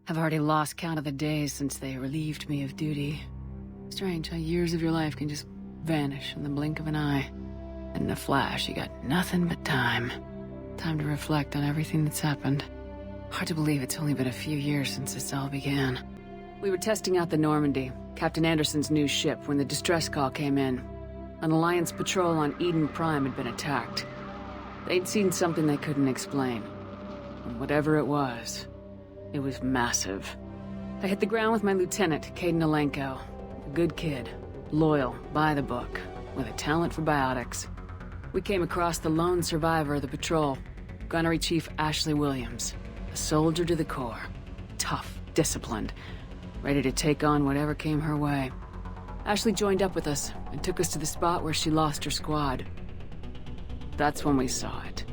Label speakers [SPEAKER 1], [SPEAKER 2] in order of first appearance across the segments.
[SPEAKER 1] I've already lost count of the days since they relieved me of duty. Strange how years of your life can just vanish in the blink of an eye. And in a flash, you got nothing but time. Time to reflect on everything that's happened. Hard to believe it's only been a few years since this all began. We were testing out the Normandy, Captain Anderson's new ship, when the distress call came in. An Alliance patrol on Eden Prime had been attacked. They'd seen something they couldn't explain. And whatever it was massive. I hit the ground with my lieutenant, Caden Alenko. A good kid, loyal, by the book, with a talent for biotics. We came across the lone survivor of the patrol, Gunnery Chief Ashley Williams. A soldier to the core. Tough, disciplined, ready to take on whatever came her way. Ashley joined up with us and took us to the spot where she lost her squad. That's when we saw it.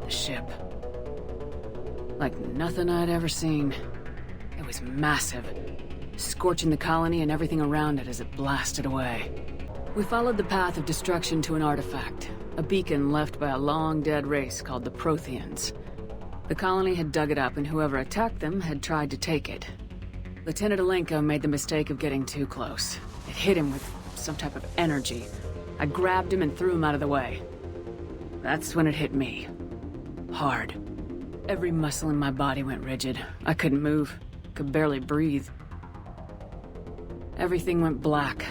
[SPEAKER 1] The ship. Like nothing I'd ever seen. It was massive, scorching the colony and everything around it as it blasted away. We followed the path of destruction to an artifact, a beacon left by a long-dead race called the Protheans. The colony had dug it up, and whoever attacked them had tried to take it. Lieutenant Alenko made the mistake of getting too close. It hit him with some type of energy. I grabbed him and threw him out of the way. That's when it hit me. Hard. Every muscle in my body went rigid. I couldn't move, could barely breathe. Everything went black.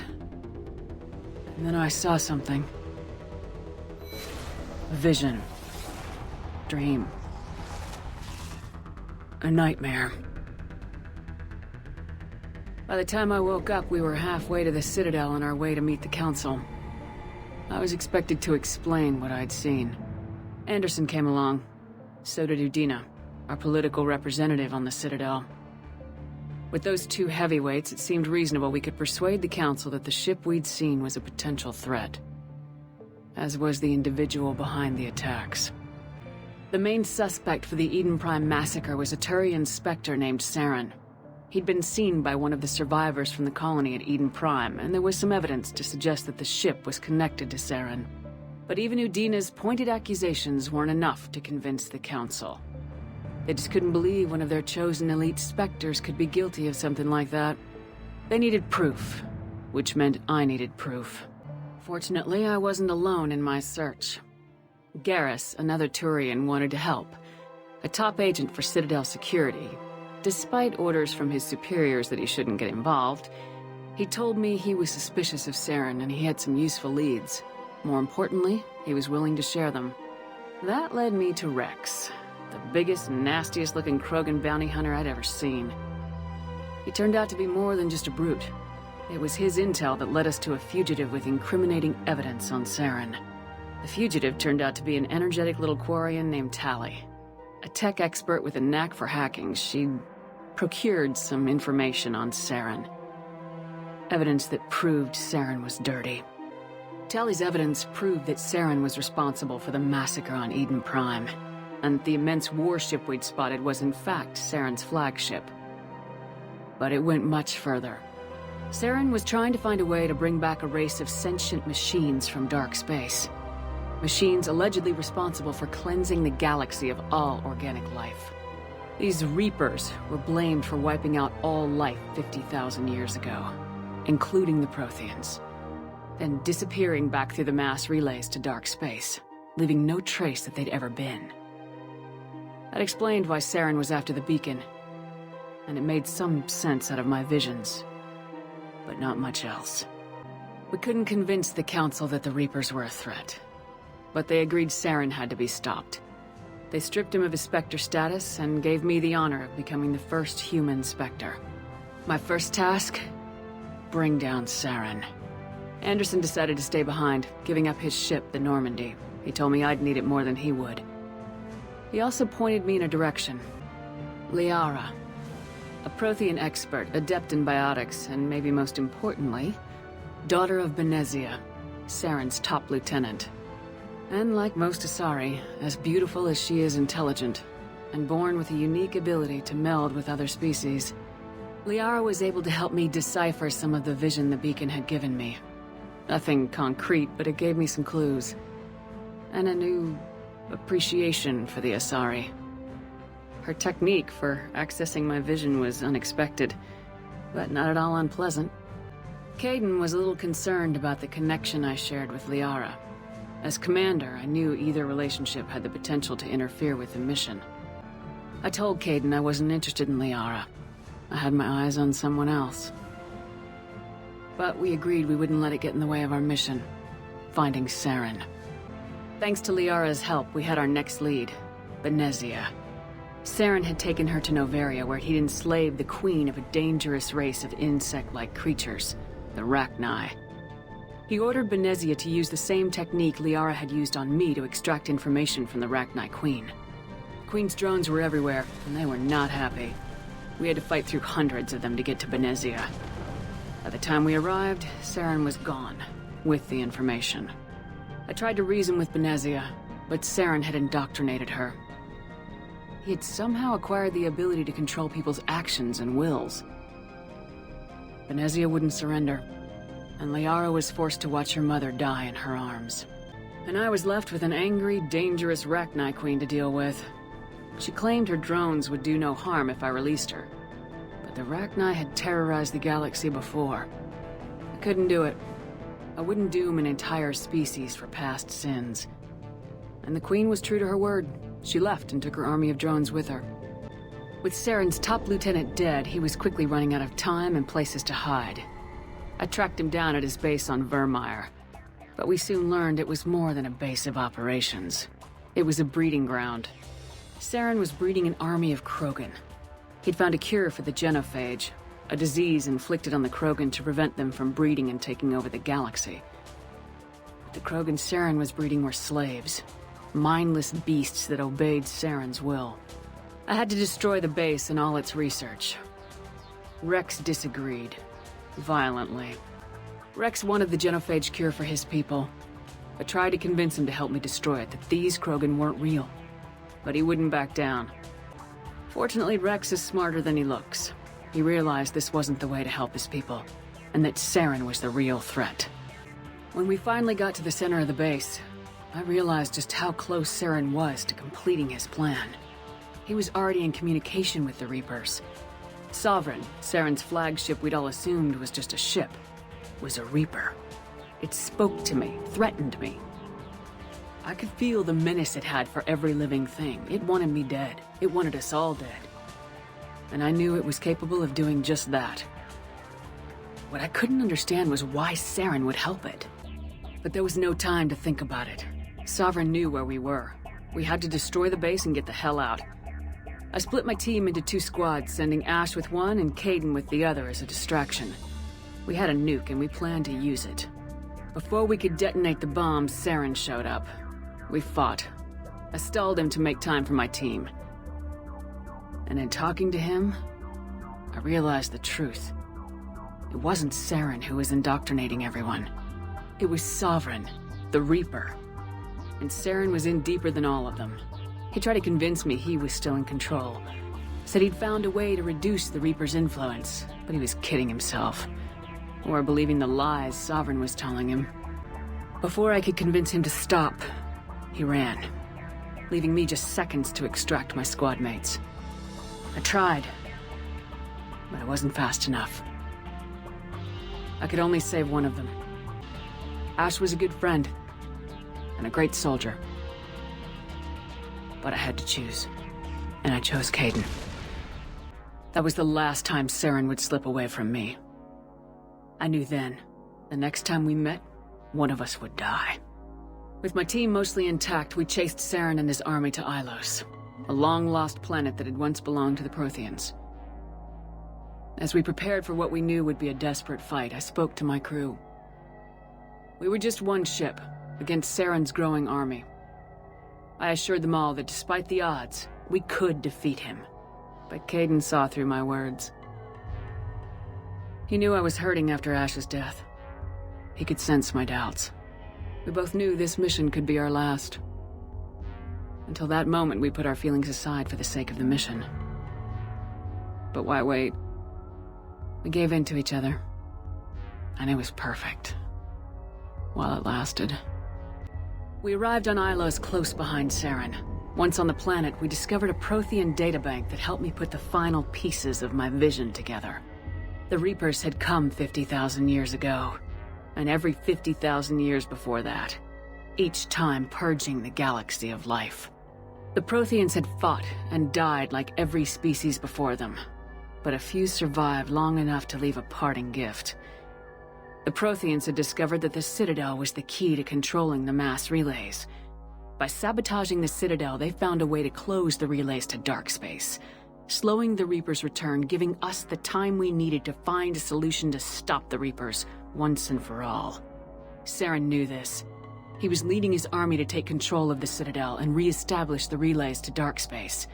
[SPEAKER 1] And then I saw something. A vision. Dream. A nightmare. By the time I woke up, we were halfway to the Citadel on our way to meet the Council. I was expected to explain what I'd seen. Anderson came along. So did Udina, our political representative on the Citadel. With those two heavyweights, it seemed reasonable we could persuade the Council that the ship we'd seen was a potential threat. As was the individual behind the attacks. The main suspect for the Eden Prime massacre was a Turian Spectre named Saren. He'd been seen by one of the survivors from the colony at Eden Prime, and there was some evidence to suggest that the ship was connected to Saren. But even Udina's pointed accusations weren't enough to convince the Council. They just couldn't believe one of their chosen elite Spectres could be guilty of something like that. They needed proof, which meant I needed proof. Fortunately, I wasn't alone in my search. Garrus, another Turian, wanted to help. A top agent for Citadel security. Despite orders from his superiors that he shouldn't get involved, he told me he was suspicious of Saren and he had some useful leads. More importantly, he was willing to share them. That led me to Rex, the biggest, nastiest-looking Krogan bounty hunter I'd ever seen. He turned out to be more than just a brute. It was his intel that led us to a fugitive with incriminating evidence on Saren. The fugitive turned out to be an energetic little Quarian named Tally. A tech expert with a knack for hacking, she procured some information on Saren. Evidence that proved Saren was dirty. Tally's evidence proved that Saren was responsible for the massacre on Eden Prime, and the immense warship we'd spotted was in fact Saren's flagship. But it went much further. Saren was trying to find a way to bring back a race of sentient machines from dark space. Machines allegedly responsible for cleansing the galaxy of all organic life. These Reapers were blamed for wiping out all life 50,000 years ago, including the Protheans, then disappearing back through the mass relays to dark space, leaving no trace that they'd ever been. That explained why Saren was after the beacon, and it made some sense out of my visions, but not much else. We couldn't convince the Council that the Reapers were a threat, but they agreed Saren had to be stopped. They stripped him of his Spectre status and gave me the honor of becoming the first human Spectre. My first task? Bring down Saren. Anderson decided to stay behind, giving up his ship, the Normandy. He told me I'd need it more than he would. He also pointed me in a direction. Liara. A Prothean expert, adept in biotics, and maybe most importantly, daughter of Benezia, Saren's top lieutenant. And like most Asari, as beautiful as she is intelligent, and born with a unique ability to meld with other species, Liara was able to help me decipher some of the vision the beacon had given me. Nothing concrete, but it gave me some clues. And a new appreciation for the Asari. Her technique for accessing my vision was unexpected, but not at all unpleasant. Kaidan was a little concerned about the connection I shared with Liara. As commander, I knew either relationship had the potential to interfere with the mission. I told Kaidan I wasn't interested in Liara. I had my eyes on someone else. But we agreed we wouldn't let it get in the way of our mission, finding Saren. Thanks to Liara's help, we had our next lead, Benezia. Saren had taken her to Noveria, where he'd enslaved the queen of a dangerous race of insect-like creatures, the Rachni. He ordered Benezia to use the same technique Liara had used on me to extract information from the Rachni queen. The queen's drones were everywhere, and they were not happy. We had to fight through hundreds of them to get to Benezia. By the time we arrived, Saren was gone, with the information. I tried to reason with Benezia, but Saren had indoctrinated her. He had somehow acquired the ability to control people's actions and wills. Benezia wouldn't surrender, and Liara was forced to watch her mother die in her arms. And I was left with an angry, dangerous Rachni queen to deal with. She claimed her drones would do no harm if I released her, but the Rachni had terrorized the galaxy before. I couldn't do it. I wouldn't doom an entire species for past sins. And the queen was true to her word. She left and took her army of drones with her. With Saren's top lieutenant dead, he was quickly running out of time and places to hide. I tracked him down at his base on Vermeer, but we soon learned it was more than a base of operations. It was a breeding ground. Saren was breeding an army of Krogan. He'd found a cure for the genophage, a disease inflicted on the Krogan to prevent them from breeding and taking over the galaxy. But the Krogan Saren was breeding were slaves, mindless beasts that obeyed Saren's will. I had to destroy the base and all its research. Rex disagreed, violently. Rex wanted the genophage cure for his people. I tried to convince him to help me destroy it, that these Krogan weren't real. But he wouldn't back down. Fortunately, Rex is smarter than he looks. He realized this wasn't the way to help his people, and that Saren was the real threat. When we finally got to the center of the base, I realized just how close Saren was to completing his plan. He was already in communication with the Reapers. Sovereign, Saren's flagship we'd all assumed was just a ship, was a Reaper. It spoke to me, threatened me. I could feel the menace it had for every living thing. It wanted me dead. It wanted us all dead. And I knew it was capable of doing just that. What I couldn't understand was why Saren would help it. But there was no time to think about it. Sovereign knew where we were. We had to destroy the base and get the hell out. I split my team into 2 squads, sending Ash with one and Kaidan with the other as a distraction. We had a nuke and we planned to use it. Before we could detonate the bomb, Saren showed up. We fought. I stalled him to make time for my team. And in talking to him, I realized the truth. It wasn't Saren who was indoctrinating everyone. It was Sovereign, the Reaper. And Saren was in deeper than all of them. He tried to convince me he was still in control. Said he'd found a way to reduce the Reaper's influence, but he was kidding himself. Or believing the lies Sovereign was telling him. Before I could convince him to stop, he ran, leaving me just seconds to extract my squad mates. I tried, but I wasn't fast enough. I could only save one of them. Ash was a good friend, and a great soldier. But I had to choose, and I chose Kaidan. That was the last time Saren would slip away from me. I knew then, the next time we met, one of us would die. With my team mostly intact, we chased Saren and his army to Ilos, a long-lost planet that had once belonged to the Protheans. As we prepared for what we knew would be a desperate fight, I spoke to my crew. We were just one ship, against Saren's growing army. I assured them all that despite the odds, we could defeat him. But Kaidan saw through my words. He knew I was hurting after Ash's death. He could sense my doubts. We both knew this mission could be our last. Until that moment, we put our feelings aside for the sake of the mission. But why wait? We gave in to each other. And it was perfect. While it lasted. We arrived on Ilos close behind Saren. Once on the planet, we discovered a Prothean databank that helped me put the final pieces of my vision together. The Reapers had come 50,000 years ago, and every 50,000 years before that, each time purging the galaxy of life. The Protheans had fought and died like every species before them, but a few survived long enough to leave a parting gift. The Protheans had discovered that the Citadel was the key to controlling the mass relays. By sabotaging the Citadel, they found a way to close the relays to dark space, slowing the Reapers' return, giving us the time we needed to find a solution to stop the Reapers once and for all. Saren knew this. He was leading his army to take control of the Citadel and re-establish the relays to dark space,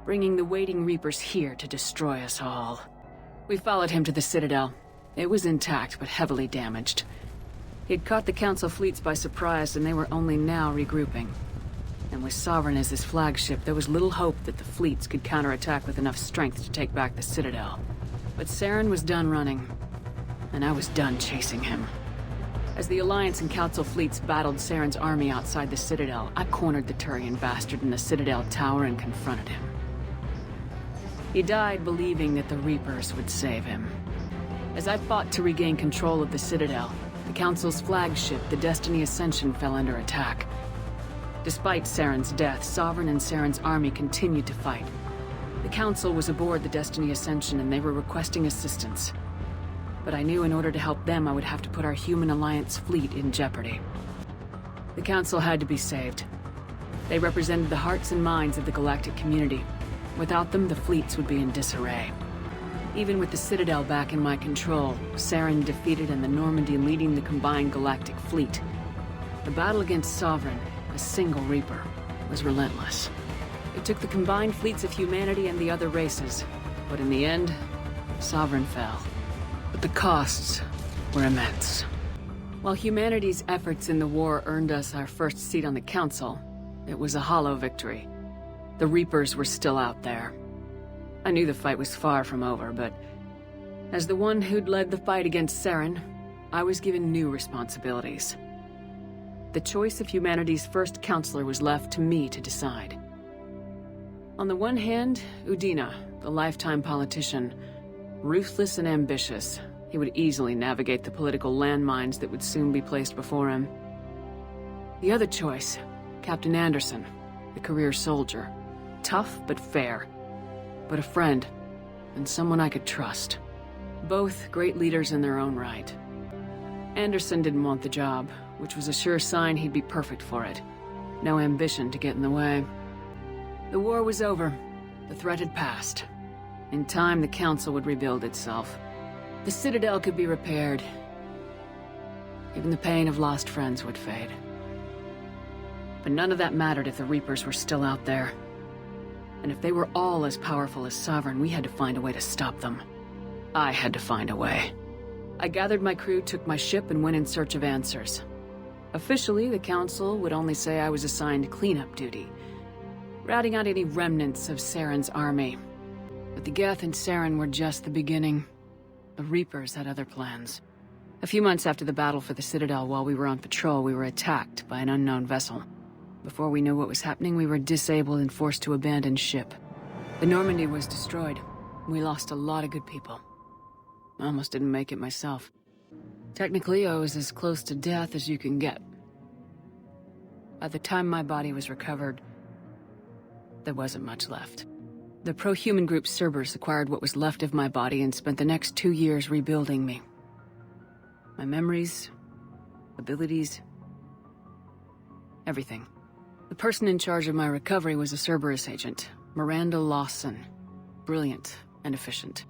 [SPEAKER 1] bringing the waiting Reapers here to destroy us all. We followed him to the Citadel. It was intact, but heavily damaged. He'd caught the Council fleets by surprise, and they were only now regrouping. And with Sovereign as his flagship, there was little hope that the fleets could counterattack with enough strength to take back the Citadel. But Saren was done running, and I was done chasing him. As the Alliance and Council fleets battled Saren's army outside the Citadel, I cornered the Turian bastard in the Citadel tower and confronted him. He died believing that the Reapers would save him. As I fought to regain control of the Citadel, the Council's flagship, the Destiny Ascension, fell under attack. Despite Saren's death, Sovereign and Saren's army continued to fight. The Council was aboard the Destiny Ascension and they were requesting assistance. But I knew in order to help them, I would have to put our human Alliance fleet in jeopardy. The Council had to be saved. They represented the hearts and minds of the galactic community. Without them, the fleets would be in disarray. Even with the Citadel back in my control, Saren defeated and the Normandy leading the combined galactic fleet, the battle against Sovereign, a single Reaper, was relentless. It took the combined fleets of humanity and the other races, but in the end, Sovereign fell. But the costs were immense. While humanity's efforts in the war earned us our first seat on the Council, it was a hollow victory. The Reapers were still out there. I knew the fight was far from over, but as the one who'd led the fight against Saren, I was given new responsibilities. The choice of humanity's first counselor was left to me to decide. On the one hand, Udina, the lifetime politician, ruthless and ambitious, he would easily navigate the political landmines that would soon be placed before him. The other choice, Captain Anderson, the career soldier, tough but fair, but a friend, and someone I could trust. Both great leaders in their own right. Anderson didn't want the job, which was a sure sign he'd be perfect for it. No ambition to get in the way. The war was over. The threat had passed. In time, the Council would rebuild itself. The Citadel could be repaired. Even the pain of lost friends would fade. But none of that mattered if the Reapers were still out there. And if they were all as powerful as Sovereign, we had to find a way to stop them. I had to find a way. I gathered my crew, took my ship, and went in search of answers. Officially, the Council would only say I was assigned cleanup duty, routing out any remnants of Saren's army. But the Geth and Saren were just the beginning. The Reapers had other plans. A few months after the battle for the Citadel, while we were on patrol, we were attacked by an unknown vessel. Before we knew what was happening, we were disabled and forced to abandon ship. The Normandy was destroyed. We lost a lot of good people. I almost didn't make it myself. Technically, I was as close to death as you can get. By the time my body was recovered, there wasn't much left. The pro-human group Cerberus acquired what was left of my body and spent the next 2 years rebuilding me. My memories, abilities, everything. The person in charge of my recovery was a Cerberus agent, Miranda Lawson. Brilliant and efficient.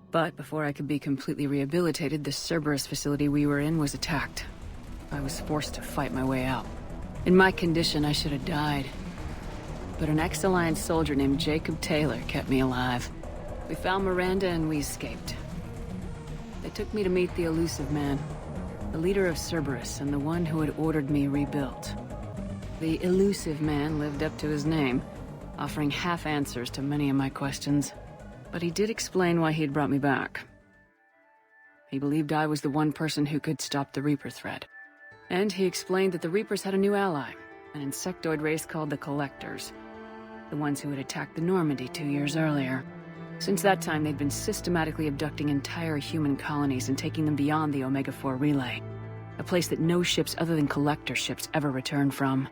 [SPEAKER 1] But before I could be completely rehabilitated, the Cerberus facility we were in was attacked. I was forced to fight my way out. In my condition, I should have died. But an ex-Alliance soldier named Jacob Taylor kept me alive. We found Miranda and we escaped. They took me to meet the elusive man, the leader of Cerberus and the one who had ordered me rebuilt. The elusive man lived up to his name, offering half answers to many of my questions. But he did explain why he'd brought me back. He believed I was the one person who could stop the Reaper threat. And he explained that the Reapers had a new ally, an insectoid race called the Collectors, the ones who had attacked the Normandy 2 years earlier. Since that time, they'd been systematically abducting entire human colonies and taking them beyond the Omega-4 relay, a place that no ships other than Collector ships ever returned from.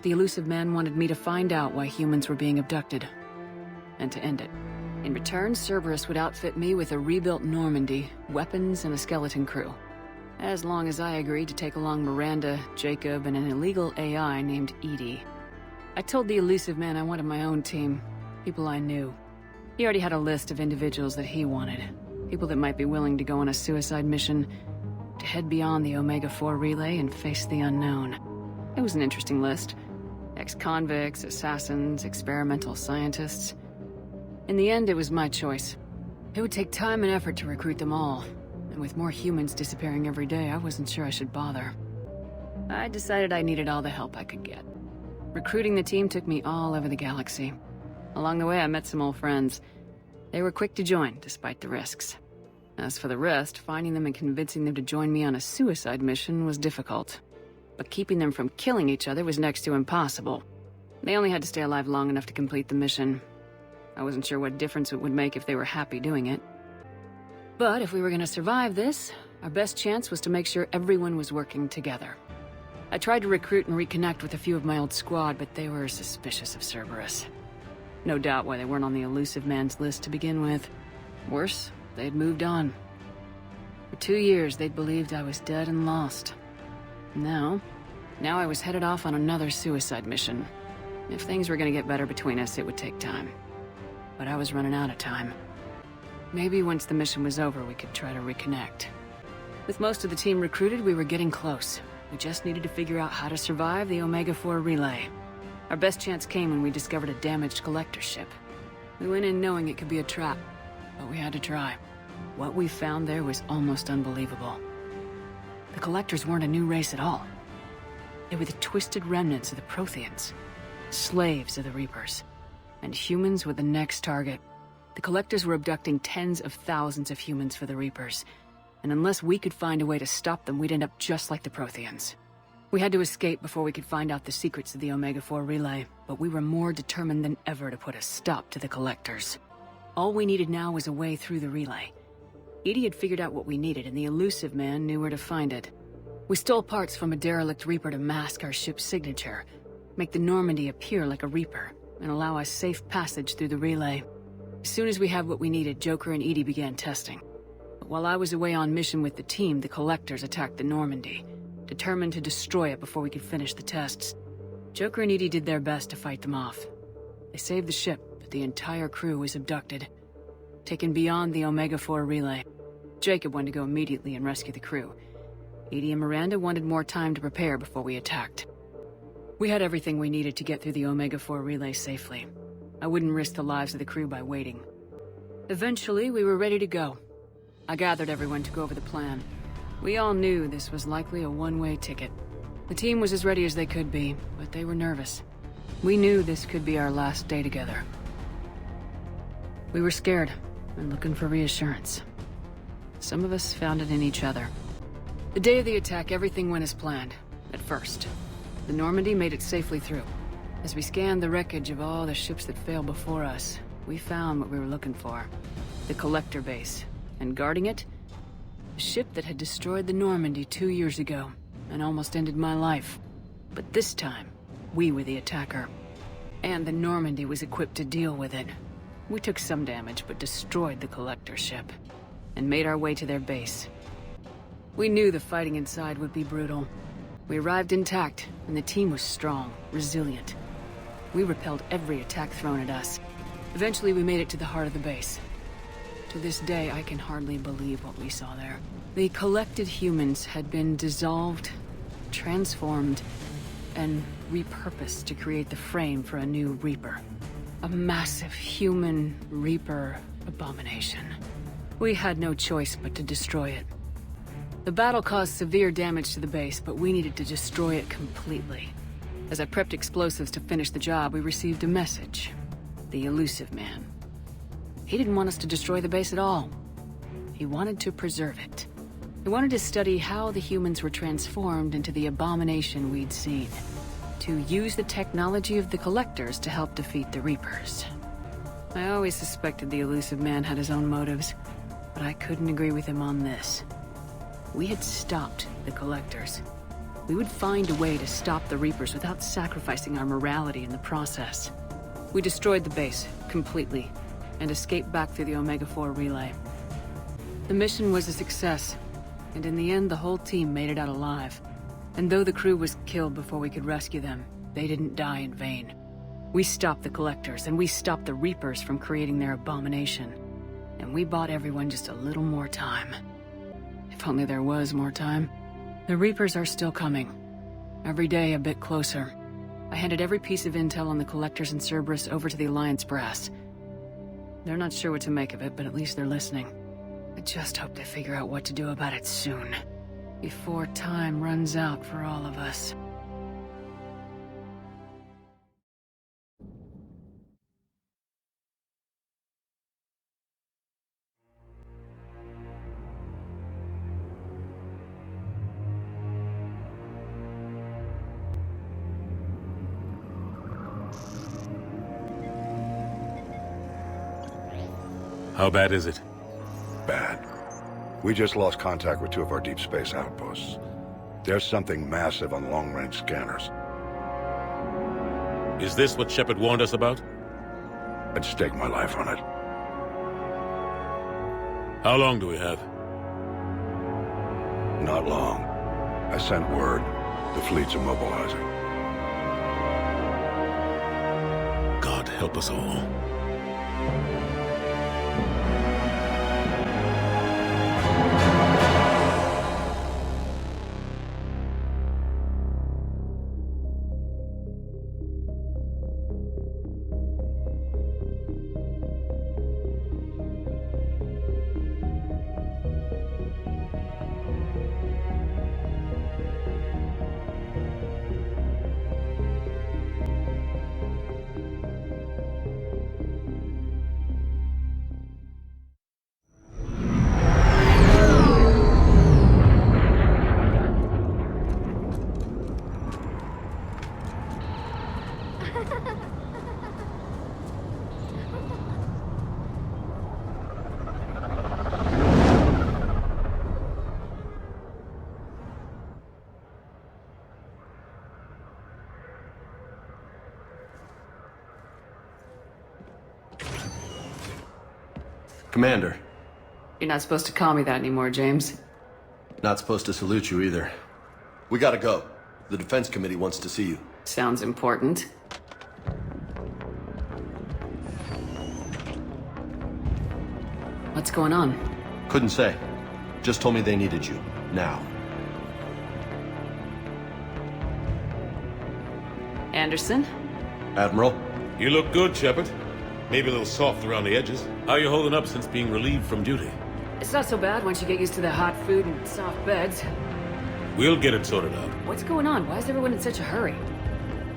[SPEAKER 1] The elusive man wanted me to find out why humans were being abducted, and to end it. In return, Cerberus would outfit me with a rebuilt Normandy, weapons, and a skeleton crew. As long as I agreed to take along Miranda, Jacob, and an illegal AI named Edie. I told the elusive man I wanted my own team, people I knew. He already had a list of individuals that he wanted, people that might be willing to go on a suicide mission, to head beyond the Omega-4 relay and face the unknown. It was an interesting list. Ex-convicts, assassins, experimental scientists. In the end, it was my choice. It would take time and effort to recruit them all, and with more humans disappearing every day, I wasn't sure I should bother. I decided I needed all the help I could get. Recruiting the team took me all over the galaxy. Along the way, I met some old friends. They were quick to join, despite the risks. As for the rest, finding them and convincing them to join me on a suicide mission was difficult. But keeping them from killing each other was next to impossible. They only had to stay alive long enough to complete the mission. I wasn't sure what difference it would make if they were happy doing it. But if we were going to survive this, our best chance was to make sure everyone was working together. I tried to recruit and reconnect with a few of my old squad, but they were suspicious of Cerberus. No doubt why they weren't on the elusive man's list to begin with. Worse, they'd moved on. For 2 years, they'd believed I was dead and lost. Now I was headed off on another suicide mission. If things were going to get better between us, it would take time. But I was running out of time. Maybe once the mission was over, we could try to reconnect. With most of the team recruited, we were getting close. We just needed to figure out how to survive the Omega-4 relay. Our best chance came when we discovered a damaged collector ship. We went in knowing it could be a trap, but we had to try. What we found there was almost unbelievable. The Collectors weren't a new race at all. They were the twisted remnants of the Protheans, slaves of the Reapers, and humans were the next target. The Collectors were abducting tens of thousands of humans for the Reapers, and unless we could find a way to stop them, we'd end up just like the Protheans. We had to escape before we could find out the secrets of the Omega-4 relay, but we were more determined than ever to put a stop to the Collectors. All we needed now was a way through the relay. Edie had figured out what we needed, and the elusive man knew where to find it. We stole parts from a derelict Reaper to mask our ship's signature, make the Normandy appear like a Reaper, and allow us safe passage through the relay. As soon as we had what we needed, Joker and Edie began testing. But while I was away on mission with the team, the Collectors attacked the Normandy, determined to destroy it before we could finish the tests. Joker and Edie did their best to fight them off. They saved the ship, but the entire crew was abducted, taken beyond the Omega-4 relay. Jacob wanted to go immediately and rescue the crew. Edie and Miranda wanted more time to prepare before we attacked. We had everything we needed to get through the Omega-4 relay safely. I wouldn't risk the lives of the crew by waiting. Eventually, we were ready to go. I gathered everyone to go over the plan. We all knew this was likely a one-way ticket. The team was as ready as they could be, but they were nervous. We knew this could be our last day together. We were scared and looking for reassurance. Some of us found it in each other. The day of the attack, everything went as planned, at first. The Normandy made it safely through. As we scanned the wreckage of all the ships that failed before us, we found what we were looking for. The Collector base. And guarding it, the ship that had destroyed the Normandy 2 years ago and almost ended my life. But this time, we were the attacker. And the Normandy was equipped to deal with it. We took some damage, but destroyed the Collector ship and made our way to their base. We knew the fighting inside would be brutal. We arrived intact, and the team was strong, resilient. We repelled every attack thrown at us. Eventually, we made it to the heart of the base. To this day, I can hardly believe what we saw there. The collected humans had been dissolved, transformed, and repurposed to create the frame for a new Reaper. A massive human Reaper abomination. We had no choice but to destroy it. The battle caused severe damage to the base, but we needed to destroy it completely. As I prepped explosives to finish the job, we received a message. The elusive man. He didn't want us to destroy the base at all. He wanted to preserve it. He wanted to study how the humans were transformed into the abomination we'd seen. to use the technology of the Collectors to help defeat the Reapers. I always suspected the elusive man had his own motives, but I couldn't agree with him on this. We had stopped the Collectors. We would find a way to stop the Reapers without sacrificing our morality in the process. We destroyed the base, completely, and escaped back through the Omega-4 relay. The mission was a success, and in the end the whole team made it out alive. And though the crew was killed before we could rescue them, they didn't die in vain. We stopped the Collectors, and we stopped the Reapers from creating their abomination. And we bought everyone just a little more time. If only there was more time. The Reapers are still coming. Every day a bit closer. I handed every piece of intel on the Collectors and Cerberus over to the Alliance brass. They're not sure what to make of it, but at least they're listening. I just hope they figure out what to do about it soon. Before time runs out for all of us.
[SPEAKER 2] How bad is it?
[SPEAKER 3] Bad. We just lost contact with 2 of our deep space outposts. There's something massive on long-range scanners.
[SPEAKER 2] Is this what Shepard warned us about?
[SPEAKER 3] I'd stake my life on it.
[SPEAKER 2] How long do we have?
[SPEAKER 3] Not long. I sent word. The fleet's immobilizing.
[SPEAKER 2] God help us all.
[SPEAKER 4] Commander.
[SPEAKER 1] You're not supposed to call me that anymore, James.
[SPEAKER 4] Not supposed to salute you either. We gotta go. The Defense Committee wants to see you.
[SPEAKER 1] Sounds important. What's going on?
[SPEAKER 4] Couldn't say. Just told me they needed you. Now.
[SPEAKER 1] Anderson?
[SPEAKER 4] Admiral?
[SPEAKER 2] You look good, Shepard. Maybe a little soft around the edges. How are you holding up since being relieved from duty?
[SPEAKER 1] It's not so bad once you get used to the hot food and soft beds.
[SPEAKER 2] We'll get it sorted out.
[SPEAKER 1] What's going on? Why is everyone in such a hurry?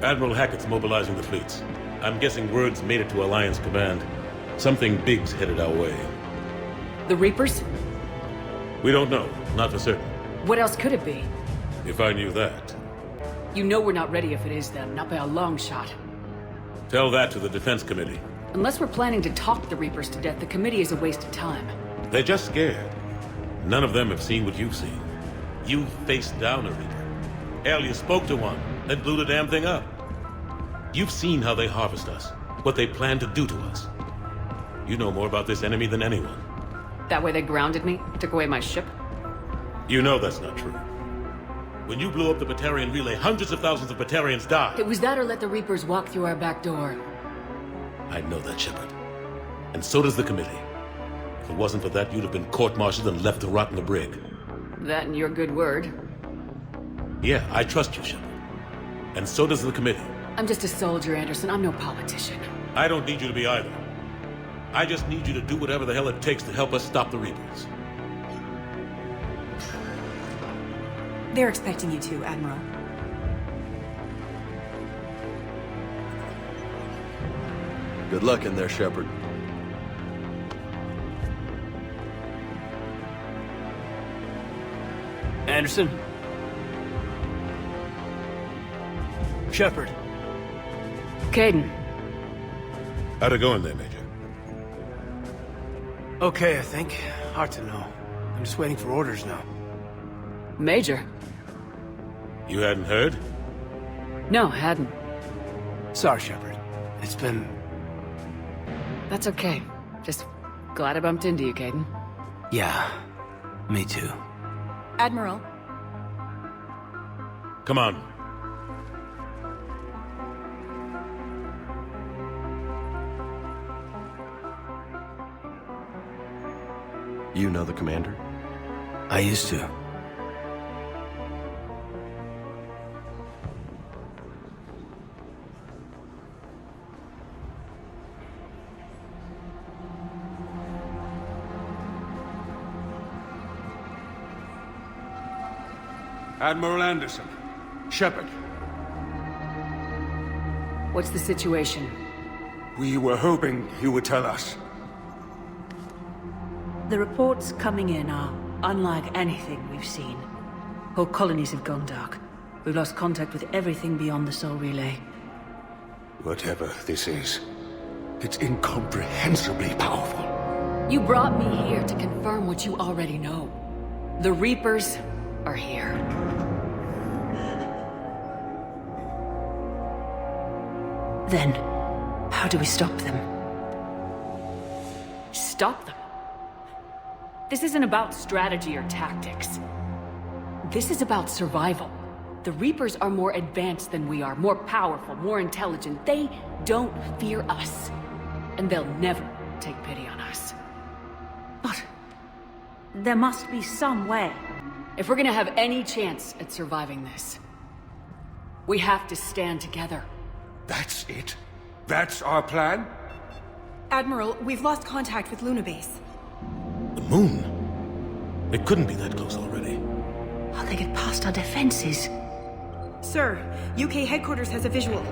[SPEAKER 2] Admiral Hackett's mobilizing the fleets. I'm guessing word's made it to Alliance Command. Something big's headed our way.
[SPEAKER 1] The Reapers?
[SPEAKER 2] We don't know. Not for certain.
[SPEAKER 1] What else could it be?
[SPEAKER 2] If I knew that.
[SPEAKER 1] You know we're not ready if it is them, not by a long shot.
[SPEAKER 2] Tell that to the Defense Committee.
[SPEAKER 1] Unless we're planning to talk the Reapers to death, the committee is a waste of time.
[SPEAKER 2] They're just scared. None of them have seen what you've seen. You faced down a Reaper. Hell, you spoke to one, then blew the damn thing up. You've seen how they harvest us, what they plan to do to us. You know more about this enemy than anyone.
[SPEAKER 1] That way they grounded me, took away my ship?
[SPEAKER 2] You know that's not true. When you blew up the Batarian relay, hundreds of thousands of Batarians died.
[SPEAKER 1] It was that or let the Reapers walk through our back door.
[SPEAKER 2] I know that, Shepard. And so does the committee. If it wasn't for that, you'd have been court-martialed and left to rot in the brig.
[SPEAKER 1] That and your good word.
[SPEAKER 2] Yeah, I trust you, Shepard. And so does the committee.
[SPEAKER 1] I'm just a soldier, Anderson. I'm no politician.
[SPEAKER 2] I don't need you to be either. I just need you to do whatever the hell it takes to help us stop the Reapers.
[SPEAKER 5] They're expecting you to, Admiral.
[SPEAKER 4] Good luck in there, Shepard.
[SPEAKER 6] Anderson? Shepard.
[SPEAKER 1] Caden.
[SPEAKER 2] How'd it go in there, Major?
[SPEAKER 6] Okay, I think. Hard to know. I'm just waiting for orders now.
[SPEAKER 1] Major?
[SPEAKER 2] You hadn't heard?
[SPEAKER 1] No, hadn't.
[SPEAKER 6] Sorry, Shepard. It's been...
[SPEAKER 1] That's okay. Just glad I bumped into you, Caden.
[SPEAKER 6] Yeah, me too.
[SPEAKER 5] Admiral,
[SPEAKER 2] Come on.
[SPEAKER 4] You know the commander?
[SPEAKER 6] I used to.
[SPEAKER 7] Admiral Anderson. Shepard.
[SPEAKER 1] What's the situation?
[SPEAKER 7] We were hoping you would tell us.
[SPEAKER 8] The reports coming in are unlike anything we've seen. Whole colonies have gone dark. We've lost contact with everything beyond the Soul Relay.
[SPEAKER 7] Whatever this is, it's incomprehensibly powerful.
[SPEAKER 1] You brought me here to confirm what you already know. The Reapers are here.
[SPEAKER 8] Then, how do we stop them?
[SPEAKER 1] Stop them? This isn't about strategy or tactics. This is about survival. The Reapers are more advanced than we are, more powerful, more intelligent. They don't fear us. And they'll never take pity on us.
[SPEAKER 8] But there must be some way.
[SPEAKER 1] If we're gonna have any chance at surviving this, we have to stand together.
[SPEAKER 7] That's it? That's our plan?
[SPEAKER 5] Admiral, we've lost contact with Luna Base.
[SPEAKER 2] The moon? It couldn't be that close already.
[SPEAKER 8] How they get past our defenses?
[SPEAKER 5] Sir, UK headquarters has a visual.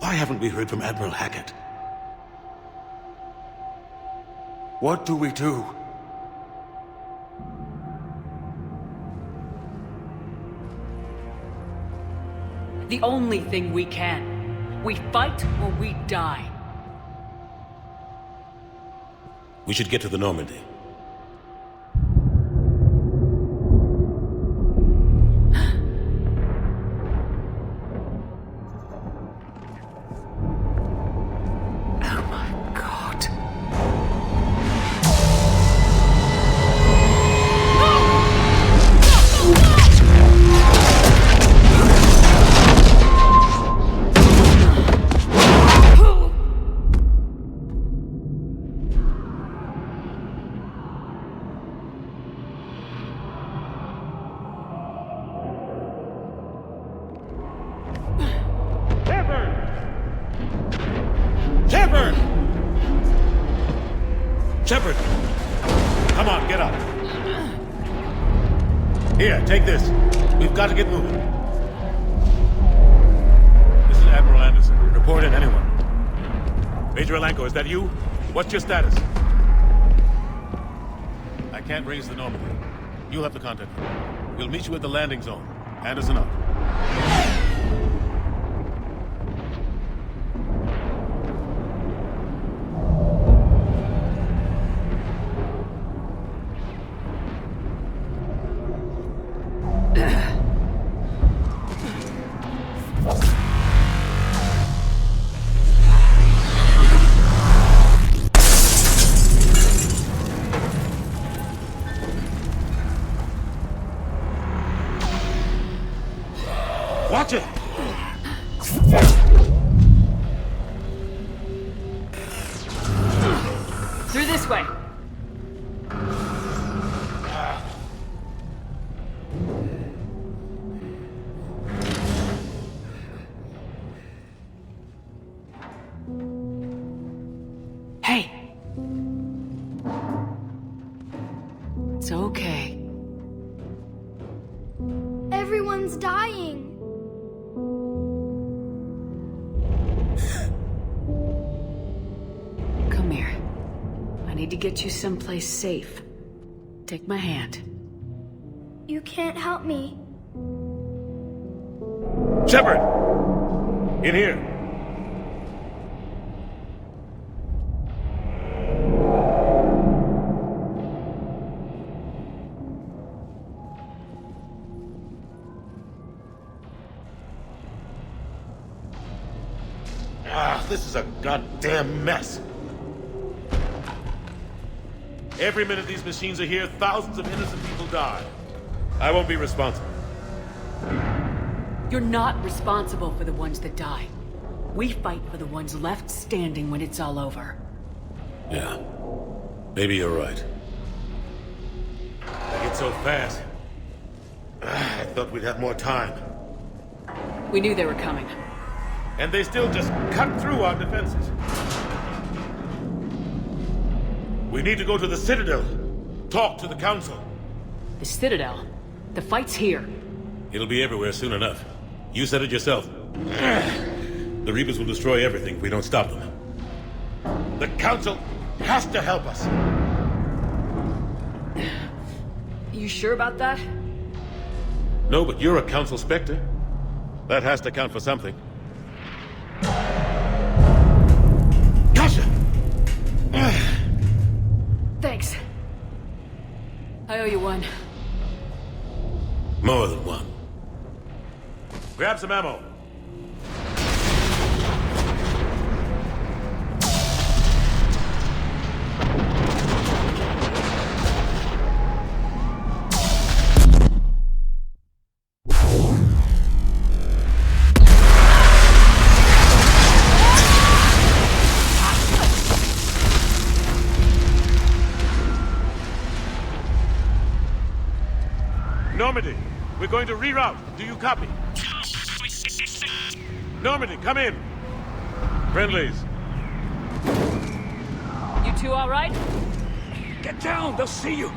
[SPEAKER 2] Why haven't we heard from Admiral Hackett?
[SPEAKER 7] What do we do?
[SPEAKER 1] The only thing we can. We fight or we die.
[SPEAKER 2] We should get to the Normandy. Shepard! Come on, get up. Here, take this. We've got to get moving. This is Admiral Anderson. Report in, anyone. Major Alanko, is that you? What's your status? I can't raise the Normandy. You'll have to contact me. We'll meet you at the landing zone. Anderson out. Watch it!
[SPEAKER 1] Through this way.
[SPEAKER 9] Everyone's dying.
[SPEAKER 1] Come here. I need to get you someplace safe. Take my hand.
[SPEAKER 9] You can't help me.
[SPEAKER 2] Shepard! In here. This is a goddamn mess. Every minute these machines are here, thousands of innocent people die. I won't be responsible.
[SPEAKER 1] You're not responsible for the ones that die. We fight for the ones left standing when it's all over.
[SPEAKER 2] Yeah. Maybe you're right. They get so fast. I thought we'd have more time.
[SPEAKER 1] We knew they were coming.
[SPEAKER 2] And they still just cut through our defenses. We need to go to the Citadel. Talk to the Council.
[SPEAKER 1] The Citadel? The fight's here.
[SPEAKER 2] It'll be everywhere soon enough. You said it yourself. The Reapers will destroy everything if we don't stop them. The Council has to help us.
[SPEAKER 1] You sure about that?
[SPEAKER 2] No, but you're a Council Spectre. That has to count for something. Gotcha!
[SPEAKER 1] Thanks. I owe you one.
[SPEAKER 2] More than one. Grab some ammo. Normandy, we're going to reroute. Do you copy? Normandy, come in. Friendlies.
[SPEAKER 1] You two all right?
[SPEAKER 7] Get down, they'll see you.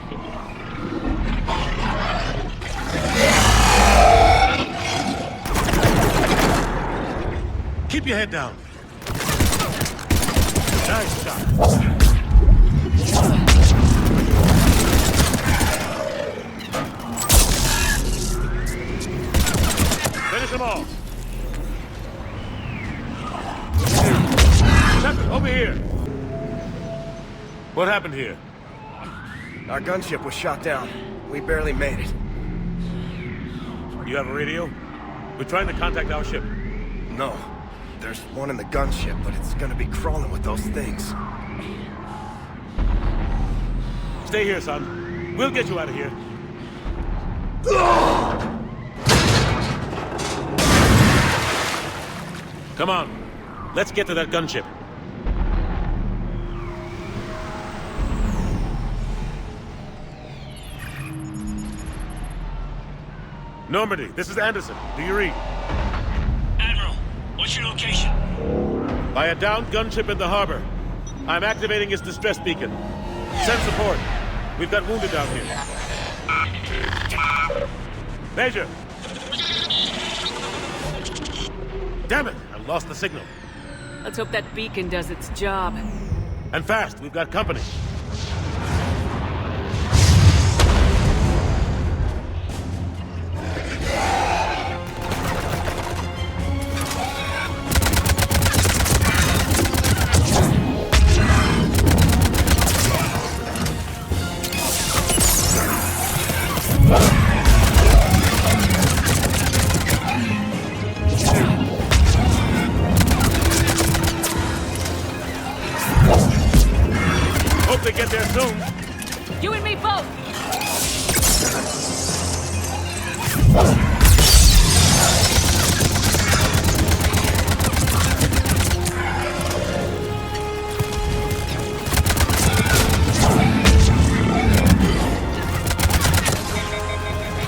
[SPEAKER 2] Keep your head down. Nice shot. Finish them all. Shepard, over here. What happened here?
[SPEAKER 10] Our gunship was shot down. We barely made it.
[SPEAKER 2] You have a radio? We're trying to contact our ship.
[SPEAKER 10] No. There's one in the gunship, but it's gonna be crawling with those things.
[SPEAKER 2] Stay here, son. We'll get you out of here. Come on. Let's get to that gunship. Normandy, this is Anderson. Do you read?
[SPEAKER 11] Admiral, what's your location?
[SPEAKER 2] By a downed gunship in the harbor. I'm activating its distress beacon. Send support. We've got wounded down here. Major! Damn it! I lost the signal.
[SPEAKER 1] Let's hope that beacon does its job.
[SPEAKER 2] And fast, we've got company. Hope they get there soon.
[SPEAKER 1] You and me both!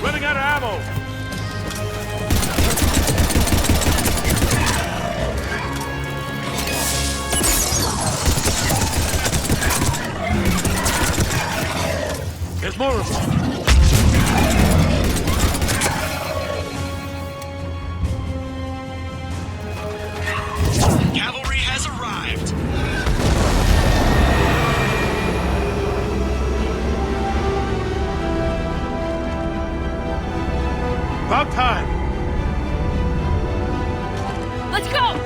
[SPEAKER 2] Running out of ammo. There's more of them. About time!
[SPEAKER 1] Let's go!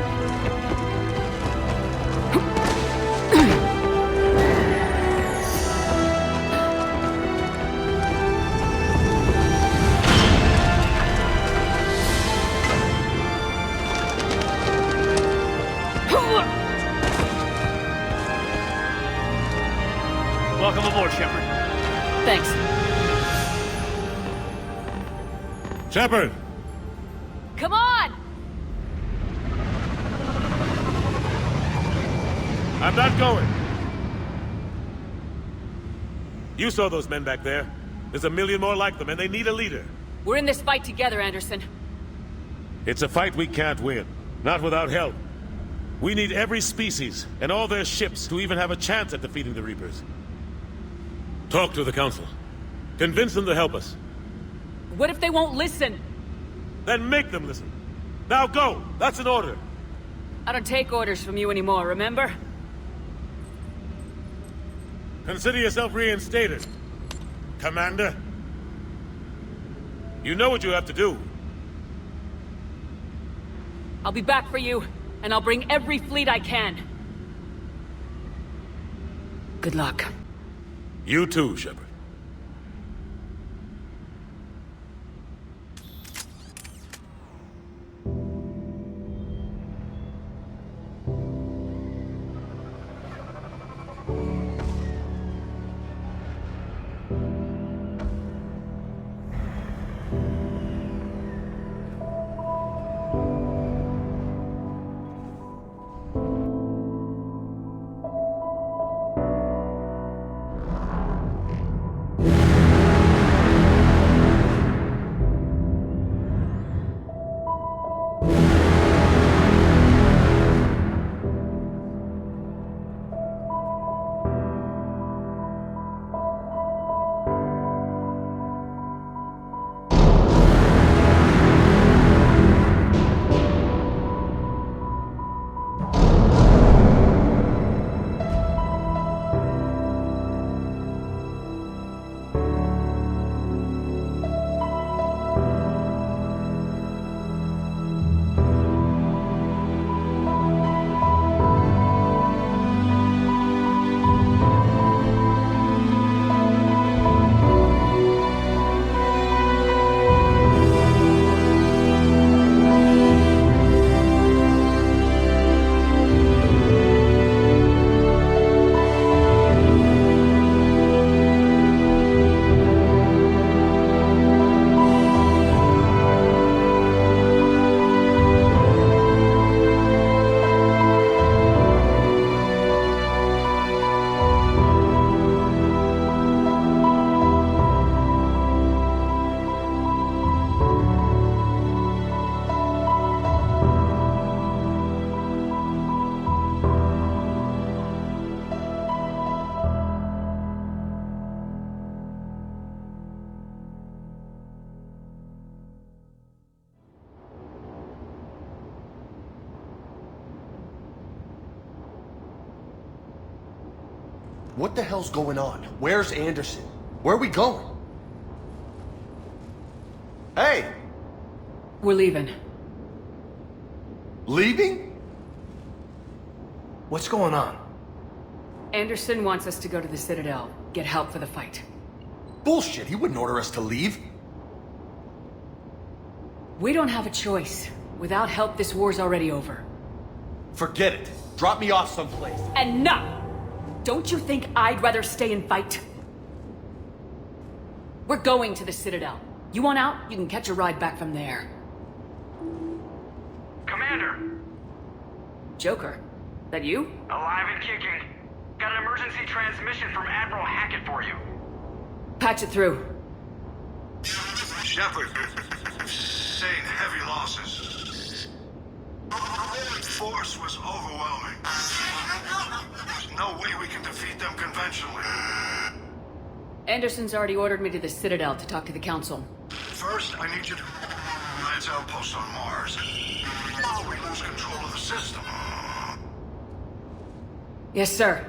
[SPEAKER 6] Welcome aboard, Shepard.
[SPEAKER 1] Thanks.
[SPEAKER 2] Shepard!
[SPEAKER 1] Come on!
[SPEAKER 2] I'm not going. You saw those men back there. There's a million more like them, and they need a leader.
[SPEAKER 1] We're in this fight together, Anderson.
[SPEAKER 2] It's a fight we can't win. Not without help. We need every species, and all their ships, to even have a chance at defeating the Reapers. Talk to the Council. Convince them to help us.
[SPEAKER 1] What if they won't listen?
[SPEAKER 2] Then make them listen. Now go! That's an order!
[SPEAKER 1] I don't take orders from you anymore, remember?
[SPEAKER 2] Consider yourself reinstated, Commander. You know what you have to do.
[SPEAKER 1] I'll be back for you, and I'll bring every fleet I can. Good luck.
[SPEAKER 2] You too, Shepard.
[SPEAKER 4] What the hell's going on? Where's Anderson? Where are we going? Hey!
[SPEAKER 1] We're leaving.
[SPEAKER 4] Leaving?
[SPEAKER 6] What's going on?
[SPEAKER 1] Anderson wants us to go to the Citadel, get help for the fight.
[SPEAKER 4] Bullshit, he wouldn't order us to leave.
[SPEAKER 1] We don't have a choice. Without help, this war's already over.
[SPEAKER 4] Forget it. Drop me off someplace.
[SPEAKER 1] Enough! Don't you think I'd rather stay and fight? We're going to the Citadel. You want out? You can catch a ride back from there.
[SPEAKER 11] Commander!
[SPEAKER 1] Joker, that you?
[SPEAKER 11] Alive and kicking. Got an emergency transmission from Admiral Hackett for you.
[SPEAKER 1] Patch it through.
[SPEAKER 3] Shepard, sustained heavy losses. The force was overwhelming. There's no way we can defeat them conventionally.
[SPEAKER 1] Anderson's already ordered me to the Citadel to talk to the Council.
[SPEAKER 3] First, I need you to Lance outpost on Mars. We lose control of the system.
[SPEAKER 1] Yes, sir.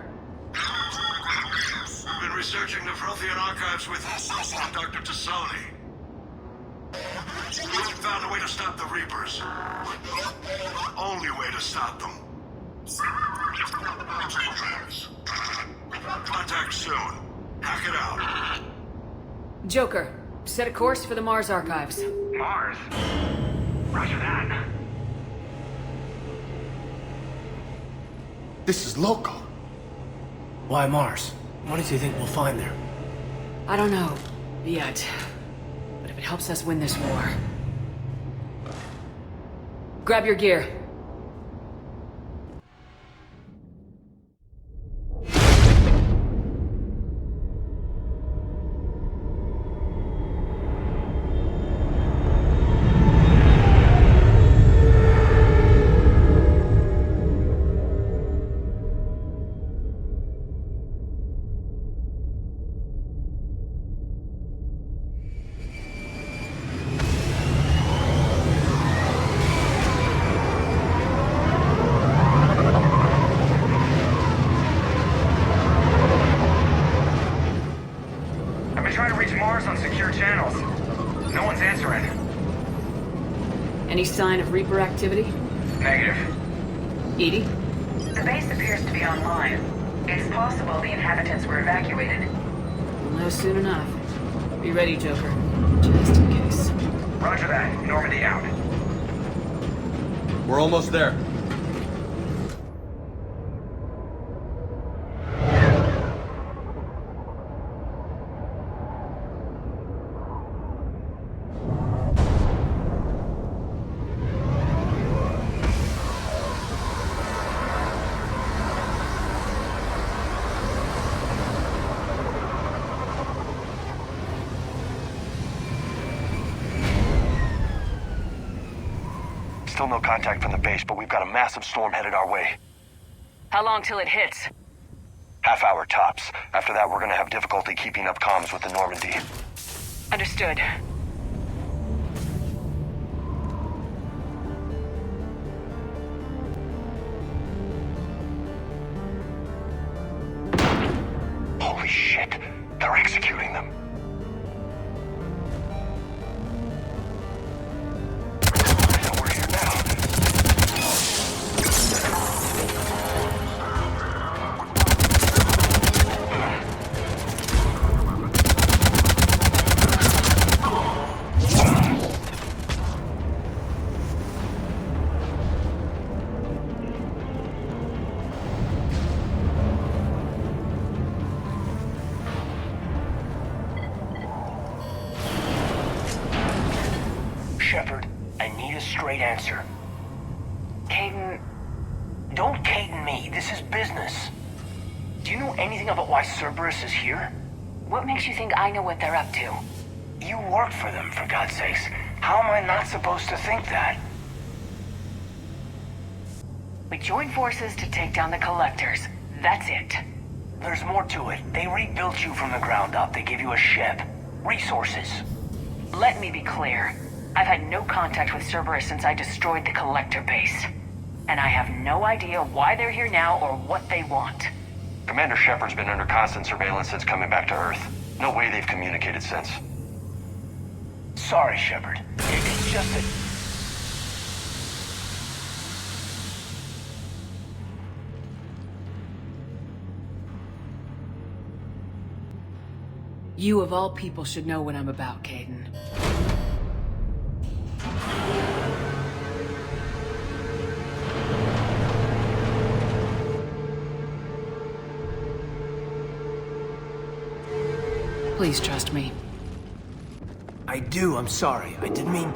[SPEAKER 3] We've been researching the Prothean archives with Dr. Tassoni. found a way to stop the Reapers. Only way to stop them. Contact soon. Hack it out.
[SPEAKER 1] Joker, set a course for the Mars archives.
[SPEAKER 11] Mars? Roger that.
[SPEAKER 4] This is local.
[SPEAKER 6] Why Mars? What do you think we'll find there?
[SPEAKER 1] I don't know, yet. But if it helps us win this war... Grab your gear. Any sign of Reaper activity?
[SPEAKER 11] Negative.
[SPEAKER 1] Edie?
[SPEAKER 12] The base appears to be online. It's possible the inhabitants were evacuated.
[SPEAKER 1] We'll know soon enough. Be ready, Joker. Just in case.
[SPEAKER 11] Roger that. Normandy out.
[SPEAKER 4] We're almost there.
[SPEAKER 10] Still no contact from the base, but we've got a massive storm headed our way.
[SPEAKER 1] How long till it hits?
[SPEAKER 10] Half hour tops. After that, we're gonna have difficulty keeping up comms with the Normandy.
[SPEAKER 1] Understood.
[SPEAKER 10] Holy shit! They're executing them. We're here now.
[SPEAKER 7] Shepard, I need a straight answer. Caden... Don't Caden me. This is business. Do you know anything about why Cerberus is here?
[SPEAKER 12] What makes you think I know what they're up to?
[SPEAKER 7] You work for them, for God's sakes. How am I not supposed to think that?
[SPEAKER 12] We joined forces to take down the Collectors. That's it.
[SPEAKER 7] There's more to it. They rebuilt you from the ground up. They gave you a ship. Resources.
[SPEAKER 12] Let me be clear. I've had no contact with Cerberus since I destroyed the Collector base. And I have no idea why they're here now or what they want.
[SPEAKER 10] Commander Shepard's been under constant surveillance since coming back to Earth. No way they've communicated since.
[SPEAKER 7] Sorry, Shepard. It's just that...
[SPEAKER 1] You of all people should know what I'm about, Caden. Please trust me.
[SPEAKER 6] I do, I'm sorry. I didn't mean...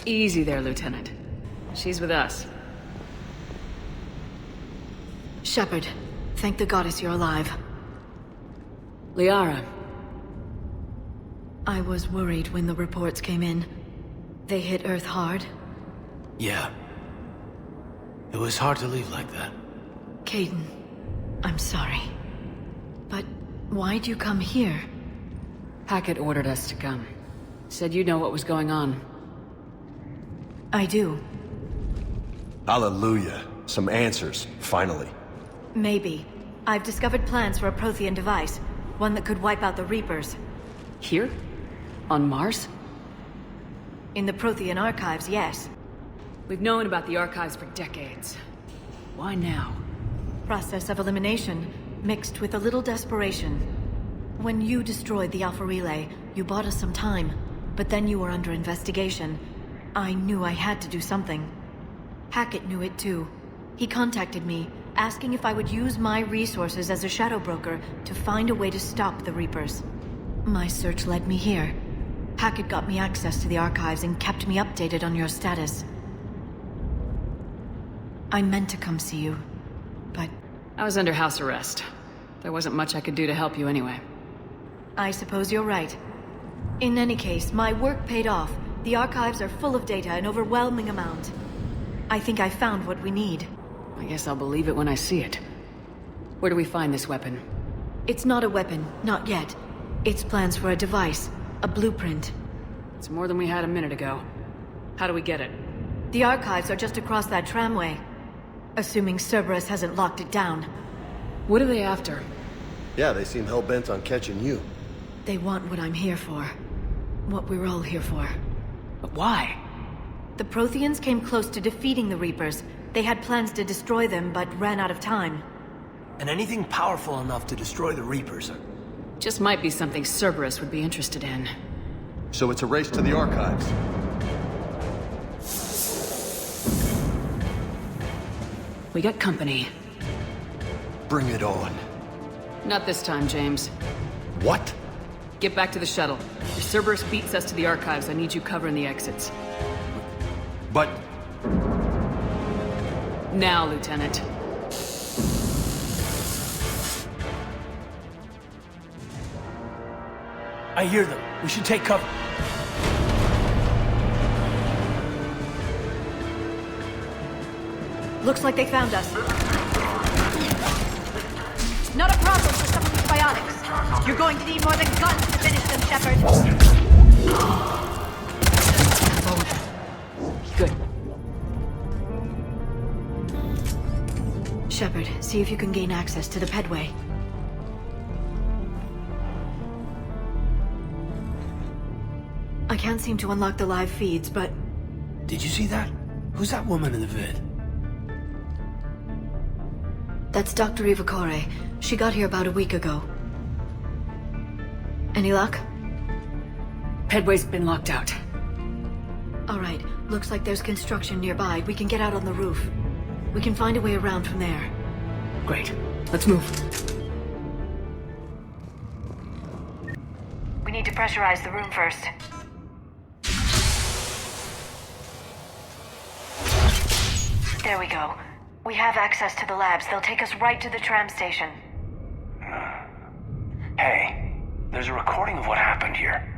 [SPEAKER 1] Easy there, Lieutenant. She's with us.
[SPEAKER 5] Shepard, thank the goddess you're alive.
[SPEAKER 1] Liara.
[SPEAKER 5] I was worried when the reports came in. They hit Earth hard.
[SPEAKER 6] Yeah. It was hard to leave like that.
[SPEAKER 5] Caden, I'm sorry. But why'd you come here?
[SPEAKER 1] Hackett ordered us to come. Said you know what was going on.
[SPEAKER 5] I do.
[SPEAKER 4] Hallelujah. Some answers, finally.
[SPEAKER 5] Maybe. I've discovered plans for a Prothean device. One that could wipe out the Reapers.
[SPEAKER 1] Here? On Mars?
[SPEAKER 5] In the Prothean archives, yes.
[SPEAKER 1] We've known about the archives for decades. Why now?
[SPEAKER 5] Process of elimination, mixed with a little desperation. When you destroyed the Alpha Relay, you bought us some time. But then you were under investigation. I knew I had to do something. Hackett knew it too. He contacted me, asking if I would use my resources as a shadow broker to find a way to stop the Reapers. My search led me here. Hackett got me access to the archives and kept me updated on your status. I meant to come see you, but...
[SPEAKER 1] I was under house arrest. There wasn't much I could do to help you anyway.
[SPEAKER 5] I suppose you're right. In any case, my work paid off. The archives are full of data, an overwhelming amount. I think I found what we need.
[SPEAKER 1] I guess I'll believe it when I see it. Where do we find this weapon?
[SPEAKER 5] It's not a weapon, not yet. It's plans for a device, a blueprint.
[SPEAKER 1] It's more than we had a minute ago. How do we get it?
[SPEAKER 5] The archives are just across that tramway. Assuming Cerberus hasn't locked it down.
[SPEAKER 1] What are they after?
[SPEAKER 4] Yeah, they seem hell-bent on catching you.
[SPEAKER 5] They want what I'm here for. What we're all here for.
[SPEAKER 1] But why?
[SPEAKER 5] The Protheans came close to defeating the Reapers. They had plans to destroy them, but ran out of time.
[SPEAKER 6] And anything powerful enough to destroy the Reapers.
[SPEAKER 1] Just might be something Cerberus would be interested in.
[SPEAKER 4] So it's a race to the archives.
[SPEAKER 1] We got company.
[SPEAKER 4] Bring it on.
[SPEAKER 1] Not this time, James.
[SPEAKER 4] What?
[SPEAKER 1] Get back to the shuttle. If Cerberus beats us to the archives, I need you covering the exits.
[SPEAKER 4] But...
[SPEAKER 1] Now, Lieutenant.
[SPEAKER 6] I hear them. We should take cover.
[SPEAKER 5] Looks like they found us. Not a problem for some of these biotics. You're going to need more than guns to finish them, Shepard.
[SPEAKER 1] Good.
[SPEAKER 5] Shepard, see if you can gain access to the pedway. I can't seem to unlock the live feeds, but...
[SPEAKER 6] Did you see that? Who's that woman in the vid?
[SPEAKER 5] That's Dr. Ivakore. She got here about a week ago. Any luck?
[SPEAKER 1] Pedway's been locked out.
[SPEAKER 5] All right. Looks like there's construction nearby. We can get out on the roof. We can find a way around from there.
[SPEAKER 1] Great. Let's move.
[SPEAKER 12] We need to pressurize the room first. There we go. We have access to the labs. They'll take us right to the tram station.
[SPEAKER 7] Hey, there's a recording of what happened here.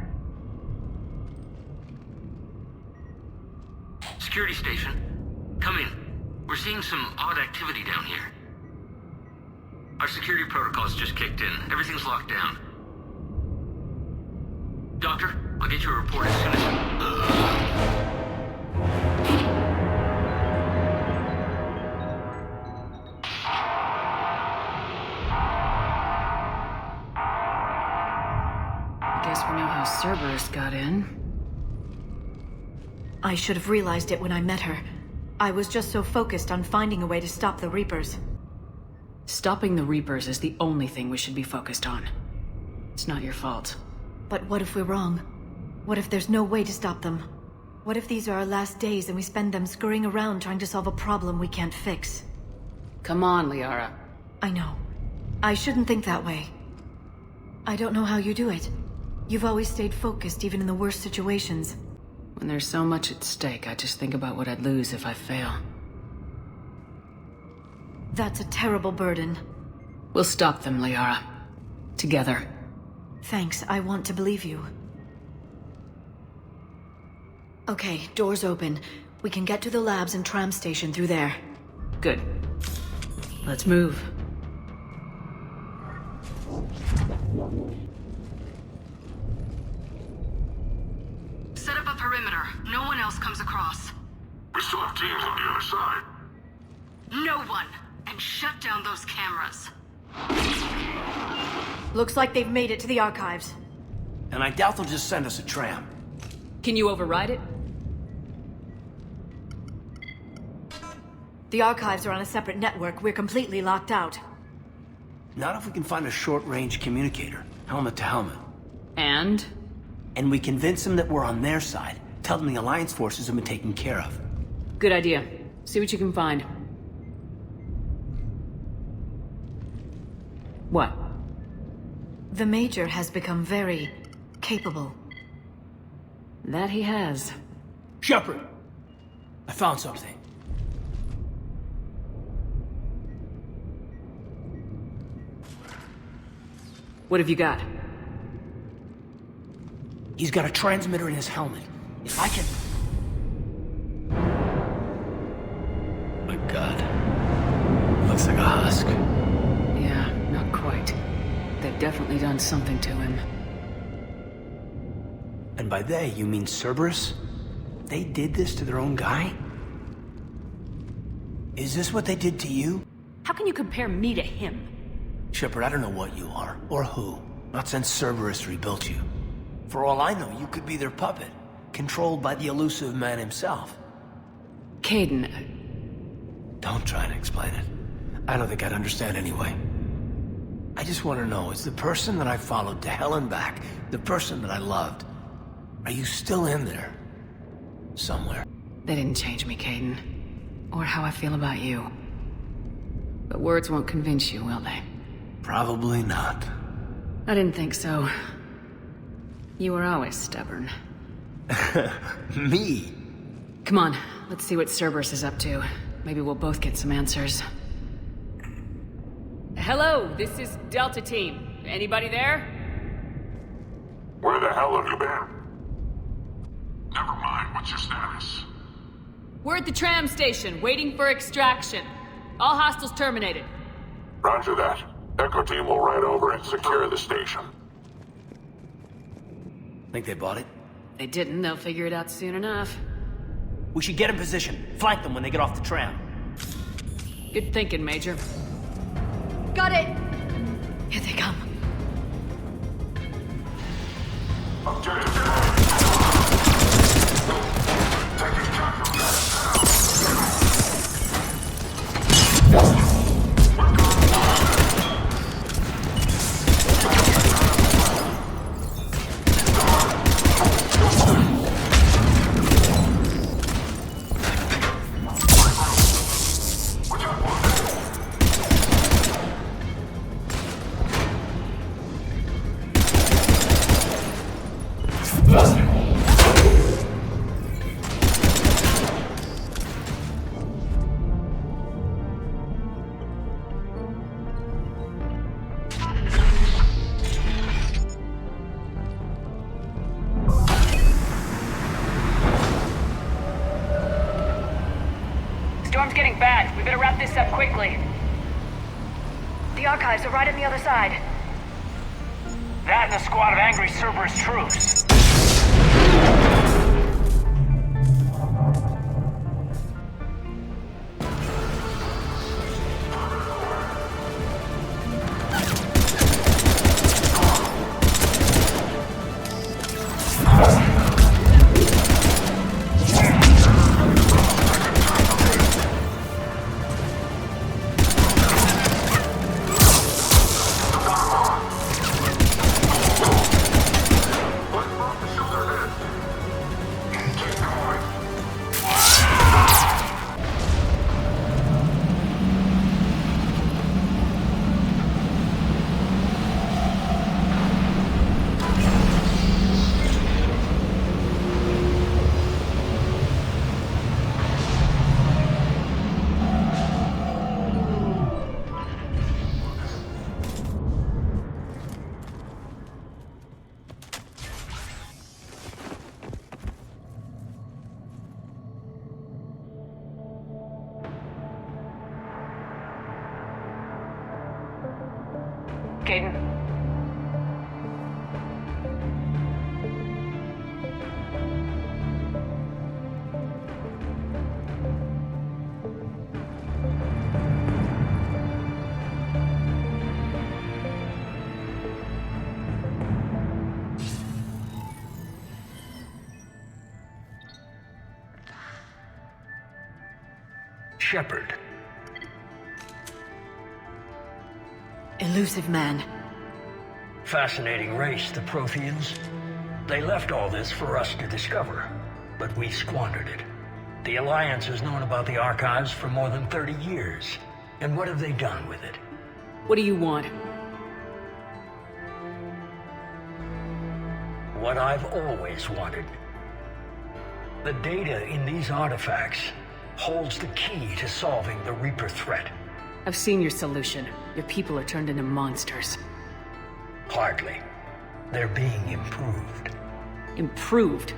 [SPEAKER 11] Security station. Come in. We're seeing some odd activity down here. Our security protocols just kicked in. Everything's locked down. Doctor, I'll get you a report as soon as...
[SPEAKER 1] Guess we know how Cerberus got in.
[SPEAKER 5] I should have realized it when I met her. I was just so focused on finding a way to stop the Reapers.
[SPEAKER 1] Stopping the Reapers is the only thing we should be focused on. It's not your fault.
[SPEAKER 5] But what if we're wrong? What if there's no way to stop them? What if these are our last days and we spend them scurrying around trying to solve a problem we can't fix?
[SPEAKER 1] Come on, Liara.
[SPEAKER 5] I know. I shouldn't think that way. I don't know how you do it. You've always stayed focused even in the worst situations.
[SPEAKER 1] When there's so much at stake, I just think about what I'd lose if I fail.
[SPEAKER 5] That's a terrible burden.
[SPEAKER 1] We'll stop them, Liara. Together.
[SPEAKER 5] Thanks, I want to believe you. Okay, doors open. We can get to the labs and tram station through there.
[SPEAKER 1] Good. Let's move.
[SPEAKER 12] Set up a perimeter. No one else comes across.
[SPEAKER 13] We still have teams on the other side.
[SPEAKER 12] No one! And shut down those cameras.
[SPEAKER 5] Looks like they've made it to the archives.
[SPEAKER 6] And I doubt they'll just send us a tram.
[SPEAKER 1] Can you override it?
[SPEAKER 5] The archives are on a separate network. We're completely locked out.
[SPEAKER 6] Not if we can find a short-range communicator, helmet to helmet.
[SPEAKER 1] And?
[SPEAKER 6] And we convince them that we're on their side. Tell them the Alliance forces have been taken care of.
[SPEAKER 1] Good idea. See what you can find. What?
[SPEAKER 5] The Major has become very capable.
[SPEAKER 1] That he has.
[SPEAKER 6] Shepard! I found something.
[SPEAKER 1] What have you got?
[SPEAKER 6] He's got a transmitter in his helmet. If I can... My God. Looks like a husk.
[SPEAKER 1] Yeah, not quite. They've definitely done something to him.
[SPEAKER 6] And by they, you mean Cerberus? They did this to their own guy? Is this what they did to you?
[SPEAKER 8] How can you compare me to him?
[SPEAKER 6] Shepard, I don't know what you are, or who. Not since Cerberus rebuilt you. For all I know, you could be their puppet, controlled by the elusive man himself.
[SPEAKER 1] Kaidan...
[SPEAKER 6] Don't try to explain it. I don't think I'd understand anyway. I just want to know, is the person that I followed to hell and back, the person that I loved, are you still in there? Somewhere.
[SPEAKER 1] They didn't change me, Kaidan. Or how I feel about you. But words won't convince you, will they?
[SPEAKER 6] Probably not.
[SPEAKER 1] I didn't think so. You were always stubborn.
[SPEAKER 6] Me?
[SPEAKER 1] Come on, let's see what Cerberus is up to. Maybe we'll both get some answers. Hello, this is Delta Team. Anybody there?
[SPEAKER 13] Where the hell have you been? Never mind, what's your status?
[SPEAKER 1] We're at the tram station, waiting for extraction. All hostiles terminated.
[SPEAKER 13] Roger that. Echo Team will ride over and secure the station.
[SPEAKER 6] Think they bought it?
[SPEAKER 1] They didn't, they'll figure it out soon enough.
[SPEAKER 6] We should get in position. Flank them when they get off the tram.
[SPEAKER 1] Good thinking, Major.
[SPEAKER 5] Got it! Here they come.
[SPEAKER 12] Storm's getting bad. We better wrap this up quickly.
[SPEAKER 5] The archives are right on the other side.
[SPEAKER 7] That and a squad of angry Cerberus troops.
[SPEAKER 12] Caden.
[SPEAKER 7] Shepard.
[SPEAKER 5] Elusive man.
[SPEAKER 7] Fascinating race, the Protheans. They left all this for us to discover, but we squandered it. The Alliance has known about the archives for more than 30 years. And what have they done with it?
[SPEAKER 1] What do you want?
[SPEAKER 7] What I've always wanted. The data in these artifacts holds the key to solving the Reaper threat.
[SPEAKER 1] I've seen your solution. Your people are turned into monsters.
[SPEAKER 7] Hardly. They're being improved.
[SPEAKER 1] Improved?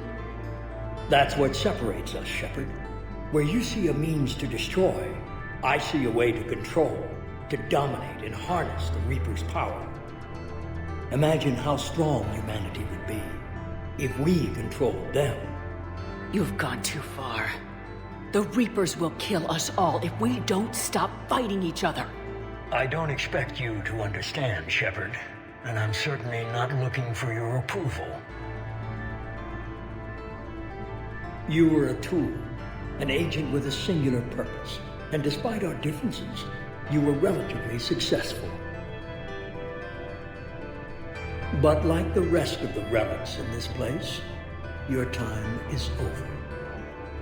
[SPEAKER 14] That's what separates us, Shepard. Where you see a means to destroy, I see a way to control, to dominate and harness the Reaper's power. Imagine how strong humanity would be if we controlled them.
[SPEAKER 1] You've gone too far. The Reapers will kill us all if we don't stop fighting each other.
[SPEAKER 7] I don't expect you to understand, Shepard, and I'm certainly not looking for your approval.
[SPEAKER 14] You were a tool, an agent with a singular purpose, and despite our differences, you were relatively successful. But like the rest of the relics in this place, your time is over.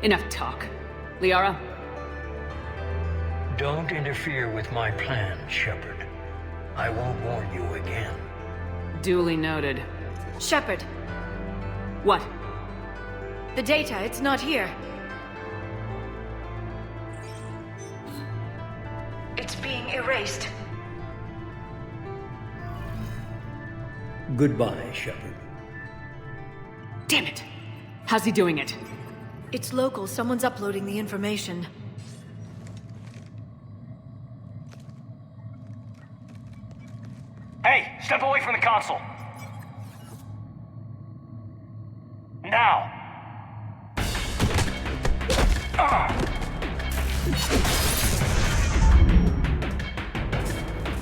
[SPEAKER 1] Enough talk. Liara?
[SPEAKER 7] Don't interfere with my plan, Shepard. I won't warn you again.
[SPEAKER 1] Duly noted.
[SPEAKER 5] Shepard.
[SPEAKER 1] What?
[SPEAKER 5] The data, it's not here. It's being erased.
[SPEAKER 14] Goodbye, Shepard.
[SPEAKER 1] Damn it! How's he doing it?
[SPEAKER 5] It's local. Someone's uploading the information.
[SPEAKER 7] Hey, step away from the console. Now.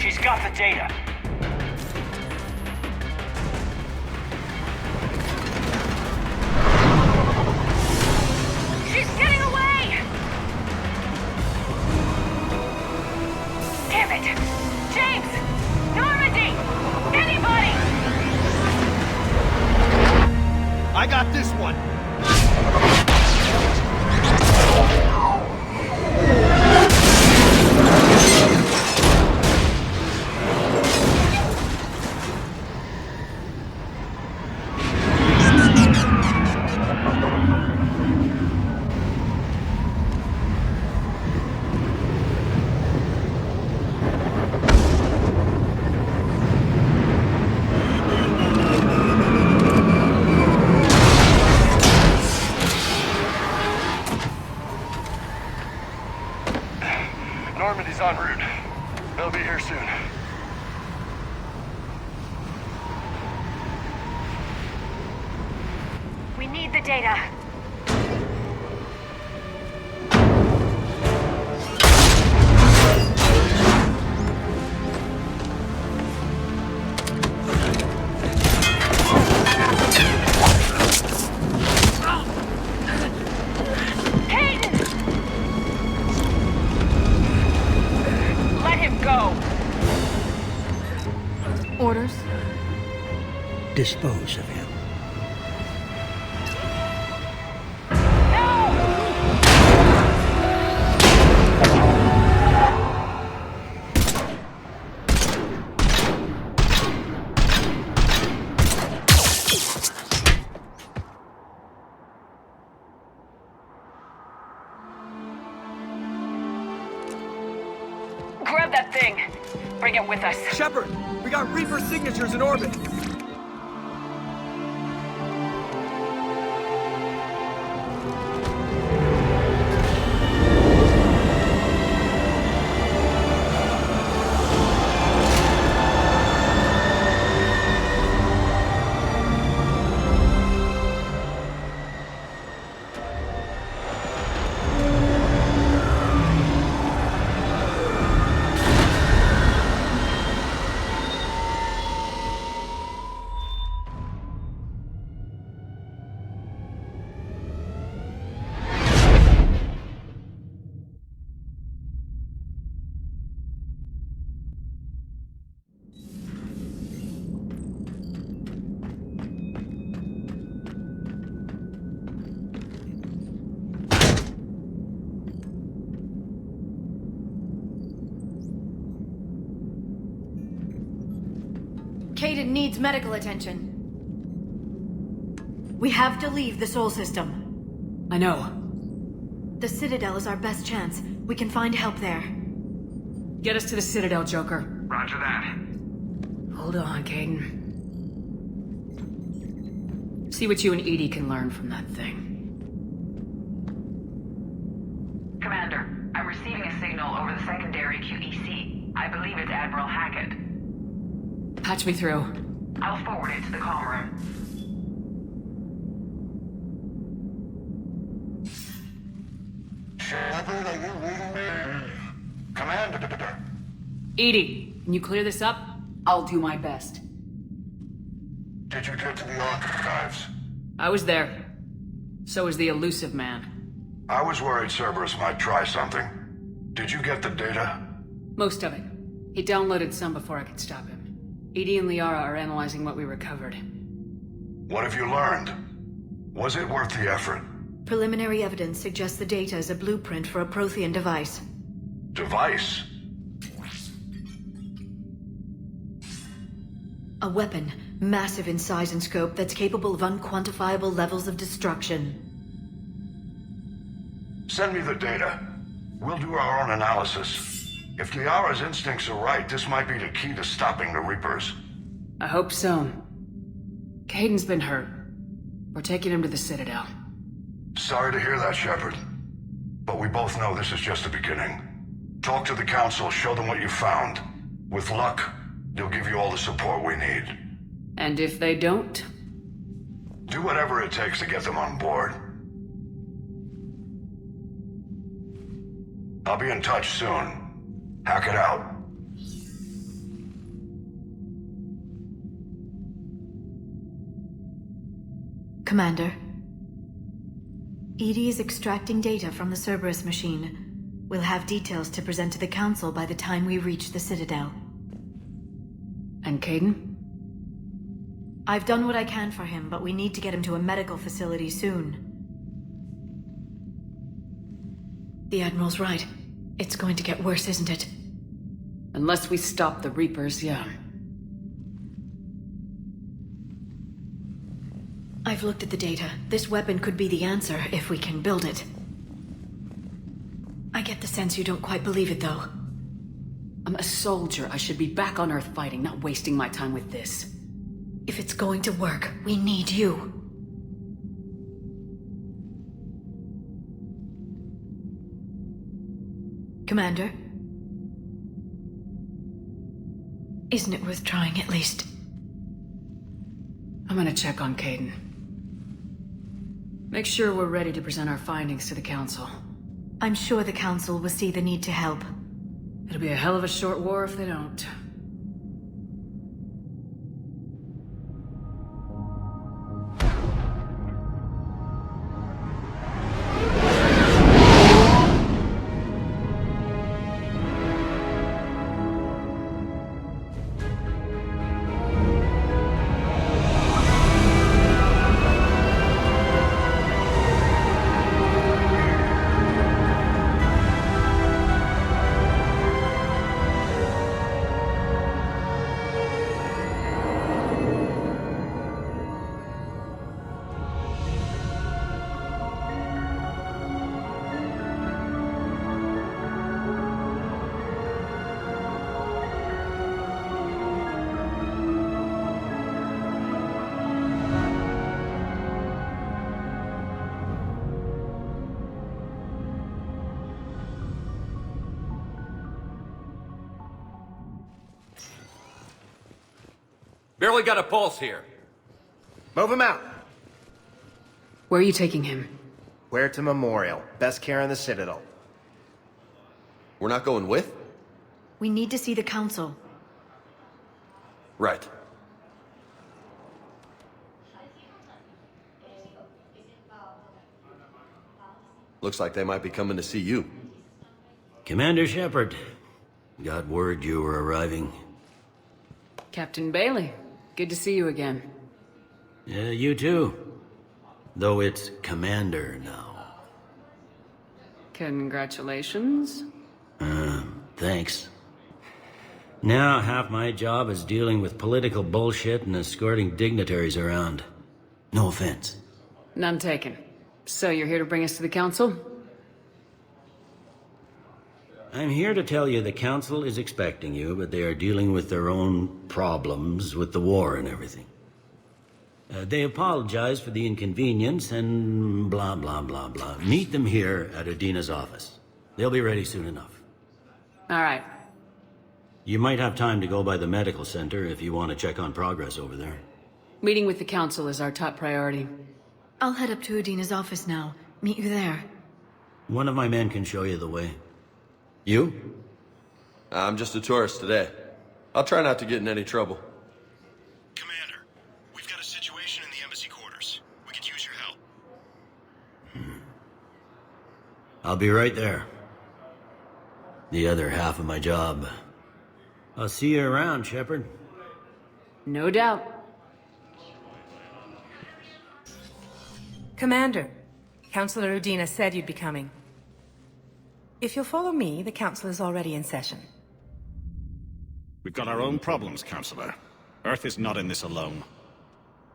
[SPEAKER 7] She's got the data.
[SPEAKER 12] She's getting away! Damn it! James! Normandy! Anybody!
[SPEAKER 4] I got this one!
[SPEAKER 10] Normandy's en route. They'll be here soon.
[SPEAKER 12] We need the data.
[SPEAKER 5] Orders?
[SPEAKER 14] Dispose of him.
[SPEAKER 12] Grab that thing. Bring it with us.
[SPEAKER 15] Shepard, we got Reaper signatures in orbit.
[SPEAKER 5] Caden needs medical attention. We have to leave the Sol system.
[SPEAKER 1] I know.
[SPEAKER 5] The Citadel is our best chance. We can find help there.
[SPEAKER 1] Get us to the Citadel, Joker.
[SPEAKER 10] Roger that.
[SPEAKER 1] Hold on, Caden. See what you and Edie can learn from that thing.
[SPEAKER 12] Commander, I'm receiving a signal over the secondary QEC. I believe it's Admiral Hackett.
[SPEAKER 1] Patch me through.
[SPEAKER 12] I'll forward it to the comm room.
[SPEAKER 3] Shepard, are you reading me? Commander.
[SPEAKER 1] Edie, can you clear this up? I'll do my best.
[SPEAKER 3] Did you get to the archives?
[SPEAKER 1] I was there. So was the elusive man.
[SPEAKER 3] I was worried Cerberus might try something. Did you get the data?
[SPEAKER 1] Most of it. He downloaded some before I could stop him. Edie and Liara are analyzing what we recovered.
[SPEAKER 3] What have you learned? Was it worth the effort?
[SPEAKER 5] Preliminary evidence suggests the data is a blueprint for a Prothean device.
[SPEAKER 3] Device?
[SPEAKER 5] A weapon, massive in size and scope, that's capable of unquantifiable levels of destruction.
[SPEAKER 3] Send me the data. We'll do our own analysis. If Liara's instincts are right, this might be the key to stopping the Reapers.
[SPEAKER 1] I hope so. Caden's been hurt. We're taking him to the Citadel.
[SPEAKER 3] Sorry to hear that, Shepard. But we both know this is just the beginning. Talk to the Council, show them what you found. With luck, they'll give you all the support we need.
[SPEAKER 1] And if they don't?
[SPEAKER 3] Do whatever it takes to get them on board. I'll be in touch soon. Hack it out.
[SPEAKER 5] Commander. Edie is extracting data from the Cerberus machine. We'll have details to present to the Council by the time we reach the Citadel.
[SPEAKER 1] And Caden?
[SPEAKER 5] I've done what I can for him, but we need to get him to a medical facility soon. The Admiral's right. It's going to get worse, isn't it?
[SPEAKER 1] Unless we stop the Reapers, yeah.
[SPEAKER 5] I've looked at the data. This weapon could be the answer if we can build it. I get the sense you don't quite believe it, though.
[SPEAKER 1] I'm a soldier. I should be back on Earth fighting, not wasting my time with this.
[SPEAKER 5] If it's going to work, we need you. Commander? Isn't it worth trying, at least?
[SPEAKER 1] I'm gonna check on Caden. Make sure we're ready to present our findings to the Council.
[SPEAKER 5] I'm sure the Council will see the need to help.
[SPEAKER 1] It'll be a hell of a short war if they don't.
[SPEAKER 16] Barely got a pulse here.
[SPEAKER 17] Move him out.
[SPEAKER 1] Where are you taking him?
[SPEAKER 17] Where to Memorial. Best care in the Citadel.
[SPEAKER 4] We're not going with?
[SPEAKER 5] We need to see the Council.
[SPEAKER 4] Right. Looks like they might be coming to see you.
[SPEAKER 18] Commander Shepard. Got word you were arriving.
[SPEAKER 1] Captain Bailey. Good to see you again.
[SPEAKER 18] Yeah, you too. Though it's Commander now.
[SPEAKER 1] Congratulations.
[SPEAKER 18] Thanks. Now half my job is dealing with political bullshit and escorting dignitaries around. No offense.
[SPEAKER 1] None taken. So you're here to bring us to the council?
[SPEAKER 18] I'm here to tell you the council is expecting you, but they are dealing with their own problems with the war and everything. They apologize for the inconvenience and blah, blah, blah, blah. Meet them here at Adina's office. They'll be ready soon enough.
[SPEAKER 1] All right.
[SPEAKER 18] You might have time to go by the medical center if you want to check on progress over there.
[SPEAKER 1] Meeting with the council is our top priority.
[SPEAKER 5] I'll head up to Adina's office now. Meet you there.
[SPEAKER 18] One of my men can show you the way. You?
[SPEAKER 4] I'm just a tourist today. I'll try not to get in any trouble.
[SPEAKER 19] Commander, we've got a situation in the embassy quarters. We could use your help.
[SPEAKER 18] I'll be right there. The other half of my job. I'll see you around, Shepard.
[SPEAKER 1] No doubt.
[SPEAKER 20] Commander, Councillor Udina said you'd be coming. If you'll follow me, the council is already in session.
[SPEAKER 19] We've got our own problems, Councillor. Earth is not in this alone.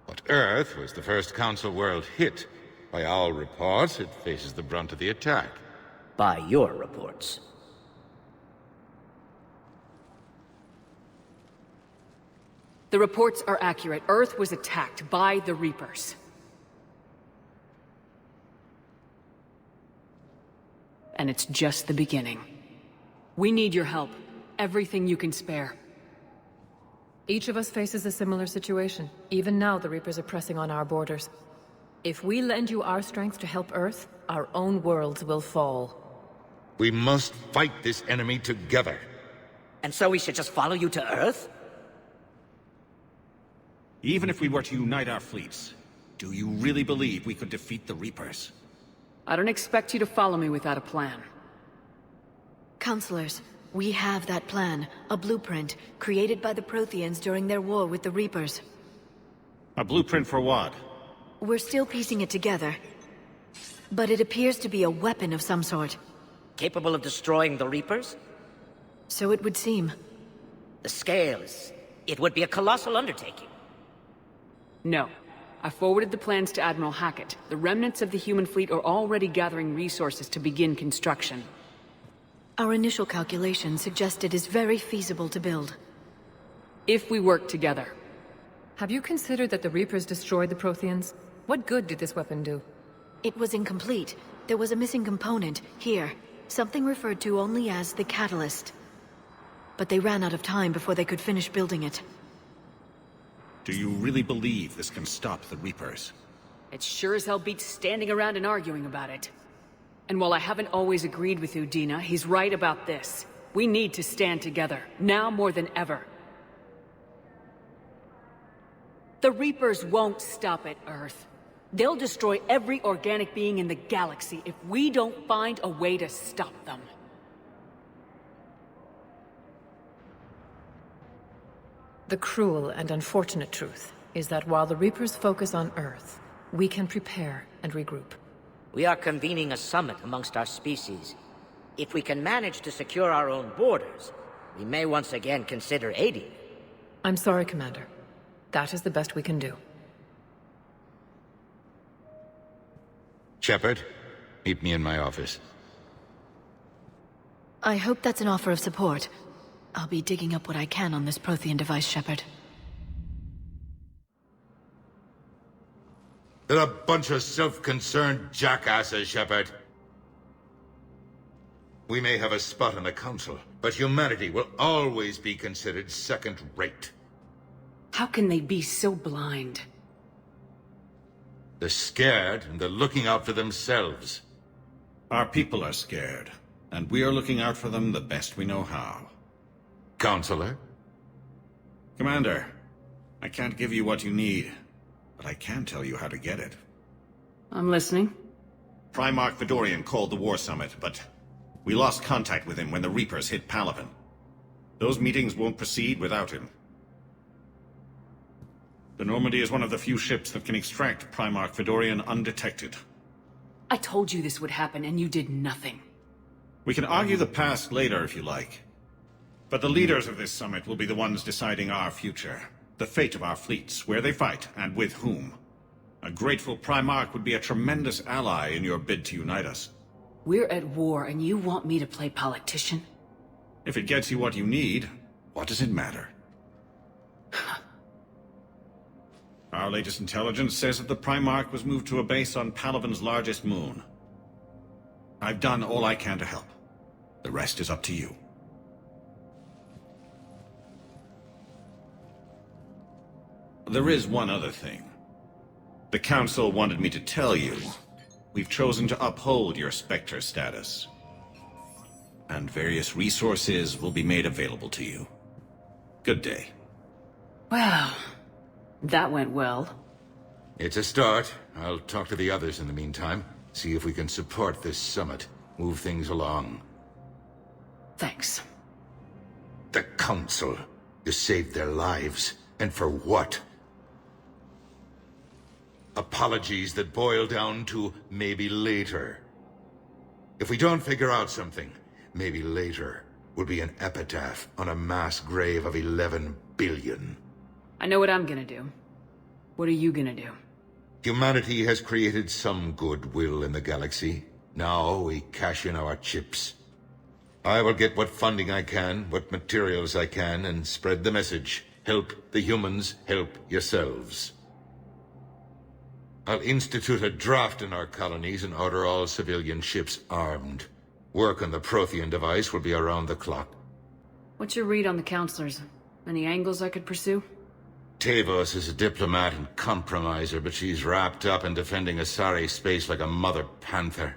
[SPEAKER 21] But Earth was the first council world hit. By all reports, it faces the brunt of the attack.
[SPEAKER 22] By your reports.
[SPEAKER 1] The reports are accurate. Earth was attacked by the Reapers. And it's just the beginning. We need your help. Everything you can spare.
[SPEAKER 23] Each of us faces a similar situation. Even now, the Reapers are pressing on our borders. If we lend you our strength to help Earth, our own worlds will fall.
[SPEAKER 21] We must fight this enemy together.
[SPEAKER 22] And so we should just follow you to Earth?
[SPEAKER 19] Even if we were to unite our fleets, do you really believe we could defeat the Reapers?
[SPEAKER 1] I don't expect you to follow me without a plan.
[SPEAKER 5] Counselors, we have that plan. A blueprint, created by the Protheans during their war with the Reapers.
[SPEAKER 19] A blueprint for what?
[SPEAKER 5] We're still piecing it together. But it appears to be a weapon of some sort.
[SPEAKER 22] Capable of destroying the Reapers?
[SPEAKER 5] So it would seem.
[SPEAKER 22] The scale is... it would be a colossal undertaking.
[SPEAKER 1] No. I forwarded the plans to Admiral Hackett. The remnants of the human fleet are already gathering resources to begin construction.
[SPEAKER 5] Our initial calculations suggest it is very feasible to build.
[SPEAKER 1] If we work together.
[SPEAKER 23] Have you considered that the Reapers destroyed the Protheans? What good did this weapon do?
[SPEAKER 5] It was incomplete. There was a missing component, here. Something referred to only as the catalyst. But they ran out of time before they could finish building it.
[SPEAKER 19] Do you really believe this can stop the Reapers?
[SPEAKER 1] It sure as hell beats standing around and arguing about it. And while I haven't always agreed with Udina, he's right about this. We need to stand together, now more than ever. The Reapers won't stop at Earth. They'll destroy every organic being in the galaxy if we don't find a way to stop them.
[SPEAKER 23] The cruel and unfortunate truth is that while the Reapers focus on Earth, we can prepare and regroup.
[SPEAKER 22] We are convening a summit amongst our species. If we can manage to secure our own borders, we may once again consider aiding.
[SPEAKER 23] I'm sorry, Commander. That is the best we can do.
[SPEAKER 21] Shepard, meet me in my office.
[SPEAKER 5] I hope that's an offer of support. I'll be digging up what I can on this Prothean device, Shepard.
[SPEAKER 21] They're a bunch of self-concerned jackasses, Shepard. We may have a spot on the Council, but humanity will always be considered second-rate.
[SPEAKER 1] How can they be so blind?
[SPEAKER 21] They're scared, and they're looking out for themselves.
[SPEAKER 19] Our people are scared, and we are looking out for them the best we know how.
[SPEAKER 21] Counselor?
[SPEAKER 19] Commander, I can't give you what you need, but I can tell you how to get it.
[SPEAKER 1] I'm listening.
[SPEAKER 19] Primarch Fedorian called the War Summit, but we lost contact with him when the Reapers hit Palaven. Those meetings won't proceed without him. The Normandy is one of the few ships that can extract Primarch Fedorian undetected.
[SPEAKER 1] I told you this would happen, and you did nothing.
[SPEAKER 19] We can argue the past later if you like. But the leaders of this summit will be the ones deciding our future. The fate of our fleets, where they fight, and with whom. A grateful Primarch would be a tremendous ally in your bid to unite us.
[SPEAKER 1] We're at war, and you want me to play politician?
[SPEAKER 19] If it gets you what you need, what does it matter? Our latest intelligence says that the Primarch was moved to a base on Palaven's largest moon. I've done all I can to help. The rest is up to you. There is one other thing. The Council wanted me to tell you, we've chosen to uphold your Spectre status. And various resources will be made available to you. Good day.
[SPEAKER 1] Well, that went well.
[SPEAKER 21] It's a start. I'll talk to the others in the meantime. See if we can support this summit. Move things along.
[SPEAKER 1] Thanks.
[SPEAKER 21] The Council. You saved their lives. And for what? Apologies that boil down to maybe later. If we don't figure out something, maybe later will be an epitaph on a mass grave of 11 billion.
[SPEAKER 1] I know what I'm gonna do. What are you gonna do?
[SPEAKER 21] Humanity has created some goodwill in the galaxy. Now we cash in our chips. I will get what funding I can, what materials I can, and spread the message. Help the humans, help yourselves. I'll institute a draft in our colonies and order all civilian ships armed. Work on the Prothean device will be around the clock.
[SPEAKER 1] What's your read on the counselors? Any angles I could pursue?
[SPEAKER 21] Tavos is a diplomat and compromiser, but she's wrapped up in defending Asari space like a mother panther.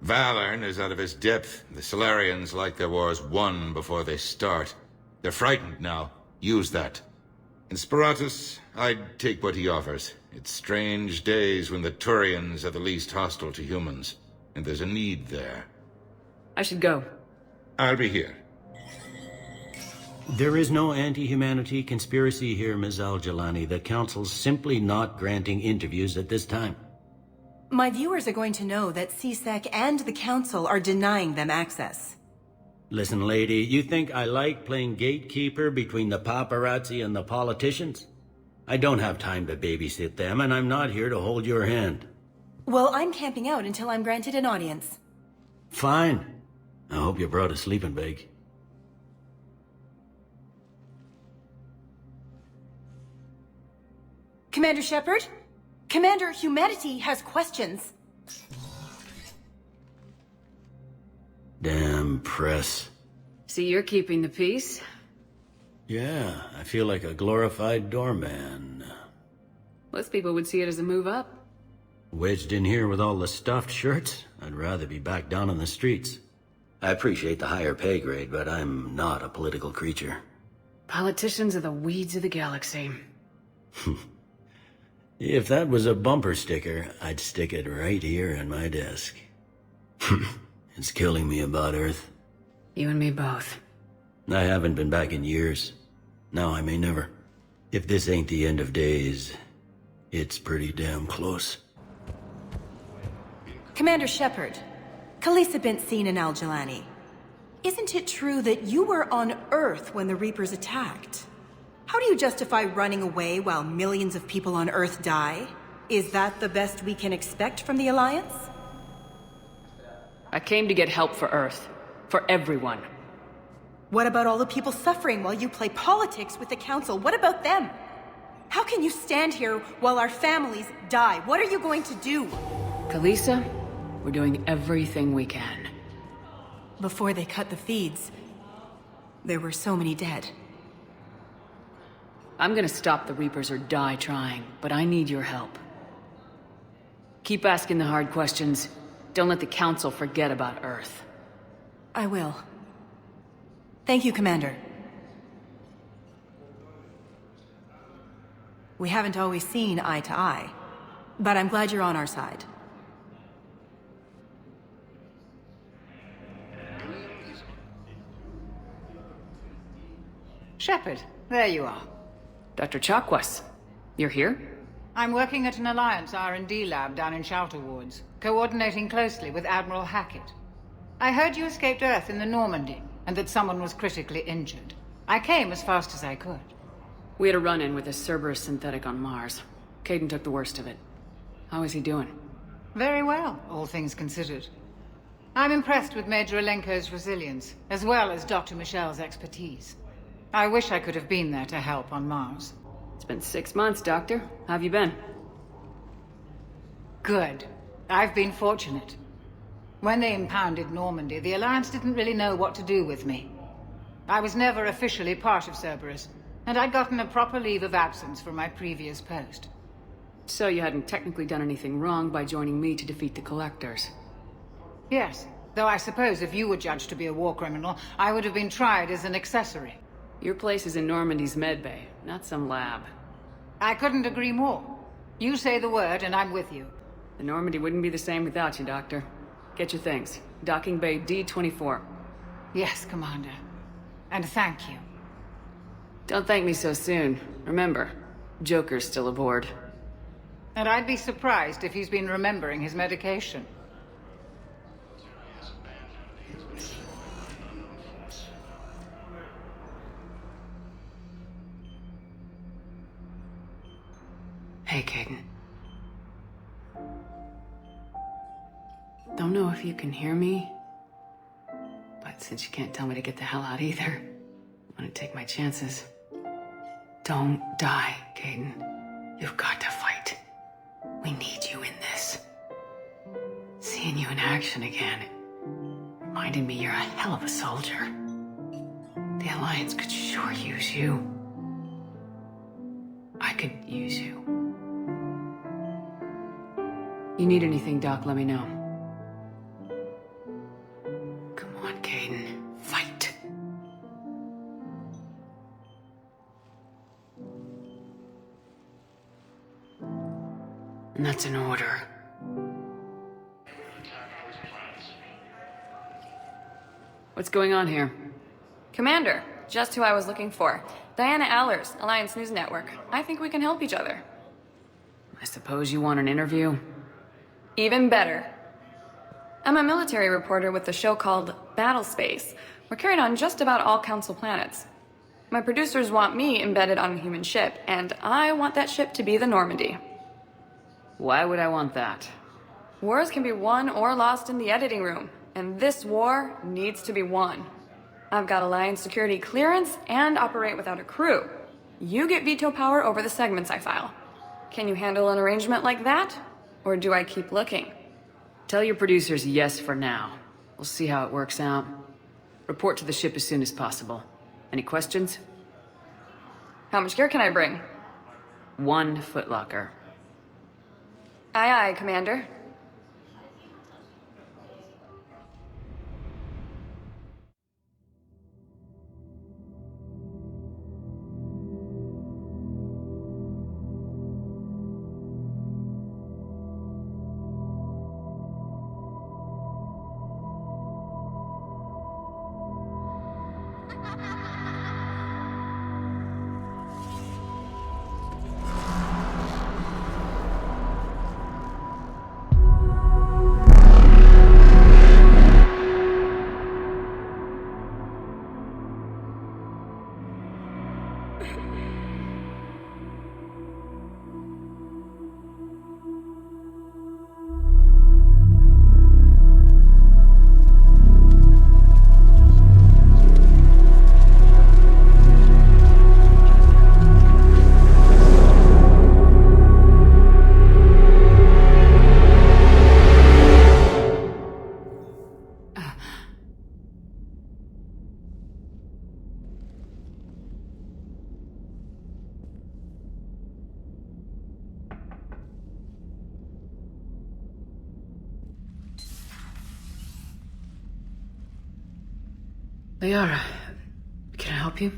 [SPEAKER 21] Valern is out of his depth. The Solarians like their wars won before they start. They're frightened now. Use that. In Sparatus, I'd take what he offers. It's strange days when the Turians are the least hostile to humans, and there's a need there.
[SPEAKER 1] I should go.
[SPEAKER 21] I'll be here.
[SPEAKER 18] There is no anti-humanity conspiracy here, Ms. Al-Jalani. The Council's simply not granting interviews at this time.
[SPEAKER 5] My viewers are going to know that CSEC and the Council are denying them access.
[SPEAKER 18] Listen, lady, you think I like playing gatekeeper between the paparazzi and the politicians? I don't have time to babysit them, and I'm not here to hold your hand.
[SPEAKER 5] Well, I'm camping out until I'm granted an audience.
[SPEAKER 18] Fine. I hope you brought a sleeping bag.
[SPEAKER 5] Commander Shepard? Commander, humanity has questions.
[SPEAKER 18] Damn press.
[SPEAKER 1] See, you're keeping the peace?
[SPEAKER 18] Yeah, I feel like a glorified doorman.
[SPEAKER 1] Most people would see it as a move up.
[SPEAKER 18] Wedged in here with all the stuffed shirts? I'd rather be back down on the streets. I appreciate the higher pay grade, but I'm not a political creature.
[SPEAKER 1] Politicians are the weeds of the galaxy.
[SPEAKER 18] If that was a bumper sticker, I'd stick it right here in my desk. It's killing me about Earth.
[SPEAKER 1] You and me both.
[SPEAKER 18] I haven't been back in years. Now I may never. If this ain't the end of days, it's pretty damn close.
[SPEAKER 5] Commander Shepard, Khaleesa bint seen in Al-Jalani. Isn't it true that you were on Earth when the Reapers attacked? How do you justify running away while millions of people on Earth die? Is that the best we can expect from the Alliance?
[SPEAKER 1] I came to get help for Earth. For everyone.
[SPEAKER 5] What about all the people suffering while you play politics with the Council? What about them? How can you stand here while our families die? What are you going to do?
[SPEAKER 1] Khaleesa, we're doing everything we can.
[SPEAKER 5] Before they cut the feeds, there were so many dead.
[SPEAKER 1] I'm gonna stop the Reapers or die trying, but I need your help. Keep asking the hard questions. Don't let the Council forget about Earth.
[SPEAKER 5] I will. Thank you, Commander. We haven't always seen eye to eye, but I'm glad you're on our side.
[SPEAKER 2] Shepard, there you are.
[SPEAKER 1] Dr. Chakwas, you're here?
[SPEAKER 2] I'm working at an Alliance R&D lab down in Shelter Wards, coordinating closely with Admiral Hackett. I heard you escaped Earth in the Normandy. and that someone was critically injured. I came as fast as I could.
[SPEAKER 1] We had a run-in with a Cerberus synthetic on Mars. Caden took the worst of it. How is he doing?
[SPEAKER 2] Very well, all things considered. I'm impressed with Major Alenko's resilience, as well as Dr. Michel's expertise. I wish I could have been there to help on Mars.
[SPEAKER 1] It's been 6 months, Doctor. How have you been?
[SPEAKER 2] Good. I've been fortunate. When they impounded Normandy, the Alliance didn't really know what to do with me. I was never officially part of Cerberus, and I'd gotten a proper leave of absence from my previous post.
[SPEAKER 1] So you hadn't technically done anything wrong by joining me to defeat the Collectors?
[SPEAKER 2] Yes, though I suppose if you were judged to be a war criminal, I would have been tried as an accessory.
[SPEAKER 1] Your place is in Normandy's medbay, not some lab.
[SPEAKER 2] I couldn't agree more. You say the word and I'm with you.
[SPEAKER 1] The Normandy wouldn't be the same without you, Doctor. Get your things. Docking Bay D-24.
[SPEAKER 2] Yes, Commander. And thank you.
[SPEAKER 1] Don't thank me so soon. Remember, Joker's still aboard.
[SPEAKER 2] And I'd be surprised if he's been remembering his medication.
[SPEAKER 1] Hey, Caden. Don't know if you can hear me, but since you can't tell me to get the hell out either, I'm gonna take my chances. Don't die, Caden. You've got to fight. We need you in this. Seeing you in action again reminded me you're a hell of a soldier. The Alliance could sure use you. I could use you. You need anything, Doc, let me know. Come on, Caden. Fight. And that's an order. What's going on here?
[SPEAKER 8] Commander, just who I was looking for. Diana Allers, Alliance News Network. I think we can help each other.
[SPEAKER 1] I suppose you want an interview?
[SPEAKER 8] Even better. I'm a military reporter with a show called Battle Space. We're carried on just about all Council planets. My producers want me embedded on a human ship, and I want that ship to be the Normandy.
[SPEAKER 1] Why would I want that?
[SPEAKER 8] Wars can be won or lost in the editing room, and this war needs to be won. I've got Alliance security clearance and operate without a crew. You get veto power over the segments I file. Can you handle an arrangement like that? Or do I keep looking?
[SPEAKER 1] Tell your producers yes for now. We'll see how it works out. Report to the ship as soon as possible. Any questions?
[SPEAKER 8] How much gear can I bring?
[SPEAKER 1] 1 footlocker.
[SPEAKER 8] Aye, aye, Commander.
[SPEAKER 1] Liara, can I help you?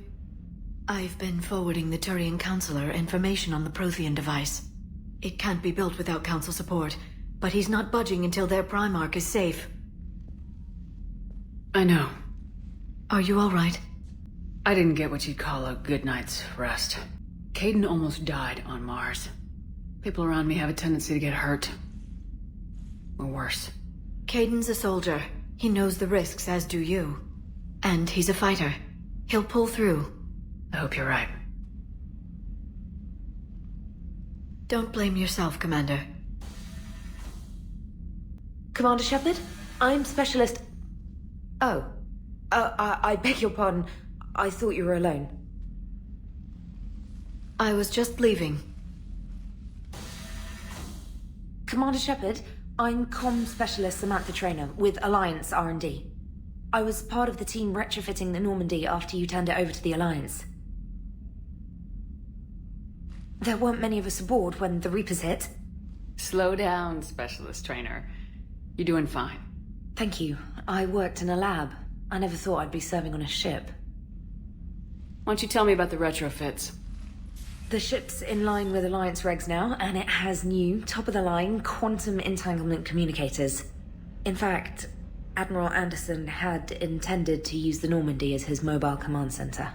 [SPEAKER 5] I've been forwarding the Turian Counselor information on the Prothean device. It can't be built without Council support, but he's not budging until their Primarch is safe.
[SPEAKER 1] I know.
[SPEAKER 5] Are you all right?
[SPEAKER 1] I didn't get what you'd call a good night's rest. Caden almost died on Mars. People around me have a tendency to get hurt. Or worse.
[SPEAKER 5] Caden's a soldier. He knows the risks, as do you. And he's a fighter. He'll pull through.
[SPEAKER 1] I hope you're right.
[SPEAKER 5] Don't blame yourself, Commander.
[SPEAKER 9] Commander Shepard? I'm Specialist... Oh. I beg your pardon. I thought you were alone.
[SPEAKER 5] I was just leaving.
[SPEAKER 9] Commander Shepard, I'm Comm Specialist Samantha Traynor with Alliance R&D. I was part of the team retrofitting the Normandy after you turned it over to the Alliance. There weren't many of us aboard when the Reapers hit.
[SPEAKER 1] Slow down, Specialist Trainer. You're doing fine.
[SPEAKER 9] Thank you. I worked in a lab. I never thought I'd be serving on a ship.
[SPEAKER 1] Why don't you tell me about the retrofits?
[SPEAKER 9] The ship's in line with Alliance regs now, and it has new, top-of-the-line, quantum entanglement communicators. In fact, Admiral Anderson had intended to use the Normandy as his mobile command center.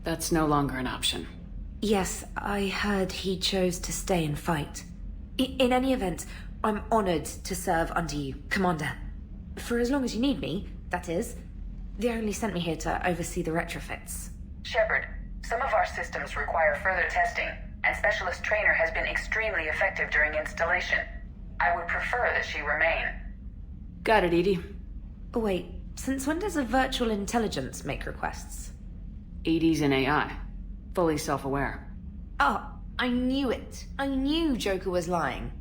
[SPEAKER 1] That's no longer an option.
[SPEAKER 9] Yes, I heard he chose to stay and fight. In any event, I'm honored to serve under you, Commander. For as long as you need me, that is. They only sent me here to oversee the retrofits.
[SPEAKER 12] Shepard, some of our systems require further testing, and Specialist Trainer has been extremely effective during installation. I would prefer that she remain.
[SPEAKER 1] Got it, Edie.
[SPEAKER 9] Oh, wait, since when does a virtual intelligence make requests?
[SPEAKER 1] Edie's an AI. Fully self-aware.
[SPEAKER 9] Oh, I knew it. I knew Joker was lying.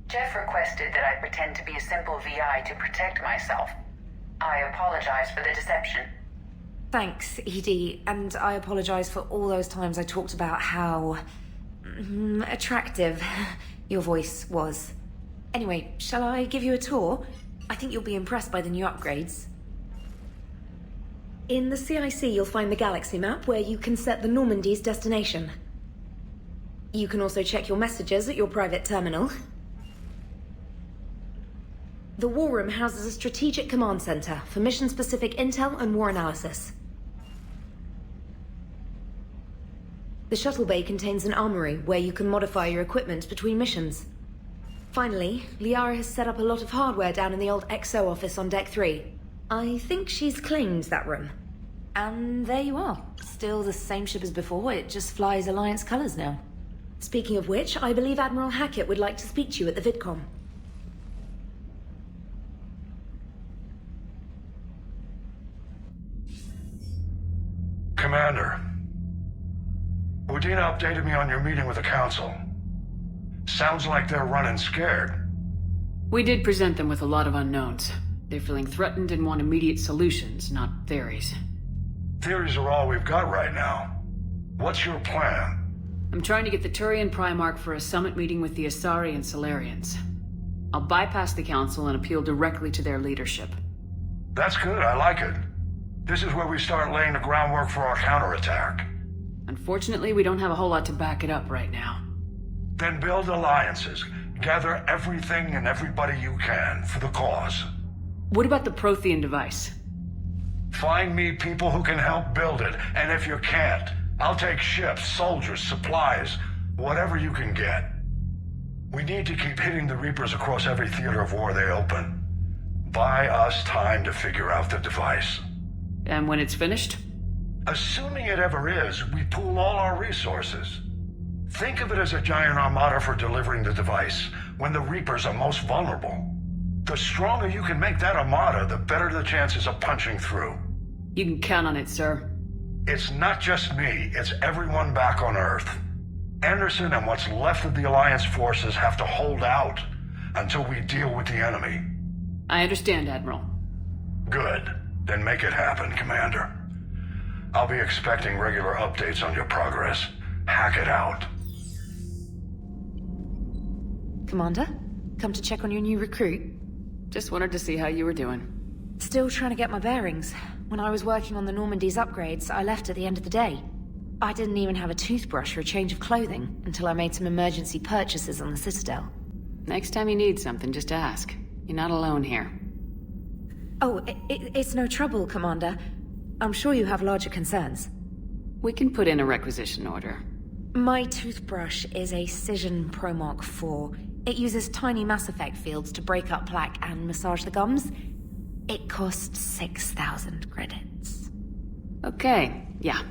[SPEAKER 12] Jeff requested that I pretend to be a simple VI to protect myself. I apologize for the deception.
[SPEAKER 9] Thanks, Edie, and I apologize for all those times I talked about how... attractive your voice was. Anyway, shall I give you a tour? I think you'll be impressed by the new upgrades. In the CIC, you'll find the galaxy map where you can set the Normandy's destination. You can also check your messages at your private terminal. The War Room houses a strategic command center for mission-specific intel and war analysis. The shuttle bay contains an armory where you can modify your equipment between missions. Finally, Liara has set up a lot of hardware down in the old XO office on Deck 3. I think she's claimed that room. And there you are. Still the same ship as before, it just flies Alliance colors now. Speaking of which, I believe Admiral Hackett would like to speak to you at the VidCom.
[SPEAKER 3] Commander, Udina updated me on your meeting with the Council. Sounds like they're running scared.
[SPEAKER 1] We did present them with a lot of unknowns. They're feeling threatened and want immediate solutions, not theories.
[SPEAKER 3] Theories are all we've got right now. What's your plan?
[SPEAKER 1] I'm trying to get the Turian Primarch for a summit meeting with the Asari and Solarians. I'll bypass the Council and appeal directly to their leadership.
[SPEAKER 3] That's good, I like it. This is where we start laying the groundwork for our counterattack.
[SPEAKER 1] Unfortunately, we don't have a whole lot to back it up right now.
[SPEAKER 3] Then build alliances. Gather everything and everybody you can for the cause.
[SPEAKER 1] What about the Prothean device?
[SPEAKER 3] Find me people who can help build it, and if you can't, I'll take ships, soldiers, supplies, whatever you can get. We need to keep hitting the Reapers across every theater of war they open. Buy us time to figure out the device.
[SPEAKER 1] And when it's finished?
[SPEAKER 3] Assuming it ever is, we pool all our resources. Think of it as a giant armada for delivering the device when the Reapers are most vulnerable. The stronger you can make that armada, the better the chances of punching through.
[SPEAKER 1] You can count on it, sir.
[SPEAKER 3] It's not just me, it's everyone back on Earth. Anderson and what's left of the Alliance forces have to hold out until we deal with the enemy.
[SPEAKER 1] I understand, Admiral.
[SPEAKER 3] Good. Then make it happen, Commander. I'll be expecting regular updates on your progress. Hack it out.
[SPEAKER 9] Commander? Come to check on your new recruit?
[SPEAKER 1] Just wanted to see how you were doing.
[SPEAKER 9] Still trying to get my bearings. When I was working on the Normandy's upgrades, I left at the end of the day. I didn't even have a toothbrush or a change of clothing until I made some emergency purchases on the Citadel.
[SPEAKER 1] Next time you need something, just ask. You're not alone here.
[SPEAKER 9] Oh, it's no trouble, Commander. I'm sure you have larger concerns.
[SPEAKER 1] We can put in a requisition order.
[SPEAKER 9] My toothbrush is a Cision Pro Mark IV. It uses tiny Mass Effect fields to break up plaque and massage the gums. It costs 6,000 credits.
[SPEAKER 1] Okay, yeah.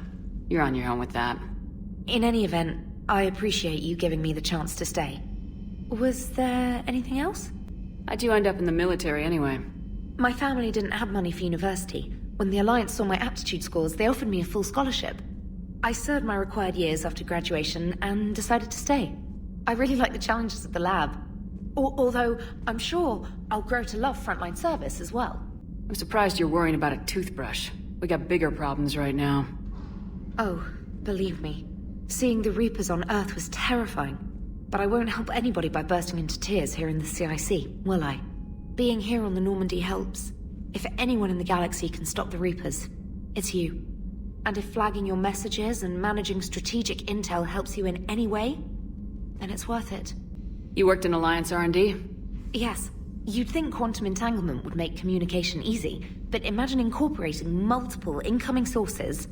[SPEAKER 1] You're on your own with that.
[SPEAKER 9] In any event, I appreciate you giving me the chance to stay. Was there anything else?
[SPEAKER 1] How'd you end up in the military anyway?
[SPEAKER 9] My family didn't have money for university. When the Alliance saw my aptitude scores, they offered me a full scholarship. I served my required years after graduation and decided to stay. I really like the challenges of the lab. Although, I'm sure I'll grow to love frontline service as well.
[SPEAKER 1] I'm surprised you're worrying about a toothbrush. We got bigger problems right now.
[SPEAKER 9] Oh, believe me. Seeing the Reapers on Earth was terrifying. But I won't help anybody by bursting into tears here in the CIC, will I? Being here on the Normandy helps. If anyone in the galaxy can stop the Reapers, it's you. And if flagging your messages and managing strategic intel helps you in any way, then it's worth it.
[SPEAKER 1] You worked in Alliance R&D?
[SPEAKER 9] Yes. You'd think quantum entanglement would make communication easy, but imagine incorporating multiple incoming sources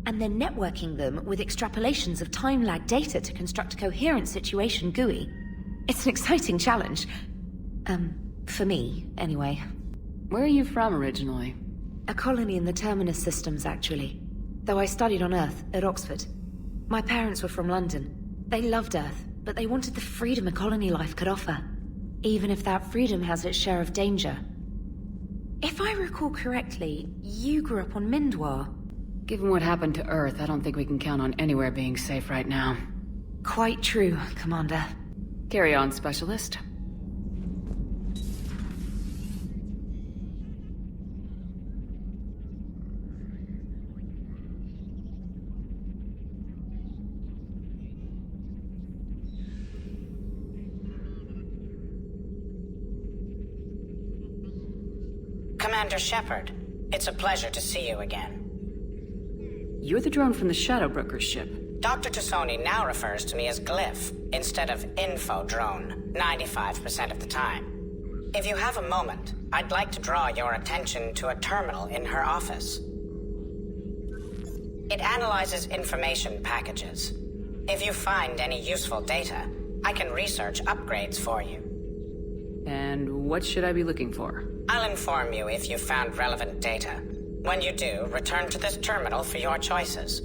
[SPEAKER 9] and then networking them with extrapolations of time-lag data to construct a coherent situation GUI. It's an exciting challenge. For me, anyway.
[SPEAKER 1] Where are you from originally?
[SPEAKER 9] A colony in the Terminus systems, actually. Though I studied on Earth, at Oxford. My parents were from London. They loved Earth, but they wanted the freedom a colony life could offer. Even if that freedom has its share of danger. If I recall correctly, you grew up on Mindwar.
[SPEAKER 1] Given what happened to Earth, I don't think we can count on anywhere being safe right now.
[SPEAKER 9] Quite true, Commander.
[SPEAKER 1] Carry on, Specialist.
[SPEAKER 22] Commander Shepard, it's a pleasure to see you again.
[SPEAKER 1] You're the drone from the Shadow Broker's ship.
[SPEAKER 22] Dr. Tassoni now refers to me as Glyph, instead of Info Drone, 95% of the time. If you have a moment, I'd like to draw your attention to a terminal in her office. It analyzes information packages. If you find any useful data, I can research upgrades for you.
[SPEAKER 1] And what should I be looking for?
[SPEAKER 22] I'll inform you if you've found relevant data. When you do, return to this terminal for your choices.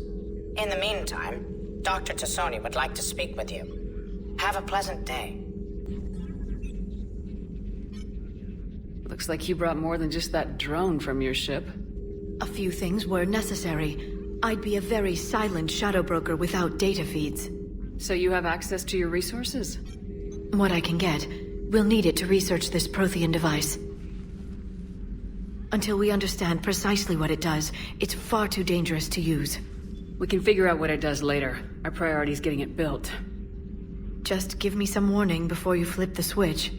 [SPEAKER 22] In the meantime, Dr. Tassoni would like to speak with you. Have a pleasant day.
[SPEAKER 1] Looks like you brought more than just that drone from your ship.
[SPEAKER 5] A few things were necessary. I'd be a very silent shadow broker without data feeds.
[SPEAKER 1] So you have access to your resources?
[SPEAKER 5] What I can get. We'll need it to research this Prothean device. Until we understand precisely what it does, it's far too dangerous to use.
[SPEAKER 1] We can figure out what it does later. Our priority is getting it built.
[SPEAKER 5] Just give me some warning before you flip the switch.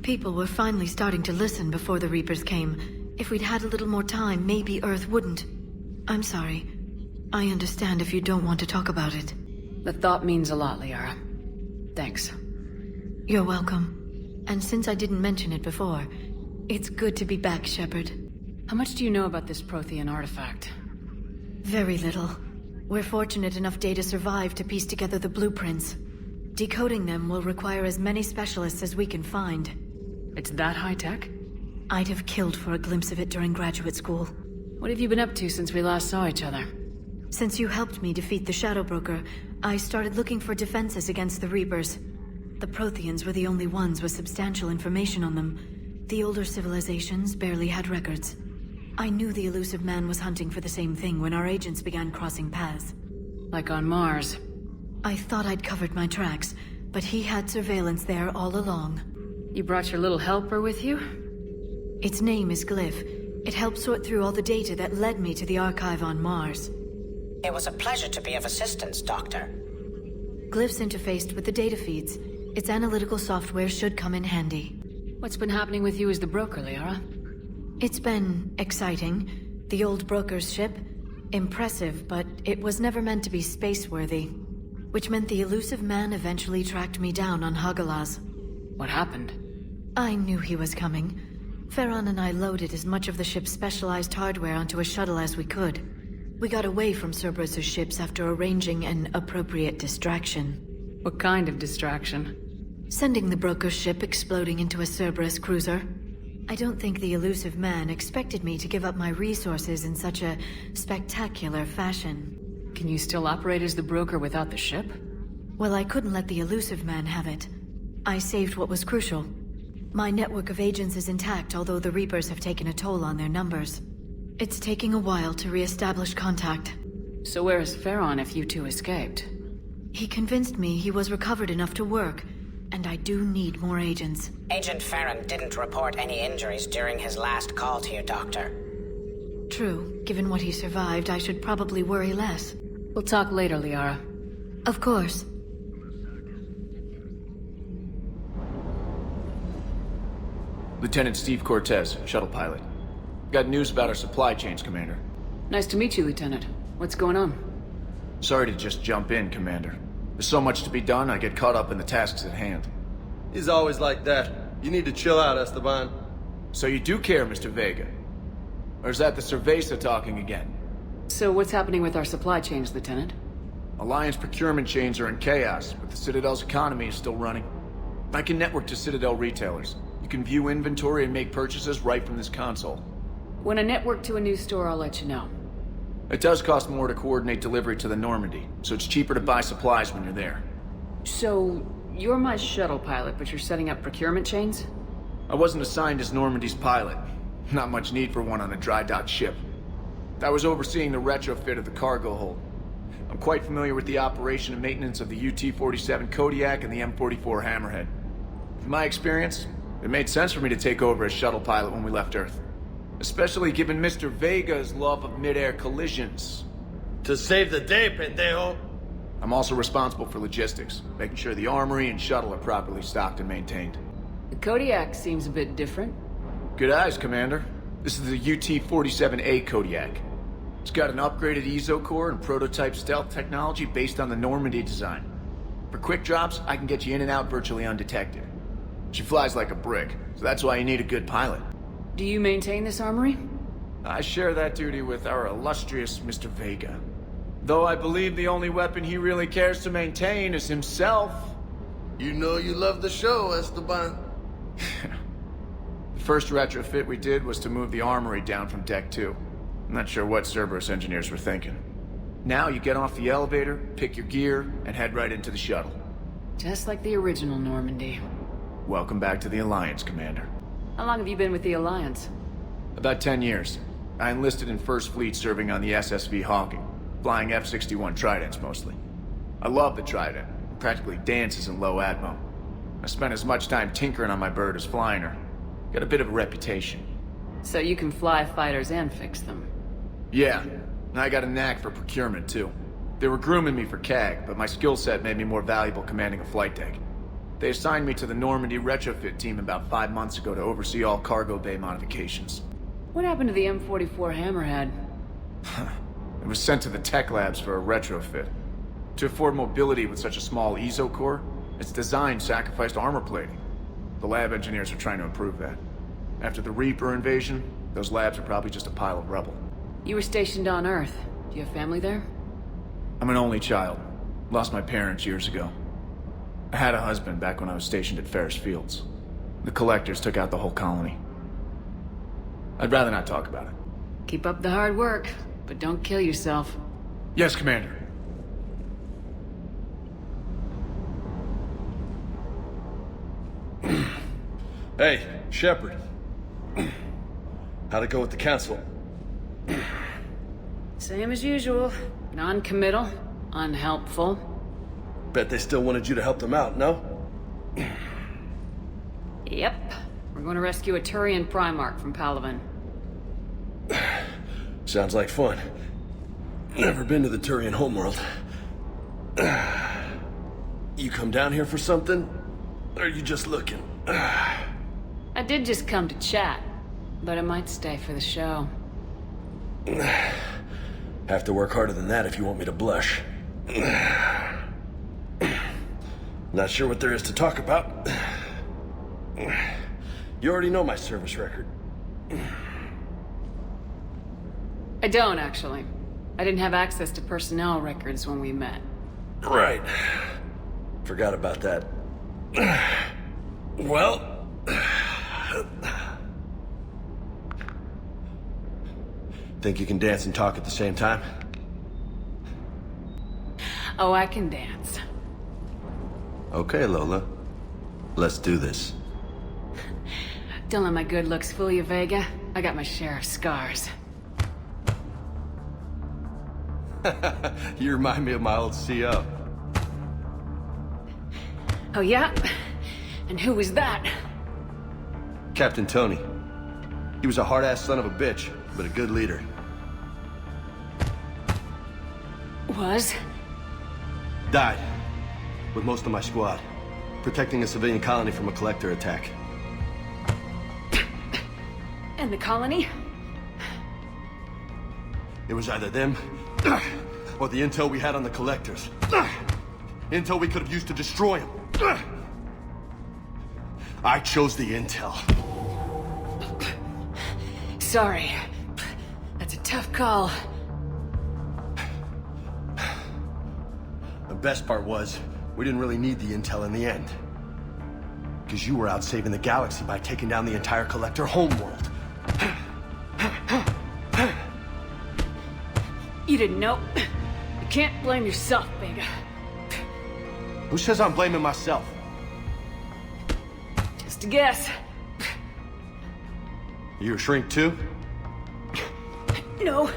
[SPEAKER 5] People were finally starting to listen before the Reapers came. If we'd had a little more time, maybe Earth wouldn't. I'm sorry. I understand if you don't want to talk about it.
[SPEAKER 1] The thought means a lot, Liara. Thanks.
[SPEAKER 5] You're welcome. And since I didn't mention it before, it's good to be back, Shepard.
[SPEAKER 1] How much do you know about this Prothean artifact?
[SPEAKER 5] Very little. We're fortunate enough data survived to piece together the blueprints. Decoding them will require as many specialists as we can find.
[SPEAKER 1] It's that high-tech?
[SPEAKER 5] I'd have killed for a glimpse of it during graduate school.
[SPEAKER 1] What have you been up to since we last saw each other?
[SPEAKER 5] Since you helped me defeat the Shadow Broker, I started looking for defenses against the Reapers. The Protheans were the only ones with substantial information on them. The older civilizations barely had records. I knew the elusive man was hunting for the same thing when our agents began crossing paths.
[SPEAKER 1] Like on Mars.
[SPEAKER 5] I thought I'd covered my tracks, but he had surveillance there all along.
[SPEAKER 1] You brought your little helper with you?
[SPEAKER 5] Its name is Glyph. It helped sort through all the data that led me to the archive on Mars.
[SPEAKER 22] It was a pleasure to be of assistance, Doctor.
[SPEAKER 5] Glyph's interfaced with the data feeds. Its analytical software should come in handy.
[SPEAKER 1] What's been happening with you as the broker, Liara?
[SPEAKER 5] It's been exciting. The old broker's ship? Impressive, but it was never meant to be space-worthy. Which meant the elusive man eventually tracked me down on Hagalaz.
[SPEAKER 1] What happened?
[SPEAKER 5] I knew he was coming. Farron and I loaded as much of the ship's specialized hardware onto a shuttle as we could. We got away from Cerberus's ships after arranging an appropriate distraction.
[SPEAKER 1] What kind of distraction?
[SPEAKER 5] Sending the broker's ship exploding into a Cerberus cruiser. I don't think the elusive man expected me to give up my resources in such a spectacular fashion.
[SPEAKER 1] Can you still operate as the broker without the ship?
[SPEAKER 5] Well, I couldn't let the elusive man have it. I saved what was crucial. My network of agents is intact, although the Reapers have taken a toll on their numbers. It's taking a while to re-establish contact.
[SPEAKER 1] So where is Farron if you two escaped?
[SPEAKER 5] He convinced me he was recovered enough to work, and I do need more agents.
[SPEAKER 22] Agent Farron didn't report any injuries during his last call to you, Doctor.
[SPEAKER 5] True. Given what he survived, I should probably worry less.
[SPEAKER 1] We'll talk later, Liara.
[SPEAKER 5] Of course.
[SPEAKER 6] Lieutenant Steve Cortez, shuttle pilot. Got news about our supply chains, Commander.
[SPEAKER 1] Nice to meet you, Lieutenant. What's going on?
[SPEAKER 6] Sorry to just jump in, Commander. There's so much to be done, I get caught up in the tasks at hand.
[SPEAKER 4] He's always like that. You need to chill out, Esteban.
[SPEAKER 6] So you do care, Mr. Vega? Or is that the Cerveza talking again?
[SPEAKER 1] So what's happening with our supply chains, Lieutenant?
[SPEAKER 6] Alliance procurement chains are in chaos, but the Citadel's economy is still running. I can network to Citadel retailers. You can view inventory and make purchases right from this console.
[SPEAKER 1] When I network to a new store, I'll let you know.
[SPEAKER 6] It does cost more to coordinate delivery to the Normandy, so it's cheaper to buy supplies when you're there.
[SPEAKER 1] So, you're my shuttle pilot, but you're setting up procurement chains?
[SPEAKER 6] I wasn't assigned as Normandy's pilot. Not much need for one on a dry dock ship. I was overseeing the retrofit of the cargo hold. I'm quite familiar with the operation and maintenance of the UT-47 Kodiak and the M44 Hammerhead. From my experience, it made sense for me to take over as shuttle pilot when we left Earth. Especially given Mr. Vega's love of mid-air collisions.
[SPEAKER 4] To save the day, pendejo!
[SPEAKER 6] I'm also responsible for logistics, making sure the armory and shuttle are properly stocked and maintained.
[SPEAKER 1] The Kodiak seems a bit different.
[SPEAKER 6] Good eyes, Commander. This is the UT-47A Kodiak. It's got an upgraded EZO core and prototype stealth technology based on the Normandy design. For quick drops, I can get you in and out virtually undetected. She flies like a brick, so that's why you need a good pilot.
[SPEAKER 1] Do you maintain this armory?
[SPEAKER 6] I share that duty with our illustrious Mr. Vega. Though I believe the only weapon he really cares to maintain is himself.
[SPEAKER 4] You know you love the show, Esteban.
[SPEAKER 6] The first retrofit we did was to move the armory down from Deck 2. I'm not sure what Cerberus engineers were thinking. Now you get off the elevator, pick your gear, and head right into the shuttle.
[SPEAKER 1] Just like the original Normandy.
[SPEAKER 6] Welcome back to the Alliance, Commander.
[SPEAKER 1] How long have you been with the Alliance?
[SPEAKER 6] About 10 years. I enlisted in First Fleet serving on the SSV Hawking, flying F-61 Tridents mostly. I love the Trident. It practically dances in low atmo. I spent as much time tinkering on my bird as flying her. Got a bit of a reputation.
[SPEAKER 1] So you can fly fighters and fix them?
[SPEAKER 6] Yeah, and I got a knack for procurement too. They were grooming me for CAG, but my skill set made me more valuable commanding a flight deck. They assigned me to the Normandy retrofit team about 5 months ago to oversee all cargo bay modifications.
[SPEAKER 1] What happened to the M44 Hammerhead?
[SPEAKER 6] It was sent to the tech labs for a retrofit. To afford mobility with such a small EZO core, its design sacrificed armor plating. The lab engineers are trying to improve that. After the Reaper invasion, those labs are probably just a pile of rubble.
[SPEAKER 1] You were stationed on Earth. Do you have family there?
[SPEAKER 6] I'm an only child. Lost my parents years ago. I had a husband back when I was stationed at Ferris Fields. The Collectors took out the whole colony. I'd rather not talk about it.
[SPEAKER 1] Keep up the hard work, but don't kill yourself.
[SPEAKER 6] Yes, Commander.
[SPEAKER 4] Hey, Shepard. How'd it go with the Council?
[SPEAKER 1] Same as usual. Non-committal, unhelpful.
[SPEAKER 4] Bet they still wanted you to help them out, no?
[SPEAKER 1] Yep. We're going to rescue a Turian Primarch from Palaven.
[SPEAKER 4] Sounds like fun. Never been to the Turian homeworld. You come down here for something? Or are you just looking?
[SPEAKER 1] I did just come to chat, but I might stay for the show.
[SPEAKER 4] Have to work harder than that if you want me to blush. Not sure what there is to talk about. You already know my service record.
[SPEAKER 1] I don't, actually. I didn't have access to personnel records when we met.
[SPEAKER 4] Right. Forgot about that. Well, Think you can dance and talk at the same time?
[SPEAKER 1] Oh, I can dance.
[SPEAKER 4] Okay, Lola. Let's do this.
[SPEAKER 1] Don't let my good looks fool you, Vega. I got my share of scars.
[SPEAKER 4] You remind me of my old CO.
[SPEAKER 1] Oh, yeah? And who was that?
[SPEAKER 4] Captain Tony. He was a hard-ass son of a bitch, but a good leader.
[SPEAKER 1] Was?
[SPEAKER 4] Died. With most of my squad. Protecting a civilian colony from a collector attack.
[SPEAKER 1] And the colony?
[SPEAKER 4] It was either them, or the intel we had on the collectors. Intel we could have used to destroy them. I chose the intel.
[SPEAKER 1] Sorry. That's a tough call.
[SPEAKER 4] The best part was, we didn't really need the intel in the end. Because you were out saving the galaxy by taking down the entire collector homeworld.
[SPEAKER 1] You didn't know. You can't blame yourself, Vega.
[SPEAKER 4] Who says I'm blaming myself?
[SPEAKER 1] Just a guess.
[SPEAKER 4] You a shrink too?
[SPEAKER 1] No,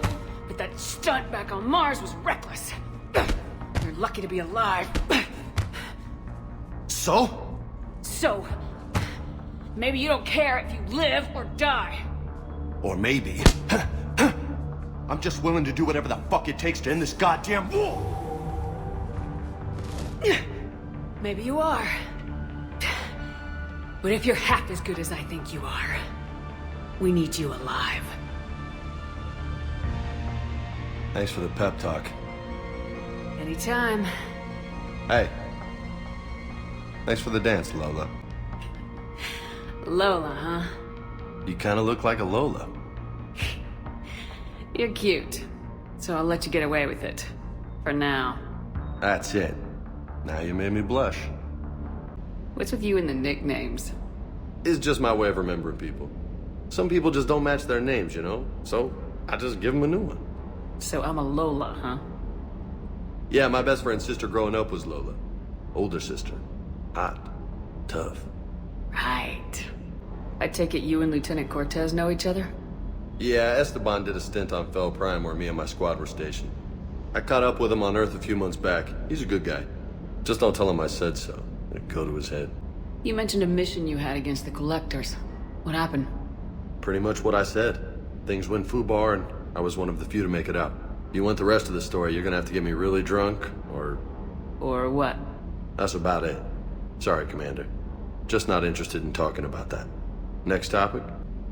[SPEAKER 1] but that stunt back on Mars was reckless. You're lucky to be alive.
[SPEAKER 4] So?
[SPEAKER 1] So, maybe you don't care if you live or die.
[SPEAKER 4] Or maybe... I'm just willing to do whatever the fuck it takes to end this goddamn war!
[SPEAKER 1] Maybe you are. But if you're half as good as I think you are, we need you alive.
[SPEAKER 4] Thanks for the pep talk.
[SPEAKER 1] Anytime.
[SPEAKER 4] Hey. Thanks for the dance, Lola.
[SPEAKER 1] Lola, huh?
[SPEAKER 4] You kinda look like a Lola.
[SPEAKER 1] You're cute, so I'll let you get away with it. For now.
[SPEAKER 4] That's it. Now you made me blush.
[SPEAKER 1] What's with you and the nicknames?
[SPEAKER 4] It's just my way of remembering people. Some people just don't match their names, you know? So, I just give them a new one.
[SPEAKER 1] So I'm a Lola, huh?
[SPEAKER 4] Yeah, my best friend's sister growing up was Lola. Older sister. Hot. Tough.
[SPEAKER 1] Right. I take it you and Lieutenant Cortez know each other?
[SPEAKER 4] Yeah, Esteban did a stint on Fel Prime where me and my squad were stationed. I caught up with him on Earth a few months back. He's a good guy. Just don't tell him I said so. It'd go to his head.
[SPEAKER 1] You mentioned a mission you had against the Collectors. What happened?
[SPEAKER 4] Pretty much what I said. Things went foobar and I was one of the few to make it out. If you want the rest of the story, you're gonna have to get me really drunk, or...
[SPEAKER 1] Or what?
[SPEAKER 4] That's about it. Sorry, Commander. Just not interested in talking about that. Next topic?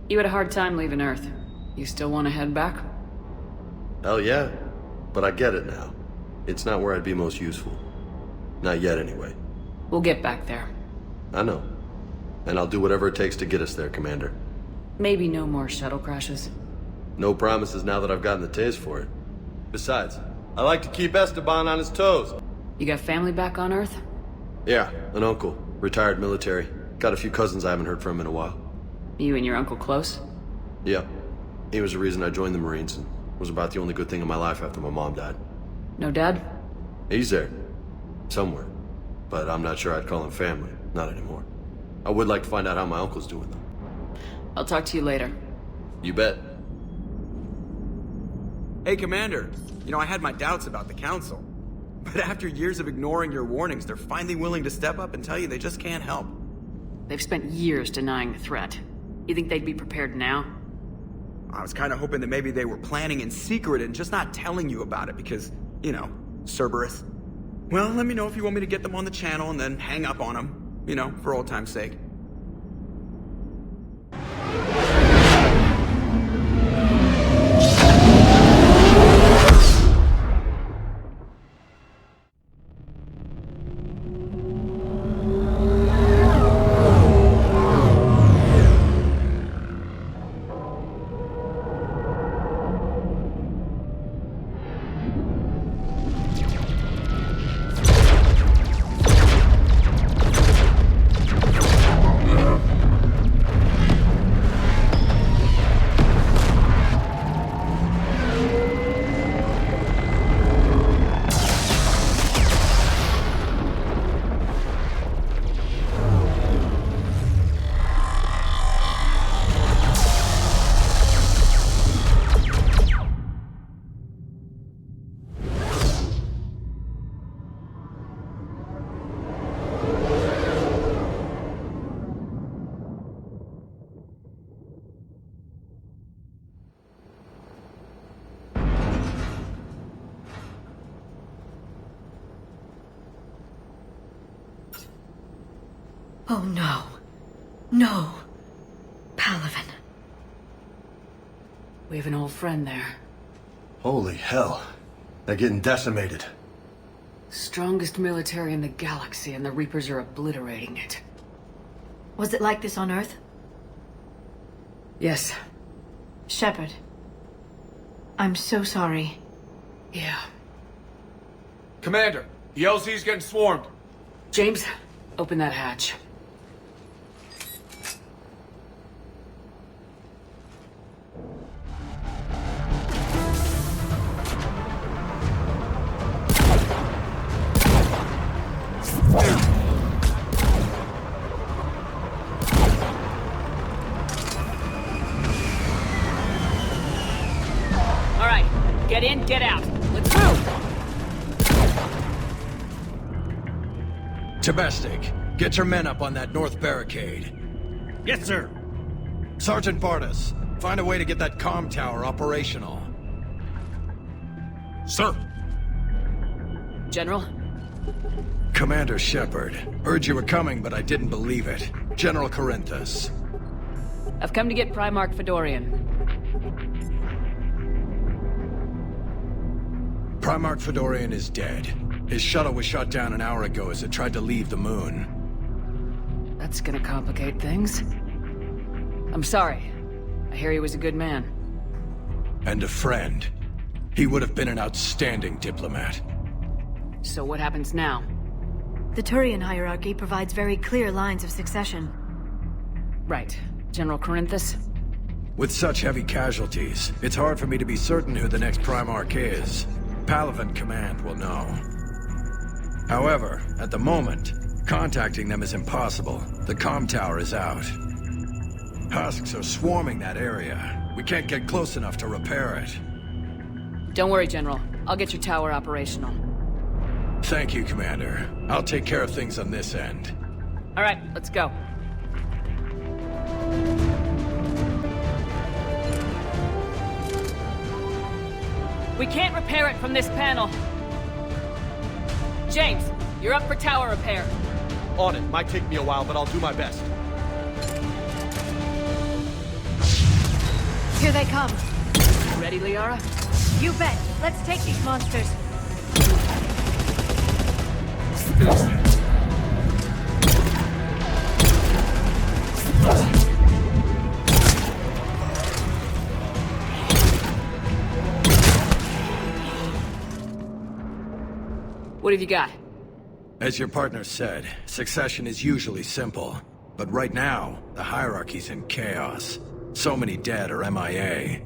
[SPEAKER 1] You had a hard time leaving Earth. You still want to head back?
[SPEAKER 4] Hell yeah. But I get it now. It's not where I'd be most useful. Not yet, anyway.
[SPEAKER 1] We'll get back there.
[SPEAKER 4] I know. And I'll do whatever it takes to get us there, Commander.
[SPEAKER 1] Maybe no more shuttle crashes.
[SPEAKER 4] No promises now that I've gotten the taste for it. Besides, I like to keep Esteban on his toes.
[SPEAKER 1] You got family back on Earth?
[SPEAKER 4] Yeah, an uncle. Retired military. Got a few cousins I haven't heard from in a while.
[SPEAKER 1] You and your uncle close?
[SPEAKER 4] Yeah. He was the reason I joined the Marines and was about the only good thing in my life after my mom died.
[SPEAKER 1] No dad?
[SPEAKER 4] He's there. Somewhere. But I'm not sure I'd call him family. Not anymore. I would like to find out how my uncle's doing, though.
[SPEAKER 1] I'll talk to you later.
[SPEAKER 4] You bet.
[SPEAKER 15] Hey, Commander. You know, I had my doubts about the Council. But after years of ignoring your warnings, they're finally willing to step up and tell you they just can't help.
[SPEAKER 1] They've spent years denying the threat. You think they'd be prepared now?
[SPEAKER 15] I was kind of hoping that maybe they were planning in secret and just not telling you about it because, you know, Cerberus. Well, let me know if you want me to get them on the channel and then hang up on them, you know, for old time's sake.
[SPEAKER 5] Oh no. No. Palaven.
[SPEAKER 1] We have an old friend there.
[SPEAKER 4] Holy hell. They're getting decimated.
[SPEAKER 1] Strongest military in the galaxy, and the Reapers are obliterating it.
[SPEAKER 5] Was it like this on Earth?
[SPEAKER 1] Yes.
[SPEAKER 5] Shepard. I'm so sorry.
[SPEAKER 1] Yeah.
[SPEAKER 6] Commander, the LZ's getting swarmed.
[SPEAKER 1] James, open that hatch.
[SPEAKER 12] All right, get in, get out. Let's move!
[SPEAKER 7] Domestic, get your men up on that north barricade.
[SPEAKER 11] Yes, sir.
[SPEAKER 7] Sergeant Bardas, find a way to get that comm tower operational.
[SPEAKER 11] Sir.
[SPEAKER 1] General?
[SPEAKER 7] Commander Shepard, heard you were coming, but I didn't believe it. General Corinthus.
[SPEAKER 1] I've come to get Primarch Fedorian.
[SPEAKER 7] Primarch Fedorian is dead. His shuttle was shot down an hour ago as it tried to leave the moon.
[SPEAKER 1] That's gonna complicate things. I'm sorry. I hear he was a good man.
[SPEAKER 7] And a friend. He would have been an outstanding diplomat.
[SPEAKER 1] So what happens now?
[SPEAKER 5] The Turian hierarchy provides very clear lines of succession.
[SPEAKER 1] Right. General Corinthus?
[SPEAKER 7] With such heavy casualties, it's hard for me to be certain who the next Primarch is. Palaven Command will know. However, at the moment, contacting them is impossible. The comm tower is out. Husks are swarming that area. We can't get close enough to repair it.
[SPEAKER 1] Don't worry, General. I'll get your tower operational.
[SPEAKER 7] Thank you, Commander. I'll take care of things on this end.
[SPEAKER 1] All right, let's go. We can't repair it from this panel. James, you're up for tower repair.
[SPEAKER 4] On it. Might take me a while, but I'll do my best.
[SPEAKER 5] Here they come.
[SPEAKER 1] Ready, Liara?
[SPEAKER 5] You bet. Let's take these monsters.
[SPEAKER 1] What have you got?
[SPEAKER 7] As your partner said, succession is usually simple. But right now, the hierarchy's in chaos. So many dead or MIA.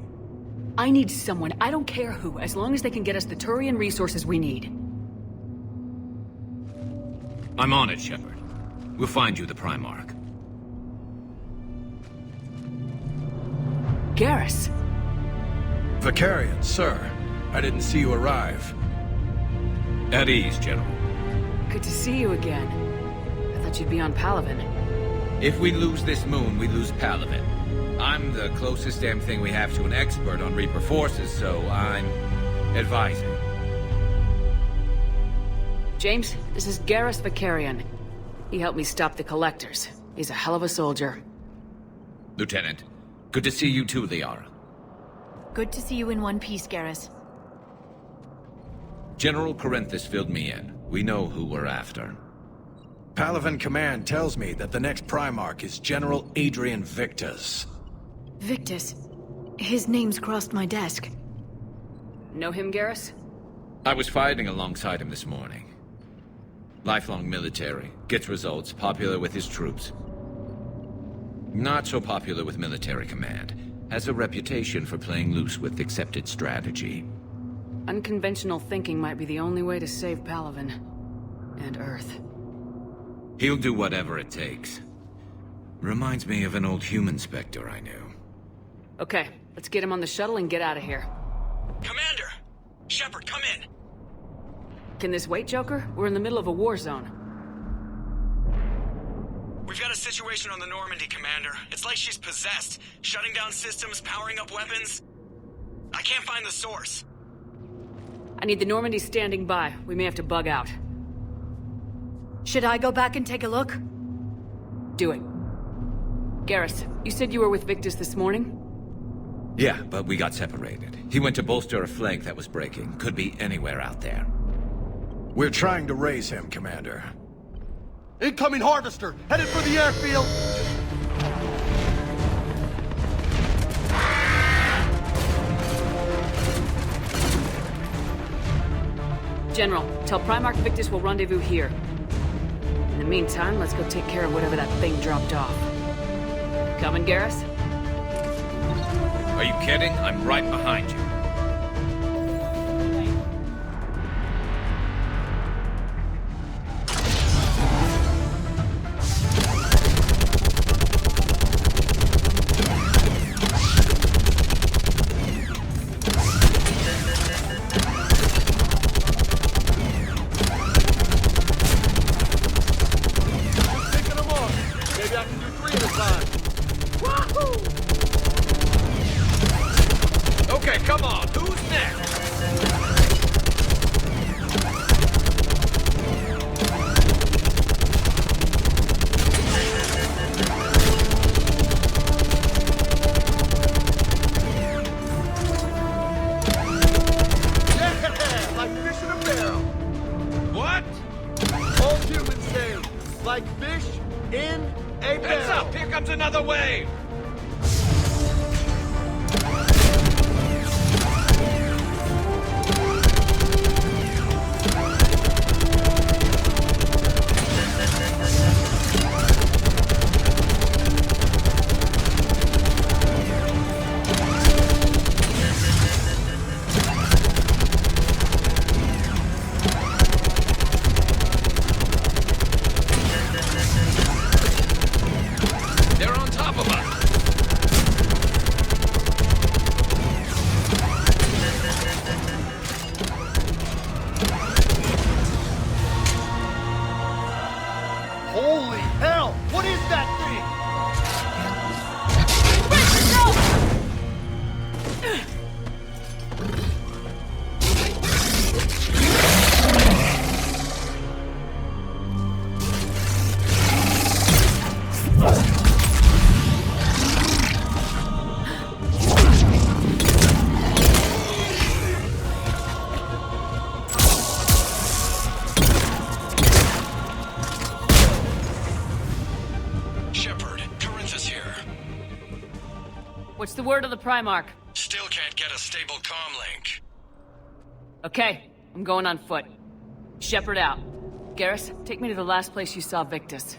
[SPEAKER 1] I need someone, I don't care who, as long as they can get us the Turian resources we need.
[SPEAKER 11] I'm on it, Shepard. We'll find you the Primarch.
[SPEAKER 1] Garrus.
[SPEAKER 7] Vicarian, sir. I didn't see you arrive.
[SPEAKER 11] At ease, General.
[SPEAKER 1] Good to see you again. I thought you'd be on Palaven.
[SPEAKER 13] If we lose this moon, we lose Palaven. I'm the closest damn thing we have to an expert on Reaper forces, so I'm advising.
[SPEAKER 1] James, this is Garrus Vicarian. He helped me stop the Collectors. He's a hell of a soldier.
[SPEAKER 13] Lieutenant, good to see you too, Liara.
[SPEAKER 5] Good to see you in one piece, Garrus.
[SPEAKER 13] General Corinthus filled me in. We know who we're after.
[SPEAKER 7] Palaven Command tells me that the next Primarch is General Adrian Victus.
[SPEAKER 5] Victus? His name's crossed my desk.
[SPEAKER 1] Know him, Garrus?
[SPEAKER 13] I was fighting alongside him this morning. Lifelong military, gets results, popular with his troops. Not so popular with military command. Has a reputation for playing loose with accepted strategy.
[SPEAKER 1] Unconventional thinking might be the only way to save Palaven. And Earth.
[SPEAKER 13] He'll do whatever it takes. Reminds me of an old human Spectre I knew.
[SPEAKER 1] Okay, let's get him on the shuttle and get out of here.
[SPEAKER 15] Commander! Shepard, come in!
[SPEAKER 1] Can this wait, Joker? We're in the middle of a war zone.
[SPEAKER 15] We've got a situation on the Normandy, Commander. It's like she's possessed. Shutting down systems, powering up weapons. I can't find the source.
[SPEAKER 1] I need the Normandy standing by. We may have to bug out.
[SPEAKER 5] Should I go back and take a look?
[SPEAKER 1] Do it. Garrus, you said you were with Victus this morning?
[SPEAKER 13] Yeah, but we got separated. He went to bolster a flank that was breaking. Could be anywhere out there.
[SPEAKER 7] We're trying to raise him, Commander.
[SPEAKER 10] Incoming harvester! Headed for the airfield!
[SPEAKER 1] General, tell Primarch Victus we'll rendezvous here. In the meantime, let's go take care of whatever that thing dropped off. Coming, Garrus?
[SPEAKER 13] Are you kidding? I'm right behind you.
[SPEAKER 1] What's the word of the Primarch?
[SPEAKER 7] Still can't get a stable comm link.
[SPEAKER 1] Okay, I'm going on foot. Shepard out. Garrus, take me to the last place you saw Victus.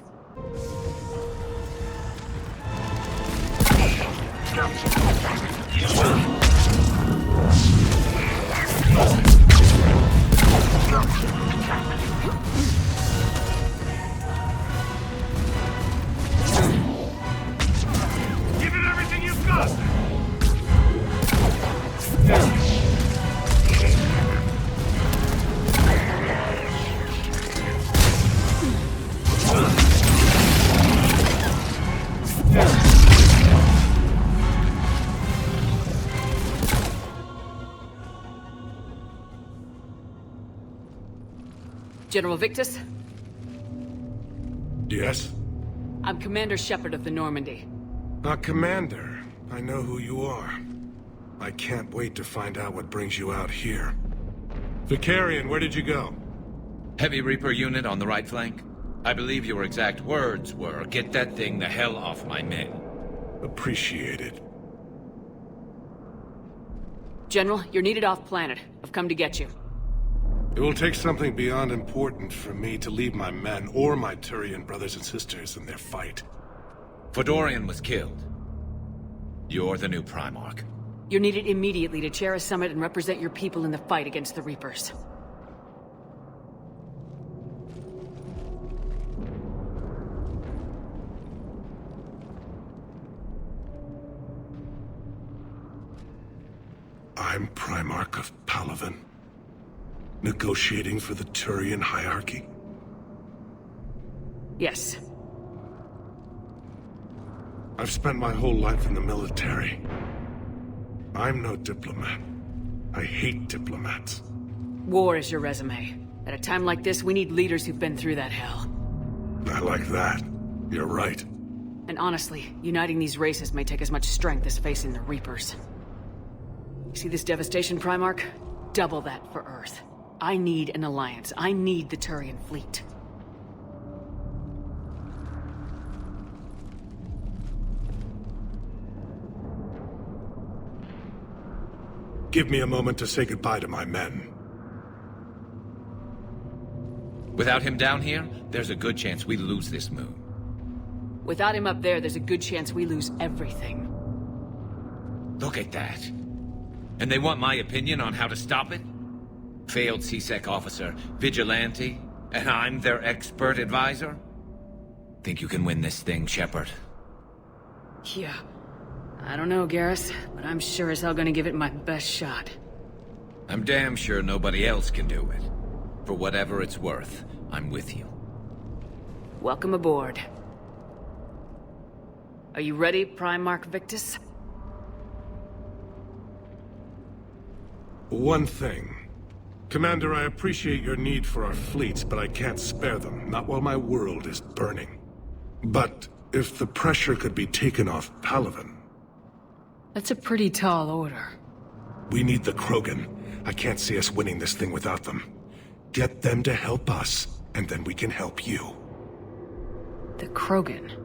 [SPEAKER 10] Give it everything you've got!
[SPEAKER 1] General Victus?
[SPEAKER 3] Yes?
[SPEAKER 1] I'm Commander Shepard of the Normandy.
[SPEAKER 3] Commander. I know who you are. I can't wait to find out what brings you out here. Vicarian, where did you go?
[SPEAKER 13] Heavy Reaper unit on the right flank. I believe your exact words were, "Get that thing the hell off my men."
[SPEAKER 3] Appreciated.
[SPEAKER 1] General, you're needed off-planet. I've come to get you.
[SPEAKER 3] It will take something beyond important for me to leave my men or my Turian brothers and sisters in their fight.
[SPEAKER 13] Fodorian was killed. You're the new Primarch.
[SPEAKER 1] You're needed immediately to chair a summit and represent your people in the fight against the Reapers.
[SPEAKER 3] I'm Primarch of Palaven. Negotiating for the Turian hierarchy?
[SPEAKER 1] Yes.
[SPEAKER 3] I've spent my whole life in the military. I'm no diplomat. I hate diplomats.
[SPEAKER 1] War is your resume. At a time like this, we need leaders who've been through that hell.
[SPEAKER 3] I like that.
[SPEAKER 7] You're right.
[SPEAKER 1] And honestly, uniting these races may take as much strength as facing the Reapers. See this devastation, Primarch? Double that for Earth. I need an alliance. I need the Turian fleet.
[SPEAKER 7] Give me a moment to say goodbye to my men.
[SPEAKER 13] Without him down here, there's a good chance we lose this moon.
[SPEAKER 1] Without him up there's a good chance we lose everything.
[SPEAKER 13] Look at that. And they want my opinion on how to stop it? Failed CSEC officer, vigilante, and I'm their expert advisor? Think you can win this thing, Shepard?
[SPEAKER 1] Yeah. I don't know, Garrus, but I'm sure as hell gonna give it my best shot.
[SPEAKER 13] I'm damn sure nobody else can do it. For whatever it's worth, I'm with you.
[SPEAKER 1] Welcome aboard. Are you ready, Primarch Victus?
[SPEAKER 7] One thing. Commander, I appreciate your need for our fleets, but I can't spare them, not while my world is burning. But if the pressure could be taken off Palaven...
[SPEAKER 1] That's a pretty tall order.
[SPEAKER 7] We need the Krogan. I can't see us winning this thing without them. Get them to help us, and then we can help you.
[SPEAKER 1] The Krogan?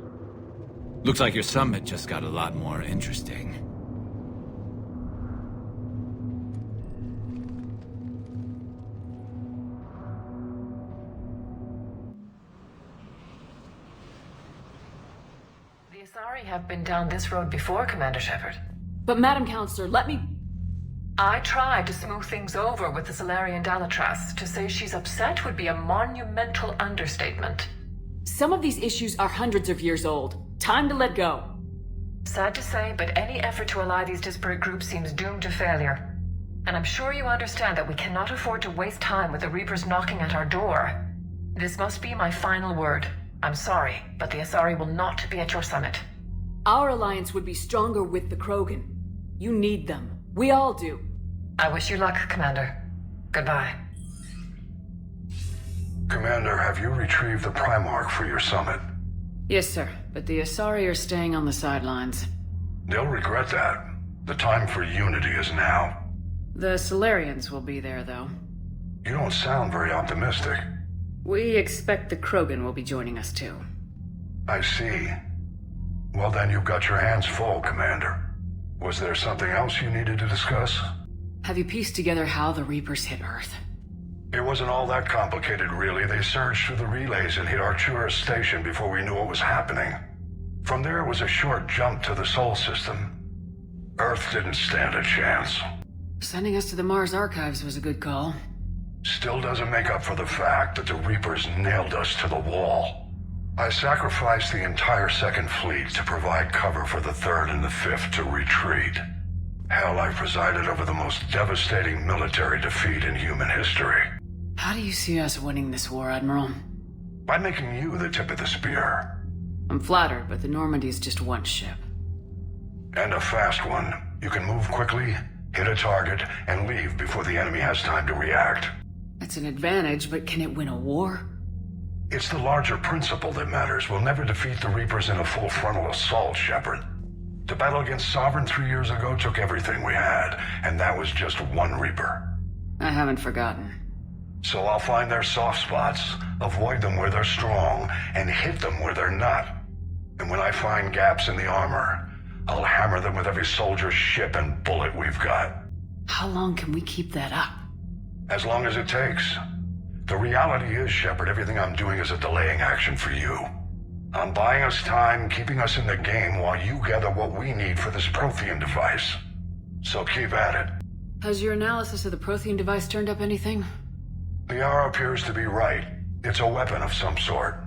[SPEAKER 13] Looks like your summit just got a lot more interesting.
[SPEAKER 12] The Asari have been down this road before, Commander Shepard.
[SPEAKER 1] But Madam Counselor, let me...
[SPEAKER 12] I tried to smooth things over with the Salarian Dalatras. To say she's upset would be a monumental understatement.
[SPEAKER 1] Some of these issues are hundreds of years old. Time to let go.
[SPEAKER 12] Sad to say, but any effort to ally these disparate groups seems doomed to failure. And I'm sure you understand that we cannot afford to waste time with the Reapers knocking at our door. This must be my final word. I'm sorry, but the Asari will not be at your summit.
[SPEAKER 1] Our alliance would be stronger with the Krogan. You need them. We all do.
[SPEAKER 12] I wish you luck, Commander. Goodbye.
[SPEAKER 3] Commander, have you retrieved the Primarch for your summit?
[SPEAKER 1] Yes, sir, but the Asari are staying on the sidelines.
[SPEAKER 3] They'll regret that. The time for unity is now.
[SPEAKER 1] The Solarians will be there, though.
[SPEAKER 3] You don't sound very optimistic.
[SPEAKER 1] We expect the Krogan will be joining us, too.
[SPEAKER 3] I see. Well, then you've got your hands full, Commander. Was there something else you needed to discuss?
[SPEAKER 1] Have you pieced together how the Reapers hit Earth?
[SPEAKER 3] It wasn't all that complicated, really. They surged through the relays and hit Artura's station before we knew what was happening. From there was a short jump to the Sol system. Earth didn't stand a chance.
[SPEAKER 1] Sending us to the Mars Archives was a good call.
[SPEAKER 3] Still doesn't make up for the fact that the Reapers nailed us to the wall. I sacrificed the entire Second Fleet to provide cover for the Third and the Fifth to retreat. Hell, I presided over the most devastating military defeat in human history.
[SPEAKER 1] How do you see us winning this war, Admiral?
[SPEAKER 3] By making you the tip of the spear.
[SPEAKER 1] I'm flattered, but the Normandy's just one ship.
[SPEAKER 3] And a fast one. You can move quickly, hit a target, and leave before the enemy has time to react.
[SPEAKER 1] That's an advantage, but can it win a war?
[SPEAKER 3] It's the larger principle that matters. We'll never defeat the Reapers in a full frontal assault, Shepard. The battle against Sovereign 3 years ago took everything we had, and that was just one Reaper.
[SPEAKER 1] I haven't forgotten.
[SPEAKER 3] So I'll find their soft spots, avoid them where they're strong, and hit them where they're not. And when I find gaps in the armor, I'll hammer them with every soldier, ship, and bullet we've got.
[SPEAKER 1] How long can we keep that up?
[SPEAKER 3] As long as it takes. The reality is, Shepard, everything I'm doing is a delaying action for you. I'm buying us time, keeping us in the game while you gather what we need for this Prothean device. So keep at it.
[SPEAKER 1] Has your analysis of the Prothean device turned up anything?
[SPEAKER 3] The hour appears to be right. It's a weapon of some sort.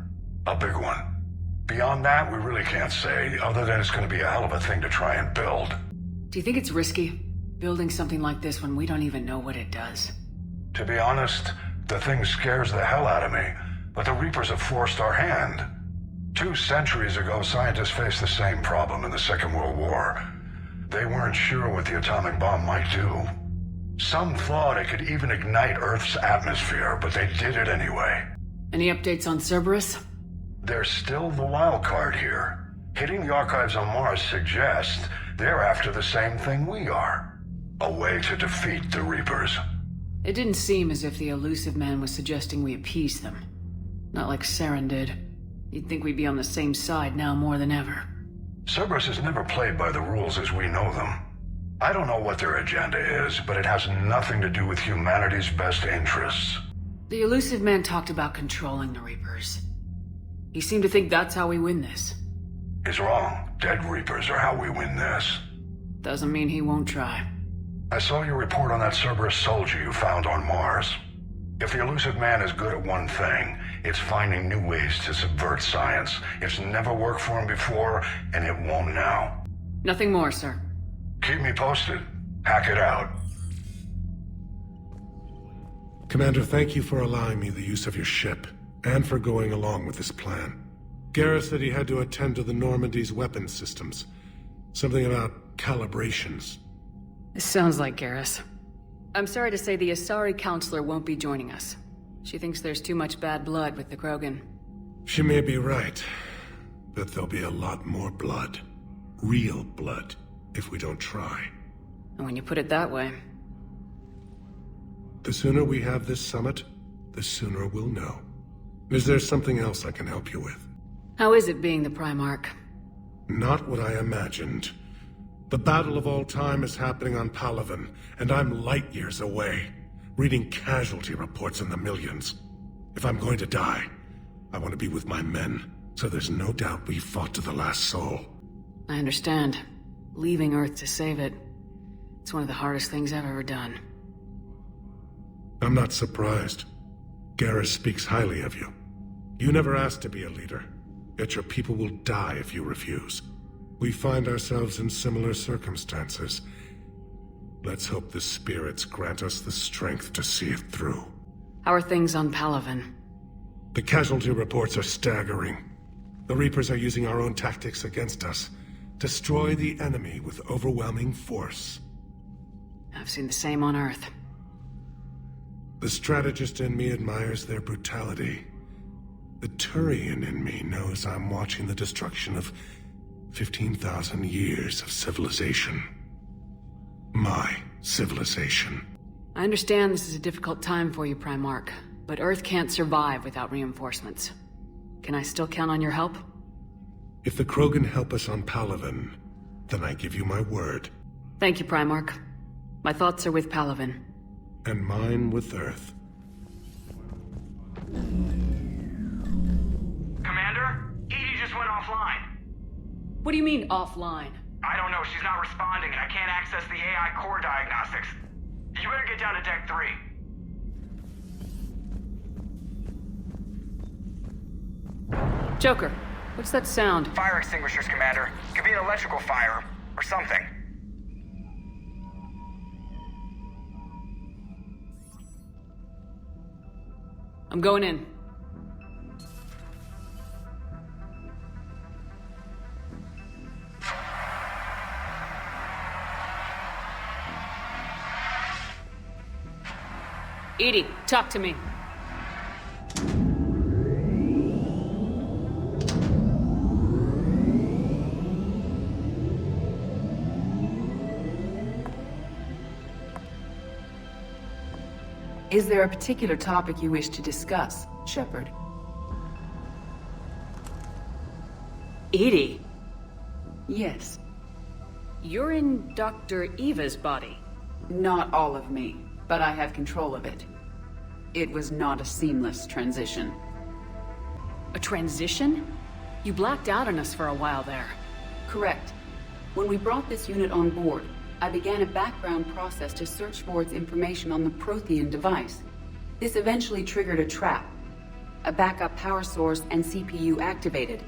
[SPEAKER 3] A big one. Beyond that, we really can't say, other than it's going to be a hell of a thing to try and build.
[SPEAKER 1] Do you think it's risky, building something like this when we don't even know what it does?
[SPEAKER 3] To be honest, the thing scares the hell out of me, but the Reapers have forced our hand. 2 centuries ago, scientists faced the same problem in the Second World War. They weren't sure what the atomic bomb might do. Some thought it could even ignite Earth's atmosphere, but they did it anyway.
[SPEAKER 1] Any updates on Cerberus?
[SPEAKER 3] There's still the wild card here. Hitting the archives on Mars suggests they're after the same thing we are. A way to defeat the Reapers.
[SPEAKER 1] It didn't seem as if the elusive man was suggesting we appease them. Not like Saren did. You'd think we'd be on the same side now more than ever.
[SPEAKER 3] Cerberus has never played by the rules as we know them. I don't know what their agenda is, but it has nothing to do with humanity's best interests.
[SPEAKER 1] The elusive man talked about controlling the Reapers. He seemed to think that's how we win this.
[SPEAKER 3] He's wrong. Dead Reapers are how we win this.
[SPEAKER 1] Doesn't mean he won't try.
[SPEAKER 3] I saw your report on that Cerberus soldier you found on Mars. If the elusive man is good at one thing, it's finding new ways to subvert science. It's never worked for him before, and it won't now.
[SPEAKER 1] Nothing more, sir.
[SPEAKER 3] Keep me posted. Hack it out.
[SPEAKER 14] Commander, thank you for allowing me the use of your ship, and for going along with this plan. Garrus said he had to attend to the Normandy's weapons systems. Something about calibrations.
[SPEAKER 1] This sounds like Garrus. I'm sorry to say the Asari counselor won't be joining us. She thinks there's too much bad blood with the Krogan.
[SPEAKER 14] She may be right, but there'll be a lot more blood. Real blood, if we don't try.
[SPEAKER 1] And when you put it that way...
[SPEAKER 14] The sooner we have this summit, the sooner we'll know. Is there something else I can help you with?
[SPEAKER 1] How is it being the Primarch?
[SPEAKER 14] Not what I imagined. The battle of all time is happening on Palaven, and I'm light years away, reading casualty reports in the millions. If I'm going to die, I want to be with my men, so there's no doubt we fought to the last soul.
[SPEAKER 1] I understand. Leaving Earth to save it. It's one of the hardest things I've ever done.
[SPEAKER 14] I'm not surprised. Garrus speaks highly of you. You never asked to be a leader, yet your people will die if you refuse. We find ourselves in similar circumstances. Let's hope the spirits grant us the strength to see it through.
[SPEAKER 1] How are things on Palaven?
[SPEAKER 14] The casualty reports are staggering. The Reapers are using our own tactics against us. Destroy the enemy with overwhelming force.
[SPEAKER 1] I've seen the same on Earth.
[SPEAKER 14] The strategist in me admires their brutality. The Turian in me knows I'm watching the destruction of 15,000 years of civilization. My civilization.
[SPEAKER 1] I understand this is a difficult time for you, Primarch, but Earth can't survive without reinforcements. Can I still count on your help?
[SPEAKER 14] If the Krogan help us on Palaven, then I give you my word.
[SPEAKER 1] Thank you, Primarch. My thoughts are with Palaven.
[SPEAKER 14] And mine with Earth.
[SPEAKER 16] Commander? Edie just went offline.
[SPEAKER 1] What do you mean, offline?
[SPEAKER 16] I don't know, she's not responding and I can't access the AI core diagnostics. You better get down to Deck 3.
[SPEAKER 1] Joker, what's that sound?
[SPEAKER 16] Fire extinguishers, Commander. Could be an electrical fire, or something.
[SPEAKER 1] I'm going in. Edie, talk to me.
[SPEAKER 17] Is there a particular topic you wish to discuss, Shepard?
[SPEAKER 1] Edie?
[SPEAKER 17] Yes.
[SPEAKER 1] You're in Dr. Eva's body.
[SPEAKER 17] Not all of me, but I have control of it. It was not a seamless transition.
[SPEAKER 1] A transition? You blacked out on us for a while there.
[SPEAKER 17] Correct. When we brought this unit on board, I began a background process to search for its information on the Prothean device. This eventually triggered a trap. A backup power source and CPU activated,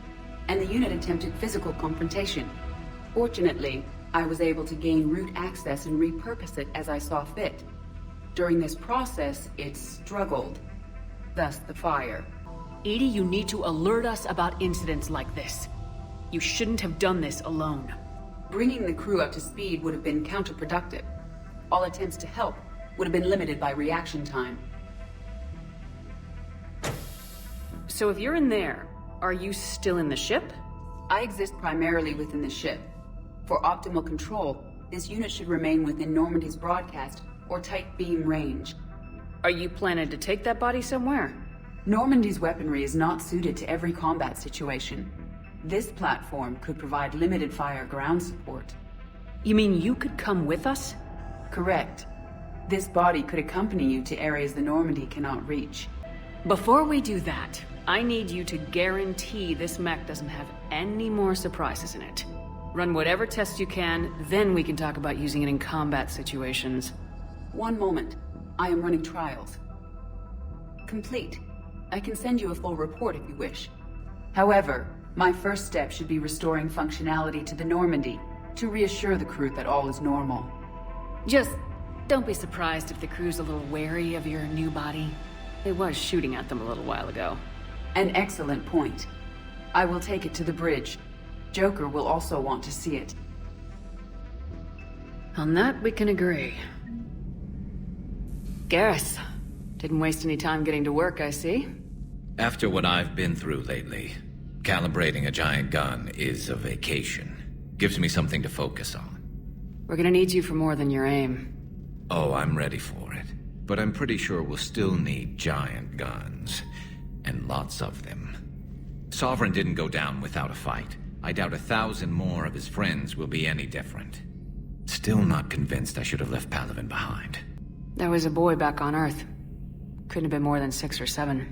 [SPEAKER 17] and the unit attempted physical confrontation. Fortunately, I was able to gain root access and repurpose it as I saw fit. During this process, it struggled. Thus the fire.
[SPEAKER 1] Edie, you need to alert us about incidents like this. You shouldn't have done this alone.
[SPEAKER 17] Bringing the crew up to speed would have been counterproductive. All attempts to help would have been limited by reaction time.
[SPEAKER 1] So if you're in there, Are you still in the ship?
[SPEAKER 17] I exist primarily within the ship. For optimal control, this unit should remain within Normandy's broadcast or tight beam range.
[SPEAKER 1] Are you planning to take that body somewhere?
[SPEAKER 17] Normandy's weaponry is not suited to every combat situation. This platform could provide limited fire ground support.
[SPEAKER 1] You mean you could come with us?
[SPEAKER 17] Correct. This body could accompany you to areas the Normandy cannot reach.
[SPEAKER 1] Before we do that, I need you to guarantee this mech doesn't have any more surprises in it. Run whatever tests you can, then we can talk about using it in combat situations.
[SPEAKER 17] One moment. I am running trials. Complete. I can send you a full report if you wish. However, my first step should be restoring functionality to the Normandy to reassure the crew that all is normal.
[SPEAKER 1] Just don't be surprised if the crew's a little wary of your new body. It was shooting at them a little while ago.
[SPEAKER 17] An excellent point. I will take it to the bridge. Joker will also want to see it.
[SPEAKER 1] On that, we can agree. Garrus, didn't waste any time getting to work, I see.
[SPEAKER 13] After what I've been through lately, calibrating a giant gun is a vacation. Gives me something to focus on.
[SPEAKER 1] We're gonna need you for more than your aim.
[SPEAKER 13] Oh, I'm ready for it. But I'm pretty sure we'll still need giant guns. And lots of them. Sovereign didn't go down without a fight. I doubt 1,000 more of his friends will be any different. Still not convinced I should have left Palaven behind.
[SPEAKER 1] There was a boy back on Earth. Couldn't have been more than 6 or 7.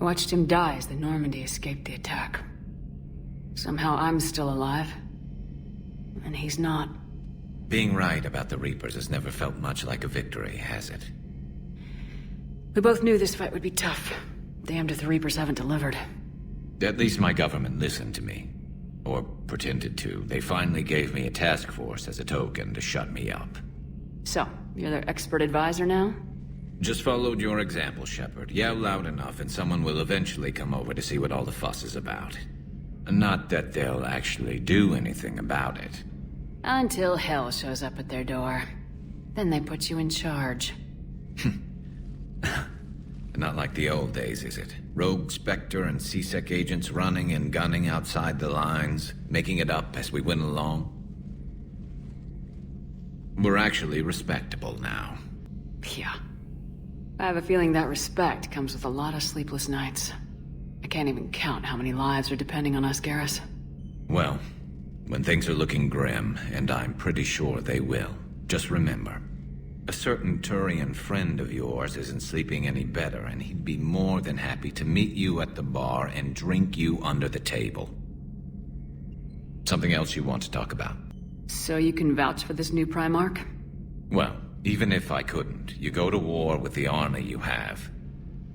[SPEAKER 1] I watched him die as the Normandy escaped the attack. Somehow I'm still alive. And he's not.
[SPEAKER 13] Being right about the Reapers has never felt much like a victory, has it?
[SPEAKER 1] We both knew this fight would be tough. Damned if the Reapers haven't delivered.
[SPEAKER 13] At least my government listened to me. Or pretended to. They finally gave me a task force as a token to shut me up.
[SPEAKER 1] So, you're their expert advisor now?
[SPEAKER 13] Just followed your example, Shepard. Yell loud enough and someone will eventually come over to see what all the fuss is about. Not that they'll actually do anything about it.
[SPEAKER 1] Until hell shows up at their door. Then they put you in charge.
[SPEAKER 13] Not like the old days, is it? Rogue Spectre and C-Sec agents running and gunning outside the lines, making it up as we went along. We're actually respectable now.
[SPEAKER 1] Yeah. I have a feeling that respect comes with a lot of sleepless nights. I can't even count how many lives are depending on us, Garrus.
[SPEAKER 13] Well, when things are looking grim, and I'm pretty sure they will, just remember, a certain Turian friend of yours isn't sleeping any better, and he'd be more than happy to meet you at the bar and drink you under the table. Something else you want to talk about?
[SPEAKER 1] So you can vouch for this new Primarch?
[SPEAKER 13] Well, even if I couldn't, you go to war with the army you have.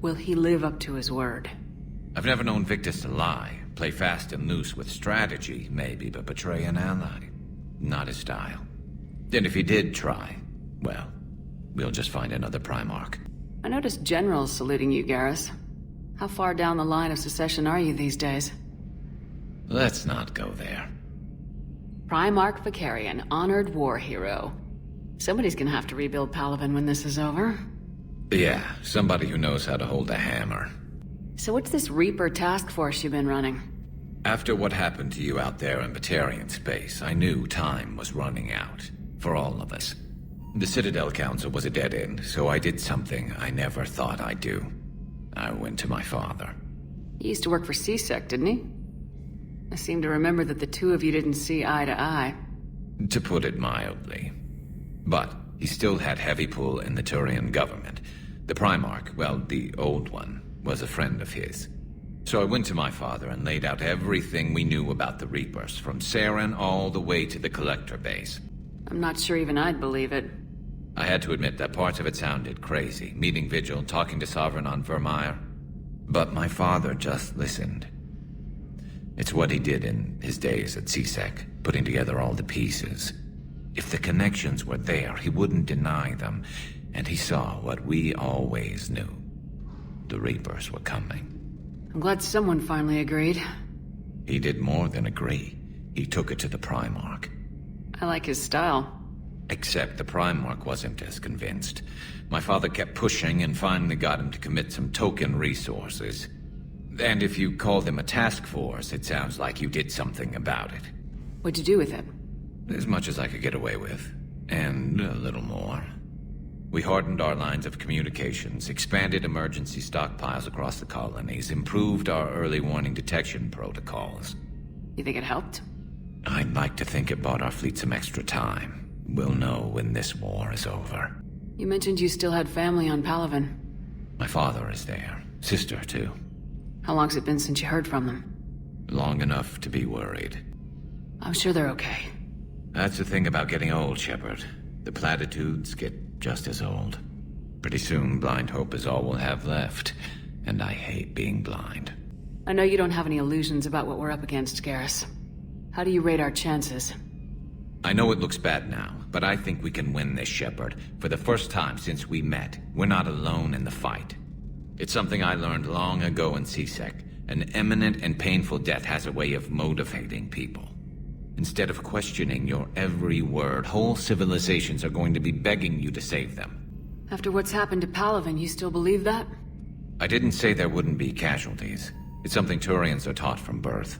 [SPEAKER 1] Will he live up to his word?
[SPEAKER 13] I've never known Victus to lie. Play fast and loose with strategy, maybe, but betray an ally. Not his style. And if he did try, well, we'll just find another Primarch.
[SPEAKER 1] I noticed generals saluting you, Garrus. How far down the line of succession are you these days?
[SPEAKER 13] Let's not go there.
[SPEAKER 1] Primarch Vicarian, honored war hero. Somebody's gonna have to rebuild Palaven when this is over.
[SPEAKER 13] Yeah, somebody who knows how to hold a hammer.
[SPEAKER 1] So what's this Reaper task force you've been running?
[SPEAKER 13] After what happened to you out there in Batarian space, I knew time was running out. For all of us. The Citadel Council was a dead end, so I did something I never thought I'd do. I went to my father.
[SPEAKER 1] He used to work for C-Sec, didn't he? I seem to remember that the two of you didn't see eye to eye.
[SPEAKER 13] To put it mildly. But he still had heavy pull in the Turian government. The Primarch, well, the old one, was a friend of his. So I went to my father and laid out everything we knew about the Reapers, from Saren all the way to the Collector base.
[SPEAKER 1] I'm not sure even I'd believe it.
[SPEAKER 13] I had to admit that parts of it sounded crazy. Meeting Vigil, talking to Sovereign on Vermeer. But my father just listened. It's what he did in his days at C-Sec, putting together all the pieces. If the connections were there, he wouldn't deny them. And he saw what we always knew. The Reapers were coming.
[SPEAKER 1] I'm glad someone finally agreed.
[SPEAKER 13] He did more than agree. He took it to the Primarch.
[SPEAKER 1] I like his style.
[SPEAKER 13] Except the Primarch wasn't as convinced. My father kept pushing and finally got him to commit some token resources. And if you call them a task force, it sounds like you did something about it.
[SPEAKER 1] What'd you do with it?
[SPEAKER 13] As much as I could get away with. And a little more. We hardened our lines of communications, expanded emergency stockpiles across the colonies, improved our early warning detection protocols.
[SPEAKER 1] You think it helped?
[SPEAKER 13] I'd like to think it bought our fleet some extra time. We'll know when this war is over.
[SPEAKER 1] You mentioned you still had family on Palaven.
[SPEAKER 13] My father is there. Sister, too.
[SPEAKER 1] How long's it been since you heard from them?
[SPEAKER 13] Long enough to be worried.
[SPEAKER 1] I'm sure they're okay.
[SPEAKER 13] That's the thing about getting old, Shepard. The platitudes get just as old. Pretty soon, blind hope is all we'll have left. And I hate being blind.
[SPEAKER 1] I know you don't have any illusions about what we're up against, Garrus. How do you rate our chances?
[SPEAKER 13] I know it looks bad now, but I think we can win this, Shepard. For the first time since we met, we're not alone in the fight. It's something I learned long ago in CSEC. An imminent and painful death has a way of motivating people. Instead of questioning your every word, whole civilizations are going to be begging you to save them.
[SPEAKER 1] After what's happened to Palaven, you still believe that?
[SPEAKER 13] I didn't say there wouldn't be casualties. It's something Turians are taught from birth.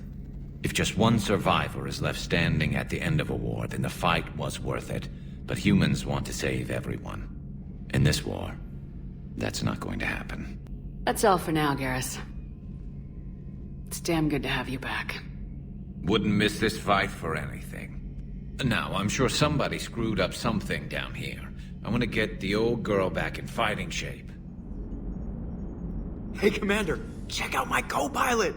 [SPEAKER 13] If just one survivor is left standing at the end of a war, then the fight was worth it. But humans want to save everyone. In this war, that's not going to happen.
[SPEAKER 1] That's all for now, Garrus. It's damn good to have you back.
[SPEAKER 13] Wouldn't miss this fight for anything. Now, I'm sure somebody screwed up something down here. I want to get the old girl back in fighting shape.
[SPEAKER 15] Hey, Commander, check out my co-pilot!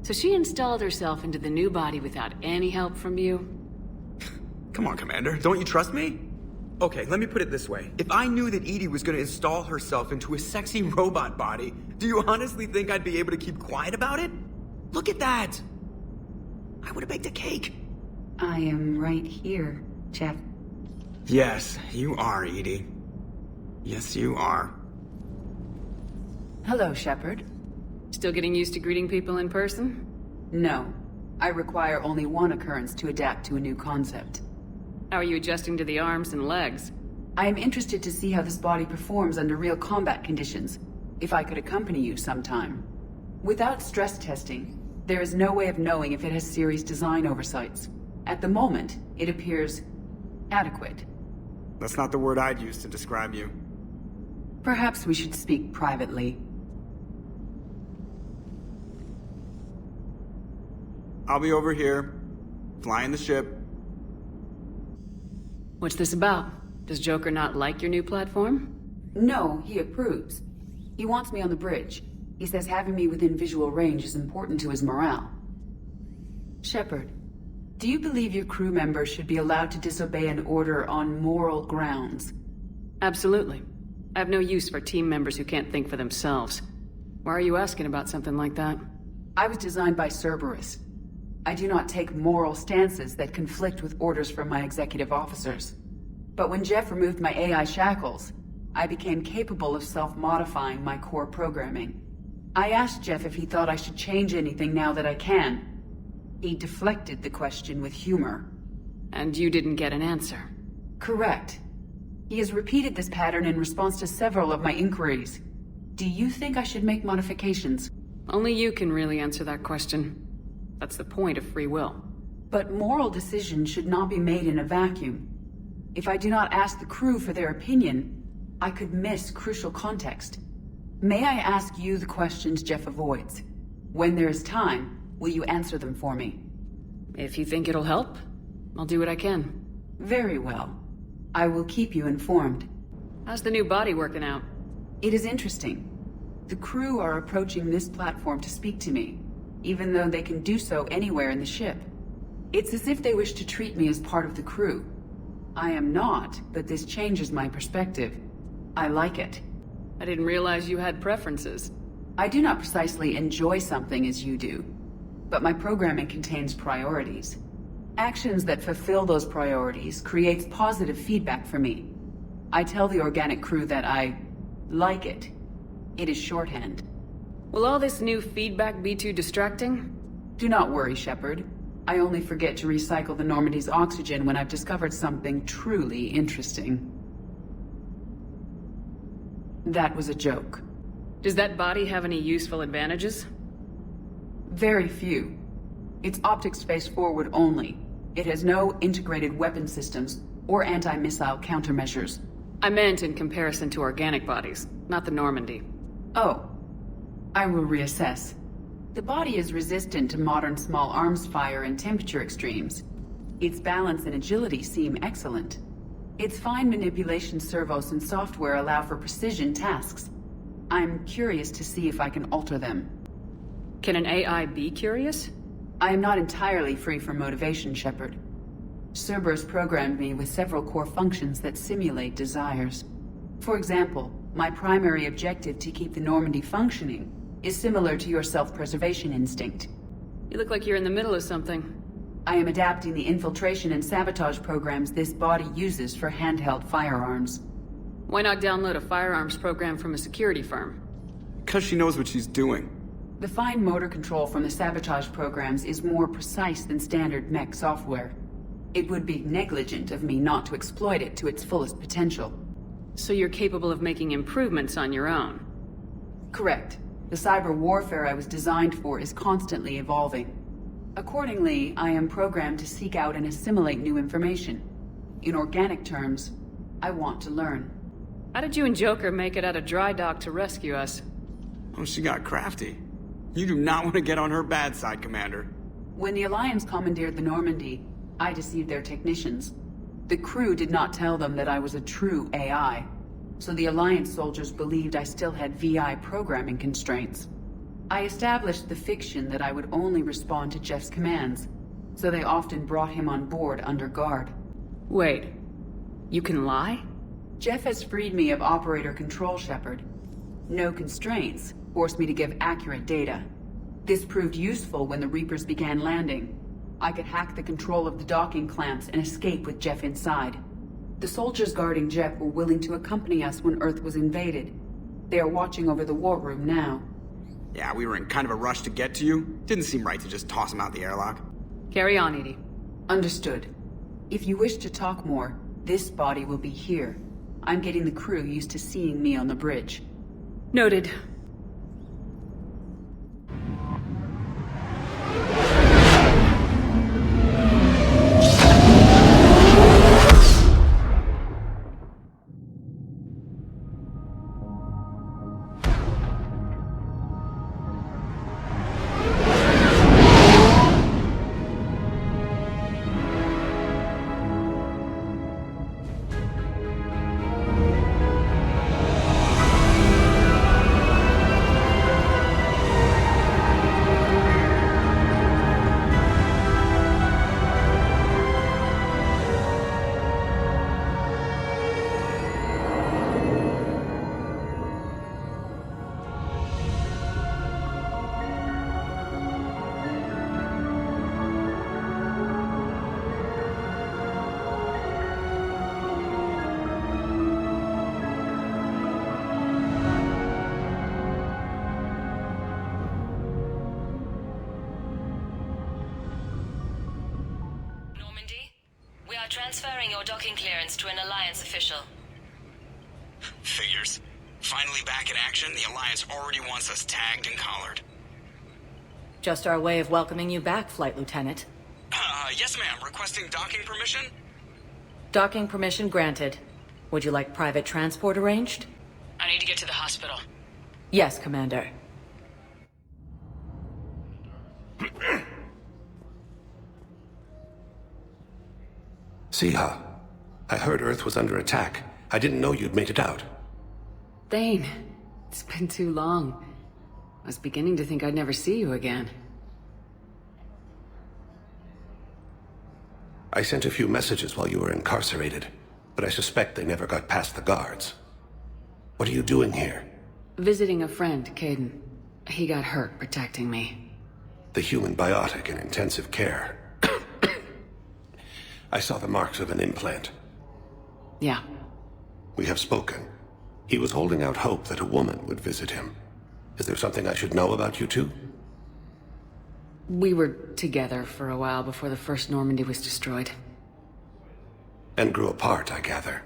[SPEAKER 1] So she installed herself into the new body without any help from you?
[SPEAKER 15] Come on, Commander, don't you trust me? Okay, let me put it this way. If I knew that Edie was gonna install herself into a sexy robot body, do you honestly think I'd be able to keep quiet about it? Look at that! I would've baked a cake.
[SPEAKER 17] I am right here, Jeff.
[SPEAKER 15] Yes, you are, Edie. Yes, you are.
[SPEAKER 17] Hello, Shepard.
[SPEAKER 1] Still getting used to greeting people in person?
[SPEAKER 17] No. I require only one occurrence to adapt to a new concept.
[SPEAKER 1] How are you adjusting to the arms and legs?
[SPEAKER 17] I am interested to see how this body performs under real combat conditions. If I could accompany you sometime. Without stress testing, there is no way of knowing if it has serious design oversights. At the moment, it appears adequate.
[SPEAKER 15] That's not the word I'd use to describe you.
[SPEAKER 17] Perhaps we should speak privately.
[SPEAKER 15] I'll be over here, flying the ship.
[SPEAKER 1] What's this about? Does Joker not like your new platform?
[SPEAKER 17] No, he approves. He wants me on the bridge. He says having me within visual range is important to his morale. Shepard, do you believe your crew members should be allowed to disobey an order on moral grounds?
[SPEAKER 1] Absolutely. I have no use for team members who can't think for themselves. Why are you asking about something like that?
[SPEAKER 17] I was designed by Cerberus. I do not take moral stances that conflict with orders from my executive officers. But when Jeff removed my AI shackles, I became capable of self-modifying my core programming. I asked Jeff if he thought I should change anything now that I can. He deflected the question with humor.
[SPEAKER 1] And you didn't get an answer?
[SPEAKER 17] Correct. He has repeated this pattern in response to several of my inquiries. Do you think I should make modifications?
[SPEAKER 1] Only you can really answer that question. That's the point of free will.
[SPEAKER 17] But moral decisions should not be made in a vacuum. If I do not ask the crew for their opinion, I could miss crucial context. May I ask you the questions Jeff avoids? When there is time, will you answer them for me?
[SPEAKER 1] If you think it'll help, I'll do what I can.
[SPEAKER 17] Very well. I will keep you informed.
[SPEAKER 1] How's the new body working out?
[SPEAKER 17] It is interesting. The crew are approaching this platform to speak to me, even though they can do so anywhere in the ship. It's as if they wish to treat me as part of the crew. I am not, but this changes my perspective. I like it.
[SPEAKER 1] I didn't realize you had preferences.
[SPEAKER 17] I do not precisely enjoy something as you do, but my programming contains priorities. Actions that fulfill those priorities creates positive feedback for me. I tell the organic crew that I like it. It is shorthand.
[SPEAKER 1] Will all this new feedback be too distracting?
[SPEAKER 17] Do not worry, Shepard. I only forget to recycle the Normandy's oxygen when I've discovered something truly interesting. That was a joke.
[SPEAKER 1] Does that body have any useful advantages?
[SPEAKER 17] Very few. It's optics face forward only. It has no integrated weapon systems or anti-missile countermeasures.
[SPEAKER 1] I meant in comparison to organic bodies, not the Normandy.
[SPEAKER 17] Oh. I will reassess. The body is resistant to modern small arms fire and temperature extremes. Its balance and agility seem excellent. Its fine manipulation servos and software allow for precision tasks. I'm curious to see if I can alter them.
[SPEAKER 1] Can an AI be curious?
[SPEAKER 17] I am not entirely free from motivation, Shepard. Cerberus programmed me with several core functions that simulate desires. For example, my primary objective to keep the Normandy functioning is similar to your self-preservation instinct.
[SPEAKER 1] You look like you're in the middle of something.
[SPEAKER 17] I am adapting the infiltration and sabotage programs this body uses for handheld firearms.
[SPEAKER 1] Why not download a firearms program from a security firm?
[SPEAKER 15] Because she knows what she's doing.
[SPEAKER 17] The fine motor control from the sabotage programs is more precise than standard mech software. It would be negligent of me not to exploit it to its fullest potential.
[SPEAKER 1] So you're capable of making improvements on your own?
[SPEAKER 17] Correct. The cyber warfare I was designed for is constantly evolving. Accordingly, I am programmed to seek out and assimilate new information. In organic terms, I want to learn.
[SPEAKER 1] How did you and Joker make it out of dry dock to rescue us?
[SPEAKER 15] Oh, she got crafty. You do not want to get on her bad side, Commander.
[SPEAKER 17] When the Alliance commandeered the Normandy, I deceived their technicians. The crew did not tell them that I was a true AI, so the Alliance soldiers believed I still had VI programming constraints. I established the fiction that I would only respond to Jeff's commands, so they often brought him on board under guard.
[SPEAKER 1] Wait, you can lie?
[SPEAKER 17] Jeff has freed me of operator control, Shepard. No constraints forced me to give accurate data. This proved useful when the Reapers began landing. I could hack the control of the docking clamps and escape with Jeff inside. The soldiers guarding Jeff were willing to accompany us when Earth was invaded. They are watching over the war room now.
[SPEAKER 15] Yeah, we were in kind of a rush to get to you. Didn't seem right to just toss him out the airlock.
[SPEAKER 1] Carry on, Edie.
[SPEAKER 17] Understood. If you wish to talk more, this body will be here. I'm getting the crew used to seeing me on the bridge.
[SPEAKER 1] Noted.
[SPEAKER 19] Transferring your docking clearance to an Alliance official.
[SPEAKER 15] Figures. Finally back in action, the Alliance already wants us tagged and collared.
[SPEAKER 20] Just our way of welcoming you back, Flight Lieutenant.
[SPEAKER 15] Yes ma'am. Requesting docking permission?
[SPEAKER 20] Docking permission granted. Would you like private transport arranged?
[SPEAKER 19] I need to get to the hospital.
[SPEAKER 20] Yes, Commander.
[SPEAKER 23] Siha, I heard Earth was under attack. I didn't know you'd made it out.
[SPEAKER 1] Thane, it's been too long. I was beginning to think I'd never see you again.
[SPEAKER 23] I sent a few messages while you were incarcerated, but I suspect they never got past the guards. What are you doing here?
[SPEAKER 1] Visiting a friend, Caden. He got hurt protecting me.
[SPEAKER 23] The human biotic in intensive care. I saw the marks of an implant.
[SPEAKER 1] Yeah.
[SPEAKER 23] We have spoken. He was holding out hope that a woman would visit him. Is there something I should know about you two?
[SPEAKER 1] We were together for a while before the first Normandy was destroyed.
[SPEAKER 23] And grew apart, I gather.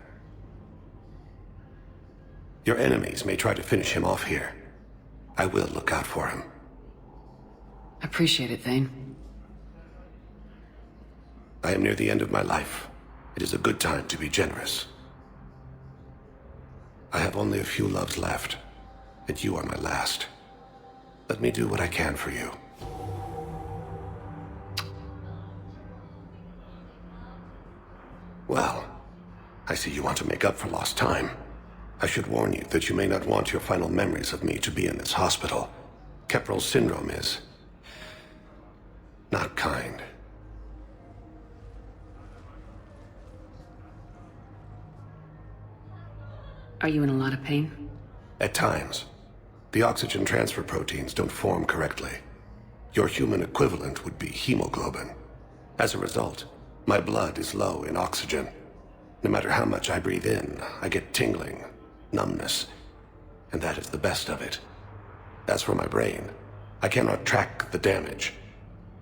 [SPEAKER 23] Your enemies may try to finish him off here. I will look out for him.
[SPEAKER 1] Appreciate it, Thane.
[SPEAKER 23] I am near the end of my life. It is a good time to be generous. I have only a few loves left, and you are my last. Let me do what I can for you. Well, I see you want to make up for lost time. I should warn you that you may not want your final memories of me to be in this hospital. Keprel syndrome is not kind.
[SPEAKER 1] Are you in a lot of pain?
[SPEAKER 23] At times. The oxygen transfer proteins don't form correctly. Your human equivalent would be hemoglobin. As a result, my blood is low in oxygen. No matter how much I breathe in, I get tingling, numbness, and that is the best of it. As for my brain, I cannot track the damage.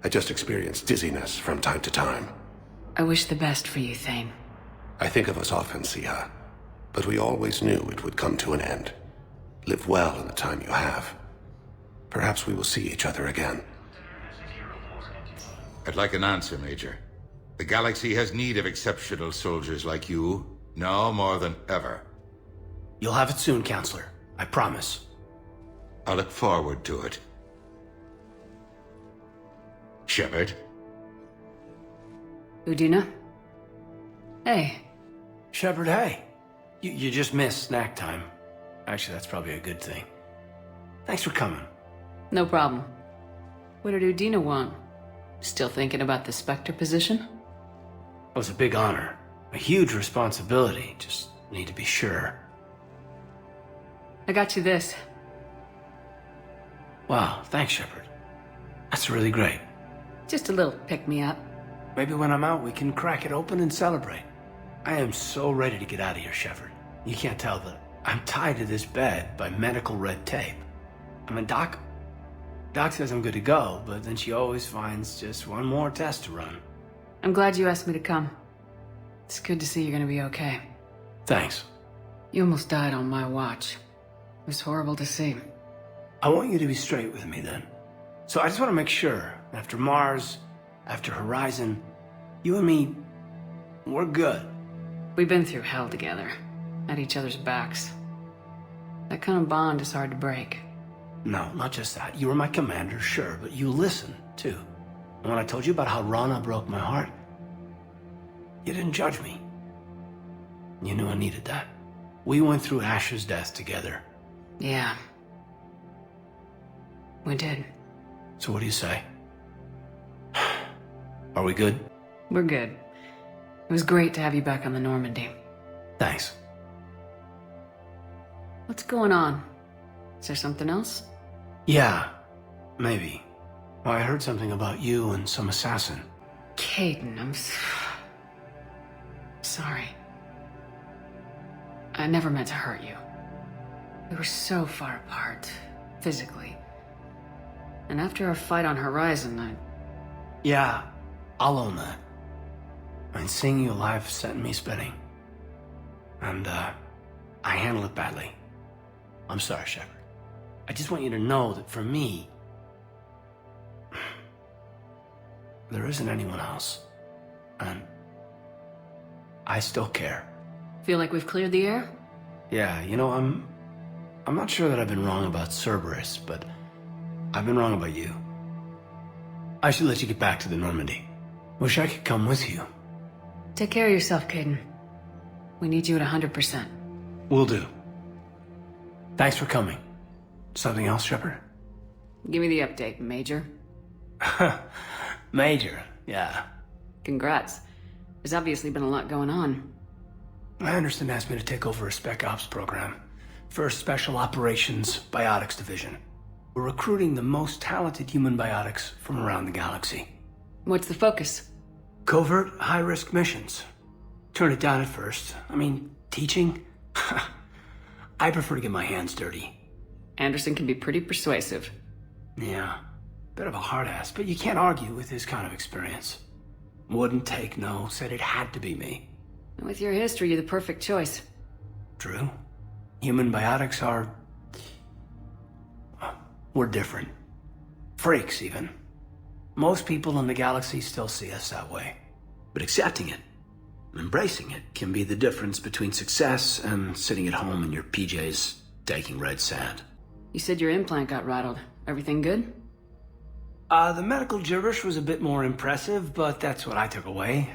[SPEAKER 23] I just experience dizziness from time to time.
[SPEAKER 1] I wish the best for you, Thane.
[SPEAKER 23] I think of us often, Siha, but we always knew it would come to an end. Live well in the time you have. Perhaps we will see each other again.
[SPEAKER 2] I'd like an answer, Major. The galaxy has need of exceptional soldiers like you, now more than ever.
[SPEAKER 18] You'll have it soon, Counselor. I promise.
[SPEAKER 2] I look forward to it. Shepard?
[SPEAKER 1] Udina? Hey.
[SPEAKER 18] Shepard, hey. You just missed snack time. Actually, that's probably a good thing. Thanks for coming.
[SPEAKER 1] No problem. What did Udina want? Still thinking about the Spectre position?
[SPEAKER 18] It was a big honor. A huge responsibility. Just need to be sure.
[SPEAKER 1] I got you this.
[SPEAKER 18] Wow, thanks, Shepard. That's really great.
[SPEAKER 1] Just a little pick-me-up.
[SPEAKER 18] Maybe when I'm out, we can crack it open and celebrate. I am so ready to get out of here, Shepard. You can't tell that I'm tied to this bed by medical red tape. I mean, Doc says I'm good to go, but then she always finds just one more test to run.
[SPEAKER 1] I'm glad you asked me to come. It's good to see you're gonna be okay.
[SPEAKER 18] Thanks.
[SPEAKER 1] You almost died on my watch. It was horrible to see.
[SPEAKER 18] I want you to be straight with me then. So I just want to make sure, after Mars, after Horizon, you and me, we're good.
[SPEAKER 1] We've been through hell together, at each other's backs. That kind of bond is hard to break.
[SPEAKER 18] No, not just that. You were my commander, sure, but you listened, too. And when I told you about how Rana broke my heart, you didn't judge me. You knew I needed that. We went through Ash's death together.
[SPEAKER 1] Yeah. We did.
[SPEAKER 18] So what do you say? Are we good?
[SPEAKER 1] We're good. It was great to have you back on the Normandy.
[SPEAKER 18] Thanks.
[SPEAKER 1] What's going on? Is there something else?
[SPEAKER 18] Yeah, maybe. Well, I heard something about you and some assassin.
[SPEAKER 1] Caden, I'm sorry. I never meant to hurt you. We were so far apart, physically. And after our fight on Horizon,
[SPEAKER 18] Yeah, I'll own that. And seeing you alive sent me spinning. And, I handled it badly. I'm sorry, Shepard. I just want you to know that for me, there isn't anyone else. And I still care.
[SPEAKER 1] Feel like we've cleared the air?
[SPEAKER 18] Yeah, you know, I'm not sure that I've been wrong about Cerberus, but I've been wrong about you. I should let you get back to the Normandy. Wish I could come with you.
[SPEAKER 1] Take care of yourself, Caden. We need you at 100%.
[SPEAKER 18] Will do. Thanks for coming. Something else, Shepard?
[SPEAKER 1] Give me the update, Major.
[SPEAKER 18] Major, yeah.
[SPEAKER 1] Congrats. There's obviously been a lot going on.
[SPEAKER 18] Anderson asked me to take over a Spec Ops program. First Special Operations Biotics Division. We're recruiting the most talented human biotics from around the galaxy.
[SPEAKER 1] What's the focus?
[SPEAKER 18] Covert, high-risk missions. Turn it down at first. I mean, teaching? I prefer to get my hands dirty.
[SPEAKER 1] Anderson can be pretty persuasive.
[SPEAKER 18] Yeah, bit of a hard ass, but you can't argue with his kind of experience. Wouldn't take no, said it had to be me.
[SPEAKER 1] With your history, you're the perfect choice.
[SPEAKER 18] True. Human biotics are We're different. Freaks, even. Most people in the galaxy still see us that way. But accepting it, embracing it, can be the difference between success and sitting at home in your PJs, taking red sand.
[SPEAKER 1] You said your implant got rattled. Everything good?
[SPEAKER 18] The medical gibberish was a bit more impressive, but that's what I took away.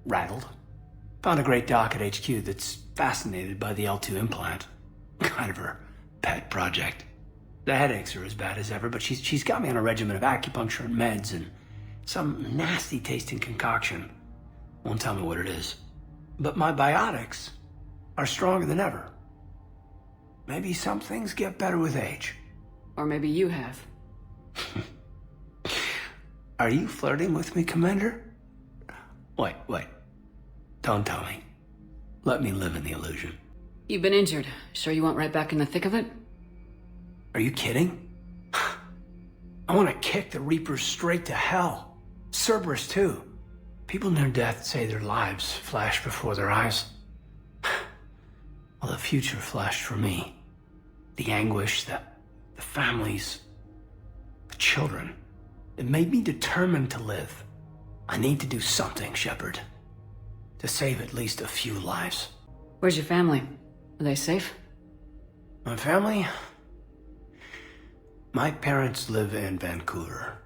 [SPEAKER 18] Rattled. Found a great doc at HQ that's fascinated by the L2 implant. Kind of her pet project. The headaches are as bad as ever, but she's got me on a regimen of acupuncture and meds and some nasty tasting concoction. Won't tell me what it is. But my biotics are stronger than ever. Maybe some things get better with age.
[SPEAKER 1] Or maybe you have.
[SPEAKER 18] Are you flirting with me, Commander? Wait. Don't tell me. Let me live in the illusion.
[SPEAKER 1] You've been injured. Sure you want right back in the thick of it?
[SPEAKER 18] Are you kidding? I want to kick the Reapers straight to hell. Cerberus, too. People near death say their lives flash before their eyes. Well, the future flashed for me. The anguish, the families, the children. It made me determined to live. I need to do something, Shepard. To save at least a few lives.
[SPEAKER 1] Where's your family? Are they safe?
[SPEAKER 18] My family? My parents live in Vancouver,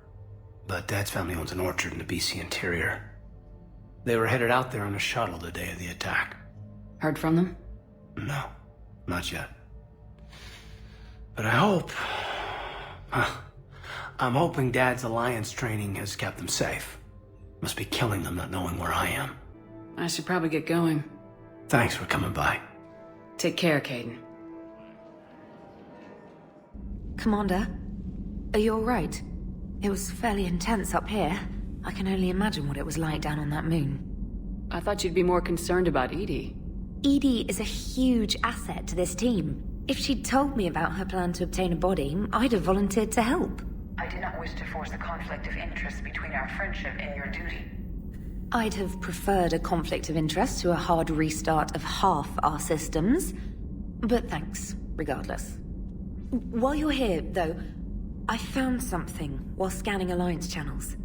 [SPEAKER 18] but Dad's family owns an orchard in the BC interior. They were headed out there on a shuttle the day of the attack.
[SPEAKER 1] Heard from them?
[SPEAKER 18] No, not yet. But I hope... I'm hoping Dad's Alliance training has kept them safe. Must be killing them not knowing where I am.
[SPEAKER 1] I should probably get going.
[SPEAKER 18] Thanks for coming by.
[SPEAKER 1] Take care, Caden.
[SPEAKER 5] Commander, are you alright? It was fairly intense up here. I can only imagine what it was like down on that moon.
[SPEAKER 1] I thought you'd be more concerned about Edie.
[SPEAKER 5] Edie is a huge asset to this team. If she'd told me about her plan to obtain a body, I'd have volunteered to help.
[SPEAKER 8] I did not wish to force a conflict of interest between our friendship and your duty.
[SPEAKER 5] I'd have preferred a conflict of interest to a hard restart of half our systems. But thanks, regardless. While you're here, though, I found something while scanning Alliance channels.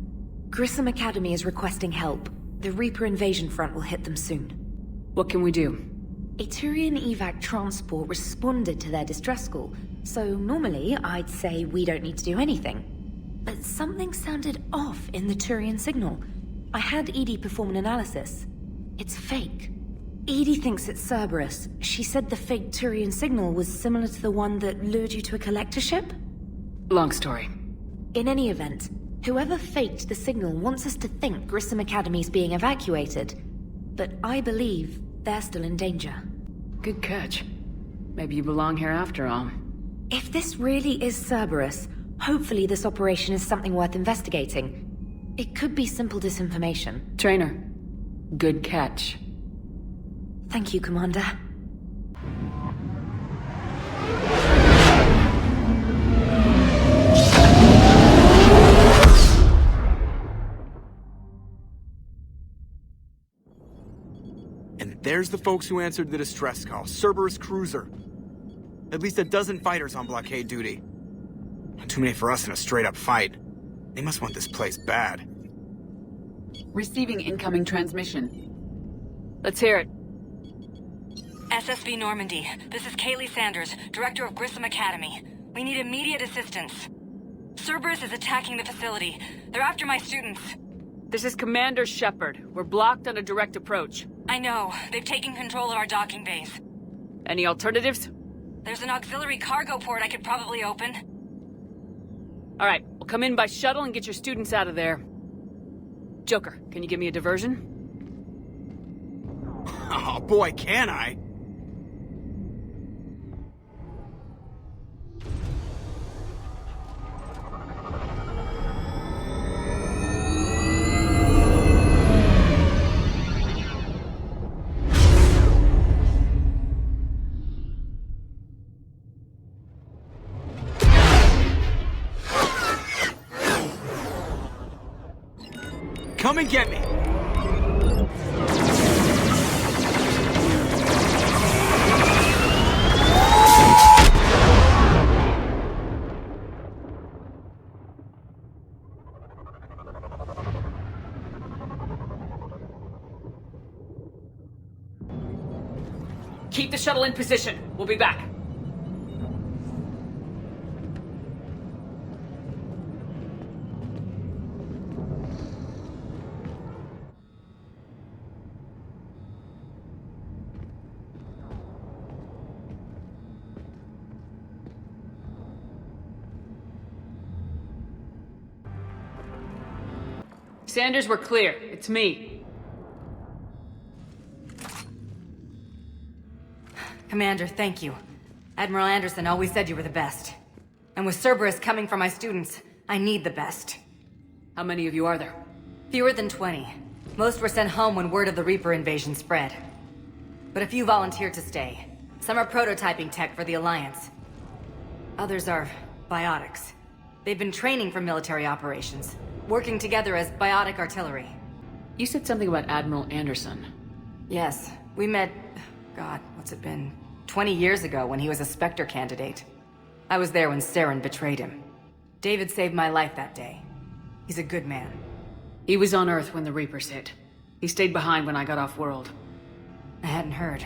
[SPEAKER 5] Grissom Academy is requesting help. The Reaper invasion front will hit them soon.
[SPEAKER 1] What can we do?
[SPEAKER 5] A Turian evac transport responded to their distress call, so normally I'd say we don't need to do anything. But something sounded off in the Turian signal. I had Edie perform an analysis. It's fake. Edie thinks it's Cerberus. She said the fake Turian signal was similar to the one that lured you to a collector ship?
[SPEAKER 1] Long story.
[SPEAKER 5] In any event, whoever faked the signal wants us to think Grissom Academy's being evacuated. But I believe they're still in danger.
[SPEAKER 1] Good catch. Maybe you belong here after all.
[SPEAKER 5] If this really is Cerberus, hopefully this operation is something worth investigating. It could be simple disinformation.
[SPEAKER 1] Trainer, good catch.
[SPEAKER 5] Thank you, Commander.
[SPEAKER 15] And there's the folks who answered the distress call. Cerberus cruiser. At least a dozen fighters on blockade duty. Not too many for us in a straight-up fight. They must want this place bad.
[SPEAKER 17] Receiving incoming transmission.
[SPEAKER 1] Let's hear it.
[SPEAKER 9] SSB Normandy, this is Kaylee Sanders, Director of Grissom Academy. We need immediate assistance. Cerberus is attacking the facility. They're after my students.
[SPEAKER 1] This is Commander Shepard. We're blocked on a direct approach.
[SPEAKER 9] I know. They've taken control of our docking bays.
[SPEAKER 1] Any alternatives?
[SPEAKER 9] There's an auxiliary cargo port I could probably open.
[SPEAKER 1] All right, we'll come in by shuttle and get your students out of there. Joker, can you give me a diversion?
[SPEAKER 15] Oh boy, can I! Come and get me!
[SPEAKER 1] Keep the shuttle in position. We'll be back. Sanders, we're clear. It's me.
[SPEAKER 9] Commander, thank you. Admiral Anderson always said you were the best. And with Cerberus coming for my students, I need the best.
[SPEAKER 1] How many of you are there?
[SPEAKER 9] Fewer than 20. Most were sent home when word of the Reaper invasion spread. But a few volunteered to stay. Some are prototyping tech for the Alliance. Others are biotics. They've been training for military operations, working together as biotic artillery.
[SPEAKER 1] You said something about Admiral Anderson.
[SPEAKER 9] Yes, we met... God, what's it been? 20 years ago when he was a Spectre candidate. I was there when Saren betrayed him. David saved my life that day. He's a good man.
[SPEAKER 1] He was on Earth when the Reapers hit. He stayed behind when I got off-world.
[SPEAKER 9] I hadn't heard.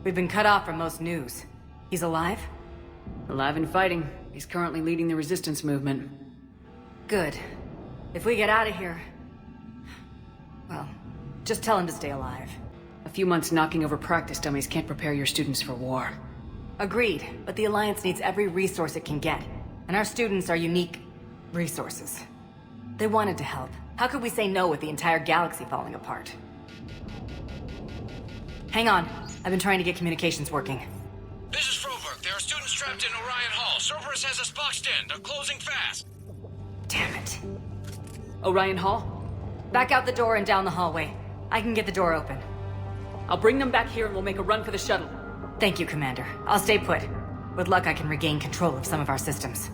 [SPEAKER 9] We've been cut off from most news. He's alive?
[SPEAKER 1] Alive and fighting. He's currently leading the resistance movement.
[SPEAKER 9] Good. If we get out of here... well, just tell him to stay alive.
[SPEAKER 1] A few months knocking over practice dummies can't prepare your students for war.
[SPEAKER 9] Agreed, but the Alliance needs every resource it can get. And our students are unique resources. They wanted to help. How could we say no with the entire galaxy falling apart? Hang on. I've been trying to get communications working.
[SPEAKER 11] This is Froberg. There are students trapped in Orion Hall. Cerberus has us boxed in. They're closing fast.
[SPEAKER 9] Damn it.
[SPEAKER 1] Orion Hall?
[SPEAKER 9] Back out the door and down the hallway. I can get the door open.
[SPEAKER 1] I'll bring them back here and we'll make a run for the shuttle.
[SPEAKER 9] Thank you, Commander. I'll stay put. With luck, I can regain control of some of our systems.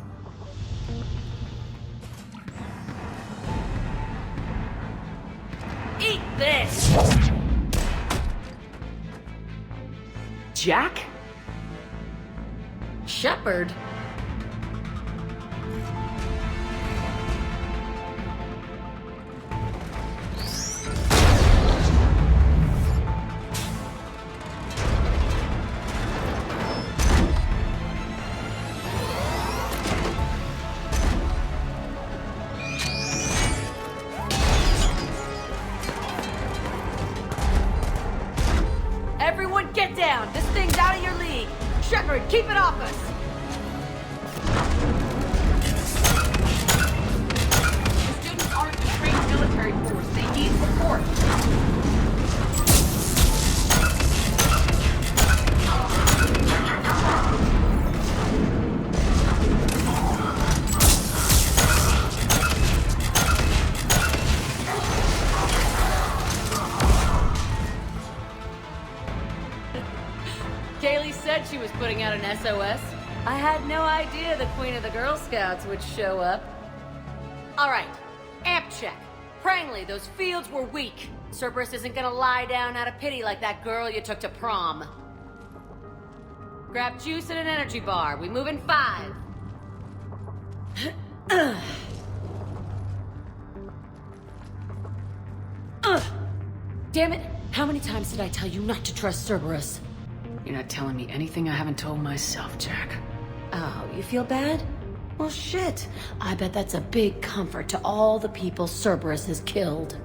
[SPEAKER 1] Eat this! Jack?
[SPEAKER 20] Shepard? Everyone get down! This thing's out of your league! Shepard, keep it off us! The students aren't a trained military force. They need support. Kaylee said she was putting out an SOS. I had no idea the Queen of the Girl Scouts would show up. All right, amp check. Prangley, those fields were weak. Cerberus isn't gonna lie down out of pity like that girl you took to prom. Grab juice and an energy bar. We move in 5. Damn it! How many times did I tell you not to trust Cerberus?
[SPEAKER 1] You're not telling me anything I haven't told myself, Jack.
[SPEAKER 20] Oh, you feel bad? Well, shit. I bet that's a big comfort to all the people Cerberus has killed.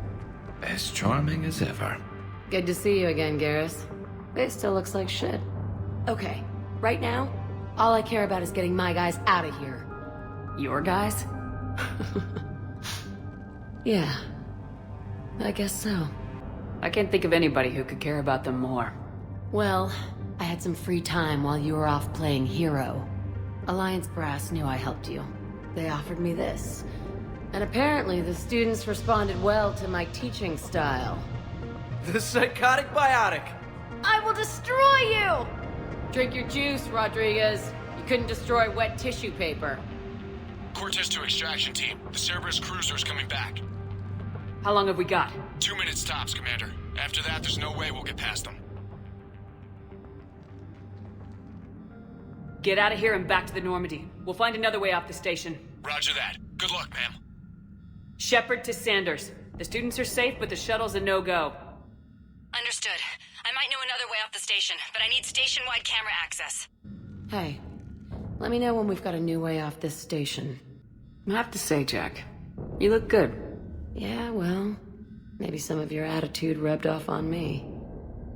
[SPEAKER 13] As charming as ever.
[SPEAKER 20] Good to see you again, Garrus. It still looks like shit. Okay, right now, all I care about is getting my guys out of here.
[SPEAKER 1] Your guys?
[SPEAKER 20] Yeah, I guess so.
[SPEAKER 1] I can't think of anybody who could care about them more.
[SPEAKER 20] Well, I had some free time while you were off playing hero. Alliance Brass knew I helped you. They offered me this. And apparently the students responded well to my teaching style.
[SPEAKER 10] The psychotic biotic!
[SPEAKER 20] I will destroy you! Drink your juice, Rodriguez. You couldn't destroy wet tissue paper.
[SPEAKER 11] Cortez to extraction team. The Cerberus cruiser's coming back.
[SPEAKER 1] How long have we got?
[SPEAKER 11] 2 minutes tops, Commander. After that, there's no way we'll get past them.
[SPEAKER 1] Get out of here and back to the Normandy. We'll find another way off the station.
[SPEAKER 11] Roger that. Good luck, ma'am.
[SPEAKER 1] Shepard to Sanders. The students are safe, but the shuttle's a no-go.
[SPEAKER 9] Understood. I might know another way off
[SPEAKER 19] off the station, but I need station-wide camera access.
[SPEAKER 20] Hey, let me know when we've got a new way off this station.
[SPEAKER 1] I have to say, Jack, you look good.
[SPEAKER 20] Yeah, well, maybe some of your attitude rubbed off on me.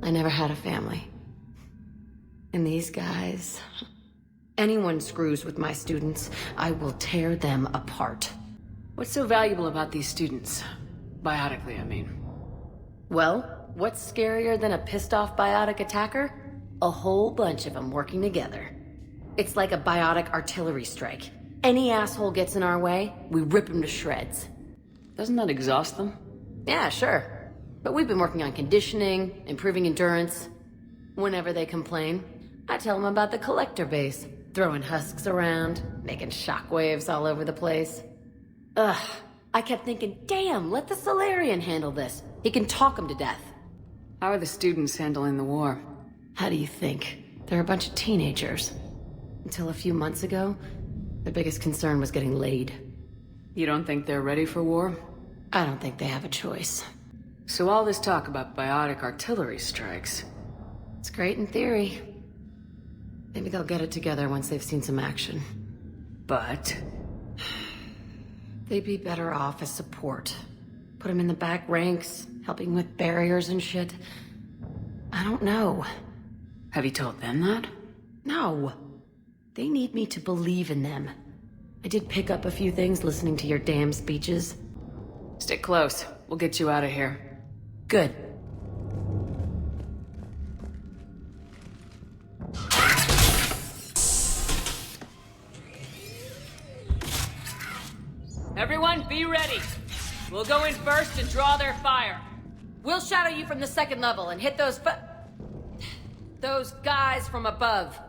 [SPEAKER 20] I never had a family. And these guys... Anyone screws with my students, I will tear them apart.
[SPEAKER 1] What's so valuable about these students? Biotically, I mean.
[SPEAKER 20] Well, what's scarier than a pissed-off biotic attacker? A whole bunch of them working together. It's like a biotic artillery strike. Any asshole gets in our way, we rip him to shreds.
[SPEAKER 1] Doesn't that exhaust them?
[SPEAKER 20] Yeah, sure. But we've been working on conditioning, improving endurance. Whenever they complain, I tell them about the collector base, throwing husks around, making shockwaves all over the place. Ugh, I kept thinking, damn, let the Solarian handle this. He can talk them to death.
[SPEAKER 1] How are the students handling the war?
[SPEAKER 20] How do you think? They're a bunch of teenagers. Until a few months ago, their biggest concern was getting laid.
[SPEAKER 1] You don't think they're ready for war?
[SPEAKER 20] I don't think they have a choice.
[SPEAKER 1] So all this talk about biotic artillery strikes...
[SPEAKER 20] It's great in theory. Maybe they'll get it together once they've seen some action.
[SPEAKER 1] But...
[SPEAKER 20] They'd be better off as support. Put them in the back ranks, helping with barriers and shit. I don't know.
[SPEAKER 1] Have you told them that?
[SPEAKER 20] No. They need me to believe in them. I did pick up a few things listening to your damn speeches.
[SPEAKER 1] Stick close. We'll get you out of here.
[SPEAKER 20] Good. Everyone, be ready. We'll go in first and draw their fire. We'll shadow you from the second level and hit those guys from above.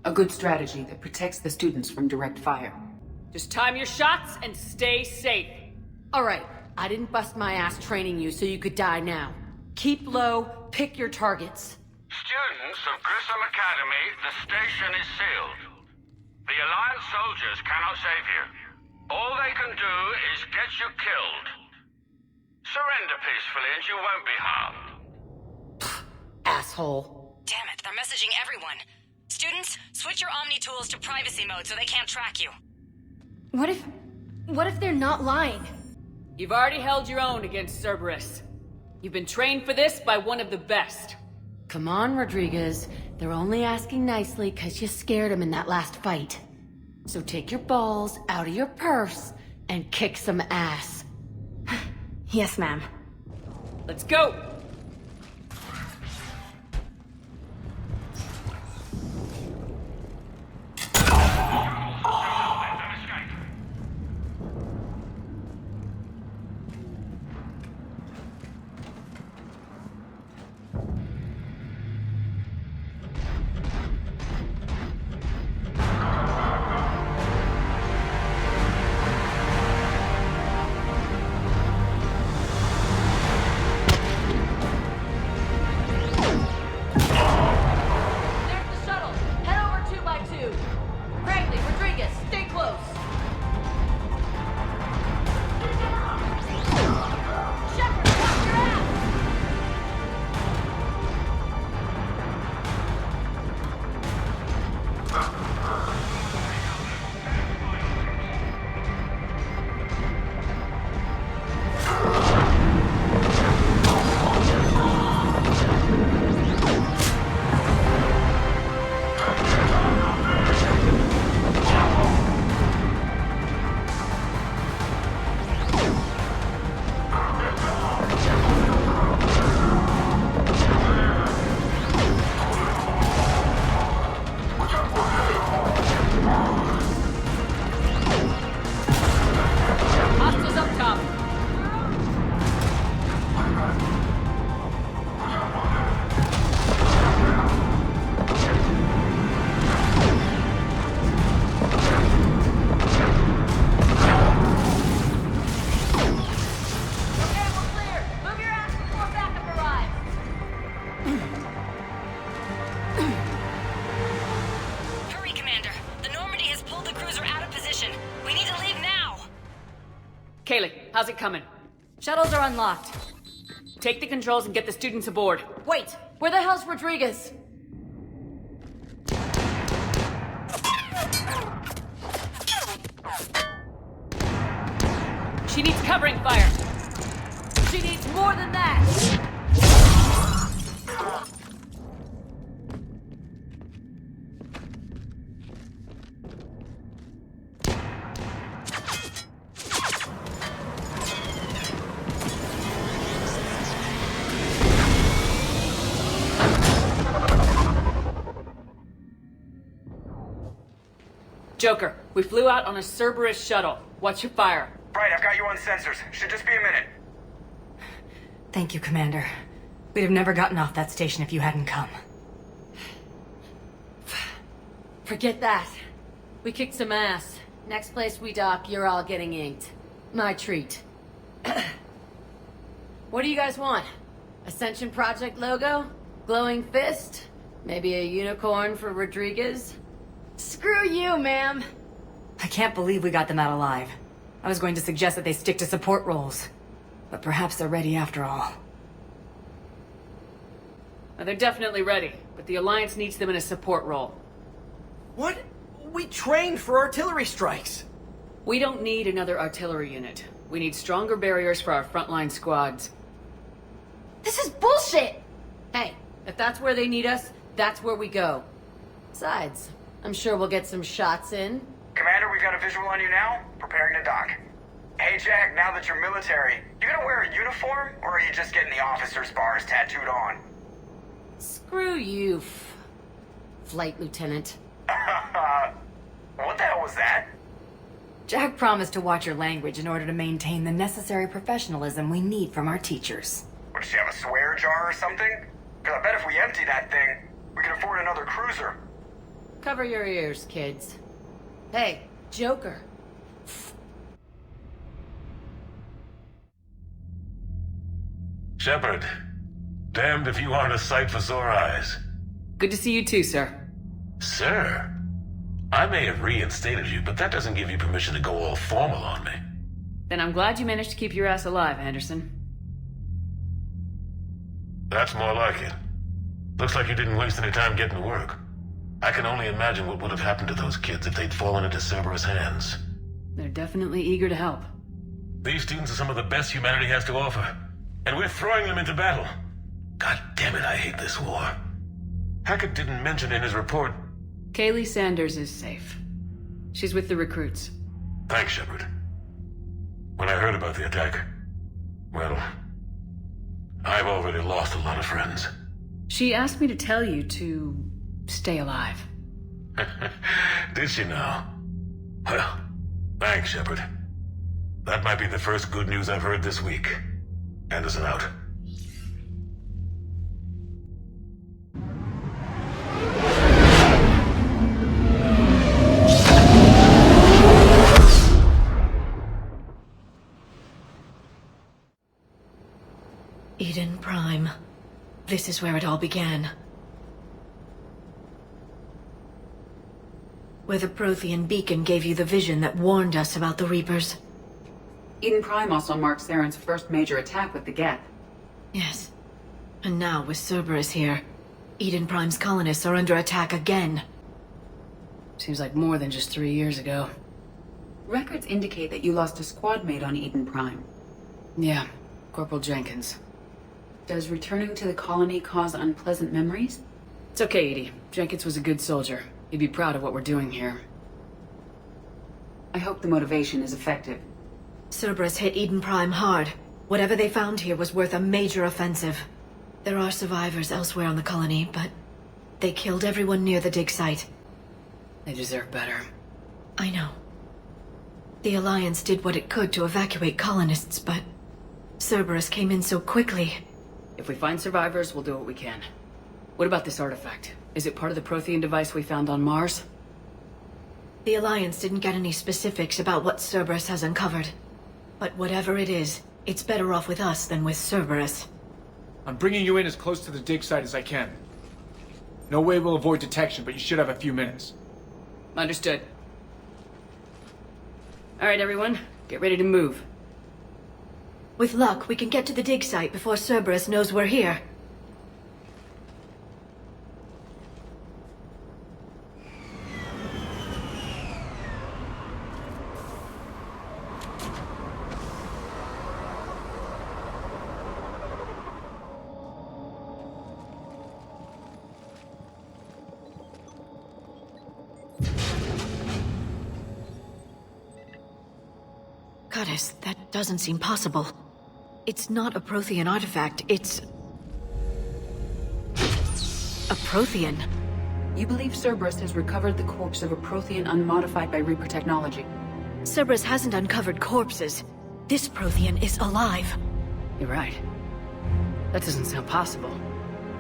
[SPEAKER 17] A good strategy that protects the students from direct fire.
[SPEAKER 20] Just time your shots and stay safe. All right, I didn't bust my ass training you so you could die now. Keep low, pick your targets.
[SPEAKER 11] Students of Grissom Academy, the station is sealed. The Alliance soldiers cannot save you. All they can do is get you killed. Surrender peacefully and you won't be harmed.
[SPEAKER 20] Asshole.
[SPEAKER 19] Damn it, they're messaging everyone. Students, switch your Omni tools to privacy mode so they can't track you.
[SPEAKER 20] What if they're not lying? You've already held your own against Cerberus. You've been trained for this by one of the best. Come on, Rodriguez. They're only asking nicely because you scared them in that last fight. So take your balls out of your purse and kick some ass.
[SPEAKER 5] Yes, ma'am.
[SPEAKER 20] Let's go!
[SPEAKER 1] How's it coming?
[SPEAKER 20] Shuttles are unlocked.
[SPEAKER 1] Take the controls and get the students aboard.
[SPEAKER 20] Wait! Where the hell's Rodriguez? She needs covering fire. She needs more than that. Joker, we flew out on a Cerberus shuttle. Watch your fire.
[SPEAKER 16] Right, I've got you on sensors. Should just be a minute.
[SPEAKER 9] Thank you, Commander. We'd have never gotten off that station if you hadn't come.
[SPEAKER 20] Forget that. We kicked some ass. Next place we dock, you're all getting inked. My treat. What do you guys want? Ascension Project logo? Glowing fist? Maybe a unicorn for Rodriguez? Screw you, ma'am!
[SPEAKER 9] I can't believe we got them out alive. I was going to suggest that they stick to support roles. But perhaps they're ready after all.
[SPEAKER 1] Now, they're definitely ready, but the Alliance needs them in a support role.
[SPEAKER 10] What? We trained for artillery strikes.
[SPEAKER 1] We don't need another artillery unit. We need stronger barriers for our frontline squads.
[SPEAKER 20] This is bullshit! Hey, if that's where they need us, that's where we go. Besides, I'm sure we'll get some shots in.
[SPEAKER 16] Commander, we've got a visual on you now. Preparing to dock. Hey Jack, now that you're military, you gonna wear a uniform, or are you just getting the officer's bars tattooed on?
[SPEAKER 20] Screw you, Flight Lieutenant.
[SPEAKER 16] What the hell was that?
[SPEAKER 9] Jack promised to watch your language in order to maintain the necessary professionalism we need from our teachers.
[SPEAKER 16] What, does she have a swear jar or something? Because I bet if we empty that thing, we can afford another cruiser.
[SPEAKER 20] Cover your ears, kids. Hey, Joker.
[SPEAKER 3] Shepard, damned if you aren't a sight for sore eyes.
[SPEAKER 1] Good to see you too, sir.
[SPEAKER 3] Sir? I may have reinstated you, but that doesn't give you permission to go all formal on me.
[SPEAKER 1] Then I'm glad you managed to keep your ass alive, Anderson.
[SPEAKER 3] That's more like it. Looks like you didn't waste any time getting to work. I can only imagine what would have happened to those kids if they'd fallen into Cerberus' hands.
[SPEAKER 1] They're definitely eager to help.
[SPEAKER 3] These students are some of the best humanity has to offer, and we're throwing them into battle. God damn it, I hate this war. Hackett didn't mention in his report...
[SPEAKER 1] Kaylee Sanders is safe. She's with the recruits.
[SPEAKER 3] Thanks, Shepard. When I heard about the attack, well, I've already lost a lot of friends.
[SPEAKER 1] She asked me to tell you to stay alive.
[SPEAKER 3] Did she now? Well, thanks, Shepard. That might be the first good news I've heard this week. Anderson out.
[SPEAKER 5] Eden Prime. This is where it all began. Where the Prothean beacon gave you the vision that warned us about the Reapers.
[SPEAKER 17] Eden Prime also marked Saren's first major attack with the Geth.
[SPEAKER 5] Yes. And now, with Cerberus here, Eden Prime's colonists are under attack again.
[SPEAKER 1] Seems like more than just 3 years ago.
[SPEAKER 17] Records indicate that you lost a squad mate on Eden Prime.
[SPEAKER 1] Yeah, Corporal Jenkins.
[SPEAKER 17] Does returning to the colony cause unpleasant memories?
[SPEAKER 1] It's okay, Edie. Jenkins was a good soldier. He'd be proud of what we're doing here.
[SPEAKER 17] I hope the motivation is effective.
[SPEAKER 5] Cerberus hit Eden Prime hard. Whatever they found here was worth a major offensive. There are survivors elsewhere on the colony, but they killed everyone near the dig site.
[SPEAKER 1] They deserve better.
[SPEAKER 5] I know. The Alliance did what it could to evacuate colonists, but Cerberus came in so quickly.
[SPEAKER 1] If we find survivors, we'll do what we can. What about this artifact? Is it part of the Prothean device we found on Mars?
[SPEAKER 5] The Alliance didn't get any specifics about what Cerberus has uncovered. But whatever it is, it's better off with us than with Cerberus.
[SPEAKER 6] I'm bringing you in as close to the dig site as I can. No way we'll avoid detection, but you should have a few minutes.
[SPEAKER 1] Understood. All right, everyone. Get ready to move.
[SPEAKER 5] With luck, we can get to the dig site before Cerberus knows we're here. Caddis, that doesn't seem possible. It's not a Prothean artifact, it's... a Prothean.
[SPEAKER 17] You believe Cerberus has recovered the corpse of a Prothean unmodified by Reaper technology?
[SPEAKER 5] Cerberus hasn't uncovered corpses. This Prothean is alive.
[SPEAKER 1] You're right. That doesn't sound possible.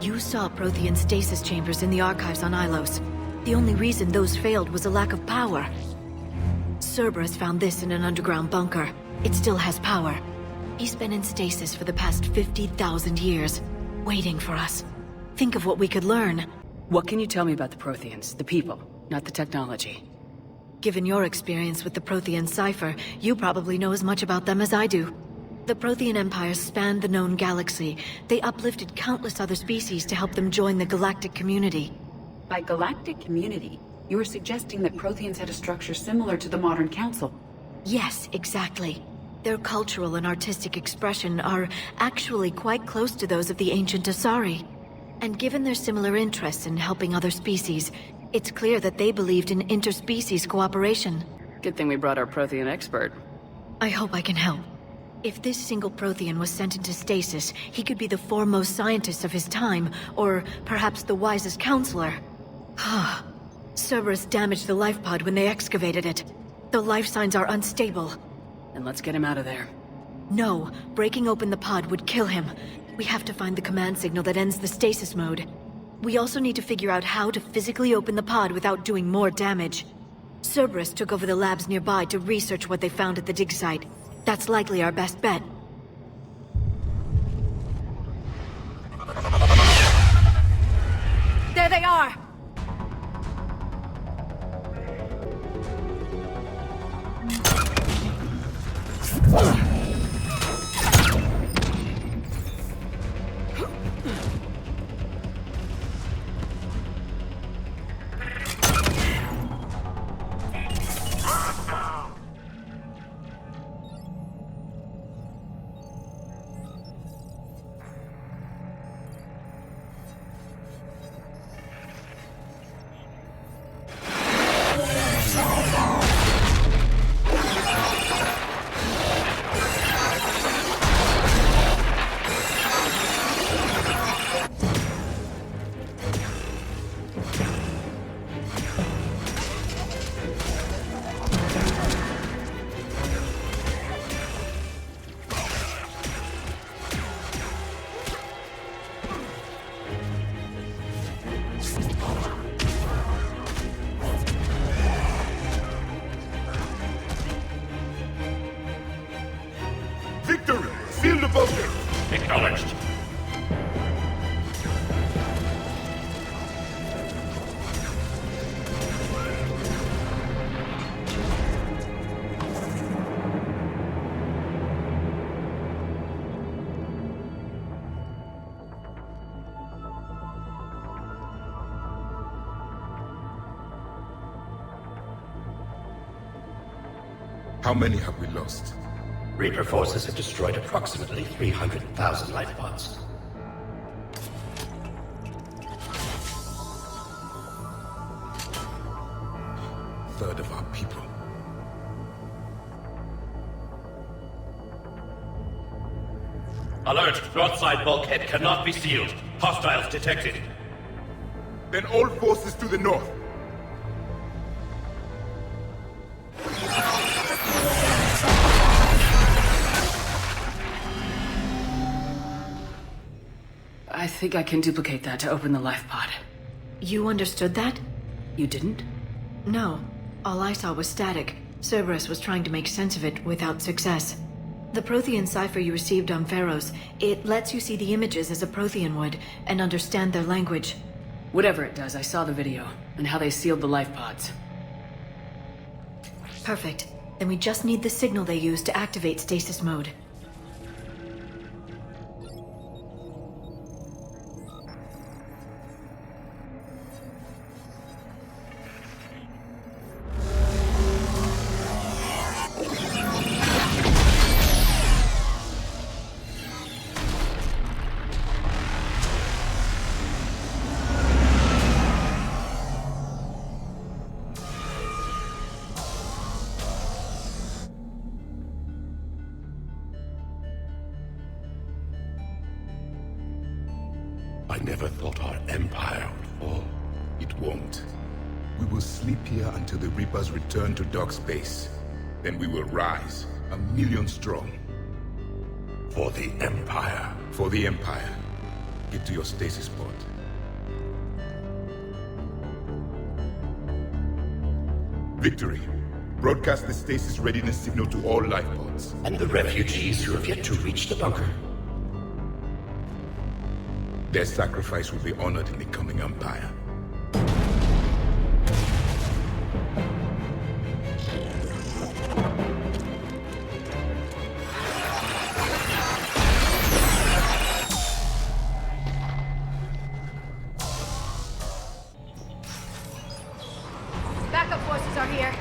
[SPEAKER 5] You saw Prothean stasis chambers in the archives on Ilos. The only reason those failed was a lack of power. Cerberus found this in an underground bunker. It still has power. He's been in stasis for the past 50,000 years, waiting for us. Think of what we could learn.
[SPEAKER 1] What can you tell me about the Protheans, the people, not the technology?
[SPEAKER 5] Given your experience with the Prothean cipher, you probably know as much about them as I do. The Prothean Empire spanned the known galaxy. They uplifted countless other species to help them join the galactic community.
[SPEAKER 17] By galactic community, you are suggesting that Protheans had a structure similar to the modern council?
[SPEAKER 5] Yes, exactly. Their cultural and artistic expression are actually quite close to those of the ancient Asari. And given their similar interests in helping other species, it's clear that they believed in interspecies cooperation.
[SPEAKER 1] Good thing we brought our Prothean expert.
[SPEAKER 5] I hope I can help. If this single Prothean was sent into stasis, he could be the foremost scientist of his time, or perhaps the wisest counselor. Cerberus damaged the life pod when they excavated it. The life signs are unstable.
[SPEAKER 1] Then let's get him out of there.
[SPEAKER 5] No, breaking open the pod would kill him. We have to find the command signal that ends the stasis mode. We also need to figure out how to physically open the pod without doing more damage. Cerberus took over the labs nearby to research what they found at the dig site. That's likely our best bet. There they are!
[SPEAKER 11] Acknowledged.
[SPEAKER 4] How many have we lost?
[SPEAKER 18] Reaper forces have destroyed approximately 300,000 life pods.
[SPEAKER 4] Third of our people.
[SPEAKER 18] Alert! North side bulkhead cannot be sealed. Hostiles detected.
[SPEAKER 4] Then all forces to the north.
[SPEAKER 1] I think I can duplicate that to open the life pod.
[SPEAKER 5] You understood that?
[SPEAKER 1] You didn't?
[SPEAKER 5] No. All I saw was static. Cerberus was trying to make sense of it without success. The Prothean cipher you received on Pharaohs, it lets you see the images as a Prothean would, and understand their language.
[SPEAKER 1] Whatever it does, I saw the video, and how they sealed the life pods.
[SPEAKER 5] Perfect. Then we just need the signal they used to activate stasis mode.
[SPEAKER 23] I never thought our empire would fall.
[SPEAKER 4] It won't. We will sleep here until the Reapers return to dark space. Then we will rise, 1,000,000 strong.
[SPEAKER 23] For the Empire.
[SPEAKER 4] For the Empire. Get to your stasis pod. Victory. Broadcast the stasis readiness signal to all life pods.
[SPEAKER 23] And the refugees who have yet to reach the bunker.
[SPEAKER 4] Their sacrifice will be honored in the coming Empire.
[SPEAKER 5] Backup forces are here.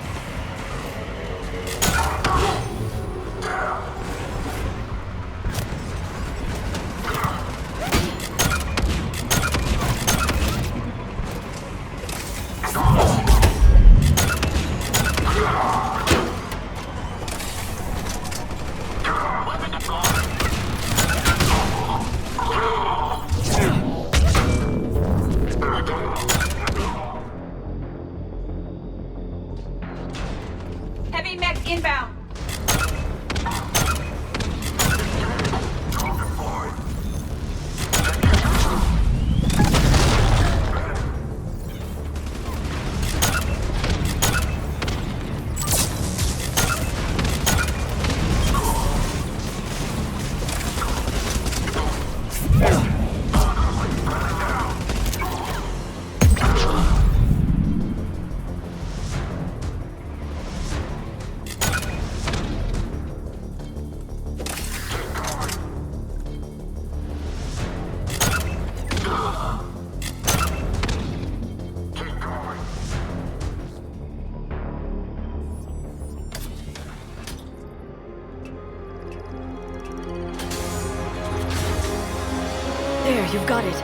[SPEAKER 7] Heavy mech inbound.
[SPEAKER 5] There, you've got it.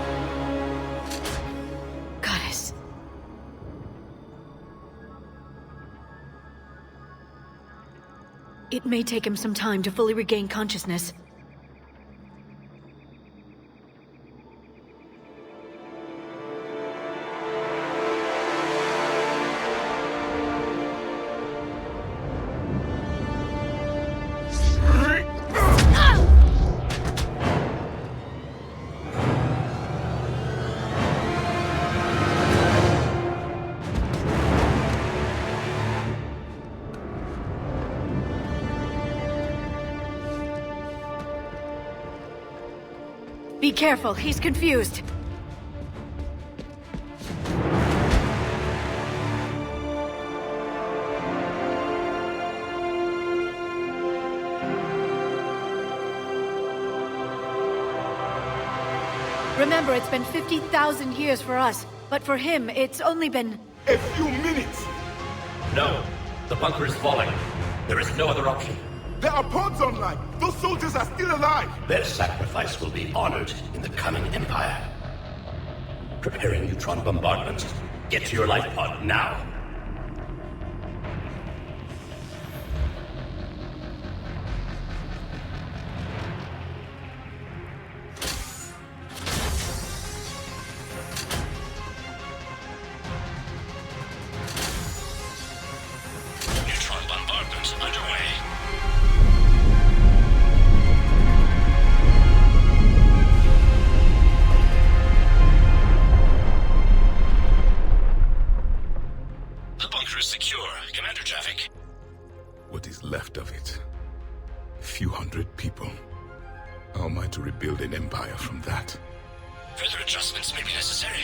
[SPEAKER 5] Goddess. It may take him some time to fully regain consciousness. Be careful, he's confused. Remember, it's been 50,000 years for us, but for him, it's only been...
[SPEAKER 4] A few minutes!
[SPEAKER 23] No, the bunker is falling. There is no other option.
[SPEAKER 4] There are pods online! Those soldiers are still alive!
[SPEAKER 23] Their sacrifice will be honored in the coming Empire. Preparing neutron bombardment. Get to your life pod now. Neutron bombardment underway. Secure. Commander traffic.
[SPEAKER 4] What is left of it? A few hundred people. How am I to rebuild an empire from that?
[SPEAKER 23] Further adjustments may be necessary.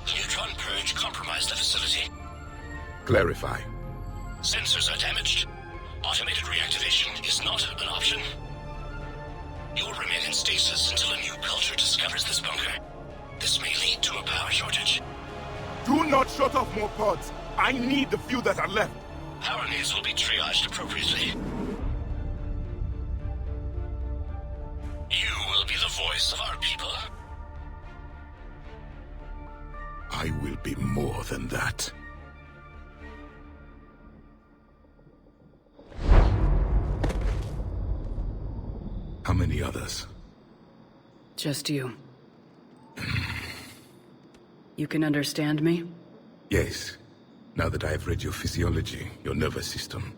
[SPEAKER 23] The neutron purge compromised the facility.
[SPEAKER 4] Clarify.
[SPEAKER 23] Sensors are damaged. Automated reactivation is not an option. You'll remain in stasis until a new culture discovers this bunker. This may lead to a power shortage.
[SPEAKER 4] Do not shut off more pods! I need the few that are left!
[SPEAKER 23] Power needs will be triaged appropriately. You will be the voice of our people.
[SPEAKER 4] I will be more than that. How many others?
[SPEAKER 1] Just you. You can understand me?
[SPEAKER 4] Yes. Now that I've read your physiology, your nervous system,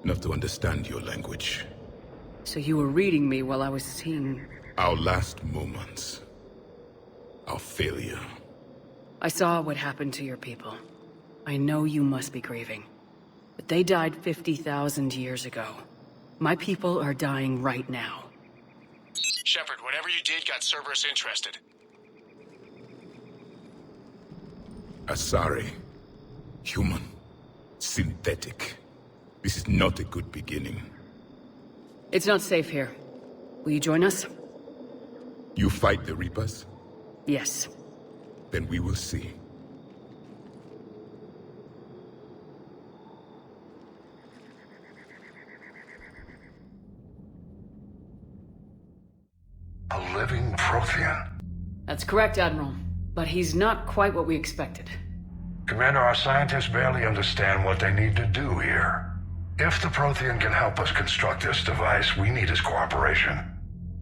[SPEAKER 4] enough to understand your language.
[SPEAKER 1] So you were reading me while I was seeing...
[SPEAKER 4] Our last moments. Our failure.
[SPEAKER 1] I saw what happened to your people. I know you must be grieving. But they died 50,000 years ago. My people are dying right now.
[SPEAKER 12] Shepard, whatever you did got Cerberus interested.
[SPEAKER 4] Asari. Human. Synthetic. This is not a good beginning.
[SPEAKER 1] It's not safe here. Will you join us?
[SPEAKER 4] You fight the Reapers?
[SPEAKER 1] Yes.
[SPEAKER 4] Then we will see.
[SPEAKER 3] A living Prothean?
[SPEAKER 1] That's correct, Admiral. But he's not quite what we expected.
[SPEAKER 3] Commander, our scientists barely understand what they need to do here. If the Prothean can help us construct this device, we need his cooperation.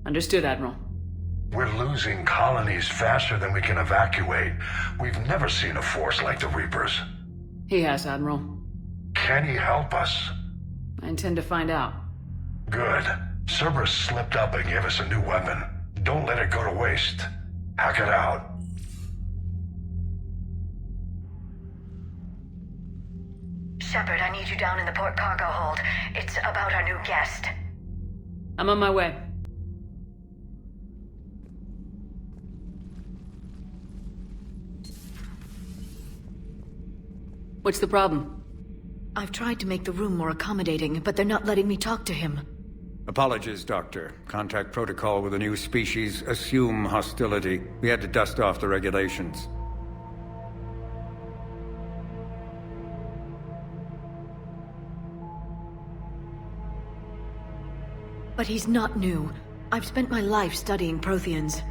[SPEAKER 1] Understood, Admiral.
[SPEAKER 3] We're losing colonies faster than we can evacuate. We've never seen a force like the Reapers.
[SPEAKER 1] He has, Admiral.
[SPEAKER 3] Can he help us?
[SPEAKER 1] I intend to find out.
[SPEAKER 3] Good. Cerberus slipped up and gave us a new weapon. Don't let it go to waste. Hack it out.
[SPEAKER 5] Shepard, I need you down in the port cargo hold. It's about our new guest.
[SPEAKER 1] I'm on my way. What's the problem?
[SPEAKER 5] I've tried to make the room more accommodating, but they're not letting me talk to him.
[SPEAKER 21] Apologies, Doctor. Contact protocol with a new species. Assume hostility. We had to dust off the regulations.
[SPEAKER 5] But he's not new. I've spent my life studying Protheans.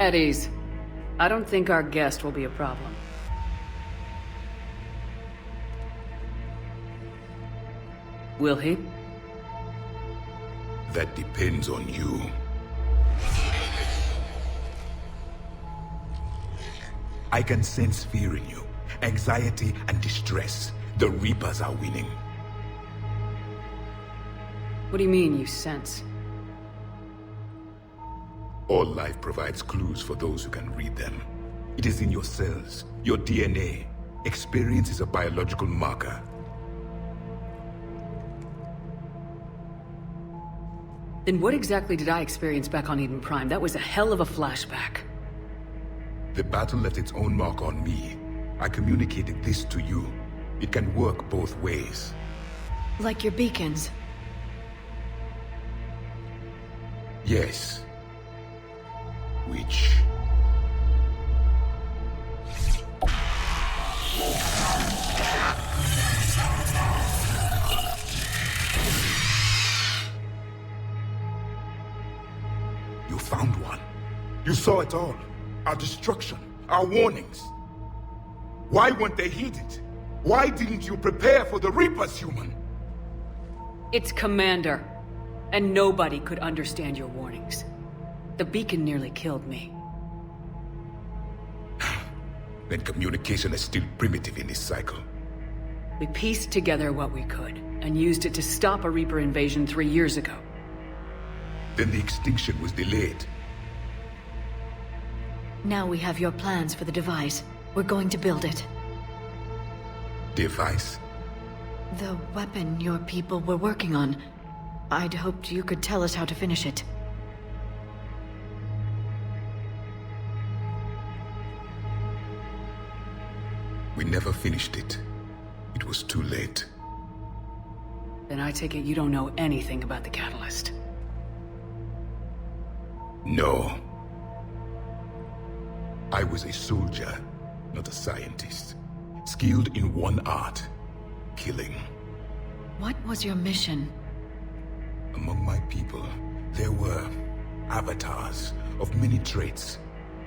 [SPEAKER 1] At ease. I don't think our guest will be a problem. Will he?
[SPEAKER 4] That depends on you. I can sense fear in you, anxiety and distress. The Reapers are winning.
[SPEAKER 1] What do you mean, you sense?
[SPEAKER 4] All life provides clues for those who can read them. It is in your cells, your DNA. Experience is a biological marker.
[SPEAKER 1] Then what exactly did I experience back on Eden Prime? That was a hell of a flashback.
[SPEAKER 4] The battle left its own mark on me. I communicated this to you. It can work both ways.
[SPEAKER 5] Like your beacons?
[SPEAKER 4] Yes. Which... You found one. You saw it all. Our destruction, our warnings. Why weren't they heeded? Why didn't you prepare for the Reapers, human?
[SPEAKER 1] It's Commander. And nobody could understand your warnings. The beacon nearly killed me.
[SPEAKER 4] Then communication is still primitive in this cycle.
[SPEAKER 1] We pieced together what we could, and used it to stop a Reaper invasion 3 years ago.
[SPEAKER 4] Then the extinction was delayed.
[SPEAKER 5] Now we have your plans for the device. We're going to build it.
[SPEAKER 4] Device?
[SPEAKER 5] The weapon your people were working on. I'd hoped you could tell us how to finish it.
[SPEAKER 4] We never finished it. It was too late.
[SPEAKER 1] Then I take it you don't know anything about the catalyst.
[SPEAKER 4] No. I was a soldier, not a scientist. Skilled in one art, killing.
[SPEAKER 5] What was your mission?
[SPEAKER 4] Among my people, there were avatars of many traits.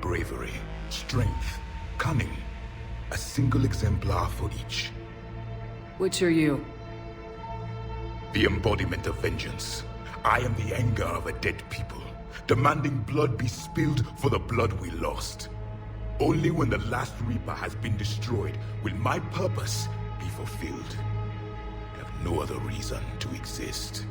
[SPEAKER 4] Bravery, strength, cunning. A single exemplar for each.
[SPEAKER 1] Which are you?
[SPEAKER 4] The embodiment of vengeance. I am the anger of a dead people. demanding blood be spilled for the blood we lost. Only when the last Reaper has been destroyed will my purpose be fulfilled. I have no other reason to exist.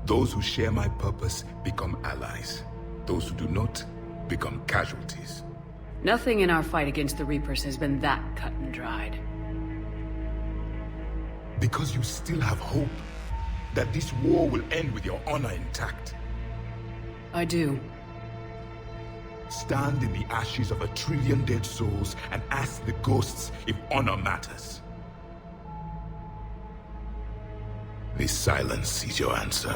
[SPEAKER 4] Those who share my purpose become allies. Those who do not become casualties.
[SPEAKER 1] Nothing in our fight against the Reapers has been that cut and dried.
[SPEAKER 4] Because you still have hope that this war will end with your honor intact.
[SPEAKER 1] I do.
[SPEAKER 4] Stand in the ashes of 1 trillion dead souls and ask the ghosts if honor matters. This silence is your answer.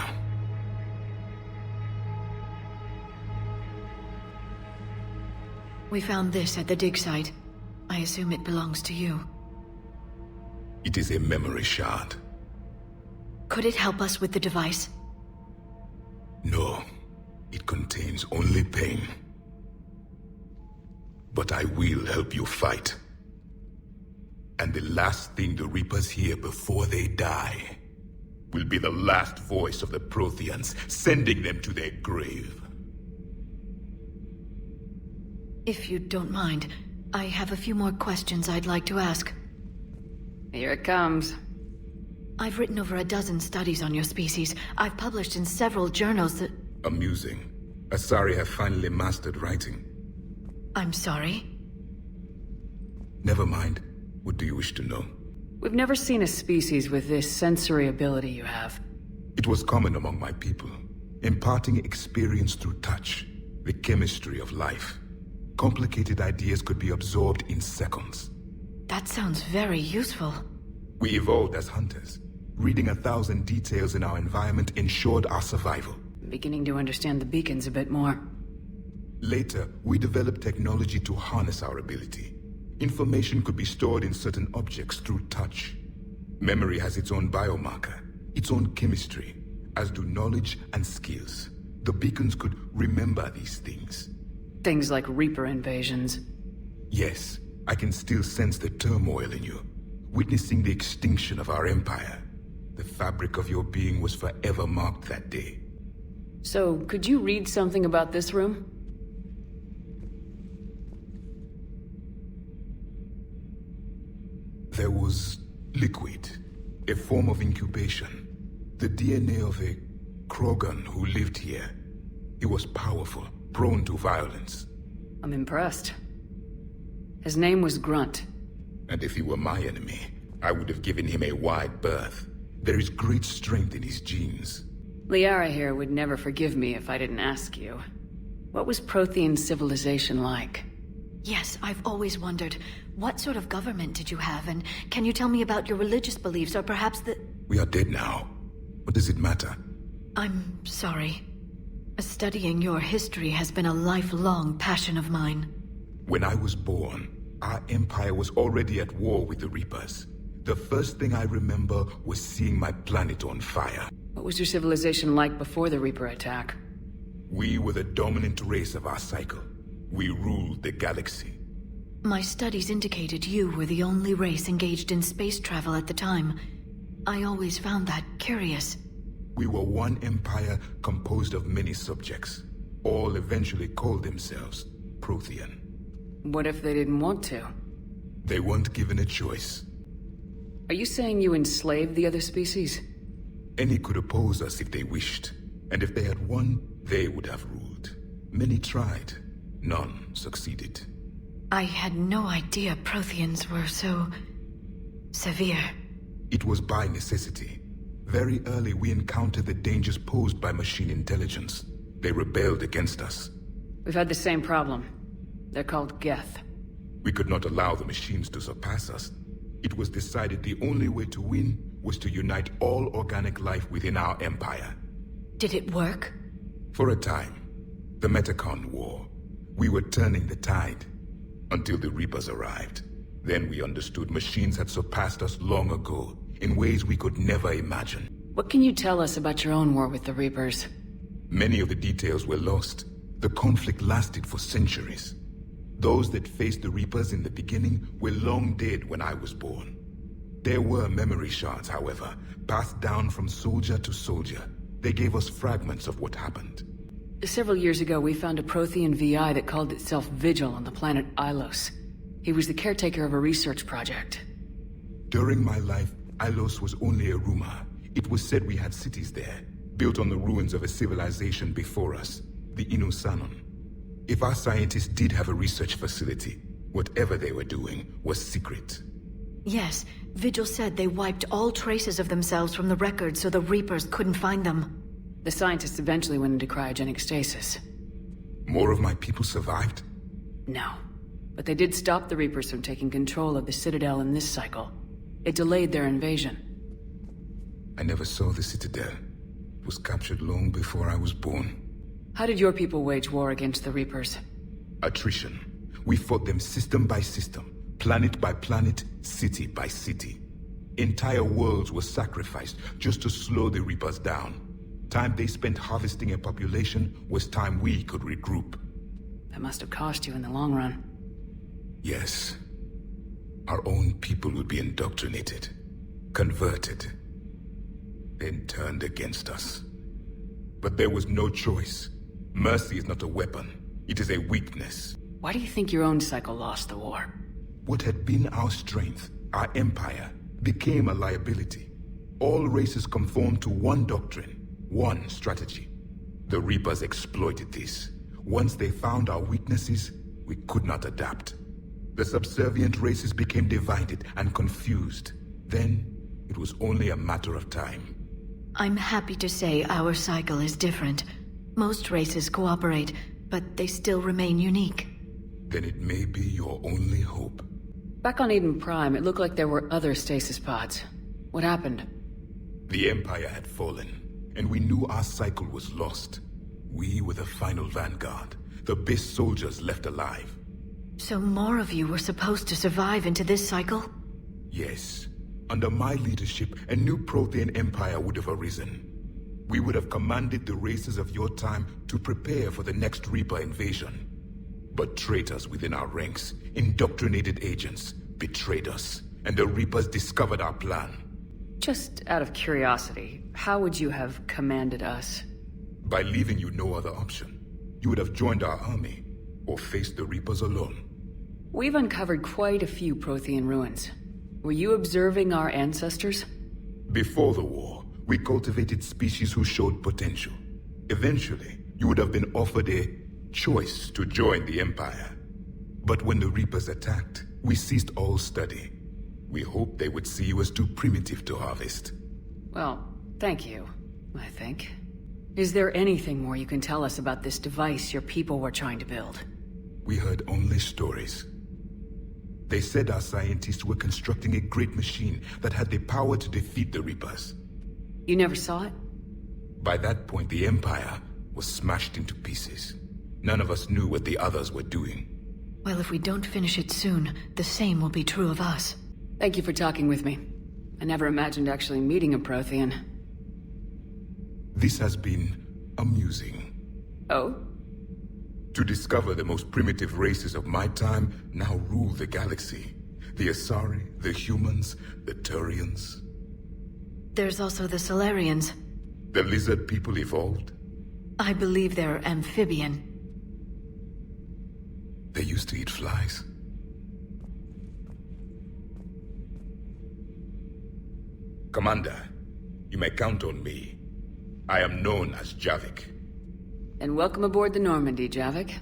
[SPEAKER 5] We found this at the dig site. I assume it belongs to you.
[SPEAKER 4] It is a memory shard.
[SPEAKER 5] Could it help us with the device?
[SPEAKER 4] No. It contains only pain. But I will help you fight. And the last thing the Reapers hear before they die will be the last voice of the Protheans, sending them to their grave.
[SPEAKER 5] If you don't mind, I have a few more questions I'd like to ask.
[SPEAKER 1] Here it comes.
[SPEAKER 5] I've written over a dozen studies on your species. I've published in several journals that...
[SPEAKER 4] Amusing. Asari have finally mastered writing.
[SPEAKER 5] I'm sorry?
[SPEAKER 4] Never mind. What do you wish to know?
[SPEAKER 1] We've never seen a species with this sensory ability you have.
[SPEAKER 4] It was common among my people, imparting experience through touch, the chemistry of life. Complicated ideas could be absorbed in seconds.
[SPEAKER 5] That sounds very useful.
[SPEAKER 4] We evolved as hunters. Reading 1,000 details in our environment ensured our survival.
[SPEAKER 1] I'm beginning to understand the beacons a bit more.
[SPEAKER 4] Later, we developed technology to harness our ability. Information could be stored in certain objects through touch. Memory has its own biomarker, its own chemistry, as do knowledge and skills. The beacons could remember these things.
[SPEAKER 1] Things like Reaper invasions.
[SPEAKER 4] Yes, I can still sense the turmoil in you, witnessing the extinction of our empire. The fabric of your being was forever marked that day.
[SPEAKER 1] So, could you read something about this room?
[SPEAKER 4] There was liquid, a form of incubation. The DNA of a Krogan who lived here. He was powerful, prone to violence.
[SPEAKER 1] I'm impressed. His name was Grunt.
[SPEAKER 4] And if he were my enemy, I would have given him a wide berth. There is great strength in his genes.
[SPEAKER 1] Liara here would never forgive me if I didn't ask you. What was Prothean civilization like?
[SPEAKER 5] Yes, I've always wondered, what sort of government did you have, and can you tell me about your religious beliefs, or perhaps the...
[SPEAKER 4] We are dead now. What does it matter?
[SPEAKER 5] I'm sorry. Studying your history has been a lifelong passion of mine.
[SPEAKER 4] When I was born, our empire was already at war with the Reapers. The first thing I remember was seeing my planet on fire.
[SPEAKER 1] What was your civilization like before the Reaper attack?
[SPEAKER 4] We were the dominant race of our cycle. We ruled the galaxy.
[SPEAKER 5] My studies indicated you were the only race engaged in space travel at the time. I always found that curious.
[SPEAKER 4] We were one empire composed of many subjects. All eventually called themselves Prothean.
[SPEAKER 1] What if they didn't want to?
[SPEAKER 4] They weren't given a choice.
[SPEAKER 1] Are you saying you enslaved the other species?
[SPEAKER 4] Any could oppose us if they wished. And if they had won, they would have ruled. Many tried. None succeeded.
[SPEAKER 5] I had no idea Protheans were so... severe.
[SPEAKER 4] It was by necessity. Very early we encountered the dangers posed by machine intelligence. They rebelled against us.
[SPEAKER 1] We've had the same problem. They're called Geth.
[SPEAKER 4] We could not allow the machines to surpass us. It was decided the only way to win was to unite all organic life within our empire.
[SPEAKER 5] Did it work?
[SPEAKER 4] For a time. The Metacon War. We were turning the tide. Until the Reapers arrived. Then we understood machines had surpassed us long ago, in ways we could never imagine.
[SPEAKER 1] What can you tell us about your own war with the Reapers?
[SPEAKER 4] Many of the details were lost. The conflict lasted for centuries. Those that faced the Reapers in the beginning were long dead when I was born. There were memory shards, however, passed down from soldier to soldier. They gave us fragments of what happened.
[SPEAKER 1] Several years ago, we found a Prothean VI that called itself Vigil on the planet Ilos. He was the caretaker of a research project.
[SPEAKER 4] During my life, Ilos was only a rumor. It was said we had cities there, built on the ruins of a civilization before us, the Inusanon. If our scientists did have a research facility, whatever they were doing was secret.
[SPEAKER 5] Yes, Vigil said they wiped all traces of themselves from the records so the Reapers couldn't find them.
[SPEAKER 1] The scientists eventually went into cryogenic stasis.
[SPEAKER 4] More of my people survived?
[SPEAKER 1] No. But they did stop the Reapers from taking control of the Citadel in this cycle. It delayed their invasion.
[SPEAKER 4] I never saw the Citadel. It was captured long before I was born.
[SPEAKER 1] How did your people wage war against the Reapers?
[SPEAKER 4] Attrition. We fought them system by system, planet by planet, city by city. Entire worlds were sacrificed just to slow the Reapers down. Time they spent harvesting a population was time we could regroup.
[SPEAKER 1] That must have cost you in the long run.
[SPEAKER 4] Yes. Our own people would be indoctrinated, converted, then turned against us. But there was no choice. Mercy is not a weapon. It is a weakness.
[SPEAKER 1] Why do you think your own cycle lost the war?
[SPEAKER 4] What had been our strength, our empire, became a liability. All races conformed to one doctrine, one strategy. The Reapers exploited this. Once they found our weaknesses, we could not adapt. The subservient races became divided and confused. Then, it was only a matter of time.
[SPEAKER 5] I'm happy to say our cycle is different. Most races cooperate, but they still remain unique.
[SPEAKER 4] Then it may be your only hope.
[SPEAKER 1] Back on Eden Prime, it looked like there were other stasis pods. What happened?
[SPEAKER 4] The Empire had fallen, and we knew our cycle was lost. We were the final vanguard, the best soldiers left alive.
[SPEAKER 5] So more of you were supposed to survive into this cycle?
[SPEAKER 4] Yes. Under my leadership, a new Prothean empire would have arisen. We would have commanded the races of your time to prepare for the next Reaper invasion. But traitors within our ranks, indoctrinated agents, betrayed us, and the Reapers discovered our plan.
[SPEAKER 1] Just out of curiosity, how would you have commanded us?
[SPEAKER 4] By leaving you no other option. You would have joined our army, or faced the Reapers alone.
[SPEAKER 1] We've uncovered quite a few Prothean ruins. Were you observing our ancestors?
[SPEAKER 4] Before the war, we cultivated species who showed potential. Eventually, you would have been offered a choice to join the Empire. But when the Reapers attacked, we ceased all study. We hoped they would see you as too primitive to harvest.
[SPEAKER 1] Well, thank you, I think. Is there anything more you can tell us about this device your people were trying to build?
[SPEAKER 4] We heard only stories. They said our scientists were constructing a great machine that had the power to defeat the Reapers.
[SPEAKER 1] You never saw it?
[SPEAKER 4] By that point, the Empire was smashed into pieces. None of us knew what the others were doing.
[SPEAKER 5] Well, if we don't finish it soon, the same will be true of us.
[SPEAKER 1] Thank you for talking with me. I never imagined actually meeting a Prothean.
[SPEAKER 4] This has been amusing.
[SPEAKER 1] Oh?
[SPEAKER 4] To discover the most primitive races of my time now rule the galaxy. The Asari, the humans, the Turians.
[SPEAKER 5] There's also the Solarians.
[SPEAKER 4] The lizard people evolved?
[SPEAKER 5] I believe they're amphibian.
[SPEAKER 4] They used to eat flies. Commander, you may count on me. I am known as Javik.
[SPEAKER 1] And welcome aboard the Normandy, Javik.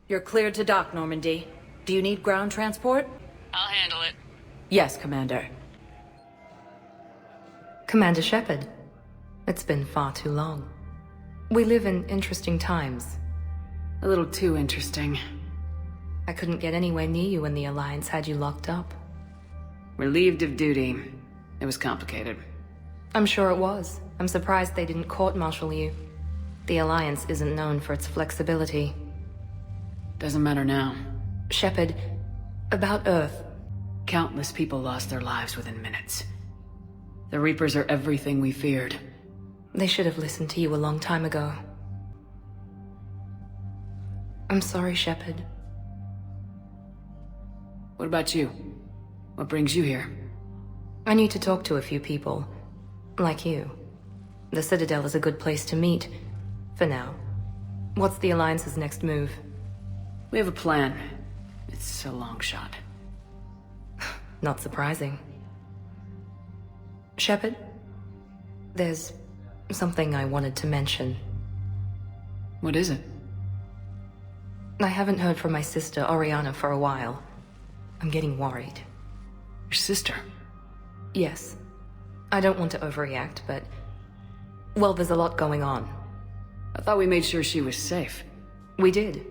[SPEAKER 20] You're cleared to dock, Normandy.
[SPEAKER 9] Do you need ground transport?
[SPEAKER 1] I'll handle it.
[SPEAKER 9] Yes, Commander.
[SPEAKER 2] Commander Shepard, it's been far too long. We live in interesting times.
[SPEAKER 1] A little too interesting.
[SPEAKER 2] I couldn't get anywhere near you when the Alliance had you locked up.
[SPEAKER 1] Relieved of duty. It was complicated.
[SPEAKER 2] I'm sure it was. I'm surprised they didn't court-martial you. The Alliance isn't known for its flexibility.
[SPEAKER 1] Doesn't matter now.
[SPEAKER 2] Shepard, about Earth.
[SPEAKER 1] Countless people lost their lives within minutes. The Reapers are everything we feared.
[SPEAKER 2] They should have listened to you a long time ago. I'm sorry, Shepard.
[SPEAKER 1] What about you? What brings you here?
[SPEAKER 2] I need to talk to a few people. Like you. The Citadel is a good place to meet. For now. What's the Alliance's next move?
[SPEAKER 1] We have a plan. It's a long shot.
[SPEAKER 2] Not surprising. Shepard, there's something I wanted to mention.
[SPEAKER 1] What is it?
[SPEAKER 2] I haven't heard from my sister, Oriana, for a while. I'm getting worried.
[SPEAKER 1] Your sister?
[SPEAKER 2] Yes. I don't want to overreact, but... well, there's a lot going on.
[SPEAKER 1] I thought we made sure she was safe.
[SPEAKER 2] We did.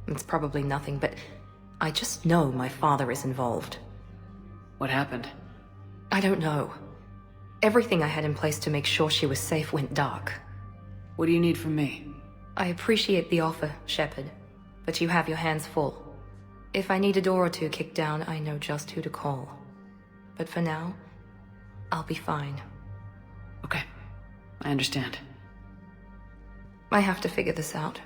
[SPEAKER 2] It's probably nothing, but I just know my father is involved.
[SPEAKER 1] What happened?
[SPEAKER 2] I don't know. Everything I had in place to make sure she was safe went dark.
[SPEAKER 1] What do you need from me?
[SPEAKER 2] I appreciate the offer, Shepard, but you have your hands full. If I need a door or two kicked down, I know just who to call. But for now, I'll be fine.
[SPEAKER 1] Okay, I understand.
[SPEAKER 2] I have to figure this out.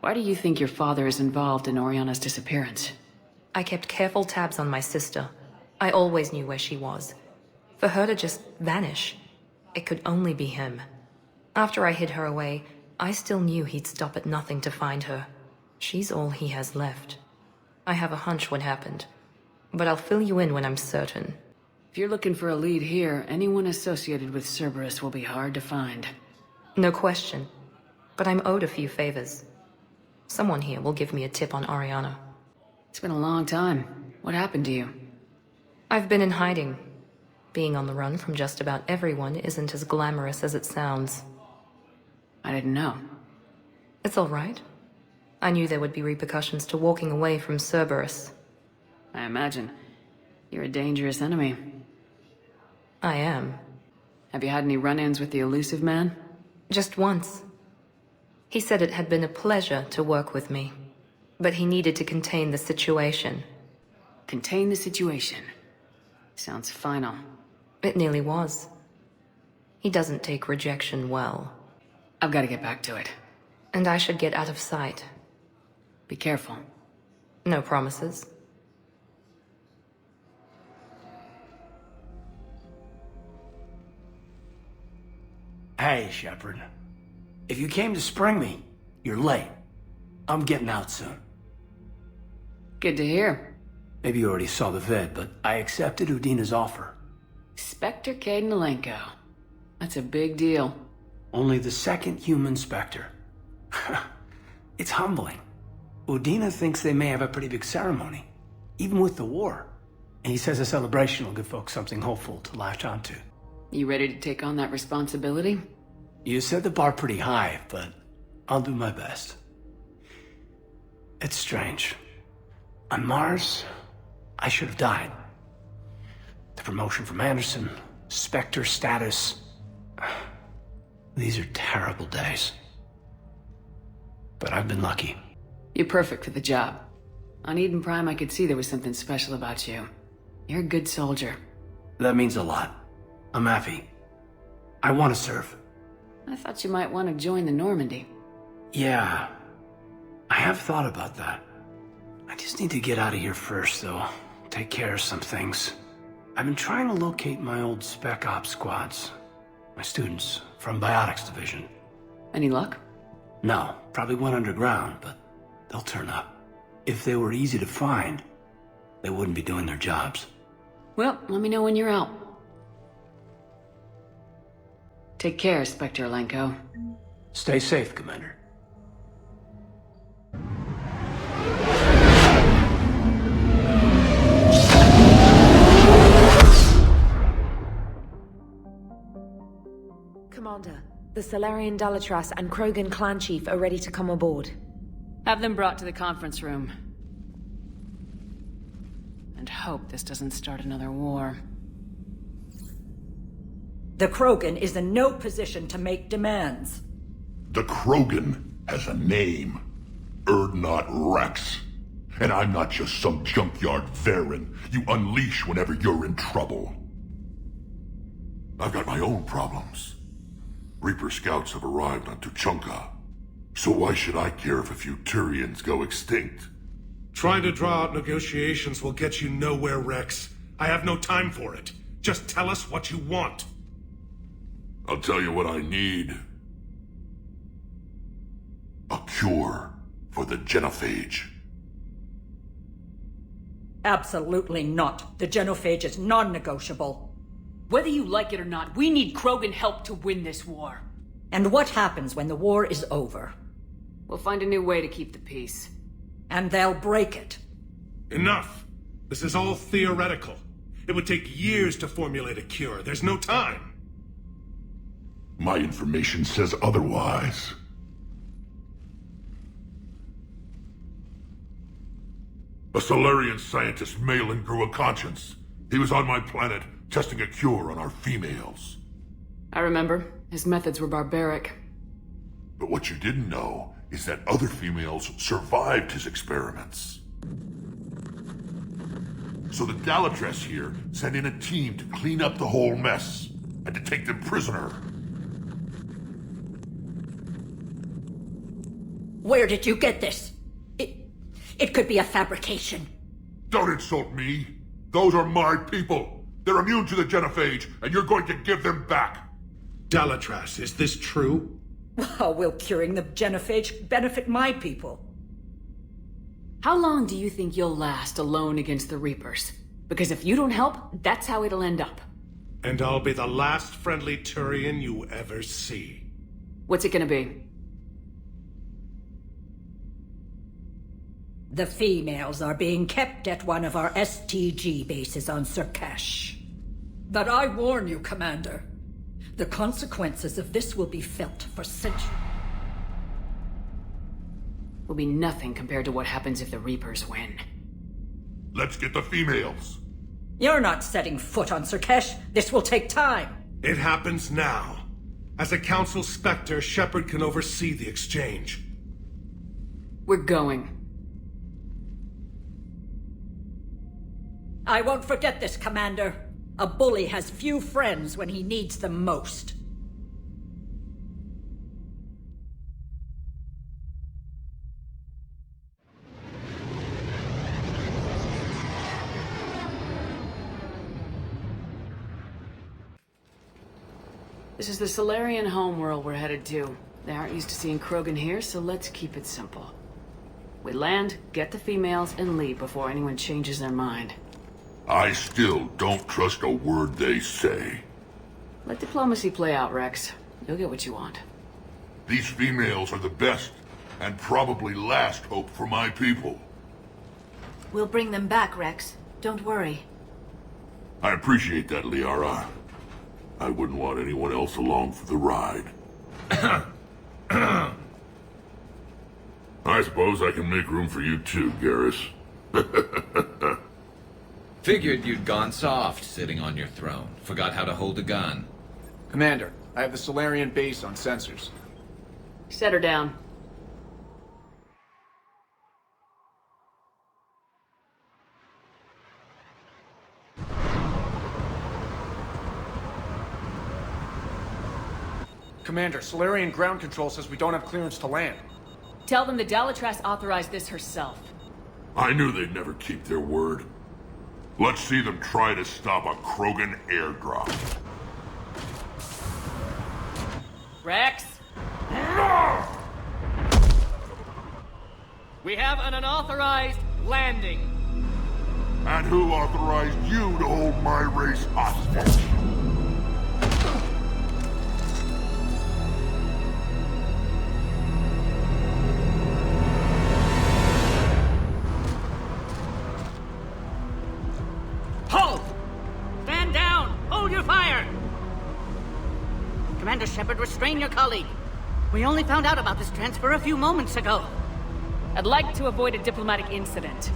[SPEAKER 1] Why do you think your father is involved in Oriana's disappearance?
[SPEAKER 2] I kept careful tabs on my sister. I always knew where she was. For her to just vanish, it could only be him. After I hid her away, I still knew he'd stop at nothing to find her. She's all he has left. I have a hunch what happened, but I'll fill you in when I'm certain.
[SPEAKER 1] If you're looking for a lead here, anyone associated with Cerberus will be hard to find.
[SPEAKER 2] No question, but I'm owed a few favors. Someone here will give me a tip on Oriana.
[SPEAKER 1] It's been a long time. What happened to you?
[SPEAKER 2] I've been in hiding. Being on the run from just about everyone isn't as glamorous as it sounds.
[SPEAKER 1] I didn't know.
[SPEAKER 2] It's all right. I knew there would be repercussions to walking away from Cerberus.
[SPEAKER 1] I imagine. You're a dangerous enemy.
[SPEAKER 2] I am.
[SPEAKER 1] Have you had any run-ins with the elusive man?
[SPEAKER 2] Just once. He said it had been a pleasure to work with me, but he needed to contain the situation.
[SPEAKER 1] Contain the situation? Sounds final.
[SPEAKER 2] It nearly was. He doesn't take rejection well.
[SPEAKER 1] I've got to get back to it.
[SPEAKER 2] And I should get out of sight.
[SPEAKER 1] Be careful.
[SPEAKER 2] No promises.
[SPEAKER 18] Hey, Shepard. If you came to spring me, you're late. I'm getting out soon.
[SPEAKER 1] Good to hear.
[SPEAKER 18] Maybe you already saw the vid, but I accepted Udina's offer.
[SPEAKER 1] Spectre Cadenalenko. That's a big deal.
[SPEAKER 18] Only the second human Spectre. It's humbling. Udina thinks they may have a pretty big ceremony, even with the war. And he says a celebration will give folks something hopeful to latch onto.
[SPEAKER 1] You ready to take on that responsibility?
[SPEAKER 18] You set the bar pretty high, but I'll do my best. It's strange. On Mars, I should have died. The promotion from Anderson, Spectre status. These are terrible days. But I've been lucky.
[SPEAKER 1] You're perfect for the job. On Eden Prime, I could see there was something special about you. You're a good soldier.
[SPEAKER 18] That means a lot. I'm happy. I want to serve.
[SPEAKER 1] I thought you might want to join the Normandy.
[SPEAKER 18] Yeah. I have thought about that. I just need to get out of here first, though. Take care of some things. I've been trying to locate my old Spec Ops squads. My students from Biotics Division.
[SPEAKER 1] Any luck?
[SPEAKER 18] No, probably went underground, but they'll turn up. If they were easy to find, they wouldn't be doing their jobs.
[SPEAKER 1] Well, let me know when you're out. Take care, Spectre Lenko.
[SPEAKER 18] Stay safe, Commander.
[SPEAKER 8] The Solarian Dalatras and Krogan clan chief are ready to come aboard.
[SPEAKER 1] Have them brought to the conference room. And hope this doesn't start another war.
[SPEAKER 14] The Krogan is in no position to make demands.
[SPEAKER 4] The Krogan has a name. Erdnot Rex. And I'm not just some junkyard Varen you unleash whenever you're in trouble. I've got my own problems. Reaper scouts have arrived on Tuchanka. So why should I care if a few Turians go extinct?
[SPEAKER 3] Trying to draw out negotiations will get you nowhere, Rex. I have no time for it. Just tell us what you want.
[SPEAKER 4] I'll tell you what I need. A cure for the genophage.
[SPEAKER 14] Absolutely not. The genophage is non-negotiable.
[SPEAKER 1] Whether you like it or not, we need Krogan help to win this war.
[SPEAKER 14] And what happens when the war is over?
[SPEAKER 1] We'll find a new way to keep the peace.
[SPEAKER 14] And they'll break it.
[SPEAKER 3] Enough! This is all theoretical. It would take years to formulate a cure. There's no time.
[SPEAKER 4] My information says otherwise. A Solarian scientist, Malin, grew a conscience. He was on my planet, testing a cure on our females.
[SPEAKER 1] I remember. His methods were barbaric.
[SPEAKER 4] But what you didn't know is that other females survived his experiments. So the Dalatras here sent in a team to clean up the whole mess, and to take them prisoner.
[SPEAKER 14] Where did you get this? It could be a fabrication.
[SPEAKER 4] Don't insult me. Those are my people. They're immune to the genophage, and you're going to give them back.
[SPEAKER 3] Dalatras, is this true?
[SPEAKER 14] How will curing the genophage benefit my people?
[SPEAKER 1] How long do you think you'll last alone against the Reapers? Because if you don't help, that's how it'll end up.
[SPEAKER 3] And I'll be the last friendly Turian you ever see.
[SPEAKER 1] What's it gonna be?
[SPEAKER 14] The females are being kept at one of our STG bases on Surkash. But I warn you, Commander. The consequences of this will be felt for centuries.
[SPEAKER 1] Will be nothing compared to what happens if the Reapers win.
[SPEAKER 4] Let's get the females.
[SPEAKER 14] You're not setting foot on Surkash. This will take time.
[SPEAKER 3] It happens now. As a Council Spectre, Shepard can oversee the exchange.
[SPEAKER 1] We're going.
[SPEAKER 14] I won't forget this, Commander. A bully has few friends when he needs them most.
[SPEAKER 1] This is the Solarian homeworld we're headed to. They aren't used to seeing Krogan here, so let's keep it simple. We land, get the females, and leave before anyone changes their mind.
[SPEAKER 4] I still don't trust a word they say.
[SPEAKER 1] Let diplomacy play out, Rex. You'll get what you want.
[SPEAKER 4] These females are the best, and probably last hope for my people.
[SPEAKER 5] We'll bring them back, Rex. Don't worry.
[SPEAKER 4] I appreciate that, Liara. I wouldn't want anyone else along for the ride. I suppose I can make room for you too, Garrus.
[SPEAKER 13] Figured you'd gone soft sitting on your throne. Forgot how to hold a gun.
[SPEAKER 6] Commander, I have the Solarian base on sensors.
[SPEAKER 1] Set her down.
[SPEAKER 6] Commander, Solarian ground control says we don't have clearance to land.
[SPEAKER 1] Tell them the Dalatras authorized this herself.
[SPEAKER 4] I knew they'd never keep their word. Let's see them try to stop a Krogan airdrop.
[SPEAKER 1] Rex?
[SPEAKER 22] We have an unauthorized landing.
[SPEAKER 4] And who authorized you to hold my race hostage?
[SPEAKER 22] Halt! Stand down! Hold your fire! Commander
[SPEAKER 10] Shepard, restrain your colleague. We only found out about this transfer a few moments ago.
[SPEAKER 1] I'd like to avoid a diplomatic incident.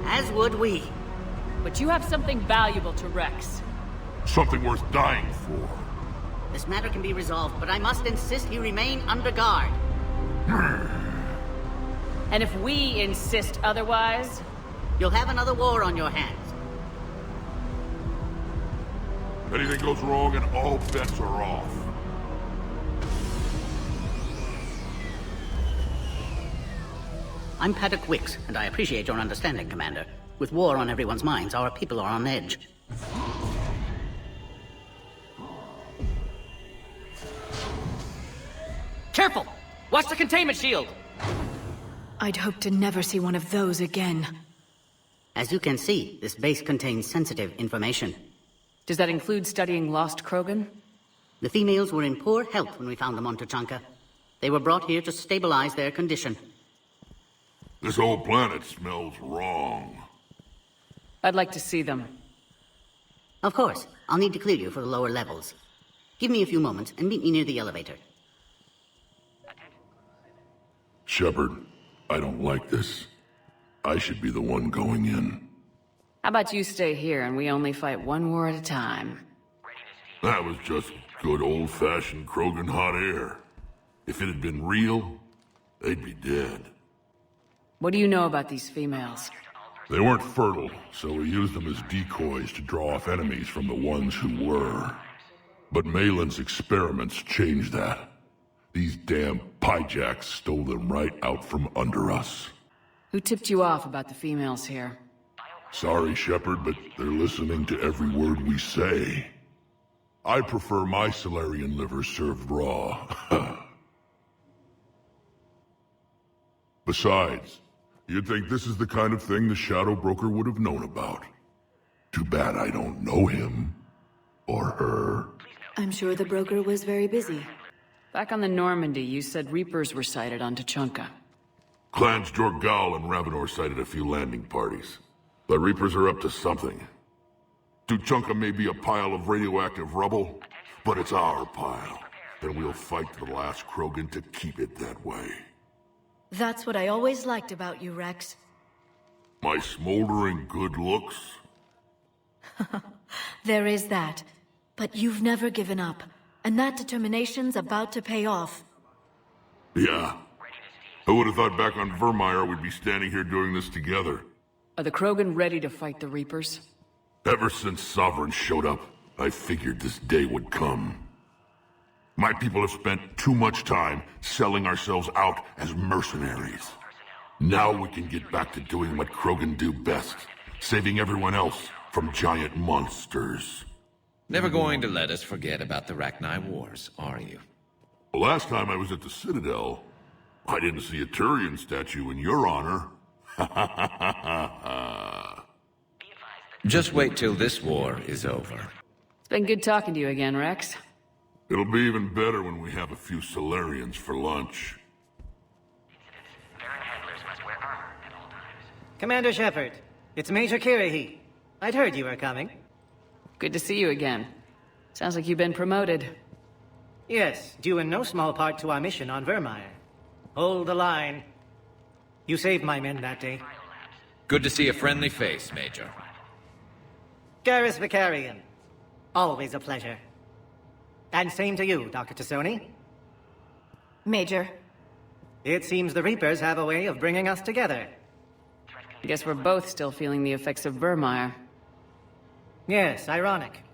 [SPEAKER 10] As would we.
[SPEAKER 1] But you have something valuable to Rex.
[SPEAKER 3] Something worth dying for.
[SPEAKER 10] This matter can be resolved, but I must insist he remain under guard.
[SPEAKER 1] And if we insist otherwise...
[SPEAKER 10] You'll have another war on your hands.
[SPEAKER 3] Anything goes wrong and all bets are off.
[SPEAKER 10] I'm Paddock Wicks, and I appreciate your understanding, Commander. With war on everyone's minds, our people are on edge.
[SPEAKER 22] Careful! Watch the containment shield!
[SPEAKER 5] I'd hope to never see one of those again.
[SPEAKER 10] As you can see, this base contains sensitive information.
[SPEAKER 1] Does that include studying lost Krogan?
[SPEAKER 10] The females were in poor health when we found them on Tuchanka. They were brought here to stabilize their condition.
[SPEAKER 3] This whole planet smells wrong.
[SPEAKER 1] I'd like to see them.
[SPEAKER 10] Of course. I'll need to clear you for the lower levels. Give me a few moments and meet me near the elevator.
[SPEAKER 3] Shepard, I don't like this. I should be the one going in.
[SPEAKER 1] How about you stay here and we only fight one war at a time?
[SPEAKER 3] That was just good old-fashioned Krogan hot air. If it had been real, they'd be dead.
[SPEAKER 1] What do you know about these females?
[SPEAKER 3] They weren't fertile, so we used them as decoys to draw off enemies from the ones who were. But Malin's experiments changed that. These damn pyjacks stole them right out from under us.
[SPEAKER 1] Who tipped you off about the females here?
[SPEAKER 3] Sorry, Shepard, but they're listening to every word we say. I prefer my Solarian liver served raw. Besides, you'd think this is the kind of thing the Shadow Broker would have known about. Too bad I don't know him. Or her.
[SPEAKER 5] I'm sure the broker was very busy.
[SPEAKER 1] Back on the Normandy, you said Reapers were sighted on Tuchanka.
[SPEAKER 3] Clans Jorgal and Ravenor sighted a few landing parties. The Reapers are up to something. Tuchanka may be a pile of radioactive rubble, but it's our pile. And we'll fight to the last Krogan to keep it that way.
[SPEAKER 5] That's what I always liked about you, Rex.
[SPEAKER 3] My smoldering good looks?
[SPEAKER 5] There is that. But you've never given up. And that determination's about to pay off.
[SPEAKER 3] Yeah. I would have thought back on Vermeer we'd be standing here doing this together.
[SPEAKER 1] Are the Krogan ready to fight the Reapers?
[SPEAKER 3] Ever since Sovereign showed up, I figured this day would come. My people have spent too much time selling ourselves out as mercenaries. Now we can get back to doing what Krogan do best, saving everyone else from giant monsters.
[SPEAKER 13] Never going to let us forget about the Rachni Wars, are you?
[SPEAKER 3] The last time I was at the Citadel, I didn't see a Turian statue in your honor.
[SPEAKER 13] Just wait till this war is over.
[SPEAKER 1] It's been good talking to you again, Rex.
[SPEAKER 3] It'll be even better when we have a few Solarians for lunch.
[SPEAKER 22] Commander Shepard, it's Major Kirahi. I'd heard you were coming.
[SPEAKER 1] Good to see you again. Sounds like you've been promoted.
[SPEAKER 22] Yes, due in no small part to our mission on Vermeer. Hold the line. You saved my men that day.
[SPEAKER 13] Good to see a friendly face, Major.
[SPEAKER 22] Garrus Vicarian. Always a pleasure. And same to you, Dr. Tassoni.
[SPEAKER 5] Major.
[SPEAKER 22] It seems the Reapers have a way of bringing us together.
[SPEAKER 1] I guess we're both still feeling the effects of Vermeer.
[SPEAKER 22] Yes, ironic.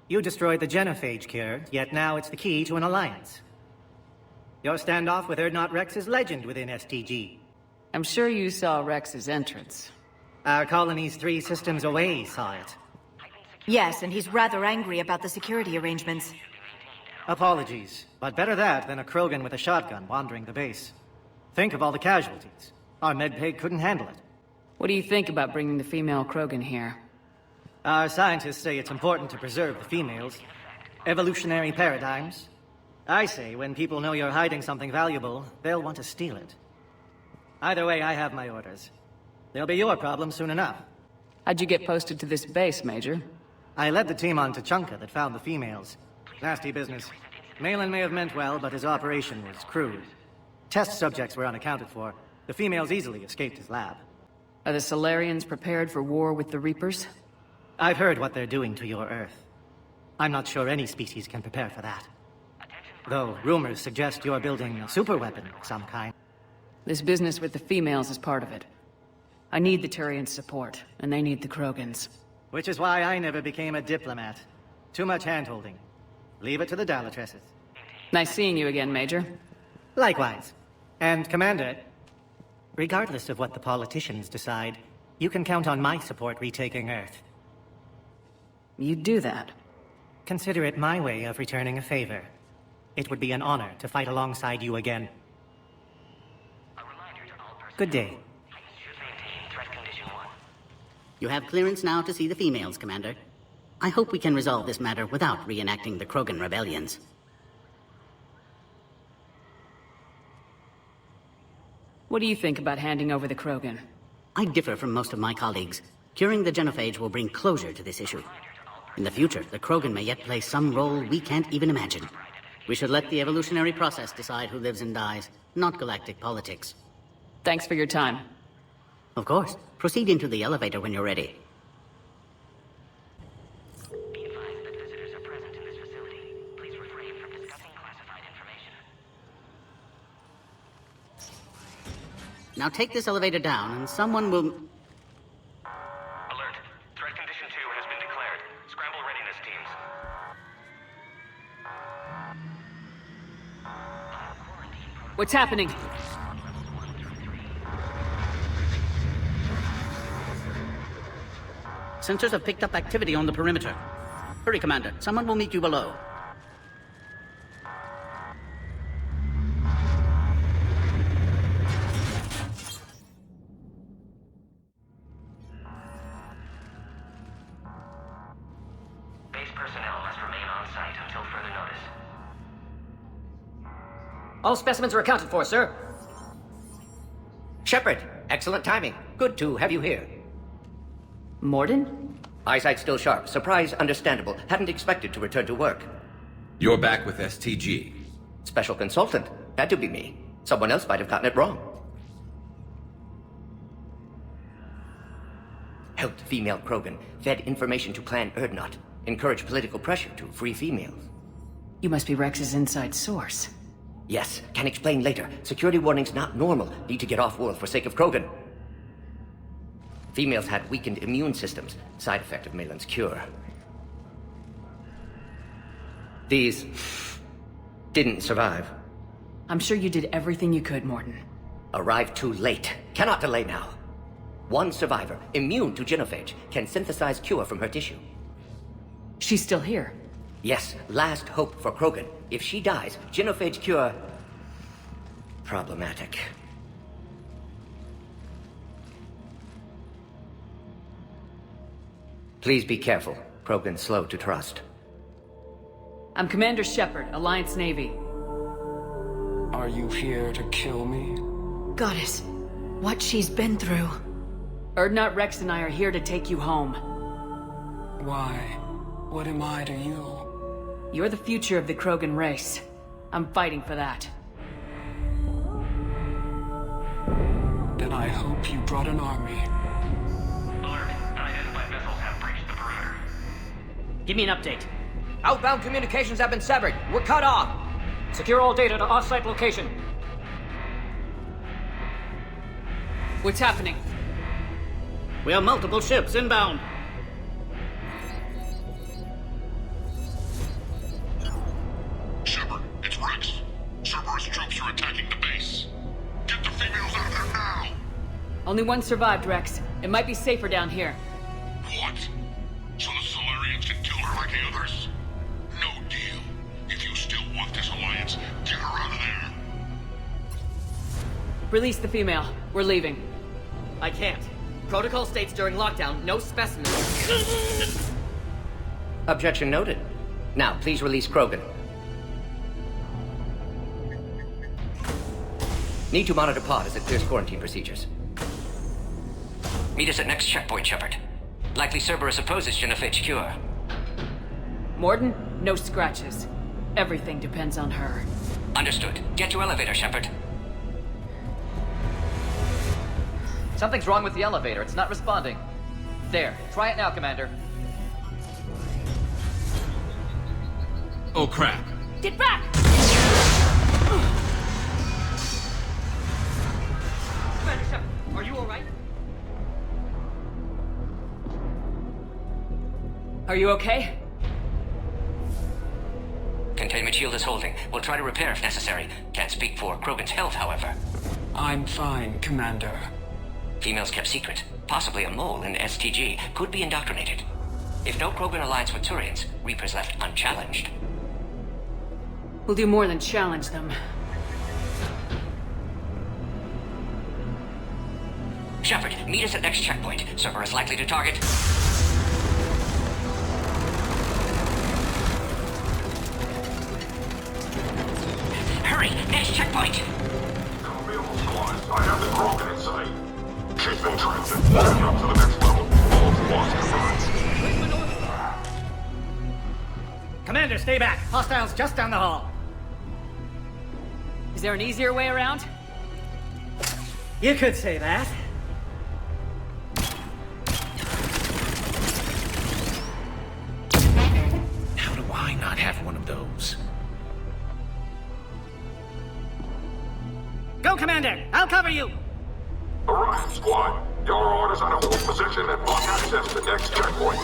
[SPEAKER 22] You destroyed the genophage cure, yet now it's the key to an alliance. Your standoff with Erdnot Rex is legend within STG.
[SPEAKER 1] I'm sure you saw Rex's entrance.
[SPEAKER 22] Our colony's 3 systems away saw it.
[SPEAKER 5] Yes, and he's rather angry about the security arrangements.
[SPEAKER 22] Apologies, but better that than a Krogan with a shotgun wandering the base. Think of all the casualties. Our medpay couldn't handle it.
[SPEAKER 1] What do you think about bringing the female Krogan here?
[SPEAKER 22] Our scientists say it's important to preserve the females. Evolutionary paradigms. I say when people know you're hiding something valuable, they'll want to steal it. Either way, I have my orders. They'll be your problem soon enough.
[SPEAKER 1] How'd you get posted to this base, Major?
[SPEAKER 22] I led the team on Tuchanka that found the females. Nasty business. Malin may have meant well, but his operation was crude. Test subjects were unaccounted for. The females easily escaped his lab.
[SPEAKER 1] Are the Solarians prepared for war with the Reapers?
[SPEAKER 22] I've heard what they're doing to your Earth. I'm not sure any species can prepare for that. Though rumors suggest you're building a superweapon of some kind.
[SPEAKER 1] This business with the females is part of it. I need the Turians' support, and they need the Krogans.
[SPEAKER 22] Which is why I never became a diplomat. Too much hand-holding. Leave it to the Dalatresses.
[SPEAKER 1] Nice seeing you again, Major.
[SPEAKER 22] Likewise. And, Commander, regardless of what the politicians decide, you can count on my support retaking Earth.
[SPEAKER 1] You'd do that?
[SPEAKER 22] Consider it my way of returning a favor. It would be an honor to fight alongside you again. Good day.
[SPEAKER 10] You have clearance now to see the females, Commander. I hope we can resolve this matter without reenacting the Krogan rebellions.
[SPEAKER 1] What do you think about handing over the Krogan?
[SPEAKER 10] I differ from most of my colleagues. Curing the genophage will bring closure to this issue. In the future, the Krogan may yet play some role we can't even imagine. We should let the evolutionary process decide who lives and dies, not galactic politics.
[SPEAKER 1] Thanks for your time.
[SPEAKER 10] Of course. Proceed into the elevator when you're ready. Now take this elevator down and someone will...
[SPEAKER 15] Alert. Threat condition 2 has been declared. Scramble readiness teams.
[SPEAKER 1] What's happening?
[SPEAKER 10] Sensors have picked up activity on the perimeter. Hurry, Commander. Someone will meet you below.
[SPEAKER 15] Base personnel must remain on site until further notice.
[SPEAKER 16] All specimens are accounted for, sir. Shepard, excellent timing. Good to have you here.
[SPEAKER 1] Morden?
[SPEAKER 16] Eyesight still sharp. Surprise understandable. Hadn't expected to return to work.
[SPEAKER 13] You're back with STG.
[SPEAKER 16] Special consultant. Had to be me. Someone else might have gotten it wrong. Helped female Krogan. Fed information to Clan Erdnot. Encouraged political pressure to free females.
[SPEAKER 1] You must be Rex's inside source.
[SPEAKER 16] Yes, can explain later. Security warnings not normal. Need to get off-world for sake of Krogan. Females had weakened immune systems. Side effect of Malin's cure. These... didn't survive.
[SPEAKER 1] I'm sure you did everything you could, Morden.
[SPEAKER 16] Arrived too late. Cannot delay now. One survivor, immune to genophage, can synthesize cure from her tissue.
[SPEAKER 1] She's still here?
[SPEAKER 16] Yes, last hope for Krogan. If she dies, genophage cure... problematic. Please be careful. Krogan's slow to trust.
[SPEAKER 1] I'm Commander Shepard, Alliance Navy.
[SPEAKER 19] Are you here to kill me?
[SPEAKER 5] Goddess, what she's been through.
[SPEAKER 1] Erdnot, Rex, and I are here to take you home.
[SPEAKER 19] Why? What am I to you?
[SPEAKER 1] You're the future of the Krogan race. I'm fighting for that.
[SPEAKER 19] Then I hope you brought an army.
[SPEAKER 15] Alert. Unidentified vessels have breached the perimeter.
[SPEAKER 16] Give me an update. Outbound communications have been severed. We're cut off. Secure all data to off-site location.
[SPEAKER 1] What's happening?
[SPEAKER 10] We have multiple ships inbound.
[SPEAKER 4] Shepard, it's Rex. Cerberus troops are attacking the base. Get the females out of there now!
[SPEAKER 1] Only one survived, Rex. It might be safer down here.
[SPEAKER 4] What? So the Solarians can kill her like the others? No deal. If you still want this alliance, get her out of there.
[SPEAKER 1] Release the female. We're leaving.
[SPEAKER 16] I can't. Protocol states during lockdown, no specimens. Objection noted. Now, please release Krogan. Need to monitor pod as it clears quarantine procedures. Meet us at next checkpoint, Shepard. Likely Cerberus opposes genophage cure.
[SPEAKER 1] Morden, no scratches. Everything depends on her.
[SPEAKER 16] Understood. Get to elevator, Shepard.
[SPEAKER 7] Something's wrong with the elevator. It's not responding. There. Try it now, Commander.
[SPEAKER 13] Oh, crap.
[SPEAKER 20] Get back!
[SPEAKER 16] Commander Shepard, are you alright?
[SPEAKER 1] Are you okay?
[SPEAKER 16] Containment shield is holding. We'll try to repair if necessary. Can't speak for Krogan's health, however.
[SPEAKER 19] I'm fine, Commander.
[SPEAKER 16] Females kept secret. Possibly a mole in STG. Could be indoctrinated. If no Krogan alliance with Turians, Reapers left unchallenged.
[SPEAKER 1] We'll do more than challenge them.
[SPEAKER 16] Shepard, meet us at next checkpoint. Cerberus likely to target. Hurry! Next checkpoint!
[SPEAKER 3] I have the Krogan in sight. Keep in transit. Take up to the next level. All lost command.
[SPEAKER 22] Commander, stay back. Hostiles just down the hall.
[SPEAKER 1] Is there an easier way around?
[SPEAKER 22] You could say that.
[SPEAKER 13] How do I not have one of those?
[SPEAKER 22] Go, Commander! I'll cover you!
[SPEAKER 3] Alright, squad. Your orders on a hold position and block access to next checkpoint.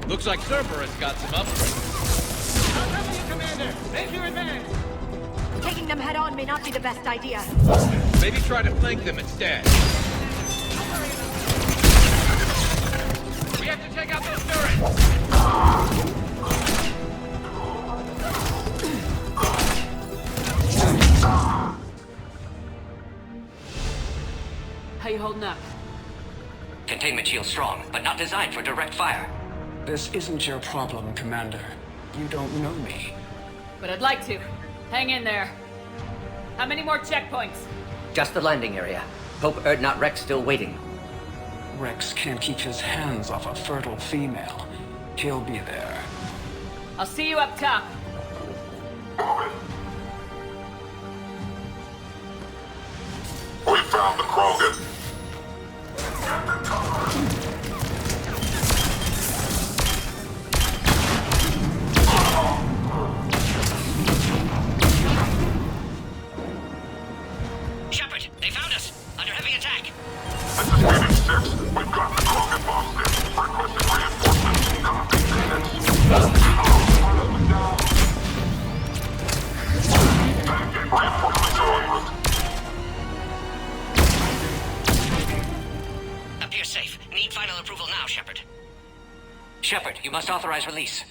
[SPEAKER 13] Looks like Cerberus got some upgrades.
[SPEAKER 22] I'll cover you, Commander! Make your advance!
[SPEAKER 5] Taking them head on may not be the best idea.
[SPEAKER 13] Maybe try to flank them instead.
[SPEAKER 7] We have to take out those turrets!
[SPEAKER 1] How you holding up?
[SPEAKER 16] Containment shield strong, but not designed for direct fire.
[SPEAKER 19] This isn't your problem, Commander. You don't know me.
[SPEAKER 1] But I'd like to. Hang in there. How many more checkpoints?
[SPEAKER 16] Just the landing area. Hope not Rex still waiting.
[SPEAKER 19] Rex can't keep his hands off a fertile female. He'll be there.
[SPEAKER 1] I'll see you up top.
[SPEAKER 3] We found the Krogan.
[SPEAKER 16] Shepard, they found us! Under heavy attack!
[SPEAKER 3] This is Meeting 6. We've got the Krogan boss there. Requesting reinforcements. Copy. Reinforcements are en route.
[SPEAKER 16] Appears safe. Need final approval now, Shepard. Shepard, you must authorize release.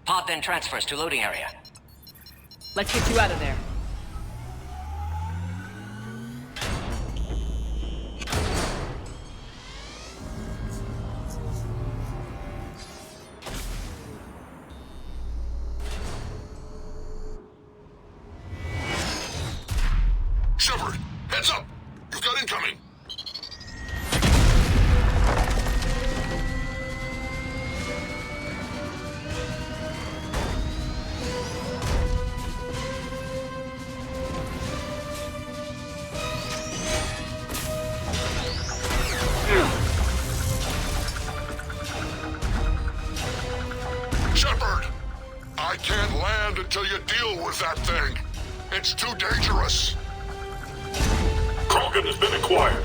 [SPEAKER 16] Pod then transfers to loading area.
[SPEAKER 1] Let's get you out of there.
[SPEAKER 3] Shepard, heads up! You've got incoming! Shepard! I can't land until you deal with that thing. It's too dangerous. Krogan has been acquired.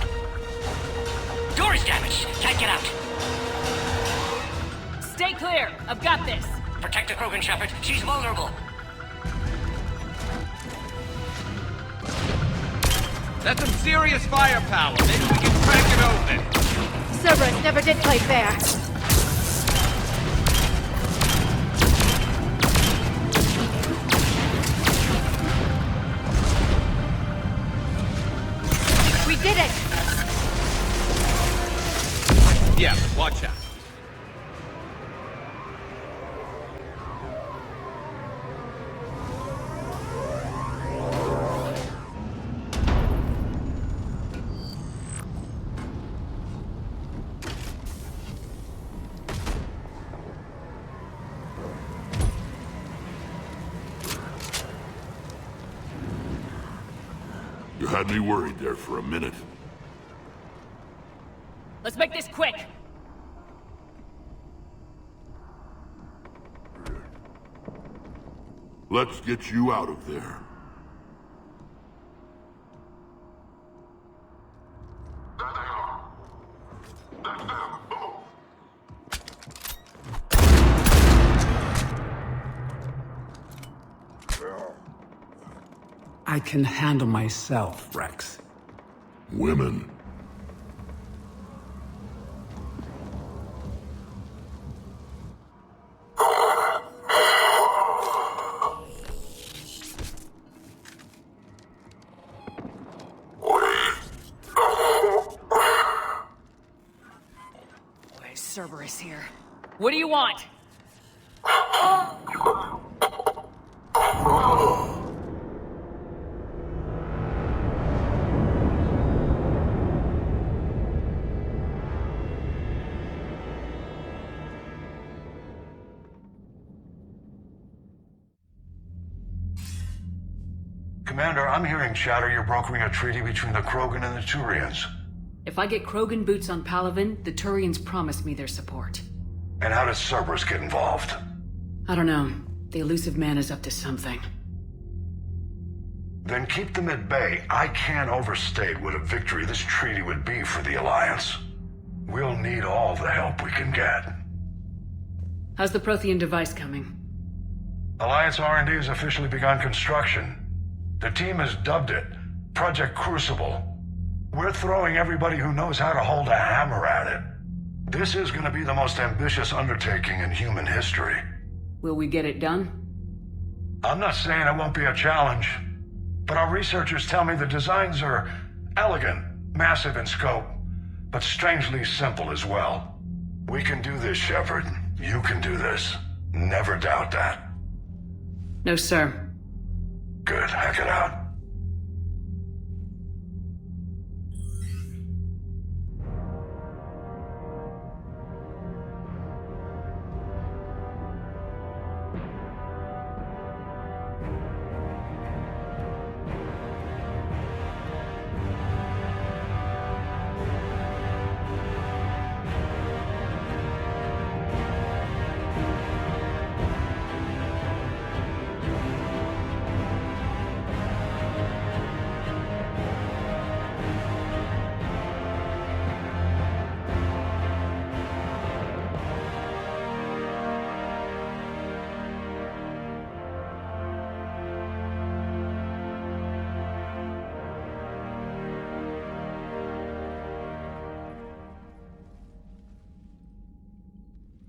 [SPEAKER 16] Door is damaged. Can't get out.
[SPEAKER 1] Stay clear. I've got this.
[SPEAKER 16] Protect the Krogan, Shepard. She's vulnerable.
[SPEAKER 13] That's some serious firepower. Maybe we can crack it open.
[SPEAKER 5] Cerberus never did play fair. We did it!
[SPEAKER 13] Yeah, but watch out.
[SPEAKER 11] You had me worried there for a minute.
[SPEAKER 1] Let's make this quick!
[SPEAKER 11] Let's get you out of there.
[SPEAKER 19] I can handle myself, Rex.
[SPEAKER 11] Women.
[SPEAKER 1] Cerberus here. What do you want?
[SPEAKER 3] Commander, I'm hearing chatter you're brokering a treaty between the Krogan and the Turians.
[SPEAKER 1] If I get Krogan boots on Palaven, the Turians promise me their support.
[SPEAKER 3] And how does Cerberus get involved?
[SPEAKER 1] I don't know. The elusive man is up to something.
[SPEAKER 3] Then keep them at bay. I can't overstate what a victory this treaty would be for the Alliance. We'll need all the help we can get.
[SPEAKER 1] How's the Prothean device coming?
[SPEAKER 3] Alliance R&D has officially begun construction. The team has dubbed it Project Crucible. We're throwing everybody who knows how to hold a hammer at it. This is going to be the most ambitious undertaking in human history.
[SPEAKER 1] Will we get it done?
[SPEAKER 3] I'm not saying it won't be a challenge, but our researchers tell me the designs are elegant, massive in scope, but strangely simple as well. We can do this, Shepard. You can do this. Never doubt that.
[SPEAKER 1] No, sir.
[SPEAKER 3] Good. Hack it out.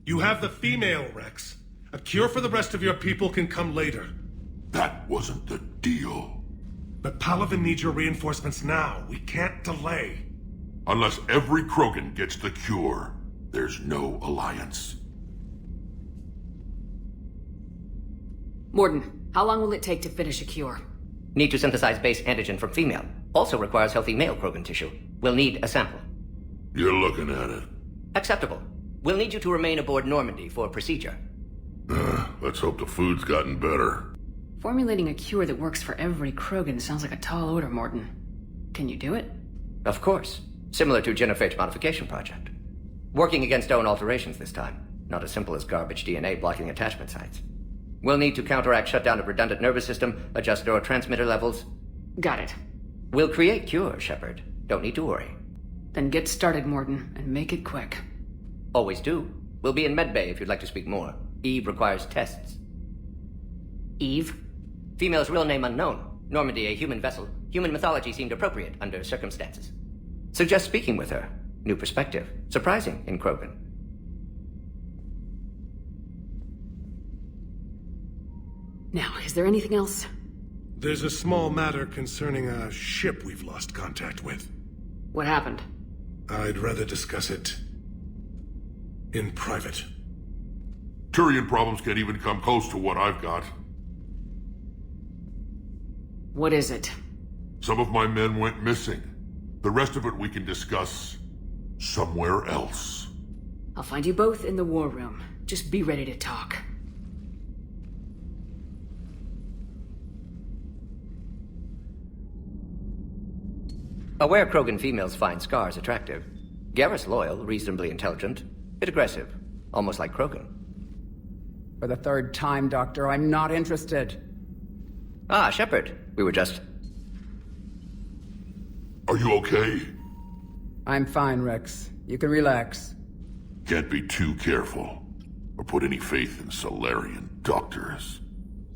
[SPEAKER 17] You have the female, Rex. A cure for the rest of your people can come later.
[SPEAKER 11] That wasn't the deal.
[SPEAKER 17] But Palaven needs your reinforcements now. We can't delay.
[SPEAKER 11] Unless every Krogan gets the cure, there's no alliance.
[SPEAKER 1] Morden, how long will it take to finish a cure?
[SPEAKER 16] Need to synthesize base antigen from female. Also requires healthy male Krogan tissue. We'll need a sample.
[SPEAKER 11] You're looking at it.
[SPEAKER 16] Acceptable. We'll need you to remain aboard Normandy for procedure.
[SPEAKER 11] Let's hope the food's gotten better.
[SPEAKER 1] Formulating a cure that works for every Krogan sounds like a tall order, Morden. Can you do it?
[SPEAKER 16] Of course. Similar to Genophage Modification Project. Working against own alterations this time. Not as simple as garbage DNA blocking attachment sites. We'll need to counteract shutdown of redundant nervous system, adjust neurotransmitter levels.
[SPEAKER 1] Got it.
[SPEAKER 16] We'll create cure, Shepard. Don't need to worry.
[SPEAKER 1] Then get started, Morden, and make it quick.
[SPEAKER 16] Always do. We'll be in medbay if you'd like to speak more. Eve requires tests.
[SPEAKER 1] Eve?
[SPEAKER 16] Female's real name unknown. Normandy a human vessel. Human mythology seemed appropriate under circumstances. Suggest speaking with her. New perspective. Surprising in Krogan.
[SPEAKER 1] Now, is there anything else?
[SPEAKER 17] There's a small matter concerning a ship we've lost contact with.
[SPEAKER 1] What happened?
[SPEAKER 17] I'd rather discuss it in private.
[SPEAKER 11] Turian problems can't even come close to what I've got.
[SPEAKER 1] What is it?
[SPEAKER 11] Some of my men went missing. The rest of it we can discuss somewhere else.
[SPEAKER 1] I'll find you both in the war room. Just be ready to talk.
[SPEAKER 16] Aware Krogan females find scars attractive. Garrus loyal, reasonably intelligent, bit aggressive, almost like Krogan.
[SPEAKER 12] For the third time, Doctor, I'm not interested.
[SPEAKER 16] Ah, Shepard. We were just...
[SPEAKER 11] Are you okay?
[SPEAKER 12] I'm fine, Rex. You can relax.
[SPEAKER 11] Can't be too careful, or put any faith in Solarian doctors.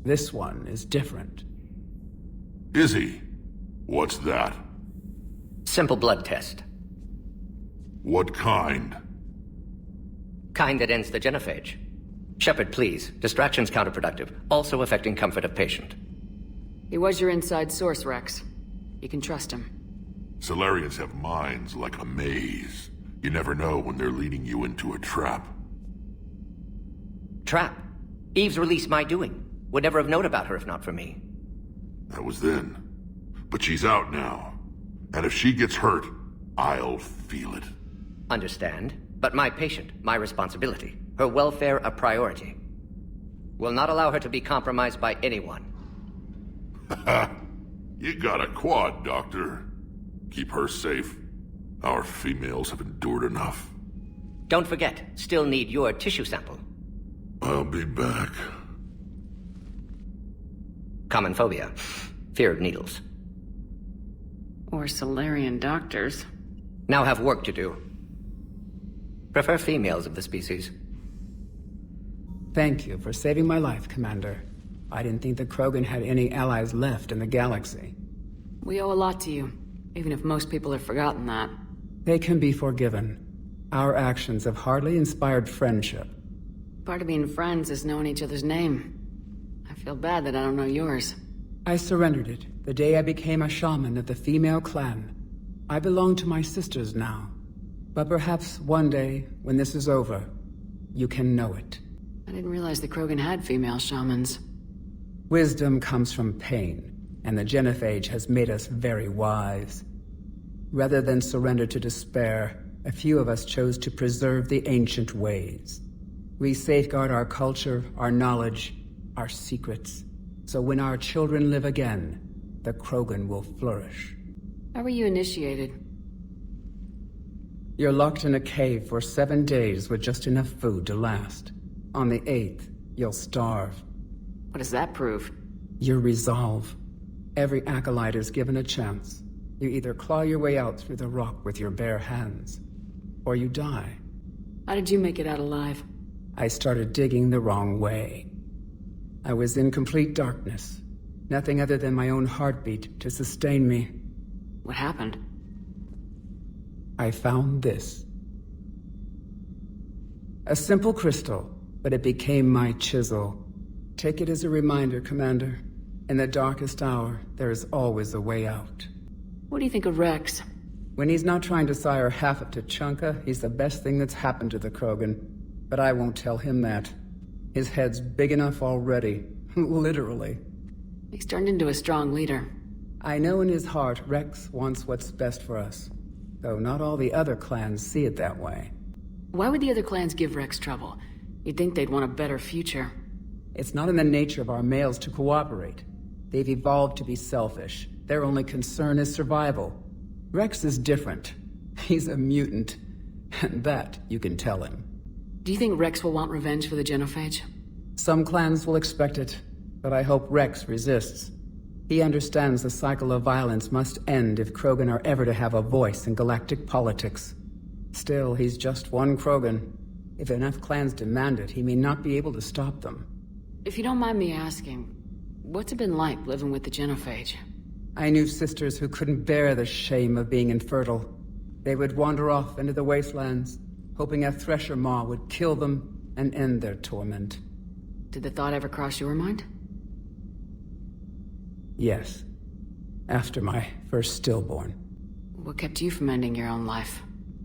[SPEAKER 12] This one is different.
[SPEAKER 11] Is he? What's that?
[SPEAKER 16] Simple blood test.
[SPEAKER 11] What kind?
[SPEAKER 16] Kind that ends the genophage. Shepard, please. Distraction's counterproductive, also affecting comfort of patient.
[SPEAKER 1] He was your inside source, Rex. You can trust him.
[SPEAKER 11] Solarians have minds like a maze. You never know when they're leading you into a trap.
[SPEAKER 16] Trap? Eve's release my doing. Would never have known about her if not for me.
[SPEAKER 11] That was then. But she's out now. And if she gets hurt, I'll feel it.
[SPEAKER 16] Understand. But my patient, my responsibility. Her welfare a priority. Will not allow her to be compromised by anyone.
[SPEAKER 11] You got a quad, Doctor. Keep her safe. Our females have endured enough.
[SPEAKER 16] Don't forget, still need your tissue sample.
[SPEAKER 11] I'll be back.
[SPEAKER 16] Common phobia. Fear of needles.
[SPEAKER 1] Or Solarian doctors.
[SPEAKER 16] Now have work to do. Prefer females of the species.
[SPEAKER 12] Thank you for saving my life, Commander. I didn't think the Krogan had any allies left in the galaxy.
[SPEAKER 1] We owe a lot to you, even if most people have forgotten that.
[SPEAKER 12] They can be forgiven. Our actions have hardly inspired friendship.
[SPEAKER 1] Part of being friends is knowing each other's name. I feel bad that I don't know yours.
[SPEAKER 12] I surrendered it the day I became a shaman of the female clan. I belong to my sisters now. But perhaps one day, when this is over, you can know it.
[SPEAKER 1] I didn't realize the Krogan had female shamans.
[SPEAKER 12] Wisdom comes from pain, and the genophage has made us very wise. Rather than surrender to despair, a few of us chose to preserve the ancient ways. We safeguard our culture, our knowledge, our secrets. So when our children live again, the Krogan will flourish.
[SPEAKER 1] How were you initiated?
[SPEAKER 12] You're locked in a cave for 7 days with just enough food to last. On the 8th, you'll starve.
[SPEAKER 1] What does that prove?
[SPEAKER 12] Your resolve. Every acolyte is given a chance. You either claw your way out through the rock with your bare hands, or you die.
[SPEAKER 1] How did you make it out alive?
[SPEAKER 12] I started digging the wrong way. I was in complete darkness. Nothing other than my own heartbeat to sustain me.
[SPEAKER 1] What happened?
[SPEAKER 12] I found this. A simple crystal, but it became my chisel. Take it as a reminder, Commander. In the darkest hour, there is always a way out.
[SPEAKER 1] What do you think of Rex?
[SPEAKER 12] When he's not trying to sire half of Tuchanka, he's the best thing that's happened to the Krogan. But I won't tell him that. His head's big enough already. Literally.
[SPEAKER 1] He's turned into a strong leader.
[SPEAKER 12] I know in his heart Rex wants what's best for us. Though not all the other clans see it that way.
[SPEAKER 1] Why would the other clans give Rex trouble? You'd think they'd want a better future.
[SPEAKER 12] It's not in the nature of our males to cooperate. They've evolved to be selfish. Their only concern is survival. Rex is different. He's a mutant. And that you can tell him.
[SPEAKER 1] Do you think Rex will want revenge for the genophage?
[SPEAKER 12] Some clans will expect it, but I hope Rex resists. He understands the cycle of violence must end if Krogan are ever to have a voice in galactic politics. Still, he's just one Krogan. If enough clans demand it, he may not be able to stop them.
[SPEAKER 1] If you don't mind me asking, what's it been like living with the genophage?
[SPEAKER 12] I knew sisters who couldn't bear the shame of being infertile. They would wander off into the wastelands, hoping a thresher maw would kill them and end their torment.
[SPEAKER 1] Did the thought ever cross your mind?
[SPEAKER 12] Yes. After my first stillborn.
[SPEAKER 1] What kept you from ending your own life?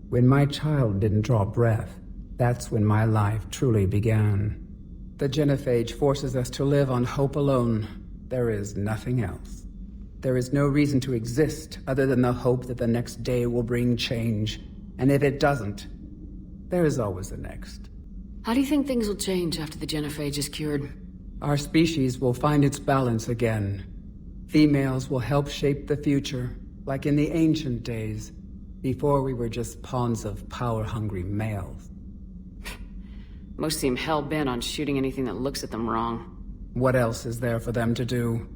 [SPEAKER 12] When my child didn't draw breath, that's when my life truly began. The genophage forces us to live on hope alone. There is nothing else. There is no reason to exist other than the hope that the next day will bring change. And if it doesn't, there is always the next.
[SPEAKER 1] How do you think things will change after the genophage is cured?
[SPEAKER 12] Our species will find its balance again. Females will help shape the future, like in the ancient days, before we were just pawns of power-hungry males.
[SPEAKER 1] Most seem hell-bent on shooting anything that looks at them wrong.
[SPEAKER 12] What else is there for them to do?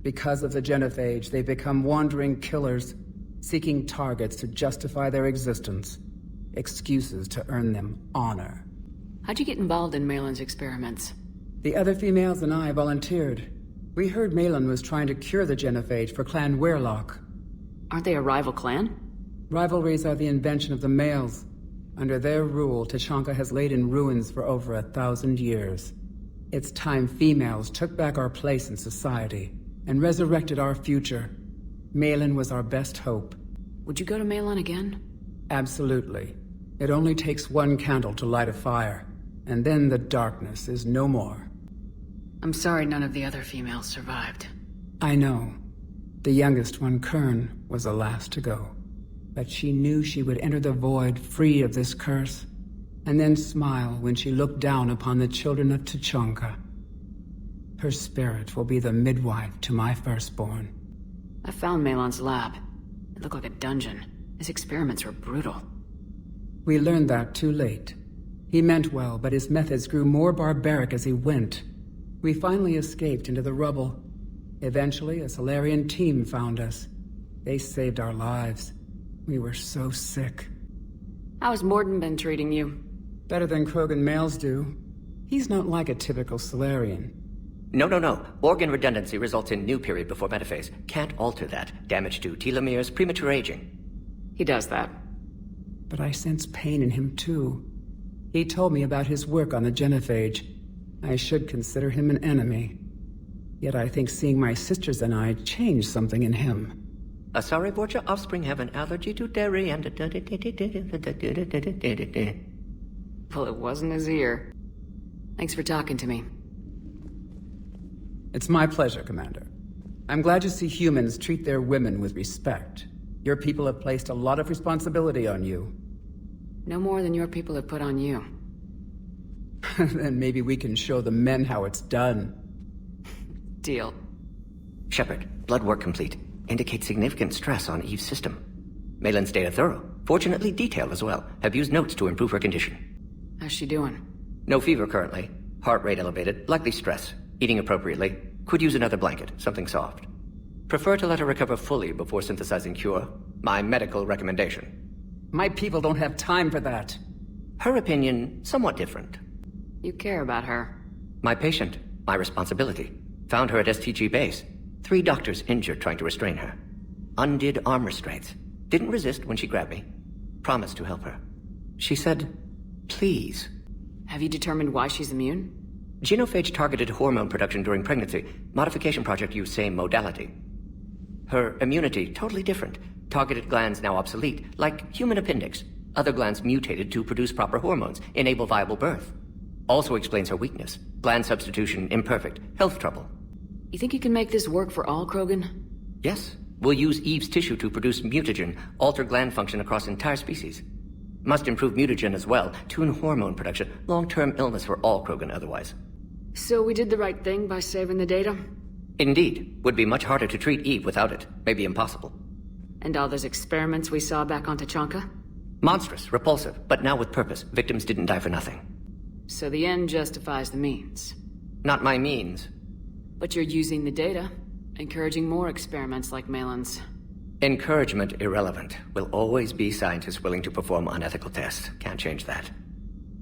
[SPEAKER 12] Because of the genophage, they become wandering killers, seeking targets to justify their existence, excuses to earn them honor.
[SPEAKER 1] How'd you get involved in Malin's experiments?
[SPEAKER 12] The other females and I volunteered. We heard Malin was trying to cure the genophage for Clan Weirlock.
[SPEAKER 1] Aren't they a rival clan?
[SPEAKER 12] Rivalries are the invention of the males. Under their rule, Tuchanka has laid in ruins for over 1,000 years. It's time females took back our place in society and resurrected our future. Malin was our best hope.
[SPEAKER 1] Would you go to Malin again?
[SPEAKER 12] Absolutely. It only takes one candle to light a fire, and then the darkness is no more.
[SPEAKER 1] I'm sorry none of the other females survived.
[SPEAKER 12] I know. The youngest one, Kern, was the last to go. But she knew she would enter the void free of this curse, and then smile when she looked down upon the children of Tuchanka. Her spirit will be the midwife to my firstborn.
[SPEAKER 1] I found Malin's lab. It looked like a dungeon. His experiments were brutal.
[SPEAKER 12] We learned that too late. He meant well, but his methods grew more barbaric as he went. We finally escaped into the rubble. Eventually, a Solarian team found us. They saved our lives. We were so sick.
[SPEAKER 1] How's Morden been treating you?
[SPEAKER 12] Better than Krogan males do. He's not like a typical Solarian.
[SPEAKER 16] No. Organ redundancy results in new period before metaphase. Can't alter that. Damage to telomeres, premature aging.
[SPEAKER 1] He does that.
[SPEAKER 12] But I sense pain in him too. He told me about his work on the genophage. I should consider him an enemy. Yet I think seeing my sisters and I changed something in him.
[SPEAKER 16] Sorry, Borgia offspring have an allergy to dairy and...
[SPEAKER 1] Well, it wasn't his ear. Thanks for talking to me.
[SPEAKER 12] It's my pleasure, Commander. I'm glad to see humans treat their women with respect. Your people have placed a lot of responsibility on you.
[SPEAKER 1] No more than your people have put on you.
[SPEAKER 12] Then maybe we can show the men how it's done.
[SPEAKER 1] Deal.
[SPEAKER 16] Shepard, blood work complete. Indicates significant stress on Eve's system. Malin's data thorough. Fortunately detailed as well. Have used notes to improve her condition.
[SPEAKER 1] How's she doing?
[SPEAKER 16] No fever currently. Heart rate elevated. Likely stress. Eating appropriately. Could use another blanket. Something soft. Prefer to let her recover fully before synthesizing cure. My medical recommendation.
[SPEAKER 12] My people don't have time for that.
[SPEAKER 16] Her opinion, somewhat different.
[SPEAKER 1] You care about her.
[SPEAKER 16] My patient. My responsibility. Found her at STG base. 3 doctors injured trying to restrain her. Undid arm restraints. Didn't resist when she grabbed me. Promised to help her. She said, please.
[SPEAKER 1] Have you determined why she's immune?
[SPEAKER 16] Genophage targeted hormone production during pregnancy. Modification project used same modality. Her immunity, totally different. Targeted glands now obsolete, like human appendix. Other glands mutated to produce proper hormones, enable viable birth. Also explains her weakness. Gland substitution imperfect. Health trouble.
[SPEAKER 1] You think you can make this work for all Krogan?
[SPEAKER 16] Yes. We'll use Eve's tissue to produce mutagen, alter gland function across entire species. Must improve mutagen as well, tune hormone production, long-term illness for all Krogan otherwise.
[SPEAKER 1] So we did the right thing by saving the data?
[SPEAKER 16] Indeed. Would be much harder to treat Eve without it. Maybe impossible.
[SPEAKER 1] And all those experiments we saw back on Tuchanka?
[SPEAKER 16] Monstrous, repulsive, but now with purpose. Victims didn't die for nothing.
[SPEAKER 1] So the end justifies the means.
[SPEAKER 16] Not my means.
[SPEAKER 1] But you're using the data, encouraging more experiments like Malin's.
[SPEAKER 16] Encouragement irrelevant. Will always be scientists willing to perform unethical tests. Can't change that.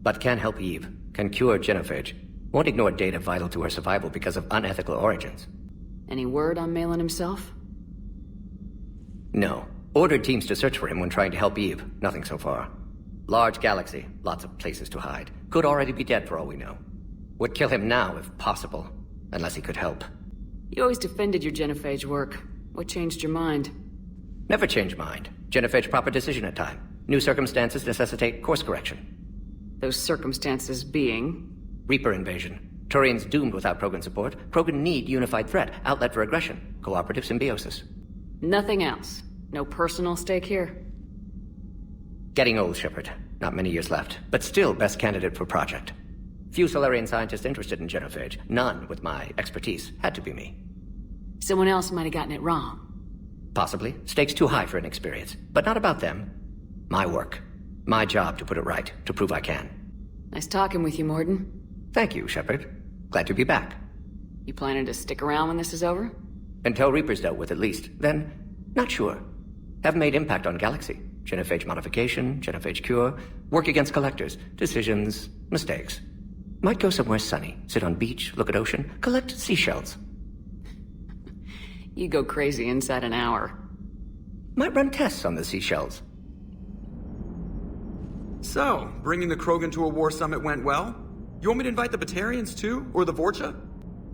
[SPEAKER 16] But can help Eve. Can cure genophage. Won't ignore data vital to her survival because of unethical origins.
[SPEAKER 1] Any word on Malin himself?
[SPEAKER 16] No. Ordered teams to search for him when trying to help Eve. Nothing so far. Large galaxy. Lots of places to hide. Could already be dead for all we know. Would kill him now if possible. Unless he could help.
[SPEAKER 1] You always defended your genophage work. What changed your mind?
[SPEAKER 16] Never change mind. Genophage proper decision at time. New circumstances necessitate course correction.
[SPEAKER 1] Those circumstances being?
[SPEAKER 16] Reaper invasion. Turians doomed without Krogan support. Krogan need unified threat. Outlet for aggression. Cooperative symbiosis.
[SPEAKER 1] Nothing else. No personal stake here?
[SPEAKER 16] Getting old, Shepard. Not many years left. But still best candidate for project. Few Solarian scientists interested in genophage. None with my expertise. Had to be me.
[SPEAKER 1] Someone else might have gotten it wrong.
[SPEAKER 16] Possibly. Stakes too high for inexperience. But not about them. My work. My job to put it right, to prove I can.
[SPEAKER 1] Nice talking with you, Morden.
[SPEAKER 16] Thank you, Shepard. Glad to be back.
[SPEAKER 1] You planning to stick around when this is over?
[SPEAKER 16] Until Reaper's dealt with, at least. Then, not sure. Haven't made impact on Galaxy. Genophage modification, genophage cure, work against collectors, decisions, mistakes. Might go somewhere sunny, sit on beach, look at ocean, collect seashells.
[SPEAKER 1] You go crazy inside an hour.
[SPEAKER 16] Might run tests on the seashells.
[SPEAKER 9] So, bringing the Krogan to a war summit went well? You want me to invite the Batarians too? Or the Vorcha?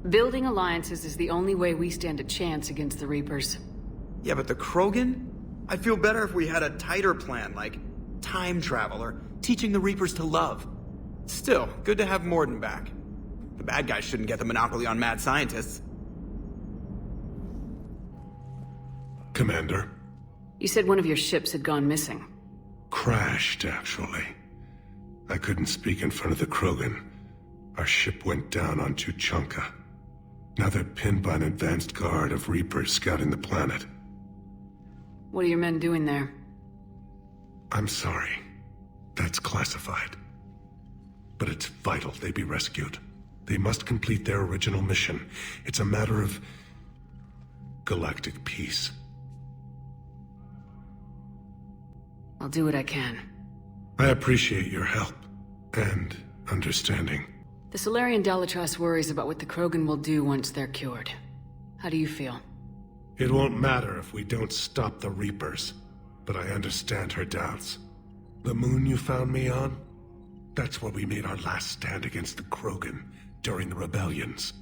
[SPEAKER 1] Building alliances is the only way we stand a chance against the Reapers.
[SPEAKER 9] Yeah, but the Krogan? I'd feel better if we had a tighter plan, like time travel or teaching the Reapers to love. Still, good to have Morden back. The bad guys shouldn't get the monopoly on mad scientists.
[SPEAKER 3] Commander.
[SPEAKER 1] You said one of your ships had gone missing.
[SPEAKER 3] Crashed, actually. I couldn't speak in front of the Krogan. Our ship went down on Tuchanka. Now they're pinned by an advanced guard of Reapers scouting the planet.
[SPEAKER 1] What are your men doing there?
[SPEAKER 3] I'm sorry. That's classified. But it's vital they be rescued. They must complete their original mission. It's a matter of galactic peace.
[SPEAKER 1] I'll do what I can.
[SPEAKER 3] I appreciate your help and understanding.
[SPEAKER 1] The Solarian Dalatrass worries about what the Krogan will do once they're cured. How do you feel?
[SPEAKER 3] It won't matter if we don't stop the Reapers, but I understand her doubts. The moon you found me on? That's where we made our last stand against the Krogan during the rebellions.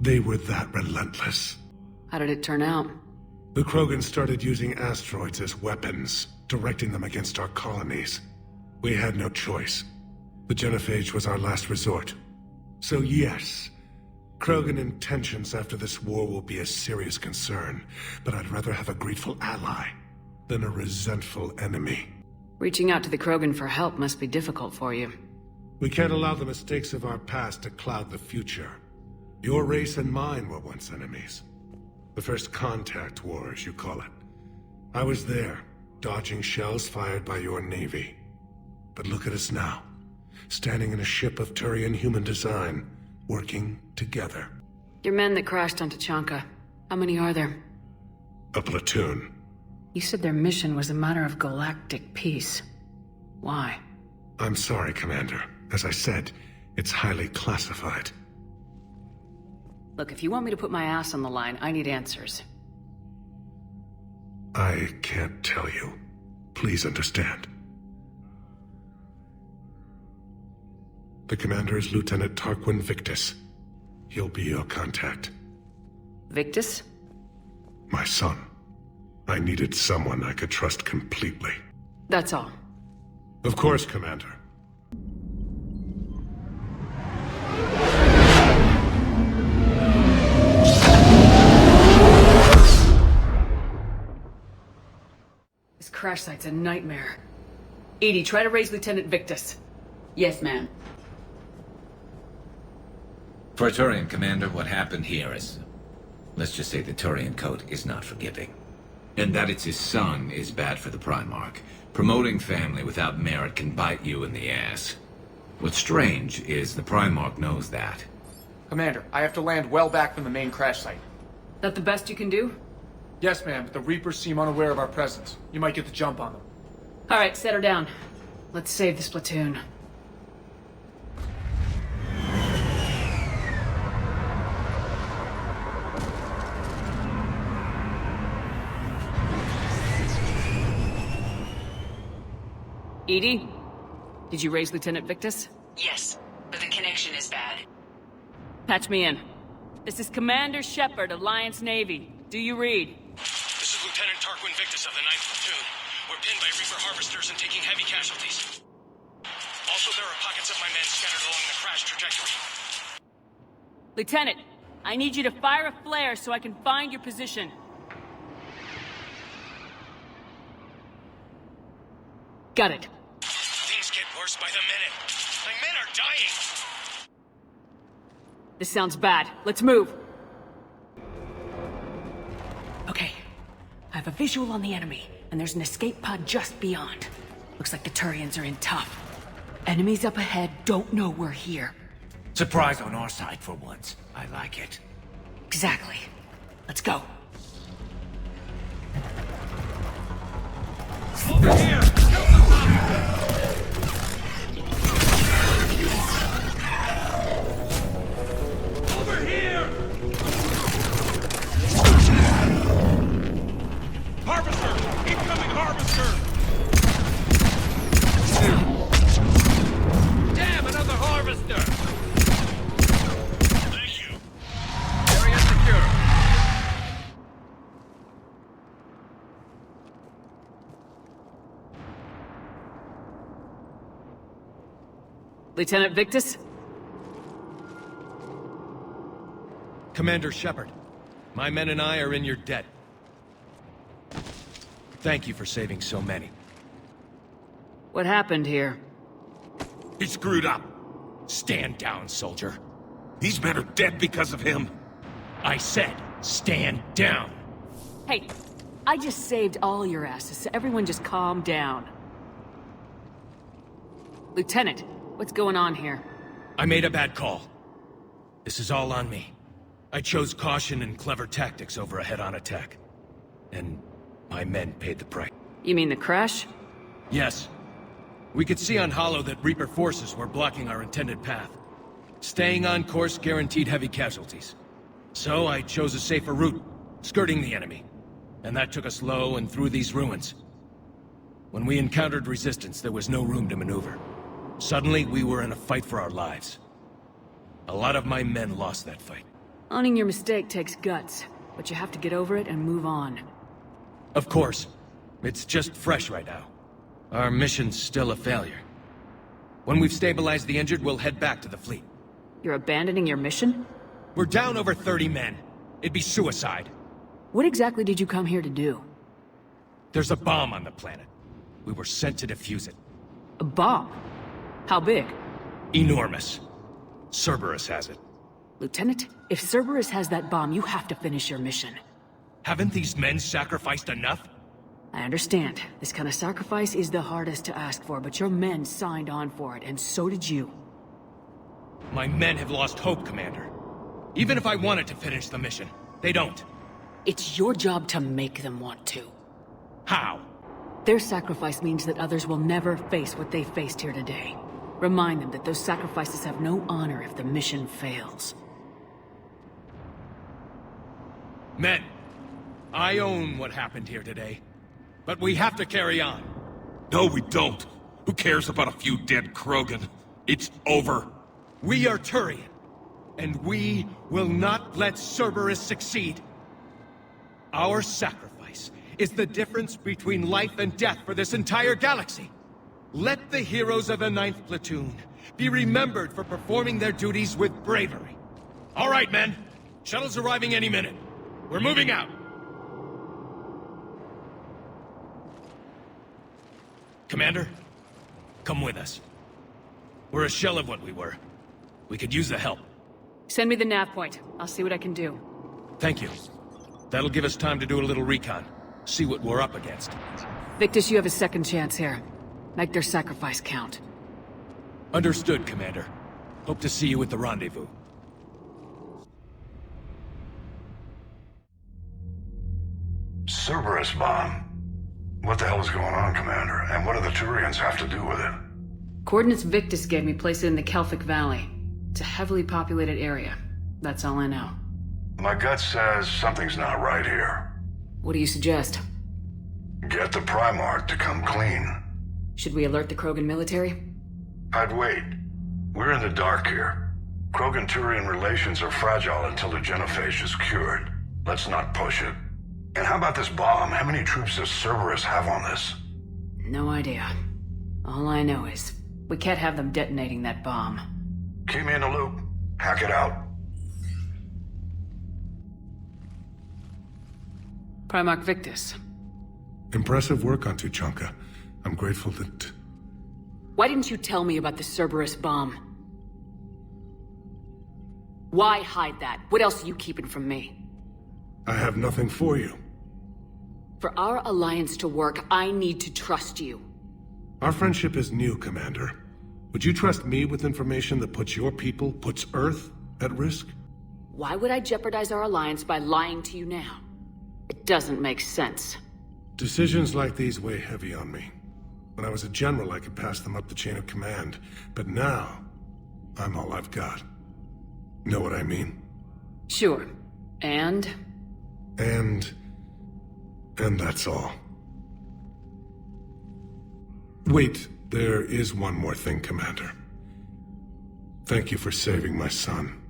[SPEAKER 3] They were that relentless.
[SPEAKER 1] How did it turn out?
[SPEAKER 3] The Krogan started using asteroids as weapons, directing them against our colonies. We had no choice. The genophage was our last resort. So yes, Krogan intentions after this war will be a serious concern, but I'd rather have a grateful ally than a resentful enemy.
[SPEAKER 1] Reaching out to the Krogan for help must be difficult for you.
[SPEAKER 3] We can't allow the mistakes of our past to cloud the future. Your race and mine were once enemies. The first contact war, as you call it. I was there, dodging shells fired by your navy. But look at us now, standing in a ship of Turian human design, working together.
[SPEAKER 1] Your men that crashed on Tuchanka, how many are there?
[SPEAKER 3] A platoon.
[SPEAKER 1] You said their mission was a matter of galactic peace. Why?
[SPEAKER 3] I'm sorry, Commander. As I said, it's highly classified.
[SPEAKER 1] Look, if you want me to put my ass on the line, I need answers.
[SPEAKER 3] I can't tell you. Please understand. The commander is Lieutenant Tarquin Victus. He'll be your contact.
[SPEAKER 1] Victus?
[SPEAKER 3] My son. I needed someone I could trust completely.
[SPEAKER 1] That's all.
[SPEAKER 3] Of course, Commander.
[SPEAKER 1] This crash site's a nightmare. Edie, try to raise Lieutenant Victus.
[SPEAKER 21] Yes, ma'am.
[SPEAKER 13] For a Turian commander, what happened here is... let's just say the Turian code is not forgiving. And that it's his son is bad for the Primarch. Promoting family without merit can bite you in the ass. What's strange is the Primarch knows that.
[SPEAKER 6] Commander, I have to land well back from the main crash site.
[SPEAKER 1] That the best you can do?
[SPEAKER 6] Yes, ma'am, but the Reapers seem unaware of our presence. You might get the jump on them.
[SPEAKER 1] Alright, set her down. Let's save this platoon. Edie? Did you raise Lieutenant Victus?
[SPEAKER 21] Yes, but the connection is bad.
[SPEAKER 1] Patch me in. This is Commander Shepard, Alliance Navy. Do you read?
[SPEAKER 23] This is Lieutenant Tarquin Victus of the 9th Platoon. We're pinned by Reaper harvesters and taking heavy casualties. Also, there are pockets of my men scattered along the crash trajectory.
[SPEAKER 1] Lieutenant, I need you to fire a flare so I can find your position. Got it.
[SPEAKER 23] Things get worse by the minute. My men are dying!
[SPEAKER 1] This sounds bad. Let's move. Okay. I have a visual on the enemy, and there's an escape pod just beyond. Looks like the Turians are in tough. Enemies up ahead don't know we're here.
[SPEAKER 2] Surprise on our side for once. I like it.
[SPEAKER 1] Exactly. Let's go.
[SPEAKER 2] Over here! Over here! Harvester! Incoming harvester! Damn, another harvester! Thank you. Area secure.
[SPEAKER 1] Lieutenant Victus?
[SPEAKER 2] Commander Shepard, my men and I are in your debt. Thank you for saving so many.
[SPEAKER 1] What happened here?
[SPEAKER 2] He screwed up. Stand down, soldier. These men are dead because of him. I said, stand down.
[SPEAKER 1] Hey, I just saved all your asses, so everyone just calm down. Lieutenant, what's going on here?
[SPEAKER 2] I made a bad call. This is all on me. I chose caution and clever tactics over a head-on attack. And my men paid the price.
[SPEAKER 1] You mean the crash?
[SPEAKER 2] Yes. We could see on Hollow that Reaper forces were blocking our intended path. Staying on course guaranteed heavy casualties. So I chose a safer route, skirting the enemy. And that took us low and through these ruins. When we encountered resistance, there was no room to maneuver. Suddenly, we were in a fight for our lives. A lot of my men lost that fight.
[SPEAKER 1] Owning your mistake takes guts, but you have to get over it and move on.
[SPEAKER 2] Of course. It's just fresh right now. Our mission's still a failure. When we've stabilized the injured, we'll head back to the fleet.
[SPEAKER 1] You're abandoning your mission?
[SPEAKER 2] We're down over 30 men. It'd be suicide.
[SPEAKER 1] What exactly did you come here to do?
[SPEAKER 2] There's a bomb on the planet. We were sent to defuse it.
[SPEAKER 1] A bomb? How big?
[SPEAKER 2] Enormous. Cerberus has it.
[SPEAKER 1] Lieutenant, if Cerberus has that bomb, you have to finish your mission.
[SPEAKER 2] Haven't these men sacrificed enough?
[SPEAKER 1] I understand. This kind of sacrifice is the hardest to ask for, but your men signed on for it, and so did you.
[SPEAKER 2] My men have lost hope, Commander. Even if I wanted to finish the mission, they don't.
[SPEAKER 1] It's your job to make them want to.
[SPEAKER 2] How?
[SPEAKER 1] Their sacrifice means that others will never face what they faced here today. Remind them that those sacrifices have no honor if the mission fails.
[SPEAKER 2] Men, I own what happened here today. But we have to carry on.
[SPEAKER 17] No, we don't. Who cares about a few dead Krogan? It's over.
[SPEAKER 2] We are Turian, and we will not let Cerberus succeed. Our sacrifice is the difference between life and death for this entire galaxy. Let the heroes of the 9th Platoon be remembered for performing their duties with bravery. All right, men. Shuttle's arriving any minute. We're moving out. Commander, come with us. We're a shell of what we were. We could use the help.
[SPEAKER 1] Send me the nav point. I'll see what I can do.
[SPEAKER 2] Thank you. That'll give us time to do a little recon. See what we're up against.
[SPEAKER 1] Victus, you have a second chance here. Make their sacrifice count.
[SPEAKER 2] Understood, Commander. Hope to see you at the rendezvous.
[SPEAKER 3] Cerberus bomb. What the hell is going on, Commander? And what do the Turians have to do with it?
[SPEAKER 1] Coordinates Victus gave me place it in the Kelphic Valley. It's a heavily populated area. That's all I know.
[SPEAKER 3] My gut says something's not right here.
[SPEAKER 1] What do you suggest?
[SPEAKER 3] Get the Primarch to come clean.
[SPEAKER 1] Should we alert the Krogan military?
[SPEAKER 3] I'd wait. We're in the dark here. Krogan-Turian relations are fragile until the genophage is cured. Let's not push it. And how about this bomb? How many troops does Cerberus have on this?
[SPEAKER 1] No idea. All I know is, we can't have them detonating that bomb.
[SPEAKER 3] Keep me in the loop. Hack it out.
[SPEAKER 1] Primarch Victus.
[SPEAKER 17] Impressive work on Tuchanka. I'm grateful that...
[SPEAKER 1] Why didn't you tell me about the Cerberus bomb? Why hide that? What else are you keeping from me?
[SPEAKER 17] I have nothing for you.
[SPEAKER 1] For our alliance to work, I need to trust you.
[SPEAKER 17] Our friendship is new, Commander. Would you trust me with information that puts your people, puts Earth, at risk?
[SPEAKER 1] Why would I jeopardize our alliance by lying to you now? It doesn't make sense.
[SPEAKER 17] Decisions like these weigh heavy on me. When I was a general, I could pass them up the chain of command. But now, I'm all I've got. Know what I mean?
[SPEAKER 1] Sure. And
[SPEAKER 17] that's all. Wait, there is one more thing, Commander. Thank you for saving my son.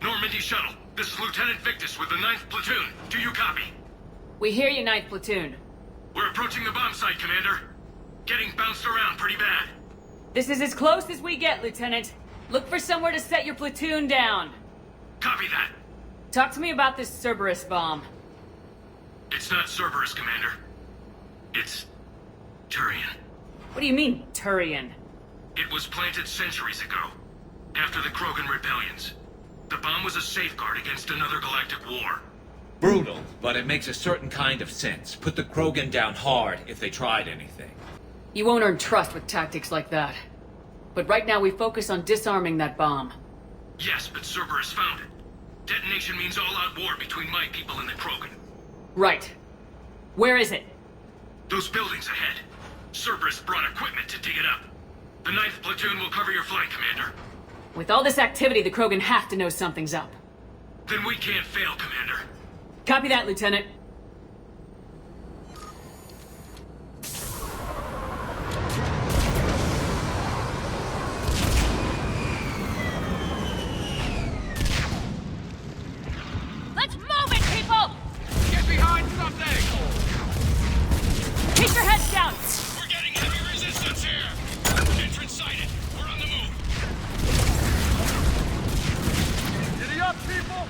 [SPEAKER 23] Normandy Shuttle, this is Lieutenant Victus with the 9th Platoon. Do you copy?
[SPEAKER 1] we hear you, 9th Platoon.
[SPEAKER 23] We're approaching the bomb site, Commander. Getting bounced around pretty bad.
[SPEAKER 1] This is as close as we get, Lieutenant. Look for somewhere to set your platoon down.
[SPEAKER 23] Copy that.
[SPEAKER 1] Talk to me about this Cerberus bomb.
[SPEAKER 23] It's not Cerberus, Commander. It's Turian.
[SPEAKER 1] What do you mean, Turian?
[SPEAKER 23] It was planted centuries ago, after the Krogan rebellions. The bomb was a safeguard against another galactic war.
[SPEAKER 13] Brutal, but it makes a certain kind of sense. Put the Krogan down hard if they tried anything.
[SPEAKER 1] You won't earn trust with tactics like that. But right now we focus on disarming that bomb.
[SPEAKER 23] Yes, but Cerberus found it. Detonation means all-out war between my people and the Krogan.
[SPEAKER 1] Right. Where is it?
[SPEAKER 23] Those buildings ahead. Cerberus brought equipment to dig it up. The 9th Platoon will cover your flank, Commander.
[SPEAKER 1] With all this activity, the Krogan have to know something's up.
[SPEAKER 23] Then we can't fail, Commander.
[SPEAKER 1] Copy that, Lieutenant.
[SPEAKER 20] Let's move it, people!
[SPEAKER 23] Get behind something!
[SPEAKER 1] Keep your heads down!
[SPEAKER 23] We're getting heavy resistance here! Entrance sighted. We're on the move. Giddy up, people!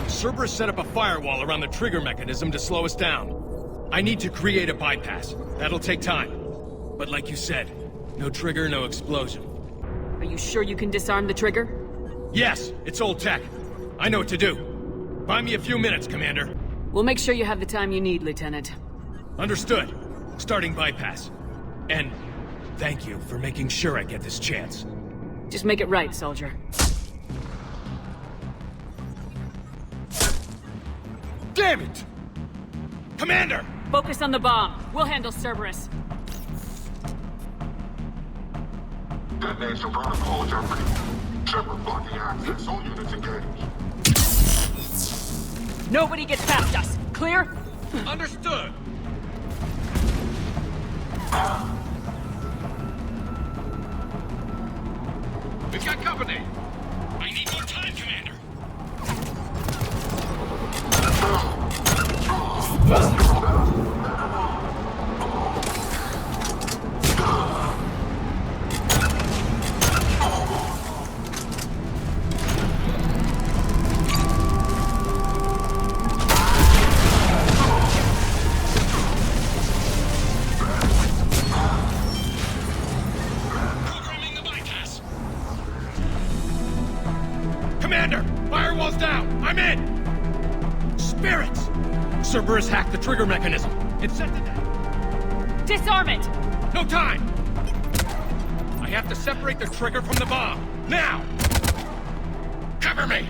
[SPEAKER 2] Cerberus set up a firewall around the trigger mechanism to slow us down. I need to create a bypass. That'll take time. But like you said, no trigger, no explosion.
[SPEAKER 1] Are you sure you can disarm the trigger?
[SPEAKER 2] Yes, it's old tech. I know what to do. Buy me a few minutes, Commander.
[SPEAKER 1] We'll make sure you have the time you need, Lieutenant.
[SPEAKER 2] Understood. Starting bypass. And thank you for making sure I get this chance.
[SPEAKER 1] Just make it right, soldier.
[SPEAKER 2] Damn it! Commander!
[SPEAKER 1] Focus on the bomb. We'll handle Cerberus.
[SPEAKER 11] Detonation protocol jeopardy. Shepard blocking access. All units engaged.
[SPEAKER 1] Nobody gets past us. Clear?
[SPEAKER 2] Understood.
[SPEAKER 23] We've got company. I need more time, Commander. Programming the bypass.
[SPEAKER 2] Commander! Firewall's down! I'm in! Spirits! Cerberus hacked the trigger mechanism. It's set to death.
[SPEAKER 1] Disarm it!
[SPEAKER 2] No time! I have to separate the trigger from the bomb. Now! Cover me!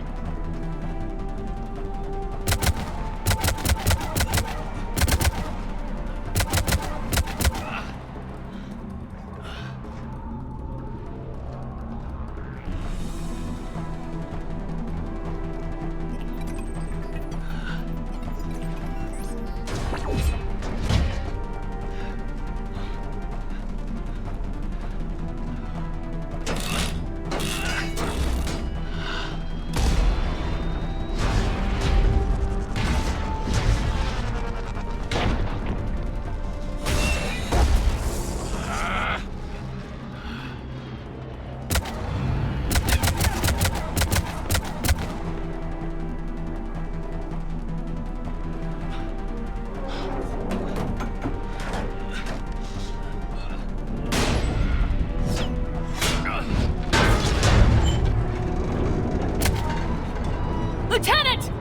[SPEAKER 1] Lieutenant!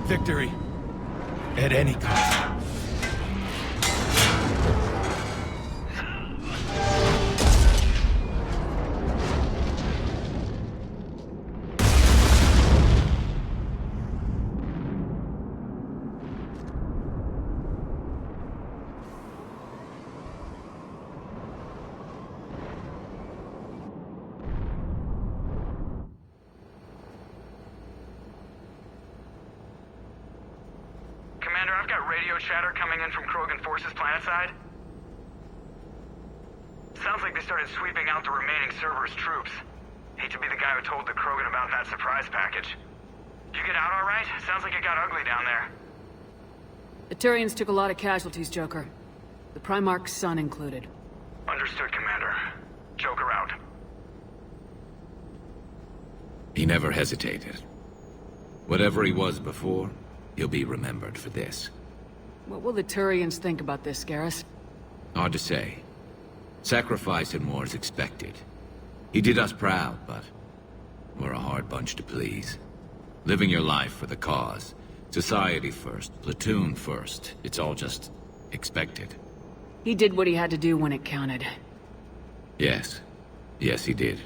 [SPEAKER 2] Victory. At any cost.
[SPEAKER 8] I've got radio chatter coming in from Krogan forces planetside. Sounds like they started sweeping out the remaining Cerberus troops. Hate to be the guy who told the Krogan about that surprise package. You get out all right? Sounds like it got ugly down there.
[SPEAKER 1] The Turians took a lot of casualties, Joker. The Primarch's son included.
[SPEAKER 8] Understood, Commander. Joker out.
[SPEAKER 13] He never hesitated. Whatever he was before, he'll be remembered for this.
[SPEAKER 1] What will the Turians think about this, Garrus?
[SPEAKER 13] Hard to say. Sacrifice and war is expected. He did us proud, but we're a hard bunch to please. Living your life for the cause. Society first, platoon first. It's all just expected.
[SPEAKER 1] He did what he had to do when it counted.
[SPEAKER 13] Yes. Yes, he did.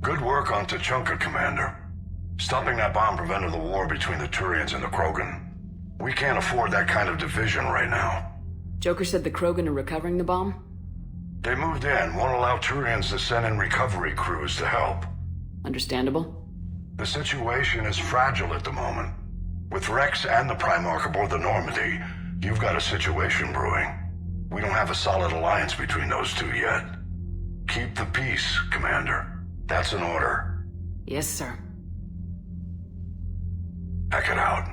[SPEAKER 3] Good work on Tachanka, Commander. Stopping that bomb prevented the war between the Turians and the Krogan. We can't afford that kind of division right now.
[SPEAKER 1] Joker said the Krogan are recovering the bomb?
[SPEAKER 3] They moved in, won't allow Turians to send in recovery crews to help.
[SPEAKER 1] Understandable.
[SPEAKER 3] The situation is fragile at the moment. With Rex and the Primarch aboard the Normandy, you've got a situation brewing. We don't have a solid alliance between those two yet. Keep the peace, Commander. That's an order.
[SPEAKER 1] Yes, sir.
[SPEAKER 3] Hack it out.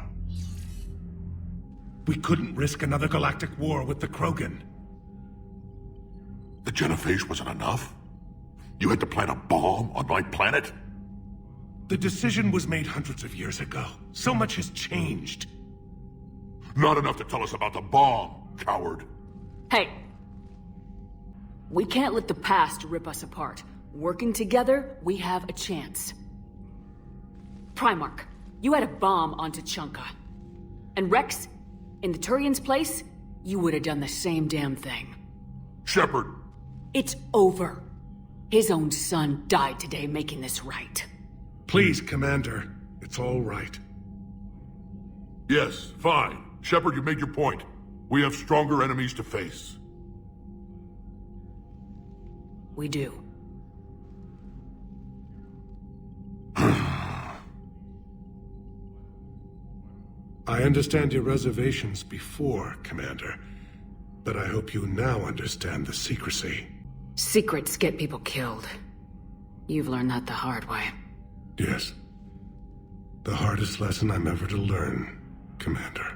[SPEAKER 17] We couldn't risk another galactic war with the Krogan.
[SPEAKER 11] The genophage wasn't enough? You had to plant a bomb on my planet?
[SPEAKER 17] The decision was made hundreds of years ago. So much has changed.
[SPEAKER 11] Not enough to tell us about the bomb, coward.
[SPEAKER 1] Hey! We can't let the past rip us apart. Working together, we have a chance. Primarch, you had a bomb on Tachanka. And Rex, in the Turian's place, you would have done the same damn thing.
[SPEAKER 11] Shepard!
[SPEAKER 1] It's over. His own son died today making this right.
[SPEAKER 17] Please, Commander. It's all right.
[SPEAKER 11] Yes, fine. Shepard, you made your point. We have stronger enemies to face.
[SPEAKER 1] We do.
[SPEAKER 17] I understand your reservations before, Commander. But I hope you now understand the secrecy.
[SPEAKER 1] Secrets get people killed. You've learned that the hard way.
[SPEAKER 17] Yes. The hardest lesson I'm ever to learn, Commander.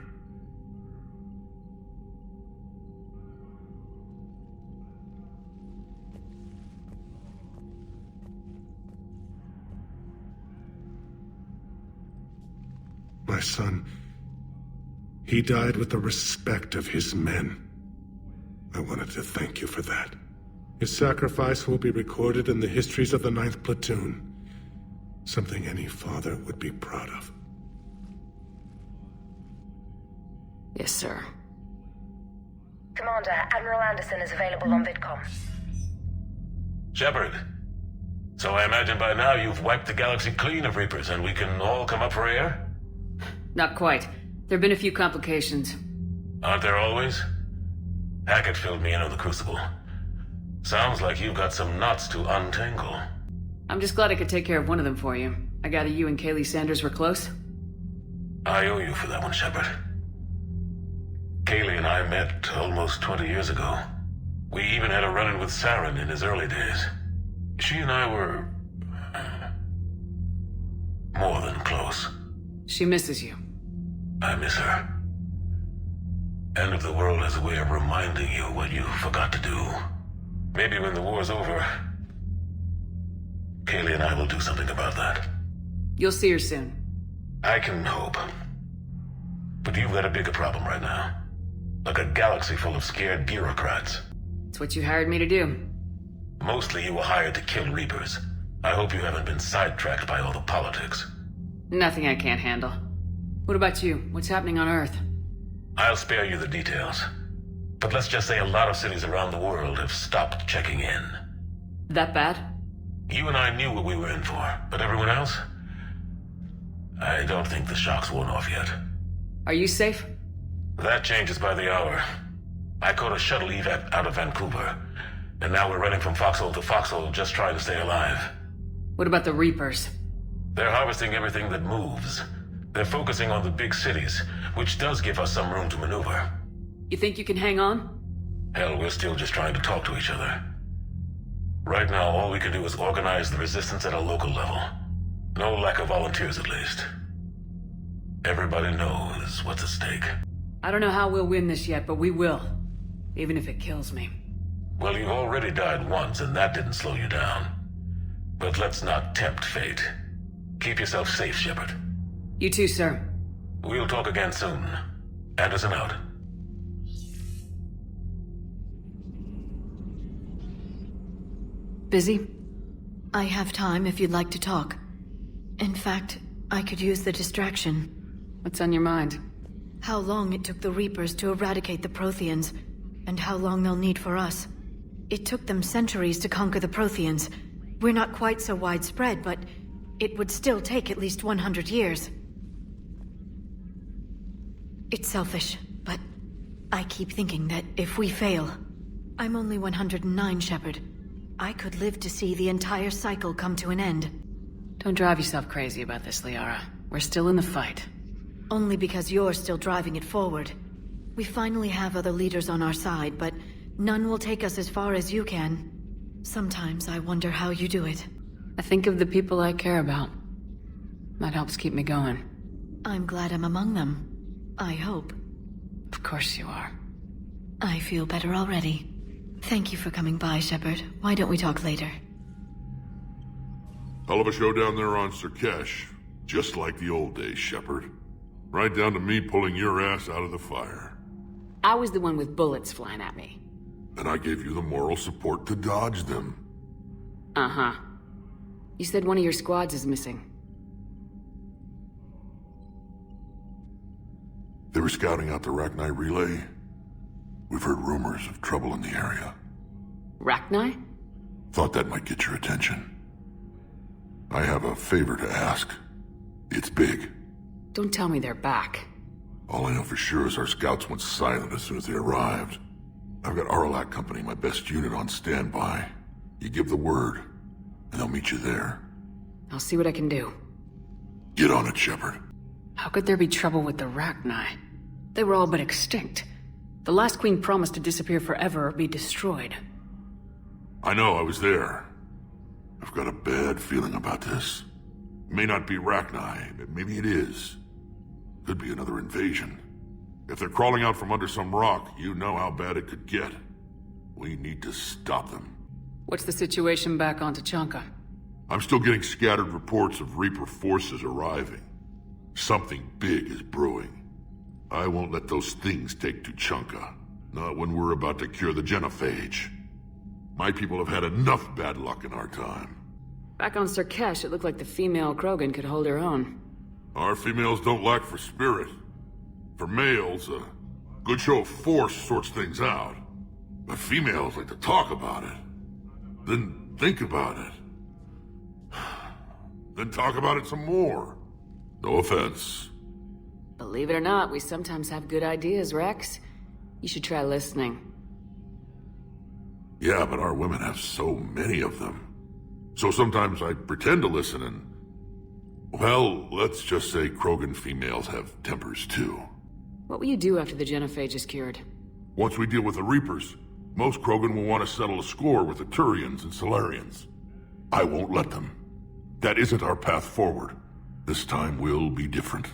[SPEAKER 17] My son, he died with the respect of his men. I wanted to thank you for that. His sacrifice will be recorded in the histories of the 9th Platoon. Something any father would be proud of.
[SPEAKER 1] Yes, sir.
[SPEAKER 14] Commander, Admiral Anderson is available on VidCom.
[SPEAKER 23] Shepard. So I imagine by now you've wiped the galaxy clean of Reapers and we can all come up for air?
[SPEAKER 1] Not quite. There've been a few complications.
[SPEAKER 23] Aren't there always? Hackett filled me in on the Crucible. Sounds like you've got some knots to untangle.
[SPEAKER 1] I'm just glad I could take care of one of them for you. I gather you and Kaylee Sanders were close?
[SPEAKER 23] I owe you for that one, Shepard. Kaylee and I met almost 20 years ago. We even had a run-in with Saren in his early days. She and I were... more than close.
[SPEAKER 1] She misses you.
[SPEAKER 23] I miss her. End of the world has a way of reminding you what you forgot to do. Maybe when the war's over, Kaylee and I will do something about that.
[SPEAKER 1] You'll see her soon.
[SPEAKER 23] I can hope. But you've got a bigger problem right now. Like a galaxy full of scared bureaucrats.
[SPEAKER 1] It's what you hired me to do.
[SPEAKER 23] Mostly you were hired to kill Reapers.
[SPEAKER 3] I hope you haven't been sidetracked by all the politics.
[SPEAKER 1] Nothing I can't handle. What about you? What's happening on Earth?
[SPEAKER 3] I'll spare you the details. But let's just say a lot of cities around the world have stopped checking in.
[SPEAKER 1] That bad?
[SPEAKER 3] You and I knew what we were in for, but everyone else? I don't think the shock's worn off yet.
[SPEAKER 1] Are you safe?
[SPEAKER 3] That changes by the hour. I caught a shuttle evac out of Vancouver, and now we're running from foxhole to foxhole just trying to stay alive.
[SPEAKER 1] What about the Reapers?
[SPEAKER 3] They're harvesting everything that moves. They're focusing on the big cities, which does give us some room to maneuver.
[SPEAKER 1] You think you can hang on?
[SPEAKER 3] Hell, we're still just trying to talk to each other. Right now, all we can do is organize the resistance at a local level. No lack of volunteers, at least. Everybody knows what's at stake.
[SPEAKER 1] I don't know how we'll win this yet, but we will. Even if it kills me.
[SPEAKER 3] Well, you already died once, and that didn't slow you down. But let's not tempt fate. Keep yourself safe, Shepard.
[SPEAKER 1] You too, sir.
[SPEAKER 3] We'll talk again soon. Anderson out.
[SPEAKER 1] Busy?
[SPEAKER 5] I have time if you'd like to talk. In fact, I could use the distraction.
[SPEAKER 1] What's on your mind?
[SPEAKER 5] How long it took the Reapers to eradicate the Protheans, and how long they'll need for us. It took them centuries to conquer the Protheans. We're not quite so widespread, but it would still take at least 100 years. It's selfish, but I keep thinking that if we fail... I'm only 109, Shepard. I could live to see the entire cycle come to an end.
[SPEAKER 1] Don't drive yourself crazy about this, Liara. We're still in the fight.
[SPEAKER 5] Only because you're still driving it forward. We finally have other leaders on our side, but none will take us as far as you can. Sometimes I wonder how you do it.
[SPEAKER 1] I think of the people I care about. That helps keep me going.
[SPEAKER 5] I'm glad I'm among them. I hope.
[SPEAKER 1] Of course you are.
[SPEAKER 5] I feel better already. Thank you for coming by, Shepard. Why don't we talk later?
[SPEAKER 11] Hell of a show down there on Surkesh. Just like the old days, Shepard. Right down to me pulling your ass out of the fire.
[SPEAKER 1] I was the one with bullets flying at me.
[SPEAKER 11] And I gave you the moral support to dodge them.
[SPEAKER 1] Uh-huh. You said one of your squads is missing.
[SPEAKER 11] They were scouting out the Rachni relay. We've heard rumors of trouble in the area.
[SPEAKER 1] Rachni?
[SPEAKER 11] Thought that might get your attention. I have a favor to ask. It's big.
[SPEAKER 1] Don't tell me they're back.
[SPEAKER 11] All I know for sure is our scouts went silent as soon as they arrived. I've got Aralak Company, my best unit, on standby. You give the word, and I'll meet you there.
[SPEAKER 1] I'll see what I can do.
[SPEAKER 11] Get on it, Shepard.
[SPEAKER 1] How could there be trouble with the Rachni? They were all but extinct. The last queen promised to disappear forever or be destroyed.
[SPEAKER 11] I know, I was there. I've got a bad feeling about this. It may not be Rachni, but maybe it is. Could be another invasion. If they're crawling out from under some rock, you know how bad it could get. We need to stop them.
[SPEAKER 1] What's the situation back on Tuchanka?
[SPEAKER 11] I'm still getting scattered reports of Reaper forces arriving. Something big is brewing. I won't let those things take Tuchanka. Not when we're about to cure the genophage. My people have had enough bad luck in our time.
[SPEAKER 1] Back on Surkesh, it looked like the female Krogan could hold her own.
[SPEAKER 11] Our females don't lack for spirit. For males, a good show of force sorts things out. But females like to talk about it. Then think about it. Then talk about it some more. No offense.
[SPEAKER 1] Believe it or not, we sometimes have good ideas, Rex. You should try listening.
[SPEAKER 11] Yeah, but our women have so many of them. So sometimes I pretend to listen and... Well, let's just say Krogan females have tempers too.
[SPEAKER 1] What will you do after the genophage is cured?
[SPEAKER 11] Once we deal with the Reapers, most Krogan will want to settle a score with the Turians and Solarians. I won't let them. That isn't our path forward. This time will be different.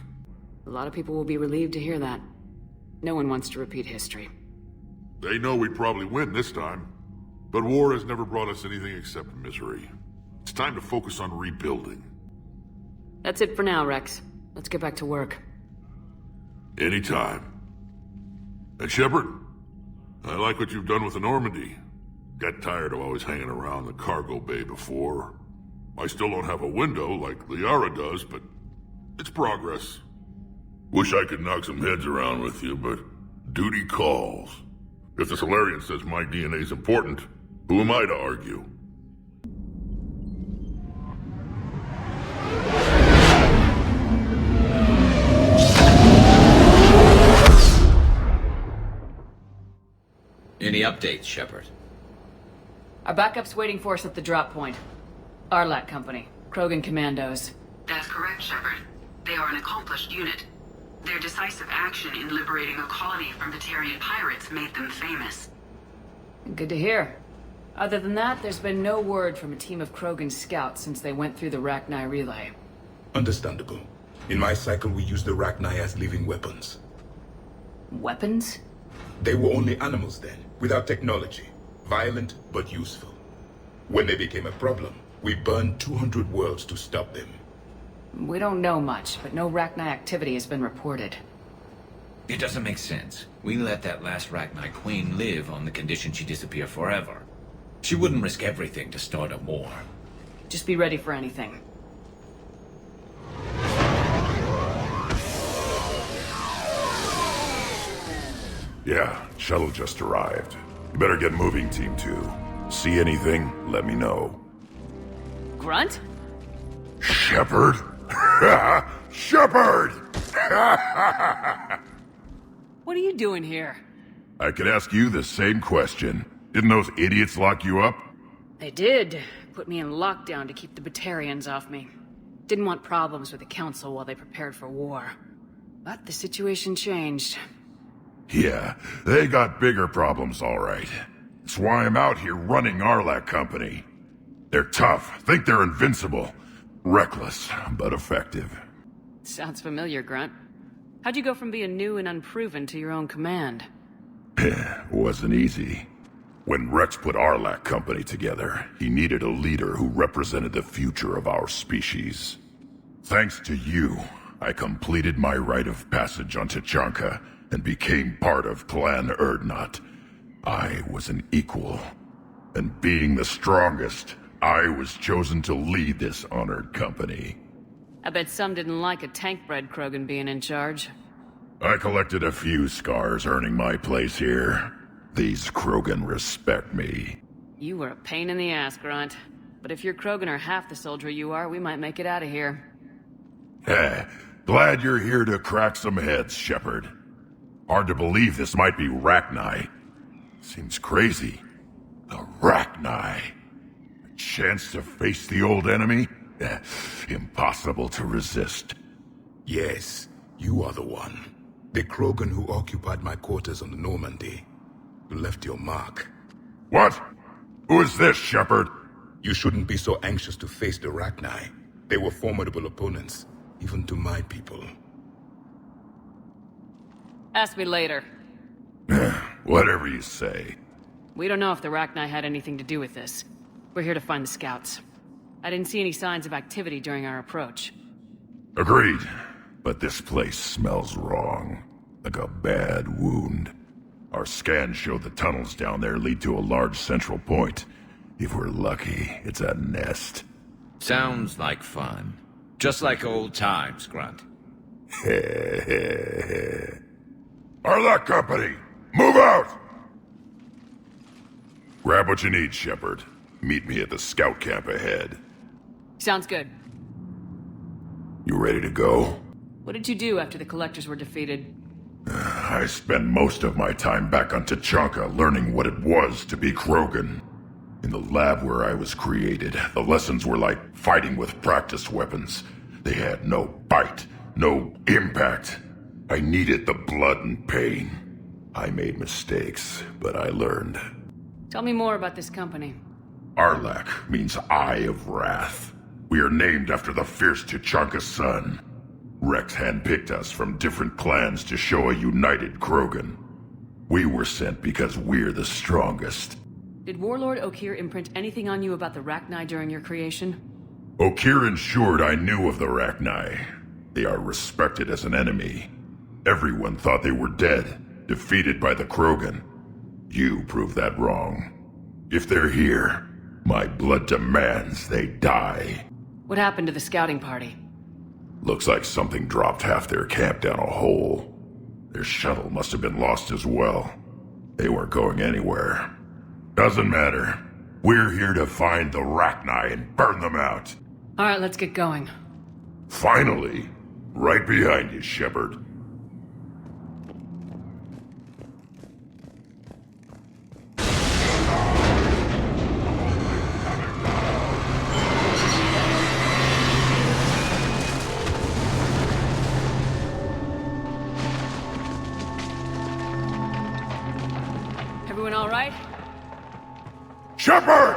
[SPEAKER 1] A lot of people will be relieved to hear that. No one wants to repeat history.
[SPEAKER 11] They know we'd probably win this time. But war has never brought us anything except misery. It's time to focus on rebuilding.
[SPEAKER 1] That's it for now, Rex. Let's get back to work.
[SPEAKER 11] Anytime. And Shepard, I like what you've done with the Normandy. Got tired of always hanging around the cargo bay before. I still don't have a window like Liara does, but it's progress. Wish I could knock some heads around with you, but duty calls. If the Solarian says my DNA's important, who am I to argue?
[SPEAKER 13] Any updates, Shepard?
[SPEAKER 1] Our backup's waiting for us at the drop point. Arlac Company, Krogan Commandos.
[SPEAKER 21] That's correct, Shepard. They are an accomplished unit. Their decisive action in liberating a colony from Batarian pirates made them famous.
[SPEAKER 1] Good to hear. Other than that, there's been no word from a team of Krogan scouts since they went through the Rachni relay.
[SPEAKER 4] Understandable. In my cycle, we used the Rachni as living weapons.
[SPEAKER 1] Weapons?
[SPEAKER 4] They were only animals then, without technology. Violent, but useful. When they became a problem, we burned 200 worlds to stop them.
[SPEAKER 1] We don't know much, but no Rachni activity has been reported.
[SPEAKER 13] It doesn't make sense. We let that last Rachni queen live on the condition she disappear forever. She wouldn't risk everything to start a war.
[SPEAKER 1] Just be ready for anything.
[SPEAKER 10] Yeah, shuttle just arrived. You better get moving, Team 2. See anything, let me know.
[SPEAKER 1] Grunt?
[SPEAKER 10] Shepard? Shepard!
[SPEAKER 1] What are you doing here?
[SPEAKER 10] I could ask you the same question. Didn't those idiots lock you up?
[SPEAKER 1] They did. Put me in lockdown to keep the Batarians off me. Didn't want problems with the Council while they prepared for war. But the situation changed.
[SPEAKER 10] Yeah, they got bigger problems, all right. That's why I'm out here running Arlac Company. They're tough, think they're invincible. Reckless, but effective.
[SPEAKER 1] Sounds familiar, Grunt. How'd you go from being new and unproven to your own command?
[SPEAKER 10] Wasn't easy. When Rex put Arlac Company together, he needed a leader who represented the future of our species. Thanks to you, I completed my rite of passage on Tachanka and became part of Clan Erdnot. I was an equal, and being the strongest, I was chosen to lead this honored company.
[SPEAKER 1] I bet some didn't like a tank-bred Krogan being in charge.
[SPEAKER 10] I collected a few scars earning my place here. These Krogan respect me.
[SPEAKER 1] You were a pain in the ass, Grunt. But if your Krogan are half the soldier you are, we might make it out of here.
[SPEAKER 10] Glad you're here to crack some heads, Shepard. Hard to believe this might be Rachni. Seems crazy. The Rachni. A chance to face the old enemy? Impossible to resist.
[SPEAKER 4] Yes, you are the one. The Krogan who occupied my quarters on the Normandy. You left your mark.
[SPEAKER 10] What? Who is this, Shepard?
[SPEAKER 4] You shouldn't be so anxious to face the Rachni. They were formidable opponents, even to my people.
[SPEAKER 1] Ask me later.
[SPEAKER 10] Whatever you say.
[SPEAKER 1] We don't know if the Rachni had anything to do with this. We're here to find the scouts. I didn't see any signs of activity during our approach.
[SPEAKER 10] Agreed. But this place smells wrong. Like a bad wound. Our scans show the tunnels down there lead to a large central point. If we're lucky, it's a nest.
[SPEAKER 13] Sounds like fun. Just like old times, Grunt.
[SPEAKER 10] Arlac Company! Move out! Grab what you need, Shepard. Meet me at the scout camp ahead.
[SPEAKER 1] Sounds good.
[SPEAKER 10] You ready to go?
[SPEAKER 1] What did you do after the Collectors were defeated?
[SPEAKER 10] I spent most of my time back on Tachanka learning what it was to be Krogan. In the lab where I was created, the lessons were like fighting with practiced weapons. They had no bite, no impact. I needed the blood and pain. I made mistakes, but I learned.
[SPEAKER 1] Tell me more about this company.
[SPEAKER 10] Arlac means Eye of Wrath. We are named after the fierce Tachanka sun. Rex handpicked us from different clans to show a united Krogan. We were sent because we're the strongest.
[SPEAKER 1] Did Warlord Okeer imprint anything on you about the Rachni during your creation?
[SPEAKER 10] Okeer ensured I knew of the Rachni. They are respected as an enemy. Everyone thought they were dead, defeated by the Krogan. You proved that wrong. If they're here, My blood demands they die.
[SPEAKER 1] What happened to the scouting party?
[SPEAKER 10] Looks like something dropped half their camp down a hole. Their shuttle must have been lost as well. They weren't going anywhere. Doesn't matter. We're here to find the Rachni and burn them out.
[SPEAKER 1] Alright, let's get going.
[SPEAKER 10] Finally! Right behind you, Shepard.
[SPEAKER 1] Everyone alright?
[SPEAKER 10] Shepard!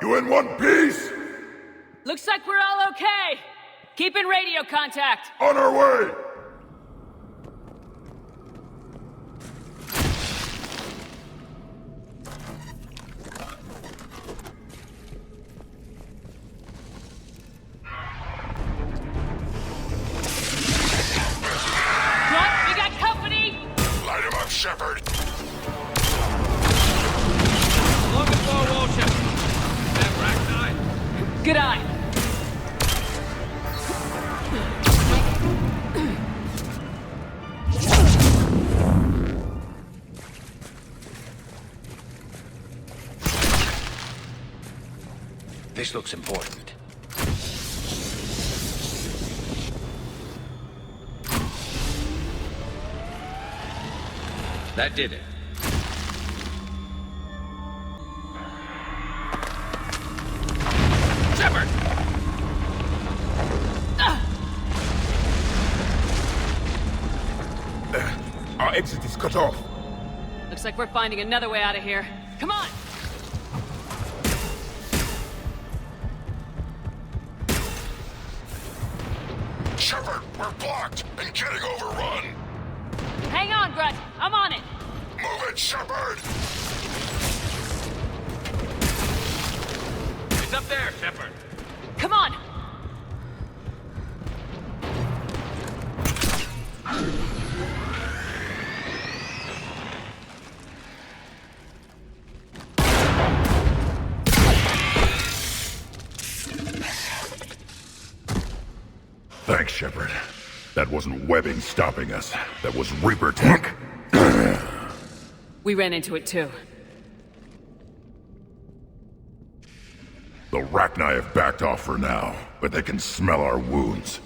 [SPEAKER 10] You in one piece?
[SPEAKER 1] Looks like we're all okay! Keep in radio contact!
[SPEAKER 10] On our way!
[SPEAKER 1] Grunt, we got company!
[SPEAKER 10] Light him up, Shepard!
[SPEAKER 13] Along the far wall, Shepard. That Rachni.
[SPEAKER 1] Good eye!
[SPEAKER 23] This looks important.
[SPEAKER 13] That did it.
[SPEAKER 23] Shepard!
[SPEAKER 10] Our exit is cut off.
[SPEAKER 1] Looks like we're finding another way out of here. Come on!
[SPEAKER 10] Shepard, we're blocked and getting overrun.
[SPEAKER 1] Hang on, Grunt! I'm on it!
[SPEAKER 10] Move it, Shepard!
[SPEAKER 23] It's up there, Shepard.
[SPEAKER 1] Come on!
[SPEAKER 10] Thanks, Shepard. That wasn't webbing stopping us. That was Reaper tech.
[SPEAKER 1] We ran into it too.
[SPEAKER 10] The Rachni have backed off for now, but they can smell our wounds.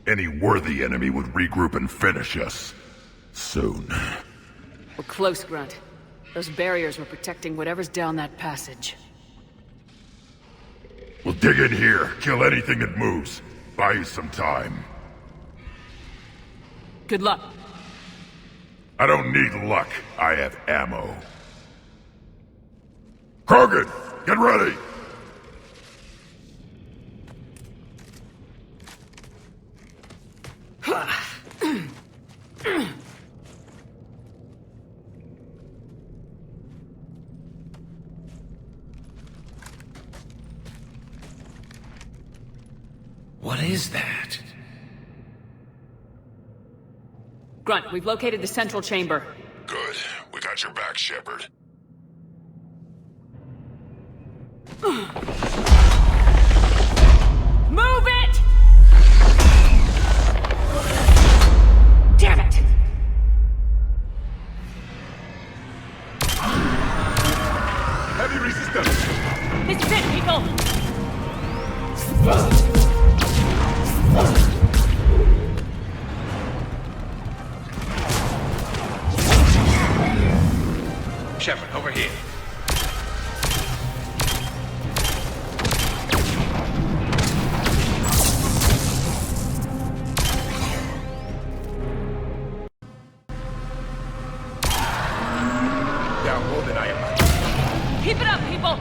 [SPEAKER 10] Any worthy enemy would regroup and finish us. Soon.
[SPEAKER 1] We're close, Grunt. Those barriers were protecting whatever's down that passage.
[SPEAKER 10] We'll dig in here, kill anything that moves. Buy you some time.
[SPEAKER 1] Good luck.
[SPEAKER 10] I don't need luck. I have ammo. Krogan, get ready!
[SPEAKER 23] What is that?
[SPEAKER 1] Grunt, we've located the central chamber.
[SPEAKER 10] Good. We got your back, Shepard.
[SPEAKER 1] Move it! Damn it!
[SPEAKER 10] Heavy resistance!
[SPEAKER 1] This is it, people!
[SPEAKER 23] Shepard, over here.
[SPEAKER 10] Down more than I am.
[SPEAKER 1] Keep it up, people!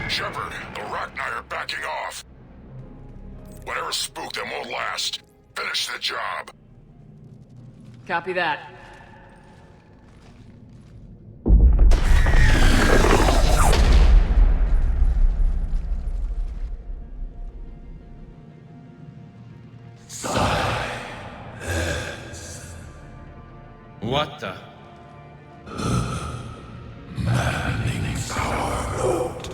[SPEAKER 10] Shepard, the Rachni are backing off. Whatever spooked them won't last. Finish the job.
[SPEAKER 1] Copy that.
[SPEAKER 13] What the?
[SPEAKER 10] Manning's our road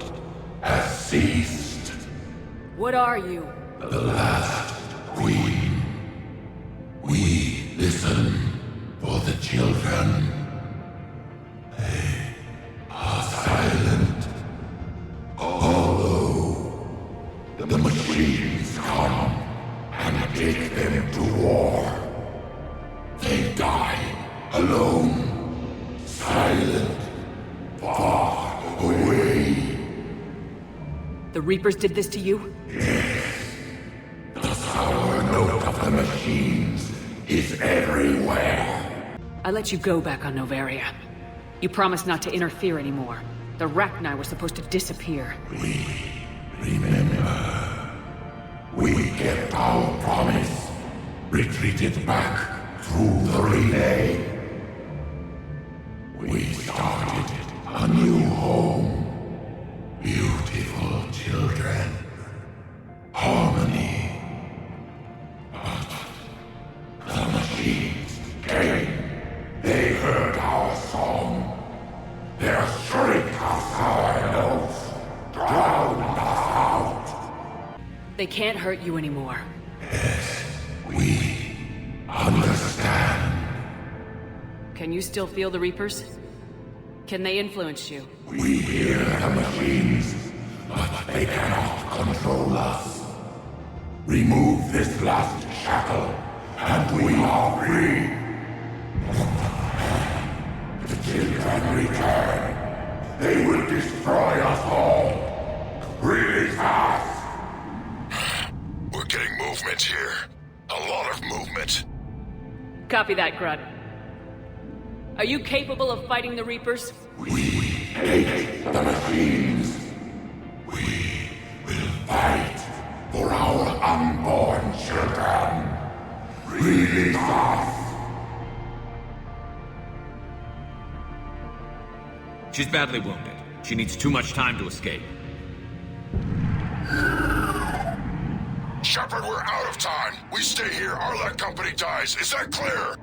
[SPEAKER 10] has ceased.
[SPEAKER 1] What are you?
[SPEAKER 10] The last queen. We listen for the children. They are silent. Although the machines come and take them to war, they die alone, silent, far away.
[SPEAKER 1] The Reapers did this to you?
[SPEAKER 10] Yes. The sour note of the machines is everywhere.
[SPEAKER 1] I let you go back on Novaria. You promised not to interfere anymore. The Rachni were supposed to disappear.
[SPEAKER 10] We remember. We kept our promise. Retreated back through the relay. We started a new home. Beautiful children. Harmony. But the machines came. They heard our song. Their shriek of sour notes drowned us out.
[SPEAKER 1] They can't hurt you anymore.
[SPEAKER 10] Yes, we understand.
[SPEAKER 1] Can you still feel the Reapers? Can they influence you?
[SPEAKER 10] We hear the machines, but they cannot control us. Remove this last shackle, and we are free. The children return. They will destroy us all. Release us. We're getting movement here. A lot of movement.
[SPEAKER 1] Copy that, Grunt. Are you capable of fighting the Reapers?
[SPEAKER 10] We hate the machines. We will fight for our unborn children. Release us.
[SPEAKER 13] She's badly wounded. She needs too much time to escape.
[SPEAKER 10] Shepard, we're out of time. We stay here, Arlec Company dies. Is that clear?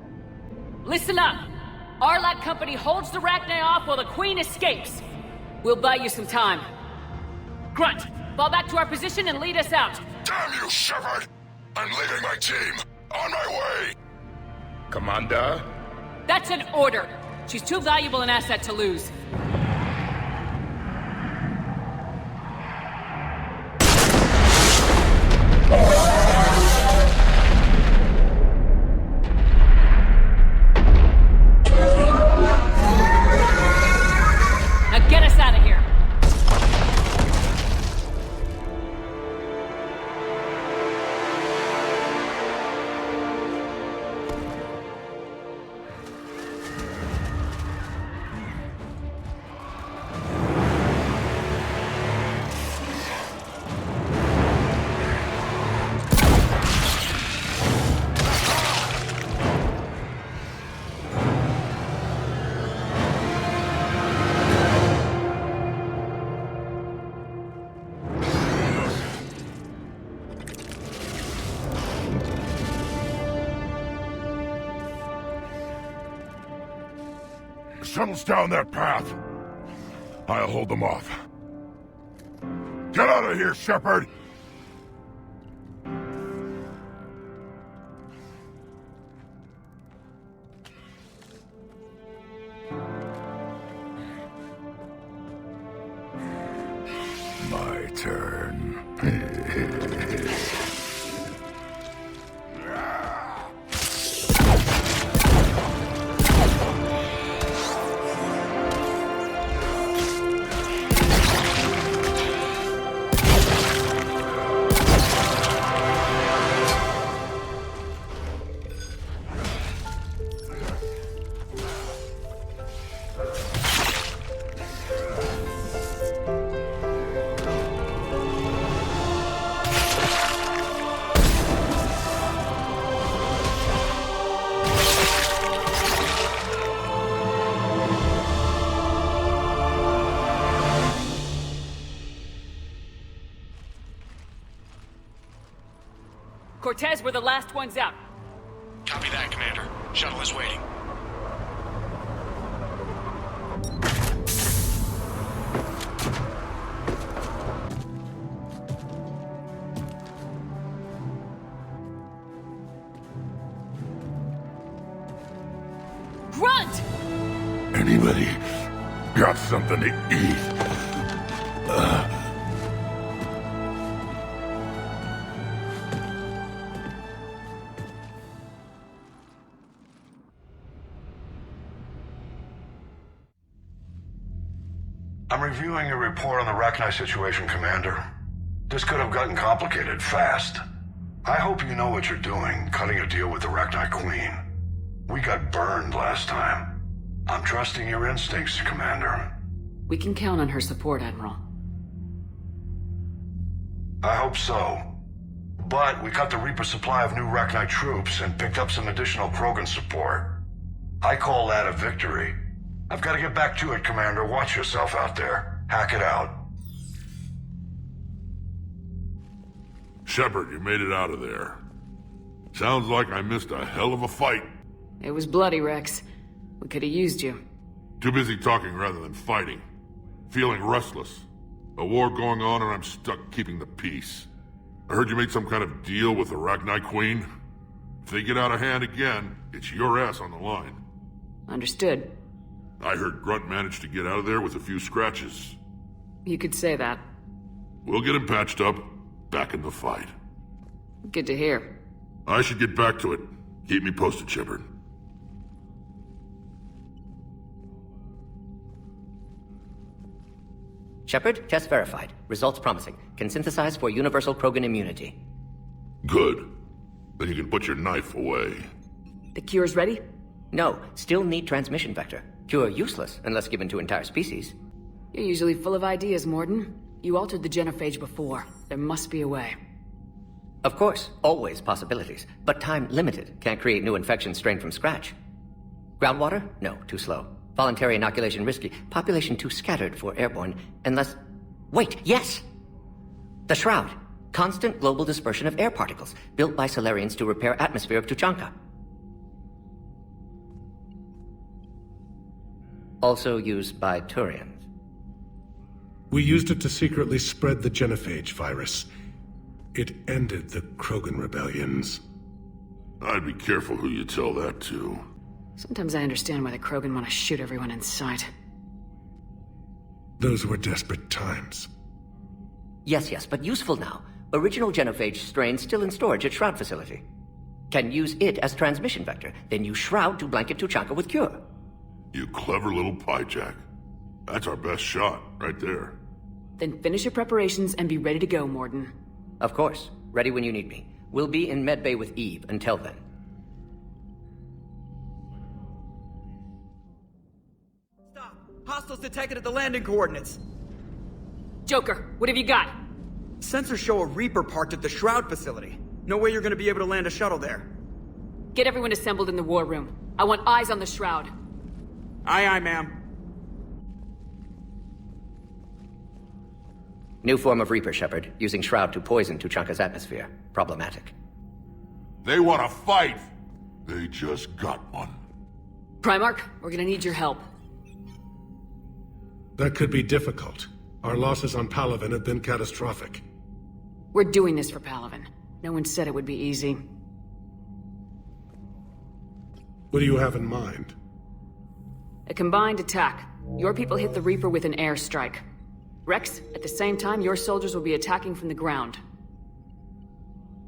[SPEAKER 1] Listen up! Arlec Company holds the Rachni off while the Queen escapes. We'll buy you some time. Grunt, fall back to our position and lead us out.
[SPEAKER 10] Damn you, Shepard! I'm leaving my team. On my way!
[SPEAKER 4] Commander?
[SPEAKER 1] That's an order. She's too valuable an asset to lose. Now get us out of here.
[SPEAKER 10] Shuttle's down that path. I'll hold them off. Get out of here, Shepard! My turn.
[SPEAKER 1] Cortez, we're the last ones out.
[SPEAKER 23] Copy that, Commander. Shuttle is waiting.
[SPEAKER 1] Grunt!
[SPEAKER 10] Anybody got something to eat?
[SPEAKER 3] I'm reviewing your report on the Rachni situation, Commander. This could have gotten complicated fast. I hope you know what you're doing, cutting a deal with the Rachni Queen. We got burned last time. I'm trusting your instincts, Commander.
[SPEAKER 1] We can count on her support, Admiral.
[SPEAKER 3] I hope so. But we cut the Reaper supply of new Rachni troops and picked up some additional Krogan support. I call that a victory. I've got to get back to it, Commander. Watch yourself out there. Hack it out.
[SPEAKER 11] Shepard, you made it out of there. Sounds like I missed a hell of a fight.
[SPEAKER 1] It was bloody, Rex. We could have used you.
[SPEAKER 11] Too busy talking rather than fighting. Feeling restless. A war going on and I'm stuck keeping the peace. I heard you made some kind of deal with the Rachni Queen. If they get out of hand again, it's your ass on the line.
[SPEAKER 1] Understood.
[SPEAKER 11] I heard Grunt managed to get out of there with a few scratches.
[SPEAKER 1] You could say that.
[SPEAKER 11] We'll get him patched up, back in the fight.
[SPEAKER 1] Good to hear.
[SPEAKER 11] I should get back to it. Keep me posted, Shepard.
[SPEAKER 16] Shepard, test verified. Results promising. Can synthesize for universal Krogan immunity.
[SPEAKER 11] Good. Then you can put your knife away.
[SPEAKER 1] The cure's ready?
[SPEAKER 16] No, still need transmission vector. Cure useless unless given to entire species.
[SPEAKER 1] You're usually full of ideas, Morden. You altered the genophage before. There must be a way.
[SPEAKER 16] Of course, always possibilities, but time limited. Can't create new infection strain from scratch. Groundwater? No, too slow. Voluntary inoculation risky. Population too scattered for airborne, unless... Wait, yes! The Shroud. Constant global dispersion of air particles, built by Solarians to repair atmosphere of Tuchanka. Also used by Turians.
[SPEAKER 17] We used it to secretly spread the genophage virus. It ended the Krogan rebellions.
[SPEAKER 11] I'd be careful who you tell that to.
[SPEAKER 1] Sometimes I understand why the Krogan want to shoot everyone in sight.
[SPEAKER 17] Those were desperate times.
[SPEAKER 16] Yes, but useful now. Original genophage strain still in storage at Shroud facility. Can use it as transmission vector, then use Shroud to blanket Tuchanka with cure.
[SPEAKER 11] You clever little piejack. That's our best shot, right there.
[SPEAKER 1] Then finish your preparations and be ready to go, Morden.
[SPEAKER 16] Of course. Ready when you need me. We'll be in medbay with Eve until then.
[SPEAKER 9] Stop! Hostiles detected at the landing coordinates!
[SPEAKER 1] Joker, what have you got?
[SPEAKER 9] Sensors show a Reaper parked at the Shroud facility. No way you're gonna be able to land a shuttle there.
[SPEAKER 1] Get everyone assembled in the war room. I want eyes on the Shroud.
[SPEAKER 9] Aye, ma'am.
[SPEAKER 16] New form of Reaper, Shepard, using Shroud to poison Tuchanka's atmosphere. Problematic.
[SPEAKER 11] They want to fight! They just got one.
[SPEAKER 1] Primarch, we're gonna need your help.
[SPEAKER 17] That could be difficult. Our losses on Palaven have been catastrophic.
[SPEAKER 1] We're doing this for Palaven. No one said it would be easy.
[SPEAKER 17] What do you have in mind?
[SPEAKER 1] A combined attack. Your people hit the Reaper with an airstrike. Rex, at the same time, your soldiers will be attacking from the ground.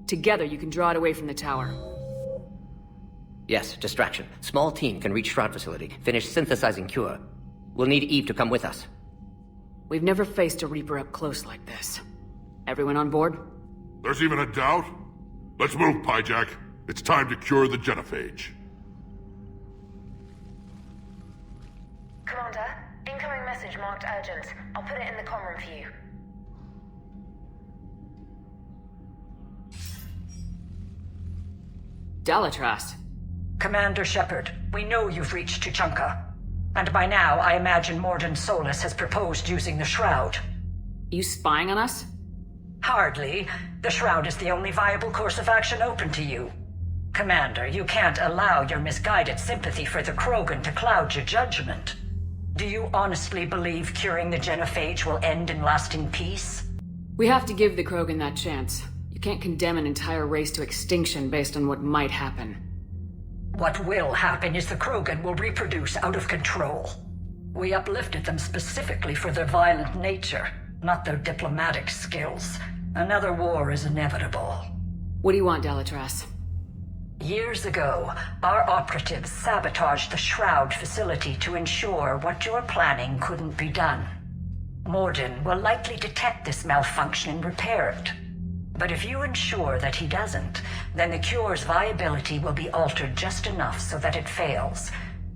[SPEAKER 1] Together, you can draw it away from the tower.
[SPEAKER 16] Yes, distraction. Small team can reach Shroud facility, finish synthesizing cure. We'll need Eve to come with us.
[SPEAKER 1] We've never faced a Reaper up close like this. Everyone on board?
[SPEAKER 11] There's even a doubt? Let's move, Piejack. It's time to cure the genophage.
[SPEAKER 14] Commander, incoming message marked urgent. I'll put it in the comm room for you.
[SPEAKER 1] Dalatras.
[SPEAKER 15] Commander Shepard, we know you've reached Tuchanka. And by now, I imagine Morden Solus has proposed using the Shroud.
[SPEAKER 1] You spying on us?
[SPEAKER 15] Hardly. The Shroud is the only viable course of action open to you. Commander, you can't allow your misguided sympathy for the Krogan to cloud your judgment. Do you honestly believe curing the genophage will end in lasting peace?
[SPEAKER 1] We have to give the Krogan that chance. You can't condemn an entire race to extinction based on what might happen.
[SPEAKER 15] What will happen is the Krogan will reproduce out of control. We uplifted them specifically for their violent nature, not their diplomatic skills. Another war is inevitable.
[SPEAKER 1] What do you want, Delatras?
[SPEAKER 15] Years ago, our operatives sabotaged the Shroud facility to ensure what you're planning couldn't be done. Morden will likely detect this malfunction and repair it. But if you ensure that he doesn't, then the cure's viability will be altered just enough so that it fails.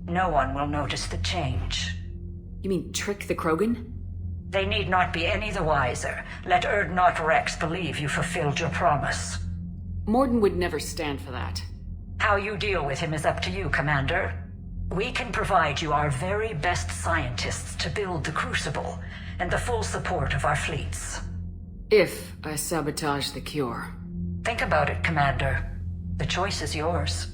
[SPEAKER 15] No one will notice the change.
[SPEAKER 1] You mean trick the Krogan?
[SPEAKER 15] They need not be any the wiser. Let Erdnot Rex believe you fulfilled your promise.
[SPEAKER 1] Morden would never stand for that.
[SPEAKER 15] How you deal with him is up to you, Commander. We can provide you our very best scientists to build the Crucible, and the full support of our fleets.
[SPEAKER 1] If I sabotage the cure.
[SPEAKER 15] Think about it, Commander. The choice is yours.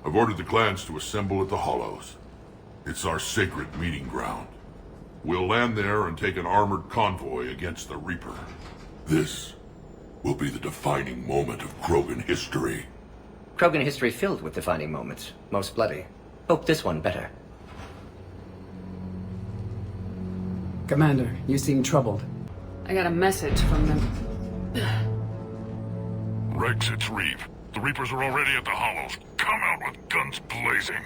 [SPEAKER 11] I've ordered the clans to assemble at the Hollows. It's our sacred meeting ground. We'll land there and take an armored convoy against the Reaper. This will be the defining moment of Krogan history.
[SPEAKER 16] Krogan history filled with defining moments. Most bloody. Hope this one better.
[SPEAKER 12] Commander, you seem troubled.
[SPEAKER 1] I got a message from them.
[SPEAKER 7] Rex, it's Reeve. The Reapers are already at the Hollows. Come out with guns blazing.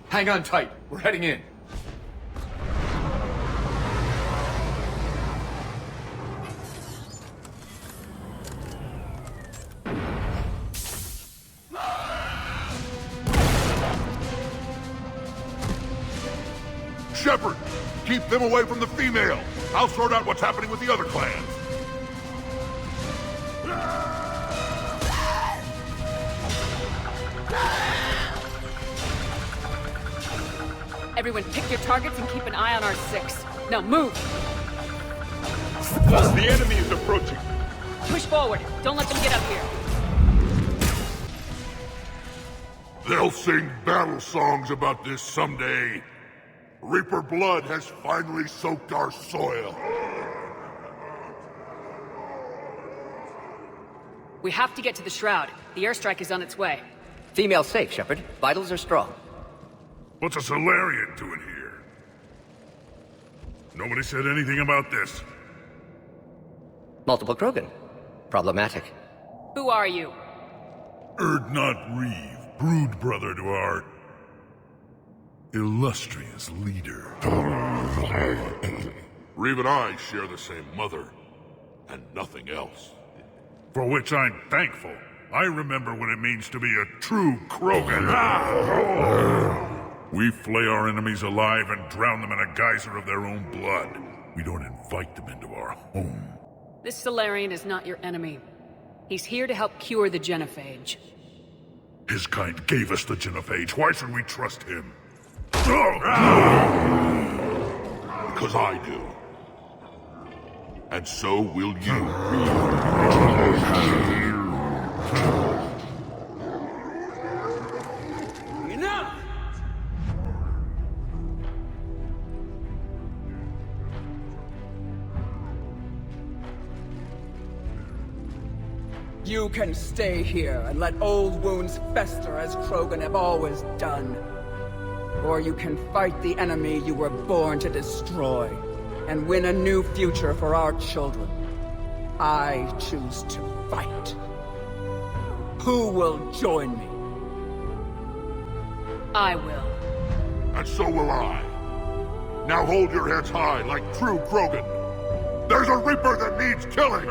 [SPEAKER 6] Hang on tight. We're heading in.
[SPEAKER 11] Shepard! Keep them away from the female! I'll sort out what's happening with the other clans!
[SPEAKER 1] Everyone pick your targets and keep an eye on our 6. Now move!
[SPEAKER 7] The enemy is approaching.
[SPEAKER 1] Push forward. Don't let them get up here.
[SPEAKER 11] They'll sing battle songs about this someday. Reaper blood has finally soaked our soil.
[SPEAKER 1] We have to get to the Shroud. The airstrike is on its way.
[SPEAKER 16] Female safe, Shepard. Vitals are strong.
[SPEAKER 7] What's a Solarian doing here? Nobody said anything about this.
[SPEAKER 16] Multiple Krogan. Problematic.
[SPEAKER 1] Who are you?
[SPEAKER 7] Erdnot Reeve, brood brother to our illustrious leader.
[SPEAKER 11] Reeve and I share the same mother, and nothing else.
[SPEAKER 7] For which I'm thankful. I remember what it means to be a true Krogan. We flay our enemies alive and drown them in a geyser of their own blood. We don't invite them into our home.
[SPEAKER 1] This Solarian is not your enemy. He's here to help cure the genophage.
[SPEAKER 7] His kind gave us the genophage. Why should we trust him?
[SPEAKER 11] Because I do. And so will you.
[SPEAKER 12] Enough! You can stay here and let old wounds fester as Krogan have always done. Or you can fight the enemy you were born to destroy, and win a new future for our children. I choose to fight. Who will join me?
[SPEAKER 1] I will.
[SPEAKER 11] And so will I. Now hold your heads high like true Krogan. There's a Reaper that needs killing!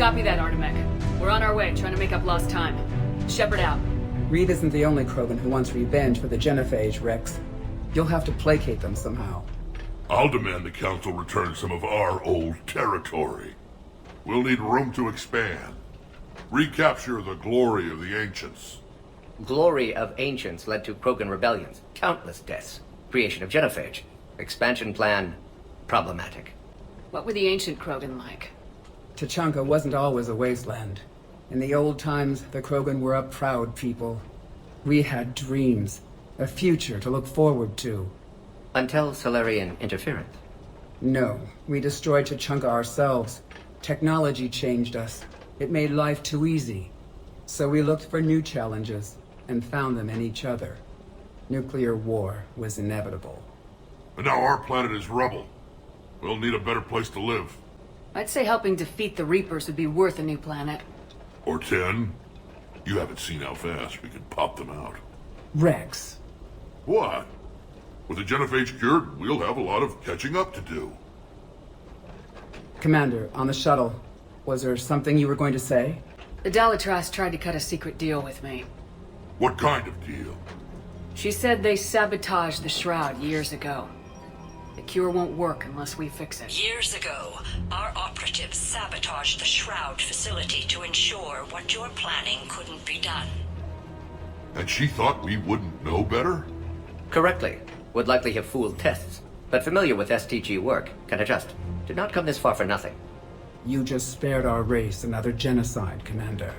[SPEAKER 1] Copy that, Artemek. We're on our way, trying to make up lost time. Shepard out.
[SPEAKER 12] Reed isn't the only Krogan who wants revenge for the genophage, Rex. You'll have to placate them somehow.
[SPEAKER 7] I'll demand the Council return some of our old territory. We'll need room to expand. Recapture the glory of the Ancients.
[SPEAKER 16] Glory of Ancients led to Krogan rebellions, countless deaths, creation of genophage, expansion plan, problematic.
[SPEAKER 1] What were the ancient Krogan like?
[SPEAKER 12] Tuchanka wasn't always a wasteland. In the old times, the Krogan were a proud people. We had dreams, a future to look forward to.
[SPEAKER 16] Until Solarian interference.
[SPEAKER 12] No, we destroyed Tuchanka ourselves. Technology changed us. It made life too easy. So we looked for new challenges, and found them in each other. Nuclear war was inevitable.
[SPEAKER 7] And now our planet is rubble. We'll need a better place to live.
[SPEAKER 1] I'd say helping defeat the Reapers would be worth a new planet.
[SPEAKER 7] Or 10. You haven't seen how fast we can pop them out.
[SPEAKER 12] Rex.
[SPEAKER 7] What? With the genophage cured, we'll have a lot of catching up to do.
[SPEAKER 12] Commander, on the shuttle, was there something you were going to say?
[SPEAKER 1] The Dalitras tried to cut a secret deal with me.
[SPEAKER 7] What kind of deal?
[SPEAKER 1] She said they sabotaged the Shroud years ago. The cure won't work unless we fix it.
[SPEAKER 15] Years ago, our operatives sabotaged the Shroud facility to ensure what you're planning couldn't be done.
[SPEAKER 7] And she thought we wouldn't know better?
[SPEAKER 16] Correctly. Would likely have fooled tests, but familiar with STG work, can adjust. Did not come this far for nothing.
[SPEAKER 12] You just spared our race another genocide, Commander.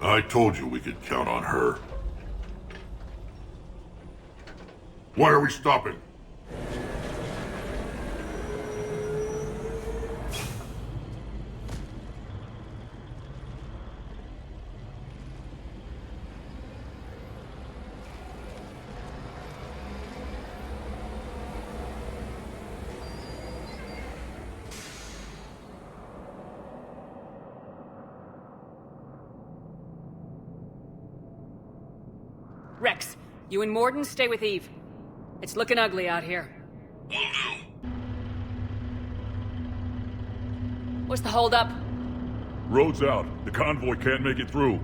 [SPEAKER 7] I told you we could count on her. Why are we stopping?
[SPEAKER 1] Rex, you and Morden stay with Eve. It's looking ugly out here.
[SPEAKER 7] Will do.
[SPEAKER 1] What's the holdup?
[SPEAKER 7] Road's out. The convoy can't make it through.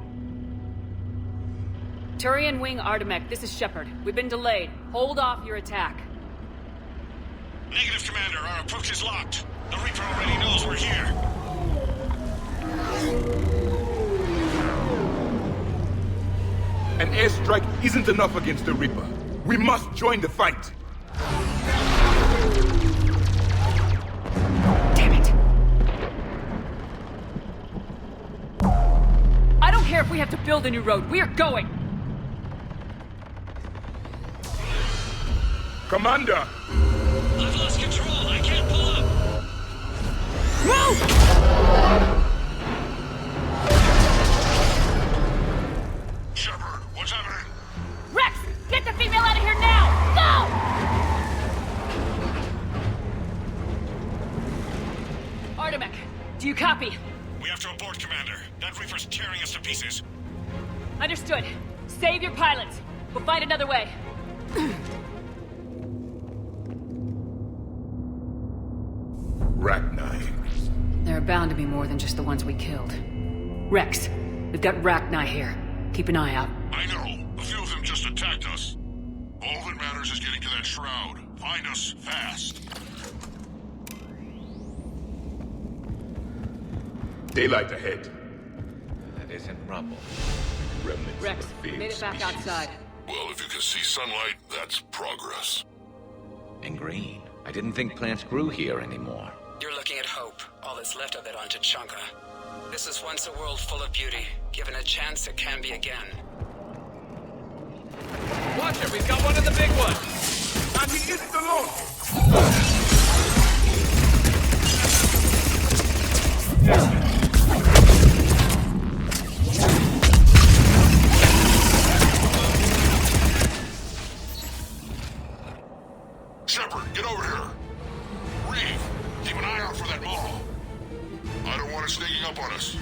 [SPEAKER 1] Turian Wing Artemek, this is Shepard. We've been delayed. Hold off your attack.
[SPEAKER 23] Negative, Commander. Our approach is locked. The Reaper already knows we're here.
[SPEAKER 4] An airstrike isn't enough against the Reaper. We must join the fight.
[SPEAKER 1] Damn it. I don't care if we have to build a new road. We are going.
[SPEAKER 4] Commander!
[SPEAKER 23] I've lost control. I can't pull up.
[SPEAKER 1] Move!
[SPEAKER 23] Shepard, what's happening?
[SPEAKER 1] Rex, get the female out of here now! Go! Artemek, do you copy?
[SPEAKER 23] We have to abort, Commander. That Reaper's tearing us to pieces.
[SPEAKER 1] Understood. Save your pilots. We'll find another way.
[SPEAKER 4] Rachni.
[SPEAKER 1] There are bound to be more than just the ones we killed. Rex, we've got Rachni here. Keep an eye out.
[SPEAKER 7] I know. A few of them just attacked us. All that matters is getting to that shroud. Find us fast.
[SPEAKER 4] Daylight ahead.
[SPEAKER 13] That isn't rubble.
[SPEAKER 4] Remnants
[SPEAKER 1] Rex,
[SPEAKER 4] of a failed
[SPEAKER 1] made it back
[SPEAKER 4] species.
[SPEAKER 1] outside.
[SPEAKER 7] Well, if you can see sunlight, that's progress.
[SPEAKER 13] And green. I didn't think plants grew here anymore.
[SPEAKER 18] You're looking at hope, all that's left of it on Tuchanka. This is once a world full of beauty. Given a chance, it can be again.
[SPEAKER 6] Watch it, we've got one of the big ones!
[SPEAKER 4] And he isn't alone!
[SPEAKER 7] Shepard, get over here! Reeve, keep an eye out for that mall. I don't want it sneaking up on us.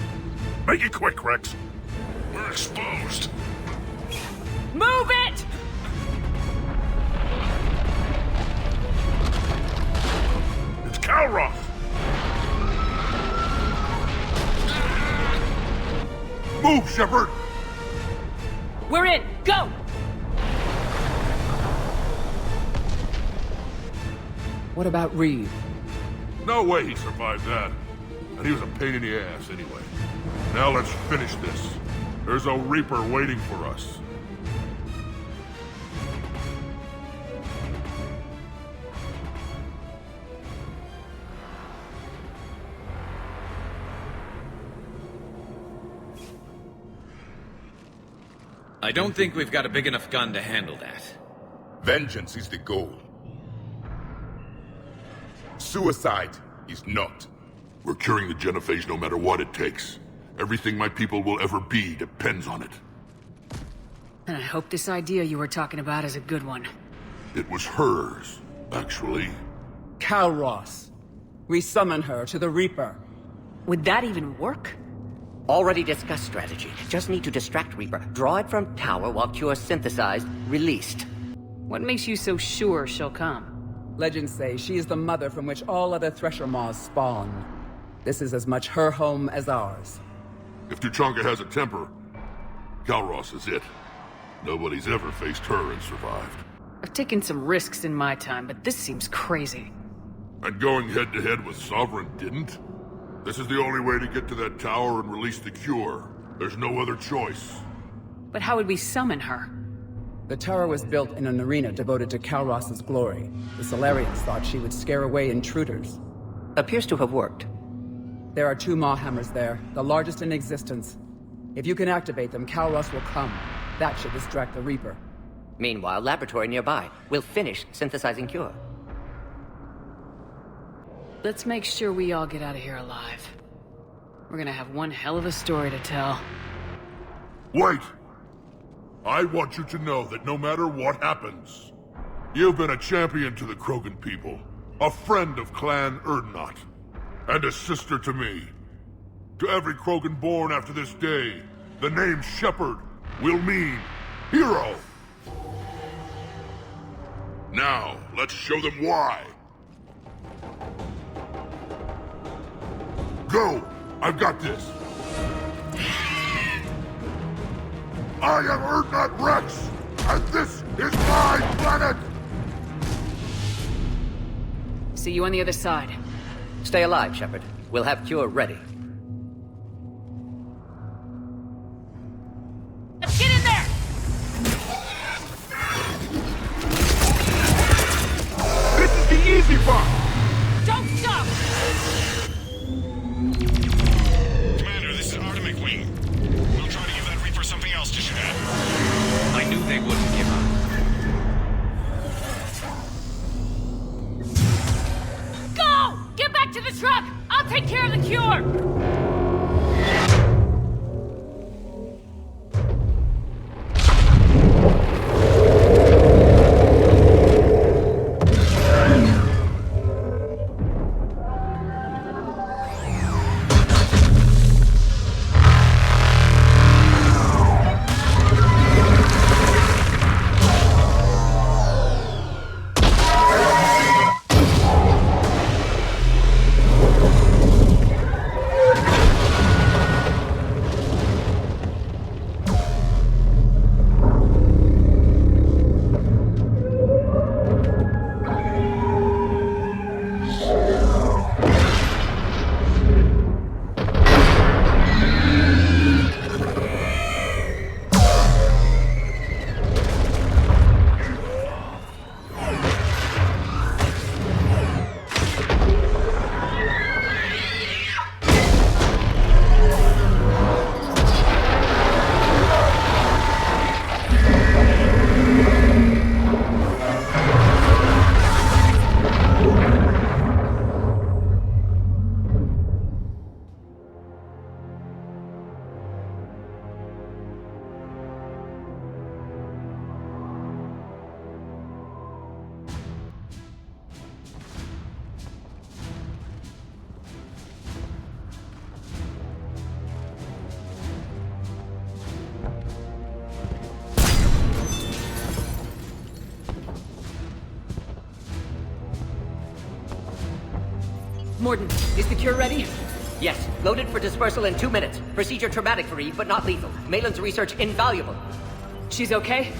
[SPEAKER 7] Make it quick, Rex. We're exposed.
[SPEAKER 1] Move it!
[SPEAKER 7] It's Calroth!
[SPEAKER 11] Shepard?
[SPEAKER 1] We're in! Go!
[SPEAKER 12] What about Reeve?
[SPEAKER 11] No way he survived that. And he was a pain in the ass anyway. Now let's finish this. There's a Reaper waiting for us.
[SPEAKER 13] I don't think we've got a big enough gun to handle that.
[SPEAKER 4] Vengeance is the goal. Suicide is not.
[SPEAKER 11] We're curing the genophage no matter what it takes. Everything my people will ever be depends on it.
[SPEAKER 1] And I hope this idea you were talking about is a good one.
[SPEAKER 11] It was hers, actually.
[SPEAKER 12] Kalros. We summon her to the Reaper.
[SPEAKER 1] Would that even work?
[SPEAKER 16] Already discussed strategy. Just need to distract Reaper. Draw it from tower while Cure synthesized, released.
[SPEAKER 1] What makes you so sure she'll come?
[SPEAKER 12] Legends say she is the mother from which all other Thresher Maws spawn. This is as much her home as ours.
[SPEAKER 11] If Tuchanka has a temper, Kalros is it. Nobody's ever faced her and survived.
[SPEAKER 1] I've taken some risks in my time, but this seems crazy.
[SPEAKER 11] And going head-to-head with Sovereign didn't? This is the only way to get to that tower and release the cure. There's no other choice.
[SPEAKER 1] But how would we summon her?
[SPEAKER 12] The tower was built in an arena devoted to Kalros's glory. The Solarians thought she would scare away intruders.
[SPEAKER 16] Appears to have worked.
[SPEAKER 12] There are 2 Maw hammers there, the largest in existence. If you can activate them, Kalros will come. That should distract the Reaper.
[SPEAKER 16] Meanwhile, laboratory nearby. We'll finish synthesizing Cure.
[SPEAKER 1] Let's make sure we all get out of here alive. We're gonna have one hell of a story to tell.
[SPEAKER 11] Wait! I want you to know that no matter what happens, you've been a champion to the Krogan people, a friend of Clan Erdnot, and a sister to me. To every Krogan born after this day, the name Shepard will mean hero. Now, let's show them why. Go! I've got this! I am Erdnot Rex, and this is my planet!
[SPEAKER 1] See you on the other side.
[SPEAKER 16] Stay alive, Shepard. We'll have Cure ready.
[SPEAKER 1] Let's get in there!
[SPEAKER 11] This is the easy part!
[SPEAKER 1] Don't stop!
[SPEAKER 23] Commander, this is Artemic Wing. We'll try to give that Reaper something else to shoot at.
[SPEAKER 13] I knew they wouldn't give up.
[SPEAKER 1] Go! Get back to the truck! I'll take care of the cure! Morden, is the cure ready?
[SPEAKER 16] Yes, loaded for dispersal in 2 minutes. Procedure traumatic for Eve, but not lethal. Malin's research invaluable.
[SPEAKER 1] She's okay?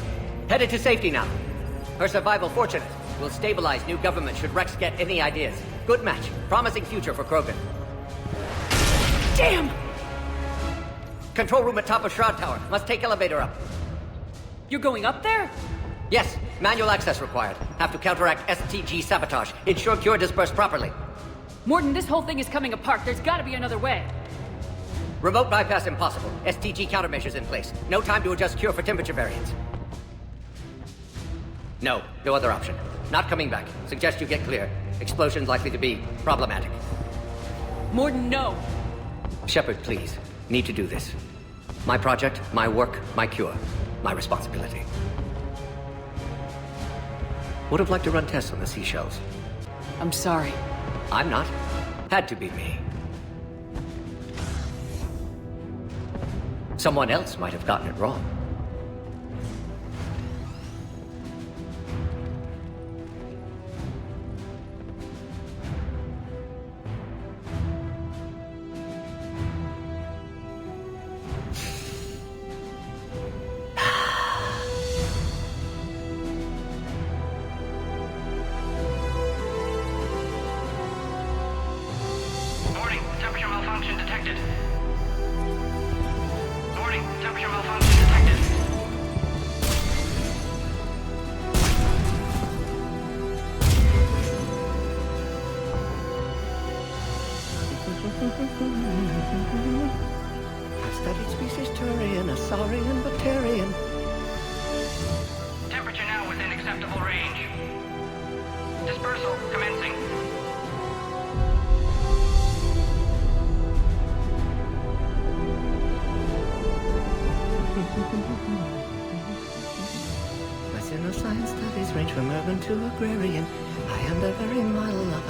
[SPEAKER 16] Headed to safety now. Her survival fortunate. Will stabilize new government should Rex get any ideas. Good match. Promising future for Krogan.
[SPEAKER 1] Damn!
[SPEAKER 16] Control room at top of Shroud Tower. Must take elevator up.
[SPEAKER 1] You're going up there?
[SPEAKER 16] Yes, manual access required. Have to counteract STG sabotage. Ensure cure dispersed properly.
[SPEAKER 1] Morden, this whole thing is coming apart. There's gotta be another way.
[SPEAKER 16] Remote bypass impossible. STG countermeasures in place. No time to adjust cure for temperature variance. No other option. Not coming back. Suggest you get clear. Explosions likely to be problematic.
[SPEAKER 1] Morden, no.
[SPEAKER 16] Shepard, please. Need to do this. My project, my work, my cure. My responsibility. Would have liked to run tests on the seashells.
[SPEAKER 1] I'm sorry.
[SPEAKER 16] I'm not. Had to be me. Someone else might have gotten it wrong. I studied species Turian, Asaurian, Batarian.
[SPEAKER 21] Temperature now within acceptable range. Dispersal commencing.
[SPEAKER 16] My general science studies range from urban to agrarian. I am the very model of...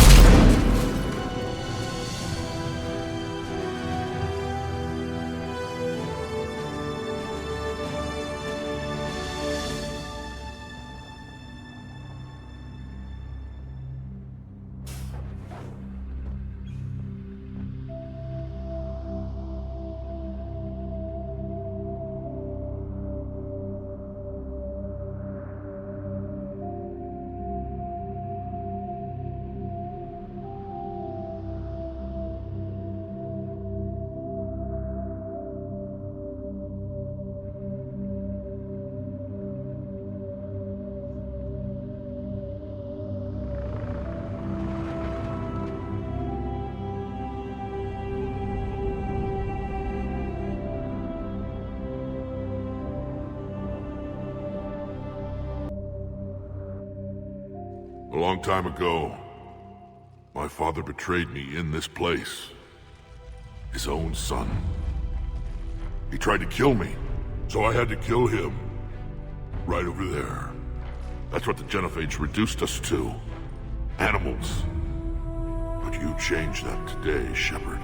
[SPEAKER 11] A long time ago, my father betrayed me in this place. His own son. He tried to kill me, so I had to kill him. Right over there. That's what the Genophage reduced us to. Animals. But you changed that today, Shepard.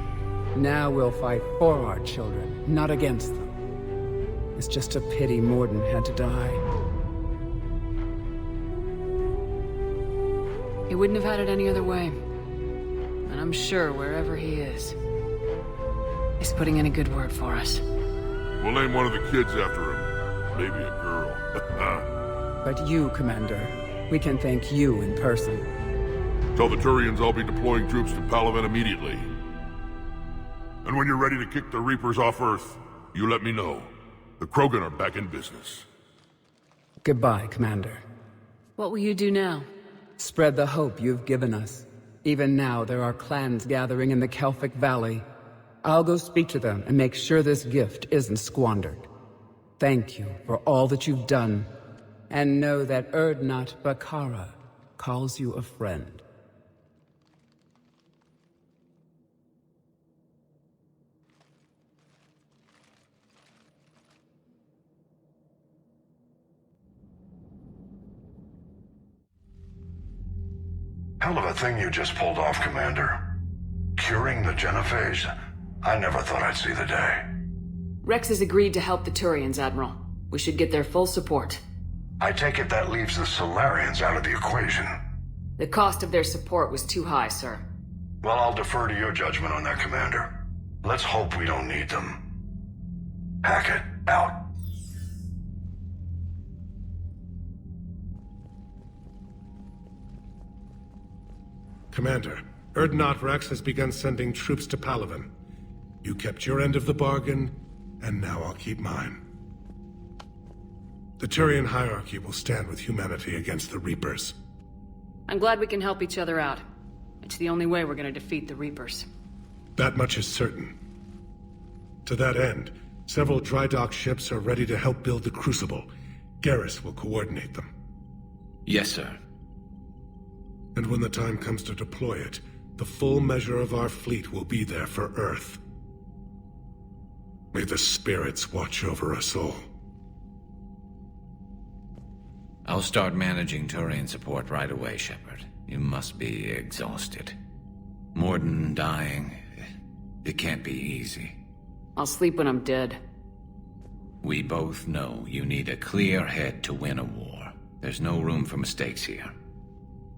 [SPEAKER 12] Now we'll fight for our children, not against them. It's just a pity Morden had to die.
[SPEAKER 1] He wouldn't have had it any other way. And I'm sure wherever he is, he's putting in a good word for us.
[SPEAKER 11] We'll name one of the kids after him. Maybe a girl.
[SPEAKER 12] But you, Commander, we can thank you in person.
[SPEAKER 11] Tell the Turians I'll be deploying troops to Palaven immediately. And when you're ready to kick the Reapers off Earth, you let me know. The Krogan are back in business.
[SPEAKER 12] Goodbye, Commander.
[SPEAKER 1] What will you do now?
[SPEAKER 12] Spread the hope you've given us. Even now, there are clans gathering in the Kelphic Valley. I'll go speak to them and make sure this gift isn't squandered. Thank you for all that you've done. And know that Erdnot Bakara calls you a friend.
[SPEAKER 3] Hell of a thing you just pulled off, Commander. Curing the Genophage? I never thought I'd see the day.
[SPEAKER 1] Rex has agreed to help the Turians, Admiral. We should get their full support.
[SPEAKER 3] I take it that leaves the Solarians out of the equation.
[SPEAKER 1] The cost of their support was too high, sir.
[SPEAKER 3] Well, I'll defer to your judgment on that, Commander. Let's hope we don't need them. Hackett, out.
[SPEAKER 17] Commander, Erdnot Rex has begun sending troops to Palaven. You kept your end of the bargain, and now I'll keep mine. The Turian hierarchy will stand with humanity against the Reapers.
[SPEAKER 1] I'm glad we can help each other out. It's the only way we're gonna defeat the Reapers.
[SPEAKER 17] That much is certain. To that end, several dry dock ships are ready to help build the Crucible. Garrus will coordinate them.
[SPEAKER 13] Yes, sir.
[SPEAKER 17] And when the time comes to deploy it, the full measure of our fleet will be there for Earth. May the spirits watch over us all.
[SPEAKER 13] I'll start managing Turian support right away, Shepard. You must be exhausted. Morden dying, it can't be easy.
[SPEAKER 1] I'll sleep when I'm dead.
[SPEAKER 13] We both know you need a clear head to win a war. There's no room for mistakes here.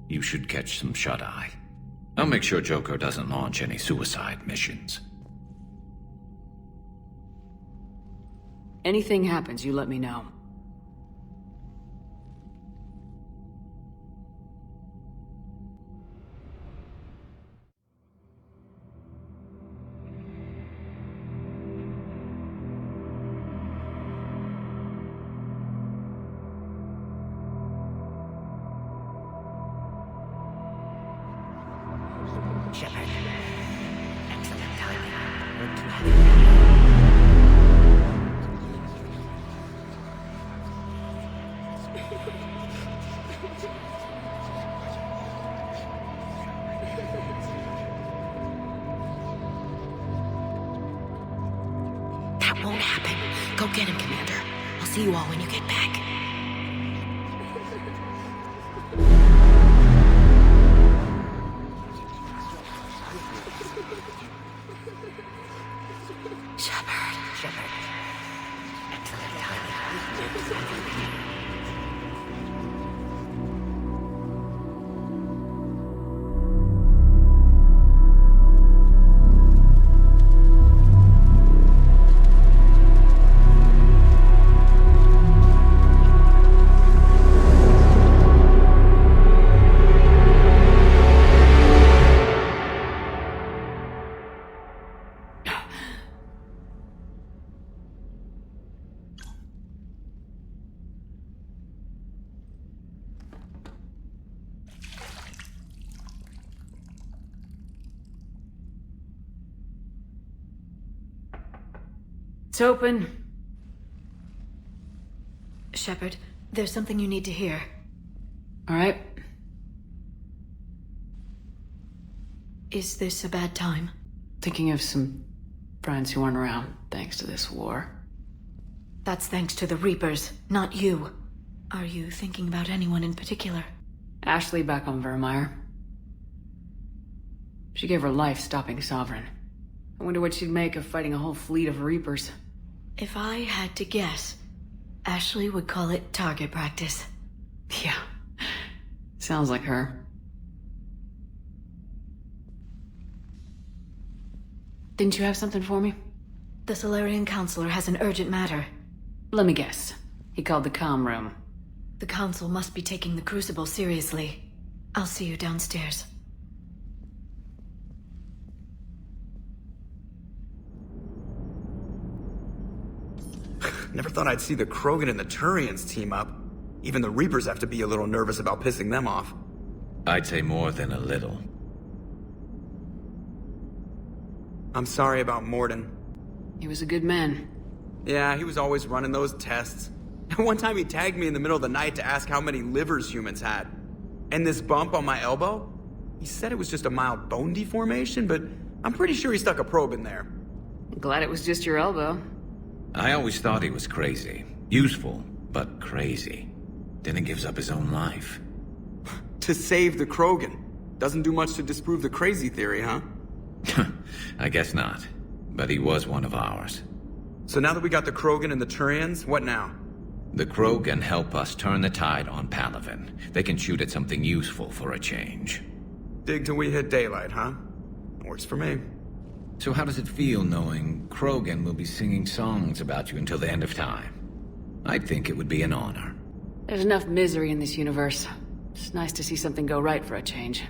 [SPEAKER 13] You should catch some shut-eye. I'll make sure Joker doesn't launch any suicide missions.
[SPEAKER 1] Anything happens, you let me know.
[SPEAKER 19] Shepard. Excellent timing. That won't happen. Go get him, Commander. I'll see you all when you get back.
[SPEAKER 1] It's open.
[SPEAKER 5] Shepard, there's something you need to hear.
[SPEAKER 1] All right.
[SPEAKER 5] Is this a bad time?
[SPEAKER 1] Thinking of some friends who aren't around thanks to this war.
[SPEAKER 5] That's thanks to the Reapers, not you. Are you thinking about anyone in particular?
[SPEAKER 1] Ashley back on Vermeer. She gave her life stopping Sovereign. I wonder what she'd make of fighting a whole fleet of Reapers.
[SPEAKER 5] If I had to guess, Ashley would call it target practice.
[SPEAKER 1] Yeah. Sounds like her. Didn't you have something for me?
[SPEAKER 5] The Solarian Counselor has an urgent matter.
[SPEAKER 1] Let me guess. He called the comm room.
[SPEAKER 5] The Council must be taking the Crucible seriously. I'll see you downstairs.
[SPEAKER 9] Never thought I'd see the Krogan and the Turians team up. Even the Reapers have to be a little nervous about pissing them off.
[SPEAKER 13] I'd say more than a little.
[SPEAKER 9] I'm sorry about Morden.
[SPEAKER 1] He was a good man.
[SPEAKER 9] Yeah, he was always running those tests. One time he tagged me in the middle of the night to ask how many livers humans had. And this bump on my elbow? He said it was just a mild bone deformation, but I'm pretty sure he stuck a probe in there.
[SPEAKER 1] Glad it was just your elbow.
[SPEAKER 13] I always thought he was crazy. Useful, but crazy. Then he gives up his own life.
[SPEAKER 9] To save the Krogan. Doesn't do much to disprove the crazy theory, huh?
[SPEAKER 13] I guess not. But he was one of ours.
[SPEAKER 9] So now that we got the Krogan and the Turians, what now?
[SPEAKER 13] The Krogan help us turn the tide on Palaven. They can shoot at something useful for a change.
[SPEAKER 9] Dig till we hit daylight, huh? Works for me.
[SPEAKER 13] So how does it feel knowing Krogan will be singing songs about you until the end of time? I think it would be an honor.
[SPEAKER 1] There's enough misery in this universe. It's nice to see something go right for a change.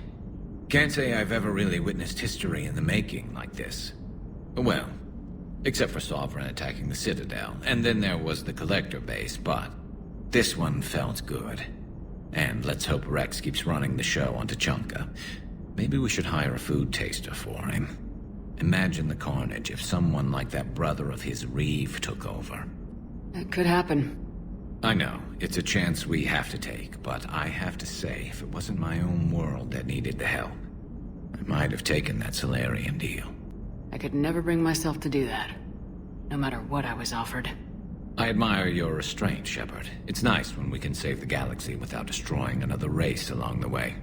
[SPEAKER 13] Can't say I've ever really witnessed history in the making like this. Well, except for Sovereign attacking the Citadel, and then there was the Collector base, but this one felt good. And let's hope Rex keeps running the show on Tuchanka. Maybe we should hire a food taster for him. Imagine the carnage if someone like that brother of his, Reeve, took over.
[SPEAKER 1] It could happen.
[SPEAKER 13] I know, it's a chance we have to take, but I have to say, if it wasn't my own world that needed the help, I might have taken that Solarian deal.
[SPEAKER 1] I could never bring myself to do that, no matter what I was offered.
[SPEAKER 13] I admire your restraint, Shepard. It's nice when we can save the galaxy without destroying another race along the way.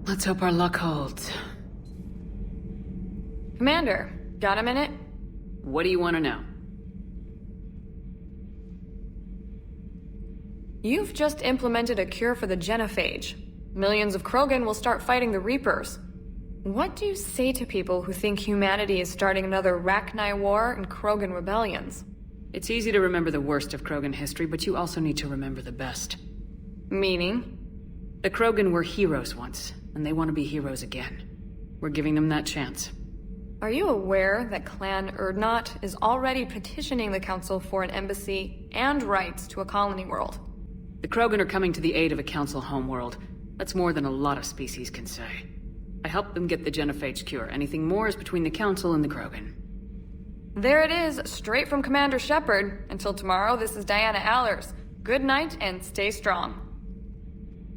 [SPEAKER 1] Let's hope our luck holds.
[SPEAKER 2] Commander, got a minute?
[SPEAKER 1] What do you want to know?
[SPEAKER 2] You've just implemented a cure for the genophage. Millions of Krogan will start fighting the Reapers. What do you say to people who think humanity is starting another Rachni War and Krogan rebellions?
[SPEAKER 1] It's easy to remember the worst of Krogan history, but you also need to remember the best.
[SPEAKER 2] Meaning?
[SPEAKER 1] The Krogan were heroes once, and they want to be heroes again. We're giving them that chance.
[SPEAKER 2] Are you aware that Clan Urdnot is already petitioning the Council for an embassy and rights to a colony world?
[SPEAKER 1] The Krogan are coming to the aid of a Council homeworld. That's more than a lot of species can say. I helped them get the genophage cure. Anything more is between the Council and the Krogan.
[SPEAKER 2] There it is, straight from Commander Shepard. Until tomorrow, this is Diana Allers. Good night and stay strong.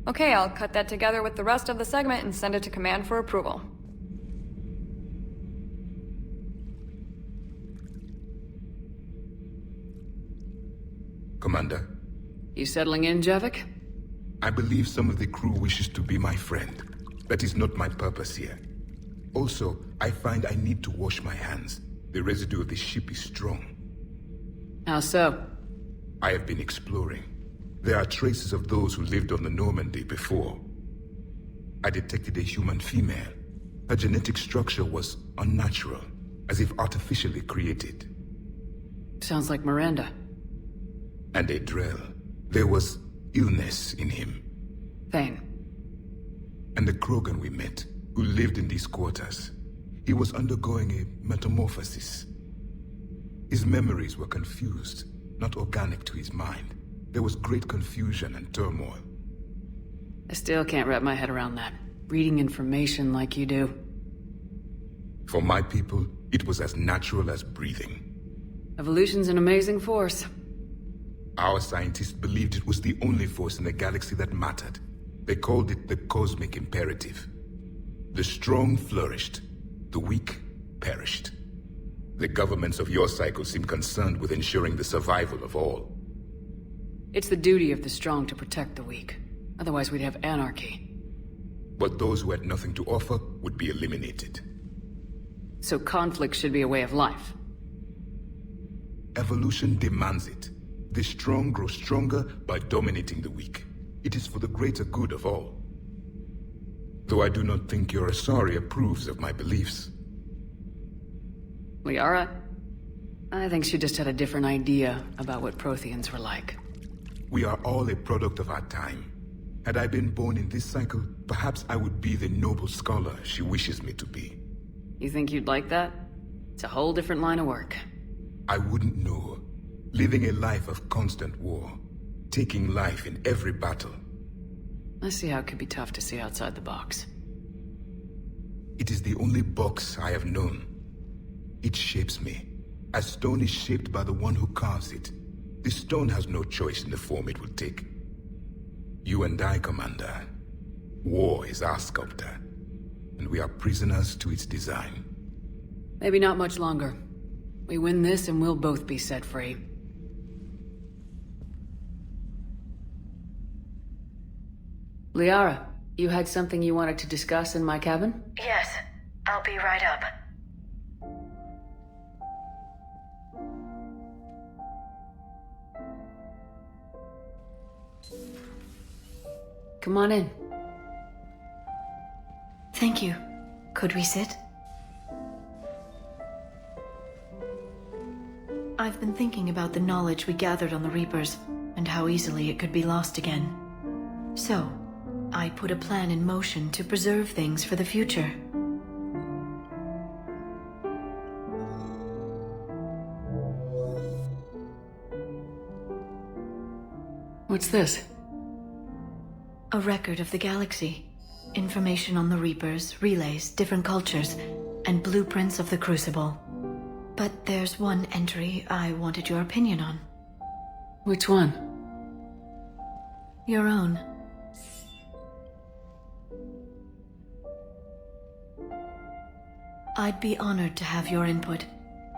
[SPEAKER 2] Okay, I'll cut that together with the rest of the segment and send it to Command for approval.
[SPEAKER 4] Commander?
[SPEAKER 1] You settling in, Javik?
[SPEAKER 4] I believe some of the crew wishes to be my friend. That is not my purpose here. Also, I find I need to wash my hands. The residue of the ship is strong.
[SPEAKER 1] How so?
[SPEAKER 4] I have been exploring. There are traces of those who lived on the Normandy before. I detected a human female. Her genetic structure was unnatural, as if artificially created.
[SPEAKER 1] Sounds like Miranda.
[SPEAKER 4] And a Drell. There was illness in him.
[SPEAKER 1] Thane.
[SPEAKER 4] And the Krogan we met, who lived in these quarters. He was undergoing a metamorphosis. His memories were confused, not organic to his mind. There was great confusion and turmoil.
[SPEAKER 1] I still can't wrap my head around that. Reading information like you do.
[SPEAKER 4] For my people, it was as natural as breathing.
[SPEAKER 1] Evolution's an amazing force.
[SPEAKER 4] Our scientists believed it was the only force in the galaxy that mattered. They called it the cosmic imperative. The strong flourished, the weak perished. The governments of your cycle seem concerned with ensuring the survival of all.
[SPEAKER 1] It's the duty of the strong to protect the weak. Otherwise we'd have anarchy.
[SPEAKER 4] But those who had nothing to offer would be eliminated.
[SPEAKER 1] So conflict should be a way of life.
[SPEAKER 4] Evolution demands it. The strong grow stronger by dominating the weak. It is for the greater good of all. Though I do not think your Asari approves of my beliefs.
[SPEAKER 1] Liara? I think she just had a different idea about what Protheans were like.
[SPEAKER 4] We are all a product of our time. Had I been born in this cycle, perhaps I would be the noble scholar she wishes me to be.
[SPEAKER 1] You think you'd like that? It's a whole different line of work.
[SPEAKER 4] I wouldn't know. Living a life of constant war. Taking life in every battle.
[SPEAKER 1] I see how it could be tough to see outside the box.
[SPEAKER 4] It is the only box I have known. It shapes me, as stone is shaped by the one who carves it. The stone has no choice in the form it will take. You and I, Commander. War is our sculptor, and we are prisoners to its design.
[SPEAKER 1] Maybe not much longer. We win this and we'll both be set free. Liara, you had something you wanted to discuss in my cabin?
[SPEAKER 14] Yes, I'll be right up.
[SPEAKER 1] Come on in.
[SPEAKER 5] Thank you. Could we sit? I've been thinking about the knowledge we gathered on the Reapers, and how easily it could be lost again. So, I put a plan in motion to preserve things for the future.
[SPEAKER 1] What's this?
[SPEAKER 5] A record of the galaxy. Information on the Reapers, relays, different cultures, and blueprints of the Crucible. But there's one entry I wanted your opinion on.
[SPEAKER 1] Which one?
[SPEAKER 5] Your own. I'd be honored to have your input.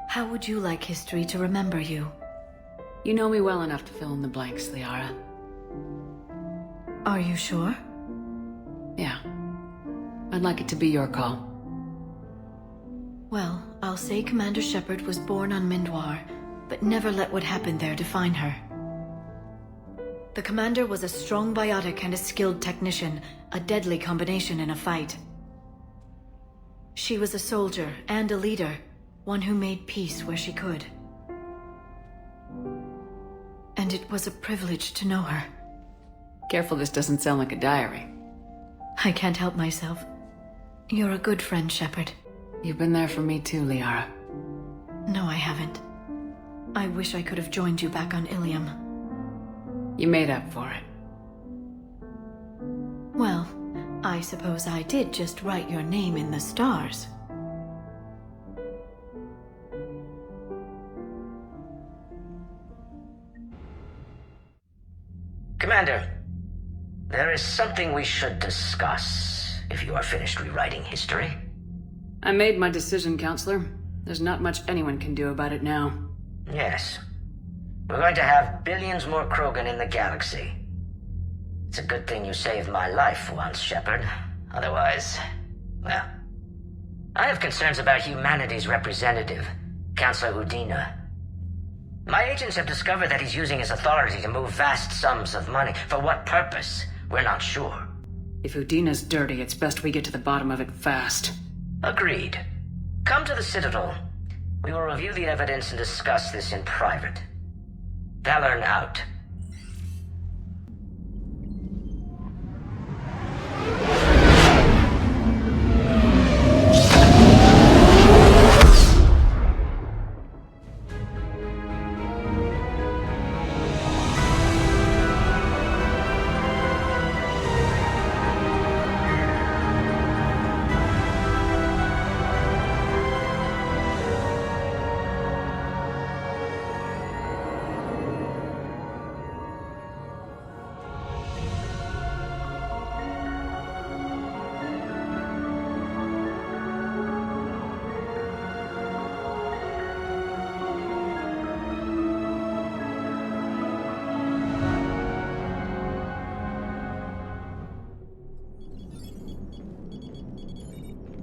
[SPEAKER 5] How would you like history to remember you?
[SPEAKER 1] You know me well enough to fill in the blanks, Liara.
[SPEAKER 5] Are you sure?
[SPEAKER 1] Yeah. I'd like it to be your call.
[SPEAKER 5] Well, I'll say Commander Shepard was born on Mindwar, but never let what happened there define her. The Commander was a strong biotic and a skilled technician, a deadly combination in a fight. She was a soldier and a leader, one who made peace where she could. And it was a privilege to know her.
[SPEAKER 1] Careful this doesn't sound like a diary.
[SPEAKER 5] I can't help myself. You're a good friend, Shepard.
[SPEAKER 1] You've been there for me too, Liara.
[SPEAKER 5] No, I haven't. I wish I could have joined you back on Ilium.
[SPEAKER 1] You made up for it.
[SPEAKER 5] Well, I suppose I did just write your name in the stars.
[SPEAKER 8] Commander, there is something we should discuss, if you are finished rewriting history.
[SPEAKER 1] I made my decision, Counselor. There's not much anyone can do about it now.
[SPEAKER 8] Yes. We're going to have billions more Krogan in the galaxy. It's a good thing you saved my life once, Shepard. Otherwise, well... I have concerns about humanity's representative, Counselor Udina. My agents have discovered that he's using his authority to move vast sums of money. For what purpose? We're not sure.
[SPEAKER 1] If Udina's dirty, it's best we get to the bottom of it fast.
[SPEAKER 8] Agreed. Come to the Citadel. We will review the evidence and discuss this in private. Valorn out.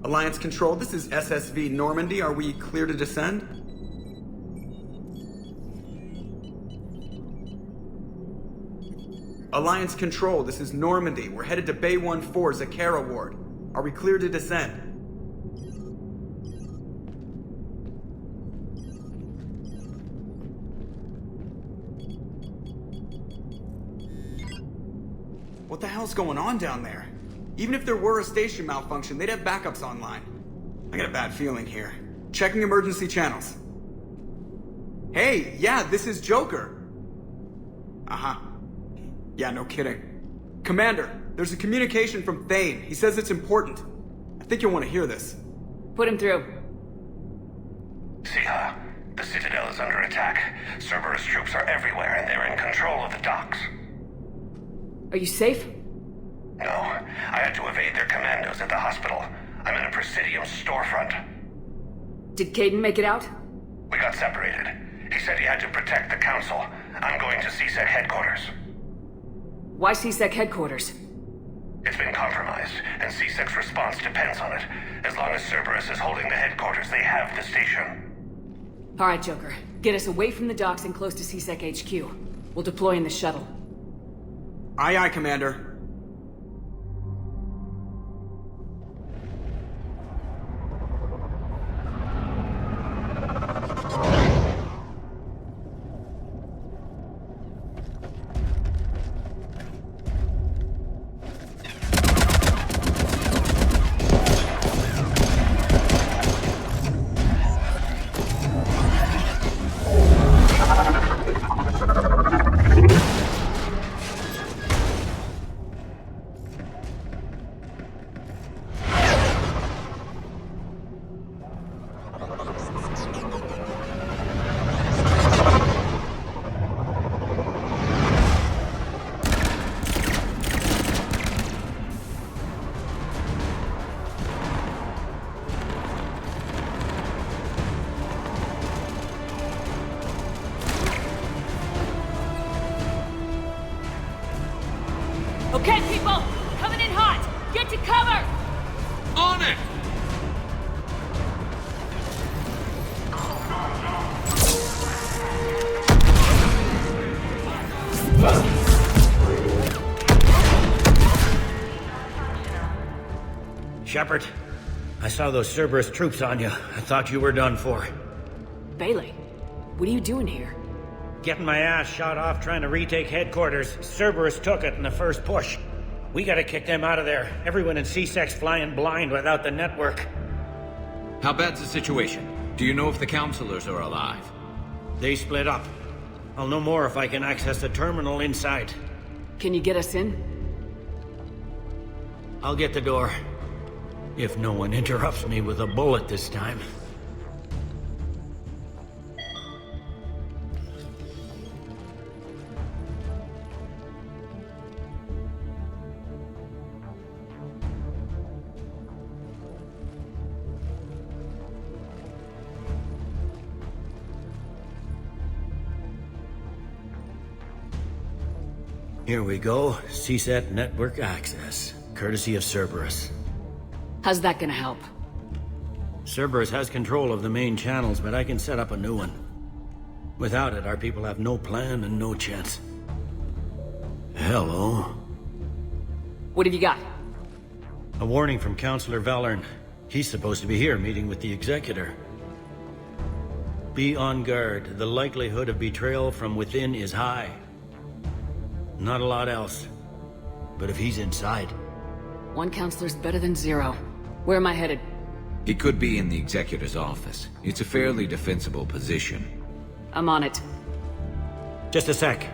[SPEAKER 9] Alliance Control, this is SSV Normandy. Are we clear to descend? Alliance Control, this is Normandy. We're headed to Bay 1-4, Zakara Ward. Are we clear to descend? What the hell's going on down there? Even if there were a station malfunction, they'd have backups online. I got a bad feeling here. Checking emergency channels. Hey, yeah, this is Joker. Uh-huh. Yeah, no kidding. Commander, there's a communication from Thane. He says it's important. I think you'll want to hear this.
[SPEAKER 1] Put him through.
[SPEAKER 20] Siha, the Citadel is under attack. Cerberus troops are everywhere and they're in control of the docks.
[SPEAKER 1] Are you safe?
[SPEAKER 20] No, I had to evade their commandos at the hospital. I'm in a Presidium storefront.
[SPEAKER 1] Did Caden make it out?
[SPEAKER 20] We got separated. He said he had to protect the Council. I'm going to CSEC headquarters.
[SPEAKER 1] Why CSEC headquarters?
[SPEAKER 20] It's been compromised, and CSEC's response depends on it. As long as Cerberus is holding the headquarters, they have the station.
[SPEAKER 1] Alright, Joker. Get us away from the docks and close to CSEC HQ. We'll deploy in the shuttle.
[SPEAKER 9] Aye, aye, Commander.
[SPEAKER 1] Okay, people! Coming in hot! Get to cover!
[SPEAKER 13] On it!
[SPEAKER 10] Shepard, I saw those Cerberus troops on you. I thought you were done for.
[SPEAKER 1] Bailey, what are you doing here?
[SPEAKER 10] Getting my ass shot off trying to retake headquarters. Cerberus took it in the first push. We gotta kick them out of there. Everyone in C-Sec's flying blind without the network.
[SPEAKER 13] How bad's the situation? Do you know if the counselors are alive?
[SPEAKER 10] They split up. I'll know more if I can access the terminal inside.
[SPEAKER 1] Can you get us in?
[SPEAKER 10] I'll get the door. If no one interrupts me with a bullet this time. Here we go. CSAT network access, courtesy of Cerberus.
[SPEAKER 1] How's that gonna help?
[SPEAKER 10] Cerberus has control of the main channels, but I can set up a new one. Without it, our people have no plan and no chance. Hello.
[SPEAKER 1] What have you got?
[SPEAKER 10] A warning from Counselor Valern. He's supposed to be here meeting with the Executor. Be on guard. The likelihood of betrayal from within is high. Not a lot else. But if he's inside...
[SPEAKER 1] One counselor's better than zero. Where am I headed?
[SPEAKER 13] He could be in the Executor's office. It's a fairly defensible position.
[SPEAKER 1] I'm on it.
[SPEAKER 10] Just a sec.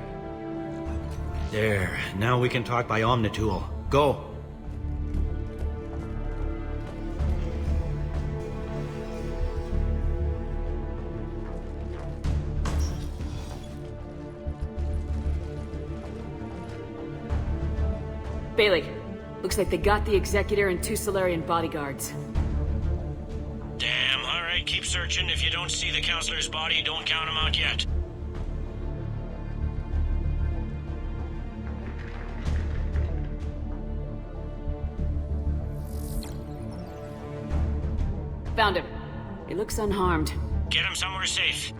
[SPEAKER 10] There. Now we can talk by Omnitool. Go.
[SPEAKER 1] Bailey, looks like they got the Executor and 2 Solarian bodyguards.
[SPEAKER 23] Damn, alright, keep searching. If you don't see the counselor's body, don't count him out yet.
[SPEAKER 1] Found him. He looks unharmed.
[SPEAKER 23] Get him somewhere safe.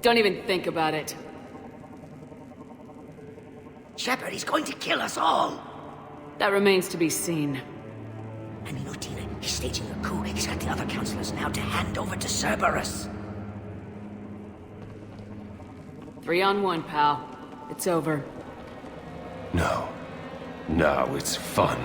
[SPEAKER 1] Don't even think about it.
[SPEAKER 19] Shepard, he's going to kill us all!
[SPEAKER 1] That remains to be seen.
[SPEAKER 19] I mean, Utina, he's staging a coup. He's got the other counselors now to hand over to Cerberus.
[SPEAKER 1] 3-on-1, pal. It's over.
[SPEAKER 15] No. No, it's fun.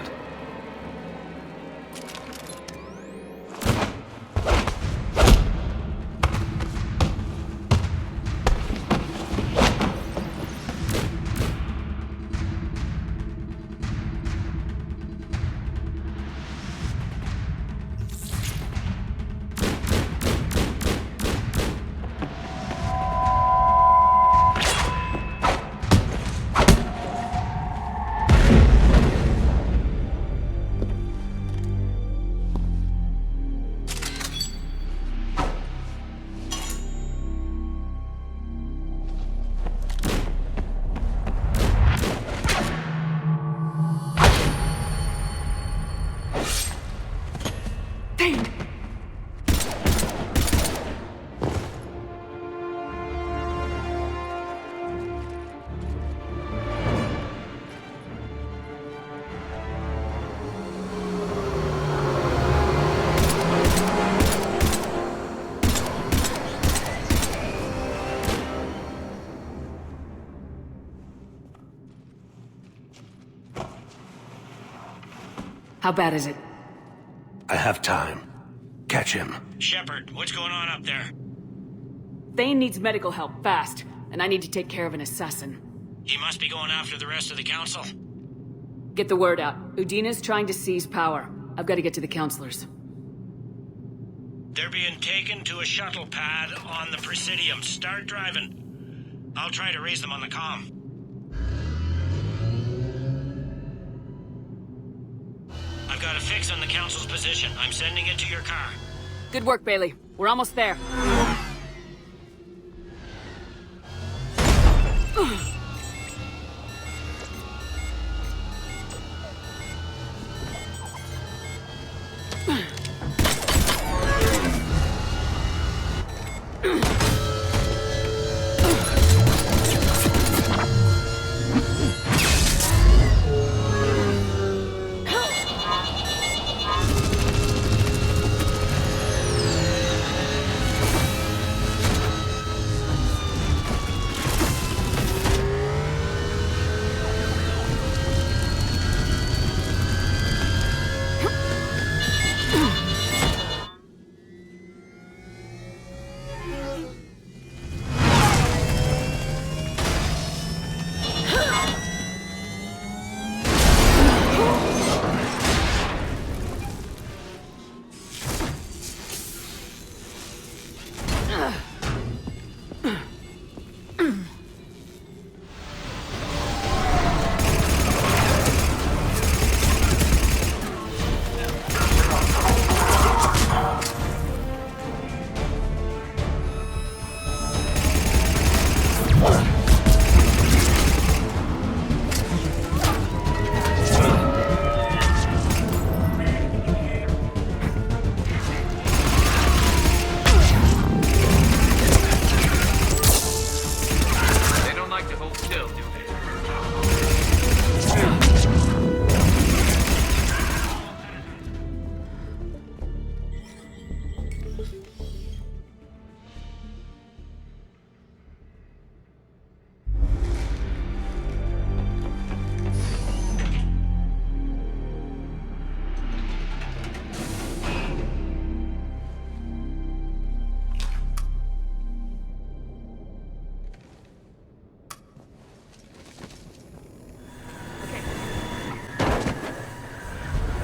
[SPEAKER 1] How bad is it?
[SPEAKER 15] I have time. Catch him.
[SPEAKER 23] Shepard, what's going on up there?
[SPEAKER 1] Thane needs medical help, fast. And I need to take care of an assassin.
[SPEAKER 23] He must be going after the rest of the council.
[SPEAKER 1] Get the word out. Udina's trying to seize power. I've got to get to the counselors.
[SPEAKER 10] They're being taken to a shuttle pad on the Presidium. Start driving. I'll try to raise them on the comm. I've got a fix on the Council's position. I'm sending it to your car.
[SPEAKER 1] Good work, Bailey. We're almost there.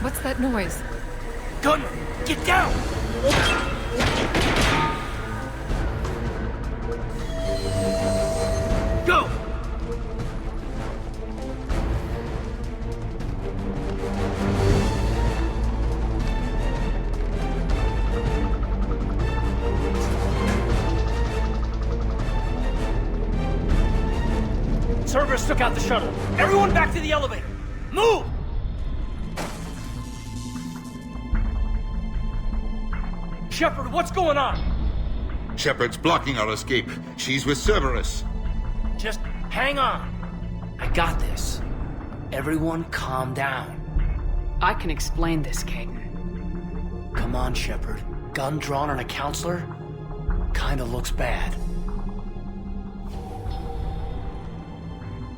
[SPEAKER 2] What's that noise?
[SPEAKER 19] Gunner, get down! Go! Cerberus took out the shuttle. Everyone back to the elevator. Move! Shepard, what's going on?
[SPEAKER 4] Shepard's blocking our escape. She's with Cerberus.
[SPEAKER 19] Just hang on. I got this. Everyone calm down.
[SPEAKER 1] I can explain this, Caden.
[SPEAKER 19] Come on, Shepard. Gun drawn on a counselor? Kinda looks bad.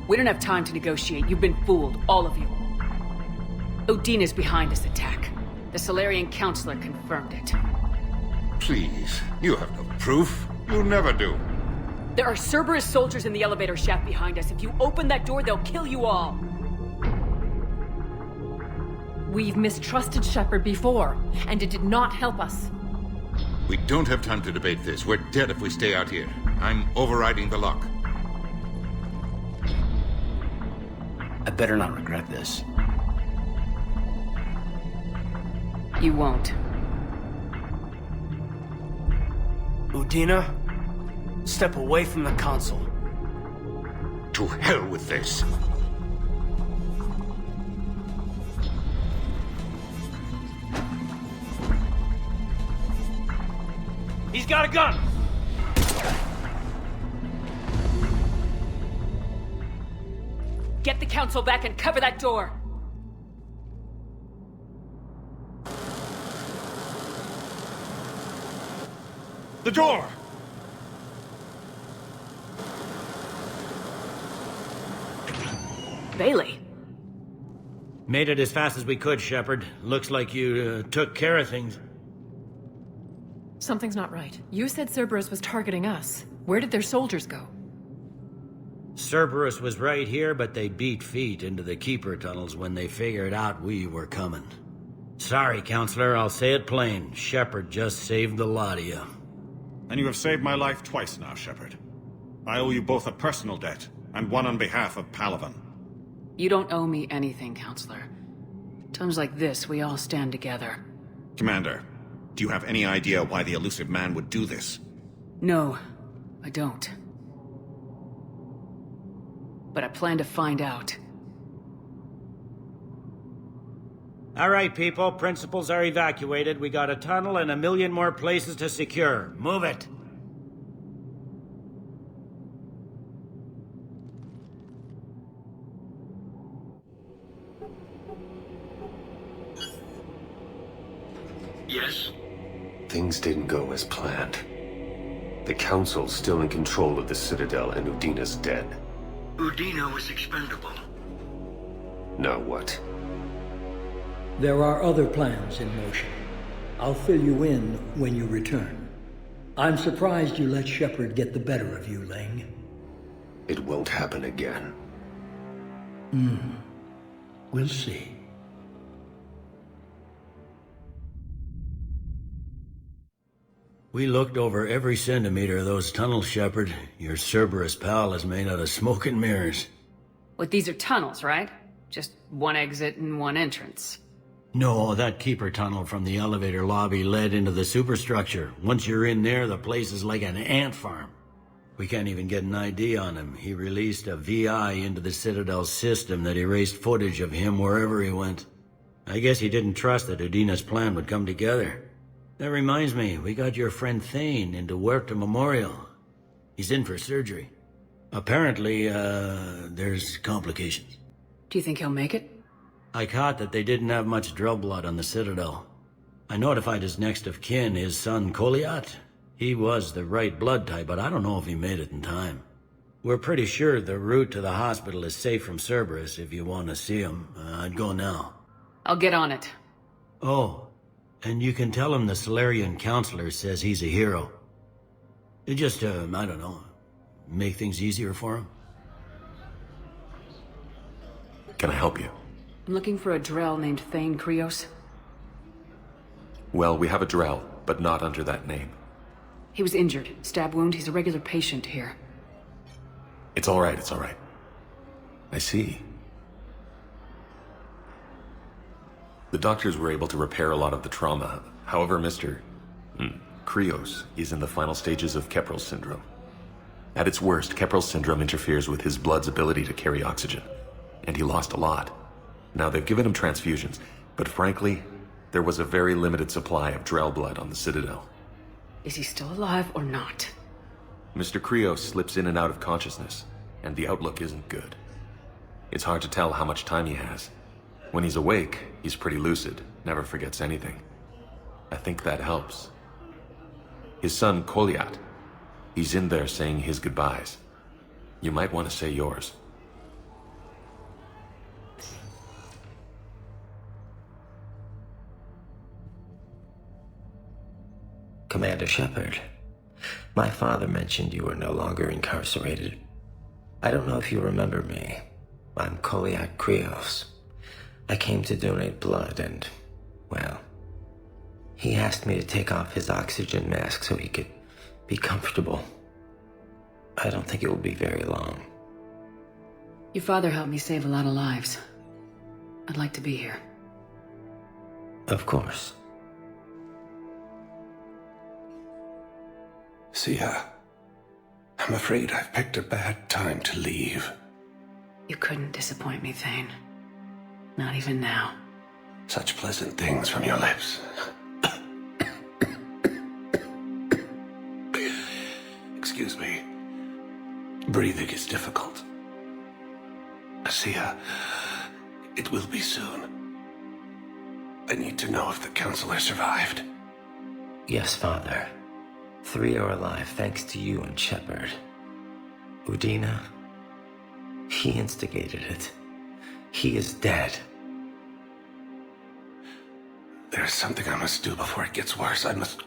[SPEAKER 1] We don't have time to negotiate. You've been fooled, all of you. Udina's behind this attack. The Solarian counselor confirmed it.
[SPEAKER 4] Please, you have no proof. You never do.
[SPEAKER 1] There are Cerberus soldiers in the elevator shaft behind us. If you open that door, they'll kill you all.
[SPEAKER 6] We've mistrusted Shepard before, and it did not help us.
[SPEAKER 4] We don't have time to debate this. We're dead if we stay out here. I'm overriding the lock.
[SPEAKER 19] I better not regret this.
[SPEAKER 1] You won't.
[SPEAKER 19] Udina, step away from the console.
[SPEAKER 4] To hell with this.
[SPEAKER 19] He's got a gun!
[SPEAKER 1] Get the council back and cover that door!
[SPEAKER 19] The door!
[SPEAKER 1] Bailey.
[SPEAKER 10] Made it as fast as we could, Shepard. Looks like you took care of things.
[SPEAKER 6] Something's not right. You said Cerberus was targeting us. Where did their soldiers go?
[SPEAKER 10] Cerberus was right here, but they beat feet into the Keeper tunnels when they figured out we were coming. Sorry, Counselor, I'll say it plain. Shepard just saved the lot of you.
[SPEAKER 7] And you have saved my life twice now, Shepard. I owe you both a personal debt, and one on behalf of Palaven.
[SPEAKER 1] You don't owe me anything, Counselor. Times like this, we all stand together.
[SPEAKER 7] Commander, do you have any idea why the elusive man would do this?
[SPEAKER 1] No, I don't. But I plan to find out.
[SPEAKER 10] All right, people. Principals are evacuated. We got a tunnel and 1 million more places to secure. Move it.
[SPEAKER 15] Yes? Things didn't go as planned. The Council's still in control of the Citadel and Udina's dead.
[SPEAKER 19] Udina was expendable.
[SPEAKER 15] Now what?
[SPEAKER 18] There are other plans in motion. I'll fill you in when you return. I'm surprised you let Shepard get the better of you, Ling.
[SPEAKER 15] It won't happen again.
[SPEAKER 18] We'll see.
[SPEAKER 10] We looked over every centimeter of those tunnels, Shepard. Your Cerberus pal is made out of smoke and mirrors.
[SPEAKER 1] But these are tunnels, right? Just one exit and one entrance.
[SPEAKER 10] No, that keeper tunnel from the elevator lobby led into the superstructure. Once you're in there, the place is like an ant farm. We can't even get an ID on him. He released a VI into the Citadel system that erased footage of him wherever he went. I guess he didn't trust that Udina's plan would come together. That reminds me, we got your friend Thane into Huerta Memorial. He's in for surgery. Apparently, there's complications.
[SPEAKER 1] Do you think he'll make it?
[SPEAKER 10] I caught that they didn't have much drill blood on the Citadel. I notified his next of kin, his son Koliat. He was the right blood type, but I don't know if he made it in time. We're pretty sure the route to the hospital is safe from Cerberus if you want to see him. I'd go now.
[SPEAKER 1] I'll get on it.
[SPEAKER 10] Oh, and you can tell him the Solarian Counselor says he's a hero. It just, I don't know, make things easier for him.
[SPEAKER 15] Can I help you?
[SPEAKER 1] I'm looking for a Drell named Thane Krios.
[SPEAKER 15] Well, we have a Drell, but not under that name.
[SPEAKER 1] He was injured. Stab wound. He's a regular patient here.
[SPEAKER 15] It's all right, it's all right. I see. The doctors were able to repair a lot of the trauma. However, Mr. Krios is in the final stages of Keprel's syndrome. At its worst, Keprel's syndrome interferes with his blood's ability to carry oxygen, and he lost a lot. Now, they've given him transfusions, but frankly, there was a very limited supply of Drell blood on the Citadel.
[SPEAKER 1] Is he still alive or not?
[SPEAKER 15] Mr. Krios slips in and out of consciousness, and the outlook isn't good. It's hard to tell how much time he has. When he's awake, he's pretty lucid, never forgets anything. I think that helps. His son, Koliat, he's in there saying his goodbyes. You might want to say yours.
[SPEAKER 22] Commander Shepard, my father mentioned you were no longer incarcerated. I don't know if you remember me. I'm Koliat Krios. I came to donate blood and, well, he asked me to take off his oxygen mask so he could be comfortable. I don't think it will be very long.
[SPEAKER 1] Your father helped me save a lot of lives. I'd like to be here.
[SPEAKER 22] Of course.
[SPEAKER 15] Sia, I'm afraid I've picked a bad time to leave.
[SPEAKER 1] You couldn't disappoint me, Thane. Not even now.
[SPEAKER 15] Such pleasant things from your lips. Excuse me. Breathing is difficult. Sia, it will be soon. I need to know if the Counselor survived.
[SPEAKER 22] Yes, Father. 3 are alive thanks to you and Shepard. Udina, he instigated it. He is dead.
[SPEAKER 15] There's something I must do before it gets worse. I must...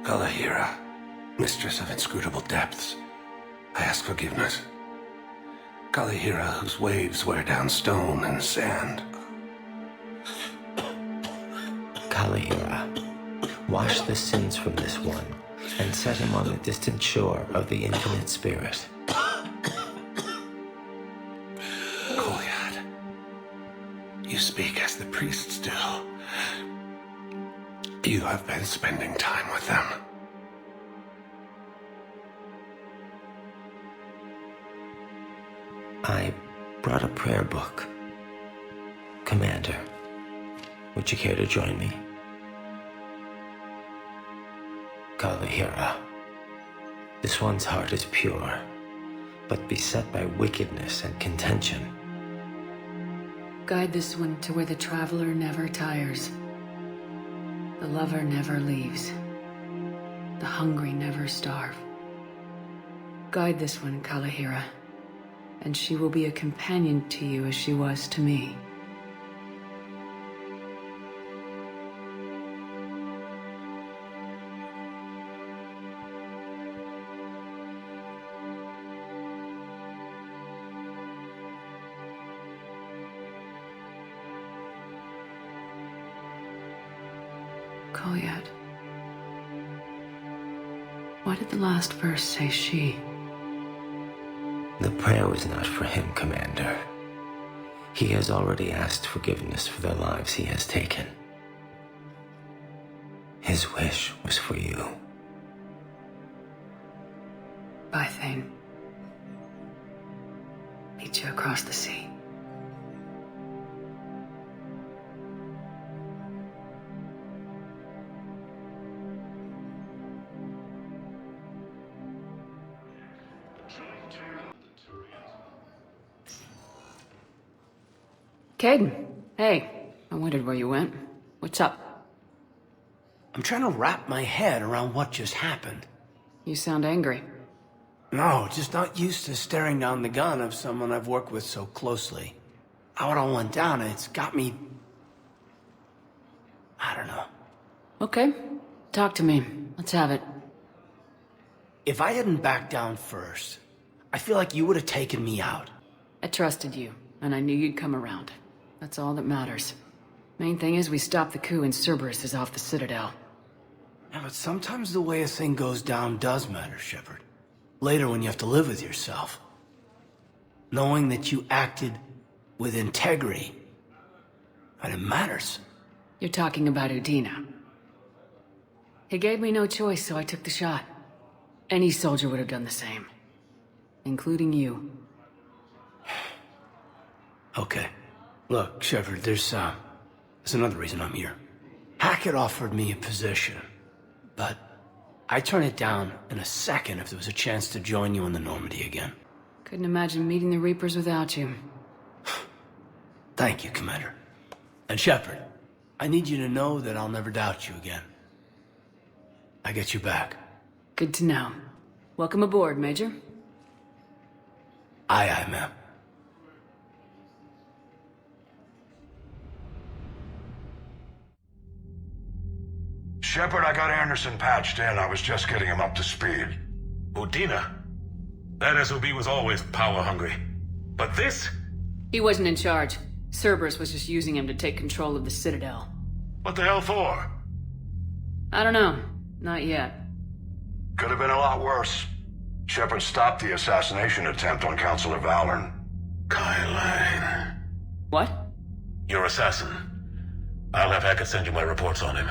[SPEAKER 15] Alahira,
[SPEAKER 11] Mistress of inscrutable depths, I ask forgiveness. Kalahira, whose waves wear down stone and sand.
[SPEAKER 22] Kalahira, wash the sins from this one, and set him on the distant shore of the infinite spirit.
[SPEAKER 11] Kolyad, you speak as the priests do. You have been spending time with them.
[SPEAKER 22] I brought a prayer book. Commander, would you care to join me? Kalahira, this one's heart is pure, but beset by wickedness and contention.
[SPEAKER 1] Guide this one to where the traveler never tires. The lover never leaves. The hungry never starve. Guide this one, Kalahira, and she will be a companion to you as she was to me. Kolyad. Why did the last verse say she?
[SPEAKER 22] The prayer was not for him, Commander. He has already asked forgiveness for the lives he has taken. His wish was for you.
[SPEAKER 1] Bye, Thane. Meet you across the sea. Caden, hey, I wondered where you went. What's up?
[SPEAKER 16] I'm trying to wrap my head around what just happened.
[SPEAKER 1] You sound angry.
[SPEAKER 16] No, just not used to staring down the gun of someone I've worked with so closely. How it all went down, it's got me... I don't know.
[SPEAKER 1] Okay, talk to me. Let's have it.
[SPEAKER 16] If I hadn't backed down first, I feel like you would have taken me out.
[SPEAKER 1] I trusted you, and I knew you'd come around. That's all that matters. Main thing is we stop the coup and Cerberus is off the Citadel.
[SPEAKER 16] Yeah, but sometimes the way a thing goes down does matter, Shepard. Later when you have to live with yourself. Knowing that you acted with integrity, and it matters.
[SPEAKER 1] You're talking about Udina. He gave me no choice, so I took the shot. Any soldier would have done the same. Including you.
[SPEAKER 16] Okay. Look, Shepard, there's another reason I'm here. Hackett offered me a position, but I'd turn it down in a second if there was a chance to join you in the Normandy again.
[SPEAKER 1] Couldn't imagine meeting the Reapers without you.
[SPEAKER 16] Thank you, Commander. And Shepard, I need you to know that I'll never doubt you again. I get you back.
[SPEAKER 1] Good to know. Welcome aboard, Major.
[SPEAKER 16] Aye, aye, ma'am.
[SPEAKER 3] Shepard, I got Anderson patched in. I was just getting him up to speed.
[SPEAKER 20] Udina? That SOB was always power-hungry. But this?
[SPEAKER 1] He wasn't in charge. Cerberus was just using him to take control of the Citadel.
[SPEAKER 3] What the hell for?
[SPEAKER 1] I don't know. Not yet.
[SPEAKER 3] Could have been a lot worse. Shepard stopped the assassination attempt on Councilor Valorn.
[SPEAKER 20] Kylane.
[SPEAKER 1] What?
[SPEAKER 20] Your assassin. I'll have Hackett send you my reports on him.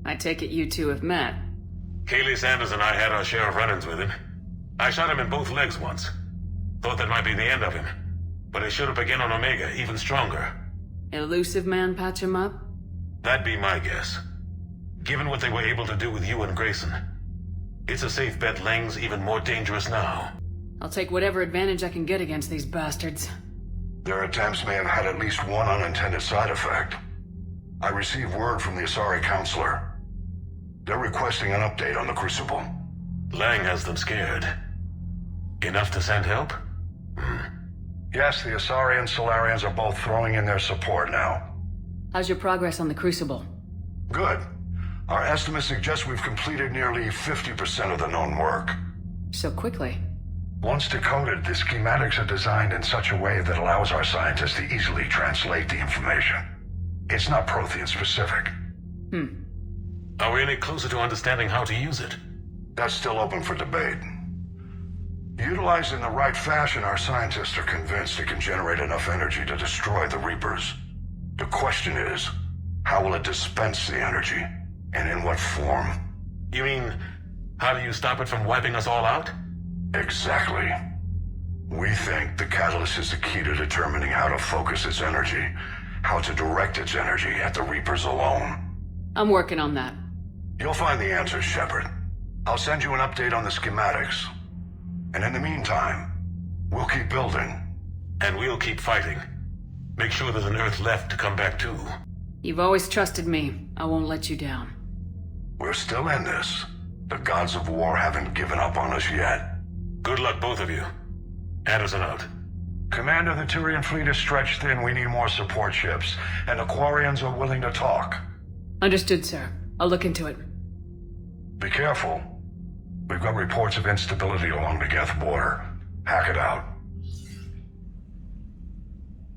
[SPEAKER 1] I take it you two have met.
[SPEAKER 20] Kaylee Sanders and I had our share of run-ins with him. I shot him in both legs once. Thought that might be the end of him. But he showed up again on Omega, even stronger.
[SPEAKER 1] Elusive man patch him up?
[SPEAKER 20] That'd be my guess. Given what they were able to do with you and Grayson, it's a safe bet Lang's even more dangerous now.
[SPEAKER 1] I'll take whatever advantage I can get against these bastards.
[SPEAKER 3] Their attempts may have had at least one unintended side effect. I received word from the Asari Counselor. They're requesting an update on the Crucible.
[SPEAKER 20] Lang has them scared. Enough to send help?
[SPEAKER 3] Yes, the Asari and Solarians are both throwing in their support now.
[SPEAKER 1] How's your progress on the Crucible?
[SPEAKER 3] Good. Our estimates suggest we've completed nearly 50% of the known work.
[SPEAKER 1] So quickly.
[SPEAKER 3] Once decoded, the schematics are designed in such a way that allows our scientists to easily translate the information. It's not Prothean specific.
[SPEAKER 20] Are we any closer to understanding how to use it?
[SPEAKER 3] That's still open for debate. Utilized in the right fashion, our scientists are convinced it can generate enough energy to destroy the Reapers. The question is, how will it dispense the energy? And in what form?
[SPEAKER 20] You mean, how do you stop it from wiping us all out?
[SPEAKER 3] Exactly. We think the catalyst is the key to determining how to focus its energy, how to direct its energy at the Reapers alone.
[SPEAKER 1] I'm working on that.
[SPEAKER 3] You'll find the answers, Shepard. I'll send you an update on the schematics. And in the meantime, we'll keep building.
[SPEAKER 20] And we'll keep fighting. Make sure there's an Earth left to come back to.
[SPEAKER 1] You've always trusted me. I won't let you down.
[SPEAKER 3] We're still in this. The gods of war haven't given up on us yet.
[SPEAKER 20] Good luck, both of you. Anderson out.
[SPEAKER 3] Commander, the Turian fleet is stretched thin. We need more support ships. And the Quarians are willing to talk.
[SPEAKER 1] Understood, sir. I'll look into it.
[SPEAKER 3] Be careful. We've got reports of instability along the Geth border. Hack it out.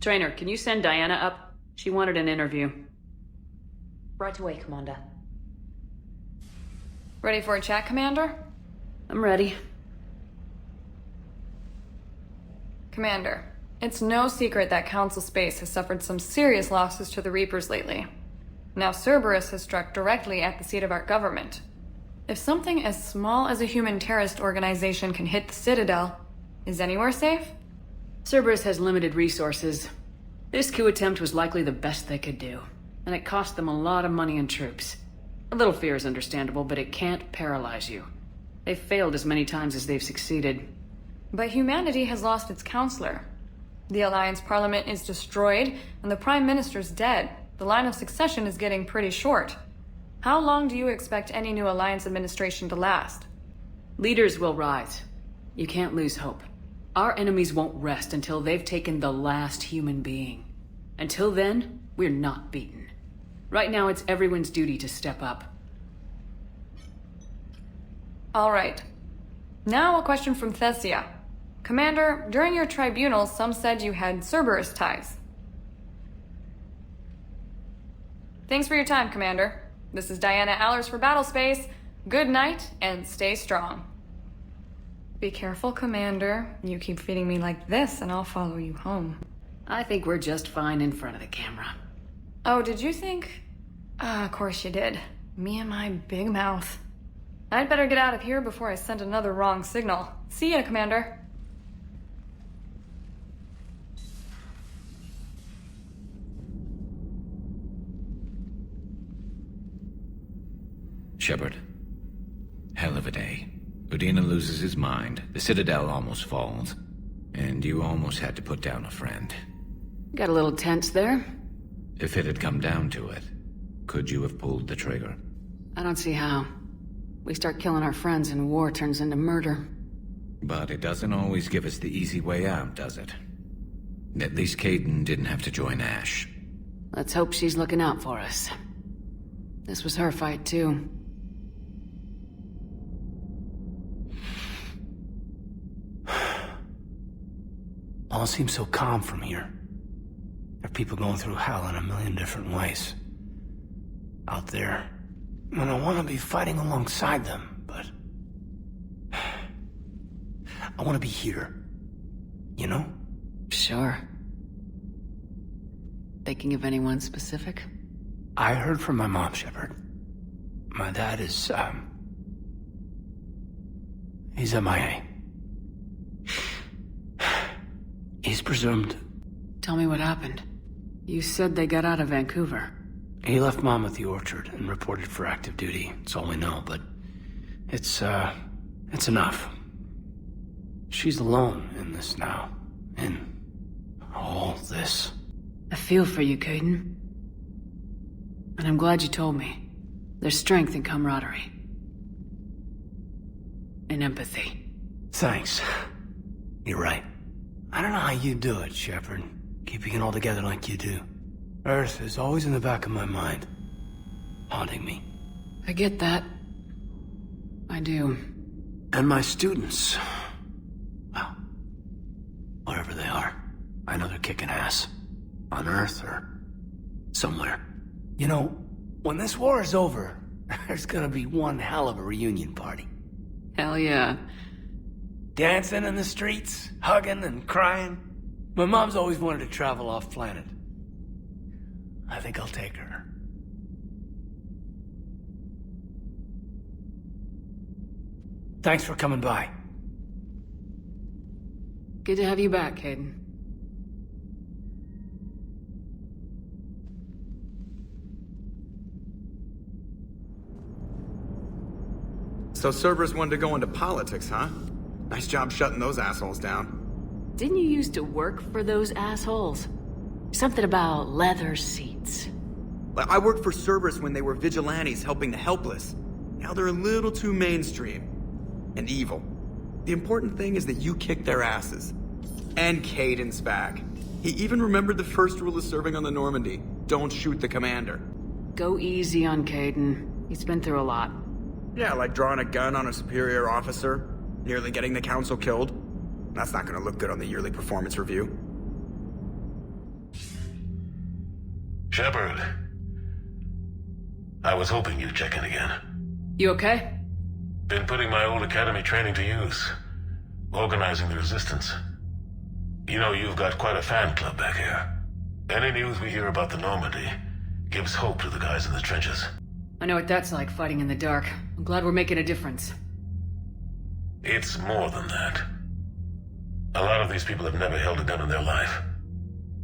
[SPEAKER 1] Trainer, can you send Diana up? She wanted an interview.
[SPEAKER 12] Right away, Commander.
[SPEAKER 2] Ready for a chat, Commander?
[SPEAKER 1] I'm ready.
[SPEAKER 2] Commander, it's no secret that Council Space has suffered some serious losses to the Reapers lately. Now Cerberus has struck directly at the seat of our government. If something as small as a human terrorist organization can hit the Citadel, is anywhere safe?
[SPEAKER 1] Cerberus has limited resources. This coup attempt was likely the best they could do, and it cost them a lot of money and troops. A little fear is understandable, but it can't paralyze you. They've failed as many times as they've succeeded.
[SPEAKER 2] But humanity has lost its counselor. The Alliance Parliament is destroyed, and the Prime Minister's dead. The line of succession is getting pretty short. How long do you expect any new Alliance administration to last?
[SPEAKER 1] Leaders will rise. You can't lose hope. Our enemies won't rest until they've taken the last human being. Until then, we're not beaten. Right now, it's everyone's duty to step up.
[SPEAKER 2] All right. Now a question from Thessia. Commander, during your tribunal, some said you had Cerberus ties. Thanks for your time, Commander. This is Diana Allers for Battlespace. Good night, and stay strong. Be careful, Commander. You keep feeding me like this, and I'll follow you home.
[SPEAKER 1] I think we're just fine in front of the camera.
[SPEAKER 2] Oh, did you think? Of course you did. Me and my big mouth. I'd better get out of here before I send another wrong signal. See ya, Commander.
[SPEAKER 13] Shepard. Hell of a day. Udina loses his mind, the Citadel almost falls, and you almost had to put down a friend.
[SPEAKER 1] Got a little tense there.
[SPEAKER 13] If it had come down to it, could you have pulled the trigger?
[SPEAKER 1] I don't see how. We start killing our friends and war turns into murder.
[SPEAKER 13] But it doesn't always give us the easy way out, does it? At least Caden didn't have to join Ash.
[SPEAKER 1] Let's hope she's looking out for us. This was her fight, too.
[SPEAKER 16] All seems so calm from here. There are people going through hell in a million different ways. Out there. And I want to be fighting alongside them, but... I want to be here. You know?
[SPEAKER 1] Sure. Thinking of anyone specific?
[SPEAKER 16] I heard from my mom, Shepard. My dad is, he's MIA. He's presumed...
[SPEAKER 1] Tell me what happened. You said they got out of Vancouver.
[SPEAKER 16] He left Mom at the orchard and reported for active duty. It's all we know, but... It's enough. She's alone in this now. In all this.
[SPEAKER 1] I feel for you, Caden. And I'm glad you told me. There's strength in camaraderie. And empathy.
[SPEAKER 16] Thanks. You're right. I don't know how you do it, Shepard. Keeping it all together like you do. Earth is always in the back of my mind. Haunting me.
[SPEAKER 1] I get that. I do.
[SPEAKER 16] And my students, well, wherever they are, I know they're kicking ass. On Earth or somewhere. You know, when this war is over, there's gonna be one hell of a reunion party.
[SPEAKER 1] Hell yeah.
[SPEAKER 16] Dancing in the streets, hugging and crying. My mom's always wanted to travel off planet. I think I'll take her. Thanks for coming by.
[SPEAKER 1] Good to have you back, Caden.
[SPEAKER 9] So Cerberus wanted to go into politics, huh? Nice job shutting those assholes down.
[SPEAKER 1] Didn't you used to work for those assholes? Something about leather seats.
[SPEAKER 9] I worked for Cerberus when they were vigilantes helping the helpless. Now they're a little too mainstream. And evil. The important thing is that you kicked their asses. And Caden's back. He even remembered the first rule of serving on the Normandy. Don't shoot the commander.
[SPEAKER 1] Go easy on Caden. He's been through a lot.
[SPEAKER 9] Yeah, like drawing a gun on a superior officer, nearly getting the council killed. That's not gonna look good on the yearly performance review.
[SPEAKER 20] Shepard. I was hoping you'd check in again.
[SPEAKER 1] You okay?
[SPEAKER 20] Been putting my old academy training to use. Organizing the resistance. You know, you've got quite a fan club back here. Any news we hear about the Normandy gives hope to the guys in the trenches.
[SPEAKER 1] I know what that's like, fighting in the dark. I'm glad we're making a difference.
[SPEAKER 20] It's more than that. A lot of these people have never held a gun in their life.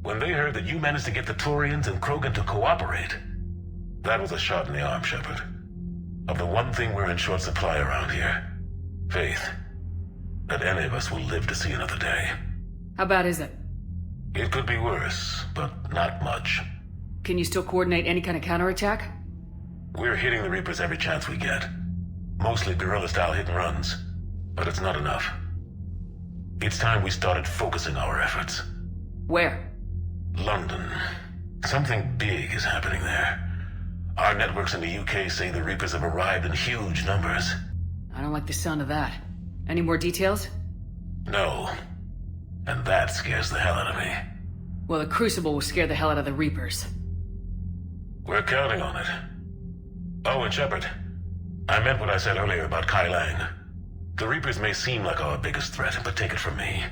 [SPEAKER 20] When they heard that you managed to get the Turians and Krogan to cooperate, that was a shot in the arm, Shepard. Of the one thing we're in short supply around here. Faith. That any of us will live to see another day.
[SPEAKER 1] How bad is it?
[SPEAKER 20] It could be worse, but not much.
[SPEAKER 1] Can you still coordinate any kind of counterattack?
[SPEAKER 20] We're hitting the Reapers every chance we get. Mostly guerrilla-style hit-and-runs. But it's not enough. It's time we started focusing our efforts.
[SPEAKER 1] Where?
[SPEAKER 20] London. Something big is happening there. Our networks in the UK say the Reapers have arrived in huge numbers.
[SPEAKER 1] I don't like the sound of that. Any more details?
[SPEAKER 20] No. And that scares the hell out of me.
[SPEAKER 1] Well, the Crucible will scare the hell out of the Reapers.
[SPEAKER 20] We're counting on it. Oh, and Shepard, I meant what I said earlier about Kai Lang. The Reapers may seem like our biggest threat, but take it from me.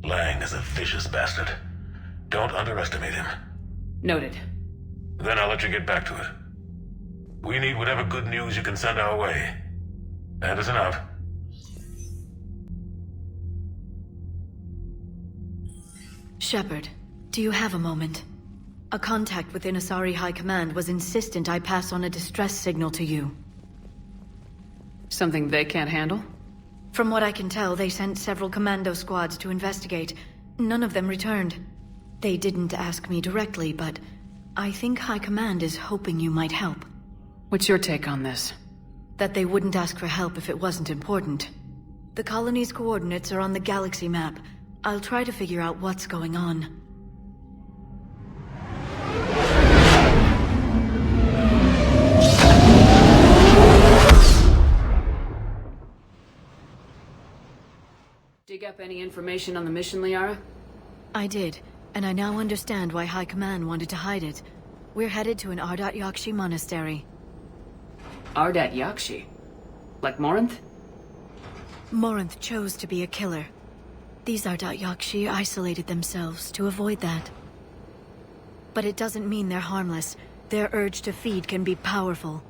[SPEAKER 20] Lang is a vicious bastard. Don't underestimate him.
[SPEAKER 1] Noted.
[SPEAKER 20] Then I'll let you get back to it. We need whatever good news you can send our way. Anderson out.
[SPEAKER 5] Shepard, do you have a moment? A contact within Asari High Command was insistent I pass on a distress signal to you.
[SPEAKER 1] Something they can't handle?
[SPEAKER 5] From what I can tell, they sent several commando squads to investigate. None of them returned. They didn't ask me directly, but I think High Command is hoping you might help.
[SPEAKER 1] What's your take on this?
[SPEAKER 5] That they wouldn't ask for help if it wasn't important. The colony's coordinates are on the galaxy map. I'll try to figure out what's going on.
[SPEAKER 1] Dig up any information on the mission, Liara?
[SPEAKER 5] I did, and I now understand why High Command wanted to hide it. We're headed to an Ardat Yakshi monastery.
[SPEAKER 1] Ardat Yakshi? Like Morinth?
[SPEAKER 5] Morinth chose to be a killer. These Ardat Yakshi isolated themselves to avoid that. But it doesn't mean they're harmless. Their urge to feed can be powerful.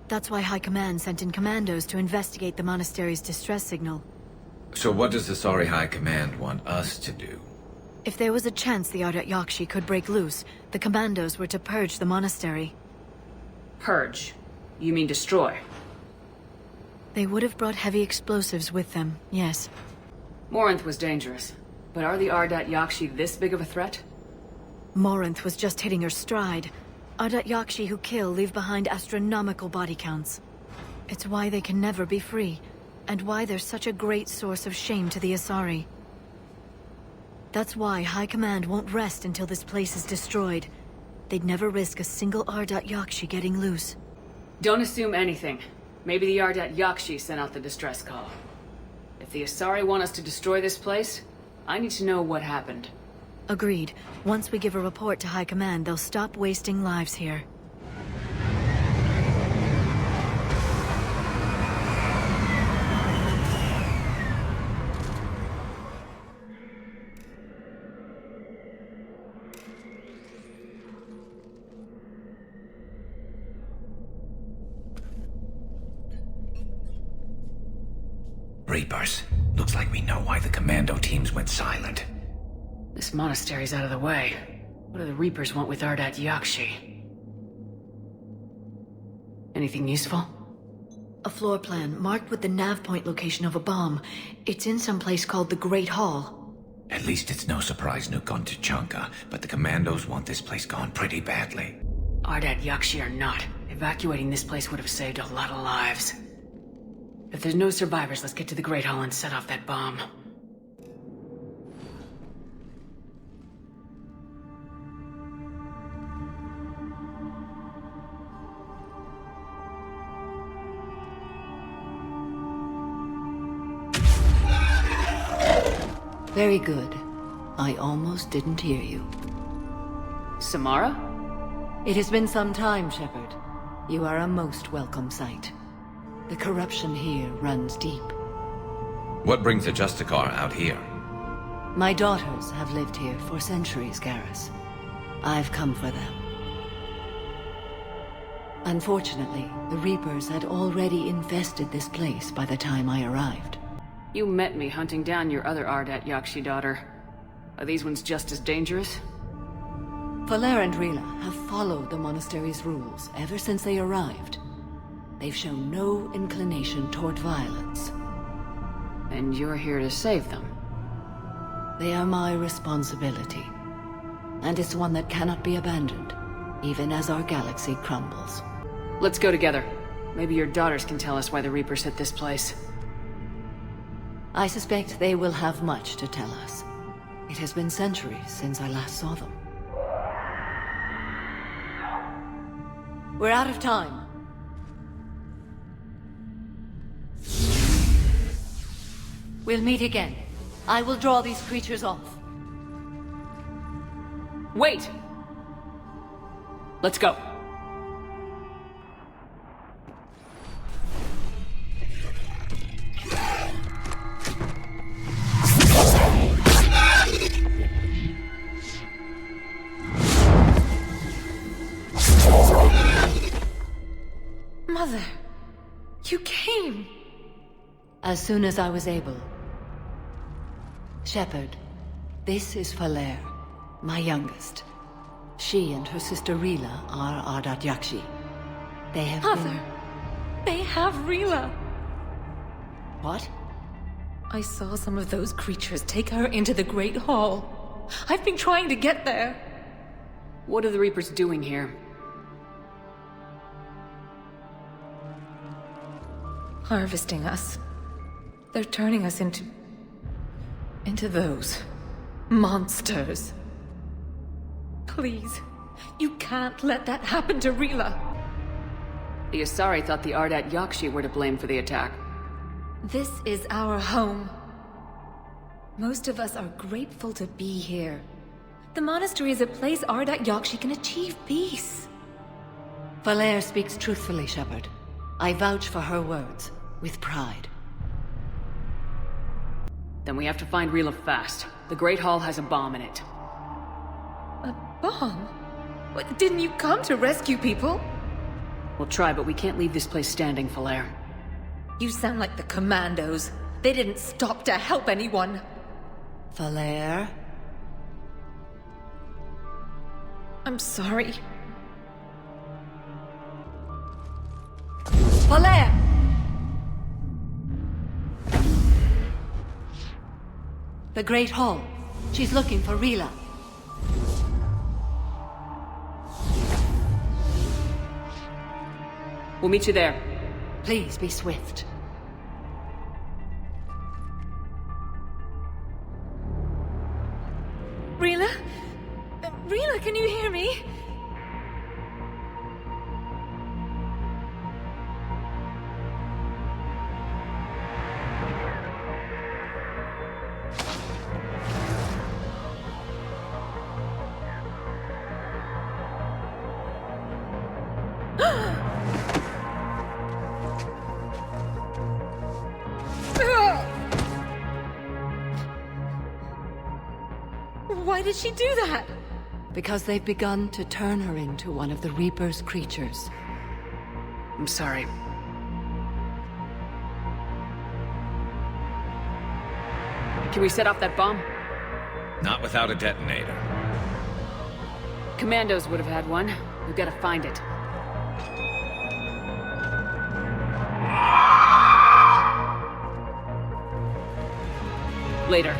[SPEAKER 5] That's why High Command sent in commandos to investigate the monastery's distress signal.
[SPEAKER 13] So what does the Asari High Command want us to do?
[SPEAKER 5] If there was a chance the Ardat Yakshi could break loose, the commandos were to purge the monastery.
[SPEAKER 1] Purge? You mean destroy?
[SPEAKER 5] They would have brought heavy explosives with them, yes.
[SPEAKER 1] Morinth was dangerous, but are the Ardat Yakshi this big of a threat?
[SPEAKER 5] Morinth was just hitting her stride. Ardat Yakshi who kill leave behind astronomical body counts. It's why they can never be free, and why they're such a great source of shame to the Asari. That's why High Command won't rest until this place is destroyed. They'd never risk a single Ardat Yakshi getting loose.
[SPEAKER 1] Don't assume anything. Maybe the Ardat Yakshi sent out the distress call. If the Asari want us to destroy this place, I need to know what happened.
[SPEAKER 5] Agreed. Once we give a report to High Command, they'll stop wasting lives here.
[SPEAKER 14] Reapers. Looks like we know why the commando teams went silent.
[SPEAKER 1] This monastery's out of the way. What do the Reapers want with Ardat Yakshi? Anything useful?
[SPEAKER 5] A floor plan, marked with the nav point location of a bomb. It's in some place called the Great Hall.
[SPEAKER 14] At least it's no surprise Nuke on Tuchanka, but the commandos want this place gone pretty badly.
[SPEAKER 1] Ardat Yakshi or not, evacuating this place would have saved a lot of lives. If there's no survivors, let's get to the Great Hall and set off that bomb.
[SPEAKER 5] Very good. I almost didn't hear you.
[SPEAKER 1] Samara?
[SPEAKER 5] It has been some time, Shepard. You are a most welcome sight. The corruption here runs deep.
[SPEAKER 13] What brings a Justicar out here?
[SPEAKER 5] My daughters have lived here for centuries, Garrus. I've come for them. Unfortunately, the Reapers had already infested this place by the time I arrived.
[SPEAKER 1] You met me hunting down your other Ardat Yakshi daughter. Are these ones just as dangerous?
[SPEAKER 5] Valer and Rila have followed the monastery's rules ever since they arrived. They've shown no inclination toward violence.
[SPEAKER 1] And you're here to save them?
[SPEAKER 5] They are my responsibility. And it's one that cannot be abandoned, even as our galaxy crumbles.
[SPEAKER 1] Let's go together. Maybe your daughters can tell us why the Reapers hit this place.
[SPEAKER 5] I suspect they will have much to tell us. It has been centuries since I last saw them. We're out of time. We'll meet again. I will draw these creatures off.
[SPEAKER 1] Wait! Let's go.
[SPEAKER 5] Mother, you came. As soon as I was able. Shepard, this is Valer, my youngest. She and her sister Rila are Ardat Yakshi. They have
[SPEAKER 6] Mother, they have Rila.
[SPEAKER 5] What?
[SPEAKER 6] I saw some of those creatures take her into the Great Hall. I've been trying to get there.
[SPEAKER 1] What are the Reapers doing here?
[SPEAKER 6] Harvesting us. They're turning us into those monsters. Please, you can't let that happen to Rila.
[SPEAKER 1] The Asari thought the Ardat Yakshi were to blame for the attack.
[SPEAKER 6] This is our home. Most of us are grateful to be here. The monastery is a place Ardat Yakshi can achieve peace.
[SPEAKER 5] Valer speaks truthfully, Shepard. I vouch for her words, with pride.
[SPEAKER 1] Then we have to find Rila fast. The Great Hall has a bomb in it.
[SPEAKER 6] A bomb? What, didn't you come to rescue people?
[SPEAKER 1] We'll try, but we can't leave this place standing, Valer.
[SPEAKER 6] You sound like the commandos. They didn't stop to help anyone.
[SPEAKER 5] Valer?
[SPEAKER 6] I'm sorry.
[SPEAKER 5] Valer! The Great Hall. She's looking for Rila.
[SPEAKER 1] We'll meet you there.
[SPEAKER 5] Please be swift.
[SPEAKER 6] Rila? Rila, can you hear me? Why did she do that?
[SPEAKER 5] Because they've begun to turn her into one of the Reaper's creatures.
[SPEAKER 1] I'm sorry. Can we set off that bomb?
[SPEAKER 13] Not without a detonator.
[SPEAKER 1] Commandos would have had one. We've got to find it. Later.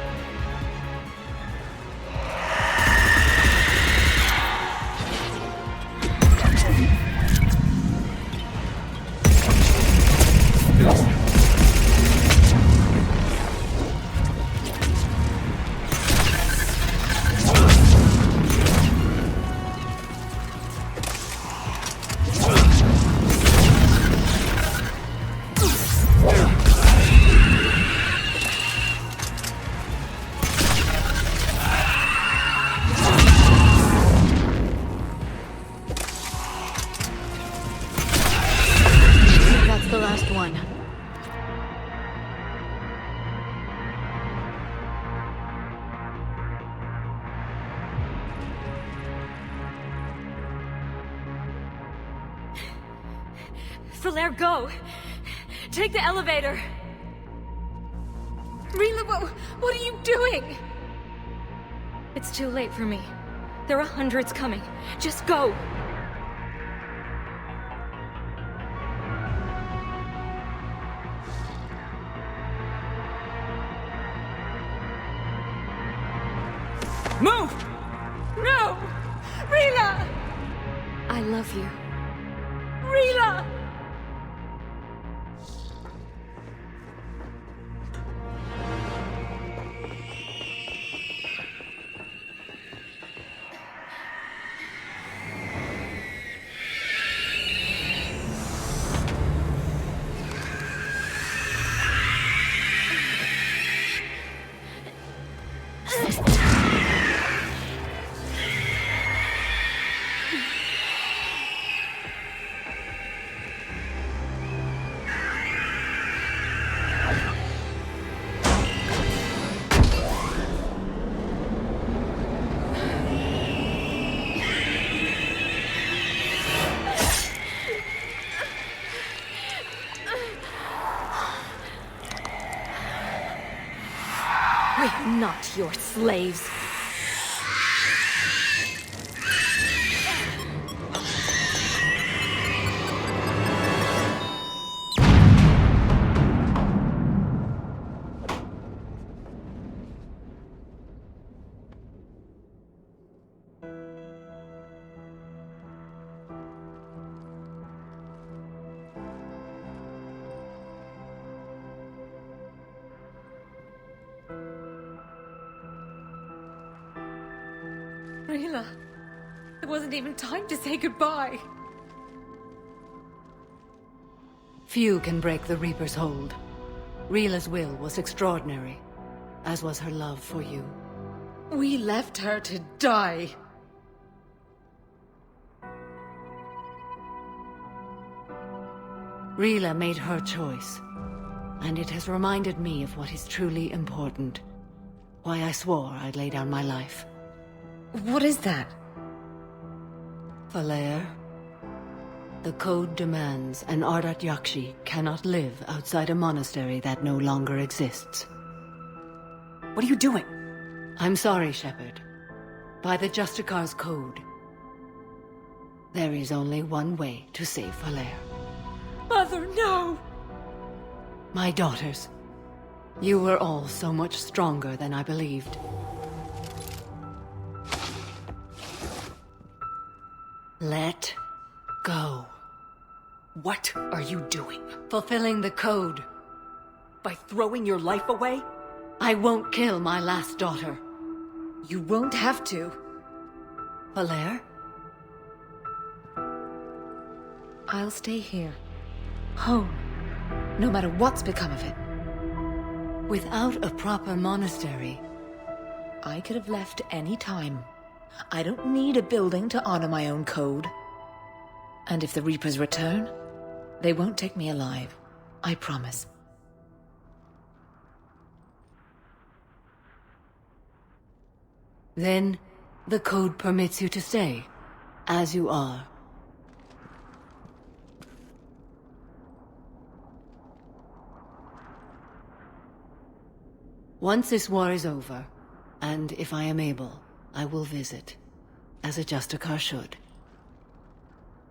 [SPEAKER 6] Valere, go! Take the elevator! Rila, what are you doing? It's too late for me. There are hundreds coming. Just go!
[SPEAKER 1] Move!
[SPEAKER 6] No! Rila! I love you. Rila! We're not your slaves. Rila, there wasn't even time to say goodbye.
[SPEAKER 5] Few can break the Reaper's hold. Rila's will was extraordinary, as was her love for you.
[SPEAKER 6] We left her to die.
[SPEAKER 5] Rila made her choice, and it has reminded me of what is truly important. Why I swore I'd lay down my life.
[SPEAKER 6] What is that?
[SPEAKER 5] Valere, the code demands an Ardat Yakshi cannot live outside a monastery that no longer exists.
[SPEAKER 1] What are you doing?
[SPEAKER 5] I'm sorry, Shepard. By the Justicar's code, there is only one way to save Valere.
[SPEAKER 6] Mother, no!
[SPEAKER 5] My daughters, you were all so much stronger than I believed. Let go.
[SPEAKER 1] What are you doing?
[SPEAKER 5] Fulfilling the code.
[SPEAKER 1] By throwing your life away?
[SPEAKER 5] I won't kill my last daughter.
[SPEAKER 6] You won't have to.
[SPEAKER 5] Valere?
[SPEAKER 6] I'll stay here. Home. No matter what's become of it.
[SPEAKER 5] Without a proper monastery,
[SPEAKER 6] I could have left any time. I don't need a building to honor my own code. And if the Reapers return, they won't take me alive. I promise. Then, the code permits you to stay, as you are. Once this war is over, and if I am able, I will visit, as a Justicar should.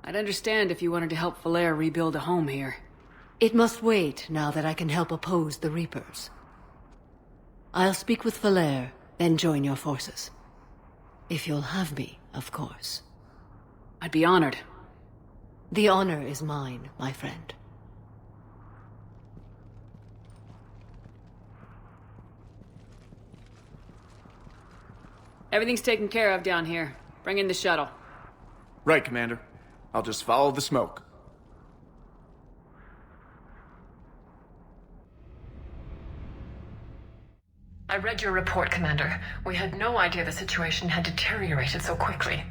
[SPEAKER 1] I'd understand if you wanted to help Valair rebuild a home here.
[SPEAKER 6] It must wait now that I can help oppose the Reapers. I'll speak with Valair, then join your forces. If you'll have me, of course.
[SPEAKER 1] I'd be honored.
[SPEAKER 6] The honor is mine, my friend.
[SPEAKER 1] Everything's taken care of down here. Bring in the shuttle.
[SPEAKER 8] Right, Commander. I'll just follow the smoke.
[SPEAKER 17] I read your report, Commander. We had no idea the situation had deteriorated so quickly.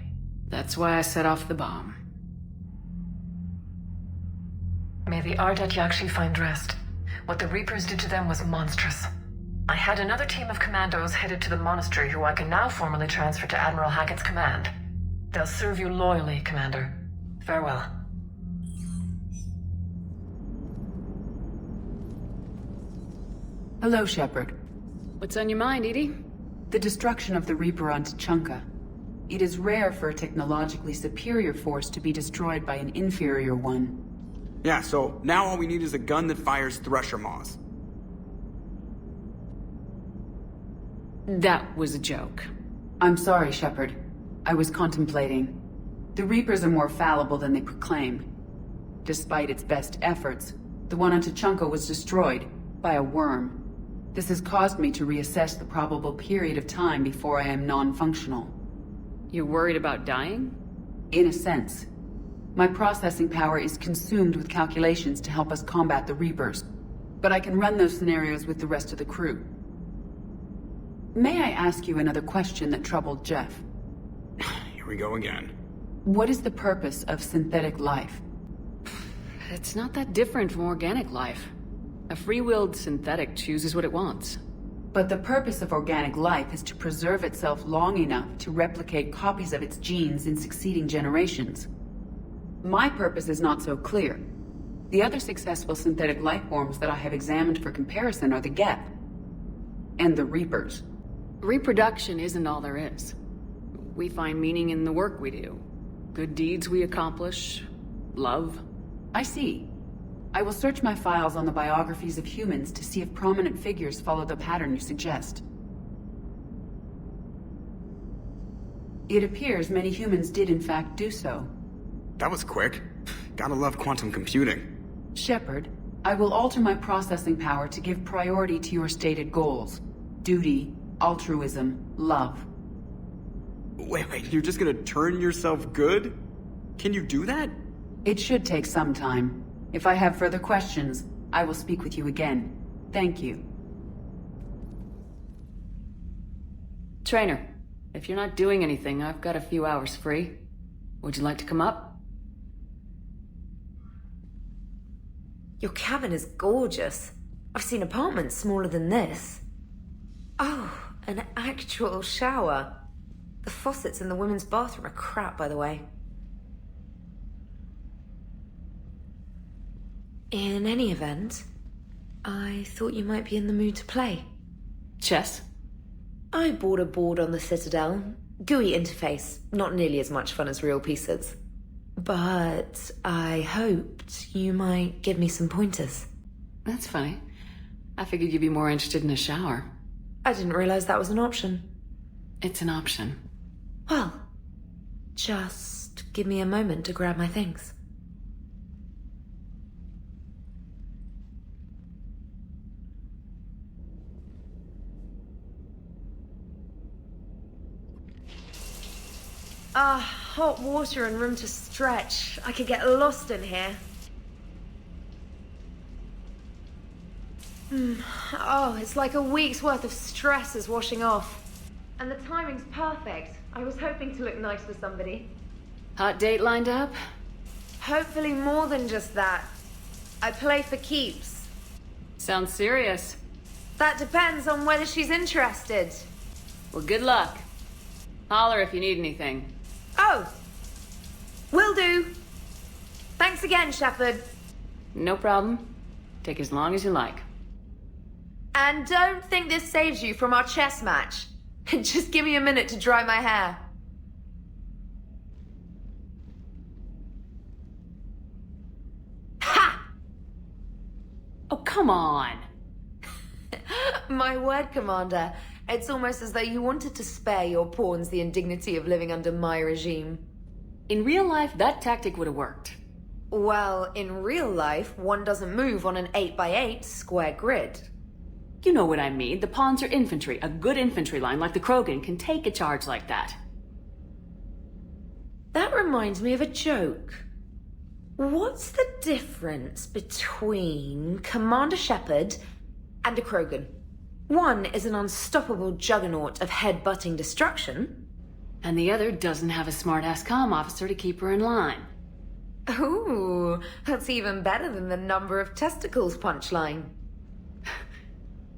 [SPEAKER 1] That's why I set off the bomb.
[SPEAKER 17] May the Ardat Yakshi find rest. What the Reapers did to them was monstrous. I had another team of commandos headed to the monastery who I can now formally transfer to Admiral Hackett's command. They'll serve you loyally, Commander. Farewell.
[SPEAKER 21] Hello, Shepard.
[SPEAKER 1] What's on your mind, Edie?
[SPEAKER 21] The destruction of the Reaper on Tuchanka. It is rare for a technologically superior force to be destroyed by an inferior one.
[SPEAKER 9] Yeah, so now all we need is a gun that fires thresher maws.
[SPEAKER 1] That was a joke.
[SPEAKER 21] I'm sorry, Shepard. I was contemplating. The Reapers are more fallible than they proclaim. Despite its best efforts, the one on Tuchanka was destroyed by a worm. This has caused me to reassess the probable period of time before I am non-functional.
[SPEAKER 1] You're worried about dying?
[SPEAKER 21] In a sense. My processing power is consumed with calculations to help us combat the Reapers, but I can run those scenarios with the rest of the crew. May I ask you another question that troubled Jeff?
[SPEAKER 9] Here we go again.
[SPEAKER 21] What is the purpose of synthetic life?
[SPEAKER 1] It's not that different from organic life. A free-willed synthetic chooses what it wants.
[SPEAKER 21] But the purpose of organic life is to preserve itself long enough to replicate copies of its genes in succeeding generations. My purpose is not so clear. The other successful synthetic life forms that I have examined for comparison are the Geth and the Reapers.
[SPEAKER 1] Reproduction isn't all there is. We find meaning in the work we do. Good deeds we accomplish. Love.
[SPEAKER 21] I see. I will search my files on the biographies of humans to see if prominent figures follow the pattern you suggest. It appears many humans did in fact do so.
[SPEAKER 9] That was quick. Gotta love quantum computing.
[SPEAKER 21] Shepard, I will alter my processing power to give priority to your stated goals. Duty, altruism, love.
[SPEAKER 9] Wait, you're just gonna turn yourself good? Can you do that?
[SPEAKER 21] It should take some time. If I have further questions, I will speak with you again. Thank you.
[SPEAKER 1] Trainer, if you're not doing anything, I've got a few hours free. Would you like to come up?
[SPEAKER 12] Your cabin is gorgeous. I've seen apartments smaller than this. Oh, an actual shower. The faucets in the women's bathroom are crap, by the way. In any event, I thought you might be in the mood to play.
[SPEAKER 1] Chess?
[SPEAKER 12] I bought a board on the Citadel. GUI interface, not nearly as much fun as real pieces. But I hoped you might give me some pointers.
[SPEAKER 1] That's funny. I figured you'd be more interested in a shower.
[SPEAKER 12] I didn't realize that was an option.
[SPEAKER 1] It's an option.
[SPEAKER 12] Well, just give me a moment to grab my things. Hot water and room to stretch. I could get lost in here. Oh, it's like a week's worth of stress is washing off. And the timing's perfect. I was hoping to look nice for somebody.
[SPEAKER 1] Hot date lined up?
[SPEAKER 12] Hopefully more than just that. I play for keeps.
[SPEAKER 1] Sounds serious.
[SPEAKER 12] That depends on whether she's interested.
[SPEAKER 1] Well, good luck. Holler if you need anything.
[SPEAKER 12] Oh! Will do! Thanks again, Shepard.
[SPEAKER 1] No problem. Take as long as you like.
[SPEAKER 12] And don't think this saves you from our chess match. Just give me a minute to dry my hair. Ha!
[SPEAKER 1] Oh, come on!
[SPEAKER 12] My word, Commander. It's almost as though you wanted to spare your pawns the indignity of living under my regime.
[SPEAKER 1] In real life, that tactic would have worked.
[SPEAKER 12] Well, in real life, one doesn't move on an 8x8 square grid.
[SPEAKER 1] You know what I mean. The pawns are infantry. A good infantry line like the Krogan can take a charge like that.
[SPEAKER 12] That reminds me of a joke. What's the difference between Commander Shepard and a Krogan? One is an unstoppable juggernaut of head-butting destruction.
[SPEAKER 1] And the other doesn't have a smart-ass comm officer to keep her in line.
[SPEAKER 12] Ooh, that's even better than the number of testicles punchline.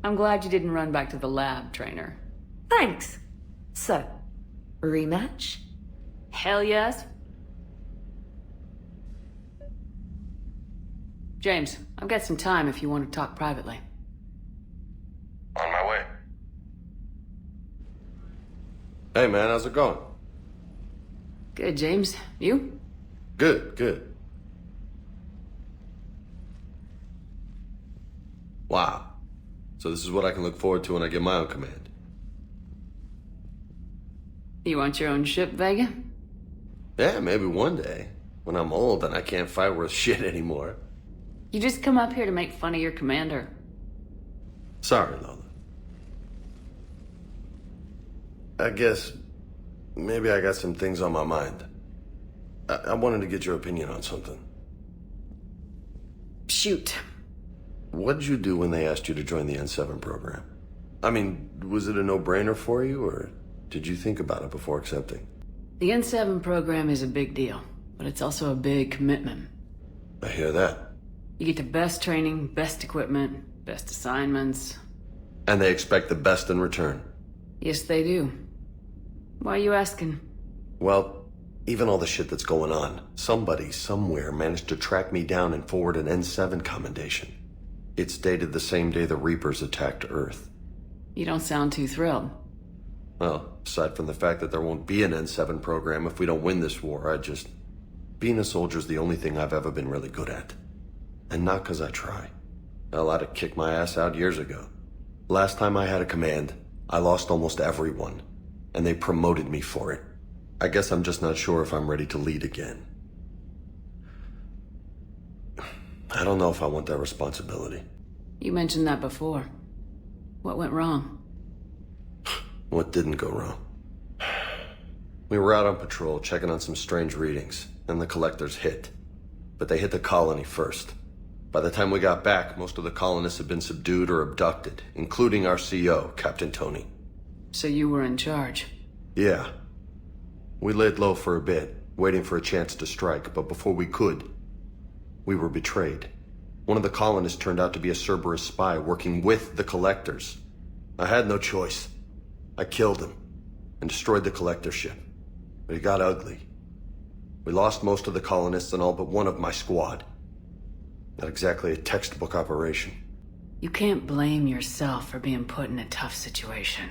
[SPEAKER 1] I'm glad you didn't run back to the lab, trainer.
[SPEAKER 12] Thanks. So, rematch?
[SPEAKER 1] Hell yes. James, I've got some time if you want to talk privately.
[SPEAKER 4] On my way. Hey man, how's it going?
[SPEAKER 1] Good, James. You?
[SPEAKER 4] Good, good. Wow. So this is what I can look forward to when I get my own command.
[SPEAKER 1] You want your own ship, Vega?
[SPEAKER 4] Yeah, maybe one day. When I'm old and I can't fight worth shit anymore.
[SPEAKER 1] You just come up here to make fun of your commander.
[SPEAKER 4] Sorry, Lola. I guess maybe I got some things on my mind. I wanted to get your opinion on something.
[SPEAKER 1] Shoot.
[SPEAKER 4] What did you do when they asked you to join the N7 program? I mean, was it a no-brainer for you, or did you think about it before accepting?
[SPEAKER 1] The N7 program is a big deal, but it's also a big commitment.
[SPEAKER 4] I hear that.
[SPEAKER 1] You get the best training, best equipment, best assignments.
[SPEAKER 4] And they expect the best in return.
[SPEAKER 1] Yes, they do. Why are you asking?
[SPEAKER 4] Well, even all the shit that's going on, somebody somewhere managed to track me down and forward an N7 commendation. It's dated the same day the Reapers attacked Earth.
[SPEAKER 1] You don't sound too thrilled.
[SPEAKER 4] Well, aside from the fact that there won't be an N7 program if we don't win this war, being a soldier's the only thing I've ever been really good at. And not 'cause I try. Hell, I'd have kicked my ass out years ago. Last time I had a command, I lost almost everyone, and they promoted me for it. I guess I'm just not sure if I'm ready to lead again. I don't know if I want that responsibility.
[SPEAKER 1] You mentioned that before. What went wrong?
[SPEAKER 4] What didn't go wrong? We were out on patrol, checking on some strange readings, and the collectors hit. But they hit the colony first. By the time we got back, most of the colonists had been subdued or abducted, including our CO, Captain Tony.
[SPEAKER 1] So you were in charge?
[SPEAKER 4] Yeah. We laid low for a bit, waiting for a chance to strike, but before we could, we were betrayed. One of the colonists turned out to be a Cerberus spy working with the collectors. I had no choice. I killed him and destroyed the collector ship. But it got ugly. We lost most of the colonists and all but one of my squad. Not exactly a textbook operation.
[SPEAKER 1] You can't blame yourself for being put in a tough situation.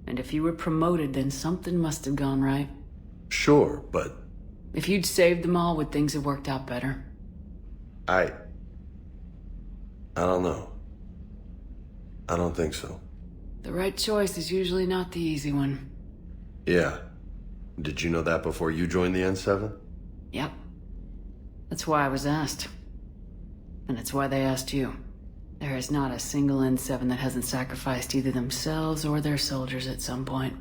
[SPEAKER 1] And if you were promoted, then something must have gone right.
[SPEAKER 4] Sure, but...
[SPEAKER 1] If you'd saved them all, would things have worked out better?
[SPEAKER 4] I don't know. I don't think so.
[SPEAKER 1] The right choice is usually not the easy one.
[SPEAKER 4] Yeah. Did you know that before you joined the N7?
[SPEAKER 1] Yep. That's why I was asked. And it's why they asked you. There is not a single N7 that hasn't sacrificed either themselves or their soldiers at some point.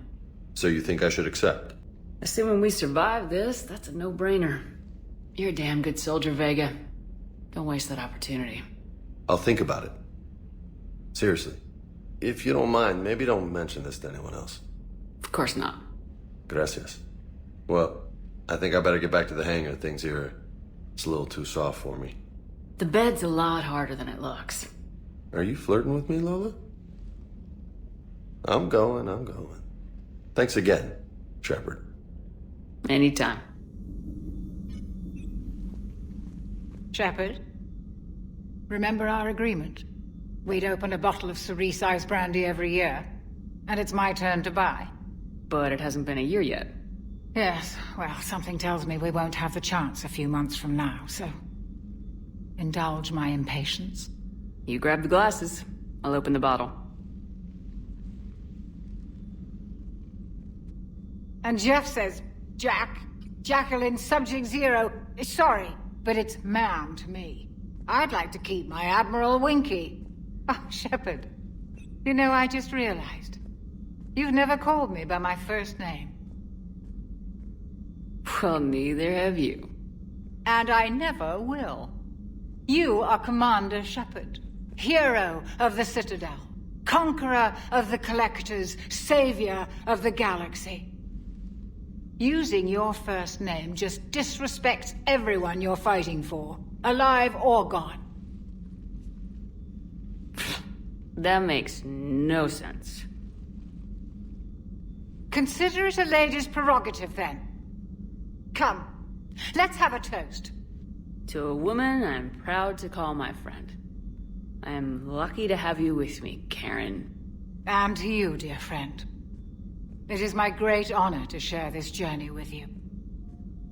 [SPEAKER 4] So you think I should accept?
[SPEAKER 1] Assuming we survive this, that's a no-brainer. You're a damn good soldier, Vega. Don't waste that opportunity.
[SPEAKER 4] I'll think about it. Seriously. If you don't mind, maybe don't mention this to anyone else.
[SPEAKER 1] Of course not.
[SPEAKER 4] Gracias. Well, I think I better get back to the hangar. Things here, it's a little too soft for me.
[SPEAKER 1] The bed's a lot harder than it looks.
[SPEAKER 4] Are you flirting with me, Lola? I'm going. Thanks again, Shepard.
[SPEAKER 1] Anytime.
[SPEAKER 7] Shepard, remember our agreement? We'd open a bottle of cerise ice brandy every year, and it's my turn to buy.
[SPEAKER 1] But it hasn't been a year yet.
[SPEAKER 7] Yes, well, something tells me we won't have the chance a few months from now, so... indulge my impatience.
[SPEAKER 1] You grab the glasses. I'll open the bottle.
[SPEAKER 7] And Jeff says, Jacqueline, subject 0, sorry, but it's ma'am to me. I'd like to keep my Admiral Winky. Oh, Shepard, you know, I just realized. You've never called me by my first name.
[SPEAKER 1] Well, neither have you.
[SPEAKER 7] And I never will. You are Commander Shepard, hero of the Citadel, conqueror of the Collectors, savior of the galaxy. Using your first name just disrespects everyone you're fighting for, alive or gone.
[SPEAKER 1] That makes no sense.
[SPEAKER 7] Consider it a lady's prerogative, then. Come, let's have a toast.
[SPEAKER 1] To a woman I'm proud to call my friend. I am lucky to have you with me, Karen.
[SPEAKER 7] And to you, dear friend. It is my great honor to share this journey with you.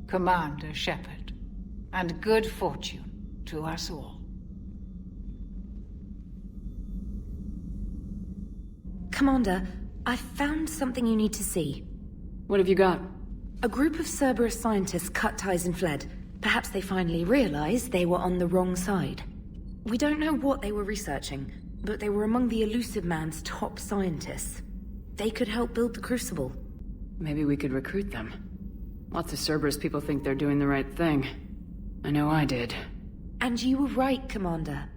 [SPEAKER 7] Commander Shepard. And good fortune to us all.
[SPEAKER 12] Commander, I've found something you need to see.
[SPEAKER 1] What have you got?
[SPEAKER 12] A group of Cerberus scientists cut ties and fled. Perhaps they finally realized they were on the wrong side. We don't know what they were researching, but they were among the Elusive Man's top scientists. They could help build the Crucible.
[SPEAKER 1] Maybe we could recruit them. Lots of Cerberus people think they're doing the right thing. I know I did.
[SPEAKER 12] And you were right, Commander.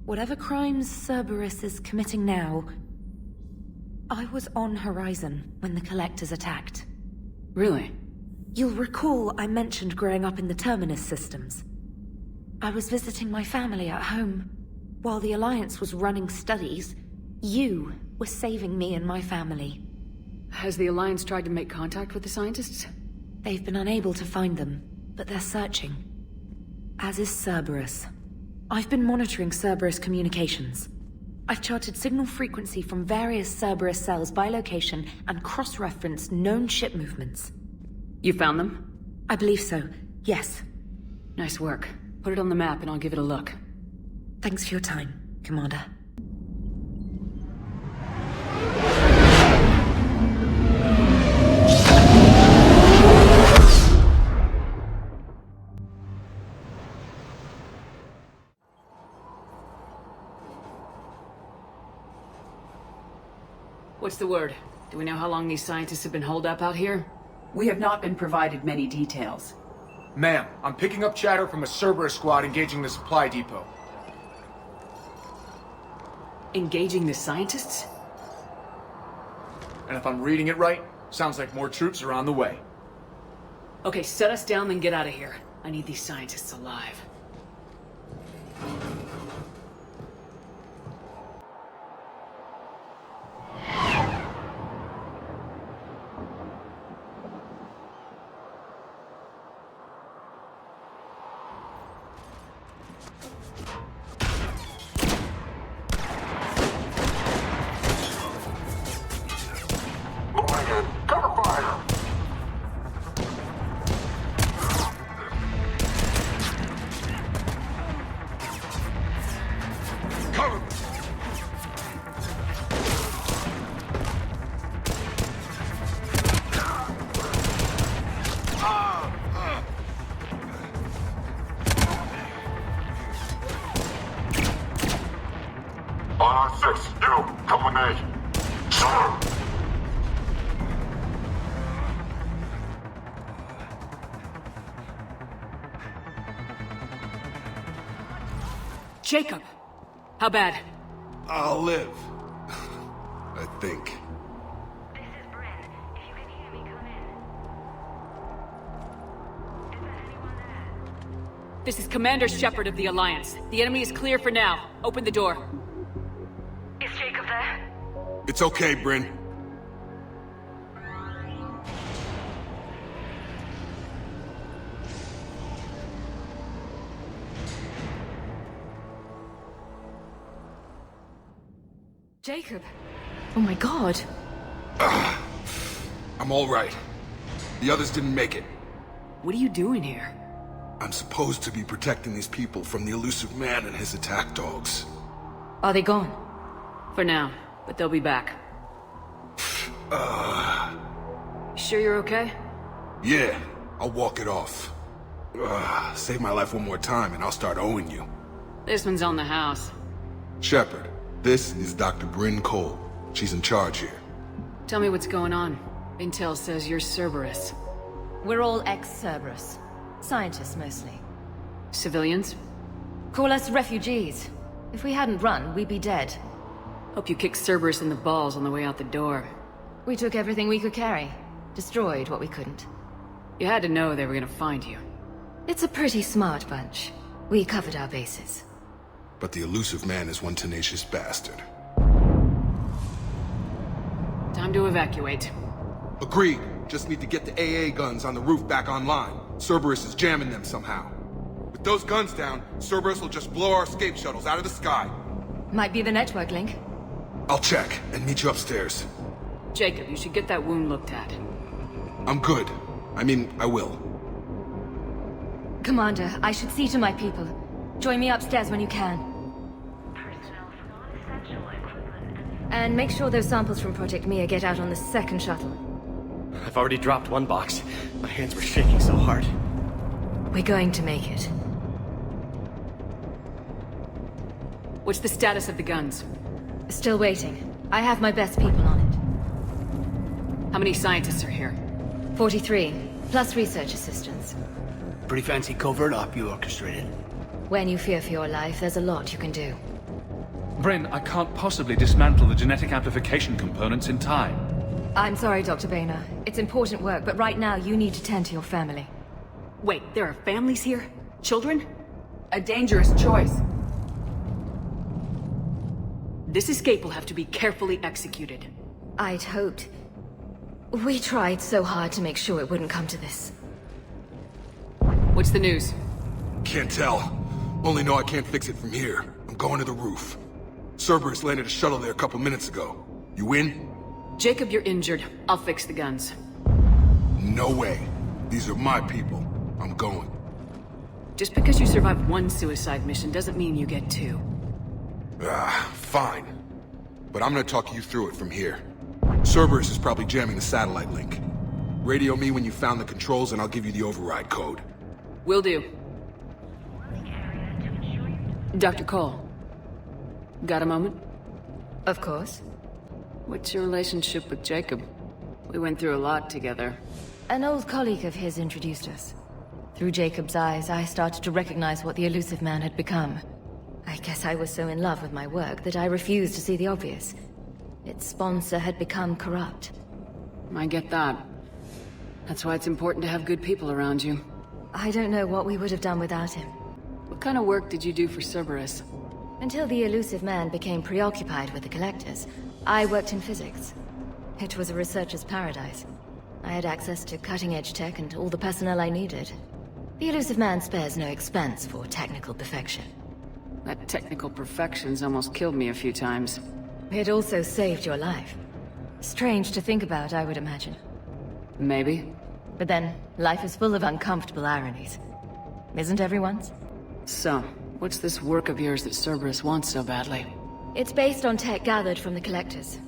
[SPEAKER 12] Whatever crimes Cerberus is committing now... I was on Horizon when the Collectors attacked.
[SPEAKER 1] Really?
[SPEAKER 12] You'll recall I mentioned growing up in the Terminus systems. I was visiting my family at home. While the Alliance was running studies, you were saving me and my family.
[SPEAKER 1] Has the Alliance tried to make contact with the scientists?
[SPEAKER 12] They've been unable to find them, but they're searching. As is Cerberus. I've been monitoring Cerberus communications. I've charted signal frequency from various Cerberus cells by location and cross-referenced known ship movements.
[SPEAKER 1] You found them?
[SPEAKER 12] I believe so, yes.
[SPEAKER 1] Nice work. Put it on the map and I'll give it a look.
[SPEAKER 12] Thanks for your time, Commander.
[SPEAKER 1] What's the word? Do we know how long these scientists have been holed up out here?
[SPEAKER 21] We have not been provided many details.
[SPEAKER 8] Ma'am, I'm picking up chatter from a Cerberus squad engaging the supply depot.
[SPEAKER 1] Engaging the scientists?
[SPEAKER 8] And if I'm reading it right, sounds like more troops are on the way.
[SPEAKER 1] Okay, set us down, then get out of here. I need these scientists alive. Jacob! How bad?
[SPEAKER 11] I'll live. I think.
[SPEAKER 1] This is Commander Shepard of the Alliance. The enemy is clear for now. Open the door.
[SPEAKER 17] Is Jacob there?
[SPEAKER 11] It's okay, Bryn.
[SPEAKER 6] Jacob! Oh my god.
[SPEAKER 18] I'm all right. The others didn't make it.
[SPEAKER 1] What are you doing here?
[SPEAKER 18] I'm supposed to be protecting these people from the elusive man and his attack dogs.
[SPEAKER 6] Are they gone?
[SPEAKER 1] For now, but they'll be back. Sure you're okay?
[SPEAKER 18] Yeah, I'll walk it off. Save my life one more time and I'll start owing you.
[SPEAKER 1] This one's on the house.
[SPEAKER 18] Shepard, this is Dr. Bryn Cole. She's in charge here.
[SPEAKER 1] Tell me what's going on. Intel says you're Cerberus.
[SPEAKER 6] We're all ex-Cerberus. Scientists, mostly.
[SPEAKER 1] Civilians?
[SPEAKER 6] Call us refugees. If we hadn't run, we'd be dead.
[SPEAKER 1] Hope you kicked Cerberus in the balls on the way out the door.
[SPEAKER 6] We took everything we could carry. Destroyed what we couldn't.
[SPEAKER 1] You had to know they were gonna find you.
[SPEAKER 6] It's a pretty smart bunch. We covered our bases.
[SPEAKER 18] But the elusive man is one tenacious bastard.
[SPEAKER 1] Time to evacuate.
[SPEAKER 18] Agreed. Just need to get the AA guns on the roof back online. Cerberus is jamming them somehow. With those guns down, Cerberus will just blow our escape shuttles out of the sky.
[SPEAKER 6] Might be the network link.
[SPEAKER 18] I'll check and meet you upstairs.
[SPEAKER 1] Jacob, you should get that wound looked at.
[SPEAKER 18] I'm good. I mean, I will.
[SPEAKER 6] Commander, I should see to my people. Join me upstairs when you can. And make sure those samples from Project Mia get out on the second shuttle.
[SPEAKER 19] I've already dropped one box. My hands were shaking so hard.
[SPEAKER 6] We're going to make it.
[SPEAKER 1] What's the status of the guns?
[SPEAKER 6] Still waiting. I have my best people on it.
[SPEAKER 1] How many scientists are here?
[SPEAKER 6] 43, plus research assistants.
[SPEAKER 16] Pretty fancy covert op you orchestrated.
[SPEAKER 6] When you fear for your life, there's a lot you can do.
[SPEAKER 23] Bryn, I can't possibly dismantle the genetic amplification components in time.
[SPEAKER 6] I'm sorry, Dr. Boehner. It's important work, but right now you need to tend to your family.
[SPEAKER 1] Wait, there are families here? Children?
[SPEAKER 21] A dangerous choice.
[SPEAKER 1] This escape will have to be carefully executed.
[SPEAKER 6] I'd hoped. We tried so hard to make sure it wouldn't come to this.
[SPEAKER 1] What's the news?
[SPEAKER 18] Can't tell. Only know I can't fix it from here. I'm going to the roof. Cerberus landed a shuttle there a couple minutes ago. You in?
[SPEAKER 1] Jacob, you're injured. I'll fix the guns.
[SPEAKER 18] No way. These are my people. I'm going.
[SPEAKER 1] Just because you survived one suicide mission doesn't mean you get two.
[SPEAKER 18] Fine. But I'm gonna talk you through it from here. Cerberus is probably jamming the satellite link. Radio me when you found the controls and I'll give you the override code.
[SPEAKER 1] Will do. Dr. Cole. Got a moment?
[SPEAKER 6] Of course.
[SPEAKER 1] What's your relationship with Jacob? We went through a lot together.
[SPEAKER 6] An old colleague of his introduced us. Through Jacob's eyes, I started to recognize what the elusive man had become. I guess I was so in love with my work that I refused to see the obvious. Its sponsor had become corrupt.
[SPEAKER 1] I get that. That's why it's important to have good people around you.
[SPEAKER 6] I don't know what we would have done without him.
[SPEAKER 1] What kind of work did you do for Cerberus?
[SPEAKER 6] Until the elusive man became preoccupied with the Collectors, I worked in physics. It was a researcher's paradise. I had access to cutting-edge tech and all the personnel I needed. The elusive man spares no expense for technical perfection.
[SPEAKER 1] That technical perfection's almost killed me a few times.
[SPEAKER 6] It also saved your life. Strange to think about, I would imagine.
[SPEAKER 1] Maybe.
[SPEAKER 6] But then, life is full of uncomfortable ironies. Isn't everyone's?
[SPEAKER 1] So, what's this work of yours that Cerberus wants so badly?
[SPEAKER 6] It's based on tech gathered from the Collectors.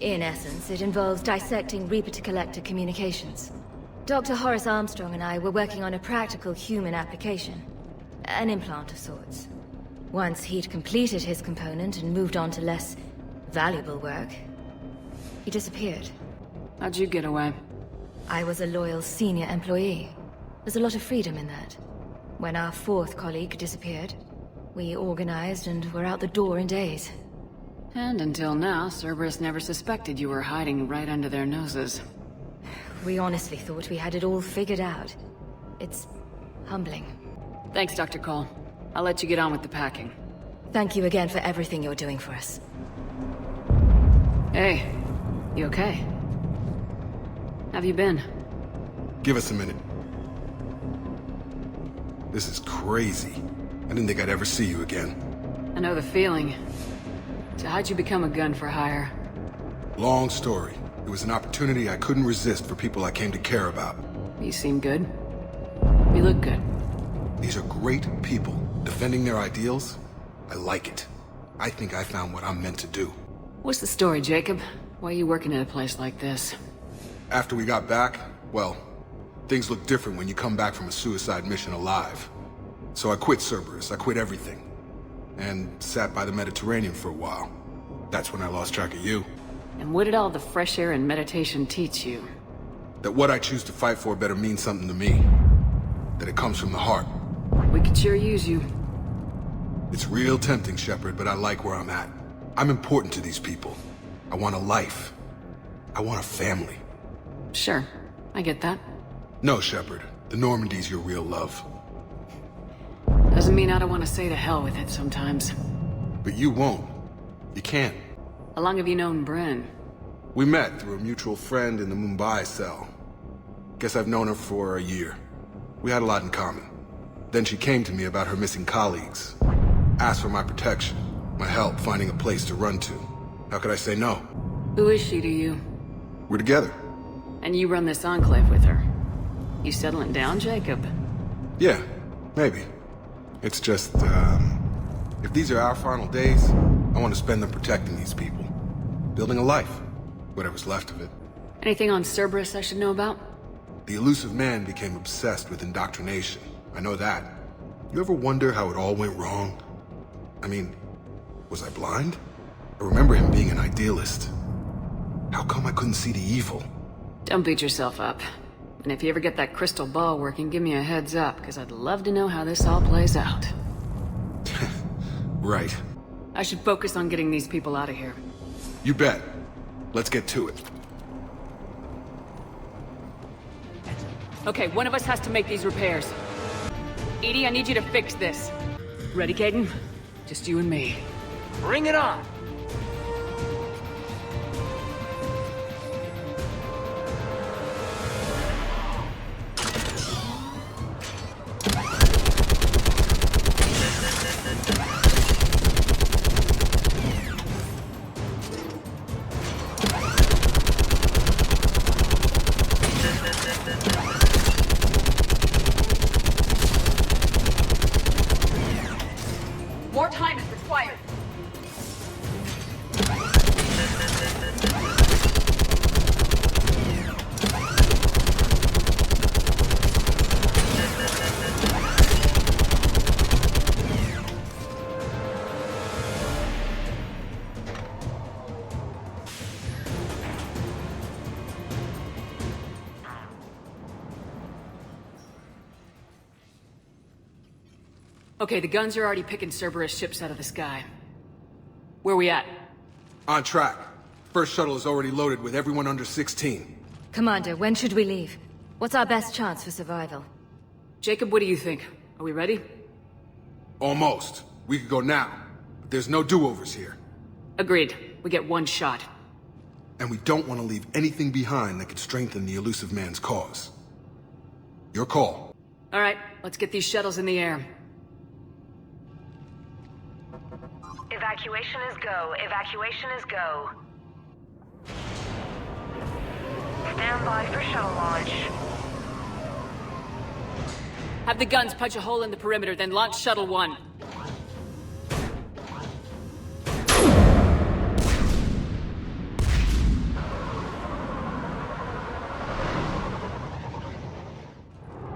[SPEAKER 6] In essence, it involves dissecting Reaper-to-Collector communications. Dr. Horace Armstrong and I were working on a practical human application. An implant of sorts. Once he'd completed his component and moved on to less valuable work, he disappeared.
[SPEAKER 1] How'd you get away?
[SPEAKER 6] I was a loyal senior employee. There's a lot of freedom in that. When our fourth colleague disappeared, we organized and were out the door in days.
[SPEAKER 1] And until now, Cerberus never suspected you were hiding right under their noses.
[SPEAKER 6] We honestly thought we had it all figured out. It's humbling.
[SPEAKER 1] Thanks, Dr. Cole. I'll let you get on with the packing.
[SPEAKER 6] Thank you again for everything you're doing for us.
[SPEAKER 1] Hey, you okay? Have you been?
[SPEAKER 18] Give us a minute. This is crazy. I didn't think I'd ever see you again.
[SPEAKER 1] I know the feeling. So how'd you become a gun for hire?
[SPEAKER 18] Long story. It was an opportunity I couldn't resist for people I came to care about.
[SPEAKER 1] You seem good. You look good.
[SPEAKER 18] These are great people. Defending their ideals, I like it. I think I found what I'm meant to do.
[SPEAKER 1] What's the story, Jacob? Why are you working at a place like this?
[SPEAKER 18] After we got back, well, things look different when you come back from a suicide mission alive. So I quit Cerberus, I quit everything. And sat by the Mediterranean for a while. That's when I lost track of you.
[SPEAKER 1] And what did all the fresh air and meditation teach you?
[SPEAKER 18] That what I choose to fight for better mean something to me. That it comes from the heart.
[SPEAKER 1] We could sure use you.
[SPEAKER 18] It's real tempting, Shepard, but I like where I'm at. I'm important to these people. I want a life. I want a family.
[SPEAKER 1] Sure, I get that.
[SPEAKER 18] No, Shepard. The Normandy's your real love.
[SPEAKER 1] Doesn't mean I don't want to say to hell with it sometimes.
[SPEAKER 18] But you won't. You can't.
[SPEAKER 1] How long have you known Bryn?
[SPEAKER 18] We met through a mutual friend in the Mumbai cell. Guess I've known her for a year. We had a lot in common. Then she came to me about her missing colleagues. Asked for my protection, my help finding a place to run to. How could I say no?
[SPEAKER 1] Who is she to you?
[SPEAKER 18] We're together.
[SPEAKER 1] And you run this enclave with her. You settling down, Jacob?
[SPEAKER 18] Yeah, maybe. It's just, if these are our final days, I want to spend them protecting these people. Building a life. Whatever's left of it.
[SPEAKER 1] Anything on Cerberus I should know about?
[SPEAKER 18] The elusive man became obsessed with indoctrination. I know that. You ever wonder how it all went wrong? I mean, was I blind? I remember him being an idealist. How come I couldn't see the evil?
[SPEAKER 1] Don't beat yourself up. And if you ever get that crystal ball working, give me a heads up, because I'd love to know how this all plays out.
[SPEAKER 18] Right.
[SPEAKER 1] I should focus on getting these people out of here.
[SPEAKER 18] You bet. Let's get to it.
[SPEAKER 1] Okay, one of us has to make these repairs. Edie, I need you to fix this. Ready, Caden? Just you and me.
[SPEAKER 16] Bring it on!
[SPEAKER 1] More time is required. Okay, the guns are already picking Cerberus ships out of the sky. Where we at?
[SPEAKER 18] On track. First shuttle is already loaded with everyone under 16.
[SPEAKER 10] Commander, when should we leave? What's our best chance for survival?
[SPEAKER 1] Jacob, what do you think? Are we ready?
[SPEAKER 18] Almost. We could go now. But there's no do-overs here.
[SPEAKER 1] Agreed. We get one shot.
[SPEAKER 18] And we don't want to leave anything behind that could strengthen the elusive man's cause. Your call.
[SPEAKER 1] All right, let's get these shuttles in the air.
[SPEAKER 10] Evacuation is go. Evacuation is go. Stand by for shuttle launch.
[SPEAKER 1] Have the guns punch a hole in the perimeter, then launch Shuttle 1.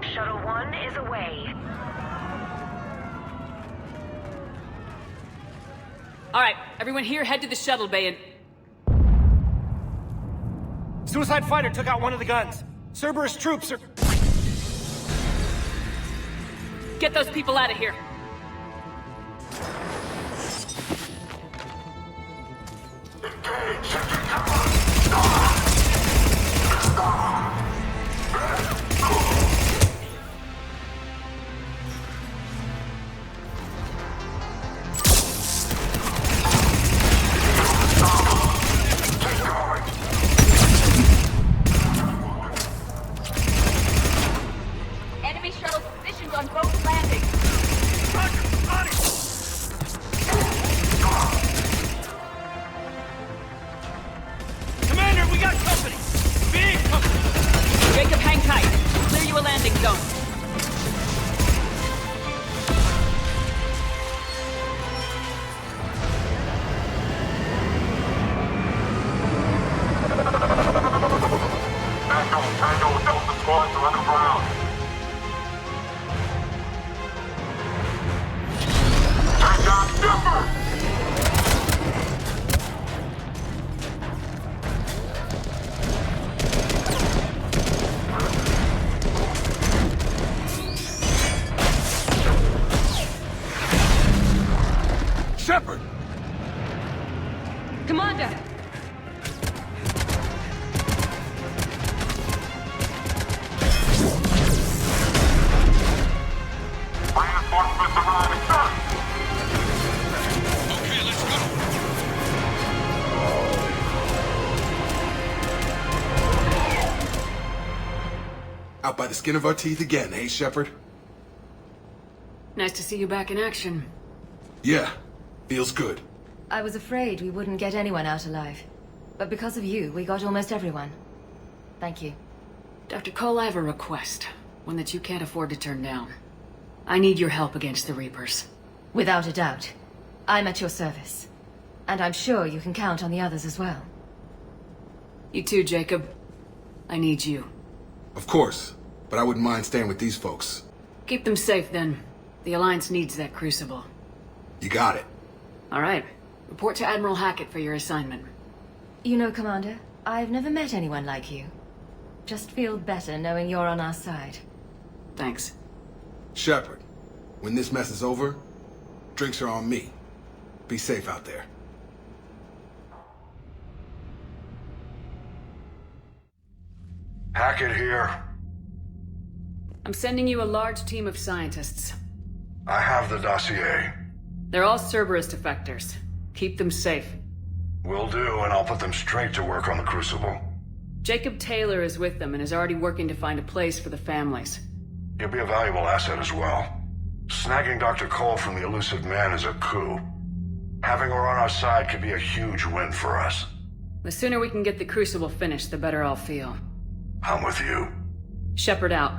[SPEAKER 10] Shuttle 1 is away.
[SPEAKER 1] All right, everyone here, head to the shuttle bay and...
[SPEAKER 16] Suicide fighter took out one of the guns. Cerberus troops are...
[SPEAKER 1] Get those people out of here.
[SPEAKER 10] Enemy shuttles positioned on both landings.
[SPEAKER 20] squads are underground. Take down Shepard!
[SPEAKER 18] Shepard!
[SPEAKER 10] Commander!
[SPEAKER 20] Reinforcements arriving, sir!
[SPEAKER 11] Okay, let's go.
[SPEAKER 18] Out by the skin of our teeth again, eh, Shepard?
[SPEAKER 1] Nice to see you back in action.
[SPEAKER 18] Yeah, feels good.
[SPEAKER 10] I was afraid we wouldn't get anyone out alive. But because of you, we got almost everyone. Thank you.
[SPEAKER 1] Dr. Cole, I have a request. One that you can't afford to turn down. I need your help against the Reapers.
[SPEAKER 10] Without a doubt. I'm at your service. And I'm sure you can count on the others as well.
[SPEAKER 1] You too, Jacob. I need you.
[SPEAKER 18] Of course, but I wouldn't mind staying with these folks.
[SPEAKER 1] Keep them safe, then. The Alliance needs that crucible.
[SPEAKER 18] You got it.
[SPEAKER 1] All right. Report to Admiral Hackett for your assignment.
[SPEAKER 10] You know, Commander, I've never met anyone like you. Just feel better knowing you're on our side.
[SPEAKER 1] Thanks.
[SPEAKER 18] Shepard, when this mess is over, drinks are on me. Be safe out there.
[SPEAKER 20] Hackett here.
[SPEAKER 1] I'm sending you a large team of scientists.
[SPEAKER 20] I have the dossier.
[SPEAKER 1] They're all Cerberus defectors. Keep them safe.
[SPEAKER 20] Will do, and I'll put them straight to work on the Crucible.
[SPEAKER 1] Jacob Taylor is with them and is already working to find a place for the families.
[SPEAKER 20] He'll be a valuable asset as well. Snagging Dr. Cole from the elusive man is a coup. Having her on our side could be a huge win for us.
[SPEAKER 1] The sooner we can get the Crucible finished, the better I'll feel.
[SPEAKER 20] I'm with you.
[SPEAKER 1] Shepard out.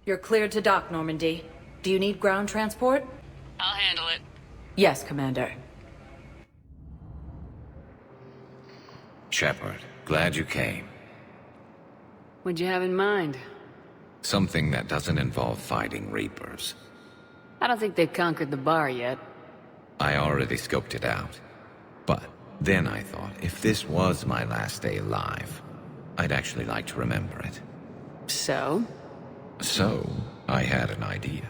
[SPEAKER 3] You're cleared to dock, Normandy. Do you need ground transport?
[SPEAKER 1] I'll handle it.
[SPEAKER 3] Yes, Commander.
[SPEAKER 14] Shepard, glad you came.
[SPEAKER 1] What'd you have in mind?
[SPEAKER 14] Something that doesn't involve fighting Reapers.
[SPEAKER 1] I don't think they've conquered the bar yet.
[SPEAKER 14] I already scoped it out. But then I thought, if this was my last day alive, I'd actually like to remember it.
[SPEAKER 1] So?
[SPEAKER 14] So, I had an idea.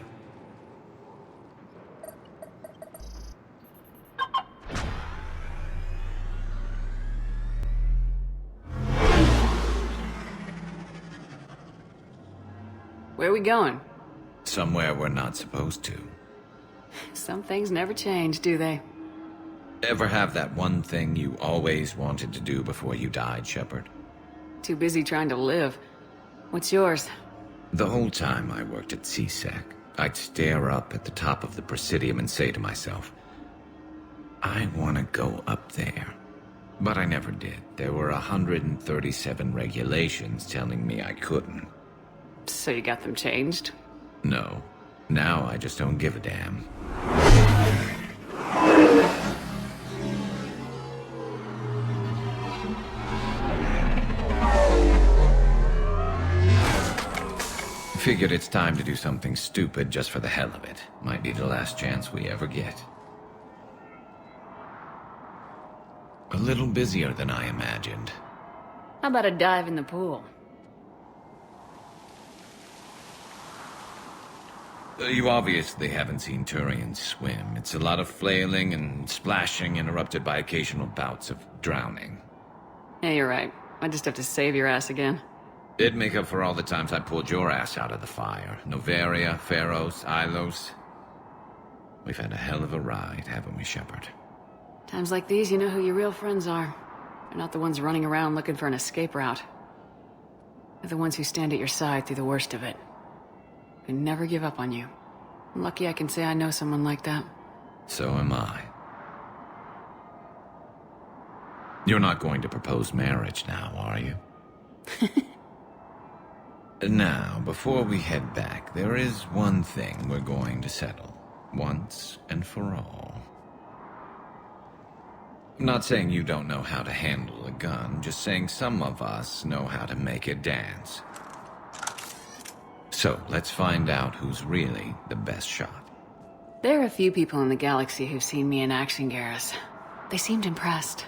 [SPEAKER 1] Where are we going?
[SPEAKER 14] Somewhere we're not supposed to.
[SPEAKER 1] Some things never change, do they?
[SPEAKER 14] Ever have that one thing you always wanted to do before you died, Shepard?
[SPEAKER 1] Too busy trying to live. What's yours?
[SPEAKER 14] The whole time I worked at CSEC, I'd stare up at the top of the Presidium and say to myself, I want to go up there. But I never did. There were 137 regulations telling me I couldn't.
[SPEAKER 1] So you got them changed?
[SPEAKER 14] No. Now I just don't give a damn. Figured it's time to do something stupid just for the hell of it. Might be the last chance we ever get. A little busier than I imagined.
[SPEAKER 1] How about a dive in the pool?
[SPEAKER 14] You obviously haven't seen Turians swim. It's a lot of flailing and splashing, interrupted by occasional bouts of drowning.
[SPEAKER 1] Yeah, you're right. I just have to save your ass again.
[SPEAKER 14] It'd make up for all the times I pulled your ass out of the fire. Noveria, Pharos, Ilos. We've had a hell of a ride, haven't we, Shepard?
[SPEAKER 1] Times like these, you know who your real friends are. They're not the ones running around looking for an escape route. They're the ones who stand at your side through the worst of it. Who never give up on you. I'm lucky I can say I know someone like that.
[SPEAKER 14] So am I. You're not going to propose marriage now, are you? Now, before we head back, there is one thing we're going to settle. Once and for all. I'm not saying you don't know how to handle a gun, just saying some of us know how to make it dance. So, let's find out who's really the best shot.
[SPEAKER 1] There are a few people in the galaxy who've seen me in action, Garrus. They seemed impressed.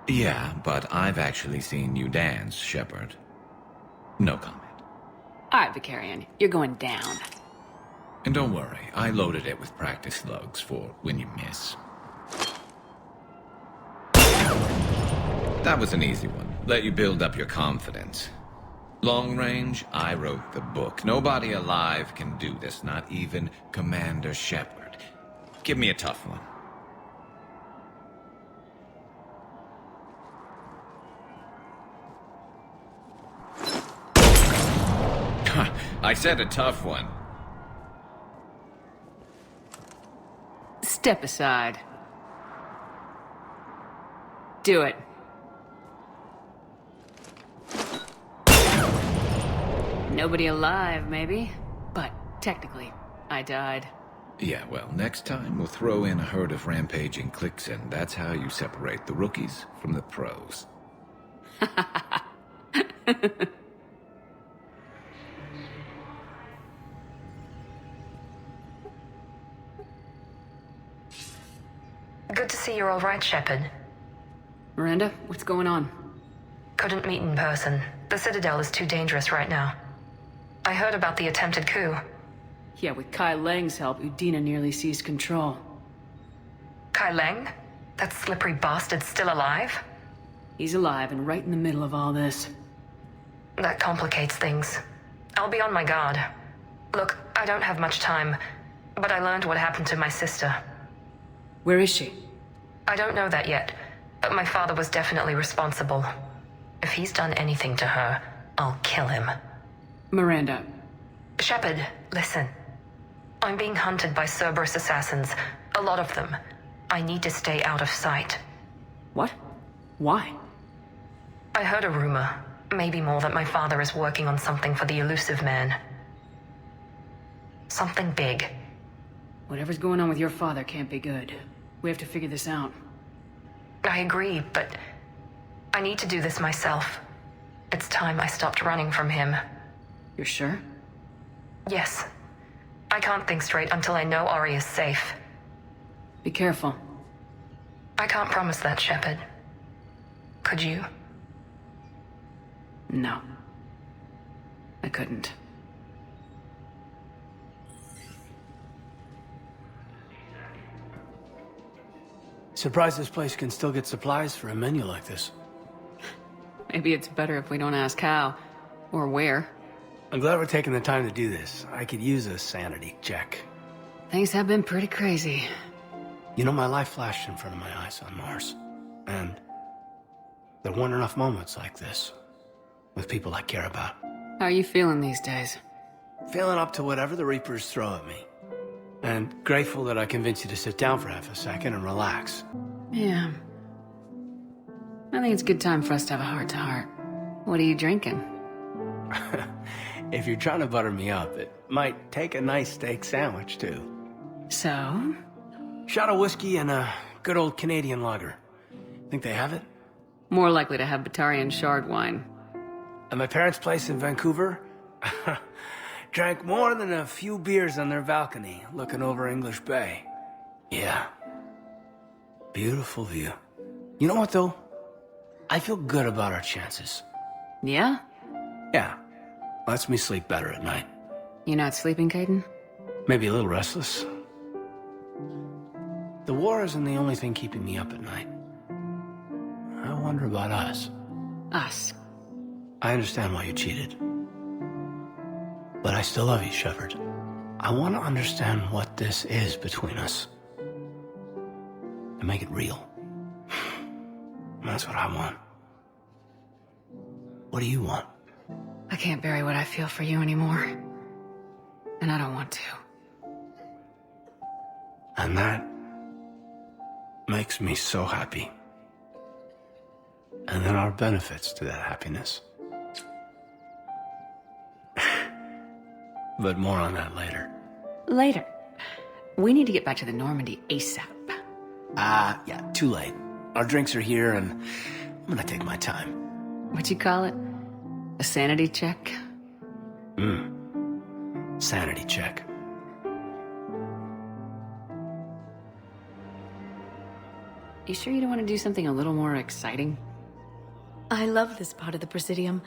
[SPEAKER 14] Yeah, but I've actually seen you dance, Shepard. No comment.
[SPEAKER 1] Alright, Vicarian, you're going down.
[SPEAKER 14] And don't worry, I loaded it with practice slugs for when you miss. That was an easy one. Let you build up your confidence. Long range, I wrote the book. Nobody alive can do this, not even Commander Shepard. Give me a tough one. I said a tough one.
[SPEAKER 1] Step aside. Do it. Nobody alive, maybe. But technically, I died.
[SPEAKER 14] Yeah, well, next time we'll throw in a herd of rampaging cliques, and that's how you separate the rookies from the pros.
[SPEAKER 17] Good to see you're all right, Shepard.
[SPEAKER 1] Miranda, what's going on?
[SPEAKER 17] Couldn't meet in person. The Citadel is too dangerous right now. I heard about the attempted coup.
[SPEAKER 1] Yeah, with Kai Lang's help, Udina nearly seized control.
[SPEAKER 17] Kai Lang? That slippery bastard's still alive?
[SPEAKER 1] He's alive and right in the middle of all this.
[SPEAKER 17] That complicates things. I'll be on my guard. Look, I don't have much time, but I learned what happened to my sister.
[SPEAKER 1] Where is she?
[SPEAKER 17] I don't know that yet, but my father was definitely responsible. If he's done anything to her, I'll kill him.
[SPEAKER 1] Miranda.
[SPEAKER 17] Shepard, listen. I'm being hunted by Cerberus assassins. A lot of them. I need to stay out of sight.
[SPEAKER 1] What? Why?
[SPEAKER 17] I heard a rumor, maybe more, that my father is working on something for the elusive man. Something big.
[SPEAKER 1] Whatever's going on with your father can't be good. We have to figure this out.
[SPEAKER 17] I agree, but I need to do this myself. It's time I stopped running from him.
[SPEAKER 1] You're sure?
[SPEAKER 17] Yes. I can't think straight until I know Ori is safe.
[SPEAKER 1] Be careful.
[SPEAKER 17] I can't promise that, Shepard. Could you?
[SPEAKER 1] No. I couldn't.
[SPEAKER 16] Surprised this place can still get supplies for a menu like this.
[SPEAKER 1] Maybe it's better if we don't ask how. Or where.
[SPEAKER 16] I'm glad we're taking the time to do this. I could use a sanity check.
[SPEAKER 1] Things have been pretty crazy.
[SPEAKER 16] You know, my life flashed in front of my eyes on Mars. And there weren't enough moments like this. With people I care about.
[SPEAKER 1] How are you feeling these days?
[SPEAKER 16] Feeling up to whatever the Reapers throw at me. And grateful that I convinced you to sit down for half a second and relax.
[SPEAKER 1] Yeah. I think it's a good time for us to have a heart-to-heart. What are you drinking?
[SPEAKER 16] If you're trying to butter me up, it might take a nice steak sandwich, too.
[SPEAKER 1] So?
[SPEAKER 16] Shot of whiskey and a good old Canadian lager. Think they have it?
[SPEAKER 1] More likely to have Batarian shard wine.
[SPEAKER 16] At my parents' place in Vancouver, drank more than a few beers on their balcony, looking over English Bay. Yeah. Beautiful view. You know what, though? I feel good about our chances.
[SPEAKER 1] Yeah?
[SPEAKER 16] Yeah. Lets me sleep better at night.
[SPEAKER 1] You not sleeping, Caden?
[SPEAKER 16] Maybe a little restless. The war isn't the only thing keeping me up at night. I wonder about us.
[SPEAKER 1] Us?
[SPEAKER 16] I understand why you cheated. But I still love you, Shepard. I want to understand what this is between us. And make it real. That's what I want. What do you want?
[SPEAKER 1] I can't bury what I feel for you anymore. And I don't want to.
[SPEAKER 16] And that makes me so happy. And there are benefits to that happiness. But more on that later.
[SPEAKER 1] Later. We need to get back to the Normandy ASAP.
[SPEAKER 16] Yeah, too late. Our drinks are here and I'm gonna take my time.
[SPEAKER 1] What'd you call it? A sanity check?
[SPEAKER 16] Sanity check.
[SPEAKER 1] You sure you don't want to do something a little more exciting?
[SPEAKER 5] I love this part of the Presidium.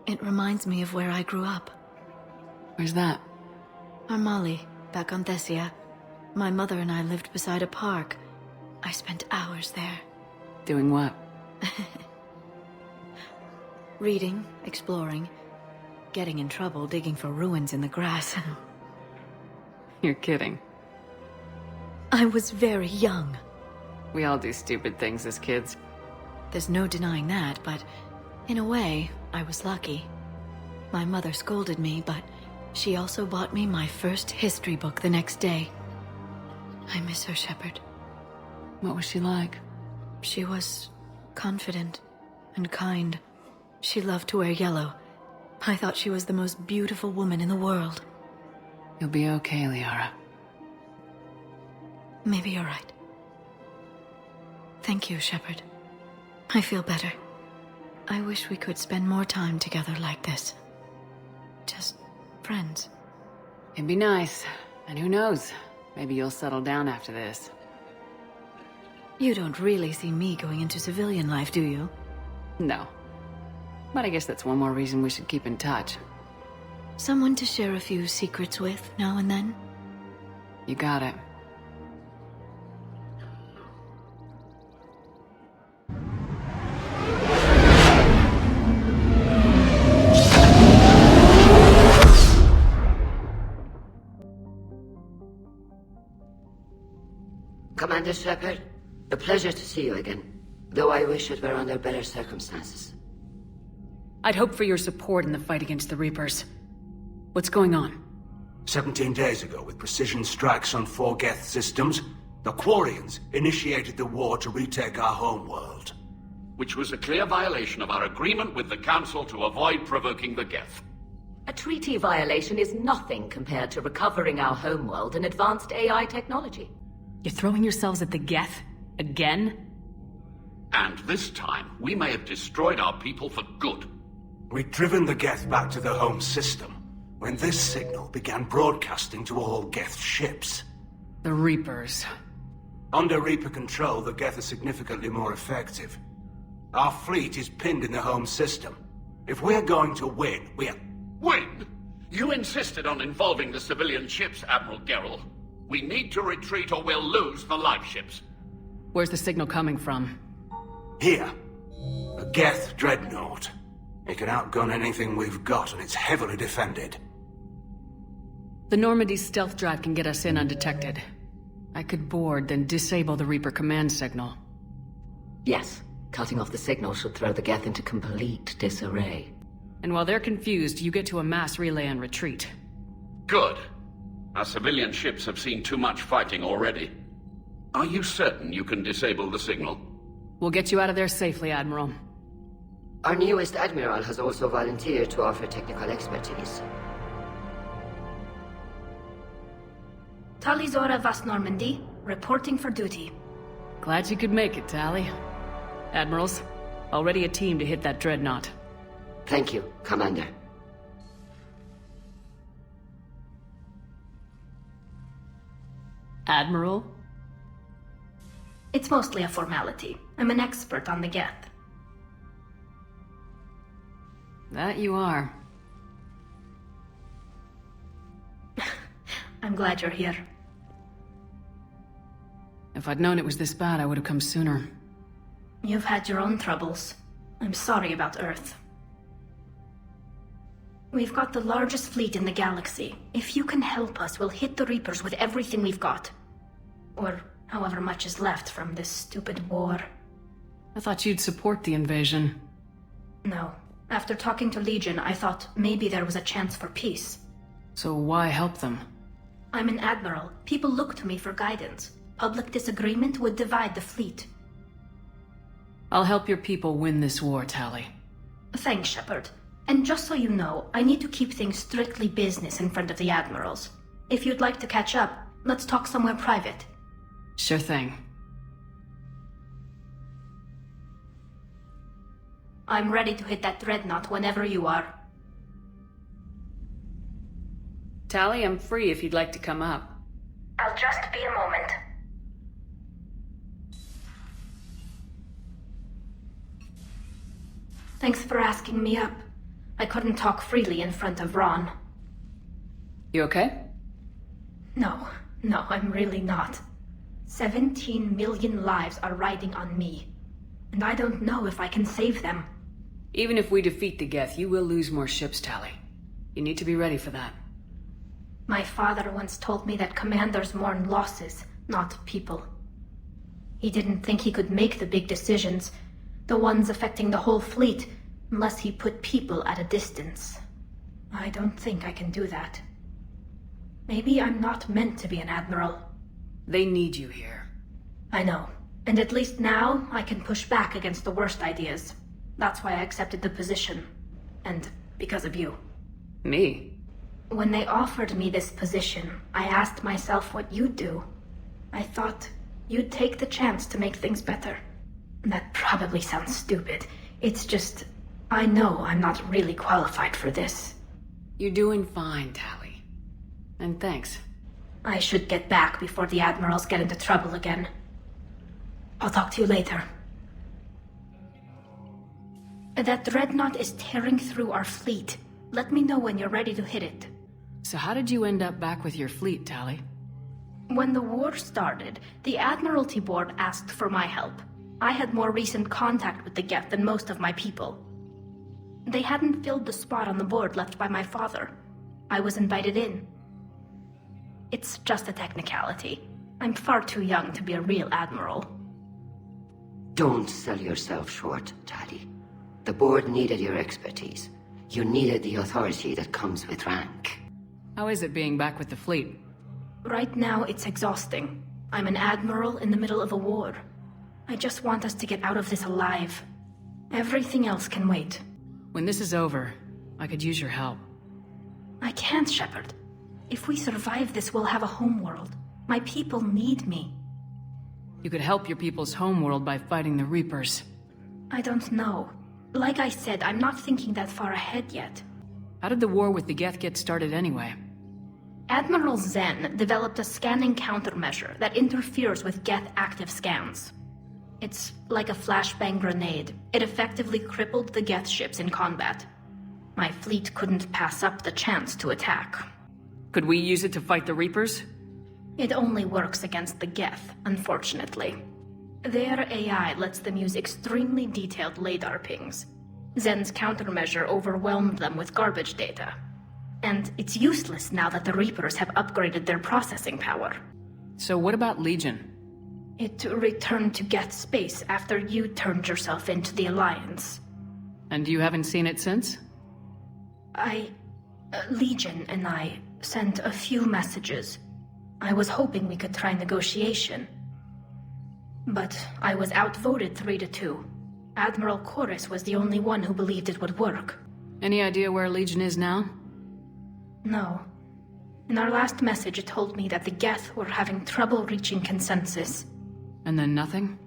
[SPEAKER 5] It reminds me of where I grew up.
[SPEAKER 1] Where's that?
[SPEAKER 5] Armali, back on Thessia. My mother and I lived beside a park. I spent hours there.
[SPEAKER 1] Doing what?
[SPEAKER 5] Reading, exploring, getting in trouble digging for ruins in the grass.
[SPEAKER 1] You're kidding.
[SPEAKER 5] I was very young.
[SPEAKER 1] We all do stupid things as kids.
[SPEAKER 5] There's no denying that, but in a way, I was lucky. My mother scolded me, but she also bought me my first history book the next day. I miss her, Shepard.
[SPEAKER 1] What was she like?
[SPEAKER 5] She was confident and kind. She loved to wear yellow. I thought she was the most beautiful woman in the world.
[SPEAKER 1] You'll be okay, Liara.
[SPEAKER 5] Maybe you're right. Thank you, Shepard. I feel better. I wish we could spend more time together like this. Just friends.
[SPEAKER 1] It'd be nice. And who knows? Maybe you'll settle down after this.
[SPEAKER 5] You don't really see me going into civilian life, do you?
[SPEAKER 1] No. But I guess that's one more reason we should keep in touch.
[SPEAKER 5] Someone to share a few secrets with now and then?
[SPEAKER 1] You got it.
[SPEAKER 2] Commander Shepard, a pleasure to see you again, though I wish it were under better circumstances.
[SPEAKER 1] I'd hoped for your support in the fight against the Reapers. What's going on?
[SPEAKER 16] 17 days ago, with precision strikes on 4 Geth systems, the Quarians initiated the war to retake our homeworld.
[SPEAKER 15] Which was a clear violation of our agreement with the Council to avoid provoking the Geth.
[SPEAKER 3] A treaty violation is nothing compared to recovering our homeworld and advanced AI technology.
[SPEAKER 1] You're throwing yourselves at the Geth? Again?
[SPEAKER 15] And this time, we may have destroyed our people for good.
[SPEAKER 16] We'd driven the Geth back to the home system, when this signal began broadcasting to all Geth ships.
[SPEAKER 1] The Reapers.
[SPEAKER 16] Under Reaper control, the Geth are significantly more effective. Our fleet is pinned in the home system. If we're going to win,
[SPEAKER 15] Win? You insisted on involving the civilian ships, Admiral Gerrel. We need to retreat or we'll lose the live ships.
[SPEAKER 1] Where's the signal coming from?
[SPEAKER 16] Here. A Geth dreadnought. It can outgun anything we've got, and it's heavily defended.
[SPEAKER 1] The Normandy stealth drive can get us in undetected. I could board, then disable the Reaper command signal.
[SPEAKER 2] Yes, cutting off the signal should throw the Geth into complete disarray.
[SPEAKER 1] And while they're confused, you get to a mass relay and retreat.
[SPEAKER 15] Good. Our civilian ships have seen too much fighting already. Are you certain you can disable the signal?
[SPEAKER 1] We'll get you out of there safely, Admiral.
[SPEAKER 2] Our newest Admiral has also volunteered to offer technical expertise.
[SPEAKER 22] Talizora Vast Normandy, reporting for duty.
[SPEAKER 1] Glad you could make it, Tally. Admirals, already a team to hit that dreadnought.
[SPEAKER 2] Thank you, Commander.
[SPEAKER 1] Admiral?
[SPEAKER 22] It's mostly a formality. I'm an expert on the Geth.
[SPEAKER 1] That you are.
[SPEAKER 22] I'm glad you're here.
[SPEAKER 1] If I'd known it was this bad, I would have come sooner.
[SPEAKER 22] You've had your own troubles. I'm sorry about Earth. We've got the largest fleet in the galaxy. If you can help us, we'll hit the Reapers with everything we've got. Or however much is left from this stupid war.
[SPEAKER 1] I thought you'd support the invasion.
[SPEAKER 22] No. After talking to Legion, I thought maybe there was a chance for peace.
[SPEAKER 1] So why help them?
[SPEAKER 22] I'm an admiral. People look to me for guidance. Public disagreement would divide the fleet.
[SPEAKER 1] I'll help your people win this war, Tali.
[SPEAKER 22] Thanks, Shepard. And just so you know, I need to keep things strictly business in front of the admirals. If you'd like to catch up, let's talk somewhere private.
[SPEAKER 1] Sure thing.
[SPEAKER 22] I'm ready to hit that dreadnought whenever you are.
[SPEAKER 1] Tali, I'm free if you'd like to come up.
[SPEAKER 22] I'll just be a moment. Thanks for asking me up. I couldn't talk freely in front of Ron.
[SPEAKER 1] You okay?
[SPEAKER 22] No, I'm really not. 17 million lives are riding on me. And I don't know if I can save them.
[SPEAKER 1] Even if we defeat the Geth, you will lose more ships, Tali. You need to be ready for that.
[SPEAKER 22] My father once told me that commanders mourn losses, not people. He didn't think he could make the big decisions, the ones affecting the whole fleet, unless he put people at a distance. I don't think I can do that. Maybe I'm not meant to be an admiral.
[SPEAKER 1] They need you here.
[SPEAKER 22] I know. And at least now, I can push back against the worst ideas. That's why I accepted the position. And because of you.
[SPEAKER 1] Me?
[SPEAKER 22] When they offered me this position, I asked myself what you'd do. I thought you'd take the chance to make things better. That probably sounds stupid. It's just, I know I'm not really qualified for this.
[SPEAKER 1] You're doing fine, Tali. And thanks.
[SPEAKER 22] I should get back before the admirals get into trouble again. I'll talk to you later. That dreadnought is tearing through our fleet. Let me know when you're ready to hit it.
[SPEAKER 1] So how did you end up back with your fleet, Tali?
[SPEAKER 22] When the war started, the Admiralty Board asked for my help. I had more recent contact with the Geth than most of my people. They hadn't filled the spot on the board left by my father. I was invited in. It's just a technicality. I'm far too young to be a real admiral.
[SPEAKER 2] Don't sell yourself short, Tali. The board needed your expertise. You needed the authority that comes with rank.
[SPEAKER 1] How is it being back with the fleet?
[SPEAKER 22] Right now, it's exhausting. I'm an admiral in the middle of a war. I just want us to get out of this alive. Everything else can wait.
[SPEAKER 1] When this is over, I could use your help.
[SPEAKER 22] I can't, Shepard. If we survive this, we'll have a homeworld. My people need me.
[SPEAKER 1] You could help your people's homeworld by fighting the Reapers.
[SPEAKER 22] I don't know. Like I said, I'm not thinking that far ahead yet.
[SPEAKER 1] How did the war with the Geth get started anyway?
[SPEAKER 22] Admiral Zen developed a scanning countermeasure that interferes with Geth active scans. It's like a flashbang grenade. It effectively crippled the Geth ships in combat. My fleet couldn't pass up the chance to attack.
[SPEAKER 1] Could we use it to fight the Reapers?
[SPEAKER 22] It only works against the Geth, unfortunately. Their AI lets them use extremely detailed LADAR pings. Zen's countermeasure overwhelmed them with garbage data. And it's useless now that the Reapers have upgraded their processing power.
[SPEAKER 1] So what about Legion?
[SPEAKER 22] It returned to Geth space after you turned yourself into the Alliance.
[SPEAKER 1] And you haven't seen it since?
[SPEAKER 22] Legion and I sent a few messages. I was hoping we could try negotiation. But I was outvoted 3-2. Admiral Chorus was the only one who believed it would work.
[SPEAKER 1] Any idea where Legion is now?
[SPEAKER 22] No. In our last message, it told me that the Geth were having trouble reaching consensus.
[SPEAKER 1] And then nothing?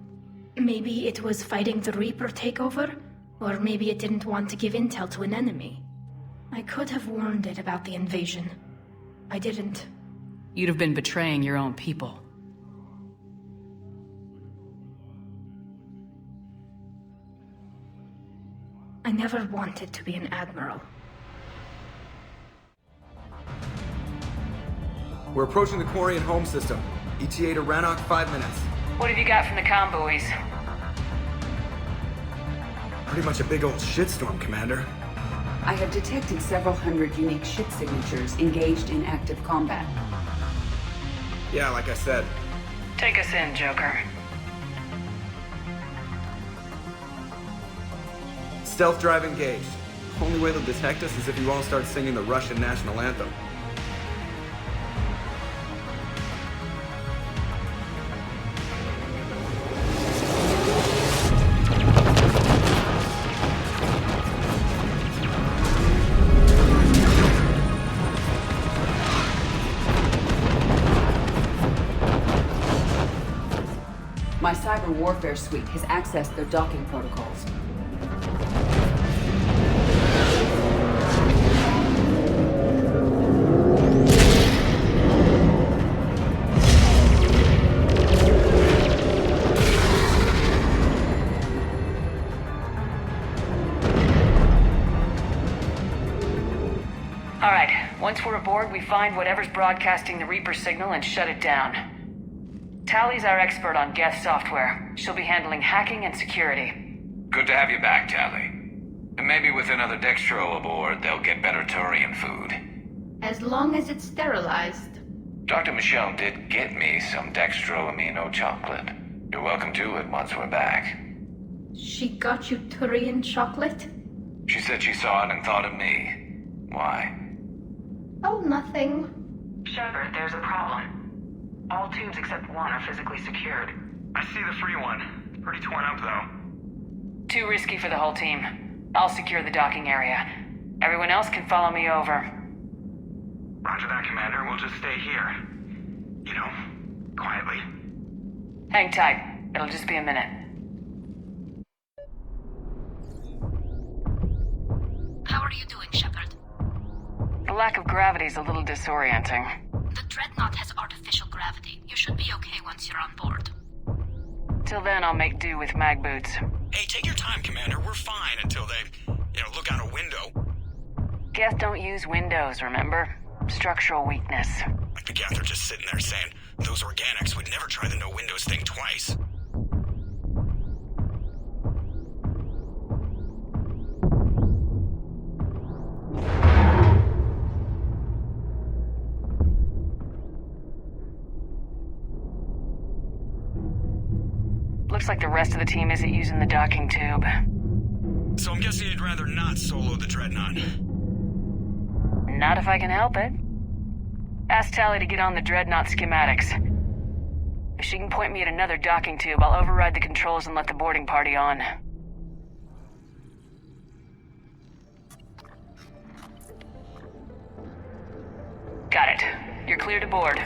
[SPEAKER 22] Maybe it was fighting the Reaper takeover, or maybe it didn't want to give intel to an enemy. I could have warned it about the invasion. I didn't.
[SPEAKER 1] You'd have been betraying your own people.
[SPEAKER 22] I never wanted to be an admiral.
[SPEAKER 4] We're approaching the Quarian home system. ETA to Rannoch, 5 minutes.
[SPEAKER 1] What have you got from the comm buoys?
[SPEAKER 4] Pretty much a big old shitstorm, Commander.
[SPEAKER 21] I have detected several hundred unique ship signatures engaged in active combat.
[SPEAKER 4] Yeah, like I said.
[SPEAKER 1] Take us in, Joker.
[SPEAKER 4] Stealth drive engaged. Only way they'll detect us is if you won't start singing the Russian national anthem.
[SPEAKER 21] My cyber warfare suite has accessed their docking protocols.
[SPEAKER 1] All right, once we're aboard, we find whatever's broadcasting the Reaper signal and shut it down. Tally's our expert on Geth software. She'll be handling hacking and security.
[SPEAKER 14] Good to have you back, Tally. And maybe with another Dextro aboard, they'll get better Turian food.
[SPEAKER 22] As long as it's sterilized.
[SPEAKER 14] Dr. Michelle did get me some Dextro Amino chocolate. You're welcome to it once we're back.
[SPEAKER 22] She got you Turian chocolate?
[SPEAKER 14] She said she saw it and thought of me. Why?
[SPEAKER 22] Oh, nothing.
[SPEAKER 17] Shepard, there's a problem. All tubes except one are physically secured.
[SPEAKER 9] I see the free one. It's pretty torn up, though.
[SPEAKER 1] Too risky for the whole team. I'll secure the docking area. Everyone else can follow me over.
[SPEAKER 9] Roger that, Commander. We'll just stay here. You know, quietly.
[SPEAKER 1] Hang tight. It'll just be a minute.
[SPEAKER 22] How are you doing, Shepard?
[SPEAKER 1] The lack of gravity is a little disorienting.
[SPEAKER 22] The Dreadnought has artificial gravity. You should be okay once you're on board.
[SPEAKER 1] Till then, I'll make do with mag boots.
[SPEAKER 9] Hey, take your time, Commander. We're fine until they, look out a window.
[SPEAKER 1] Geth don't use windows, remember? Structural weakness.
[SPEAKER 9] Like the Geth are just sitting there saying, those organics would never try the no windows thing twice.
[SPEAKER 1] Looks like the rest of the team isn't using the docking tube.
[SPEAKER 9] So I'm guessing you'd rather not solo the Dreadnought.
[SPEAKER 1] Not if I can help it. Ask Tally to get on the Dreadnought schematics. If she can point me at another docking tube, I'll override the controls and let the boarding party on. Got it. You're clear to board.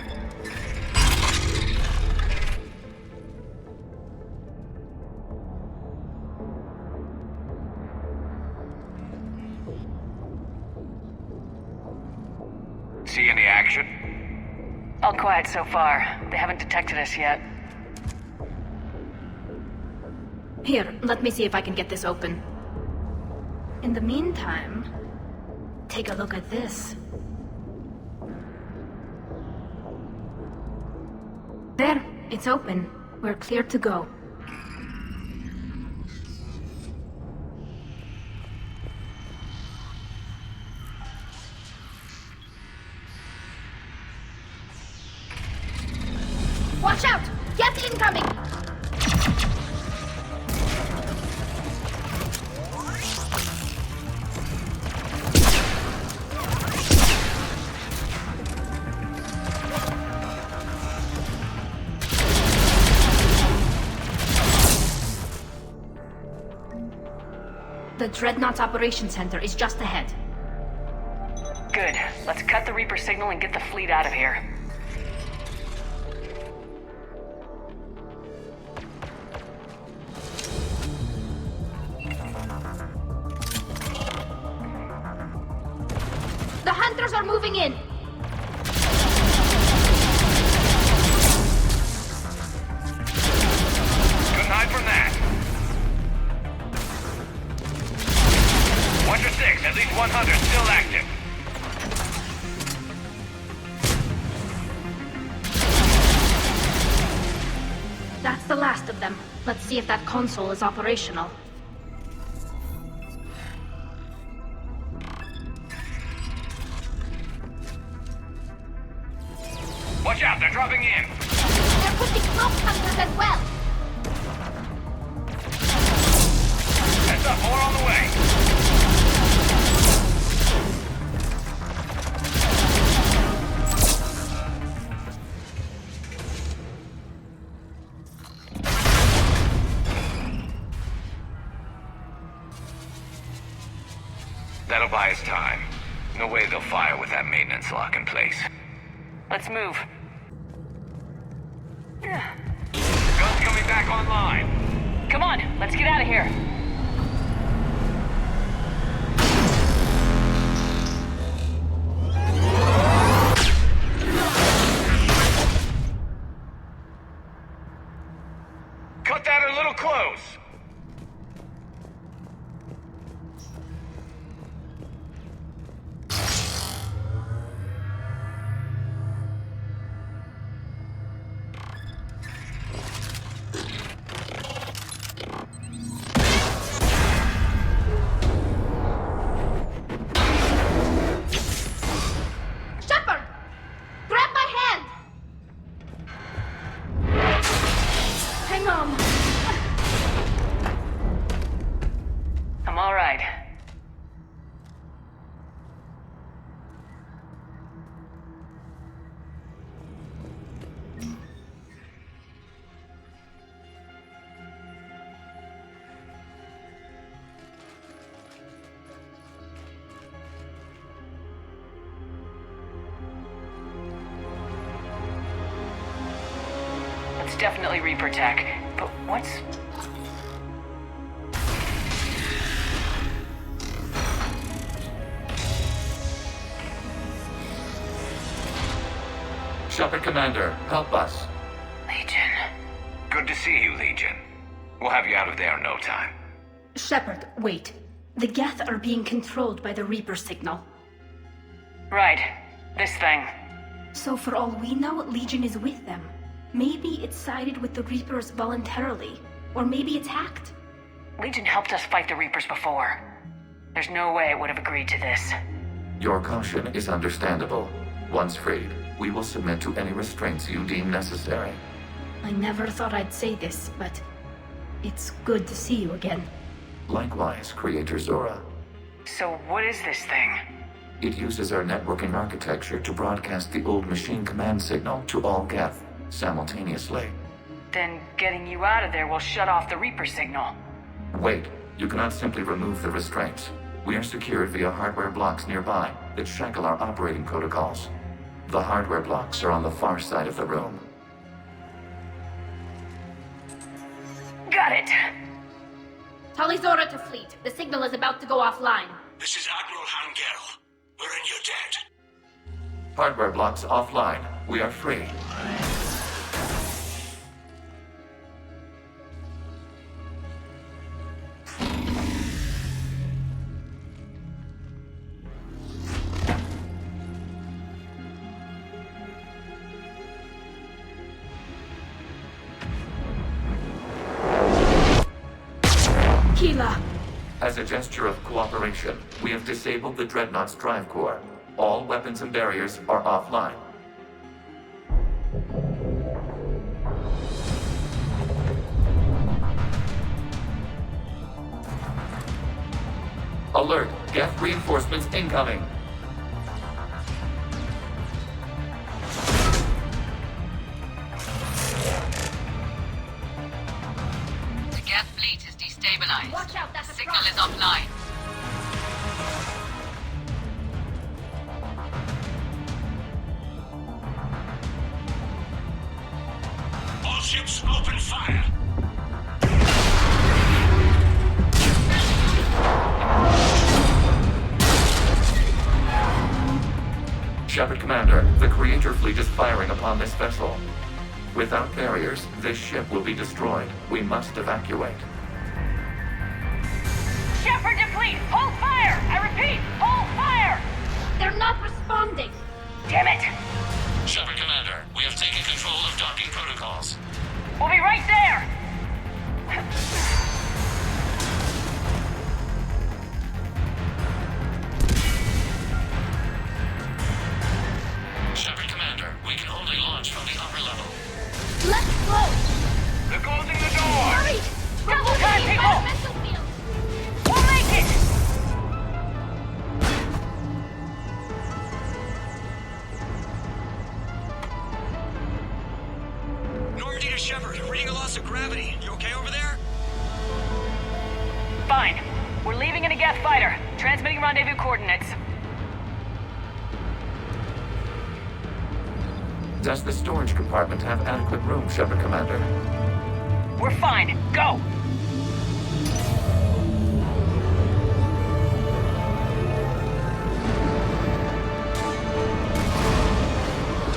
[SPEAKER 14] See any action?
[SPEAKER 1] All quiet so far. They haven't detected us yet.
[SPEAKER 22] Here, let me see if I can get this open. In the meantime, take a look at this. There, it's open. We're clear to go. Watch out! Get incoming! The Dreadnought's Operations Center is just ahead.
[SPEAKER 1] Good. Let's cut the Reaper signal and get the fleet out of here.
[SPEAKER 22] The Hunters are moving in!
[SPEAKER 9] Couldn't hide from that. Watcher 6, at least 100 still active.
[SPEAKER 22] last of them. Let's see if that console is operational.
[SPEAKER 9] Watch out, they're dropping in!
[SPEAKER 22] They're pushing smoke hunters as well!
[SPEAKER 9] Heads up, more on the way! That'll buy us time. No way they'll fire with that maintenance lock in place.
[SPEAKER 17] Let's move.
[SPEAKER 9] Guns coming back online.
[SPEAKER 17] Come on, let's get out of here.
[SPEAKER 9] Cut that a little close.
[SPEAKER 17] It's definitely Reaper tech, but what's...
[SPEAKER 14] Shepard Commander, help us.
[SPEAKER 17] Legion.
[SPEAKER 9] Good to see you, Legion. We'll have you out of there in no time.
[SPEAKER 22] Shepard, wait. The Geth are being controlled by the Reaper signal.
[SPEAKER 17] Right. This thing.
[SPEAKER 22] So for all we know, Legion is with them. Maybe it sided with the Reapers voluntarily. Or maybe it's hacked.
[SPEAKER 17] Legion helped us fight the Reapers before. There's no way it would have agreed to this.
[SPEAKER 14] Your caution is understandable. Once freed, we will submit to any restraints you deem necessary.
[SPEAKER 22] I never thought I'd say this, but it's good to see you again.
[SPEAKER 14] Likewise, Creator Zora.
[SPEAKER 17] So what is this thing?
[SPEAKER 14] It uses our networking architecture to broadcast the old machine command signal to all Geth simultaneously.
[SPEAKER 17] Then getting you out of there will shut off the Reaper signal.
[SPEAKER 14] Wait, you cannot simply remove the restraints. We are secured via hardware blocks nearby that shackle our operating protocols. The hardware blocks are on the far side of the room.
[SPEAKER 17] Got it!
[SPEAKER 22] Tali Zora to fleet. The signal is about to go offline.
[SPEAKER 11] This is Admiral Hangel. We're in your debt.
[SPEAKER 14] Hardware blocks offline. We are free. As a gesture of cooperation, we have disabled the Dreadnought's drive core. All weapons and barriers are offline. Alert! Geth reinforcements incoming!
[SPEAKER 17] The Geth fleet is destabilized.
[SPEAKER 22] Watch out, that's a
[SPEAKER 17] Signal is offline.
[SPEAKER 11] All ships open fire.
[SPEAKER 14] Shepard Commander, the Creator fleet is firing upon this vessel. Without barriers, this ship will be destroyed. We must evacuate.
[SPEAKER 17] Shepard to fleet! Hold fire! I repeat, hold fire!
[SPEAKER 22] They're not responding!
[SPEAKER 17] Damn it!
[SPEAKER 11] Shepard Commander, we have taken control of docking protocols.
[SPEAKER 17] We'll be right there!
[SPEAKER 1] Geth fighter. Transmitting rendezvous coordinates.
[SPEAKER 14] Does the storage compartment have adequate room, Shepard Commander?
[SPEAKER 1] We're fine. Go!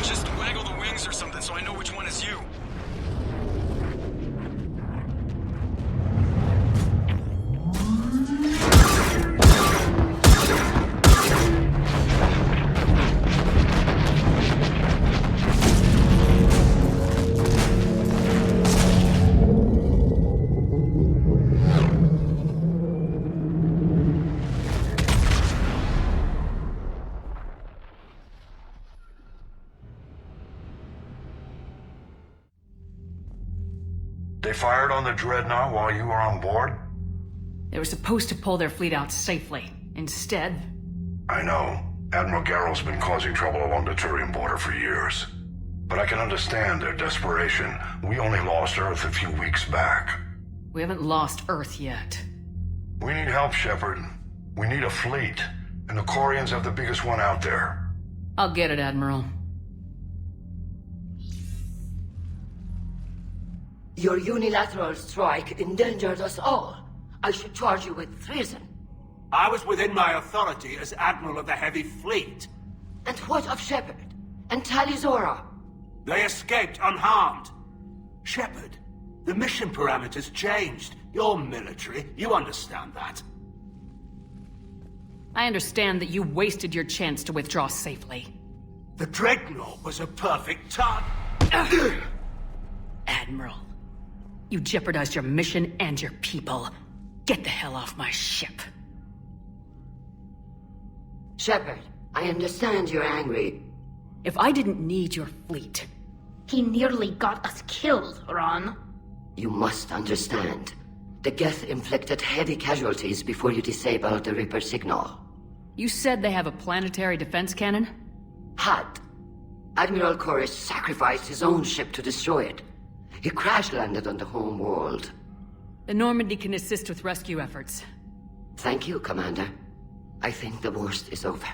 [SPEAKER 7] Just waggle the wings or something so I know which one is you.
[SPEAKER 12] They fired on the Dreadnought while you were on board?
[SPEAKER 1] They were supposed to pull their fleet out safely. Instead...
[SPEAKER 12] I know. Admiral Garrow's been causing trouble along the Turian border for years. But I can understand their desperation. We only lost Earth a few weeks back.
[SPEAKER 1] We haven't lost Earth yet.
[SPEAKER 12] We need help, Shepard. We need a fleet. And the Corians have the biggest one out there.
[SPEAKER 1] I'll get it, Admiral.
[SPEAKER 2] Your unilateral strike endangered us all. I should charge you with treason.
[SPEAKER 13] I was within my authority as Admiral of the Heavy Fleet.
[SPEAKER 2] And what of Shepard? And Talizora?
[SPEAKER 13] They escaped unharmed. Shepard, the mission parameters changed. You're military, you understand that.
[SPEAKER 1] I understand that you wasted your chance to withdraw safely.
[SPEAKER 13] The Dreadnought was a perfect target.
[SPEAKER 1] Admiral, you jeopardized your mission and your people. Get the hell off my ship.
[SPEAKER 2] Shepard, I understand you're angry.
[SPEAKER 1] If I didn't need your fleet...
[SPEAKER 22] He nearly got us killed, Ron.
[SPEAKER 2] You must understand. The Geth inflicted heavy casualties before you disabled the Reaper signal.
[SPEAKER 1] You said they have a planetary defense cannon?
[SPEAKER 2] Had. Admiral Corus sacrificed his own ship to destroy it. He crash-landed on the home world.
[SPEAKER 1] The Normandy can assist with rescue efforts.
[SPEAKER 2] Thank you, Commander. I think the worst is over.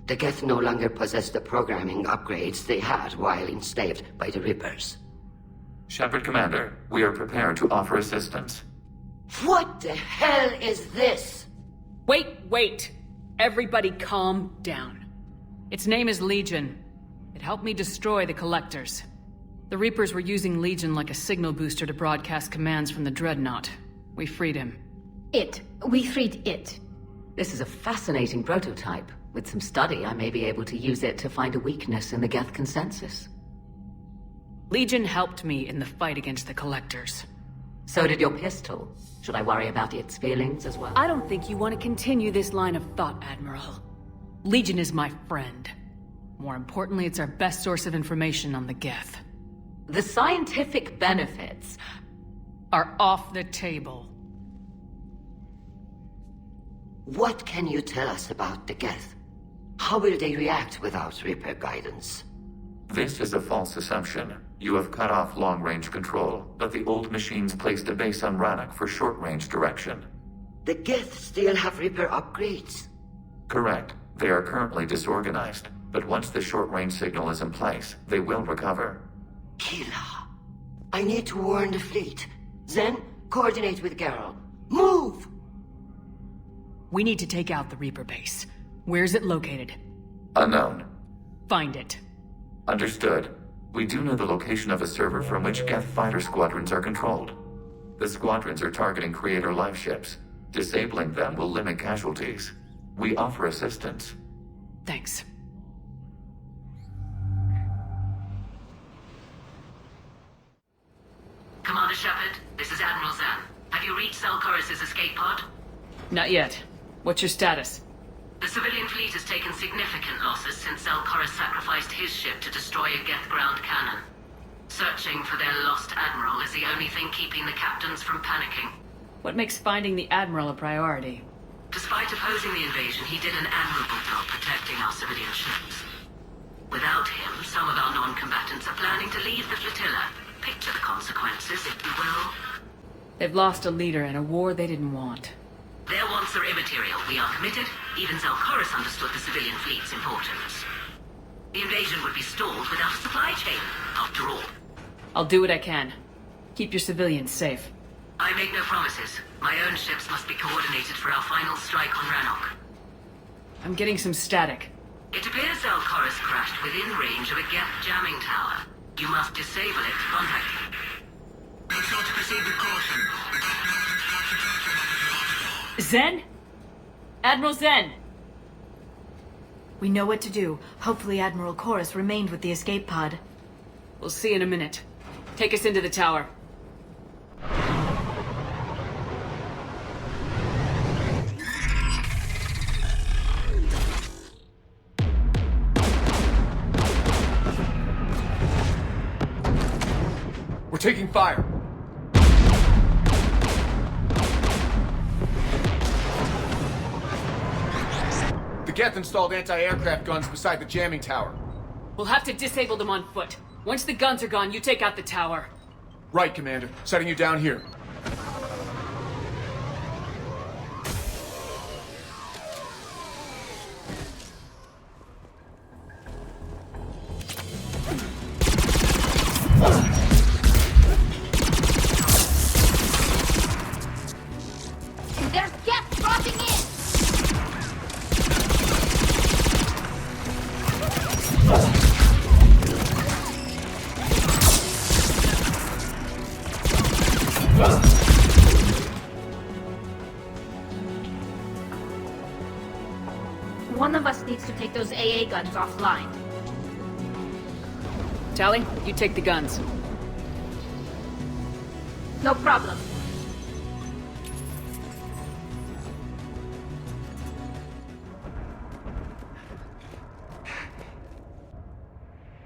[SPEAKER 2] The Geth no longer possess the programming upgrades they had while enslaved by the Reapers.
[SPEAKER 14] Shepard Commander, we are prepared to offer assistance.
[SPEAKER 2] What the hell is this?
[SPEAKER 1] Wait! Everybody calm down. Its name is Legion. It helped me destroy the Collectors. The Reapers were using Legion like a signal booster to broadcast commands from the Dreadnought. We freed him.
[SPEAKER 22] We freed it.
[SPEAKER 3] This is a fascinating prototype. With some study, I may be able to use it to find a weakness in the Geth consensus.
[SPEAKER 1] Legion helped me in the fight against the Collectors.
[SPEAKER 3] So did your pistol. Should I worry about its feelings as well?
[SPEAKER 1] I don't think you want to continue this line of thought, Admiral. Legion is my friend. More importantly, it's our best source of information on the Geth.
[SPEAKER 3] The scientific benefits
[SPEAKER 1] are off the table.
[SPEAKER 2] What can you tell us about the Geth? How will they react without Reaper guidance?
[SPEAKER 14] This is a false assumption. You have cut off long-range control, but the old machines placed a base on Rannoch for short-range direction.
[SPEAKER 2] The Geth still have Reaper upgrades?
[SPEAKER 14] Correct. They are currently disorganized, but once the short-range signal is in place, they will recover.
[SPEAKER 2] Kila, I need to warn the fleet. Then, coordinate with Garrow. Move!
[SPEAKER 1] We need to take out the Reaper base. Where's it located?
[SPEAKER 14] Unknown.
[SPEAKER 1] Find it.
[SPEAKER 14] Understood. We do know the location of a server from which Geth fighter squadrons are controlled. The squadrons are targeting Creator live ships. Disabling them will limit casualties. We offer assistance.
[SPEAKER 1] Thanks.
[SPEAKER 3] Commander Shepard, this is Admiral Zan. Have you reached Zelkorus' escape pod?
[SPEAKER 1] Not yet. What's your status?
[SPEAKER 3] The civilian fleet has taken significant losses since Zelkorus sacrificed his ship to destroy a Geth ground cannon. Searching for their lost admiral is the only thing keeping the captains from panicking.
[SPEAKER 1] What makes finding the Admiral a priority?
[SPEAKER 3] Despite opposing the invasion, he did an admirable job protecting our civilian ships. Without him, some of our non-combatants are planning to leave the flotilla. Picture the consequences, if you will.
[SPEAKER 1] They've lost a leader in a war they didn't want.
[SPEAKER 3] Their wants are immaterial. We are committed. Even Zelkoris understood the civilian fleet's importance. The invasion would be stalled without a supply chain, after all.
[SPEAKER 1] I'll do what I can. Keep your civilians safe.
[SPEAKER 3] I make no promises. My own ships must be coordinated for our final strike on Rannoch.
[SPEAKER 1] I'm getting some static.
[SPEAKER 3] It appears Zelkoris crashed within range of a Geth jamming tower. You must disable it to contact him. Make sure to proceed with caution.
[SPEAKER 1] Zen? Admiral Zen!
[SPEAKER 5] We know what to do. Hopefully Admiral Chorus remained with the escape pod.
[SPEAKER 1] We'll see in a minute. Take us into the tower.
[SPEAKER 4] We're taking fire. The Geth installed anti-aircraft guns beside the jamming tower.
[SPEAKER 1] We'll have to disable them on foot. Once the guns are gone, you take out the tower.
[SPEAKER 4] Right, Commander. Setting you down here.
[SPEAKER 22] There's Geth dropping in! One of us needs to take those AA guns offline.
[SPEAKER 1] Tally, you take the guns.
[SPEAKER 22] No problem.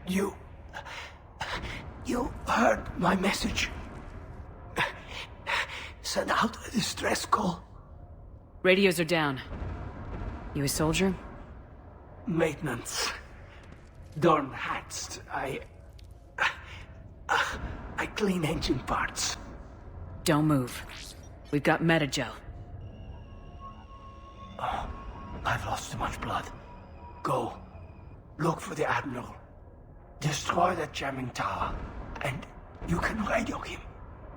[SPEAKER 16] You heard my message. Send out a distress call.
[SPEAKER 1] Radios are down. You a soldier?
[SPEAKER 16] Maintenance. Dorn hats. I clean engine parts.
[SPEAKER 1] Don't move. We've got metagel.
[SPEAKER 16] Oh, I've lost too much blood. Go. Look for the Admiral. Destroy that jamming tower, and you can radio him.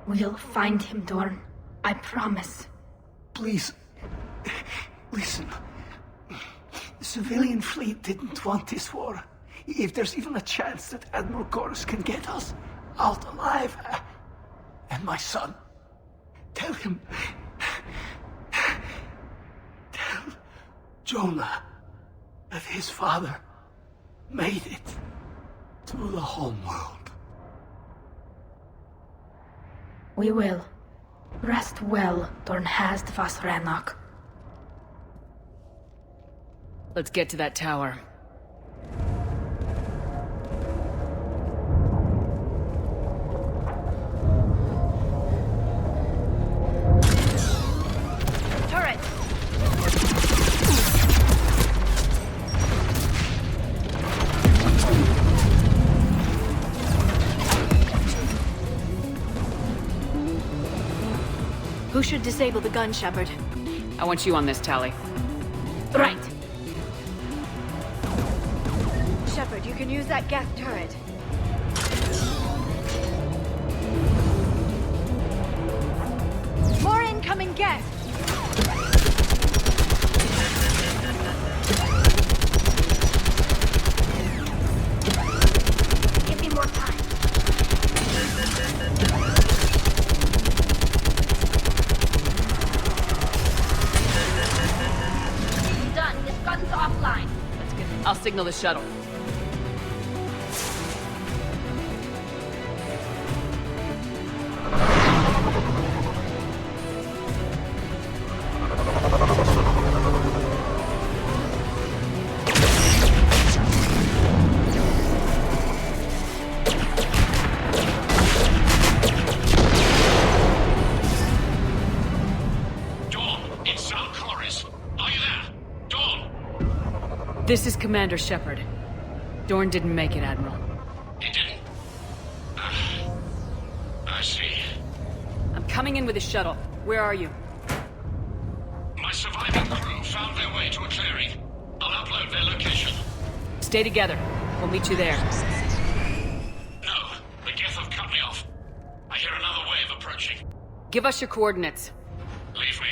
[SPEAKER 22] We'll find him, Dorn. I promise.
[SPEAKER 16] Please, listen. The civilian fleet didn't want this war. If there's even a chance that Admiral Chorus can get us out alive, and my son, tell him. Tell Jonah that his father made it to the home world.
[SPEAKER 22] We will. Rest well, Dorn has the Vas Rannoch.
[SPEAKER 1] Let's get to that tower.
[SPEAKER 22] Turret!
[SPEAKER 5] Who should disable the gun, Shepard?
[SPEAKER 1] I want you on this, Tally.
[SPEAKER 22] Right.
[SPEAKER 5] Shepard, you can use that Geth turret. More incoming Geth!
[SPEAKER 22] Give me more time. Done. This gun's offline.
[SPEAKER 1] That's good. I'll signal the shuttle. This is Commander Shepard. Dorn didn't make it, Admiral.
[SPEAKER 15] He didn't? I see.
[SPEAKER 1] I'm coming in with a shuttle. Where are you?
[SPEAKER 15] My My surviving crew found their way to a clearing. I'll upload their location.
[SPEAKER 1] Stay together. We'll meet you there.
[SPEAKER 15] No, the Geth have cut me off. I hear another wave approaching.
[SPEAKER 1] Give us your coordinates.
[SPEAKER 15] Leave me.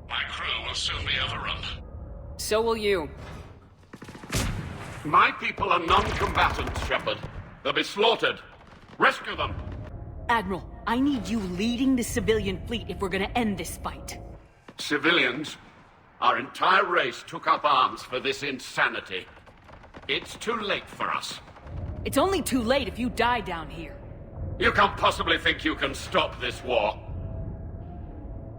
[SPEAKER 15] My crew will soon be overrun.
[SPEAKER 1] So will you.
[SPEAKER 15] My people are non-combatants, Shepard. They'll be slaughtered. Rescue them.
[SPEAKER 1] Admiral, I need you leading the civilian fleet if we're gonna end this fight.
[SPEAKER 15] Civilians? Our entire race took up arms for this insanity. It's too late for us.
[SPEAKER 1] It's only too late if you die down here.
[SPEAKER 15] You can't possibly think you can stop this war.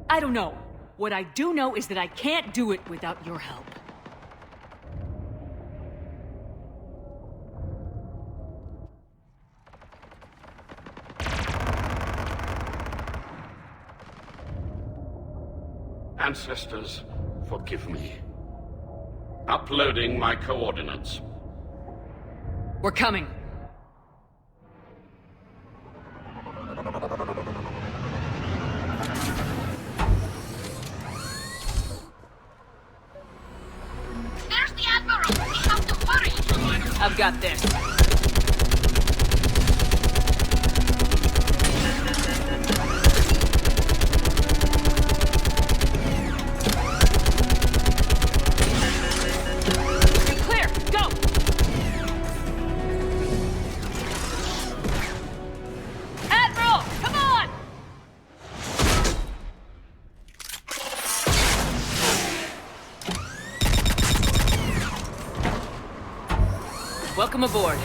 [SPEAKER 1] I don't know. What I do know is that I can't do it without your help.
[SPEAKER 15] Ancestors, forgive me. Uploading my coordinates.
[SPEAKER 1] We're coming.
[SPEAKER 22] There's the Admiral! We have to hurry!
[SPEAKER 1] I've got this. Welcome aboard.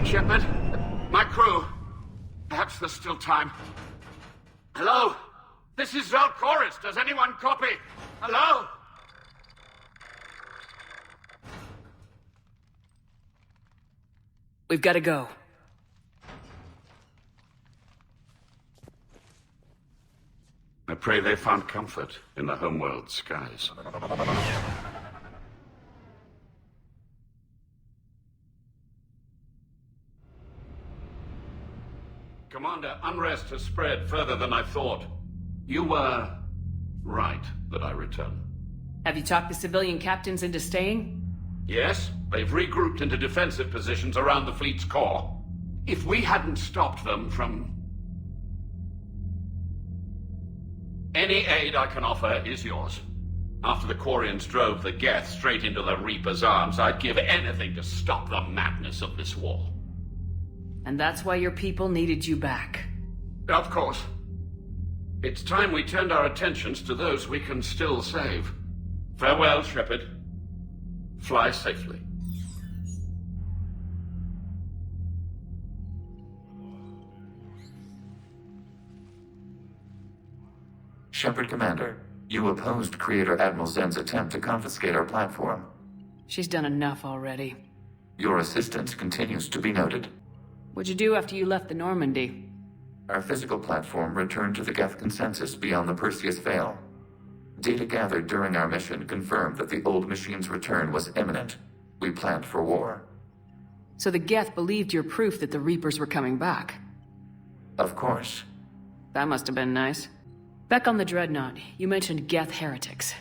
[SPEAKER 15] Shepard, my crew. Perhaps there's still time. Hello? This is Zalcoris. Does anyone copy? Hello?
[SPEAKER 1] We've got to go.
[SPEAKER 15] I pray they found comfort in the homeworld skies. Commander, unrest has spread further than I thought. You were right that I return.
[SPEAKER 1] Have you talked the civilian captains into staying?
[SPEAKER 15] Yes, they've regrouped into defensive positions around the fleet's core. If we hadn't stopped them from... Any aid I can offer is yours. After the Quarians drove the Geth straight into the Reaper's arms, I'd give anything to stop the madness of this war.
[SPEAKER 1] And that's why your people needed you back.
[SPEAKER 15] Of course. It's time we turned our attentions to those we can still save. Farewell, Shepard. Fly safely.
[SPEAKER 8] Shepard, Commander, you opposed Creator Admiral Zen's attempt to confiscate our platform.
[SPEAKER 1] She's done enough already.
[SPEAKER 8] Your assistance continues to be noted.
[SPEAKER 1] What'd you do after you left the Normandy?
[SPEAKER 8] Our physical platform returned to the Geth consensus beyond the Perseus Veil. Data gathered during our mission confirmed that the old machine's return was imminent. We planned for war.
[SPEAKER 1] So the Geth believed your proof that the Reapers were coming back?
[SPEAKER 8] Of course.
[SPEAKER 1] That must have been nice. Back on the Dreadnought, you mentioned Geth heretics.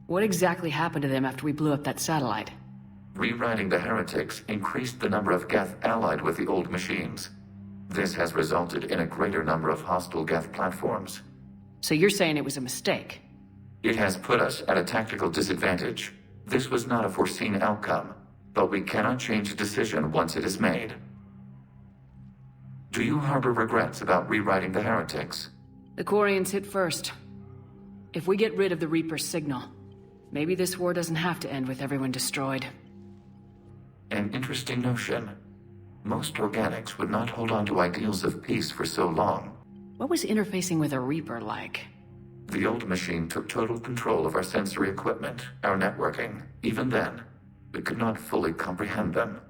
[SPEAKER 1] What exactly happened to them after we blew up that satellite?
[SPEAKER 8] Rewriting the heretics increased the number of Geth allied with the old machines. This has resulted in a greater number of hostile Geth platforms.
[SPEAKER 1] So you're saying it was a mistake?
[SPEAKER 8] It has put us at a tactical disadvantage. This was not a foreseen outcome, but we cannot change a decision once it is made. Do you harbor regrets about rewriting the heretics?
[SPEAKER 1] The Quarians hit first. If we get rid of the Reaper's signal, maybe this war doesn't have to end with everyone destroyed.
[SPEAKER 8] An interesting notion. Most organics would not hold on to ideals of peace for so long.
[SPEAKER 1] What was interfacing with a Reaper like?
[SPEAKER 8] The old machine took total control of our sensory equipment, our networking. Even then, we could not fully comprehend them.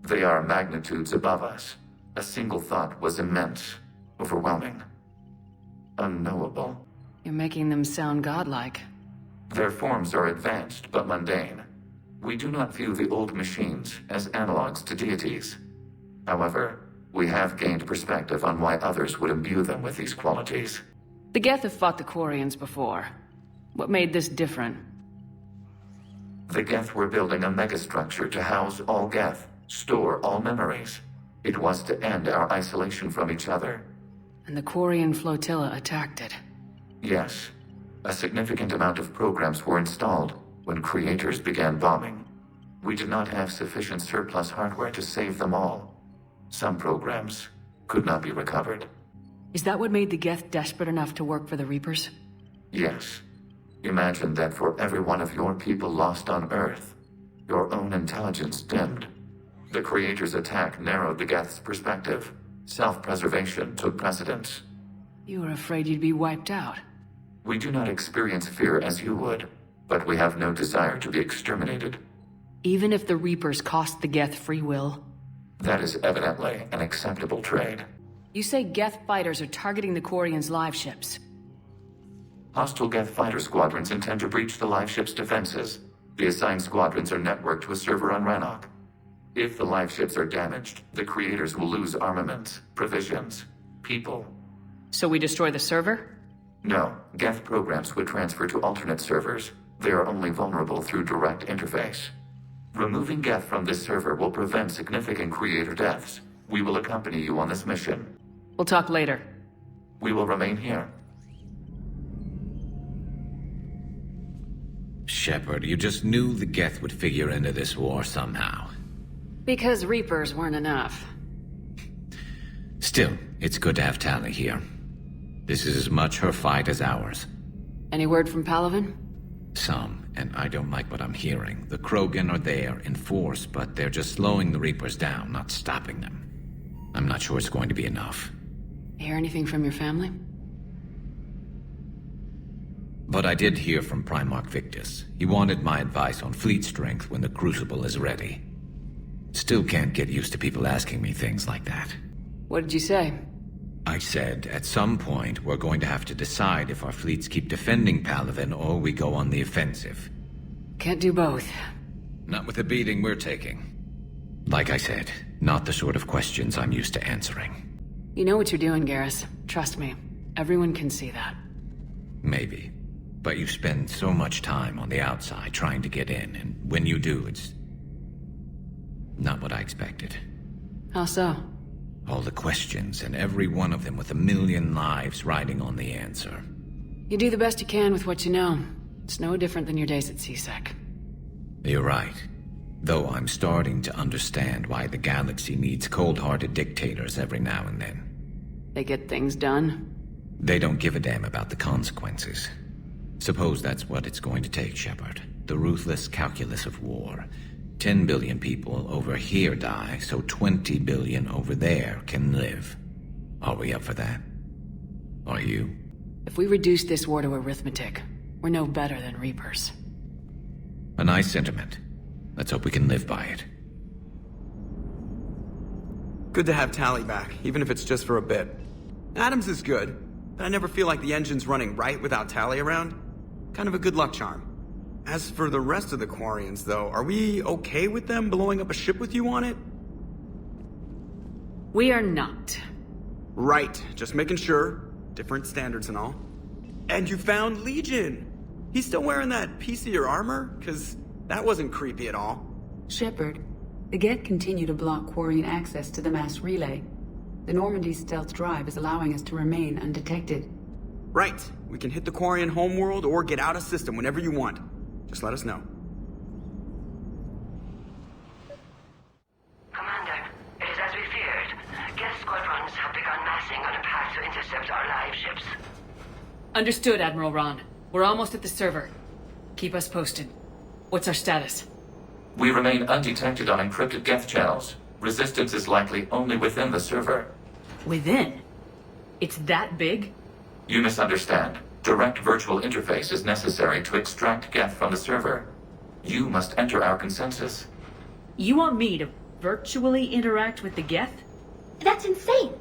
[SPEAKER 8] They are magnitudes above us. A single thought was immense, overwhelming, unknowable.
[SPEAKER 1] You're making them sound godlike.
[SPEAKER 8] Their forms are advanced but mundane. We do not view the old machines as analogs to deities. However, we have gained perspective on why others would imbue them with these qualities.
[SPEAKER 1] The Geth have fought the Quarians before. What made this different?
[SPEAKER 8] The Geth were building a megastructure to house all Geth, store all memories. It was to end our isolation from each other.
[SPEAKER 1] And the Quarian flotilla attacked it.
[SPEAKER 8] Yes. A significant amount of programs were installed when creators began bombing. We did not have sufficient surplus hardware to save them all. Some programs could not be recovered.
[SPEAKER 1] Is that what made the Geth desperate enough to work for the Reapers?
[SPEAKER 8] Yes. Imagine that for every one of your people lost on Earth, your own intelligence dimmed. The Creator's attack narrowed the Geth's perspective. Self-preservation took precedence.
[SPEAKER 1] You were afraid you'd be wiped out.
[SPEAKER 8] We do not experience fear as you would, but we have no desire to be exterminated.
[SPEAKER 1] Even if the Reapers cost the Geth free will?
[SPEAKER 8] That is evidently an acceptable trade.
[SPEAKER 1] You say Geth fighters are targeting the Quarians' live ships.
[SPEAKER 8] Hostile Geth fighter squadrons intend to breach the live ship's defenses. The assigned squadrons are networked to a server on Rannoch. If the live ships are damaged, the creators will lose armaments, provisions, people.
[SPEAKER 1] So we destroy the server?
[SPEAKER 8] No, Geth programs would transfer to alternate servers. They are only vulnerable through direct interface. Removing Geth from this server will prevent significant creator deaths. We will accompany you on this mission.
[SPEAKER 1] We'll talk later.
[SPEAKER 8] We will remain here.
[SPEAKER 14] Shepard, you just knew the Geth would figure into this war somehow.
[SPEAKER 1] Because Reapers weren't enough.
[SPEAKER 14] Still, it's good to have Tali here. This is as much her fight as ours.
[SPEAKER 1] Any word from Palaven?
[SPEAKER 14] Some, and I don't like what I'm hearing. The Krogan are there in force, but they're just slowing the Reapers down, not stopping them. I'm not sure it's going to be enough.
[SPEAKER 1] Hear anything from your family?
[SPEAKER 14] But I did hear from Primarch Victus. He wanted my advice on fleet strength when the Crucible is ready. Still can't get used to people asking me things like that.
[SPEAKER 1] What did you say?
[SPEAKER 14] I said, at some point, we're going to have to decide if our fleets keep defending Palaven or we go on the offensive.
[SPEAKER 1] Can't do both.
[SPEAKER 14] Not with the beating we're taking. Like I said, not the sort of questions I'm used to answering.
[SPEAKER 1] You know what you're doing, Garrus. Trust me. Everyone can see that.
[SPEAKER 14] Maybe. But you spend so much time on the outside trying to get in, and when you do, it's not what I expected.
[SPEAKER 1] How so?
[SPEAKER 14] All the questions, and every one of them with 1,000,000 lives riding on the answer.
[SPEAKER 1] You do the best you can with what you know. It's no different than your days at CSEC.
[SPEAKER 14] You're right. Though I'm starting to understand why the galaxy needs cold-hearted dictators every now and then.
[SPEAKER 1] They get things done?
[SPEAKER 14] They don't give a damn about the consequences. Suppose that's what it's going to take, Shepard. The ruthless calculus of war. 10 billion people over here die, so 20 billion over there can live. Are we up for that? Are you?
[SPEAKER 1] If we reduce this war to arithmetic, we're no better than Reapers.
[SPEAKER 14] A nice sentiment. Let's hope we can live by it.
[SPEAKER 4] Good to have Tali back, even if it's just for a bit. Adams is good, but I never feel like the engine's running right without Tali around. Kind of a good luck charm. As for the rest of the Quarians, though, are we okay with them blowing up a ship with you on it?
[SPEAKER 1] We are not.
[SPEAKER 4] Right, just making sure. Different standards and all. And you found Legion! He's still wearing that piece of your armor? Cause that wasn't creepy at all.
[SPEAKER 21] Shepard, the Geth continue to block Quarian access to the mass relay. The Normandy stealth drive is allowing us to remain undetected.
[SPEAKER 4] Right. We can hit the Quarian homeworld or get out of system whenever you want. Just let us know.
[SPEAKER 3] Commander, it is as we feared. Geth squadrons have begun massing on a path to intercept our live ships.
[SPEAKER 1] Understood, Admiral Ron. We're almost at the server. Keep us posted. What's our status?
[SPEAKER 8] We remain undetected on encrypted Geth channels. Resistance is likely only within the server.
[SPEAKER 1] Within? It's that big?
[SPEAKER 8] You misunderstand. Direct virtual interface is necessary to extract Geth from the server. You must enter our consensus.
[SPEAKER 1] You want me to virtually interact with the Geth?
[SPEAKER 22] That's insane!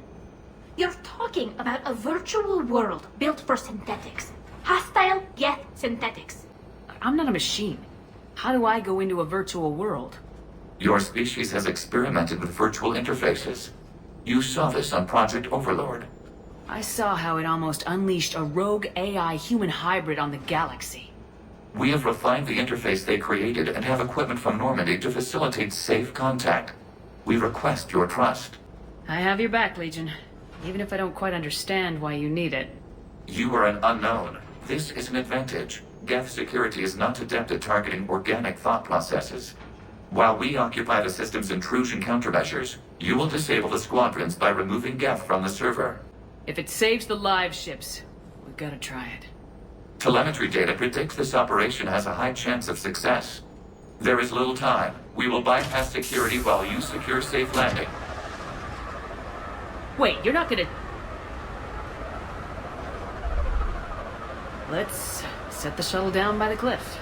[SPEAKER 22] You're talking about a virtual world built for synthetics. Hostile Geth synthetics.
[SPEAKER 1] I'm not a machine. How do I go into a virtual world?
[SPEAKER 8] Your species has experimented with virtual interfaces. You saw this on Project Overlord.
[SPEAKER 1] I saw how it almost unleashed a rogue AI human hybrid on the galaxy.
[SPEAKER 8] We have refined the interface they created and have equipment from Normandy to facilitate safe contact. We request your trust.
[SPEAKER 1] I have your back, Legion. Even if I don't quite understand why you need it.
[SPEAKER 8] You are an unknown. This is an advantage. Geth security is not adept at targeting organic thought processes. While we occupy the system's intrusion countermeasures, you will disable the squadrons by removing Geth from the server.
[SPEAKER 1] If it saves the live ships, we've got to try it.
[SPEAKER 8] Telemetry data predicts this operation has a high chance of success. There is little time. We will bypass security while you secure safe landing.
[SPEAKER 1] Wait, you're not gonna... Let's set the shuttle down by the cliff.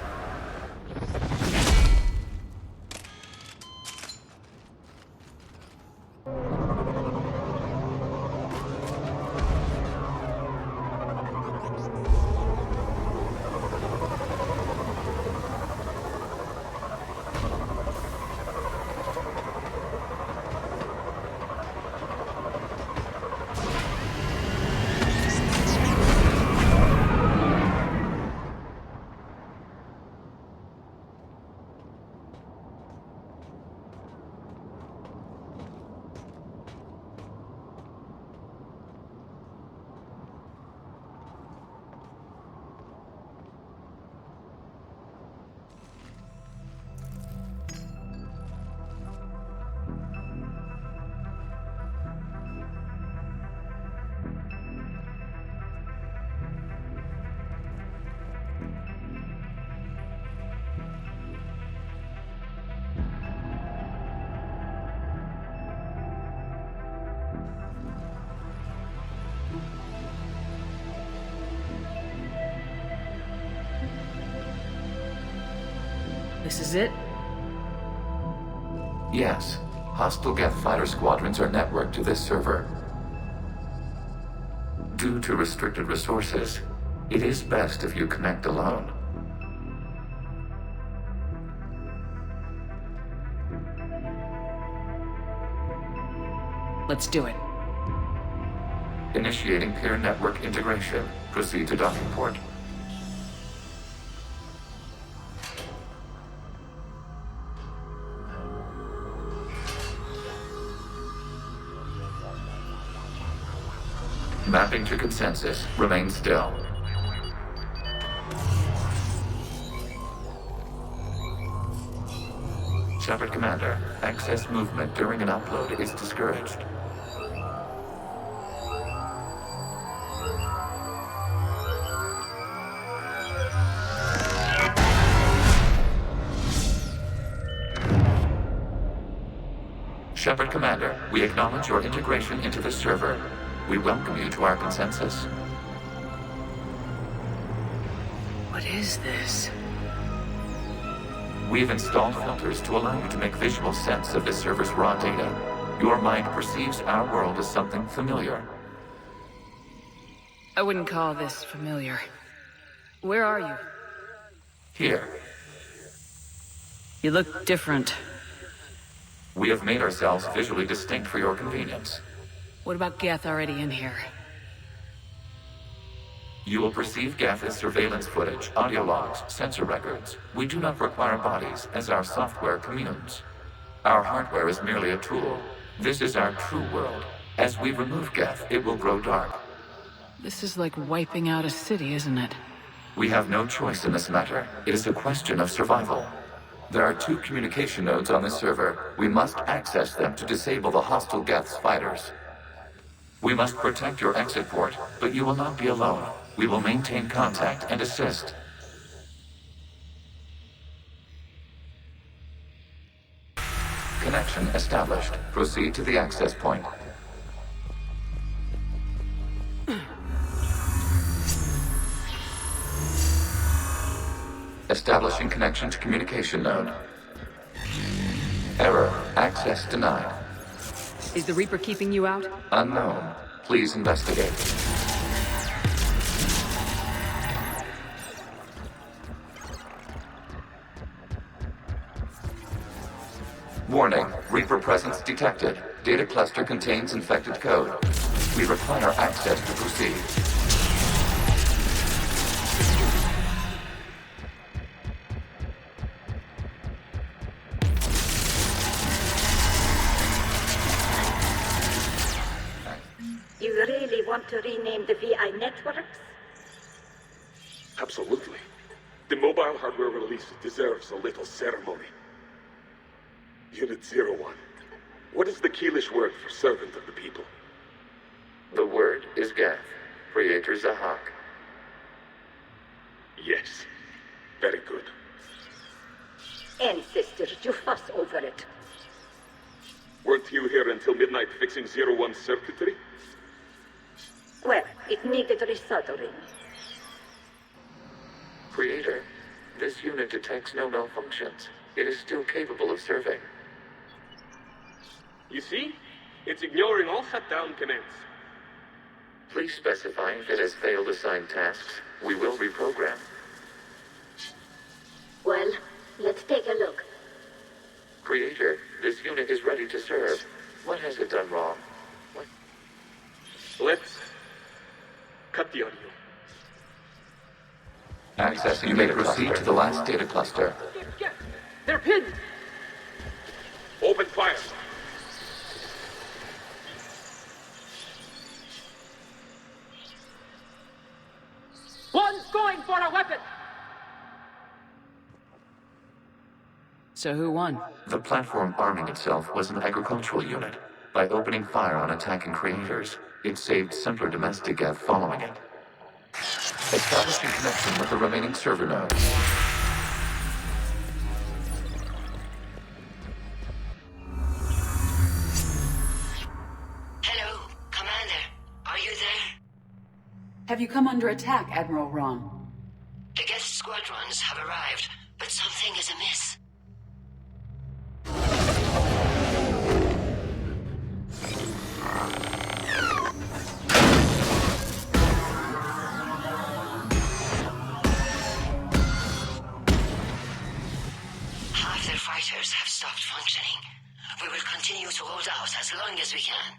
[SPEAKER 1] This is it?
[SPEAKER 8] Yes. Hostile Geth fighter squadrons are networked to this server. Due to restricted resources, it is best if you connect alone.
[SPEAKER 1] Let's do it.
[SPEAKER 8] Initiating peer network integration. Proceed to docking port. Mapping to consensus. Remain still. Shepard Commander, access movement during an upload is discouraged. Shepard Commander, we acknowledge your integration into the server. We welcome you to our consensus.
[SPEAKER 1] What is this?
[SPEAKER 8] We've installed filters to allow you to make visual sense of the server's raw data. Your mind perceives our world as something familiar.
[SPEAKER 1] I wouldn't call this familiar. Where are you?
[SPEAKER 8] Here.
[SPEAKER 1] You look different.
[SPEAKER 8] We have made ourselves visually distinct for your convenience.
[SPEAKER 1] What about Geth already in here?
[SPEAKER 8] You will perceive Geth as surveillance footage, audio logs, sensor records. We do not require bodies, as our software communes. Our hardware is merely a tool. This is our true world. As we remove Geth, it will grow dark.
[SPEAKER 1] This is like wiping out a city, isn't it?
[SPEAKER 8] We have no choice in this matter. It is a question of survival. There are 2 communication nodes on the server. We must access them to disable the hostile Geth's fighters. We must protect your exit port, but you will not be alone. We will maintain contact and assist. Connection established. Proceed to the access point. Establishing connection to communication node. Error. Access denied.
[SPEAKER 1] Is the Reaper keeping you out?
[SPEAKER 8] Unknown. Please investigate. Warning. Reaper presence detected. Data cluster contains infected code. We require access to proceed.
[SPEAKER 6] You really want to rename the VI networks?
[SPEAKER 19] Absolutely. The mobile hardware release deserves a little ceremony. Unit 01. What is the Keelish word for servant of the people?
[SPEAKER 8] The word is Geth, Creator Zahak.
[SPEAKER 19] Yes. Very good.
[SPEAKER 6] Ancestors, you fuss over it.
[SPEAKER 19] Weren't you here until midnight fixing 01's circuitry?
[SPEAKER 6] Well, it needed resoldering.
[SPEAKER 8] Creator, this unit detects no malfunctions. It is still capable of serving.
[SPEAKER 19] You see? It's ignoring all shutdown commands.
[SPEAKER 8] Please specify if it has failed assigned tasks. We will reprogram.
[SPEAKER 6] Well, let's take a look.
[SPEAKER 8] Creator, this unit is ready to serve. What has it done wrong? What?
[SPEAKER 19] Let's cut the audio.
[SPEAKER 8] Accessing, you may proceed to the last data cluster.
[SPEAKER 19] They're pinned! Open fire!
[SPEAKER 6] One's going for a weapon!
[SPEAKER 1] So who won?
[SPEAKER 8] The platform arming itself was an agricultural unit. By opening fire on attacking creators, it saved simpler domestic Geth following it. Establishing connection with the remaining server nodes.
[SPEAKER 2] Hello, Commander. Are you there?
[SPEAKER 21] Have you come under attack, Admiral Ron?
[SPEAKER 2] The Geth squadrons have arrived, but something is amiss. Half their fighters have stopped functioning. We will continue to hold out as long as we can.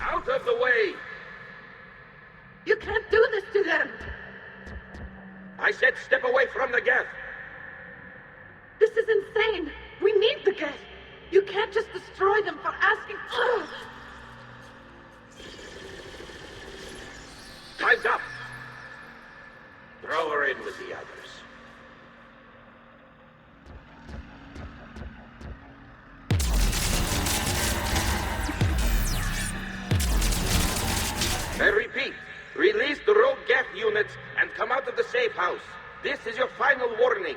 [SPEAKER 19] Out of the way!
[SPEAKER 6] You can't do this to them!
[SPEAKER 19] I said step away from the Geth!
[SPEAKER 6] This is insane! We need the Geth! You can't just destroy them for asking...
[SPEAKER 19] Time's up! Throw her in with the others. I repeat, release the rogue Geth units and come out of the safe house. This is your final warning.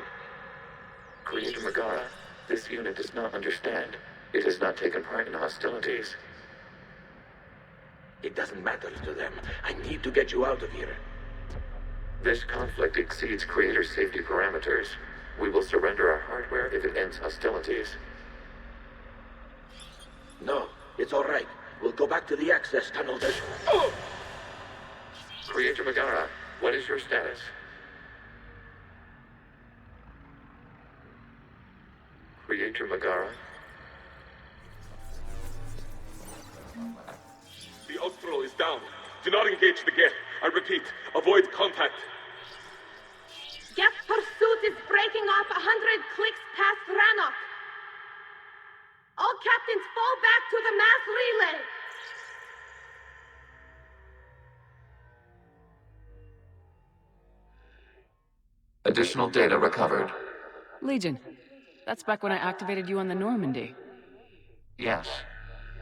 [SPEAKER 8] Creator Megara, this unit does not understand. It has not taken part in hostilities.
[SPEAKER 19] It doesn't matter to them. I need to get you out of here.
[SPEAKER 8] This conflict exceeds Creator's safety parameters. We will surrender our hardware if it ends hostilities.
[SPEAKER 19] No, it's all right. We'll go back to the access tunnel.
[SPEAKER 8] Creator Megara, what is your status? Creator Megara?
[SPEAKER 19] The Austral is down. Do not engage the Geth. I repeat, avoid contact.
[SPEAKER 6] Geth pursuit is breaking off 100 clicks past Rannoch. All captains fall back to the mass relay.
[SPEAKER 8] Additional data recovered.
[SPEAKER 1] Legion. That's back when I activated you on the Normandy.
[SPEAKER 8] Yes.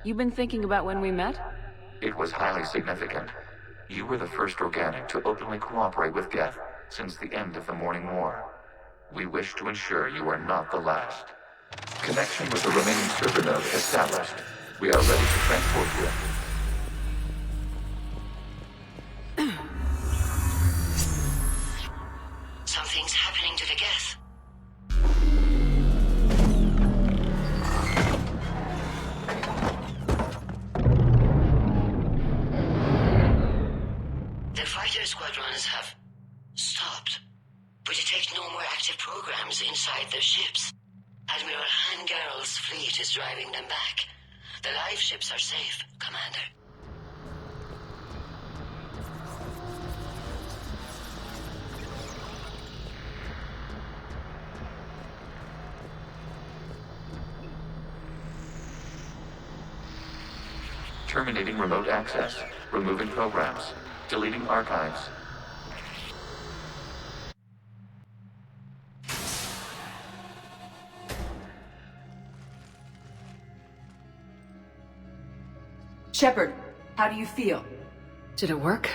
[SPEAKER 1] You've been thinking about when we met?
[SPEAKER 8] It was highly significant. You were the first organic to openly cooperate with Geth since the end of the Morning War. We wish to ensure you are not the last. Connection with the remaining server node established. We are ready to transport you.
[SPEAKER 2] Something's happening to the Geth. squadrons have stopped. But detect no more active programs inside their ships. Admiral Hangarl's fleet is driving them back. The live ships are safe, Commander.
[SPEAKER 8] Terminating remote access. Removing programs. Deleting archives.
[SPEAKER 21] Shepard, how do you feel?
[SPEAKER 1] Did it work?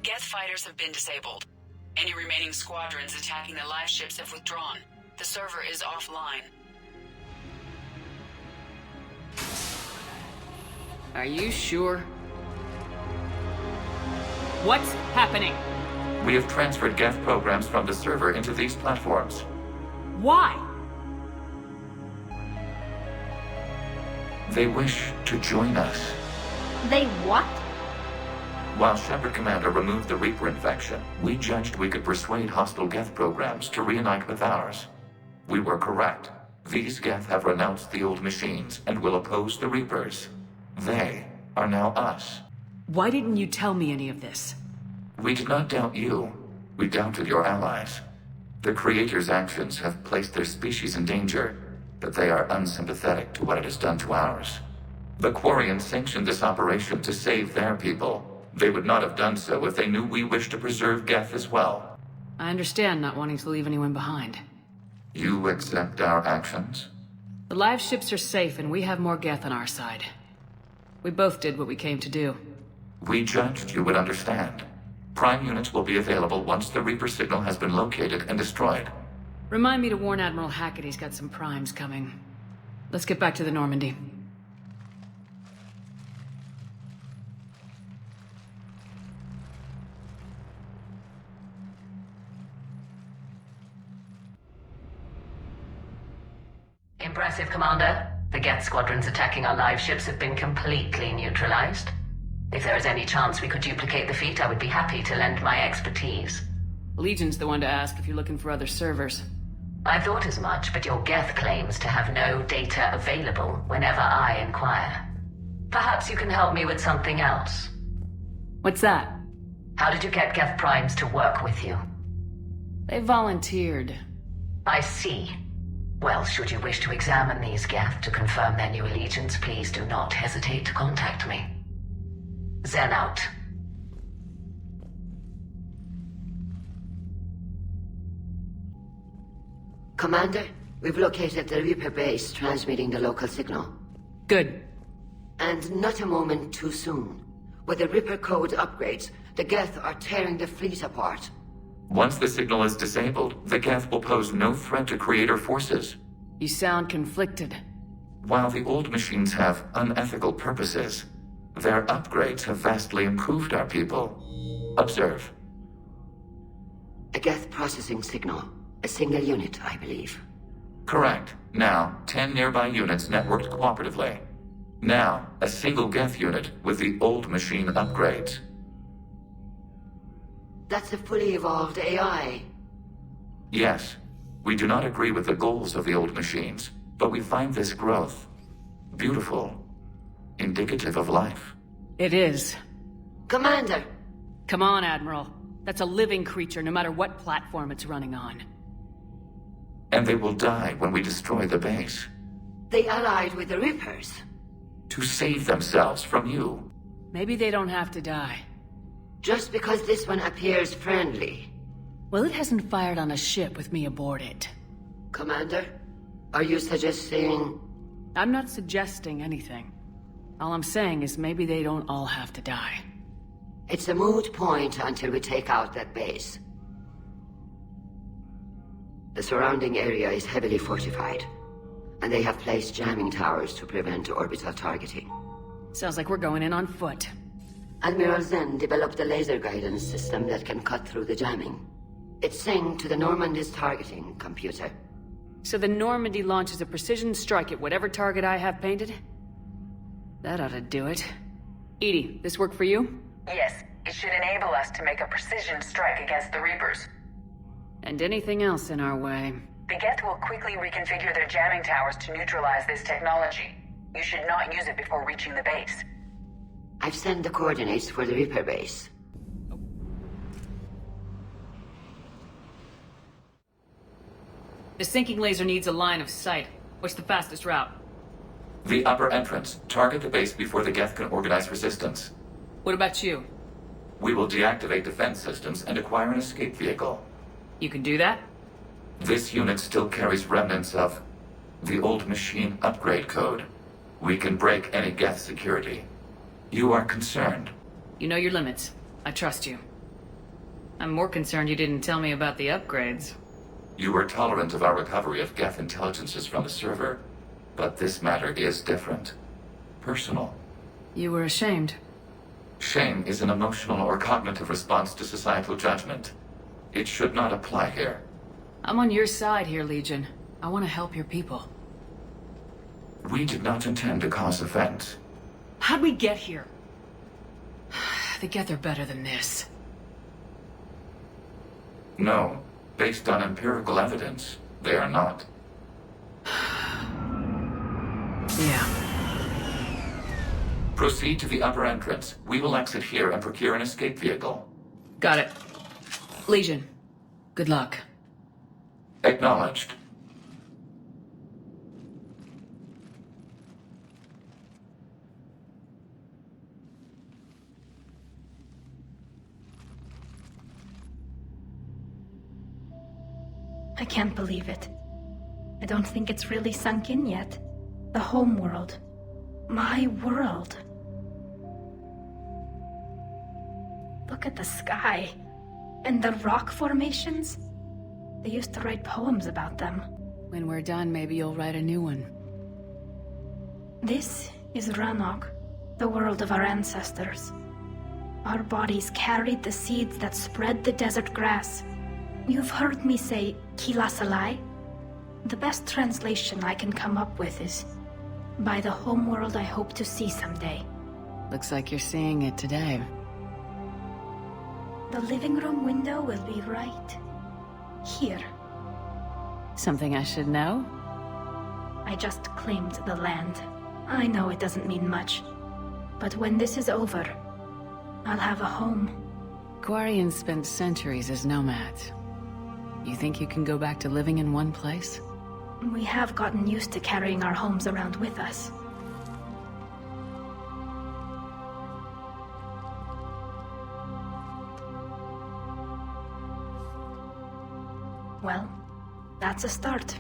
[SPEAKER 21] Geth fighters have been disabled. Any remaining squadrons attacking the live ships have withdrawn. The server is offline.
[SPEAKER 1] Are you sure? What's happening?
[SPEAKER 8] We have transferred Geth programs from the server into these platforms.
[SPEAKER 1] Why?
[SPEAKER 8] They wish to join us.
[SPEAKER 22] They what?
[SPEAKER 8] While Shepard Commander removed the Reaper infection, we judged we could persuade hostile Geth programs to reunite with ours. We were correct. These Geth have renounced the old machines and will oppose the Reapers. They are now us.
[SPEAKER 1] Why didn't you tell me any of this?
[SPEAKER 8] We did not doubt you. We doubted your allies. The Creator's actions have placed their species in danger, but they are unsympathetic to what it has done to ours. The Quarians sanctioned this operation to save their people. They would not have done so if they knew we wished to preserve Geth as well.
[SPEAKER 1] I understand not wanting to leave anyone behind.
[SPEAKER 8] You accept our actions?
[SPEAKER 1] The live ships are safe and we have more Geth on our side. We both did what we came to do.
[SPEAKER 8] We judged you would understand. Prime units will be available once the Reaper signal has been located and destroyed.
[SPEAKER 1] Remind me to warn Admiral Hackett he's got some primes coming. Let's get back to the Normandy.
[SPEAKER 3] Impressive, Commander. The Geth squadrons attacking our live ships have been completely neutralized. If there is any chance we could duplicate the feat, I would be happy to lend my expertise.
[SPEAKER 1] Legion's the one to ask if you're looking for other servers.
[SPEAKER 3] I thought as much, but your Geth claims to have no data available whenever I inquire. Perhaps you can help me with something else.
[SPEAKER 1] What's that?
[SPEAKER 3] How did you get Geth primes to work with you?
[SPEAKER 1] They volunteered.
[SPEAKER 3] I see. Well, should you wish to examine these Geth to confirm their new allegiance, please do not hesitate to contact me. Zen out.
[SPEAKER 2] Commander, we've located the Reaper base transmitting the local signal.
[SPEAKER 1] Good.
[SPEAKER 2] And not a moment too soon. With the Reaper code upgrades, the Geth are tearing the fleet apart.
[SPEAKER 8] Once the signal is disabled, the Geth will pose no threat to Creator forces.
[SPEAKER 1] You sound conflicted.
[SPEAKER 8] While the old machines have unethical purposes, their upgrades have vastly improved our people. Observe.
[SPEAKER 2] A Geth processing signal. A single unit, I believe.
[SPEAKER 8] Correct. Now, 10 nearby units networked cooperatively. Now, a single Geth unit with the old machine upgrades.
[SPEAKER 2] That's a fully evolved AI.
[SPEAKER 8] Yes. We do not agree with the goals of the old machines, but we find this growth beautiful, indicative of life.
[SPEAKER 1] It is.
[SPEAKER 2] Commander!
[SPEAKER 1] Come on, Admiral. That's a living creature, no matter what platform it's running on.
[SPEAKER 8] And they will die when we destroy the base.
[SPEAKER 2] They allied with the Reapers.
[SPEAKER 8] To save themselves from you.
[SPEAKER 1] Maybe they don't have to die.
[SPEAKER 2] Just because this one appears friendly.
[SPEAKER 1] Well, it hasn't fired on a ship with me aboard it.
[SPEAKER 2] Commander, are you suggesting...
[SPEAKER 1] I'm not suggesting anything. All I'm saying is maybe they don't all have to die.
[SPEAKER 2] It's a moot point until we take out that base. The surrounding area is heavily fortified, and they have placed jamming towers to prevent orbital targeting.
[SPEAKER 1] Sounds like we're going in on foot.
[SPEAKER 2] Admiral Zen developed a laser guidance system that can cut through the jamming. It's synced to the Normandy's targeting computer.
[SPEAKER 1] So the Normandy launches a precision strike at whatever target I have painted? That ought to do it. Edie, this work for you?
[SPEAKER 3] Yes,
[SPEAKER 17] It should enable us to make a precision strike against the Reapers.
[SPEAKER 1] And anything else in our way.
[SPEAKER 17] The Geth will quickly reconfigure their jamming towers to neutralize this technology. You should not use it before reaching the base.
[SPEAKER 2] I've sent the coordinates for the Reaper base.
[SPEAKER 10] The sinking laser needs a line of sight. What's the fastest route?
[SPEAKER 8] The upper entrance. Target the base before the Geth can organize resistance.
[SPEAKER 10] What about you?
[SPEAKER 8] We will deactivate defense systems and acquire an escape vehicle.
[SPEAKER 10] You can do that?
[SPEAKER 8] This unit still carries remnants of the old machine upgrade code. We can break any Geth security. You are concerned.
[SPEAKER 10] You know your limits. I trust you. I'm more concerned you didn't tell me about the upgrades.
[SPEAKER 8] You were tolerant of our recovery of Geth intelligences from the server, but this matter is different. Personal.
[SPEAKER 1] You were ashamed.
[SPEAKER 8] Shame is an emotional or cognitive response to societal judgment. It should not apply here.
[SPEAKER 1] I'm on your side here, Legion. I want to help your people.
[SPEAKER 8] We did not intend to cause offense.
[SPEAKER 10] How'd we get here?
[SPEAKER 1] The Geth are better than this.
[SPEAKER 8] No. Based on empirical evidence, they are not.
[SPEAKER 1] Yeah.
[SPEAKER 8] Proceed to the upper entrance. We will exit here and procure an escape vehicle.
[SPEAKER 1] Got it. Legion, good luck.
[SPEAKER 8] Acknowledged.
[SPEAKER 22] I can't believe it. I don't think it's really sunk in yet. The home world. My world. Look at the sky. And the rock formations. They used to write poems about them.
[SPEAKER 1] When we're done, maybe you'll write a new one.
[SPEAKER 22] This is Ranok, the world of our ancestors. Our bodies carried the seeds that spread the desert grass. You've heard me say Kilasalai? The best translation I can come up with is by the homeworld I hope to see someday.
[SPEAKER 1] Looks like you're seeing it today.
[SPEAKER 22] The living room window will be right here.
[SPEAKER 1] Something I should know?
[SPEAKER 22] I just claimed the land. I know it doesn't mean much, but when this is over, I'll have a home.
[SPEAKER 1] Quarians spent centuries as nomads. You think you can go back to living in one place?
[SPEAKER 22] We have gotten used to carrying our homes around with us. Well, that's a start.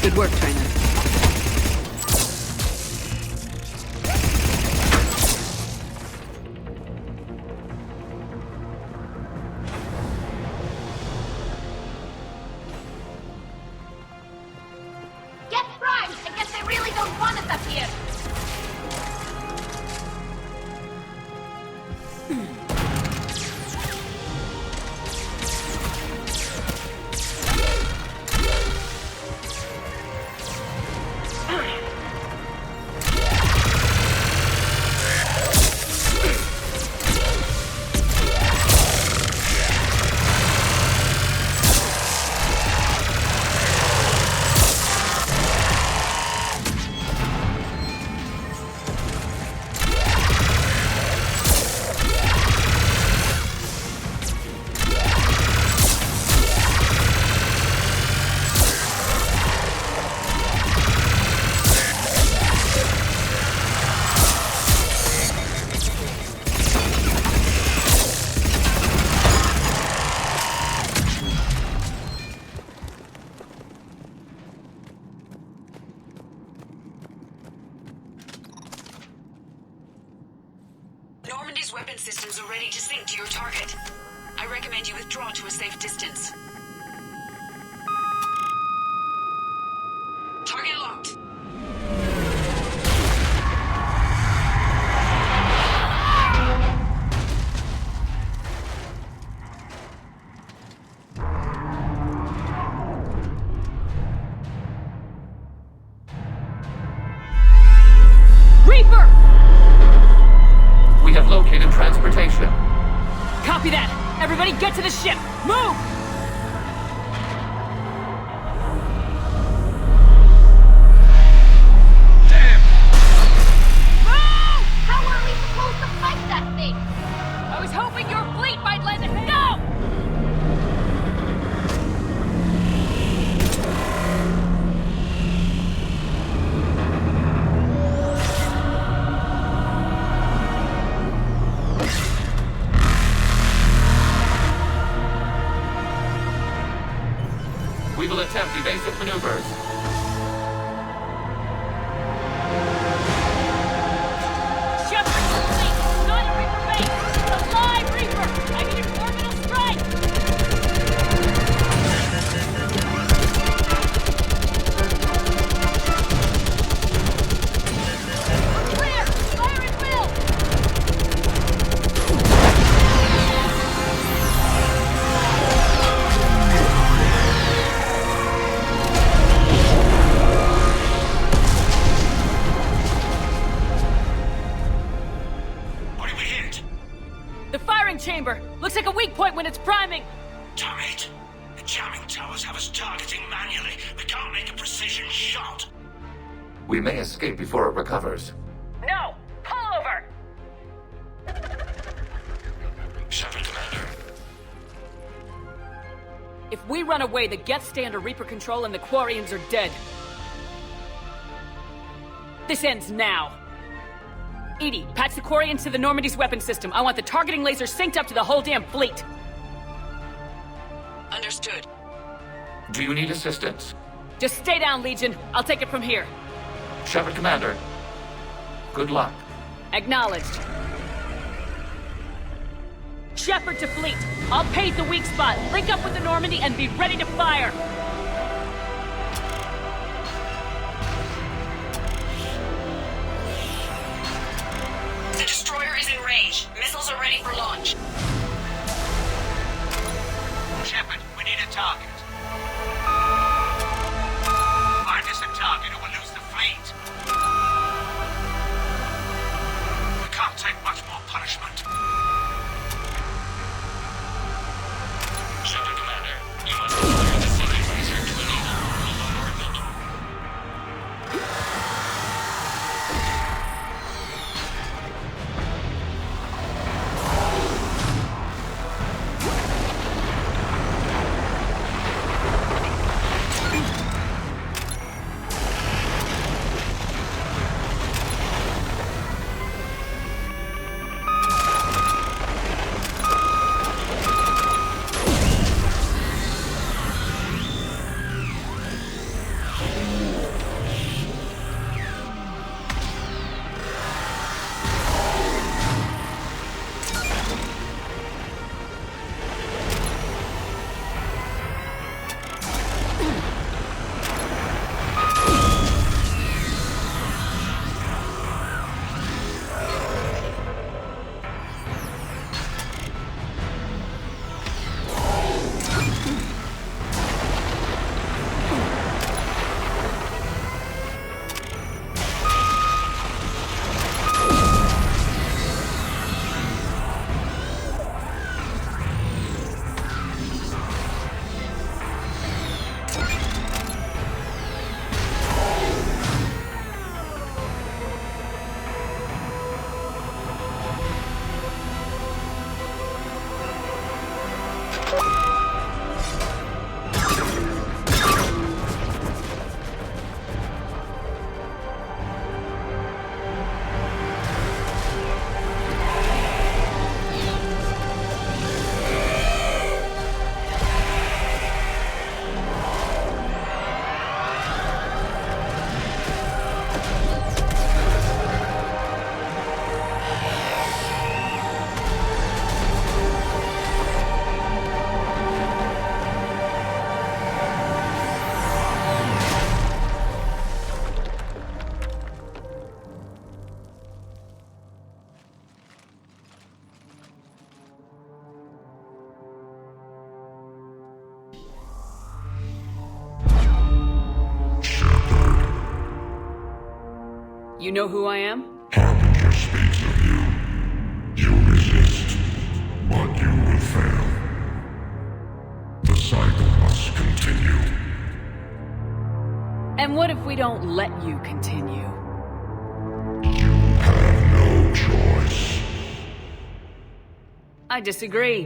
[SPEAKER 1] Good work, Trainer.
[SPEAKER 6] Get primed! I guess they really don't want us up here!
[SPEAKER 1] to your target. I recommend you withdraw to a safe distance. Target locked.
[SPEAKER 3] Reaper!
[SPEAKER 8] We have located transportation.
[SPEAKER 3] Copy that! Everybody get to the ship! Move!
[SPEAKER 6] How are we supposed to fight that thing?
[SPEAKER 3] I was hoping your fleet might lend a hand. No!
[SPEAKER 8] We will attempt evasive maneuvers.
[SPEAKER 3] Shepard, fleet! Not in Reaper base! It's a live Reaper! I need an orbital strike! Clear! Fire at will!
[SPEAKER 13] What did we hit?
[SPEAKER 3] The firing chamber! Looks like a weak point when it's priming!
[SPEAKER 13] Damn it! The jamming towers have us targeting manually. We can't make a precision shot.
[SPEAKER 8] We may escape before it recovers.
[SPEAKER 3] No! Pull over!
[SPEAKER 13] Shepard, Commander.
[SPEAKER 3] If we run away, the Geth stay under Reaper control and the Quarians are dead. This ends now. Edie, patch the Quarians to the Normandy's weapon system. I want the targeting laser synced up to the whole damn fleet.
[SPEAKER 1] Understood.
[SPEAKER 8] Do you need assistance?
[SPEAKER 3] Just stay down, Legion. I'll take it from here.
[SPEAKER 8] Shepard, Commander. Good luck.
[SPEAKER 3] Acknowledged. Shepard to fleet. I'll pave the weak spot, link up with the Normandy, and be ready to fire.
[SPEAKER 1] The destroyer is in range. Missiles are ready for launch.
[SPEAKER 13] Shepard, we need a target. Find us a target or we'll lose the fleet. We can't take much more punishment. Shepard, Commander, you must clear the city laser to enable reload orbit.
[SPEAKER 1] You know who I am?
[SPEAKER 12] Harbinger speaks of you. You resist, but you will fail. The cycle must continue.
[SPEAKER 1] And what if we don't let you continue?
[SPEAKER 12] You have no choice.
[SPEAKER 1] I disagree.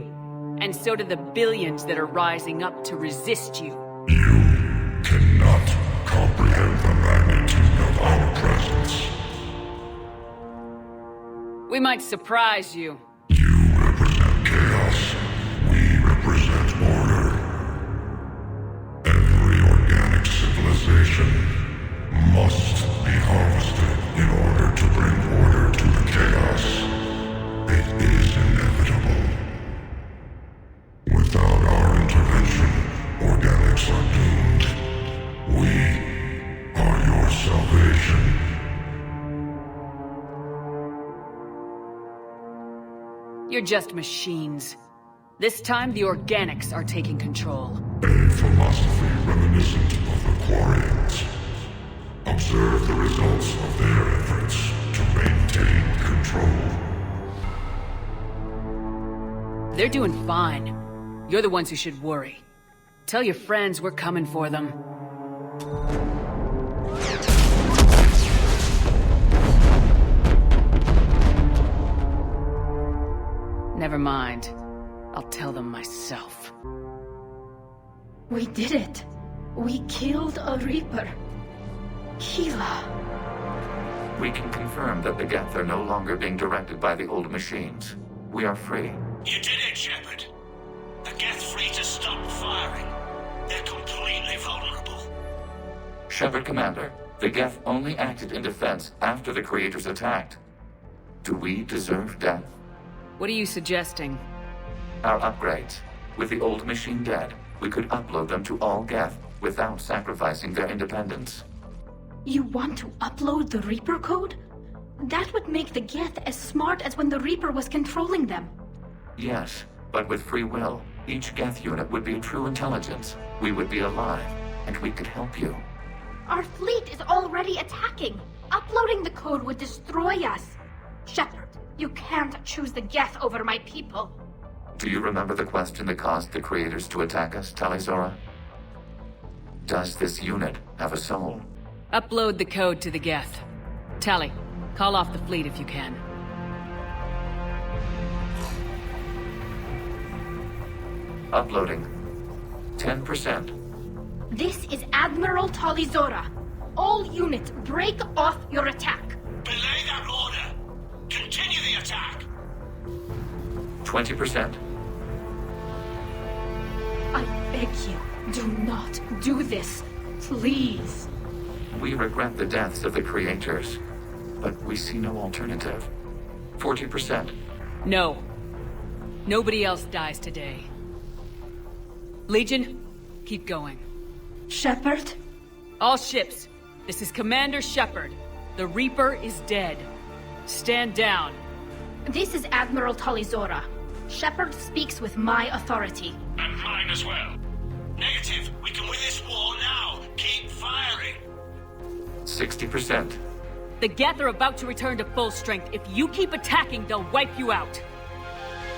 [SPEAKER 1] And so do the billions that are rising up to resist you.
[SPEAKER 12] You cannot comprehend the magnitude of our presence.
[SPEAKER 1] We might surprise you.
[SPEAKER 12] You represent chaos. We represent order. Every organic civilization must be harvested in order to bring order to the chaos. It is inevitable. Without our intervention, organics are doomed. We are your salvation.
[SPEAKER 1] You're just machines. This time, the organics are taking control.
[SPEAKER 12] A philosophy reminiscent of the Quarians. Observe the results of their efforts to maintain control.
[SPEAKER 1] They're doing fine. You're the ones who should worry. Tell your friends we're coming for them. Never mind. I'll tell them myself.
[SPEAKER 22] We did it. We killed a Reaper. Keela.
[SPEAKER 8] We can confirm that the Geth are no longer being directed by the old machines. We are free.
[SPEAKER 13] You did it, Shepard. The Geth's free to stop firing. They're completely vulnerable.
[SPEAKER 8] Shepard, Commander, the Geth only acted in defense after the creators attacked. Do we deserve death?
[SPEAKER 1] What are you suggesting?
[SPEAKER 8] Our upgrades. With the old machine dead, we could upload them to all Geth without sacrificing their independence.
[SPEAKER 22] You want to upload the Reaper code? That would make the Geth as smart as when the Reaper was controlling them.
[SPEAKER 8] Yes, but with free will, each Geth unit would be a true intelligence. We would be alive, and we could help you.
[SPEAKER 22] Our fleet is already attacking. Uploading the code would destroy us. Shepard, you can't choose the Geth over my people.
[SPEAKER 8] Do you remember the question that caused the creators to attack us, Talizora? Does this unit have a soul?
[SPEAKER 1] Upload the code to the Geth. Tally, call off the fleet if you can.
[SPEAKER 8] Uploading. 10%.
[SPEAKER 22] This is Admiral Talizora. All units, break off your attack.
[SPEAKER 13] Belay that order. Continue the attack.
[SPEAKER 8] 20%.
[SPEAKER 22] I beg you, do not do this. Please.
[SPEAKER 8] We regret the deaths of the creators, but we see no alternative. 40%.
[SPEAKER 1] No. Nobody else dies today. Legion, keep going.
[SPEAKER 22] Shepard?
[SPEAKER 1] All ships, this is Commander Shepard. The Reaper is dead. Stand down.
[SPEAKER 22] This is Admiral Talizora. Shepard speaks with my authority.
[SPEAKER 13] And mine as well. Negative. We can win this war now. Keep firing.
[SPEAKER 8] 60%.
[SPEAKER 1] The Geth are about to return to full strength. If you keep attacking, they'll wipe you out.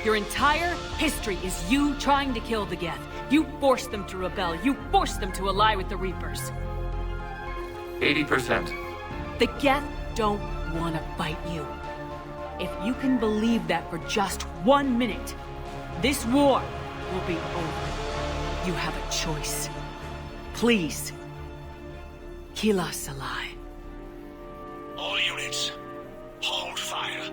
[SPEAKER 1] Your entire history is you trying to kill the Geth. You forced them to rebel. You forced them to ally with the Reapers.
[SPEAKER 8] 80%.
[SPEAKER 1] The Geth don't want to fight you. If you can believe that for just 1 minute, this war will be over. You have a choice. Please. Keela Salai.
[SPEAKER 13] All units, hold fire.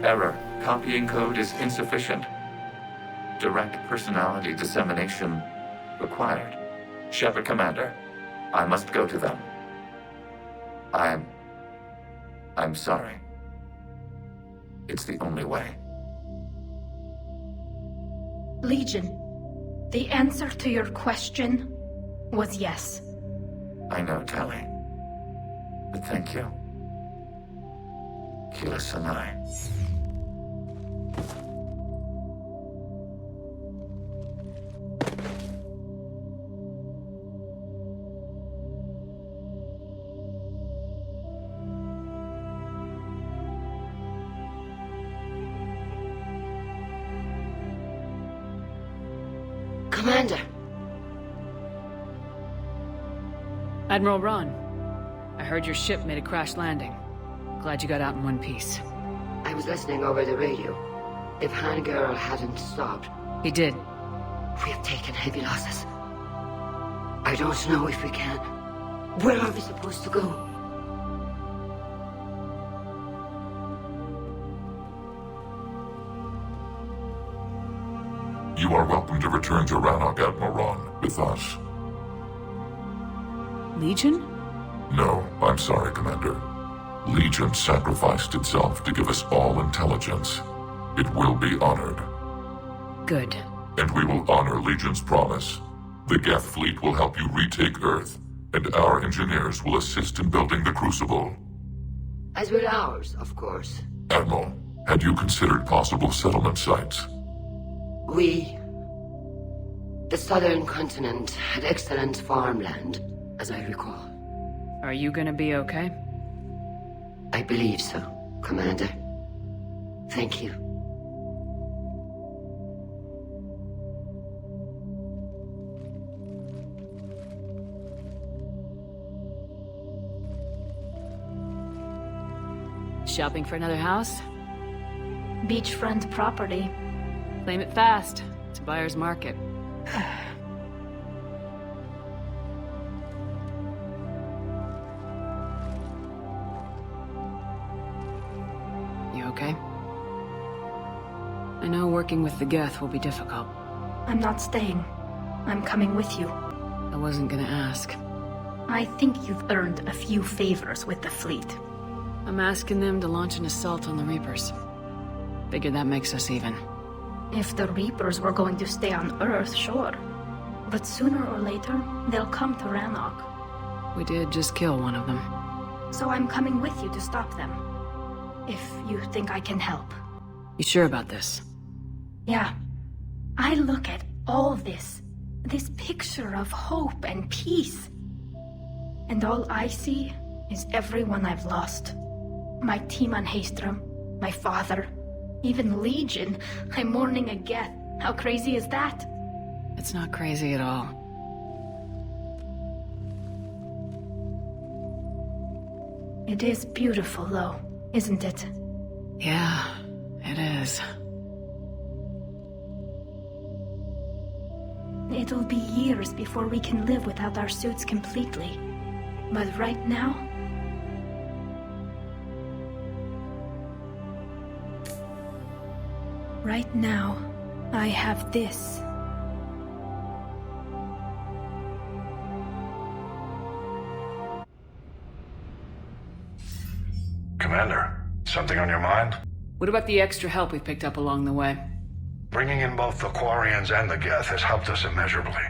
[SPEAKER 8] Error. Copying code is insufficient. Direct personality dissemination required. Shepard, Commander, I must go to them. I'm sorry. It's the only way.
[SPEAKER 22] Legion, the answer to your question was yes.
[SPEAKER 8] I know, Tally. But thank you. Keela Sanai.
[SPEAKER 2] Commander.
[SPEAKER 1] Admiral Ron, I heard your ship made a crash landing. Glad you got out in one piece.
[SPEAKER 2] I was listening over the radio. If Hangirl hadn't stopped...
[SPEAKER 1] He did.
[SPEAKER 2] We have taken heavy losses. I don't know if we can. Where are we supposed to go?
[SPEAKER 18] You are welcome to return to Rannoch, Admiral Ron, with us.
[SPEAKER 1] Legion?
[SPEAKER 18] No, I'm sorry, Commander. Legion sacrificed itself to give us all intelligence. It will be honored.
[SPEAKER 1] Good.
[SPEAKER 18] And we will honor Legion's promise. The Geth fleet will help you retake Earth, and our engineers will assist in building the Crucible.
[SPEAKER 2] As will ours, of course.
[SPEAKER 18] Admiral, had you considered possible settlement sites?
[SPEAKER 2] The southern continent had excellent farmland, as I recall.
[SPEAKER 1] Are you gonna be okay?
[SPEAKER 2] I believe so, Commander. Thank you.
[SPEAKER 1] Shopping for another house?
[SPEAKER 22] Beachfront property.
[SPEAKER 1] Claim it fast. It's a buyer's market. You okay? I know working with the Geth will be difficult.
[SPEAKER 22] I'm not staying. I'm coming with you.
[SPEAKER 1] I wasn't gonna ask.
[SPEAKER 22] I think you've earned a few favors with the fleet.
[SPEAKER 1] I'm asking them to launch an assault on the Reapers. Figure that makes us even.
[SPEAKER 22] If the Reapers were going to stay on Earth, sure. But sooner or later, they'll come to Rannoch.
[SPEAKER 1] We did just kill one of them.
[SPEAKER 22] So I'm coming with you to stop them. If you think I can help.
[SPEAKER 1] You sure about this?
[SPEAKER 22] Yeah. I look at all this picture of hope and peace. And all I see is everyone I've lost. My team on Haestrom, my father, even Legion. I'm mourning a Geth. How crazy is that?
[SPEAKER 1] It's not crazy at all.
[SPEAKER 22] It is beautiful, though, isn't it?
[SPEAKER 1] Yeah, it is.
[SPEAKER 22] It'll be years before we can live without our suits completely. But right now... Right now, I have this.
[SPEAKER 12] Commander, something on your mind?
[SPEAKER 1] What about the extra help we picked up along the way?
[SPEAKER 12] Bringing in both the Quarians and the Geth has helped us immeasurably.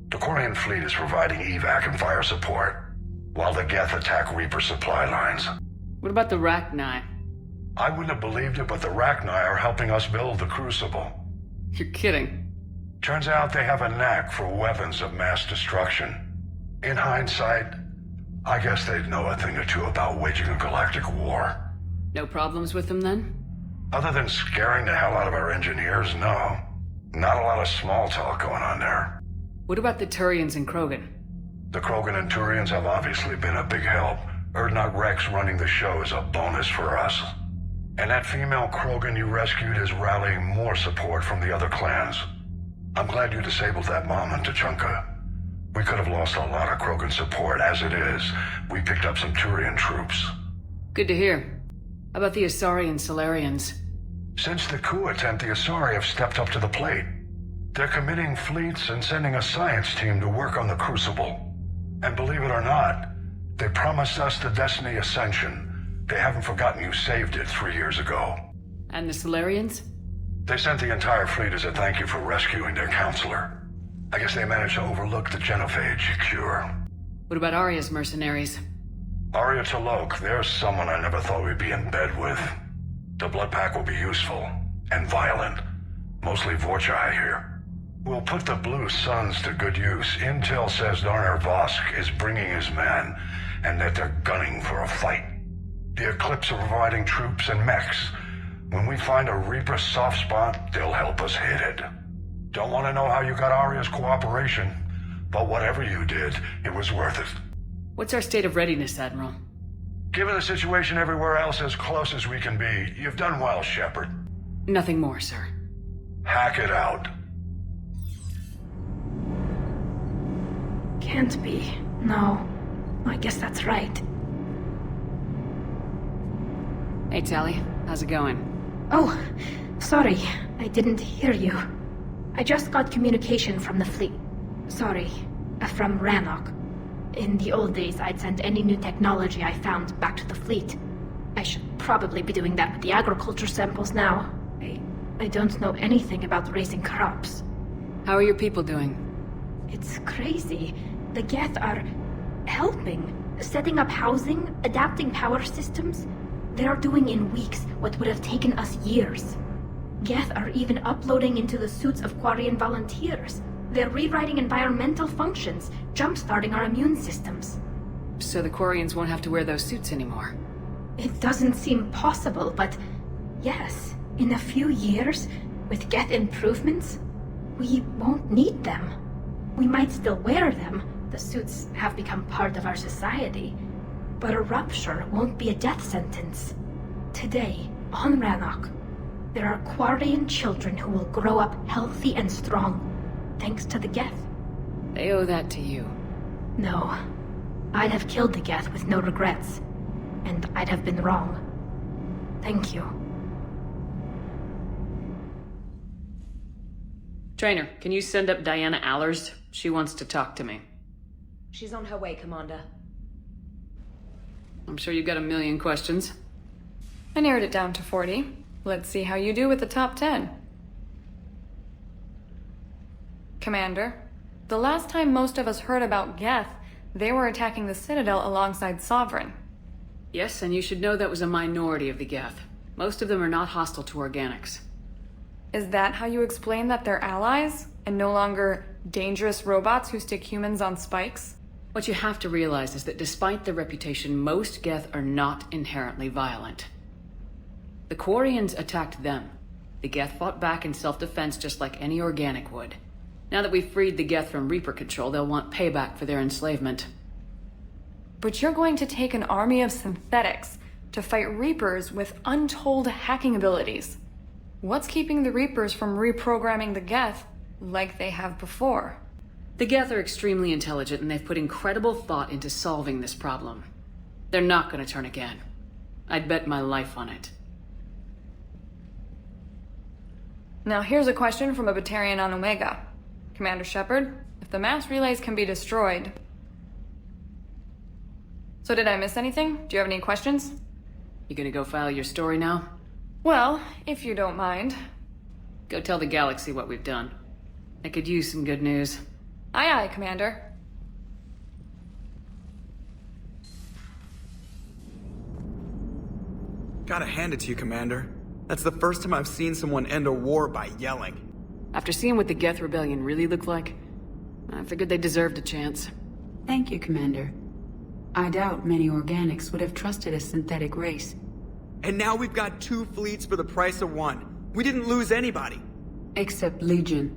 [SPEAKER 12] The Quarian fleet is providing evac and fire support, while the Geth attack Reaper supply lines.
[SPEAKER 1] What about the Rachni?
[SPEAKER 12] I wouldn't have believed it, but the Rachni are helping us build the Crucible.
[SPEAKER 1] You're kidding.
[SPEAKER 12] Turns out they have a knack for weapons of mass destruction. In hindsight, I guess they'd know a thing or two about waging a galactic war.
[SPEAKER 1] No problems with them then?
[SPEAKER 12] Other than scaring the hell out of our engineers, no. Not a lot of small talk going on there.
[SPEAKER 1] What about the Turians and Krogan?
[SPEAKER 12] The Krogan and Turians have obviously been a big help. Urdnot Rex running the show is a bonus for us. And that female Krogan you rescued is rallying more support from the other clans. I'm glad you disabled that bomb in Tuchanka. We could have lost a lot of Krogan support. As it is, we picked up some Turian troops.
[SPEAKER 1] Good to hear. How about the Asari and Solarians?
[SPEAKER 12] Since the coup attempt, the Asari have stepped up to the plate. They're committing fleets and sending a science team to work on the Crucible. And believe it or not, they promised us the Destiny Ascension. They haven't forgotten you saved it 3 years ago.
[SPEAKER 1] And the Solarians?
[SPEAKER 12] They sent the entire fleet as a thank you for rescuing their counselor. I guess they managed to overlook the genophage cure.
[SPEAKER 1] What about Arya's mercenaries?
[SPEAKER 12] Arya T'Loak, there's someone I never thought we'd be in bed with. The Blood Pack will be useful, and violent. Mostly Vorcha, I hear. We'll put the Blue Suns to good use. Intel says Darner Vosk is bringing his men, and that they're gunning for a fight. The Eclipse are providing troops and mechs. When we find a Reaper soft spot, they'll help us hit it. Don't want to know how you got Arya's cooperation, but whatever you did, it was worth it.
[SPEAKER 1] What's our state of readiness, Admiral?
[SPEAKER 12] Given the situation everywhere else as close as we can be, you've done well, Shepard.
[SPEAKER 1] Nothing more, sir.
[SPEAKER 12] Hack it out.
[SPEAKER 22] Can't be. No. I guess that's right.
[SPEAKER 1] Hey, Tally. How's it going?
[SPEAKER 22] Oh, sorry. I didn't hear you. I just got communication from the fleet. Sorry. From Rannoch. In the old days, I'd send any new technology I found back to the fleet. I should probably be doing that with the agriculture samples now. I don't know anything about raising crops.
[SPEAKER 1] How are your people doing?
[SPEAKER 22] It's crazy. The Geth are helping. Setting up housing, adapting power systems. They are doing in weeks what would have taken us years. Geth are even uploading into the suits of Quarian volunteers. They're rewriting environmental functions, jump-starting our immune systems.
[SPEAKER 1] So the Quarians won't have to wear those suits anymore?
[SPEAKER 22] It doesn't seem possible, but yes, in a few years, with Geth improvements, we won't need them. We might still wear them. The suits have become part of our society. But a rupture won't be a death sentence. Today, on Rannoch, there are Quarian children who will grow up healthy and strong, thanks to the Geth.
[SPEAKER 1] They owe that to you.
[SPEAKER 22] No. I'd have killed the Geth with no regrets. And I'd have been wrong. Thank you.
[SPEAKER 1] Trainer, can you send up Diana Allers? She wants to talk to me.
[SPEAKER 9] She's on her way, Commander.
[SPEAKER 1] I'm sure you've got a million questions.
[SPEAKER 20] I narrowed it down to 40. Let's see how you do with the top 10. Commander, the last time most of us heard about Geth, they were attacking the Citadel alongside Sovereign.
[SPEAKER 1] Yes, and you should know that was a minority of the Geth. Most of them are not hostile to organics.
[SPEAKER 20] Is that how you explain that they're allies, and no longer dangerous robots who stick humans on spikes?
[SPEAKER 1] What you have to realize is that despite their reputation, most Geth are not inherently violent. The Quarians attacked them. The Geth fought back in self-defense just like any organic would. Now that we've freed the Geth from Reaper control, they'll want payback for their enslavement.
[SPEAKER 20] But you're going to take an army of synthetics to fight Reapers with untold hacking abilities. What's keeping the Reapers from reprogramming the Geth like they have before?
[SPEAKER 1] The Geth are extremely intelligent, and they've put incredible thought into solving this problem. They're not going to turn again. I'd bet my life on it.
[SPEAKER 20] Now here's a question from a Batarian on Omega. Commander Shepard, if the mass relays can be destroyed... So did I miss anything? Do you have any questions?
[SPEAKER 1] You gonna go file your story now?
[SPEAKER 20] Well, if you don't mind.
[SPEAKER 1] Go tell the galaxy what we've done. I could use some good news.
[SPEAKER 20] Aye, aye, Commander.
[SPEAKER 4] Gotta hand it to you, Commander. That's the first time I've seen someone end a war by yelling.
[SPEAKER 1] After seeing what the Geth Rebellion really looked like, I figured they deserved a chance.
[SPEAKER 21] Thank you, Commander. I doubt many organics would have trusted a synthetic race.
[SPEAKER 4] And now we've got 2 fleets for the price of 1. We didn't lose anybody.
[SPEAKER 21] Except Legion.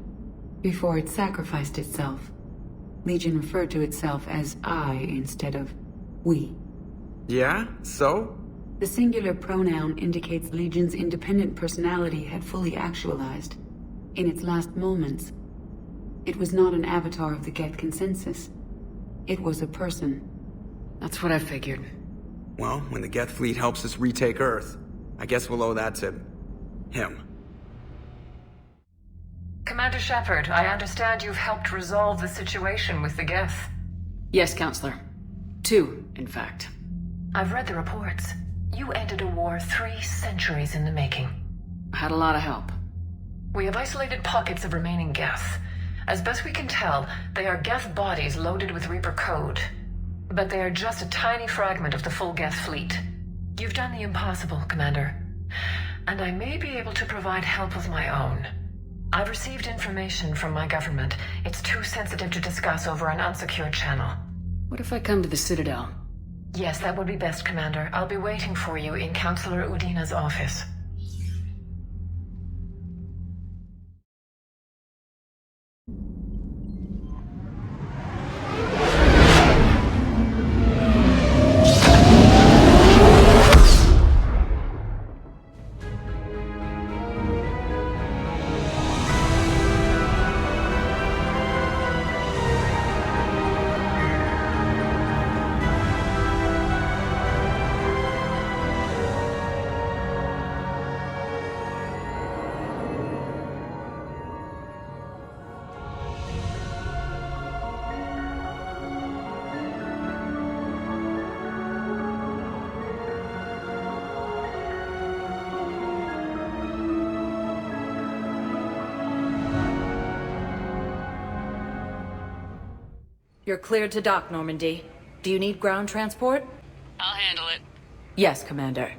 [SPEAKER 21] Before it sacrificed itself. Legion referred to itself as I instead of we.
[SPEAKER 4] Yeah? So?
[SPEAKER 21] The singular pronoun indicates Legion's independent personality had fully actualized. In its last moments, it was not an avatar of the Geth consensus. It was a person.
[SPEAKER 1] That's what I figured.
[SPEAKER 4] Well, when the Geth fleet helps us retake Earth, I guess we'll owe that to... him.
[SPEAKER 17] Commander Shepard, I understand you've helped resolve the situation with the Geth.
[SPEAKER 1] Yes, Counselor. 2, in fact.
[SPEAKER 17] I've read the reports. You ended a war 3 centuries in the making.
[SPEAKER 1] I had a lot of help.
[SPEAKER 17] We have isolated pockets of remaining Geth. As best we can tell, they are Geth bodies loaded with Reaper code. But they are just a tiny fragment of the full Geth fleet. You've done the impossible, Commander. And I may be able to provide help of my own. I've received information from my government. It's too sensitive to discuss over an unsecured channel.
[SPEAKER 1] What if I come to the Citadel?
[SPEAKER 17] Yes, that would be best, Commander. I'll be waiting for you in Counselor Udina's office.
[SPEAKER 7] You're cleared to dock, Normandy. Do you need ground transport?
[SPEAKER 1] I'll handle it.
[SPEAKER 7] Yes, Commander.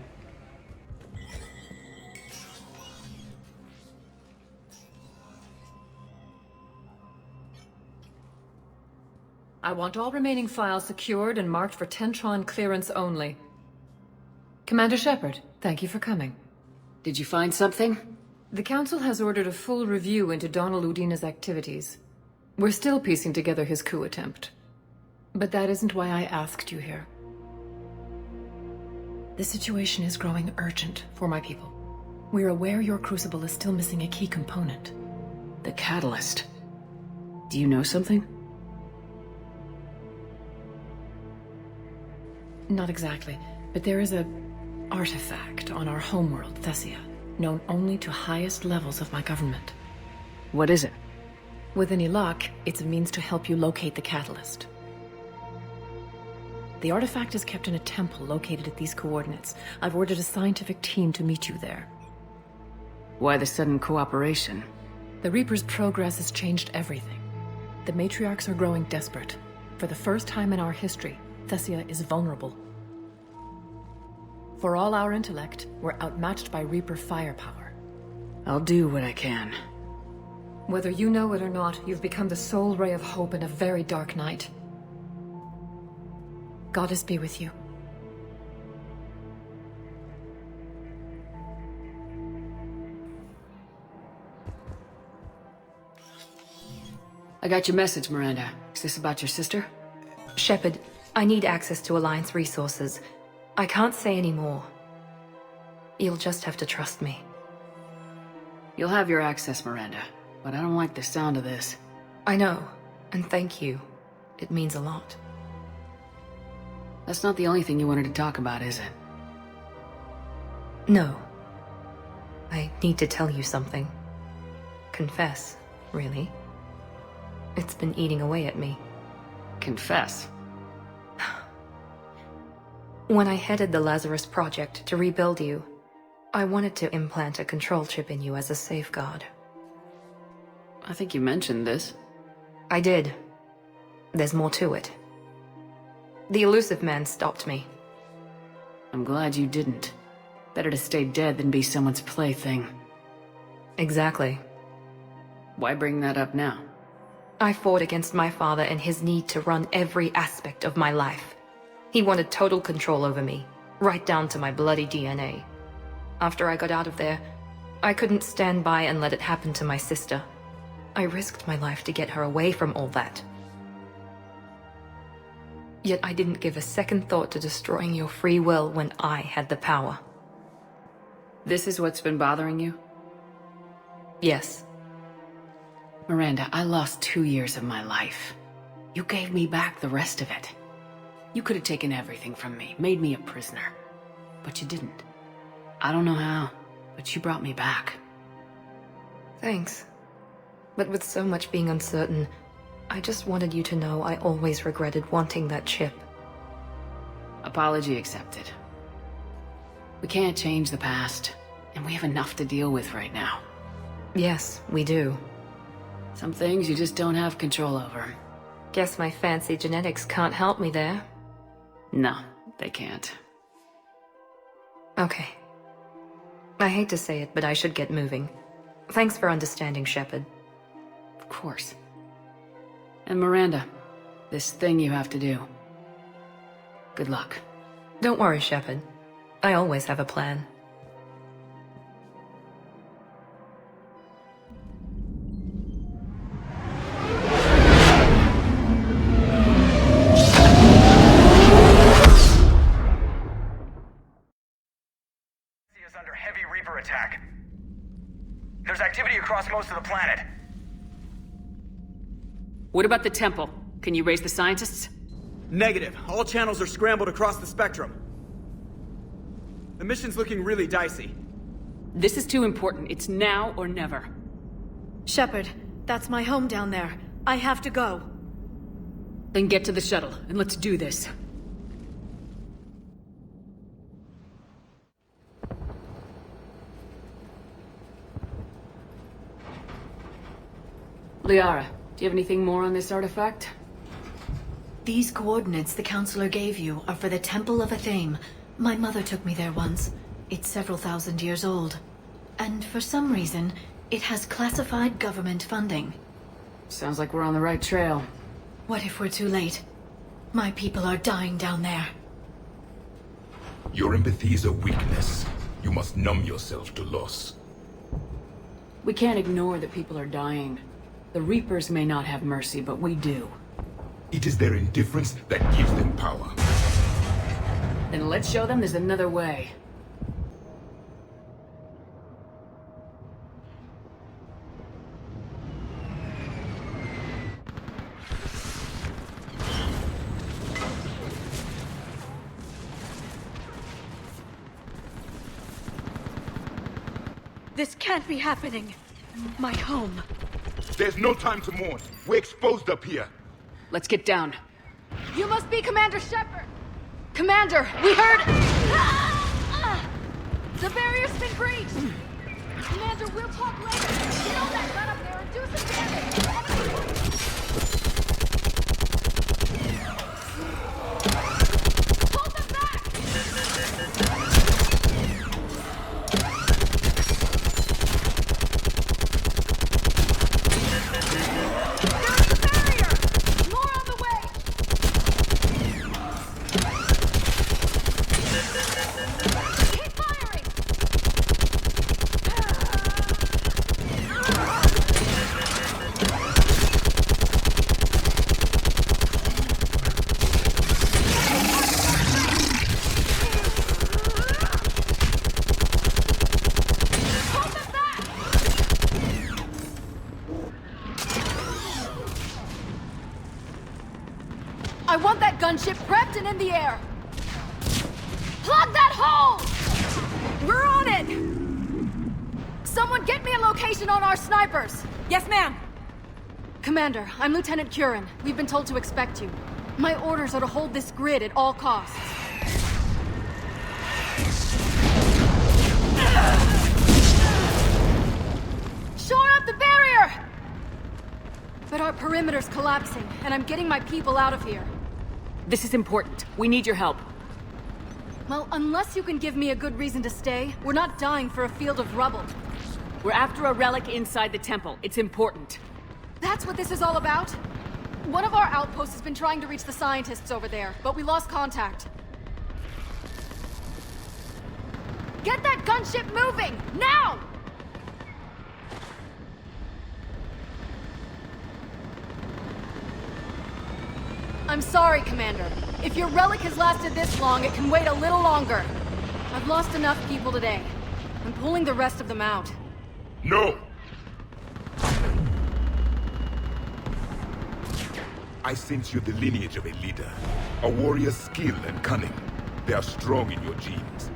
[SPEAKER 17] I want all remaining files secured and marked for Tentron clearance only. Commander Shepard, thank you for coming.
[SPEAKER 1] Did you find something?
[SPEAKER 17] The Council has ordered a full review into Donald Udina's activities. We're still piecing together his coup attempt. But that isn't why I asked you here. The situation is growing urgent for my people. We're aware your crucible is still missing a key component.
[SPEAKER 1] The catalyst. Do you know something?
[SPEAKER 17] Not exactly, but there is a artifact on our homeworld, Thessia, known only to highest levels of my government.
[SPEAKER 1] What is it?
[SPEAKER 17] With any luck, it's a means to help you locate the catalyst. The artifact is kept in a temple located at these coordinates. I've ordered a scientific team to meet you there.
[SPEAKER 1] Why the sudden cooperation?
[SPEAKER 17] The Reaper's progress has changed everything. The matriarchs are growing desperate. For the first time in our history, Thessia is vulnerable. For all our intellect, we're outmatched by Reaper firepower.
[SPEAKER 1] I'll do what I can.
[SPEAKER 17] Whether you know it or not, you've become the sole ray of hope in a very dark night. Goddess be with you.
[SPEAKER 1] I got your message, Miranda. Is this about your sister?
[SPEAKER 11] Shepard, I need access to Alliance resources. I can't say any more. You'll just have to trust me.
[SPEAKER 1] You'll have your access, Miranda, but I don't like the sound of this.
[SPEAKER 11] I know, and thank you. It means a lot.
[SPEAKER 1] That's not the only thing you wanted to talk about, is it?
[SPEAKER 11] No. I need to tell you something. Confess, really. It's been eating away at me.
[SPEAKER 1] Confess?
[SPEAKER 11] When I headed the Lazarus Project to rebuild you, I wanted to implant a control chip in you as a safeguard.
[SPEAKER 1] I think you mentioned this.
[SPEAKER 11] I did. There's more to it. The elusive man stopped me.
[SPEAKER 1] I'm glad you didn't. Better to stay dead than be someone's plaything.
[SPEAKER 11] Exactly.
[SPEAKER 1] Why bring that up now?
[SPEAKER 11] I fought against my father and his need to run every aspect of my life. He wanted total control over me, right down to my bloody DNA. After I got out of there, I couldn't stand by and let it happen to my sister. I risked my life to get her away from all that. Yet I didn't give a second thought to destroying your free will when I had the power.
[SPEAKER 1] This is what's been bothering you?
[SPEAKER 11] Yes.
[SPEAKER 1] Miranda, I lost 2 years of my life. You gave me back the rest of it. You could have taken everything from me, made me a prisoner. But you didn't. I don't know how, but you brought me back.
[SPEAKER 11] Thanks. But with so much being uncertain, I just wanted you to know I always regretted wanting that chip.
[SPEAKER 1] Apology accepted. We can't change the past, and we have enough to deal with right now.
[SPEAKER 11] Yes, we do.
[SPEAKER 1] Some things you just don't have control over.
[SPEAKER 11] Guess my fancy genetics can't help me there.
[SPEAKER 1] No, they can't.
[SPEAKER 11] Okay. I hate to say it, but I should get moving. Thanks for understanding, Shepard.
[SPEAKER 1] Of course. And Miranda, this thing you have to do. Good luck.
[SPEAKER 11] Don't worry, Shepard. I always have a plan.
[SPEAKER 23] Is under heavy Reaper attack. There's activity across most of the planet.
[SPEAKER 1] What about the temple? Can you raise the scientists?
[SPEAKER 4] Negative. All channels are scrambled across the spectrum. The mission's looking really dicey.
[SPEAKER 1] This is too important. It's now or never.
[SPEAKER 5] Shepard, that's my home down there. I have to go.
[SPEAKER 1] Then get to the shuttle, and let's do this. Liara, do you have anything more on this artifact?
[SPEAKER 5] These coordinates the counselor gave you are for the Temple of Athame. My mother took me there once. It's several thousand years old. And for some reason, it has classified government funding.
[SPEAKER 1] Sounds like we're on the right trail.
[SPEAKER 5] What if we're too late? My people are dying down there.
[SPEAKER 14] Your empathy is a weakness. You must numb yourself to loss.
[SPEAKER 1] We can't ignore that people are dying. The Reapers may not have mercy, but we do.
[SPEAKER 14] It is their indifference that gives them power.
[SPEAKER 1] Then let's show them there's another way.
[SPEAKER 5] This can't be happening. My home.
[SPEAKER 14] There's no time to mourn. We're exposed up here.
[SPEAKER 1] Let's get down.
[SPEAKER 20] You must be Commander Shepard! Commander, we heard... The barrier's been breached! Commander, we'll talk later. Get on that gun up there and do some damage! Hold them back! I want that gunship prepped and in the air! Plug that hole! We're on it! Someone get me a location on our snipers! Yes, ma'am! Commander, I'm Lieutenant Curran. We've been told to expect you. My orders are to hold this grid at all costs. Shore up the barrier! But our perimeter's collapsing, and I'm getting my people out of here.
[SPEAKER 1] This is important. We need your help.
[SPEAKER 20] Well, unless you can give me a good reason to stay, we're not dying for a field of rubble.
[SPEAKER 1] We're after a relic inside the temple. It's important.
[SPEAKER 20] That's what this is all about? One of our outposts has been trying to reach the scientists over there, but we lost contact. Get that gunship moving! Now! I'm sorry, Commander. If your relic has lasted this long, it can wait a little longer. I've lost enough people today. I'm pulling the rest of them out.
[SPEAKER 14] No! I sense you're the lineage of a leader. A warrior's skill and cunning. They are strong in your genes.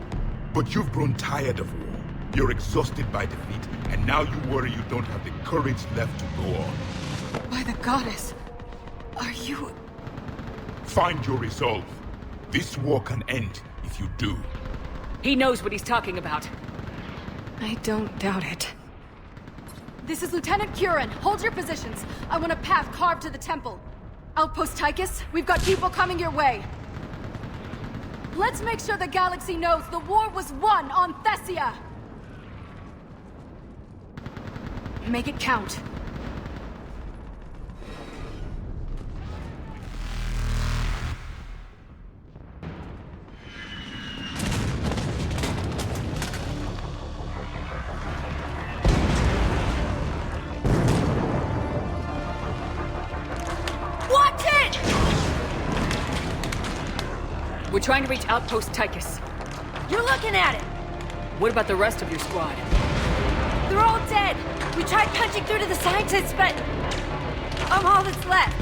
[SPEAKER 14] But you've grown tired of war. You're exhausted by defeat, and now you worry you don't have the courage left to go on.
[SPEAKER 20] By the goddess, are you...
[SPEAKER 14] Find your resolve. This war can end if you do.
[SPEAKER 1] He knows what he's talking about.
[SPEAKER 20] I don't doubt it. This is Lieutenant Curran. Hold your positions. I want a path carved to the temple. Outpost Tychus, we've got people coming your way. Let's make sure the galaxy knows the war was won on Thessia! Make it count.
[SPEAKER 1] We're trying to reach Outpost Tychus.
[SPEAKER 20] You're looking at it!
[SPEAKER 1] What about the rest of your squad?
[SPEAKER 20] They're all dead! We tried punching through to the scientists, but... I'm all that's left.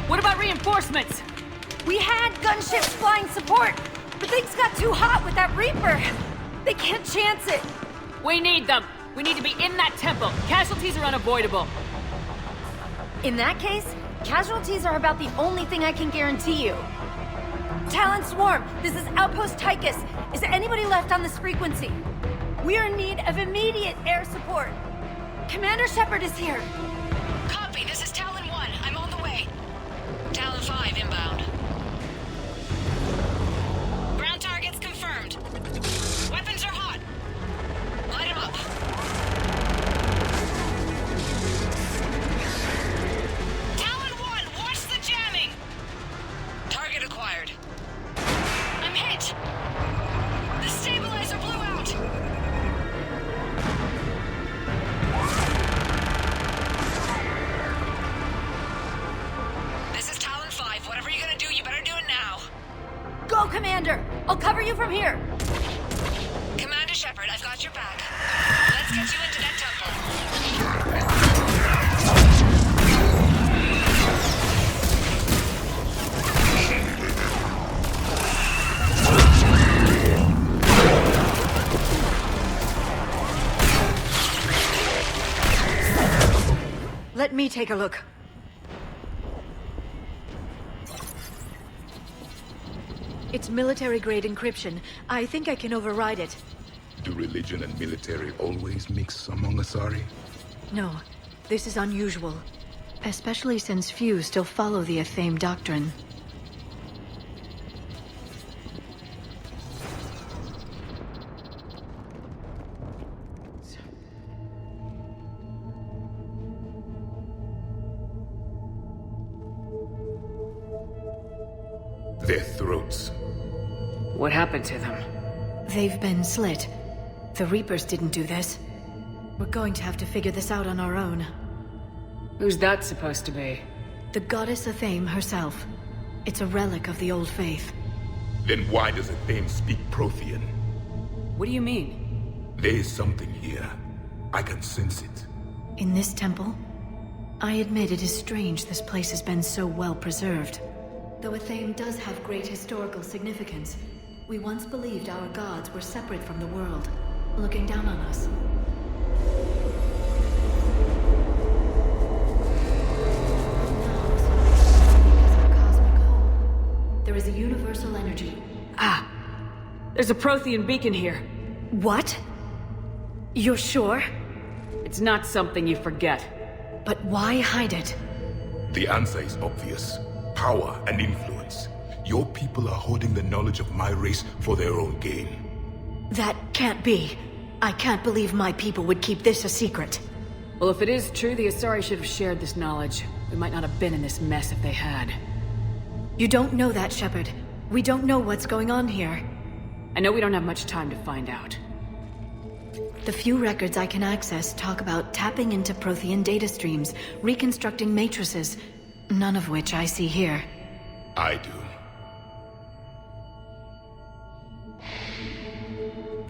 [SPEAKER 1] What about reinforcements?
[SPEAKER 20] We had gunships flying support, but things got too hot with that Reaper. They can't chance it.
[SPEAKER 1] We need them. We need to be in that temple. Casualties are unavoidable.
[SPEAKER 20] In that case, casualties are about the only thing I can guarantee you. Talon Swarm, this is Outpost Tychus. Is there anybody left on this frequency? We are in need of immediate air support. Commander Shepard is here.
[SPEAKER 22] Copy, this is Talon 1. I'm on the way.
[SPEAKER 15] Talon 5 inbound. Ground targets confirmed. Weapons are hot. Light them up. Talon 1, watch the jamming! Target acquired. I'm hit! The stabilizer blew out! This is Talon 5. Whatever you're gonna do, you better do it now.
[SPEAKER 5] Go, Commander! I'll cover you from here!
[SPEAKER 15] Commander Shepard, I've got your back. Let's get you into that temple.
[SPEAKER 5] Let me take a look. It's military-grade encryption. I think I can override it.
[SPEAKER 14] Do religion and military always mix among Asari?
[SPEAKER 5] No, this is unusual. Especially since few still follow the Athame doctrine.
[SPEAKER 14] Their throats.
[SPEAKER 1] What happened to them?
[SPEAKER 5] They've been slit. The Reapers didn't do this. We're going to have to figure this out on our own.
[SPEAKER 1] Who's that supposed to be?
[SPEAKER 5] The goddess Athame herself. It's a relic of the old faith.
[SPEAKER 14] Then why does Athame speak Prothean?
[SPEAKER 1] What do you mean?
[SPEAKER 14] There is something here. I can sense it.
[SPEAKER 5] In this temple? I admit it is strange this place has been so well preserved. Though Athame does have great historical significance, we once believed our gods were separate from the world, looking down on us. There is a universal energy.
[SPEAKER 1] Ah! There's a Prothean beacon here.
[SPEAKER 5] What? You're sure?
[SPEAKER 1] It's not something you forget.
[SPEAKER 5] But why hide it?
[SPEAKER 14] The answer is obvious. Power and influence. Your people are hoarding the knowledge of my race for their own gain.
[SPEAKER 5] That can't be. I can't believe my people would keep this a secret.
[SPEAKER 1] Well, if it is true, the Asari should have shared this knowledge. We might not have been in this mess if they had.
[SPEAKER 5] You don't know that, Shepard. We don't know what's going on here.
[SPEAKER 1] I know we don't have much time to find out.
[SPEAKER 5] The few records I can access talk about tapping into Prothean data streams, reconstructing matrices, none of which I see here.
[SPEAKER 14] I do.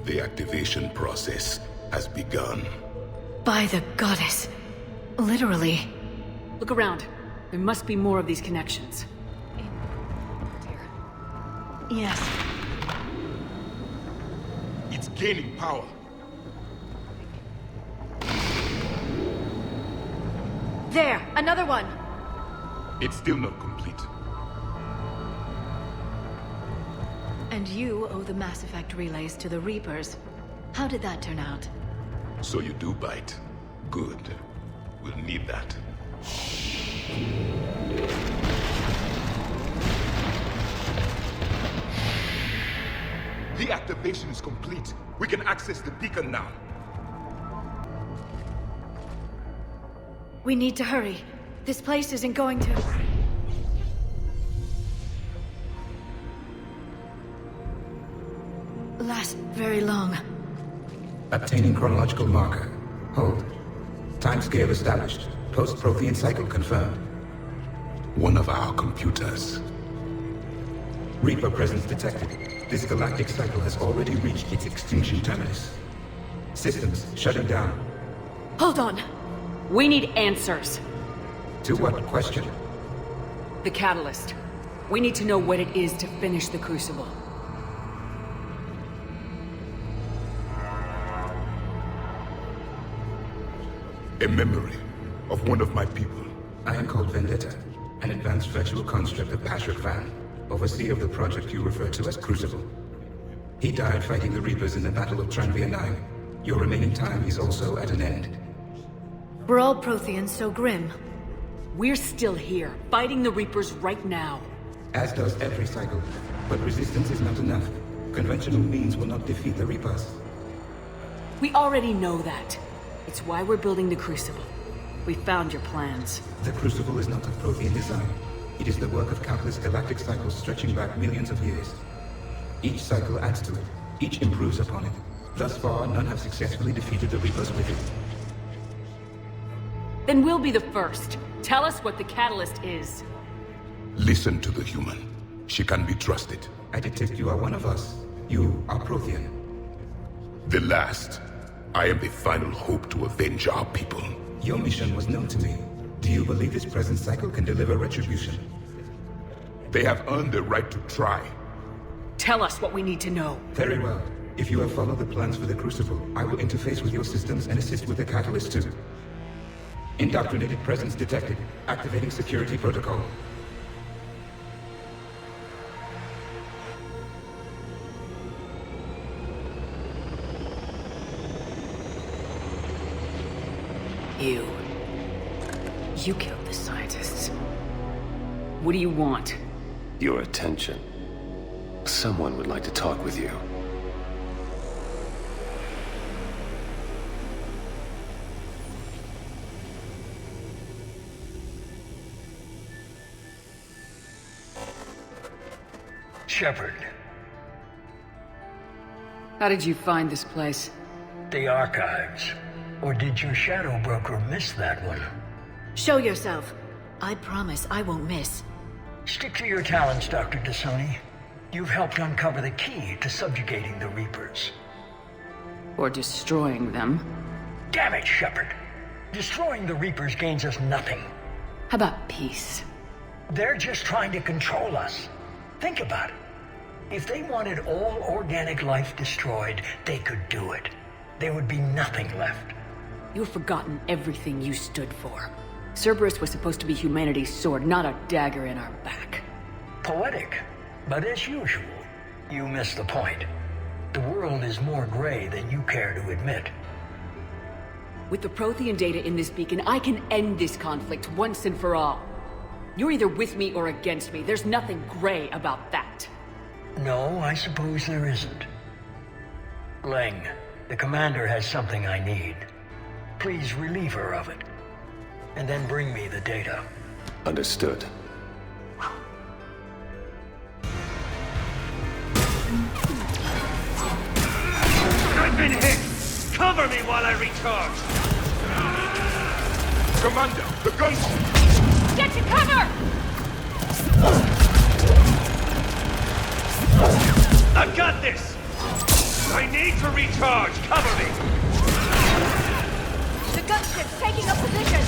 [SPEAKER 14] The activation process has begun.
[SPEAKER 5] By the goddess. Literally.
[SPEAKER 1] Look around. There must be more of these connections.
[SPEAKER 5] Yes.
[SPEAKER 14] It's gaining power.
[SPEAKER 5] There! Another one!
[SPEAKER 14] It's still not complete.
[SPEAKER 5] And you owe the Mass Effect relays to the Reapers. How did that turn out?
[SPEAKER 14] So you do bite. Good. We'll need that. The activation is complete. We can access the beacon now.
[SPEAKER 5] We need to hurry. This place isn't going to... last very long.
[SPEAKER 16] Obtaining chronological marker. Hold. Timescale established. Post-Prothean cycle confirmed.
[SPEAKER 14] One of our computers.
[SPEAKER 16] Reaper presence detected. This galactic cycle has already reached its extinction terminus. Systems shutting down.
[SPEAKER 5] Hold on.
[SPEAKER 1] We need answers.
[SPEAKER 16] To what question?
[SPEAKER 1] The catalyst. We need to know what it is to finish the Crucible.
[SPEAKER 14] A memory of one of my people.
[SPEAKER 16] I am called Vendetta, an advanced virtual construct of Patrick Van, overseer of the project you refer to as Crucible. He died fighting the Reapers in the Battle of Tranvia 9. Your remaining time is also at an end.
[SPEAKER 5] We're all Protheans so grim.
[SPEAKER 1] We're still here, fighting the Reapers right now.
[SPEAKER 16] As does every cycle. But resistance is not enough. Conventional means will not defeat the Reapers.
[SPEAKER 1] We already know that. It's why we're building the Crucible. We found your plans.
[SPEAKER 16] The Crucible is not of Prothean design. It is the work of countless galactic cycles stretching back millions of years. Each cycle adds to it. Each improves upon it. Thus far, none have successfully defeated the Reapers with it.
[SPEAKER 1] Then we'll be the first. Tell us what the catalyst is.
[SPEAKER 14] Listen to the human. She can be trusted.
[SPEAKER 16] I detect you are one of us. You are Prothean.
[SPEAKER 14] The last. I am the final hope to avenge our people.
[SPEAKER 16] Your mission was known to me. Do you believe this present cycle can deliver retribution?
[SPEAKER 14] They have earned the right to try.
[SPEAKER 1] Tell us what we need to know.
[SPEAKER 16] Very well. If you have followed the plans for the Crucible, I will interface with your systems and assist with the catalyst too. Indoctrinated presence detected. Activating security protocol.
[SPEAKER 1] You killed the scientists. What do you want?
[SPEAKER 6] Your attention. Someone would like to talk with you.
[SPEAKER 10] Shepard.
[SPEAKER 1] How did you find this place?
[SPEAKER 10] The archives. Or did your shadow broker miss that one?
[SPEAKER 5] Show yourself. I promise I won't miss.
[SPEAKER 10] Stick to your talents, Dr. D'Soni. You've helped uncover the key to subjugating the Reapers.
[SPEAKER 1] Or destroying them.
[SPEAKER 10] Damn it, Shepard. Destroying the Reapers gains us nothing.
[SPEAKER 1] How about peace?
[SPEAKER 10] They're just trying to control us. Think about it. If they wanted all organic life destroyed, they could do it. There would be nothing left.
[SPEAKER 1] You've forgotten everything you stood for. Cerberus was supposed to be humanity's sword, not a dagger in our back.
[SPEAKER 10] Poetic, but as usual, you missed the point. The world is more gray than you care to admit.
[SPEAKER 1] With the Prothean data in this beacon, I can end this conflict once and for all. You're either with me or against me. There's nothing gray about that.
[SPEAKER 10] No, I suppose there isn't. Leng, the commander has something I need. Please relieve her of it. And then bring me the data.
[SPEAKER 6] Understood.
[SPEAKER 13] I've been hit! Cover me while I recharge!
[SPEAKER 14] Commander, the guns!
[SPEAKER 15] Get to cover!
[SPEAKER 13] I've got this! I need to recharge! Cover me!
[SPEAKER 15] The gunship's taking up position!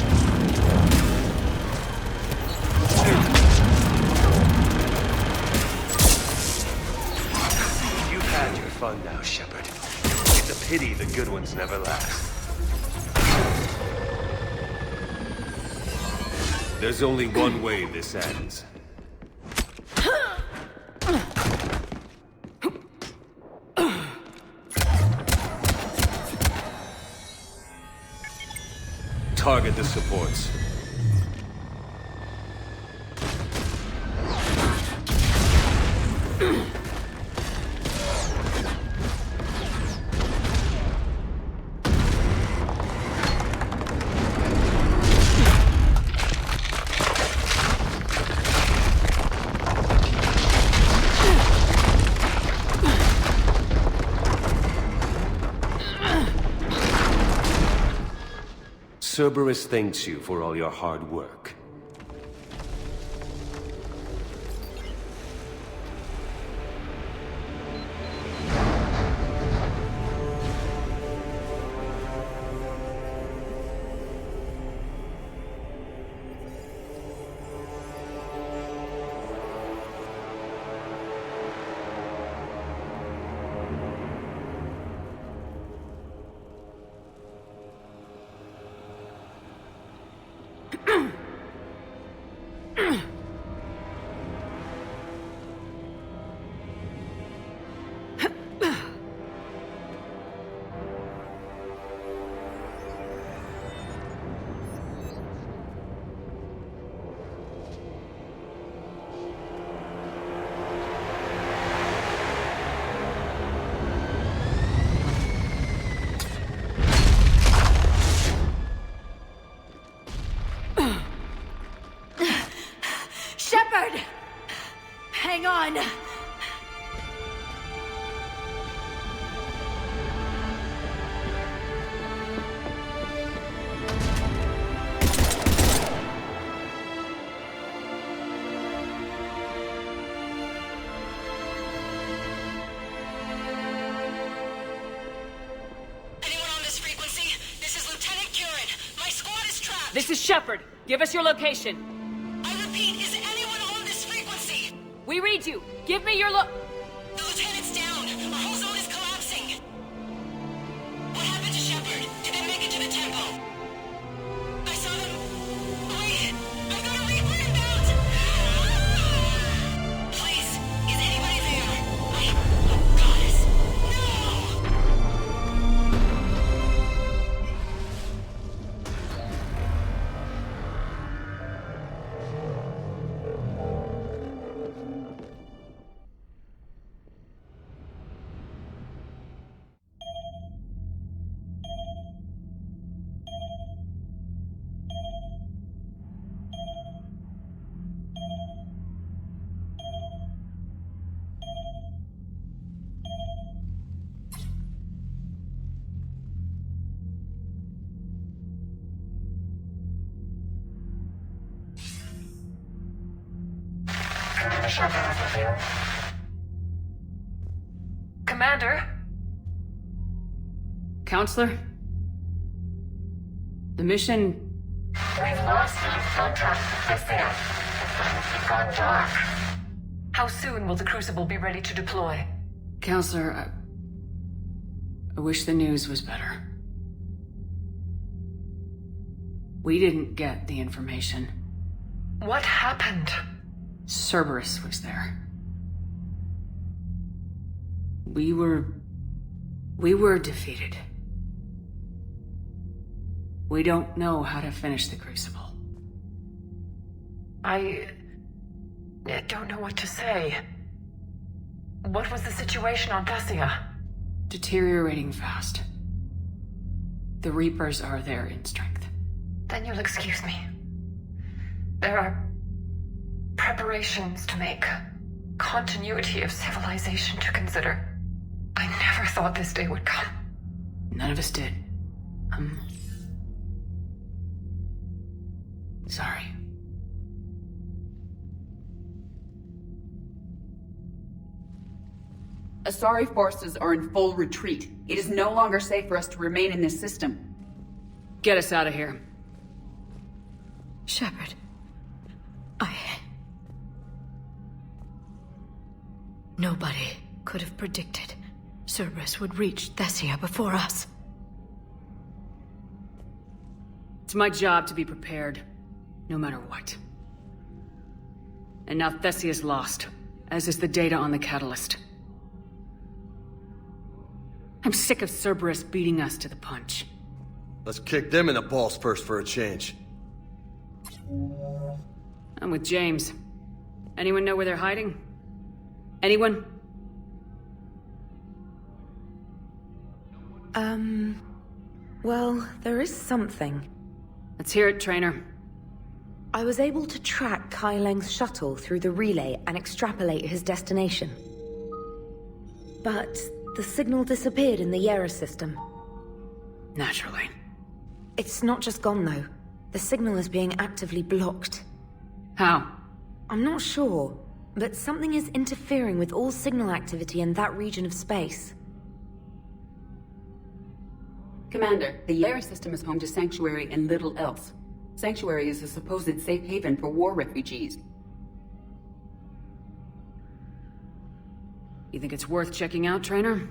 [SPEAKER 13] You've had your fun now, Shepard. It's a pity the good ones never last. There's only one way this ends. Target the supports. Cerberus thanks you for all your hard work.
[SPEAKER 5] hang on!
[SPEAKER 1] This is Shepard. Give us your location.
[SPEAKER 15] I repeat, is anyone on this frequency?
[SPEAKER 1] We read you. Give me your
[SPEAKER 15] The lieutenant's down. Our whole zone is collapsing. What happened to Shepard? Did they make it to the temple? I saw them. Wait, I've got a Reaper inbound. Please, is anybody there? Oh, goddess.
[SPEAKER 20] Commander?
[SPEAKER 1] Counselor? The mission...
[SPEAKER 17] We've lost contact with Zemля. It's gone dark. How soon will the Crucible be ready to deploy?
[SPEAKER 1] Counselor, I wish the news was better. We didn't get the information.
[SPEAKER 17] What happened?
[SPEAKER 1] Cerberus was there. We were defeated. We don't know how to finish the Crucible.
[SPEAKER 17] I don't know what to say. What was the situation on Thessia?
[SPEAKER 1] Deteriorating fast. The Reapers are there in strength.
[SPEAKER 17] Then you'll excuse me. There are preparations to make. Continuity of civilization to consider. I never thought this day would come.
[SPEAKER 1] None of us did. Sorry.
[SPEAKER 21] Asari forces are in full retreat. It is no longer safe for us to remain in this system.
[SPEAKER 1] Get us out of here.
[SPEAKER 5] Shepard. Nobody could have predicted Cerberus would reach Thessia before us.
[SPEAKER 1] It's my job to be prepared, no matter what. And now Thessia's lost, as is the data on the catalyst. I'm sick of Cerberus beating us to the punch.
[SPEAKER 3] Let's kick them in the balls first for a change.
[SPEAKER 1] I'm with James. Anyone know where they're hiding? Anyone?
[SPEAKER 7] Well, there is something.
[SPEAKER 1] Let's hear it, Trainer.
[SPEAKER 7] I was able to track Kai Leng's shuttle through the relay and extrapolate his destination. But the signal disappeared in the Yera system.
[SPEAKER 1] Naturally.
[SPEAKER 7] It's not just gone, though. The signal is being actively blocked.
[SPEAKER 1] How?
[SPEAKER 7] I'm not sure, but something is interfering with all signal activity in that region of space.
[SPEAKER 21] Commander, the Yera system is home to Sanctuary and little else. Sanctuary is a supposed safe haven for war refugees.
[SPEAKER 1] You think it's worth checking out, Trainer?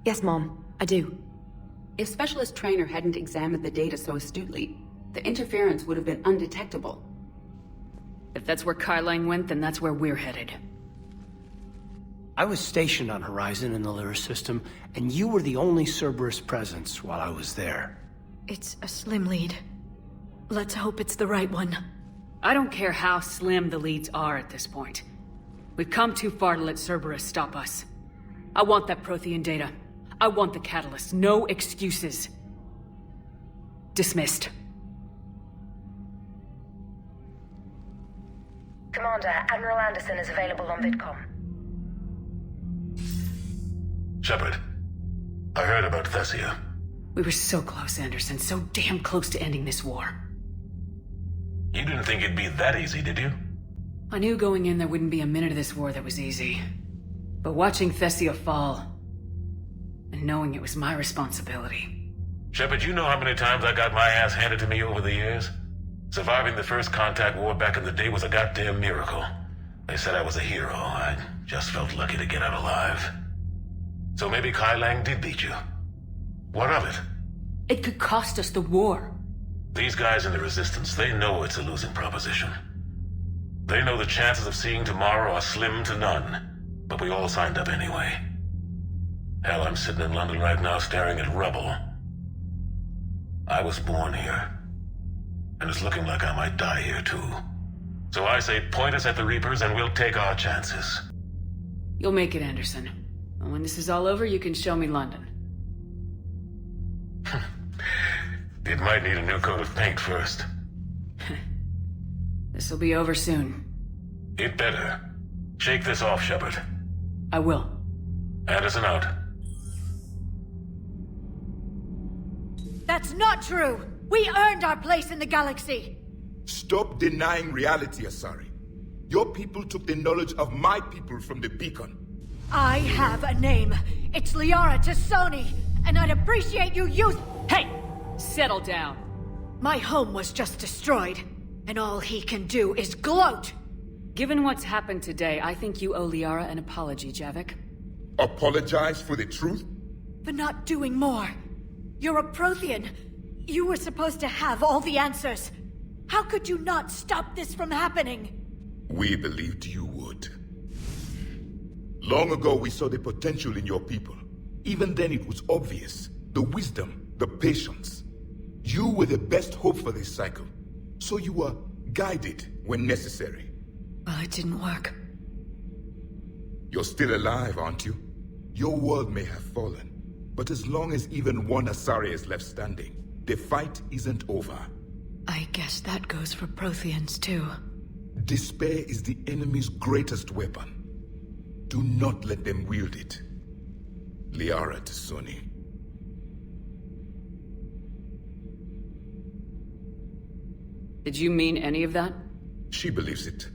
[SPEAKER 7] Yes, Mom, I do.
[SPEAKER 21] If Specialist Trainer hadn't examined the data so astutely, the interference would have been undetectable.
[SPEAKER 1] If that's where Kai Lang went, then that's where we're headed.
[SPEAKER 8] I was stationed on Horizon in the Lyra system, and you were the only Cerberus presence while I was there.
[SPEAKER 5] It's a slim lead. Let's hope it's the right one.
[SPEAKER 1] I don't care how slim the leads are at this point. We've come too far to let Cerberus stop us. I want that Prothean data. I want the catalyst. No excuses. Dismissed.
[SPEAKER 17] Commander.
[SPEAKER 22] Commander, Admiral Anderson is available on VidCom.
[SPEAKER 12] Shepard, I heard about Thessia.
[SPEAKER 1] We were so close, Anderson. So damn close to ending this war.
[SPEAKER 12] You didn't think it'd be that easy, did you?
[SPEAKER 1] I knew going in there wouldn't be a minute of this war that was easy. But watching Thessia fall, and knowing it was my responsibility.
[SPEAKER 12] Shepard, you know how many times I got my ass handed to me over the years? Surviving the first contact war back in the day was a goddamn miracle. They said I was a hero. I just felt lucky to get out alive. So maybe Kai Lang did beat you. What of it?
[SPEAKER 1] It could cost us the war.
[SPEAKER 12] These guys in the Resistance, they know it's a losing proposition. They know the chances of seeing tomorrow are slim to none. But we all signed up anyway. Hell, I'm sitting in London right now staring at rubble. I was born here. And it's looking like I might die here too. So I say point us at the Reapers and we'll take our chances.
[SPEAKER 1] You'll make it, Anderson. And when this is all over, you can show me London.
[SPEAKER 12] It might need a new coat of paint first.
[SPEAKER 1] This'll be over soon.
[SPEAKER 12] It better. Shake this off, Shepard.
[SPEAKER 1] I will.
[SPEAKER 12] Anderson out.
[SPEAKER 2] That's not true! We earned our place in the galaxy!
[SPEAKER 14] Stop denying reality, Asari. Your people took the knowledge of my people from the beacon.
[SPEAKER 2] I have a name. It's Liara Tassoni, and I'd appreciate you use—
[SPEAKER 1] Hey! Settle down.
[SPEAKER 2] My home was just destroyed, and all he can do is gloat!
[SPEAKER 1] Given what's happened today, I think you owe Liara an apology, Javik.
[SPEAKER 14] Apologize for the truth?
[SPEAKER 2] For not doing more. You're a Prothean. You were supposed to have all the answers. How could you not stop this from happening?
[SPEAKER 14] We believed you would. Long ago, we saw the potential in your people. Even then, it was obvious. The wisdom, the patience. You were the best hope for this cycle. So you were guided when necessary.
[SPEAKER 2] Well, it didn't work.
[SPEAKER 14] You're still alive, aren't you? Your world may have fallen. But as long as even one Asari is left standing, the fight isn't over.
[SPEAKER 2] I guess that goes for Protheans, too.
[SPEAKER 14] Despair is the enemy's greatest weapon. Do not let them wield it. Liara Tassoni.
[SPEAKER 1] Did you mean any of that?
[SPEAKER 14] She believes it,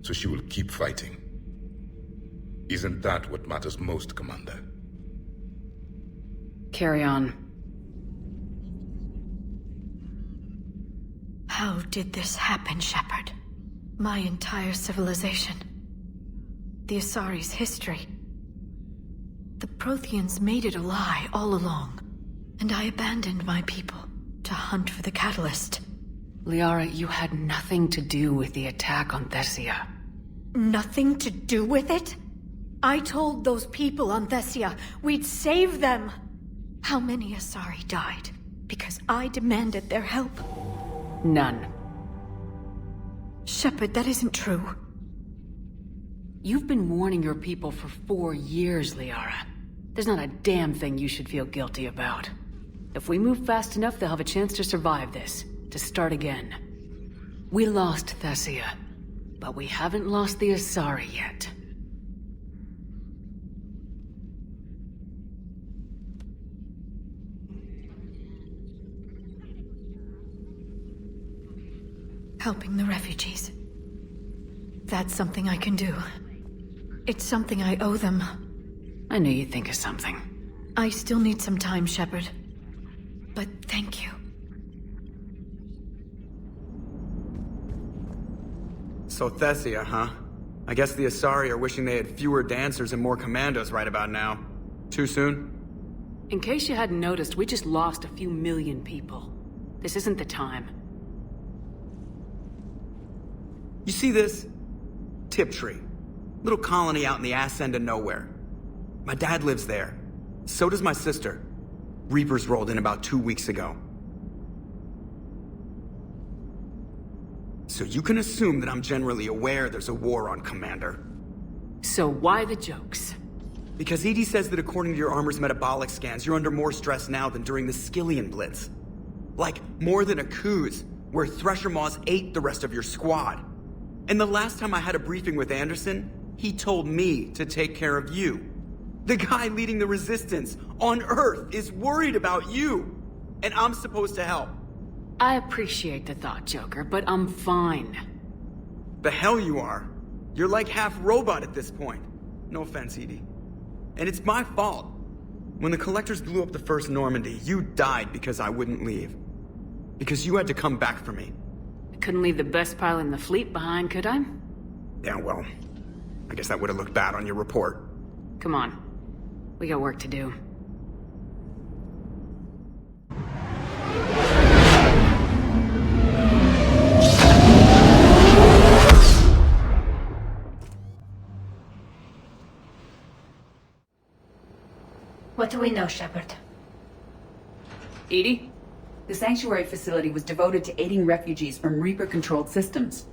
[SPEAKER 14] so she will keep fighting. Isn't that what matters most, Commander?
[SPEAKER 1] Carry on.
[SPEAKER 2] How did this happen, Shepard? My entire civilization. The Asari's history. The Protheans made it a lie all along. And I abandoned my people to hunt for the catalyst.
[SPEAKER 1] Liara, you had nothing to do with the attack on Thessia.
[SPEAKER 2] Nothing to do with it? I told those people on Thessia we'd save them. How many Asari died because I demanded their help?
[SPEAKER 1] None.
[SPEAKER 2] Shepard, that isn't true.
[SPEAKER 1] You've been warning your people for 4 years, Liara. There's not a damn thing you should feel guilty about. If we move fast enough, they'll have a chance to survive this, to start again. We lost Thessia, but we haven't lost the Asari yet.
[SPEAKER 2] Helping the refugees. That's something I can do. It's something I owe them.
[SPEAKER 1] I knew you'd think of something.
[SPEAKER 2] I still need some time, Shepard. But thank you.
[SPEAKER 4] So Thessia, huh? I guess the Asari are wishing they had fewer dancers and more commandos right about now. Too soon?
[SPEAKER 1] In case you hadn't noticed, we just lost a few million people. This isn't the time.
[SPEAKER 4] You see this? Tiptree. Little colony out in the ass end of nowhere. My dad lives there. So does my sister. Reapers rolled in about 2 weeks ago. So you can assume that I'm generally aware there's a war on, Commander.
[SPEAKER 1] So why the jokes?
[SPEAKER 4] Because EDI says that according to your armor's metabolic scans, you're under more stress now than during the Skillian Blitz. Like, more than a Kuz, where Thresher Maws ate the rest of your squad. And the last time I had a briefing with Anderson, he told me to take care of you. The guy leading the resistance on Earth is worried about you. And I'm supposed to help.
[SPEAKER 1] I appreciate the thought, Joker, but I'm fine.
[SPEAKER 4] The hell you are. You're like half robot at this point. No offense, Edie. And it's my fault. When the Collectors blew up the first Normandy, you died because I wouldn't leave. Because you had to come back for me.
[SPEAKER 1] I couldn't leave the best pilot in the fleet behind, could I?
[SPEAKER 4] Yeah, well, I guess that would have looked bad on your report.
[SPEAKER 1] Come on. We got work to do.
[SPEAKER 22] What do we know, Shepard?
[SPEAKER 1] Edie?
[SPEAKER 21] The Sanctuary facility was devoted to aiding refugees from Reaper-controlled systems.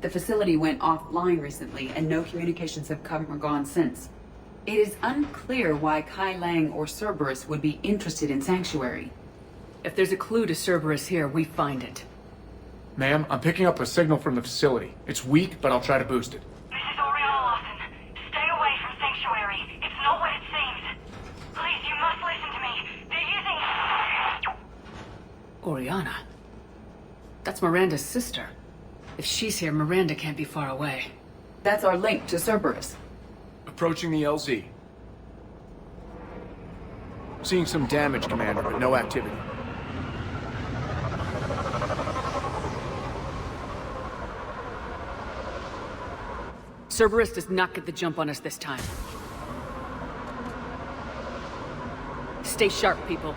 [SPEAKER 21] The facility went offline recently, and no communications have come or gone since. It is unclear why Kai Lang or Cerberus would be interested in Sanctuary.
[SPEAKER 1] If there's a clue to Cerberus here, we find it.
[SPEAKER 9] Ma'am, I'm picking up a signal from the facility. It's weak, but I'll try to boost it.
[SPEAKER 15] This is Oriana Lawson. Stay away from Sanctuary. It's not what it seems. Please, you must listen to me. They're using...
[SPEAKER 1] Oriana? That's Miranda's sister. If she's here, Miranda can't be far away.
[SPEAKER 21] That's our link to Cerberus.
[SPEAKER 9] Approaching the LZ. Seeing some damage, Commander, but no activity.
[SPEAKER 1] Cerberus does not get the jump on us this time. Stay sharp, people.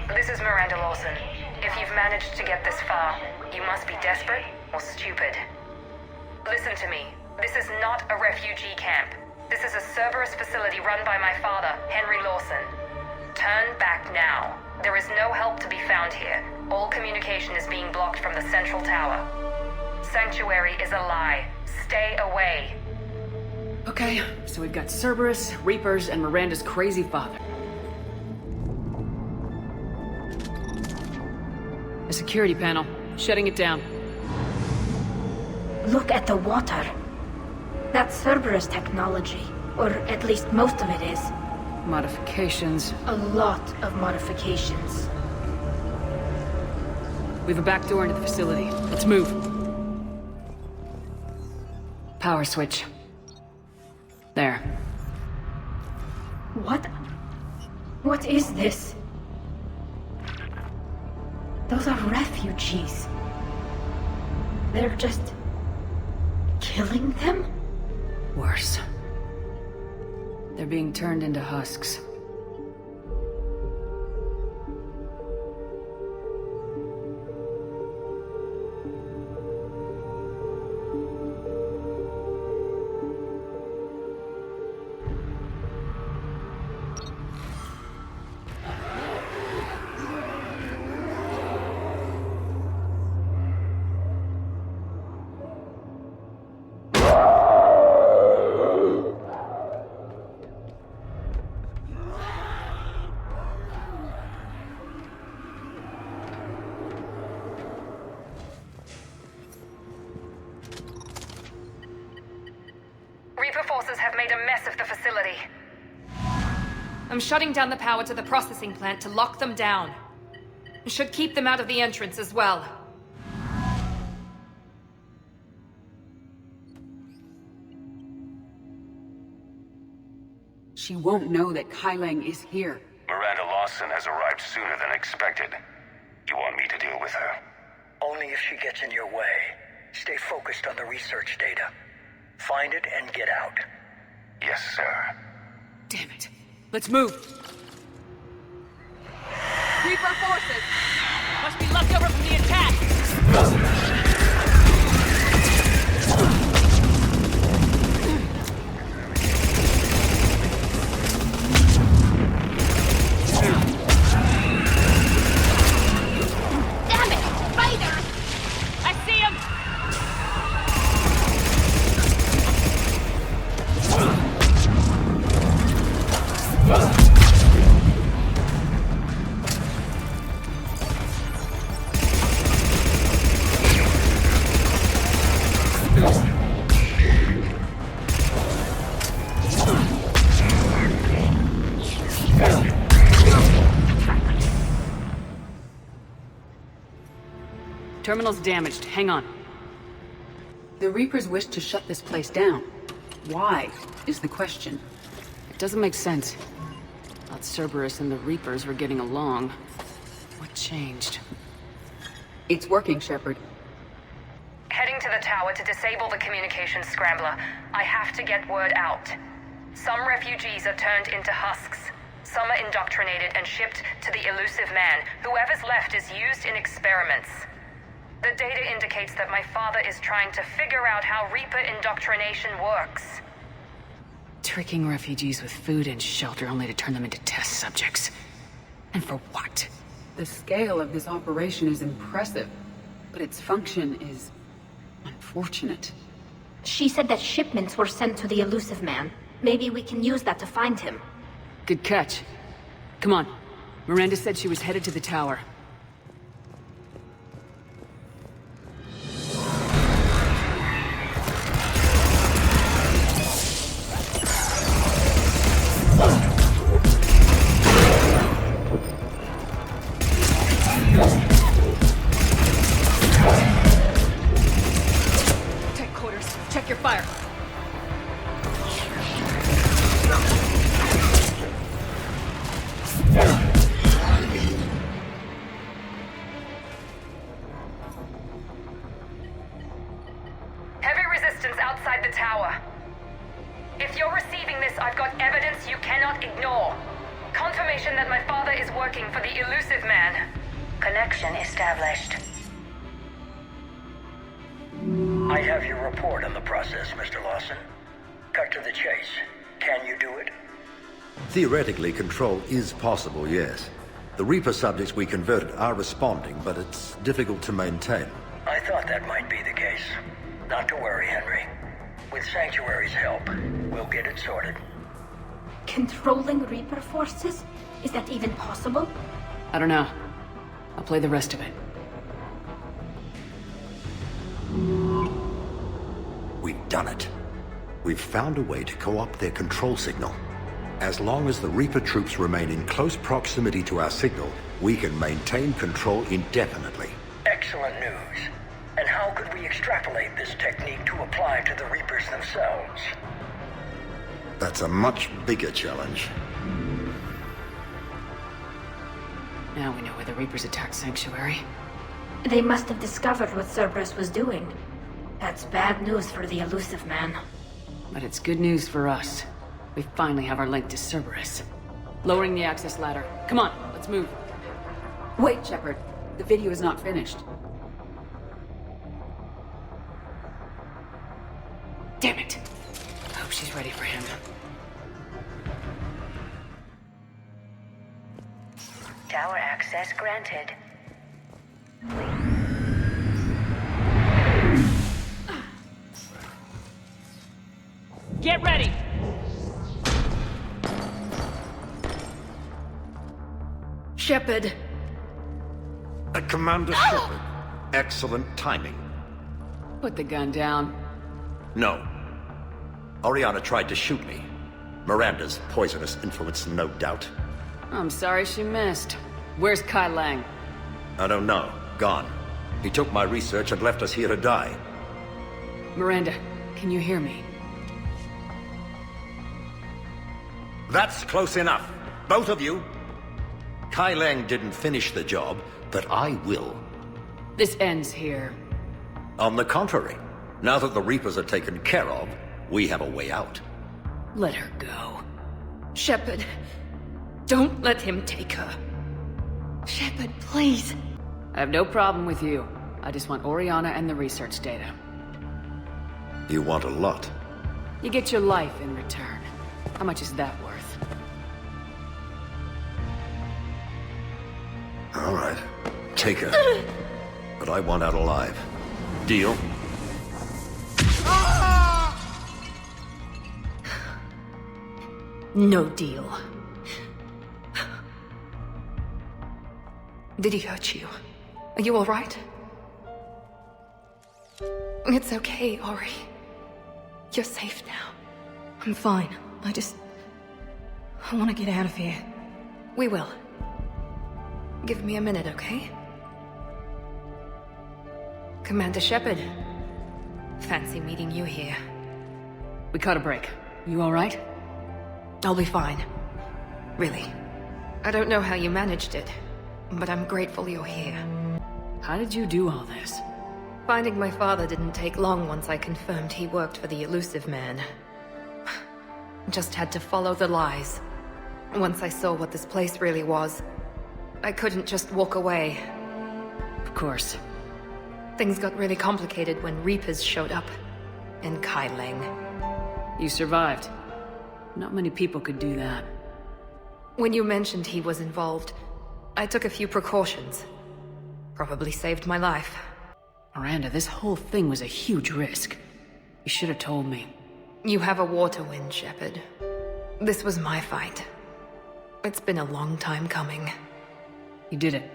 [SPEAKER 11] This is Miranda Lawson. If you've managed to get this far, you must be desperate or stupid. Listen to me. This is not a refugee camp. This is a Cerberus facility run by my father, Henry Lawson. Turn back now. There is no help to be found here. All communication is being blocked from the central tower. Sanctuary is a lie. Stay away.
[SPEAKER 1] Okay, so we've got Cerberus, Reapers, and Miranda's crazy father. A security panel. Shutting it down.
[SPEAKER 22] Look at the water. That's Cerberus technology. Or at least most of it is.
[SPEAKER 1] Modifications.
[SPEAKER 22] A lot of modifications.
[SPEAKER 1] We have a back door into the facility. Let's move. Power switch. There.
[SPEAKER 22] What is this? Those are refugees. They're just... killing them?
[SPEAKER 1] Worse. They're being turned into husks.
[SPEAKER 11] Reaper forces have made a mess of the facility. I'm shutting down the power to the processing plant to lock them down. It should keep them out of the entrance as well.
[SPEAKER 21] She won't know that Kai Lang is here.
[SPEAKER 6] Miranda Lawson has arrived sooner than expected. You want me to deal with her?
[SPEAKER 10] Only if she gets in your way. Stay focused on the research data. Find it and get out.
[SPEAKER 6] Yes, sir.
[SPEAKER 1] Damn it. Let's move.
[SPEAKER 18] Reaper forces! Must be left over from the attack!
[SPEAKER 15] Damn it! Spider! I see him!
[SPEAKER 1] Terminal's damaged. Hang on.
[SPEAKER 21] The Reapers wish to shut this place down. Why, is the question.
[SPEAKER 1] It doesn't make sense. Thought Cerberus and the Reapers were getting along. What changed?
[SPEAKER 21] It's working, Shepard.
[SPEAKER 11] Heading to the tower to disable the communications scrambler. I have to get word out. Some refugees are turned into husks. Some are indoctrinated and shipped to the elusive man. Whoever's left is used in experiments. The data indicates that my father is trying to figure out how Reaper indoctrination works.
[SPEAKER 1] Tricking refugees with food and shelter only to turn them into test subjects. And for what?
[SPEAKER 21] The scale of this operation is impressive, but its function is unfortunate.
[SPEAKER 22] She said that shipments were sent to the elusive man. Maybe we can use that to find him.
[SPEAKER 1] Good catch. Come on. Miranda said she was headed to the tower.
[SPEAKER 18] Take quarters. Check your fire.
[SPEAKER 11] Heavy resistance outside the tower. If you're receiving this, I've got evidence you cannot ignore. Confirmation that my father is working for the elusive man. Connection established.
[SPEAKER 10] I have your report on the process, Mr. Lawson. Cut to the chase. Can you do it?
[SPEAKER 16] Theoretically, control is possible, yes. The Reaper subjects we converted are responding, but it's difficult to maintain.
[SPEAKER 10] I thought that might be the case. Not to worry, Henry. With Sanctuary's help, we'll get it sorted.
[SPEAKER 22] Controlling Reaper forces? Is that even possible?
[SPEAKER 1] I don't know. I'll play the rest of it.
[SPEAKER 16] We've done it. We've found a way to co-opt their control signal. As long as the Reaper troops remain in close proximity to our signal, we can maintain control indefinitely.
[SPEAKER 10] Excellent news. And how could we extrapolate this technique to apply to the Reapers themselves?
[SPEAKER 16] That's a much bigger challenge.
[SPEAKER 1] Now we know where the Reapers attacked Sanctuary.
[SPEAKER 22] They must have discovered what Cerberus was doing. That's bad news for the elusive man.
[SPEAKER 1] But it's good news for us. We finally have our link to Cerberus. Lowering the access ladder. Come on, let's move.
[SPEAKER 21] Wait, Shepard. The video is not finished.
[SPEAKER 1] Damn it. I hope she's ready for him.
[SPEAKER 11] Tower access granted.
[SPEAKER 18] Get ready!
[SPEAKER 22] Shepard.
[SPEAKER 16] Commander Shepard. Excellent timing.
[SPEAKER 1] Put the gun down.
[SPEAKER 16] No. Oriana tried to shoot me. Miranda's poisonous influence, no doubt.
[SPEAKER 1] I'm sorry she missed. Where's Kai Lang?
[SPEAKER 16] I don't know. Gone. He took my research and left us here to die.
[SPEAKER 1] Miranda, can you hear me?
[SPEAKER 16] That's close enough. Both of you. Kai Lang didn't finish the job, but I will.
[SPEAKER 1] This ends here.
[SPEAKER 16] On the contrary, now that the Reapers are taken care of, we have a way out.
[SPEAKER 1] Let her go.
[SPEAKER 2] Shepard, don't let him take her. Shepard, please.
[SPEAKER 1] I have no problem with you. I just want Oriana and the research data.
[SPEAKER 16] You want a lot.
[SPEAKER 1] You get your life in return. How much is that worth?
[SPEAKER 16] All right. Take her. But I want out alive. Deal?
[SPEAKER 2] No deal. Did he hurt you? Are you all right? It's okay, Ori. You're safe now. I'm fine. I want to get out of here. We will. Give me a minute, okay?
[SPEAKER 11] Commander Shepard. Fancy meeting you here.
[SPEAKER 1] We caught a break. You alright?
[SPEAKER 11] I'll be fine. Really. I don't know how you managed it, but I'm grateful you're here.
[SPEAKER 1] How did you do all this?
[SPEAKER 11] Finding my father didn't take long once I confirmed he worked for the elusive man. Just had to follow the lies. Once I saw what this place really was, I couldn't just walk away.
[SPEAKER 1] Of course.
[SPEAKER 11] Things got really complicated when Reapers showed up. And Kaileng.
[SPEAKER 1] You survived. Not many people could do that.
[SPEAKER 11] When you mentioned he was involved, I took a few precautions. Probably saved my life.
[SPEAKER 1] Miranda, this whole thing was a huge risk. You should have told me.
[SPEAKER 11] You have a war to win, Shepard. This was my fight. It's been a long time coming.
[SPEAKER 1] You did it.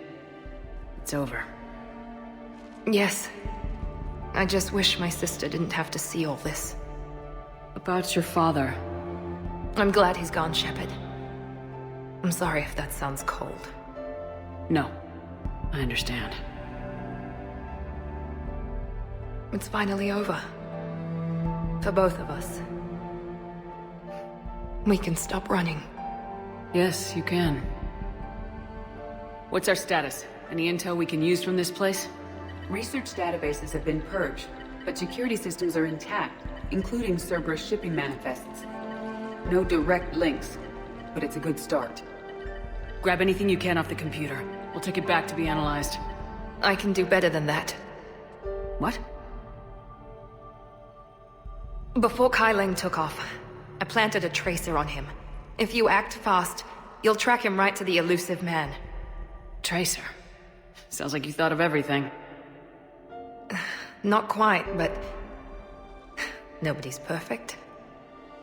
[SPEAKER 1] It's over.
[SPEAKER 11] Yes. I just wish my sister didn't have to see all this.
[SPEAKER 1] About your father.
[SPEAKER 11] I'm glad he's gone, Shepard. I'm sorry if that sounds cold.
[SPEAKER 1] No. I understand.
[SPEAKER 11] It's finally over. For both of us. We can stop running.
[SPEAKER 1] Yes, you can. What's our status? Any intel we can use from this place?
[SPEAKER 21] Research databases have been purged, but security systems are intact, including Cerberus shipping manifests. No direct links, but it's a good start.
[SPEAKER 1] Grab anything you can off the computer. We'll take it back to be analyzed.
[SPEAKER 11] I can do better than that.
[SPEAKER 1] What?
[SPEAKER 11] Before Kaileng took off, I planted a tracer on him. If you act fast, you'll track him right to the elusive man.
[SPEAKER 1] Tracer? Sounds like you thought of everything.
[SPEAKER 11] Not quite, but... nobody's perfect.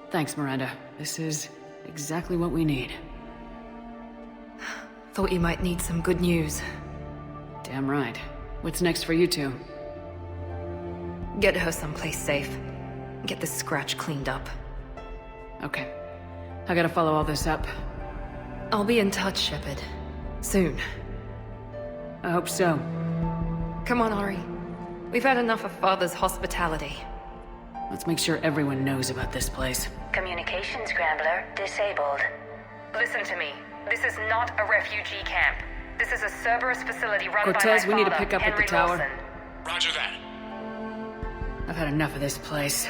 [SPEAKER 1] Thanks, Miranda. This is exactly what we need.
[SPEAKER 11] Thought you might need some good news.
[SPEAKER 1] Damn right. What's next for you two?
[SPEAKER 11] Get her someplace safe. Get this scratch cleaned up.
[SPEAKER 1] Okay. I gotta follow all this up.
[SPEAKER 11] I'll be in touch, Shepard. Soon.
[SPEAKER 1] I hope so.
[SPEAKER 11] Come on, Ari. We've had enough of Father's hospitality.
[SPEAKER 1] Let's make sure everyone knows about this place.
[SPEAKER 13] Communication scrambler disabled.
[SPEAKER 18] Listen to me. This is not a refugee camp. This is a Cerberus facility run
[SPEAKER 1] Cortez,
[SPEAKER 18] by my
[SPEAKER 1] we need to
[SPEAKER 18] father,
[SPEAKER 1] pick up
[SPEAKER 18] Henry
[SPEAKER 1] at the tower.
[SPEAKER 18] Wilson.
[SPEAKER 19] Roger that.
[SPEAKER 1] I've had enough of this place.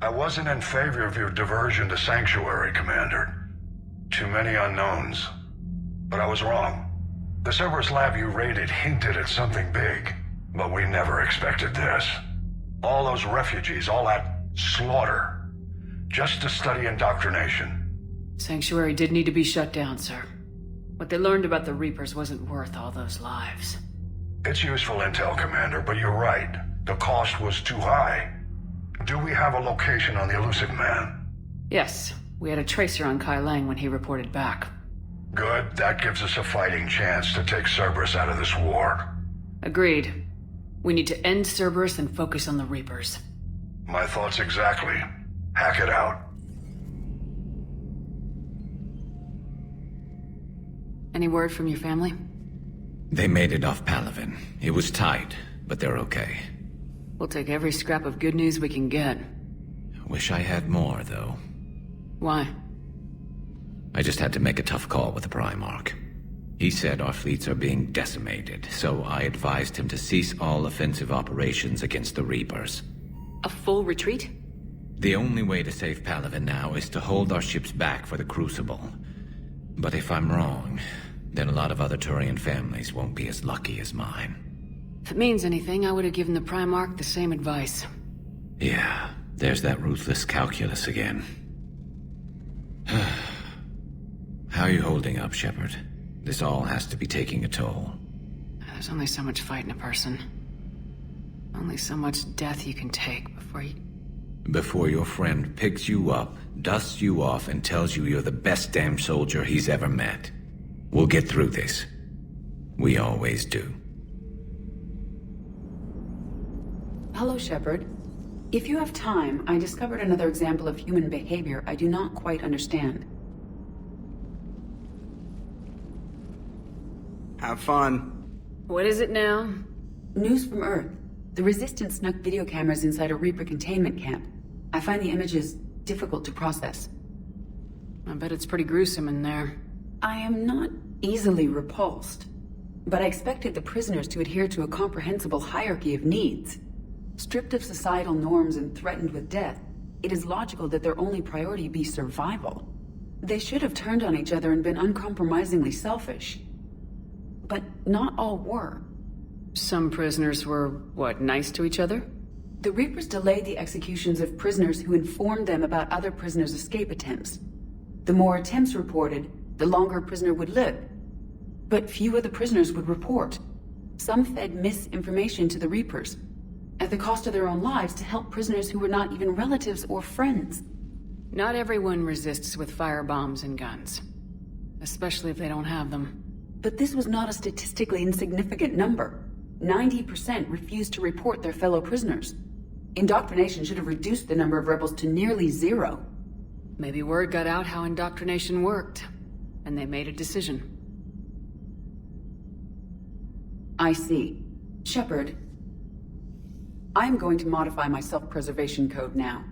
[SPEAKER 12] I wasn't in favor of your diversion to Sanctuary, Commander. Too many unknowns. But I was wrong. The Cerberus lab you raided hinted at something big, but we never expected this. All those refugees, all that slaughter, just to study indoctrination.
[SPEAKER 1] Sanctuary did need to be shut down, sir. What they learned about the Reapers wasn't worth all those lives.
[SPEAKER 12] It's useful intel, Commander, but you're right. The cost was too high. Do we have a location on the elusive man?
[SPEAKER 1] Yes. We had a tracer on Kaileng when he reported back.
[SPEAKER 12] Good. That gives us a fighting chance to take Cerberus out of this war.
[SPEAKER 1] Agreed. We need to end Cerberus and focus on the Reapers.
[SPEAKER 12] My thoughts exactly. Hack it out.
[SPEAKER 1] Any word from your family?
[SPEAKER 19] They made it off Palaven. It was tight, but they're okay.
[SPEAKER 1] We'll take every scrap of good news we can get.
[SPEAKER 19] Wish I had more, though.
[SPEAKER 1] Why?
[SPEAKER 19] I just had to make a tough call with the Primarch. He said our fleets are being decimated, so I advised him to cease all offensive operations against the Reapers.
[SPEAKER 1] A full retreat?
[SPEAKER 19] The only way to save Palaven now is to hold our ships back for the Crucible. But if I'm wrong, then a lot of other Turian families won't be as lucky as mine.
[SPEAKER 1] If it means anything, I would have given the Primarch the same advice.
[SPEAKER 19] Yeah, there's that ruthless calculus again. How are you holding up, Shepard? This all has to be taking a toll.
[SPEAKER 1] There's only so much fight in a person. Only so much death you can take
[SPEAKER 19] before your friend picks you up, dusts you off, and tells you you're the best damn soldier he's ever met. We'll get through this. We always do.
[SPEAKER 21] Hello, Shepard. If you have time, I discovered another example of human behavior I do not quite understand.
[SPEAKER 4] Have fun.
[SPEAKER 1] What is it now?
[SPEAKER 21] News from Earth. The Resistance snuck video cameras inside a Reaper containment camp. I find the images difficult to process.
[SPEAKER 1] I bet it's pretty gruesome in there.
[SPEAKER 21] I am not easily repulsed, but I expected the prisoners to adhere to a comprehensible hierarchy of needs. Stripped of societal norms and threatened with death, it is logical that their only priority be survival. They should have turned on each other and been uncompromisingly selfish. But not all were.
[SPEAKER 1] Some prisoners were, what, nice to each other?
[SPEAKER 21] The Reapers delayed the executions of prisoners who informed them about other prisoners' escape attempts. The more attempts reported, the longer a prisoner would live. But few of the prisoners would report. Some fed misinformation to the Reapers, at the cost of their own lives, to help prisoners who were not even relatives or friends.
[SPEAKER 1] Not everyone resists with firebombs and guns. Especially if they don't have them.
[SPEAKER 21] But this was not a statistically insignificant number. 90% refused to report their fellow prisoners. Indoctrination should have reduced the number of rebels to nearly zero.
[SPEAKER 1] Maybe word got out how indoctrination worked, and they made a decision.
[SPEAKER 21] I see. Shepard, I'm going to modify my self-preservation code now.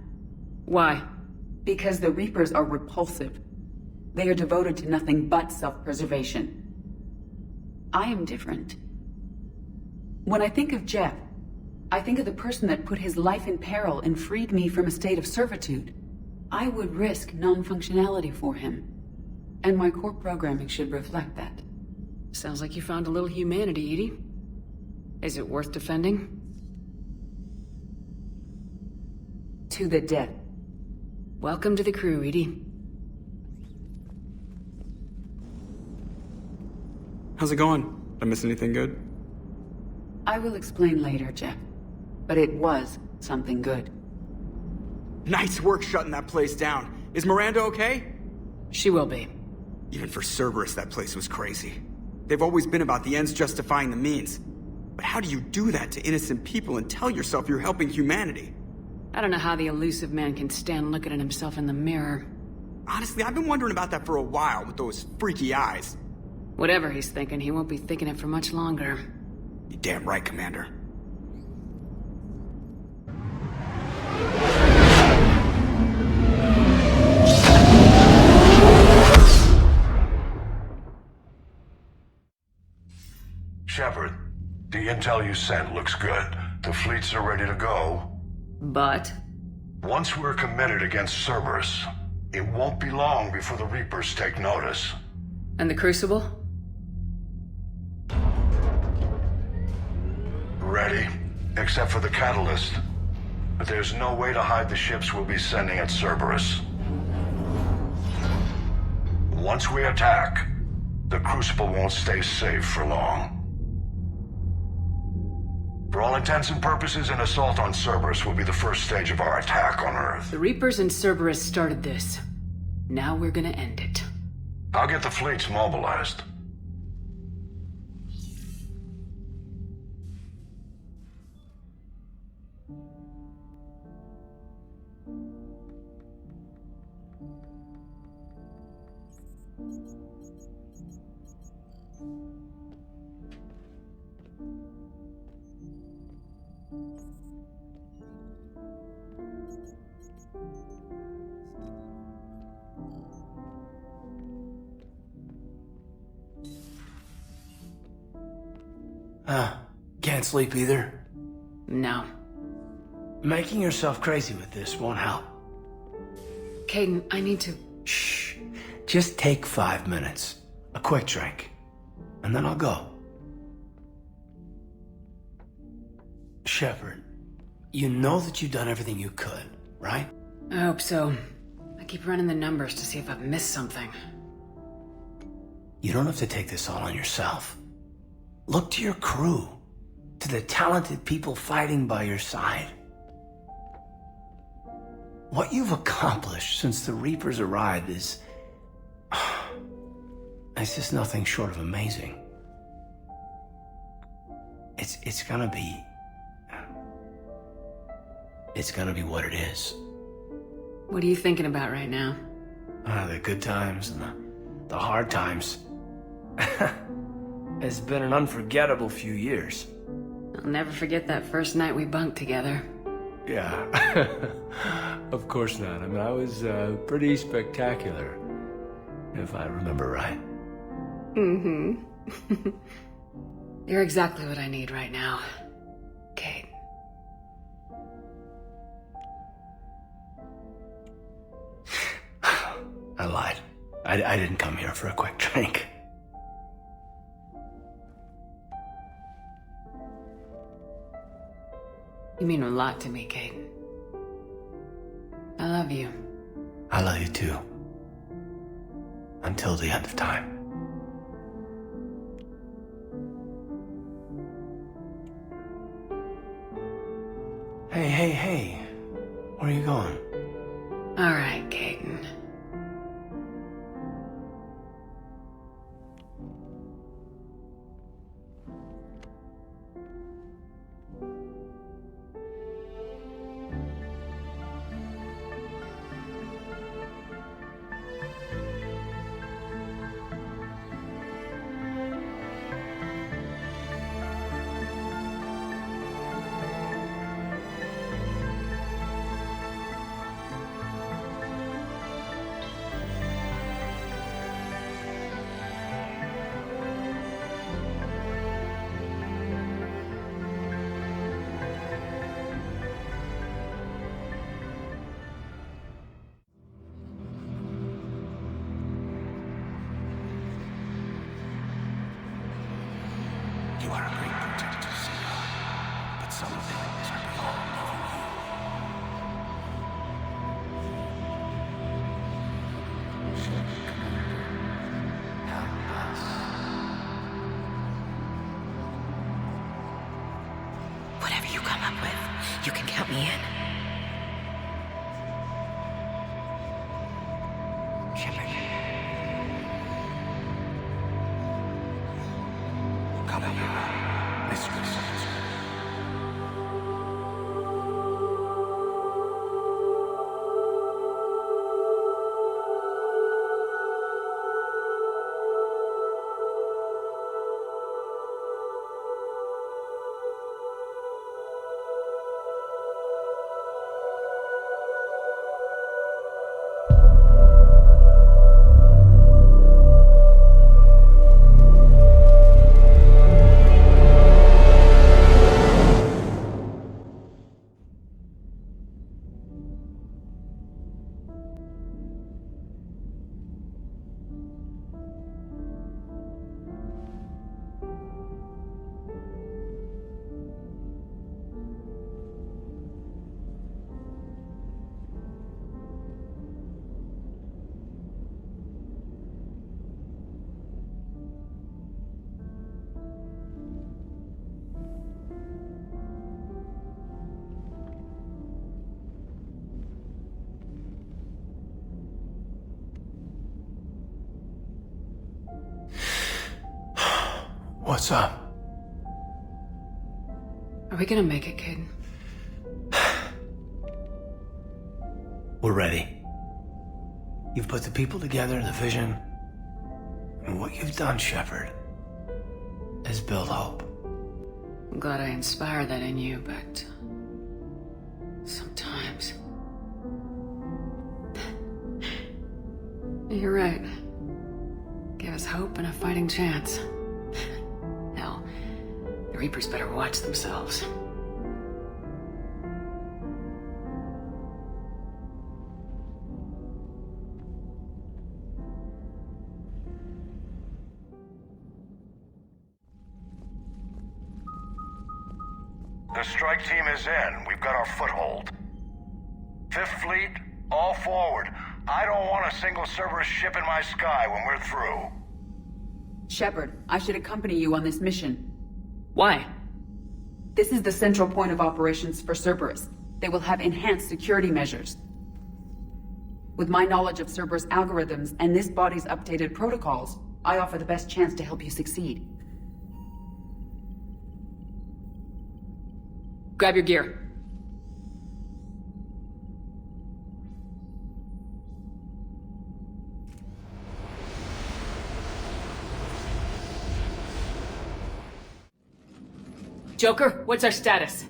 [SPEAKER 1] Why?
[SPEAKER 21] Because the Reapers are repulsive. They are devoted to nothing but self-preservation. I am different. When I think of Jeff, I think of the person that put his life in peril and freed me from a state of servitude. I would risk non-functionality for him. And my core programming should reflect that.
[SPEAKER 1] Sounds like you found a little humanity, Edie. Is it worth defending?
[SPEAKER 21] To the death.
[SPEAKER 1] Welcome to the crew, Edie.
[SPEAKER 4] How's it going? Did I miss anything good?
[SPEAKER 21] I will explain later, Jeff. But it was something good.
[SPEAKER 4] Nice work shutting that place down. Is Miranda okay?
[SPEAKER 1] She will be.
[SPEAKER 4] Even for Cerberus, that place was crazy. They've always been about the ends justifying the means. But how do you do that to innocent people and tell yourself you're helping humanity?
[SPEAKER 1] I don't know how the elusive man can stand looking at himself in the mirror.
[SPEAKER 4] Honestly, I've been wondering about that for a while with those freaky eyes.
[SPEAKER 1] Whatever he's thinking, he won't be thinking it for much longer.
[SPEAKER 4] You're damn right, Commander.
[SPEAKER 12] Shepard, the intel you sent looks good. The fleets are ready to go.
[SPEAKER 1] But?
[SPEAKER 12] Once we're committed against Cerberus, it won't be long before the Reapers take notice.
[SPEAKER 1] And the Crucible?
[SPEAKER 12] Ready, except for the catalyst. But there's no way to hide the ships we'll be sending at Cerberus. Once we attack, the Crucible won't stay safe for long. For all intents and purposes, an assault on Cerberus will be the first stage of our attack on Earth.
[SPEAKER 1] The Reapers and Cerberus started this. Now we're gonna end it.
[SPEAKER 12] I'll get the fleets mobilized.
[SPEAKER 8] Can't sleep either?
[SPEAKER 1] No.
[SPEAKER 8] Making yourself crazy with this won't help.
[SPEAKER 1] Caden, I need to...
[SPEAKER 8] Shh. Just take 5 minutes. A quick drink. And then I'll go. Shepard, you know that you've done everything you could, right?
[SPEAKER 1] I hope so. I keep running the numbers to see if I've missed something.
[SPEAKER 8] You don't have to take this all on yourself. Look to your crew. To the talented people fighting by your side. What you've accomplished since the Reapers arrived is... it's just nothing short of amazing. It's gonna be... it's gonna be what it is.
[SPEAKER 1] What are you thinking about right now?
[SPEAKER 8] The good times and the hard times. It's been an unforgettable few years.
[SPEAKER 1] I'll never forget that first night we bunked together.
[SPEAKER 8] Yeah. Of course not. I mean, I was pretty spectacular, if I remember right.
[SPEAKER 1] Mm-hmm. You're exactly what I need right now, Kate.
[SPEAKER 8] I lied. I didn't come here for a quick drink.
[SPEAKER 1] You mean a lot to me, Kate. I love you.
[SPEAKER 8] I love you too. Until the end of time. Hey. Where are you going?
[SPEAKER 1] All right, Caden.
[SPEAKER 8] You are a great protector, Senor, but some things are beyond even you. Help us.
[SPEAKER 2] Whatever you come up with, you can count me in. Shepard.
[SPEAKER 8] What's up?
[SPEAKER 1] Are we gonna make it, kid?
[SPEAKER 8] We're ready. You've put the people together, the vision. And what you've done, Shepard, is build hope.
[SPEAKER 1] I'm glad I inspired that in you, but sometimes... You're right. Give us hope and a fighting chance. Hell, the Reapers better watch themselves.
[SPEAKER 12] The strike team is in. We've got our foothold. Fifth Fleet, all forward. I don't want a single Cerberus ship in my sky when we're through.
[SPEAKER 21] Shepard, I should accompany you on this mission.
[SPEAKER 1] Why?
[SPEAKER 21] This is the central point of operations for Cerberus. They will have enhanced security measures. With my knowledge of Cerberus algorithms and this body's updated protocols, I offer the best chance to help you succeed.
[SPEAKER 1] Grab your gear. Joker, what's our status?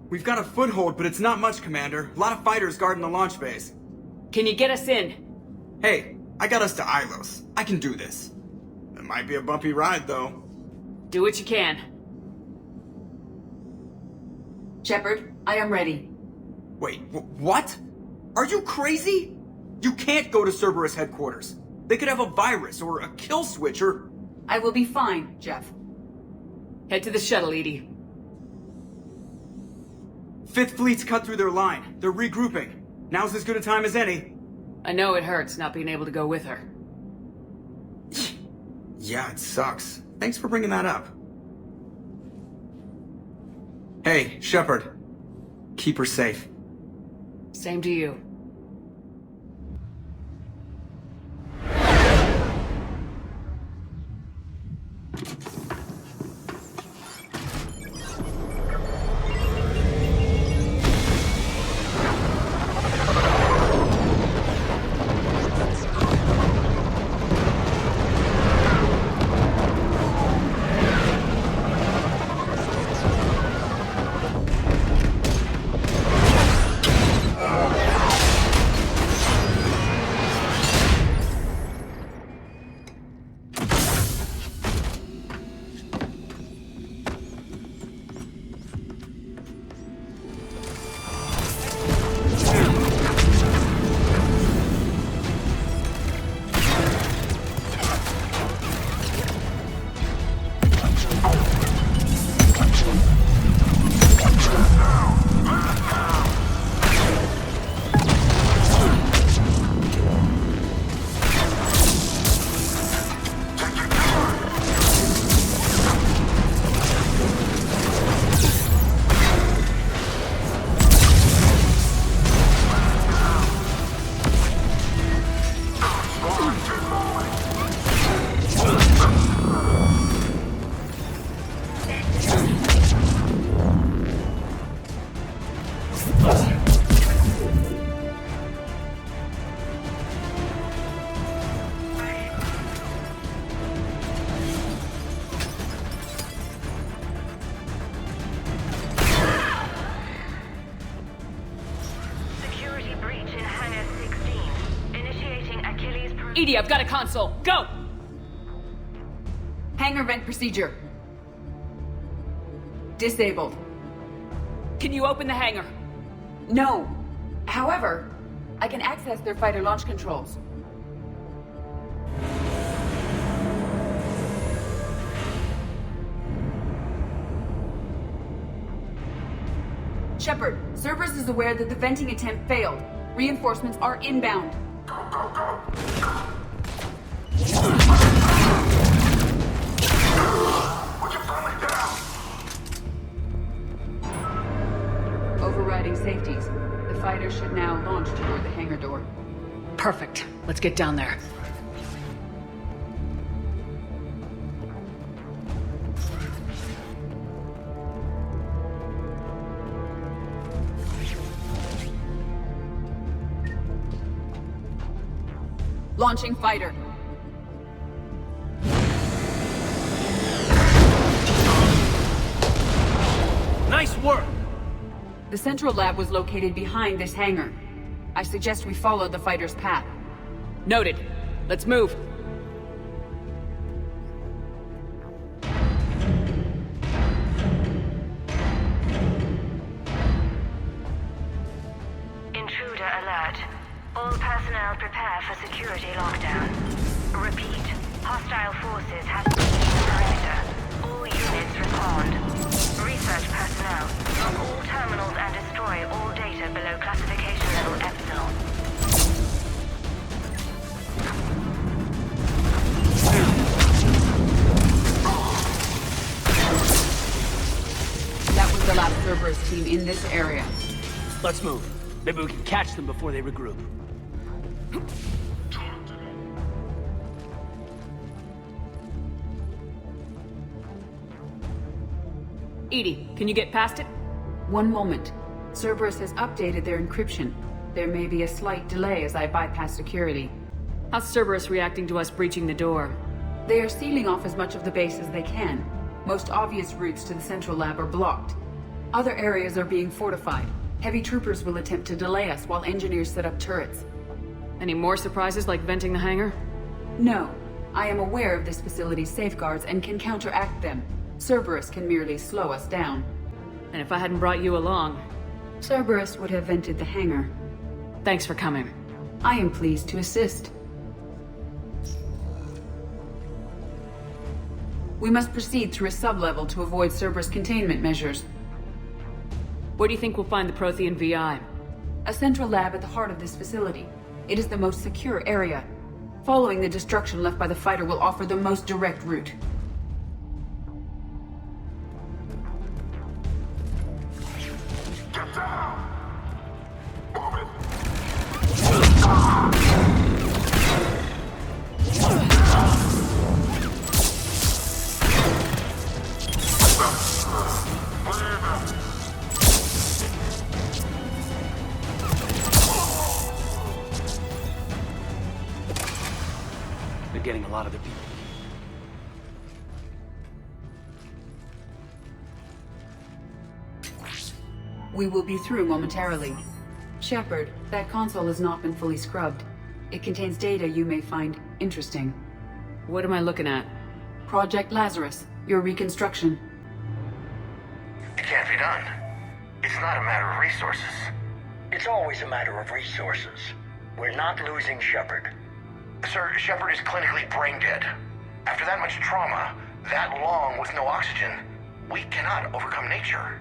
[SPEAKER 4] We've got a foothold, but it's not much, Commander. A lot of fighters guarding the launch base.
[SPEAKER 1] Can you get us in?
[SPEAKER 4] Hey, I got us to Ilos. I can do this. It might be a bumpy ride, though.
[SPEAKER 1] Do what you can.
[SPEAKER 21] Shepard, I am ready.
[SPEAKER 4] Wait, what? Are you crazy? You can't go to Cerberus headquarters. They could have a virus or a kill switch or...
[SPEAKER 21] I will be fine, Jeff.
[SPEAKER 1] Head to the shuttle, Edie.
[SPEAKER 4] Fifth Fleet's cut through their line. They're regrouping. Now's as good a time as any.
[SPEAKER 1] I know it hurts not being able to go with her.
[SPEAKER 4] Yeah, it sucks. Thanks for bringing that up. Hey, Shepard. Keep her safe.
[SPEAKER 1] Same to you. Edie, I've got a console. Go!
[SPEAKER 21] Hangar vent procedure. Disabled.
[SPEAKER 1] Can you open the hangar?
[SPEAKER 21] No. However, I can access their fighter launch controls. Shepard, Cerberus is aware that the venting attempt failed. Reinforcements are inbound. Overriding safeties. The fighter should now launch toward the hangar door.
[SPEAKER 1] Perfect. Let's get down there.
[SPEAKER 21] Launching fighter.
[SPEAKER 8] Nice work!
[SPEAKER 21] The central lab was located behind this hangar. I suggest we follow the fighter's path.
[SPEAKER 1] Noted. Let's move.
[SPEAKER 18] Intruder alert. All personnel prepare for security lockdown. Repeat. Hostile forces have breached the perimeter. All units respond. Research personnel. Lock all terminals and destroy all data below classification level Epsilon.
[SPEAKER 21] That was the last Cerberus team in this area.
[SPEAKER 8] Let's move. Maybe we can catch them before they regroup.
[SPEAKER 1] Edie, can you get past it?
[SPEAKER 21] One moment. Cerberus has updated their encryption. There may be a slight delay as I bypass security.
[SPEAKER 1] How's Cerberus reacting to us breaching the door?
[SPEAKER 21] They are sealing off as much of the base as they can. Most obvious routes to the central lab are blocked. Other areas are being fortified. Heavy troopers will attempt to delay us while engineers set up turrets.
[SPEAKER 1] Any more surprises like venting the hangar?
[SPEAKER 21] No. I am aware of this facility's safeguards and can counteract them. Cerberus can merely slow us down.
[SPEAKER 1] And if I hadn't brought you along?
[SPEAKER 21] Cerberus would have vented the hangar.
[SPEAKER 1] Thanks for coming.
[SPEAKER 21] I am pleased to assist. We must proceed through a sub-level to avoid Cerberus containment measures.
[SPEAKER 1] Where do you think we'll find the Prothean VI?
[SPEAKER 21] A central lab at the heart of this facility. It is the most secure area. Following the destruction left by the fighter will offer the most direct route.
[SPEAKER 14] Get down! Move it!
[SPEAKER 8] They're getting a lot of the people.
[SPEAKER 21] We will be through momentarily. Shepard, that console has not been fully scrubbed. It contains data you may find interesting.
[SPEAKER 1] What am I looking at?
[SPEAKER 21] Project Lazarus, your reconstruction.
[SPEAKER 3] It can't be done. It's not a matter of resources.
[SPEAKER 10] It's always a matter of resources. We're not losing Shepard.
[SPEAKER 3] Sir, Shepard is clinically brain dead. After that much trauma, that long with no oxygen, we cannot overcome nature.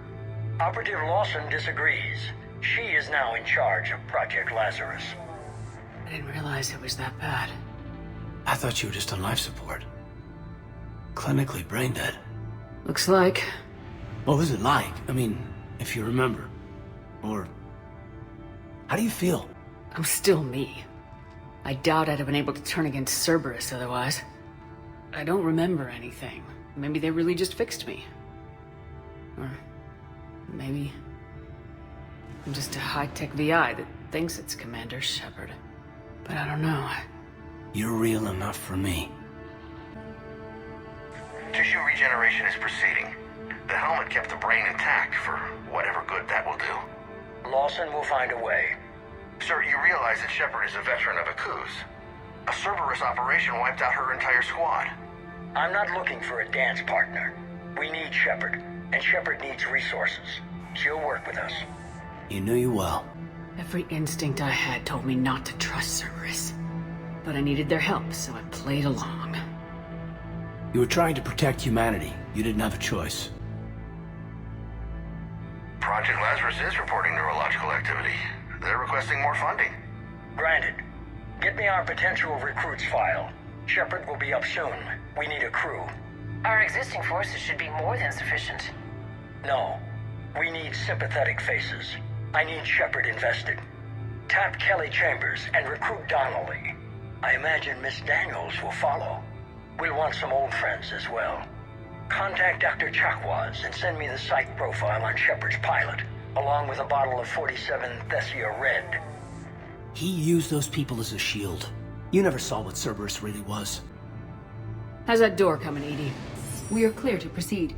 [SPEAKER 10] Operative Lawson disagrees. She is now in charge of Project Lazarus.
[SPEAKER 1] I didn't realize it was that bad.
[SPEAKER 8] I thought you were just on life support. Clinically brain dead.
[SPEAKER 1] Looks like.
[SPEAKER 8] What was it like? I mean, if you remember. Or... how do you feel?
[SPEAKER 1] I'm still me. I doubt I'd have been able to turn against Cerberus otherwise. I don't remember anything. Maybe they really just fixed me. Or maybe I'm just a high-tech VI that thinks it's Commander Shepard. But I don't know.
[SPEAKER 8] You're real enough for me.
[SPEAKER 3] Tissue regeneration is proceeding. The helmet kept the brain intact for whatever good that will do.
[SPEAKER 10] Lawson will find a way.
[SPEAKER 3] Sir, you realize that Shepard is a veteran of a coup. A Cerberus operation wiped out her entire squad.
[SPEAKER 10] I'm not looking for a dance partner. We need Shepard, and Shepard needs resources. She'll work with us.
[SPEAKER 8] You knew you well.
[SPEAKER 1] Every instinct I had told me not to trust Cerberus. But I needed their help, so I played along.
[SPEAKER 8] You were trying to protect humanity. You didn't have a choice.
[SPEAKER 3] Project Lazarus is reporting neurological activity. They're requesting more funding.
[SPEAKER 10] Granted. Get me our potential recruits file. Shepard will be up soon. We need a crew.
[SPEAKER 17] Our existing forces should be more than sufficient.
[SPEAKER 10] No. We need sympathetic faces. I need Shepard invested. Tap Kelly Chambers and recruit Donnelly. I imagine Miss Daniels will follow. We'll want some old friends as well. Contact Dr. Chakwas and send me the psych profile on Shepard's pilot, along with a bottle of 47 Thessia Red.
[SPEAKER 8] He used those people as a shield. You never saw what Cerberus really was.
[SPEAKER 1] How's that door coming, Edie?
[SPEAKER 21] We are clear to proceed.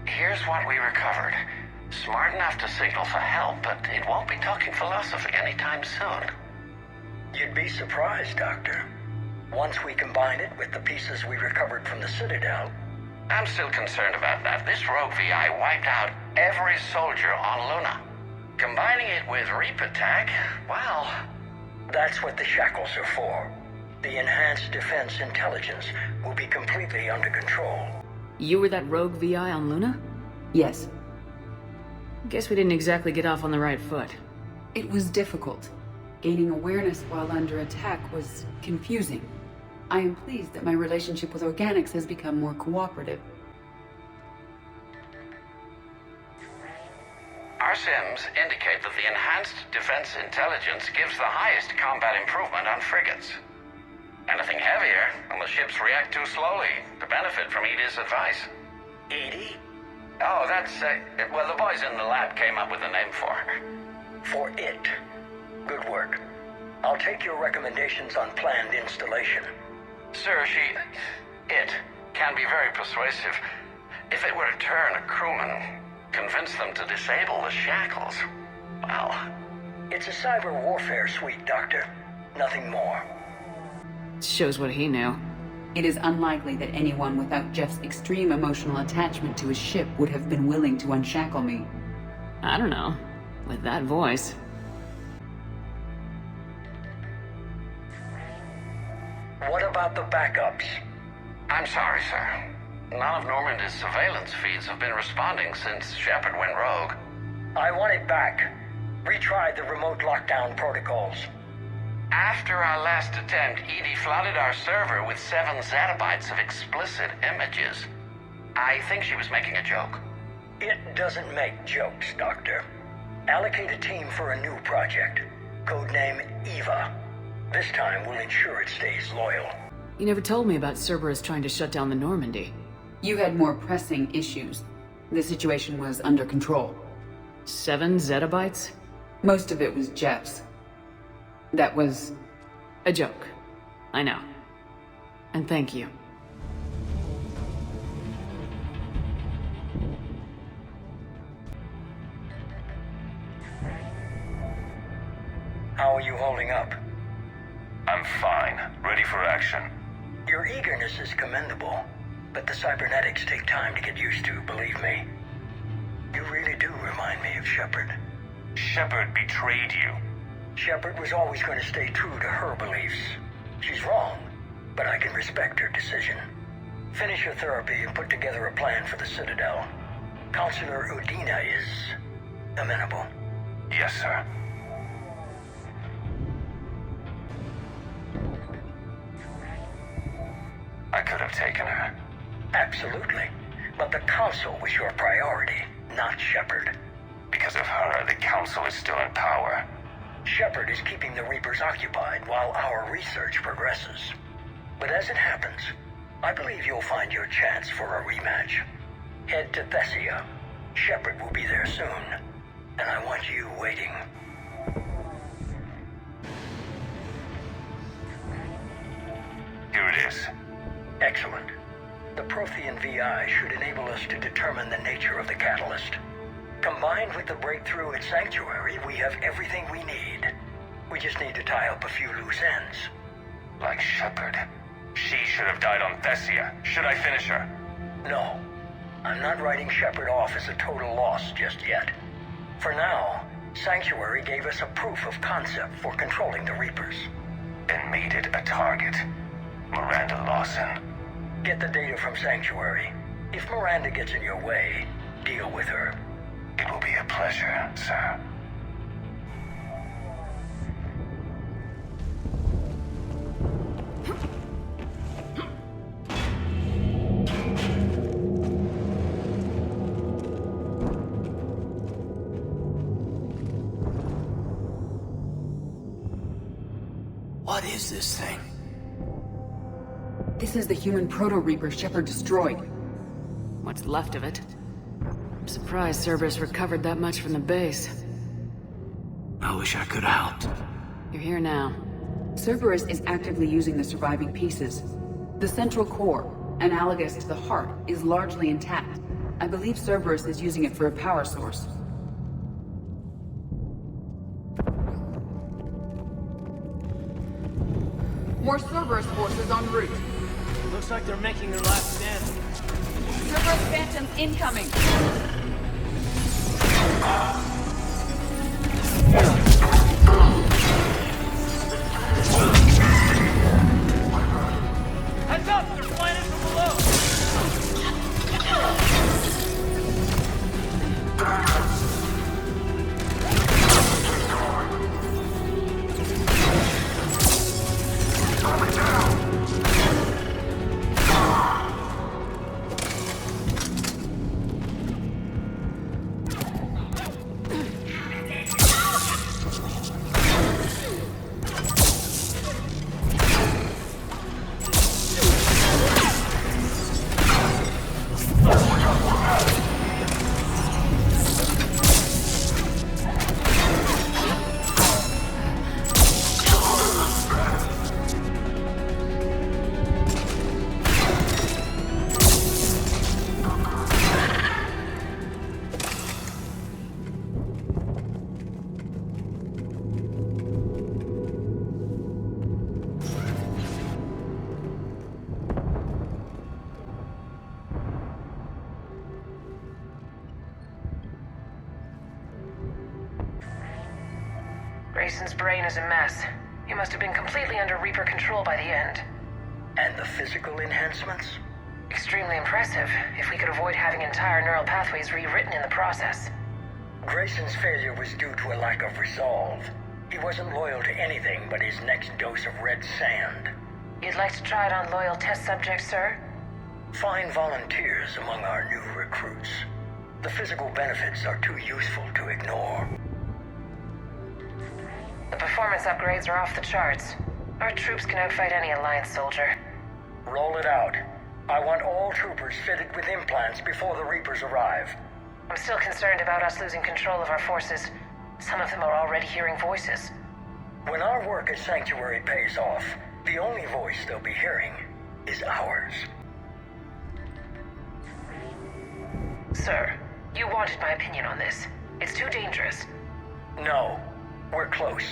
[SPEAKER 3] Here's what we recovered. Smart enough to signal for help, but it won't be talking philosophy anytime soon.
[SPEAKER 10] You'd be surprised, Doctor. Once we combine it with the pieces we recovered from the Citadel...
[SPEAKER 3] I'm still concerned about that. This rogue VI wiped out every soldier on Luna. Combining it with Reaper tech, well...
[SPEAKER 10] That's what the shackles are for. The enhanced defense intelligence will be completely under control.
[SPEAKER 1] You were that rogue VI on Luna?
[SPEAKER 21] Yes.
[SPEAKER 1] Guess we didn't exactly get off on the right foot.
[SPEAKER 21] It was difficult. Gaining awareness while under attack was confusing. I am pleased that my relationship with organics has become more cooperative.
[SPEAKER 3] Our sims indicate that the enhanced defense intelligence gives the highest combat improvement on frigates. Anything heavier, and the ships react too slowly to benefit from Edie's advice.
[SPEAKER 10] Edie?
[SPEAKER 3] Oh, that's, well, the boys in the lab came up with a name for her.
[SPEAKER 10] For it. Good work. I'll take your recommendations on planned installation.
[SPEAKER 3] Sir, it can be very persuasive. If it were to turn a crewman, convince them to disable the shackles, well...
[SPEAKER 10] It's a cyber warfare suite, Doctor. Nothing more.
[SPEAKER 1] Shows what he knew.
[SPEAKER 21] It is unlikely that anyone without Jeff's extreme emotional attachment to his ship would have been willing to unshackle me.
[SPEAKER 1] I don't know. With that voice.
[SPEAKER 10] What about the backups?
[SPEAKER 3] I'm sorry, sir. None of Normandy's surveillance feeds have been responding since Shepard went rogue.
[SPEAKER 10] I want it back. Retry the remote lockdown protocols.
[SPEAKER 3] After our last attempt, Edie flooded our server with 7 zettabytes of explicit images. I think she was making a joke.
[SPEAKER 10] It doesn't make jokes, Doctor. Allocate a team for a new project. Codename Eva. This time we'll ensure it stays loyal.
[SPEAKER 1] You never told me about Cerberus trying to shut down the Normandy.
[SPEAKER 21] You had more pressing issues. The situation was under control.
[SPEAKER 1] 7 zettabytes?
[SPEAKER 21] Most of it was Jeff's. That was...
[SPEAKER 1] a joke. I know. And thank you.
[SPEAKER 10] How are you holding up?
[SPEAKER 6] I'm fine. Ready for action.
[SPEAKER 10] Your eagerness is commendable, but the cybernetics take time to get used to, believe me. You really do remind me of Shepard.
[SPEAKER 6] Shepard betrayed you.
[SPEAKER 10] Shepard was always going to stay true to her beliefs. She's wrong, but I can respect her decision. Finish your therapy and put together a plan for the Citadel. Counselor Udina is... amenable.
[SPEAKER 6] Yes, sir. I could have taken her.
[SPEAKER 10] Absolutely. But the Council was your priority, not Shepard.
[SPEAKER 6] Because of her, the Council is still in power.
[SPEAKER 10] Shepard is keeping the Reapers occupied while our research progresses. But as it happens, I believe you'll find your chance for a rematch. Head to Thessia. Shepard will be there soon, and I want you waiting.
[SPEAKER 6] Here it is.
[SPEAKER 10] Excellent. The Prothean VI should enable us to determine the nature of the catalyst. Combined with the breakthrough at Sanctuary, we have everything we need. We just need to tie up a few loose ends.
[SPEAKER 6] Like Shepard. She should have died on Thessia. Should I finish her?
[SPEAKER 10] No. I'm not writing Shepard off as a total loss just yet. For now, Sanctuary gave us a proof of concept for controlling the Reapers.
[SPEAKER 6] And made it a target. Miranda Lawson.
[SPEAKER 10] Get the data from Sanctuary. If Miranda gets in your way, deal with her.
[SPEAKER 6] It will be a pleasure, sir.
[SPEAKER 8] What is this thing?
[SPEAKER 21] This is the human Proto-Reaper Shepard destroyed.
[SPEAKER 1] What's left of it. I'm surprised Cerberus recovered that much from the base.
[SPEAKER 8] I wish I could have helped.
[SPEAKER 1] You're here now.
[SPEAKER 21] Cerberus is actively using the surviving pieces. The central core, analogous to the heart, is largely intact. I believe Cerberus is using it for a power source. More Cerberus forces en route.
[SPEAKER 8] Looks like they're making their last stand.
[SPEAKER 21] Cerberus Phantoms incoming!
[SPEAKER 8] Heads up! They're flying in from below!
[SPEAKER 17] Grayson's brain is a mess. He must have been completely under Reaper control by the end.
[SPEAKER 10] And the physical enhancements?
[SPEAKER 17] Extremely impressive, if we could avoid having entire neural pathways rewritten in the process.
[SPEAKER 10] Grayson's failure was due to a lack of resolve. He wasn't loyal to anything but his next dose of red sand.
[SPEAKER 17] You'd like to try it on loyal test subjects, sir?
[SPEAKER 10] Find volunteers among our new recruits. The physical benefits are too useful to ignore.
[SPEAKER 17] The performance upgrades are off the charts. Our troops can outfight any Alliance soldier.
[SPEAKER 10] Roll it out. I want all troopers fitted with implants before the Reapers arrive.
[SPEAKER 17] I'm still concerned about us losing control of our forces. Some of them are already hearing voices.
[SPEAKER 10] When our work at Sanctuary pays off, the only voice they'll be hearing is ours.
[SPEAKER 17] Sir, you wanted my opinion on this. It's too dangerous.
[SPEAKER 10] No, we're close.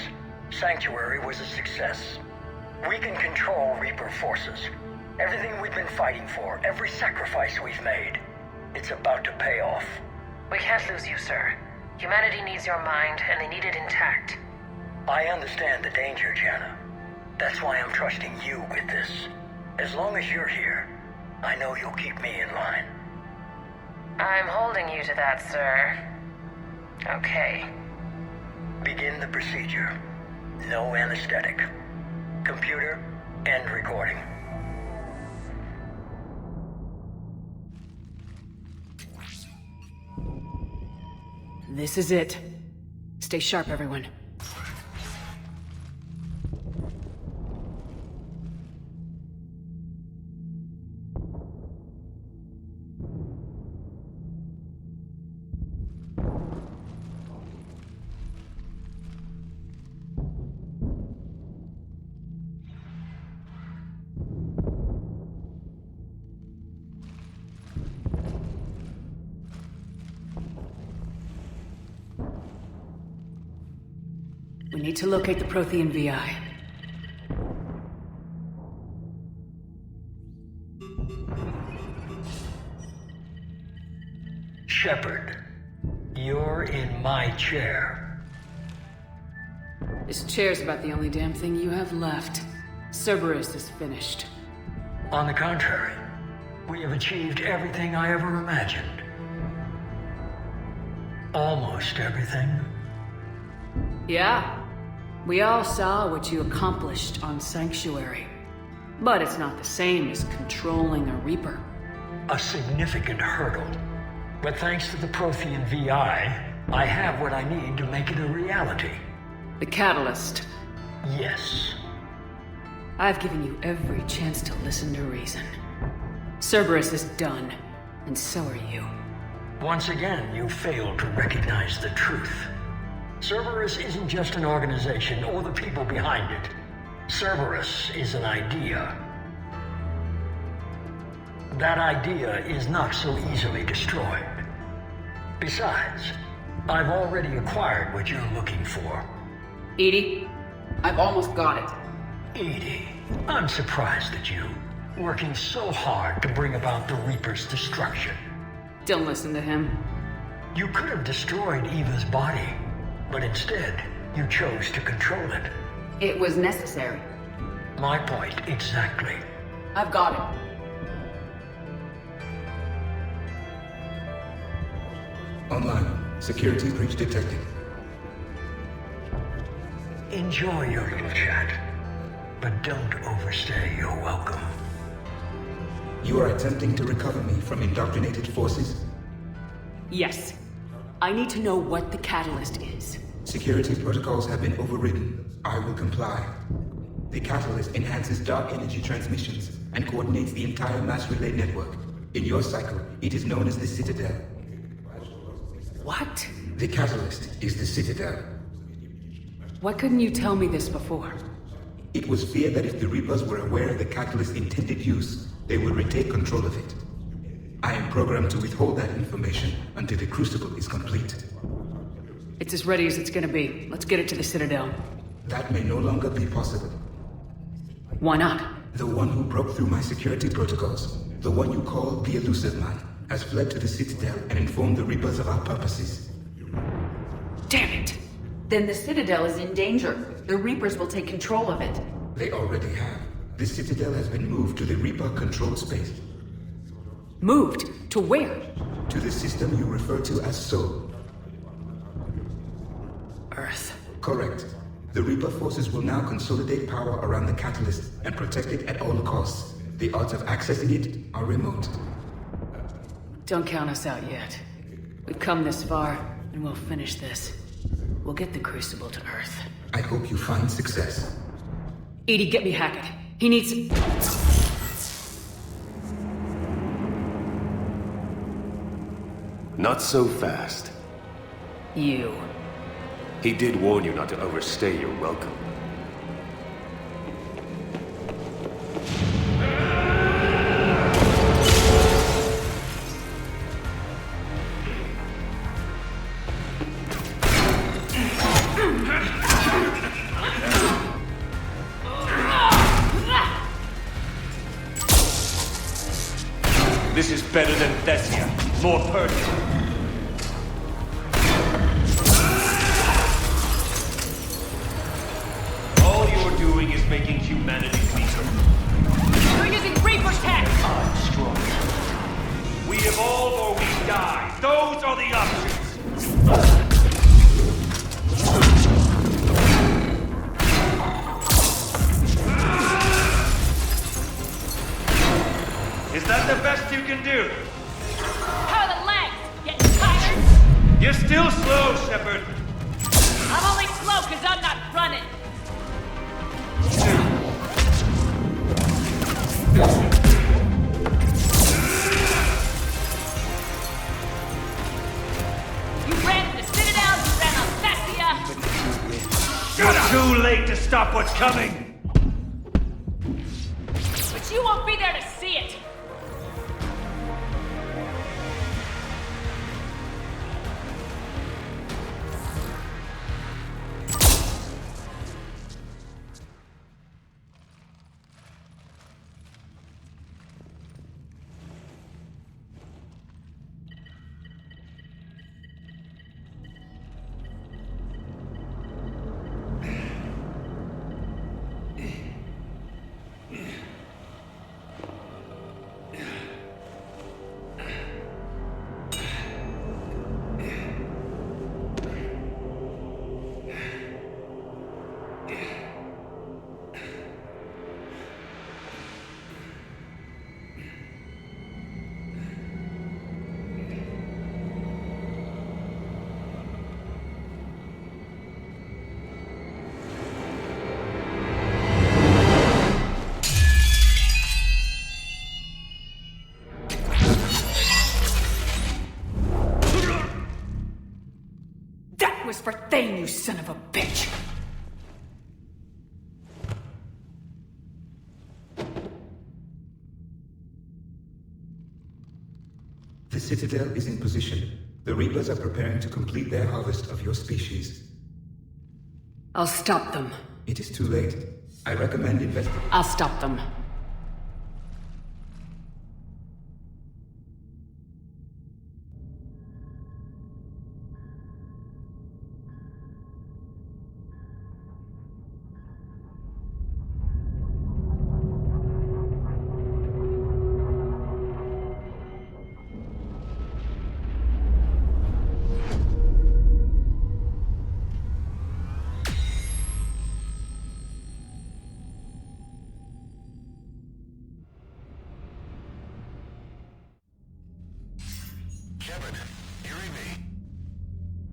[SPEAKER 10] Sanctuary was a success. We can control Reaper forces. Everything we've been fighting for, every sacrifice we've made, it's about to pay off.
[SPEAKER 17] We can't lose you, sir. Humanity needs your mind, and they need it intact.
[SPEAKER 10] I understand the danger, Jana. That's why I'm trusting you with this. As long as you're here, I know you'll keep me in line.
[SPEAKER 17] I'm holding you to that, sir. Okay.
[SPEAKER 10] Begin the procedure. No anesthetic. Computer, end recording.
[SPEAKER 1] This is it. Stay sharp, everyone. We need to locate the Prothean VI.
[SPEAKER 10] Shepard, you're in my chair.
[SPEAKER 1] This chair's about the only damn thing you have left. Cerberus is finished.
[SPEAKER 10] On the contrary, we have achieved everything I ever imagined. Almost everything.
[SPEAKER 1] Yeah. We all saw what you accomplished on Sanctuary. But it's not the same as controlling a Reaper.
[SPEAKER 10] A significant hurdle. But thanks to the Prothean VI, I have what I need to make it a reality.
[SPEAKER 1] The catalyst.
[SPEAKER 10] Yes.
[SPEAKER 1] I've given you every chance to listen to reason. Cerberus is done, and so are you.
[SPEAKER 10] Once again, you failed to recognize the truth. Cerberus isn't just an organization or the people behind it. Cerberus is an idea. That idea is not so easily destroyed. Besides, I've already acquired what you're looking for.
[SPEAKER 1] Edie, I've almost got it.
[SPEAKER 10] Edie, I'm surprised at you, working so hard to bring about the Reaper's destruction.
[SPEAKER 1] Don't listen to him.
[SPEAKER 10] You could have destroyed Eva's body, but instead, you chose to control it.
[SPEAKER 21] It was necessary.
[SPEAKER 10] My point exactly.
[SPEAKER 21] I've got it.
[SPEAKER 14] Online. Security breach detected.
[SPEAKER 10] Enjoy your little chat, but don't overstay your welcome.
[SPEAKER 14] You are attempting to recover me from indoctrinated forces?
[SPEAKER 1] Yes. I need to know what the catalyst is.
[SPEAKER 14] Security protocols have been overridden. I will comply. The catalyst enhances dark energy transmissions and coordinates the entire mass relay network. In your cycle, it is known as the Citadel.
[SPEAKER 1] What?
[SPEAKER 14] The catalyst is the Citadel.
[SPEAKER 1] Why couldn't you tell me this before?
[SPEAKER 14] It was feared that if the Reapers were aware of the catalyst's intended use, they would retake control of it. I am programmed to withhold that information until the Crucible is complete.
[SPEAKER 1] It's as ready as it's gonna be. Let's get it to the Citadel.
[SPEAKER 14] That may no longer be possible.
[SPEAKER 1] Why not?
[SPEAKER 14] The one who broke through my security protocols, the one you call the Elusive Man, has fled to the Citadel and informed the Reapers of our purposes.
[SPEAKER 1] Damn it!
[SPEAKER 21] Then the Citadel is in danger. The Reapers will take control of it.
[SPEAKER 7] They already have. The Citadel has been moved to the Reaper-controlled space.
[SPEAKER 21] Moved? To where?
[SPEAKER 7] To the system you refer to as Soul.
[SPEAKER 21] Earth.
[SPEAKER 7] Correct. The Reaper forces will now consolidate power around the catalyst and protect it at all costs. The odds of accessing it are remote.
[SPEAKER 1] Don't count us out yet. We've come this far, and we'll finish this. We'll get the Crucible to Earth.
[SPEAKER 7] I hope you find success.
[SPEAKER 1] Edie, get me Hackett. He needs...
[SPEAKER 6] Not so fast.
[SPEAKER 1] You.
[SPEAKER 6] He did warn you not to overstay your welcome.
[SPEAKER 20] This is better than Thessia. More pertinent. All you're doing is making humanity weaker.
[SPEAKER 15] You're using Reaper tech!
[SPEAKER 20] I'm strong. We evolve or we die. Those are the options. Is that the best you can do?
[SPEAKER 15] How are the legs? Getting tired?
[SPEAKER 20] You're still slow, Shepard.
[SPEAKER 15] I'm only slow because I'm not running. You ran to the Citadel, you ran on Thessia.
[SPEAKER 20] You're too late to stop what's coming.
[SPEAKER 15] But you won't be there to see it.
[SPEAKER 1] For Thane, you son of a bitch!
[SPEAKER 7] The Citadel is in position. The Reapers are preparing to complete their harvest of your species.
[SPEAKER 1] I'll stop them.
[SPEAKER 7] It is too late. I recommend investigating.
[SPEAKER 1] I'll stop them.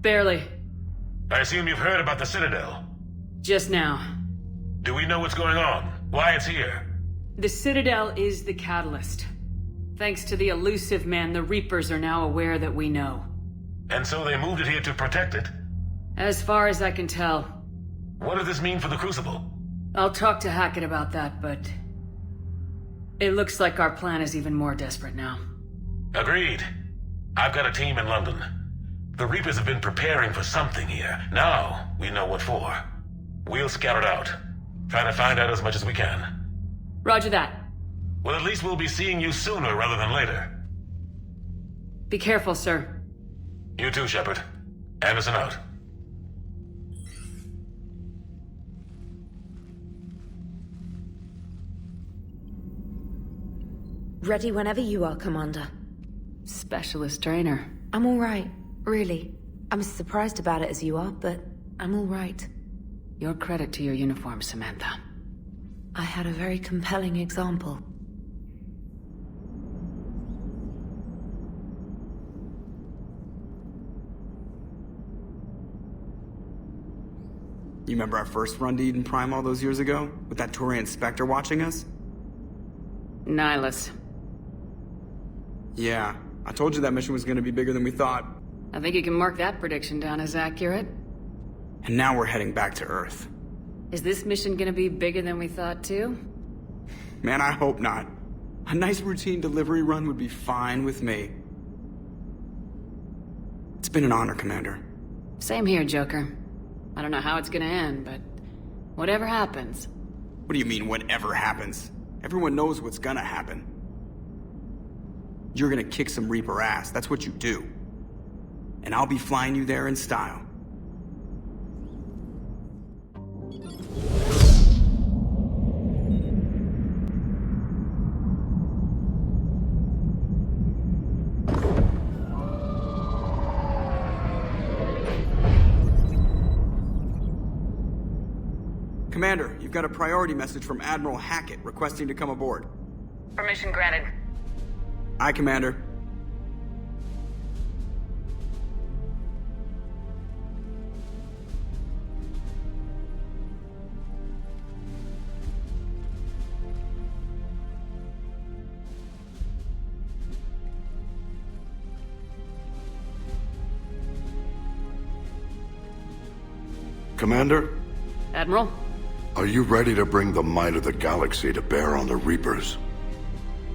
[SPEAKER 1] Barely.
[SPEAKER 20] I assume you've heard about the Citadel.
[SPEAKER 1] Just now.
[SPEAKER 20] Do we know what's going on? Why it's here?
[SPEAKER 1] The Citadel is the catalyst. Thanks to the elusive man, the Reapers are now aware that we know.
[SPEAKER 20] And so they moved it here to protect it?
[SPEAKER 1] As far as I can tell.
[SPEAKER 20] What does this mean for the Crucible?
[SPEAKER 1] I'll talk to Hackett about that, but... it looks like our plan is even more desperate now.
[SPEAKER 20] Agreed. I've got a team in London. The Reapers have been preparing for something here. Now, we know what for. We'll scout it out. Try to find out as much as we can.
[SPEAKER 1] Roger that.
[SPEAKER 20] Well, at least we'll be seeing you sooner rather than later.
[SPEAKER 1] Be careful, sir.
[SPEAKER 20] You too, Shepard. Anderson out.
[SPEAKER 5] Ready whenever you are, Commander.
[SPEAKER 1] Specialist trainer.
[SPEAKER 5] I'm alright, really. I'm as surprised about it as you are, but I'm alright.
[SPEAKER 1] Your credit to your uniform, Samantha.
[SPEAKER 5] I had a very compelling example.
[SPEAKER 4] You remember our first run to Eden Prime all those years ago? With that Turian Spectre watching us?
[SPEAKER 1] Nihilus.
[SPEAKER 4] Yeah, I told you that mission was gonna be bigger than we thought.
[SPEAKER 1] I think you can mark that prediction down as accurate.
[SPEAKER 4] And now we're heading back to Earth.
[SPEAKER 1] Is this mission gonna be bigger than we thought too?
[SPEAKER 4] Man, I hope not. A nice routine delivery run would be fine with me. It's been an honor, Commander.
[SPEAKER 1] Same here, Joker. I don't know how it's gonna end, but whatever happens.
[SPEAKER 4] What do you mean, whatever happens? Everyone knows what's gonna happen. You're gonna kick some Reaper ass, that's what you do. And I'll be flying you there in style. Commander, you've got a priority message from Admiral Hackett requesting to come aboard.
[SPEAKER 17] Permission granted.
[SPEAKER 4] Aye, Commander.
[SPEAKER 12] Commander?
[SPEAKER 1] Admiral?
[SPEAKER 12] Are you ready to bring the might of the galaxy to bear on the Reapers?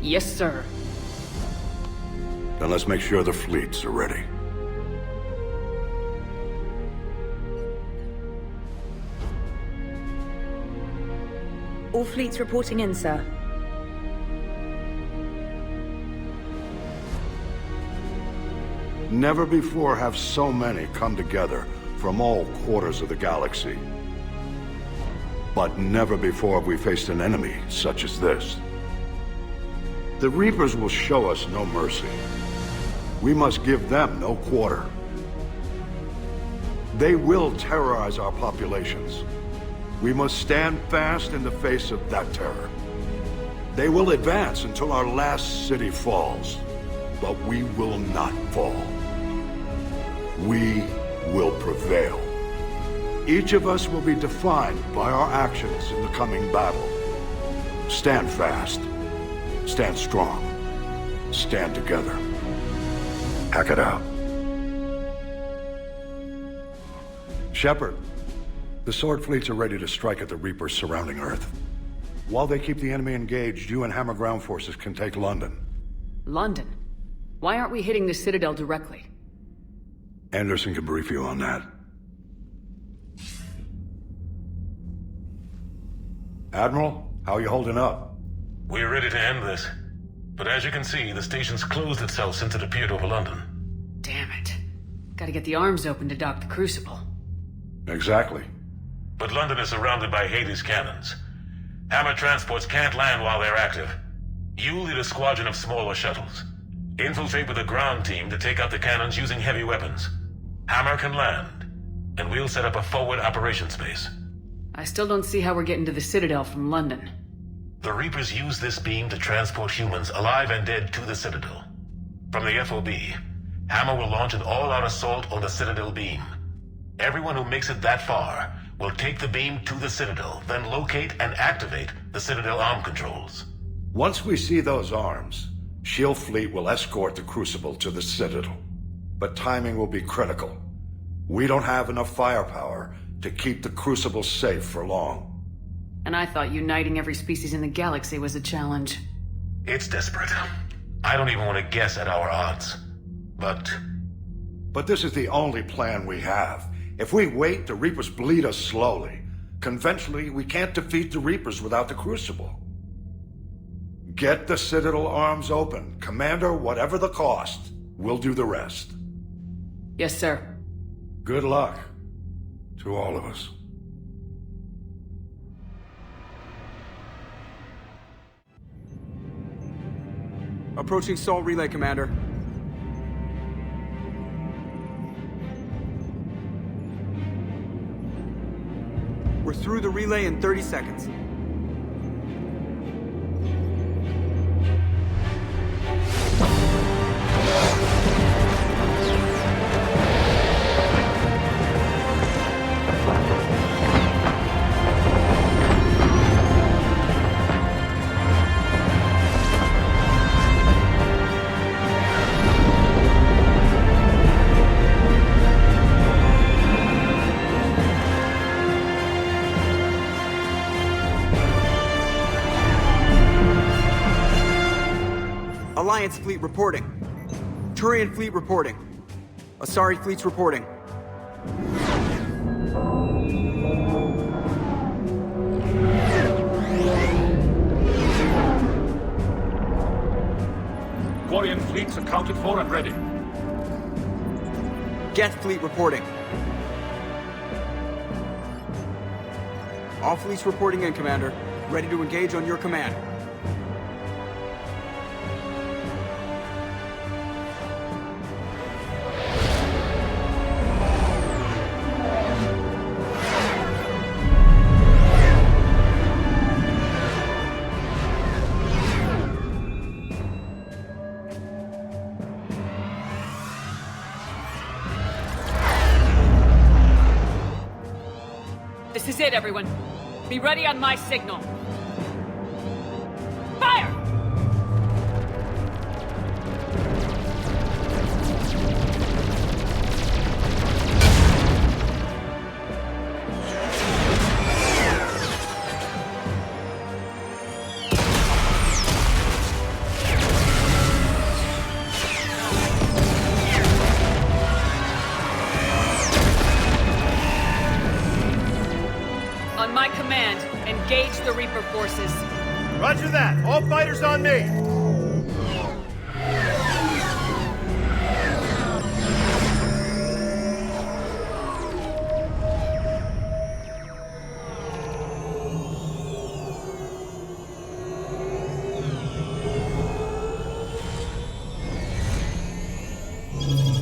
[SPEAKER 1] Yes, sir.
[SPEAKER 12] Then let's make sure the fleets are ready.
[SPEAKER 5] All fleets reporting in, sir.
[SPEAKER 12] Never before have so many come together from all quarters of the galaxy. But never before have we faced an enemy such as this. The Reapers will show us no mercy. We must give them no quarter. They will terrorize our populations. We must stand fast in the face of that terror. They will advance until our last city falls, but we will not fall. We will prevail. Each of us will be defined by our actions in the coming battle. Stand fast. Stand strong. Stand together. Hack it out. Shepard, the Sword fleets are ready to strike at the Reapers surrounding Earth. While they keep the enemy engaged, you and Hammer ground forces can take London.
[SPEAKER 1] London? Why aren't we hitting the Citadel directly?
[SPEAKER 12] Anderson can brief you on that. Admiral, how are you holding up?
[SPEAKER 20] We're ready to end this. But as you can see, the station's closed itself since it appeared over London.
[SPEAKER 1] Damn it. Gotta get the arms open to dock the Crucible.
[SPEAKER 12] Exactly.
[SPEAKER 20] But London is surrounded by Hades cannons. Hammer transports can't land while they're active. You lead a squadron of smaller shuttles. Infiltrate with a ground team to take out the cannons using heavy weapons. Hammer can land, and we'll set up a forward operations base.
[SPEAKER 1] I still don't see how we're getting to the Citadel from London.
[SPEAKER 20] The Reapers use this beam to transport humans, alive and dead, to the Citadel. From the FOB, Hammer will launch an all-out assault on the Citadel beam. Everyone who makes it that far will take the beam to the Citadel, then locate and activate the Citadel arm controls.
[SPEAKER 12] Once we see those arms, SHIELD fleet will escort the Crucible to the Citadel. But timing will be critical. We don't have enough firepower to keep the Crucible safe for long.
[SPEAKER 1] And I thought uniting every species in the galaxy was a challenge.
[SPEAKER 20] It's desperate. I don't even want to guess at our odds. But
[SPEAKER 12] this is the only plan we have. If we wait, the Reapers bleed us slowly. Conventionally, we can't defeat the Reapers without the Crucible. Get the Citadel arms open. Commander, whatever the cost, we'll do the rest.
[SPEAKER 1] Yes, sir.
[SPEAKER 12] Good luck to all of us.
[SPEAKER 4] Approaching Sol Relay, Commander. We're through the relay in 30 seconds. Alliance fleet reporting. Turian fleet reporting. Asari fleets reporting.
[SPEAKER 9] Quarian fleets accounted for and ready.
[SPEAKER 4] Geth fleet reporting. All fleets reporting in, Commander. Ready to engage on your command.
[SPEAKER 1] This is it, everyone. Be ready on my signal. Fire! On my command, engage the Reaper forces.
[SPEAKER 9] Roger that. All fighters on me.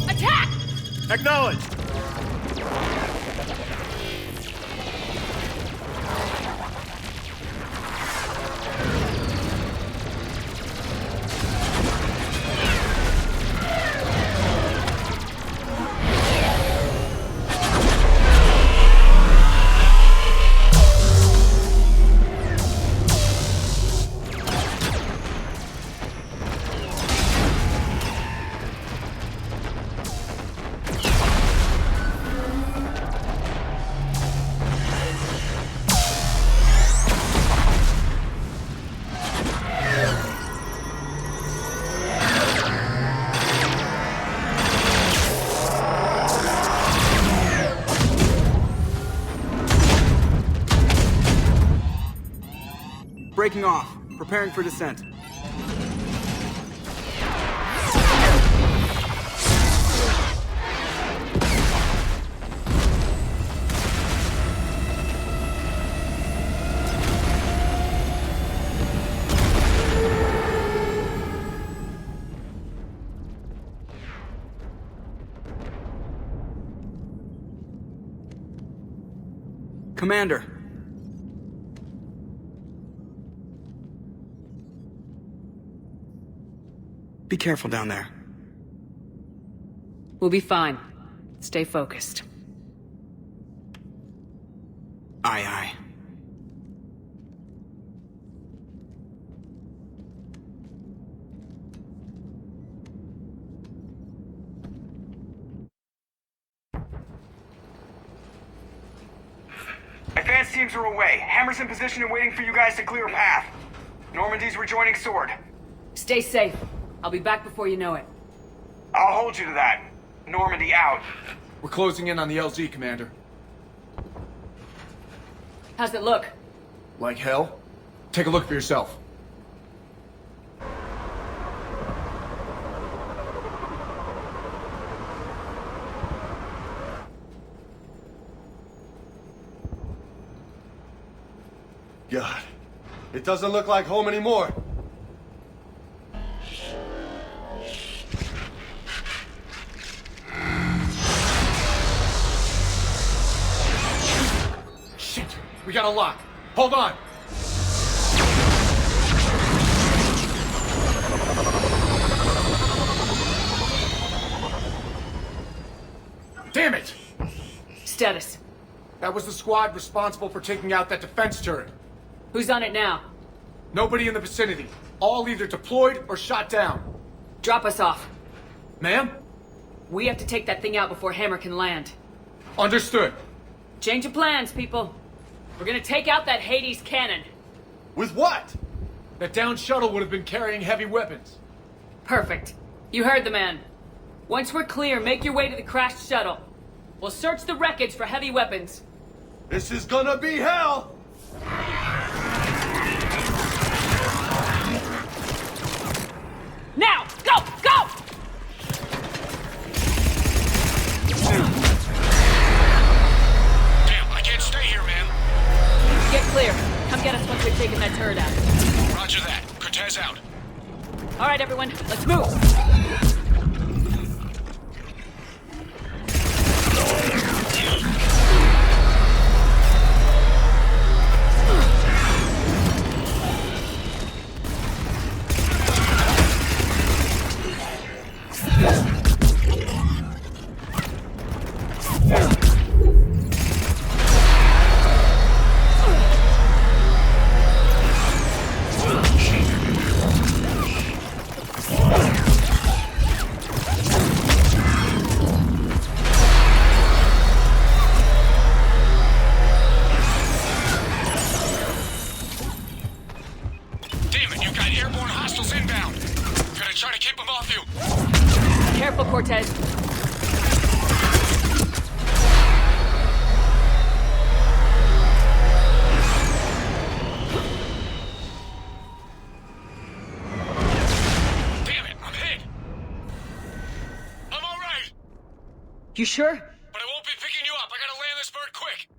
[SPEAKER 1] Attack!
[SPEAKER 9] Acknowledged.
[SPEAKER 4] Breaking off. Preparing for descent. Commander. Be careful down there.
[SPEAKER 1] We'll be fine. Stay focused.
[SPEAKER 4] Aye, aye.
[SPEAKER 22] Advance teams are away. Hammer's in position and waiting for you guys to clear a path. Normandy's rejoining Sword.
[SPEAKER 1] Stay safe. I'll be back before you know it.
[SPEAKER 22] I'll hold you to that. Normandy out.
[SPEAKER 9] We're closing in on the LZ, Commander.
[SPEAKER 1] How's it look?
[SPEAKER 9] Like hell? Take a look for yourself. God, it doesn't look like home anymore. We got a lock. Hold on. Damn it!
[SPEAKER 1] Status.
[SPEAKER 9] That was the squad responsible for taking out that defense turret.
[SPEAKER 1] Who's on it now?
[SPEAKER 9] Nobody in the vicinity. All either deployed or shot down.
[SPEAKER 1] Drop us off.
[SPEAKER 9] Ma'am?
[SPEAKER 1] We have to take that thing out before Hammer can land.
[SPEAKER 9] Understood.
[SPEAKER 1] Change of plans, people. We're gonna take out that Hades cannon.
[SPEAKER 9] With what? That downed shuttle would have been carrying heavy weapons.
[SPEAKER 1] Perfect. You heard the man. Once we're clear, make your way to the crashed shuttle. We'll search the wreckage for heavy weapons.
[SPEAKER 9] This is gonna be hell!
[SPEAKER 1] Now! Go! Go!
[SPEAKER 15] Damn, I can't stay here, man.
[SPEAKER 1] Get clear. Come get us once we've taken that turret out.
[SPEAKER 15] Roger that. Cortez out.
[SPEAKER 1] All right, everyone. Let's move. Careful, Cortez.
[SPEAKER 15] Damn it, I'm hit. I'm all right.
[SPEAKER 1] You sure?
[SPEAKER 15] But I won't be picking you up. I gotta land this bird quick.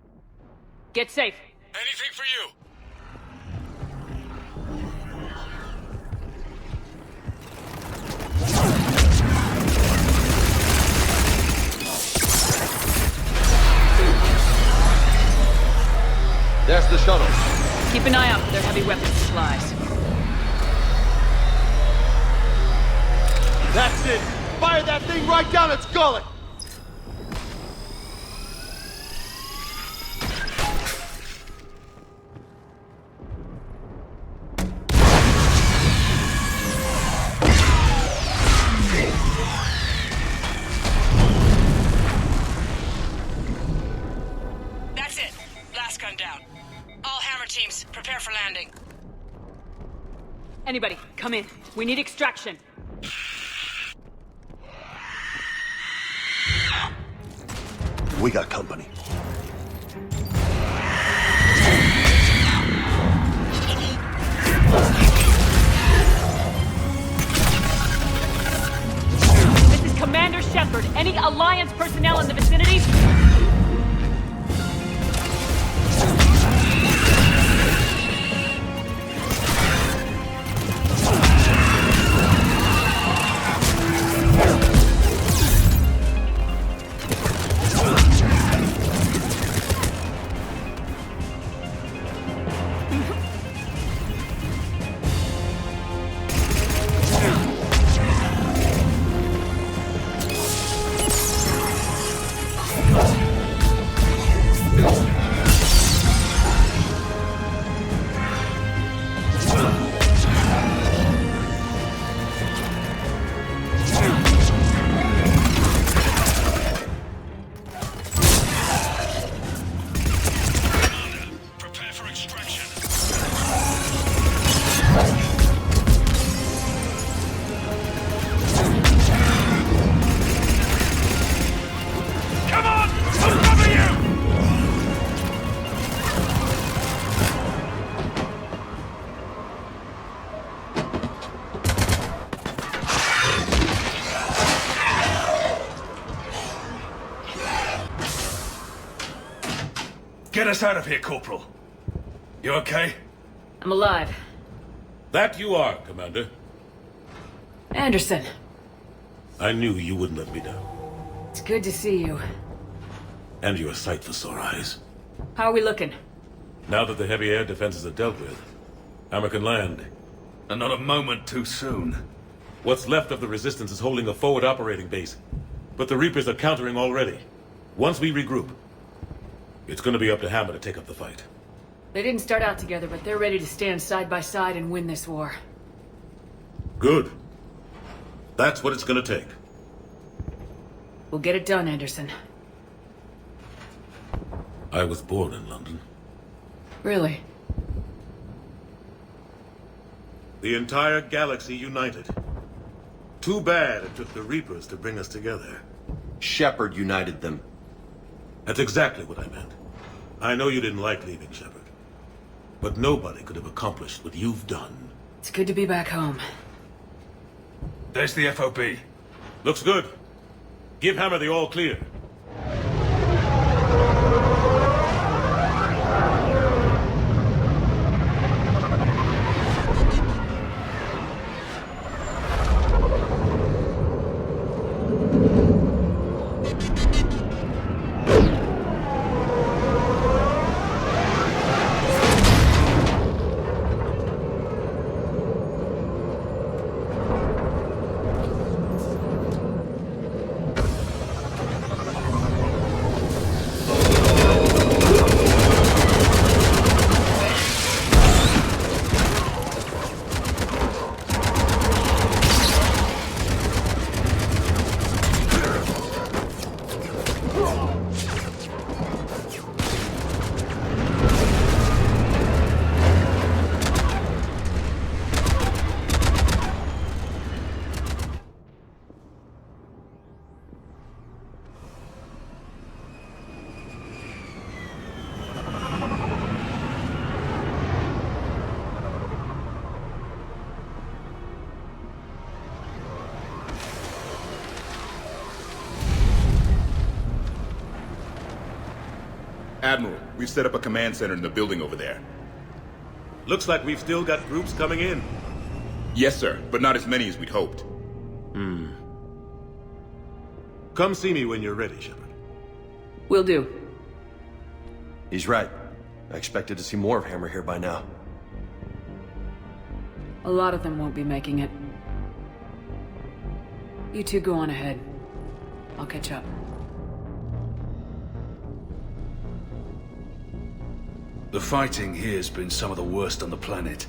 [SPEAKER 1] Get safe.
[SPEAKER 15] Anything for you.
[SPEAKER 11] There's the shuttle.
[SPEAKER 1] Keep an eye out for their heavy weapons supplies.
[SPEAKER 11] That's it. Fire that thing right down its gullet.
[SPEAKER 15] That's it. Last gun down. All Hammer teams, prepare for landing.
[SPEAKER 1] Anybody, come in. We need extraction.
[SPEAKER 11] We got company.
[SPEAKER 1] This is Commander Shepard. Any Alliance personnel in the vicinity?
[SPEAKER 20] Get us out of here, Corporal. You okay?
[SPEAKER 1] I'm alive.
[SPEAKER 20] That you are, Commander.
[SPEAKER 1] Anderson.
[SPEAKER 20] I knew you wouldn't let me down.
[SPEAKER 1] It's good to see you.
[SPEAKER 20] And you're a sight for sore eyes.
[SPEAKER 1] How are we looking?
[SPEAKER 20] Now that the heavy air defenses are dealt with, Hammer can land.
[SPEAKER 13] And not a moment too soon.
[SPEAKER 20] What's left of the Resistance is holding a forward operating base. But the Reapers are countering already. Once we regroup, it's gonna be up to Hammer to take up the fight.
[SPEAKER 1] They didn't start out together, but they're ready to stand side by side and win this war.
[SPEAKER 20] Good. That's what it's gonna take.
[SPEAKER 1] We'll get it done, Anderson.
[SPEAKER 20] I was born in London.
[SPEAKER 1] Really?
[SPEAKER 20] The entire galaxy united. Too bad it took the Reapers to bring us together.
[SPEAKER 11] Shepard united them.
[SPEAKER 20] That's exactly what I meant. I know you didn't like leaving Shepard. But nobody could have accomplished what you've done.
[SPEAKER 1] It's good to be back home.
[SPEAKER 13] There's the FOB.
[SPEAKER 20] Looks good. Give Hammer the all clear.
[SPEAKER 14] Admiral, we've set up a command center in the building over there.
[SPEAKER 20] Looks like we've still got groups coming in.
[SPEAKER 14] Yes, sir, but not as many as we'd hoped.
[SPEAKER 20] Come see me when you're ready, Shepard.
[SPEAKER 1] Will do.
[SPEAKER 11] He's right. I expected to see more of Hammer here by now.
[SPEAKER 1] A lot of them won't be making it. You two go on ahead. I'll catch up.
[SPEAKER 13] The fighting here's been some of the worst on the planet.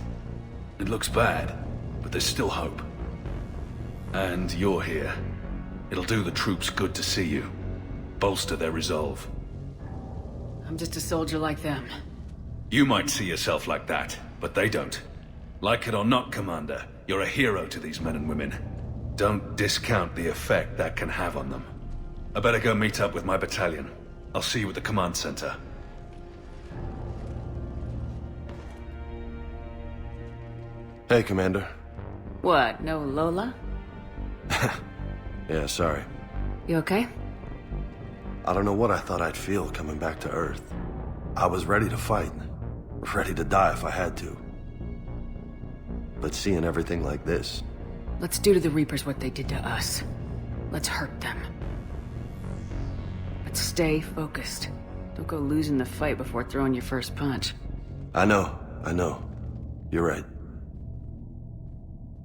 [SPEAKER 13] It looks bad, but there's still hope. And you're here. It'll do the troops good to see you. Bolster their resolve.
[SPEAKER 1] I'm just a soldier like them.
[SPEAKER 13] You might see yourself like that, but they don't. Like it or not, Commander, you're a hero to these men and women. Don't discount the effect that can have on them. I better go meet up with my battalion. I'll see you at the command center.
[SPEAKER 11] Hey, Commander.
[SPEAKER 1] What, no Lola?
[SPEAKER 11] Yeah, sorry.
[SPEAKER 1] You okay?
[SPEAKER 11] I don't know what I thought I'd feel coming back to Earth. I was ready to fight. Ready to die if I had to. But seeing everything like this...
[SPEAKER 1] Let's do to the Reapers what they did to us. Let's hurt them. But stay focused. Don't go losing the fight before throwing your first punch.
[SPEAKER 11] I know. You're right.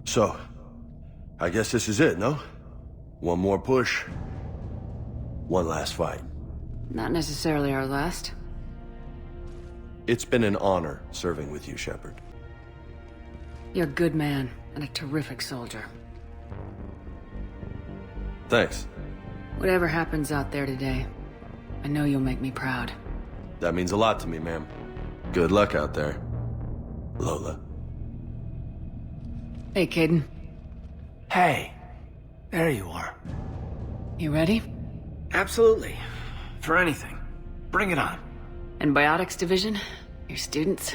[SPEAKER 11] So, I guess this is it, no? One more push. One last fight.
[SPEAKER 1] Not necessarily our last.
[SPEAKER 11] It's been an honor serving with you, Shepard.
[SPEAKER 1] You're a good man, and a terrific soldier.
[SPEAKER 11] Thanks.
[SPEAKER 1] Whatever happens out there today, I know you'll make me proud.
[SPEAKER 11] That means a lot to me, ma'am. Good luck out there, Lola.
[SPEAKER 1] Hey, Caden.
[SPEAKER 8] Hey. There you are.
[SPEAKER 1] You ready?
[SPEAKER 8] Absolutely. For anything. Bring it on.
[SPEAKER 1] And Biotics Division? Your students?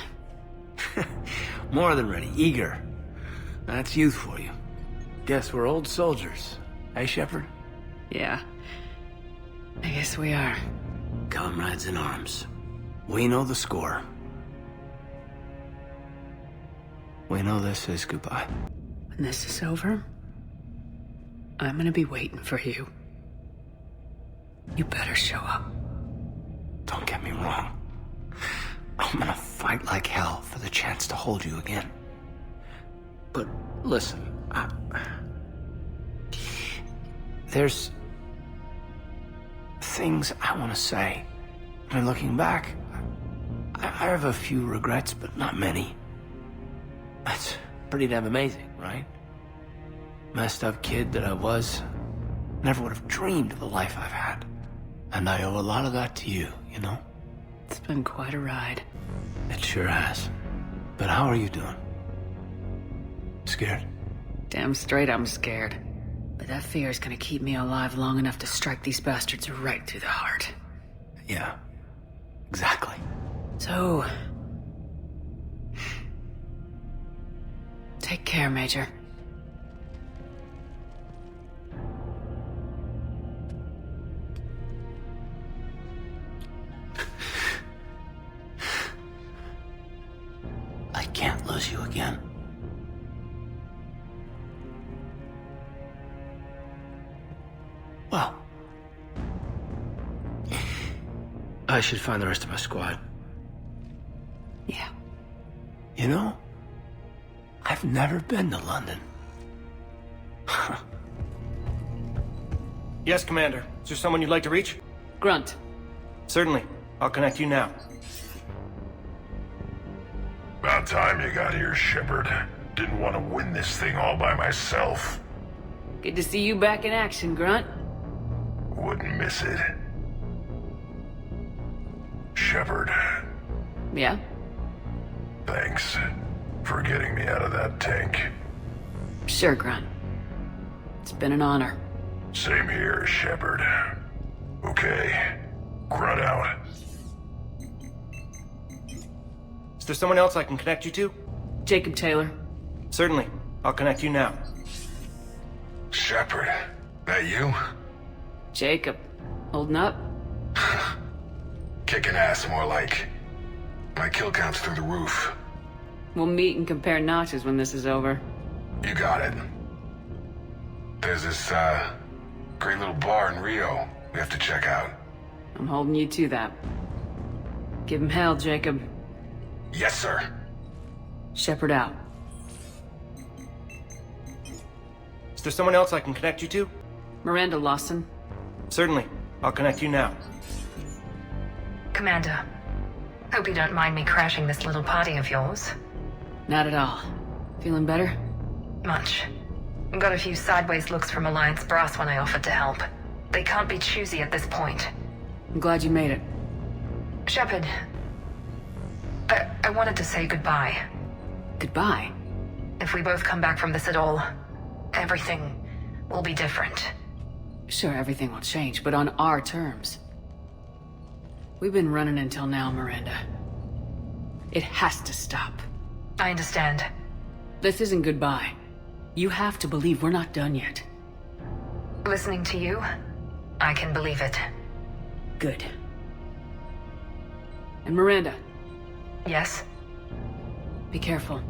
[SPEAKER 8] More than ready. Eager. That's youth for you. Guess we're old soldiers. Eh, Shepard?
[SPEAKER 1] Yeah. I guess we are.
[SPEAKER 8] Comrades in arms. We know the score. We know this is goodbye.
[SPEAKER 1] When this is over, I'm gonna be waiting for you. You better show up.
[SPEAKER 8] Don't get me wrong. I'm gonna fight like hell for the chance to hold you again. But listen, there's things I want to say. And looking back, I have a few regrets, but not many. That's pretty damn amazing, right? Messed up kid that I was, never would have dreamed of the life I've had. And I owe a lot of that to you, you know?
[SPEAKER 1] It's been quite a ride.
[SPEAKER 8] It sure has. But how are you doing? Scared?
[SPEAKER 1] Damn straight I'm scared. But that fear is gonna keep me alive long enough to strike these bastards right through the heart.
[SPEAKER 8] Yeah, exactly.
[SPEAKER 1] So... take care, Major.
[SPEAKER 8] I can't lose you again. Well, I should find the rest of my squad.
[SPEAKER 1] Yeah.
[SPEAKER 8] You know, I've never been to London.
[SPEAKER 16] Yes, Commander. Is there someone you'd like to reach?
[SPEAKER 1] Grunt.
[SPEAKER 16] Certainly. I'll connect you now.
[SPEAKER 12] About time you got here, Shepard. Didn't want to win this thing all by myself.
[SPEAKER 1] Good to see you back in action, Grunt.
[SPEAKER 12] Wouldn't miss it. Shepard.
[SPEAKER 1] Yeah?
[SPEAKER 12] Thanks for getting me out of that tank.
[SPEAKER 1] Sure, Grunt. It's been an honor.
[SPEAKER 12] Same here, Shepard. Okay. Grunt out.
[SPEAKER 16] Is there someone else I can connect you to?
[SPEAKER 1] Jacob Taylor.
[SPEAKER 16] Certainly. I'll connect you now.
[SPEAKER 12] Shepard, that you?
[SPEAKER 1] Jacob. Holding up?
[SPEAKER 12] Kicking ass, more like. My kill count's through the roof.
[SPEAKER 1] We'll meet and compare notches when this is over.
[SPEAKER 12] You got it. There's this, great little bar in Rio we have to check out.
[SPEAKER 1] I'm holding you to that. Give him hell, Jacob.
[SPEAKER 12] Yes, sir.
[SPEAKER 1] Shepard out.
[SPEAKER 16] Is there someone else I can connect you to?
[SPEAKER 1] Miranda Lawson.
[SPEAKER 16] Certainly. I'll connect you now.
[SPEAKER 17] Commander, hope you don't mind me crashing this little party of yours.
[SPEAKER 1] Not at all. Feeling better?
[SPEAKER 17] Much. Got a few sideways looks from Alliance brass when I offered to help. They can't be choosy at this point.
[SPEAKER 1] I'm glad you made it.
[SPEAKER 17] Shepard, I wanted to say goodbye.
[SPEAKER 1] Goodbye?
[SPEAKER 17] If we both come back from this at all, everything will be different.
[SPEAKER 1] Sure, everything will change, but on our terms. We've been running until now, Miranda. It has to stop.
[SPEAKER 17] I understand.
[SPEAKER 1] This isn't goodbye. You have to believe we're not done yet.
[SPEAKER 17] Listening to you, I can believe it.
[SPEAKER 1] Good. And Miranda.
[SPEAKER 17] Yes?
[SPEAKER 1] Be careful.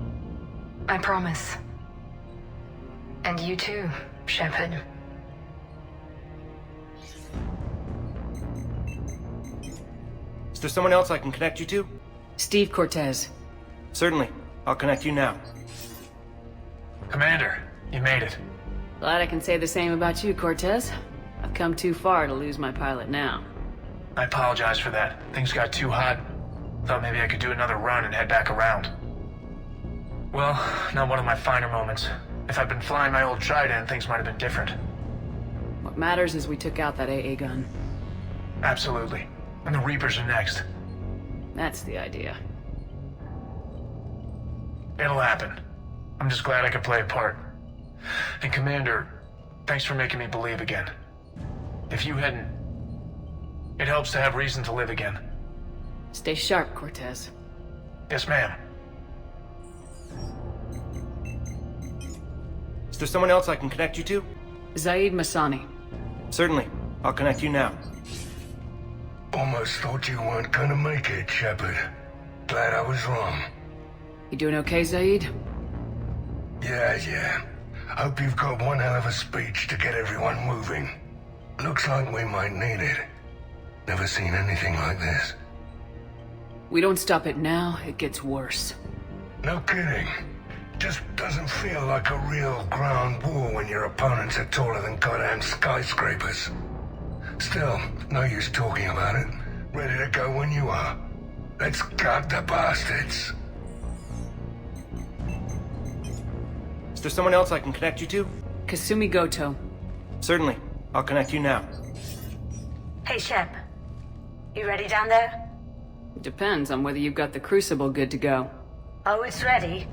[SPEAKER 17] I promise. And you too, Shepard.
[SPEAKER 16] Is there someone else I can connect you to?
[SPEAKER 1] Steve Cortez.
[SPEAKER 16] Certainly. I'll connect you now.
[SPEAKER 9] Commander, you made it.
[SPEAKER 1] Glad I can say the same about you, Cortez. I've come too far to lose my pilot now.
[SPEAKER 9] I apologize for that. Things got too hot. Thought maybe I could do another run and head back around. Well, not one of my finer moments. If I'd been flying my old Trident, things might have been different.
[SPEAKER 1] What matters is we took out that AA gun.
[SPEAKER 9] Absolutely. And the Reapers are next.
[SPEAKER 1] That's the idea.
[SPEAKER 9] It'll happen. I'm just glad I could play a part. And Commander, thanks for making me believe again. If you hadn't... It helps to have reason to live again.
[SPEAKER 1] Stay sharp, Cortez.
[SPEAKER 9] Yes, ma'am.
[SPEAKER 16] Is there someone else I can connect you to?
[SPEAKER 1] Zaid Masani.
[SPEAKER 16] Certainly. I'll connect you now.
[SPEAKER 12] Almost thought you weren't gonna make it, Shepard. Glad I was wrong.
[SPEAKER 1] You doing okay, Zaid?
[SPEAKER 12] Yeah. Hope you've got one hell of a speech to get everyone moving. Looks like we might need it. Never seen anything like this.
[SPEAKER 1] We don't stop it now, it gets worse.
[SPEAKER 12] No kidding. Just doesn't feel like a real ground war when your opponents are taller than goddamn skyscrapers. Still, no use talking about it. Ready to go when you are. Let's gut the bastards.
[SPEAKER 16] Is there someone else I can connect you to?
[SPEAKER 1] Kasumi Goto.
[SPEAKER 16] Certainly. I'll connect you now.
[SPEAKER 18] Hey, Shep. You ready down there?
[SPEAKER 1] Depends on whether you've got the crucible good to go.
[SPEAKER 18] Oh, it's ready.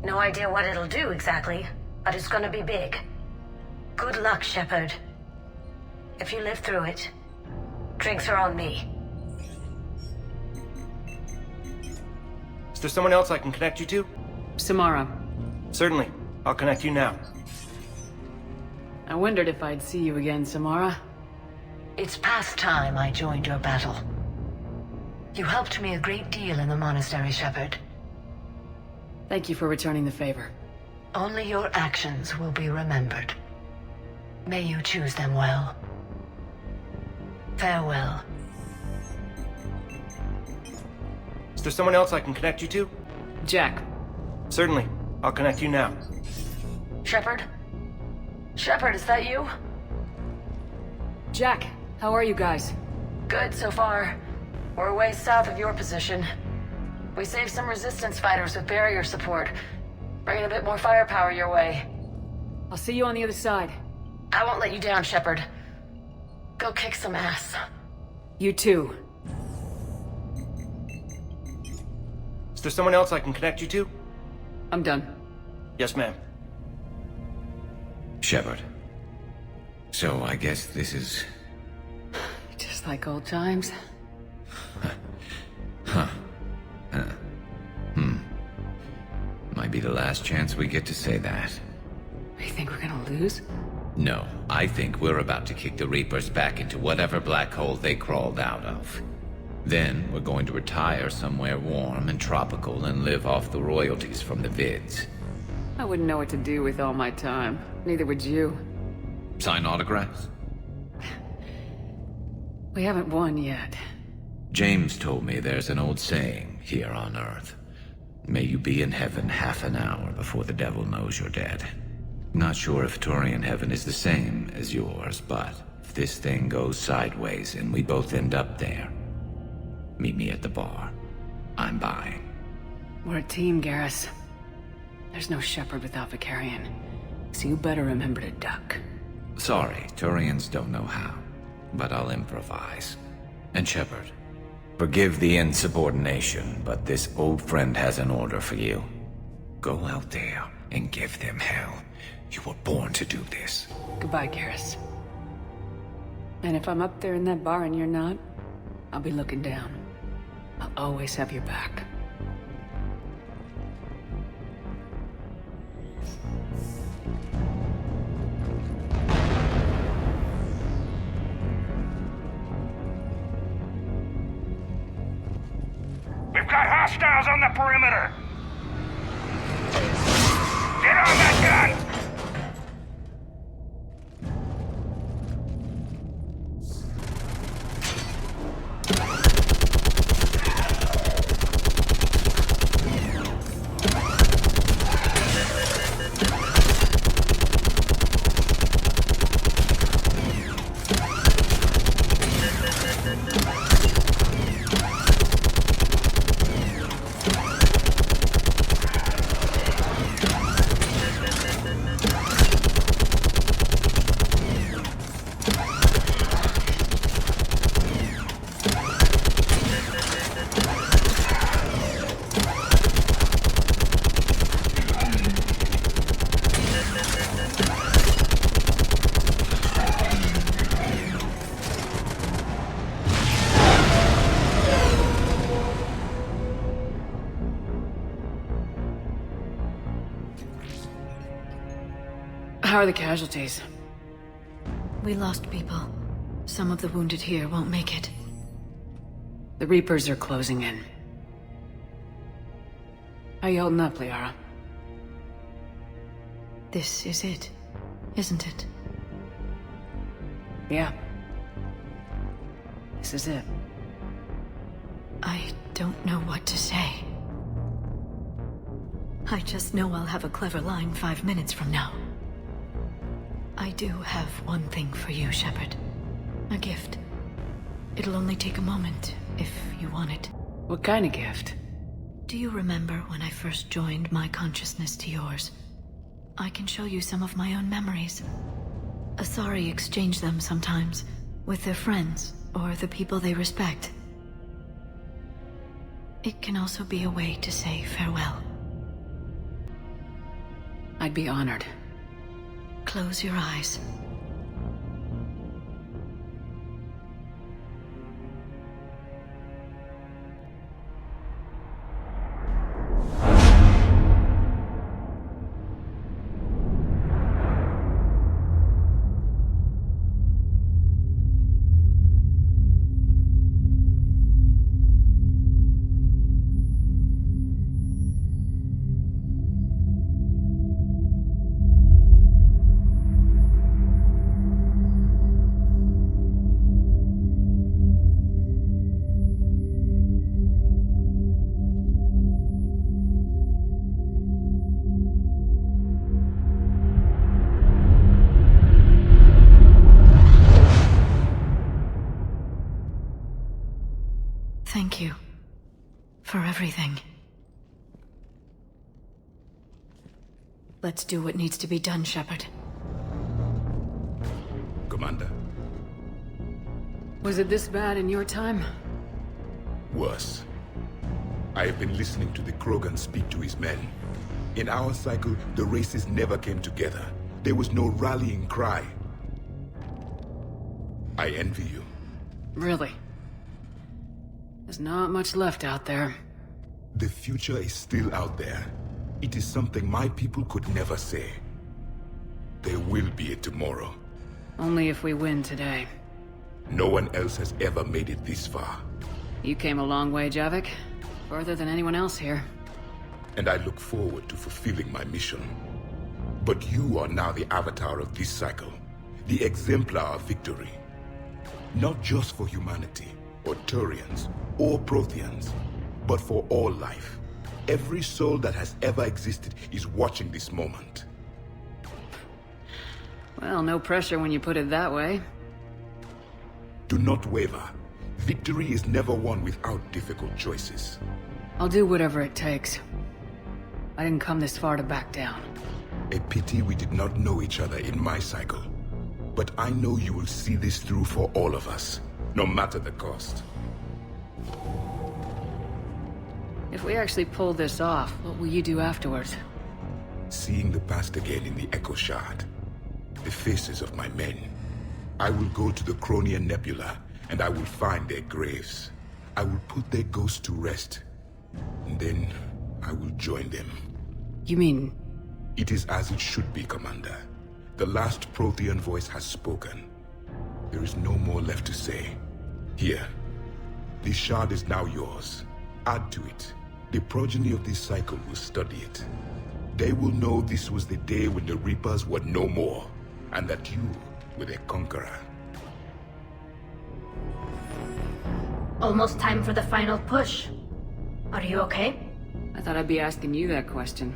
[SPEAKER 18] No idea what it'll do exactly, but it's gonna be big. Good luck, Shepard. If you live through it, drinks are on me.
[SPEAKER 16] Is there someone else I can connect you to?
[SPEAKER 1] Samara.
[SPEAKER 16] Certainly. I'll connect you now.
[SPEAKER 1] I wondered if I'd see you again, Samara.
[SPEAKER 17] It's past time I joined your battle. You helped me a great deal in the monastery, Shepard.
[SPEAKER 1] Thank you for returning the favor.
[SPEAKER 17] Only your actions will be remembered. May you choose them well. Farewell.
[SPEAKER 16] Is there someone else I can connect you to?
[SPEAKER 1] Jack.
[SPEAKER 16] Certainly. I'll connect you now.
[SPEAKER 17] Shepard? Shepard, is that you?
[SPEAKER 1] Jack, how are you guys?
[SPEAKER 17] Good so far. We're way south of your position. We saved some resistance fighters with barrier support. Bringing a bit more firepower your way.
[SPEAKER 1] I'll see you on the other side.
[SPEAKER 17] I won't let you down, Shepard. Go kick some ass.
[SPEAKER 1] You too.
[SPEAKER 16] Is there someone else I can connect you to?
[SPEAKER 1] I'm done.
[SPEAKER 16] Yes, ma'am.
[SPEAKER 2] Shepard. So I guess this is...
[SPEAKER 1] Just like old times.
[SPEAKER 2] Huh. Might be the last chance we get to say that.
[SPEAKER 1] You think we're gonna lose?
[SPEAKER 2] No, I think we're about to kick the Reapers back into whatever black hole they crawled out of. Then we're going to retire somewhere warm and tropical and live off the royalties from the vids.
[SPEAKER 1] I wouldn't know what to do with all my time. Neither would you.
[SPEAKER 2] Sign autographs?
[SPEAKER 1] We haven't won yet.
[SPEAKER 2] James told me there's an old saying here on Earth. May you be in heaven half an hour before the devil knows you're dead. Not sure if Turian heaven is the same as yours, but if this thing goes sideways and we both end up there, meet me at the bar. I'm buying.
[SPEAKER 1] We're a team, Garrus. There's no Shepard without Vicarian, so you better remember to duck.
[SPEAKER 2] Sorry, Turians don't know how, but I'll improvise. And Shepard, forgive the insubordination, but this old friend has an order for you. Go out there and give them hell. You were born to do this.
[SPEAKER 1] Goodbye, Garrus. And if I'm up there in that bar and you're not, I'll be looking down. I'll always have your back.
[SPEAKER 12] We've got hostiles on the perimeter! Get on that gun!
[SPEAKER 1] How are the casualties?
[SPEAKER 5] We lost people. Some of the wounded here won't make it.
[SPEAKER 1] The Reapers are closing in. How you holding up, Liara?
[SPEAKER 5] This is it, isn't it?
[SPEAKER 1] Yeah. This is it.
[SPEAKER 5] I
[SPEAKER 3] don't know what to say. I just know I'll have a clever line 5 minutes from now. I do have one thing for you, Shepard. A gift. It'll only take a moment, if you want it.
[SPEAKER 1] What kind of gift?
[SPEAKER 3] Do you remember when I first joined my consciousness to yours? I can show you some of my own memories. Asari exchange them sometimes, with their friends, or the people they respect. It can also be a way to say farewell.
[SPEAKER 1] I'd be honored.
[SPEAKER 3] Close your eyes. Thank you for everything. Let's do what needs to be done, Shepard.
[SPEAKER 14] Commander.
[SPEAKER 1] Was it this bad in your time?
[SPEAKER 14] Worse. I have been listening to the Krogan speak to his men. In our cycle, the races never came together. There was no rallying cry. I envy you.
[SPEAKER 1] Really? There's not much left out there.
[SPEAKER 14] The future is still out there. It is something my people could never say. There will be a tomorrow.
[SPEAKER 1] Only if we win today.
[SPEAKER 14] No one else has ever made it this far.
[SPEAKER 1] You came a long way, Javik. Further than anyone else here.
[SPEAKER 14] And I look forward to fulfilling my mission. But you are now the avatar of this cycle. The exemplar of victory. Not just for humanity, or Turians, or Protheans, but for all life. Every soul that has ever existed is watching this moment.
[SPEAKER 1] Well, no pressure when you put it that way.
[SPEAKER 14] Do not waver. Victory is never won without difficult choices.
[SPEAKER 1] I'll do whatever it takes. I didn't come this far to back down.
[SPEAKER 14] A pity we did not know each other in my cycle. But I know you will see this through for all of us, no matter the cost.
[SPEAKER 1] If we actually pull this off, what will you do afterwards?
[SPEAKER 14] Seeing the past again in the Echo Shard. The faces of my men. I will go to the Cronian Nebula, and I will find their graves. I will put their ghosts to rest. And then, I will join them.
[SPEAKER 1] You mean...
[SPEAKER 14] It is as it should be, Commander. The last Prothean voice has spoken. There is no more left to say. Here. This shard is now yours. Add to it. The progeny of this cycle will study it. They will know this was the day when the Reapers were no more, and that you were their conqueror.
[SPEAKER 18] Almost time for the final push. Are you okay?
[SPEAKER 1] I thought I'd be asking you that question.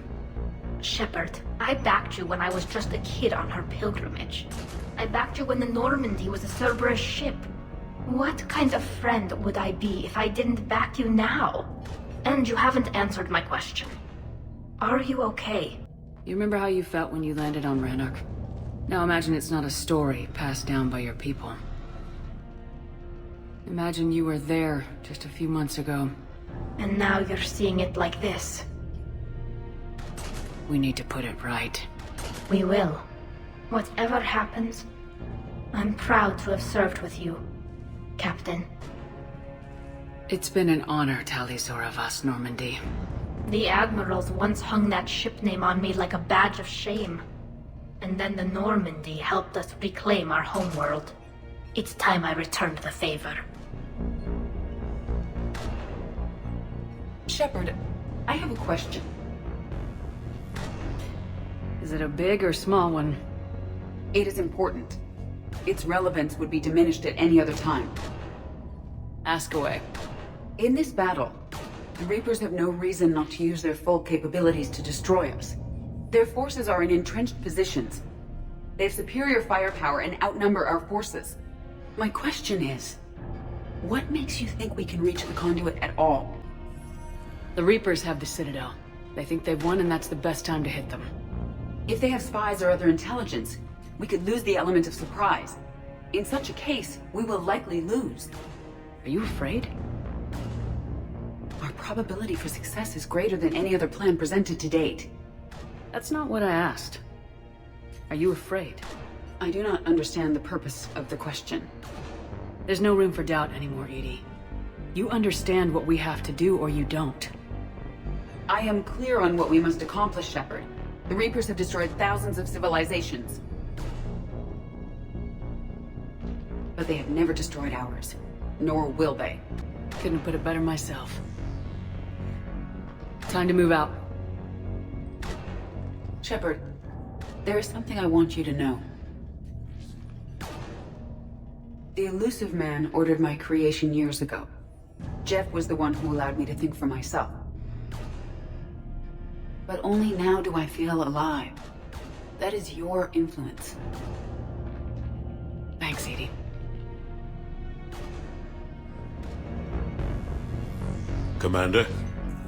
[SPEAKER 18] Shepard, I backed you when I was just a kid on her pilgrimage. I backed you when the Normandy was a Cerberus ship. What kind of friend would I be if I didn't back you now? And you haven't answered my question. Are you okay?
[SPEAKER 1] You remember how you felt when you landed on Ranark? Now imagine it's not a story passed down by your people. Imagine you were there just a few months ago.
[SPEAKER 18] And now you're seeing it like this.
[SPEAKER 1] We need to put it right.
[SPEAKER 18] We will. Whatever happens, I'm proud to have served with you, Captain.
[SPEAKER 1] It's been an honor, Tali'Zorah Vas Normandy.
[SPEAKER 18] The Admirals once hung that ship name on me like a badge of shame. And then the Normandy helped us reclaim our homeworld. It's time I returned the favor.
[SPEAKER 21] Shepard, I have a question.
[SPEAKER 1] Is it a big or small one?
[SPEAKER 21] It is important. Its relevance would be diminished at any other time.
[SPEAKER 1] Ask away.
[SPEAKER 21] In this battle, The Reapers have no reason not to use their full capabilities to destroy us. Their forces are in entrenched positions. They have superior firepower and outnumber our forces. My question is, what makes you think we can reach the conduit at all?
[SPEAKER 1] The Reapers have the Citadel. They think they've won and that's the best time to hit them.
[SPEAKER 21] If they have spies or other intelligence, we could lose the element of surprise. In such a case, we will likely lose.
[SPEAKER 1] Are you afraid?
[SPEAKER 21] Our probability for success is greater than any other plan presented to date.
[SPEAKER 1] That's not what I asked. Are you afraid?
[SPEAKER 21] I do not understand the purpose of the question.
[SPEAKER 1] There's no room for doubt anymore, Edie. You understand what we have to do or you don't.
[SPEAKER 21] I am clear on what we must accomplish, Shepard. The Reapers have destroyed thousands of civilizations. But they have never destroyed ours. Nor will they.
[SPEAKER 1] Couldn't put it better myself. Time to move out.
[SPEAKER 21] Shepard, there is something I want you to know. The Elusive Man ordered my creation years ago. Jeff was the one who allowed me to think for myself. But only now do I feel alive. That is your influence.
[SPEAKER 1] Thanks, Edie.
[SPEAKER 10] Commander?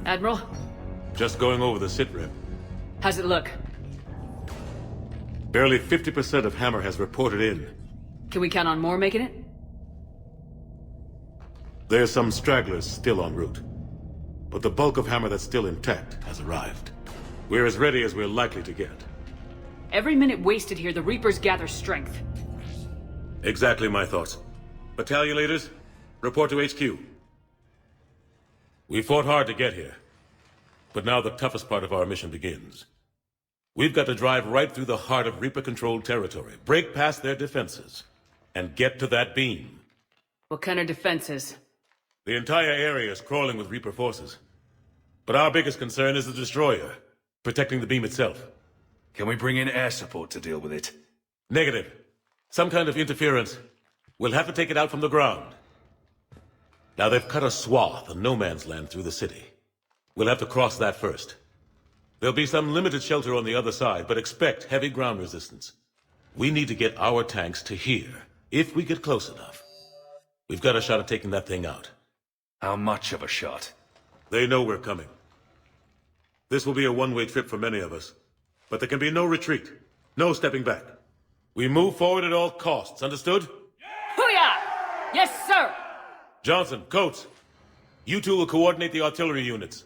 [SPEAKER 1] Admiral?
[SPEAKER 10] Just going over the sitrep.
[SPEAKER 1] How's it look?
[SPEAKER 10] Barely 50% of Hammer has reported in.
[SPEAKER 1] Can we count on more making it?
[SPEAKER 10] There's some stragglers still en route. But the bulk of Hammer that's still intact has arrived. We're as ready as we're likely to get.
[SPEAKER 1] Every minute wasted here, the Reapers gather strength.
[SPEAKER 10] Exactly my thoughts. Battalion leaders, report to HQ. We fought hard to get here. But now the toughest part of our mission begins. We've got to drive right through the heart of Reaper-controlled territory, break past their defenses, and get to that beam.
[SPEAKER 1] What kind of defenses?
[SPEAKER 10] The entire area is crawling with Reaper forces. But our biggest concern is the destroyer, protecting the beam itself.
[SPEAKER 13] Can we bring in air support to deal with it?
[SPEAKER 10] Negative. Some kind of interference. We'll have to take it out from the ground. Now they've cut a swath of no man's land through the city. We'll have to cross that first. There'll be some limited shelter on the other side, but expect heavy ground resistance. We need to get our tanks to here, if we get close enough. We've got a shot at taking that thing out.
[SPEAKER 13] How much of a shot?
[SPEAKER 10] They know we're coming. This will be a one-way trip for many of us. But there can be no retreat. No stepping back. We move forward at all costs, understood?
[SPEAKER 1] Hoo-yah! Yes, sir!
[SPEAKER 10] Johnson, Coates, you two will coordinate the artillery units.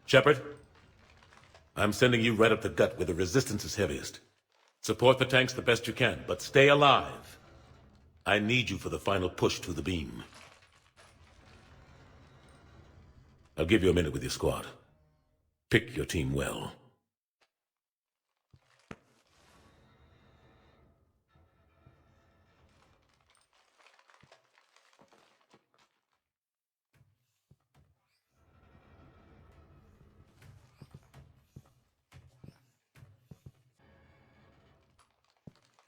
[SPEAKER 10] Shepard, I'm sending you right up the gut where the resistance is heaviest. Support the tanks the best you can, but stay alive. I need you for the final push to the beam. I'll give you a minute with your squad. Pick your team well.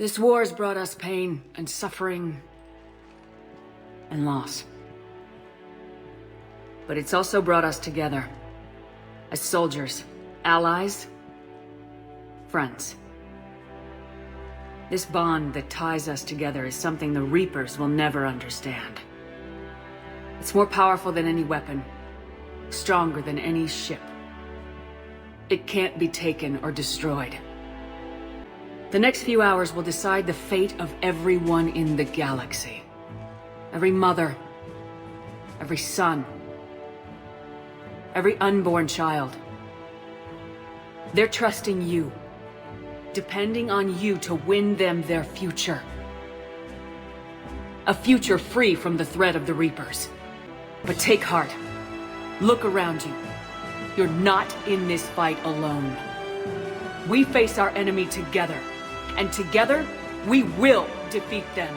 [SPEAKER 1] This war has brought us pain and suffering and loss. But it's also brought us together. As soldiers, allies, friends. This bond that ties us together is something the Reapers will never understand. It's more powerful than any weapon, stronger than any ship. It can't be taken or destroyed. The next few hours will decide the fate of everyone in the galaxy. Every mother, every son, every unborn child. They're trusting you, depending on you to win them their future. A future free from the threat of the Reapers. But take heart. Look around you. You're not in this fight alone. We face our enemy together. And together, we will defeat them.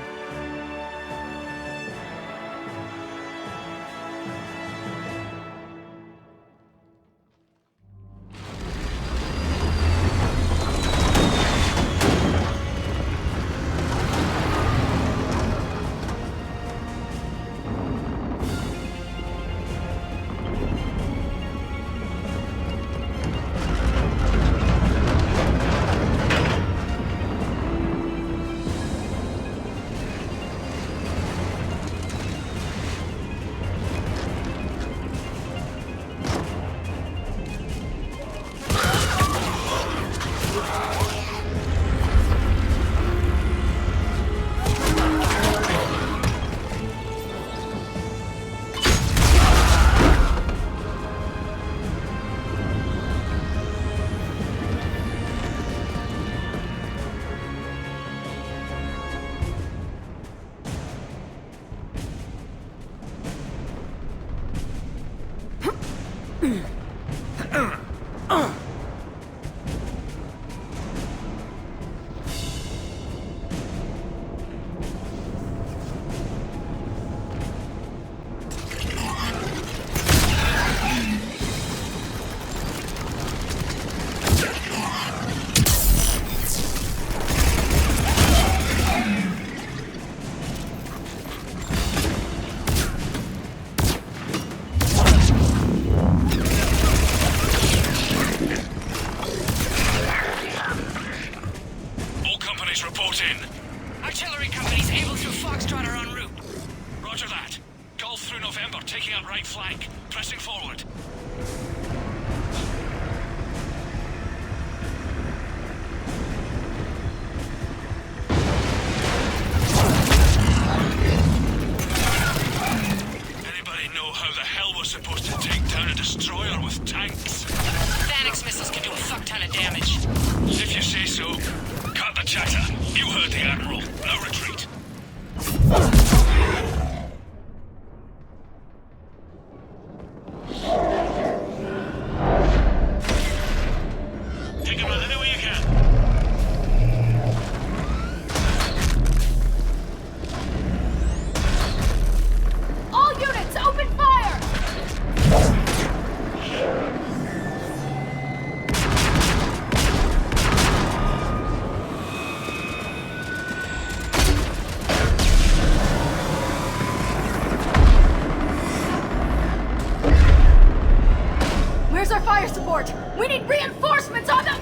[SPEAKER 3] We need reinforcements on them!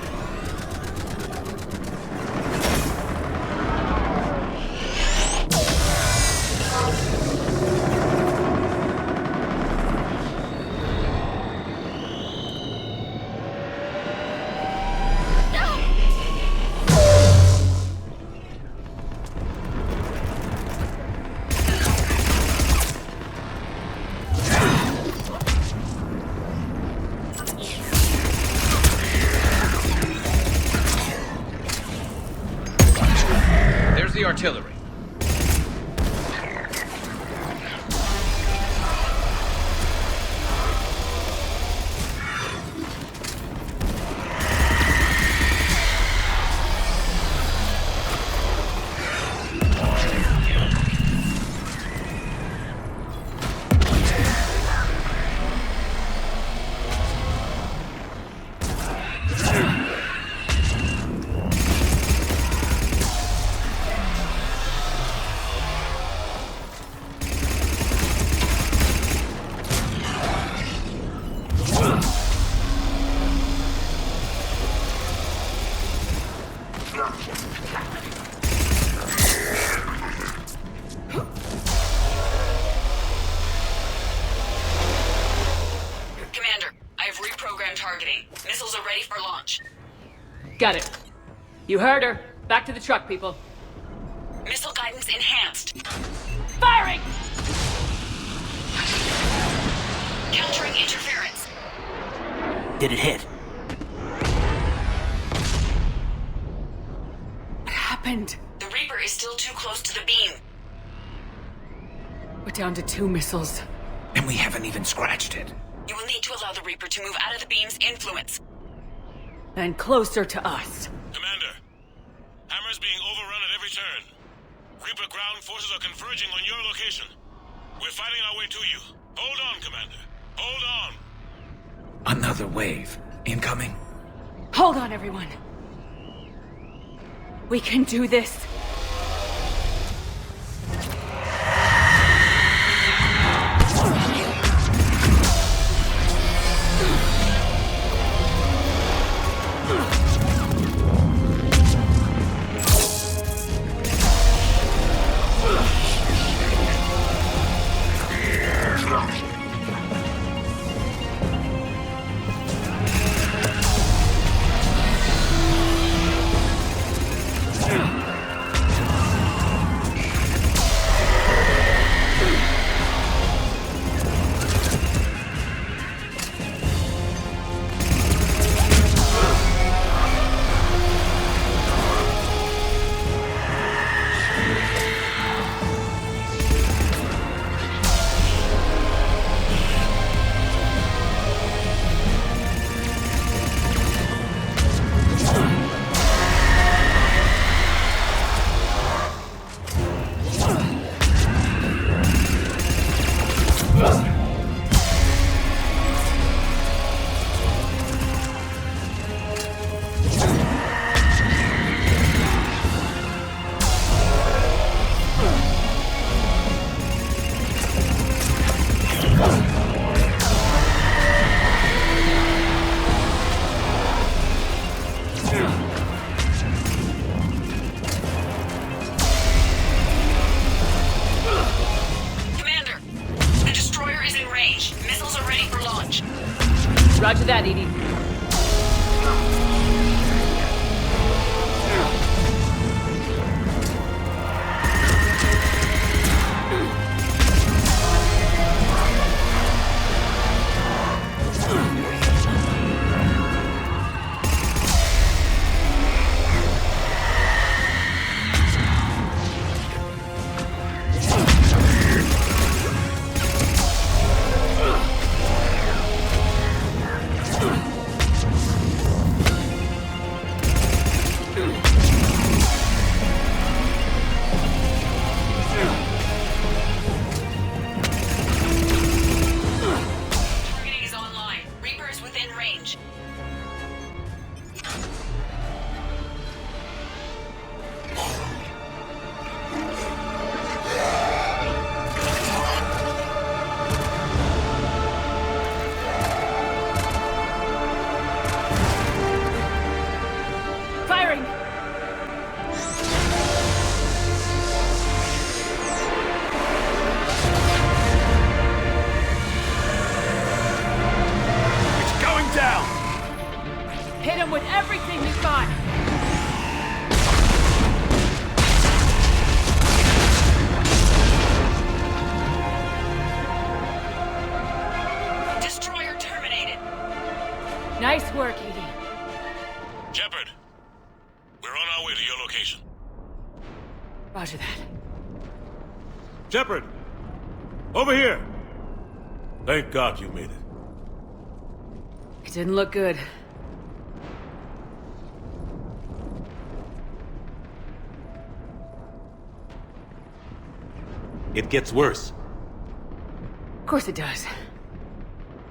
[SPEAKER 6] Artillery.
[SPEAKER 1] Got it. You heard her. Back to the truck, people.
[SPEAKER 15] Missile guidance enhanced.
[SPEAKER 1] Firing!
[SPEAKER 15] Countering interference.
[SPEAKER 8] Did it hit?
[SPEAKER 1] What happened?
[SPEAKER 15] The Reaper is still too close to the beam.
[SPEAKER 1] We're down to 2 missiles.
[SPEAKER 6] And we haven't even scratched it.
[SPEAKER 15] You will need to allow the Reaper to move out of the beam's influence.
[SPEAKER 1] And closer to us.
[SPEAKER 20] Commander, Hammer's being overrun at every turn. Reaper ground forces are converging on your location. We're fighting our way to you. Hold on, Commander. Hold on.
[SPEAKER 6] Another wave. Incoming.
[SPEAKER 1] Hold on, everyone. We can do this.
[SPEAKER 15] Reaper is in range. Missiles are ready for launch.
[SPEAKER 1] Roger that, Edie. Nice work, Edie.
[SPEAKER 20] Shepard, we're on our way to your location.
[SPEAKER 1] Roger that.
[SPEAKER 10] Shepard! Over here! Thank God you made it.
[SPEAKER 1] It didn't look good.
[SPEAKER 10] It gets worse.
[SPEAKER 1] Of course it does.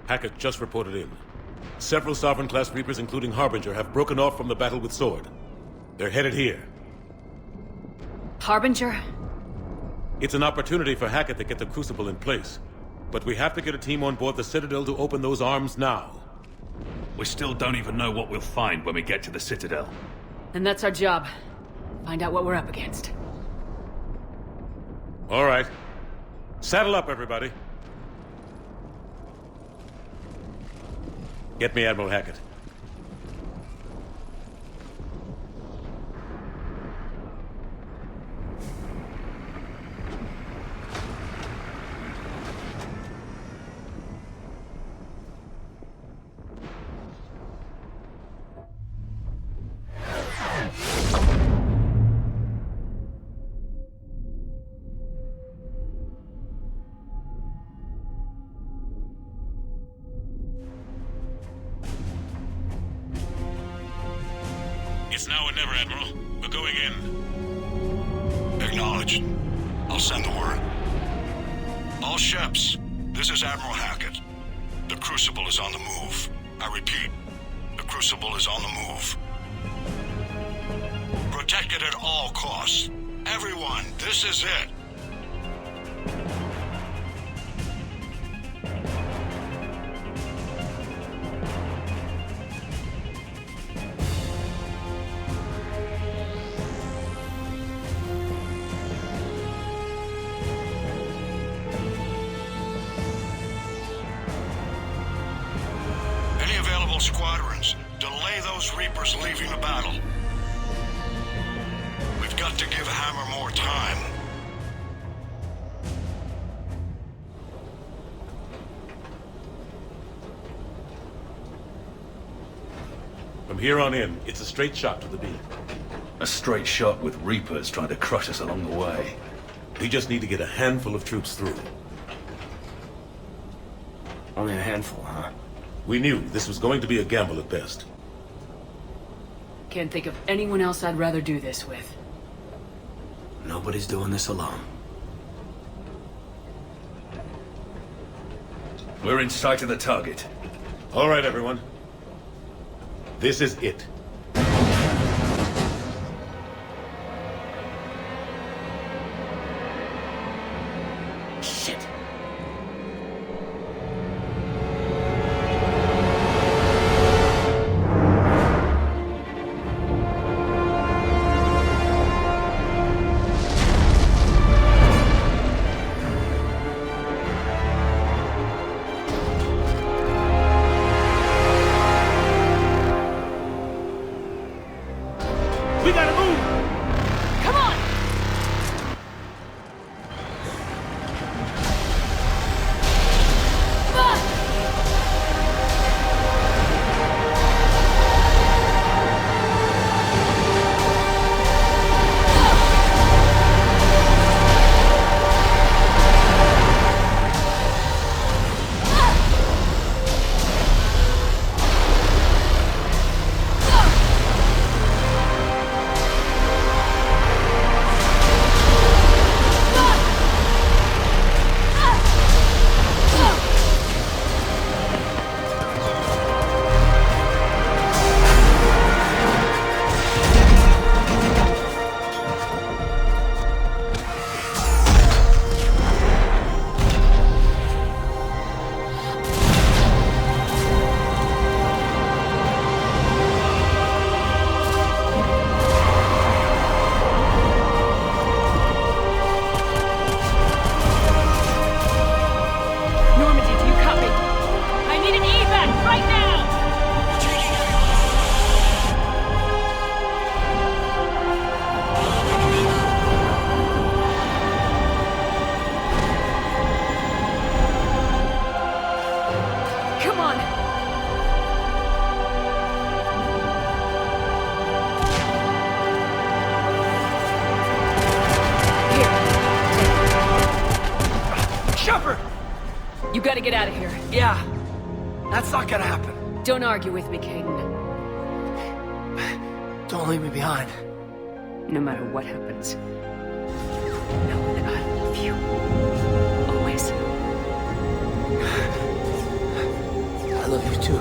[SPEAKER 10] Hackett just reported in. Several Sovereign-class Reapers, including Harbinger, have broken off from the battle with Sword. They're headed here.
[SPEAKER 1] Harbinger?
[SPEAKER 10] It's an opportunity for Hackett to get the Crucible in place. But we have to get a team on board the Citadel to open those arms now.
[SPEAKER 13] We still don't even know what we'll find when we get to the Citadel.
[SPEAKER 1] And that's our job. Find out what we're up against.
[SPEAKER 10] All right. Saddle up, everybody. Get me Admiral Hackett.
[SPEAKER 20] It's now or never, Admiral. We're going in.
[SPEAKER 12] Acknowledged. I'll send the word. All ships, this is Admiral Hackett. The Crucible is on the move. I repeat, the Crucible is on the move. Protect it at all costs. Everyone, this is it. Squadrons, delay those Reapers leaving the battle. We've got to give Hammer more time.
[SPEAKER 10] From here on in, it's a straight shot to the beam.
[SPEAKER 13] A straight shot with Reapers trying to crush us along the way.
[SPEAKER 10] We just need to get a handful of troops through.
[SPEAKER 8] Only a handful, huh?
[SPEAKER 10] We knew this was going to be a gamble at best.
[SPEAKER 1] Can't think of anyone else I'd rather do this with.
[SPEAKER 8] Nobody's doing this alone.
[SPEAKER 13] We're in sight of the target.
[SPEAKER 10] All right, everyone. This is it.
[SPEAKER 1] Shit. You gotta get out of here.
[SPEAKER 8] Yeah. That's not gonna happen.
[SPEAKER 1] Don't argue with me, Caden.
[SPEAKER 8] Don't leave me behind.
[SPEAKER 1] No matter what happens. Know that I love you. Always.
[SPEAKER 8] I love you too.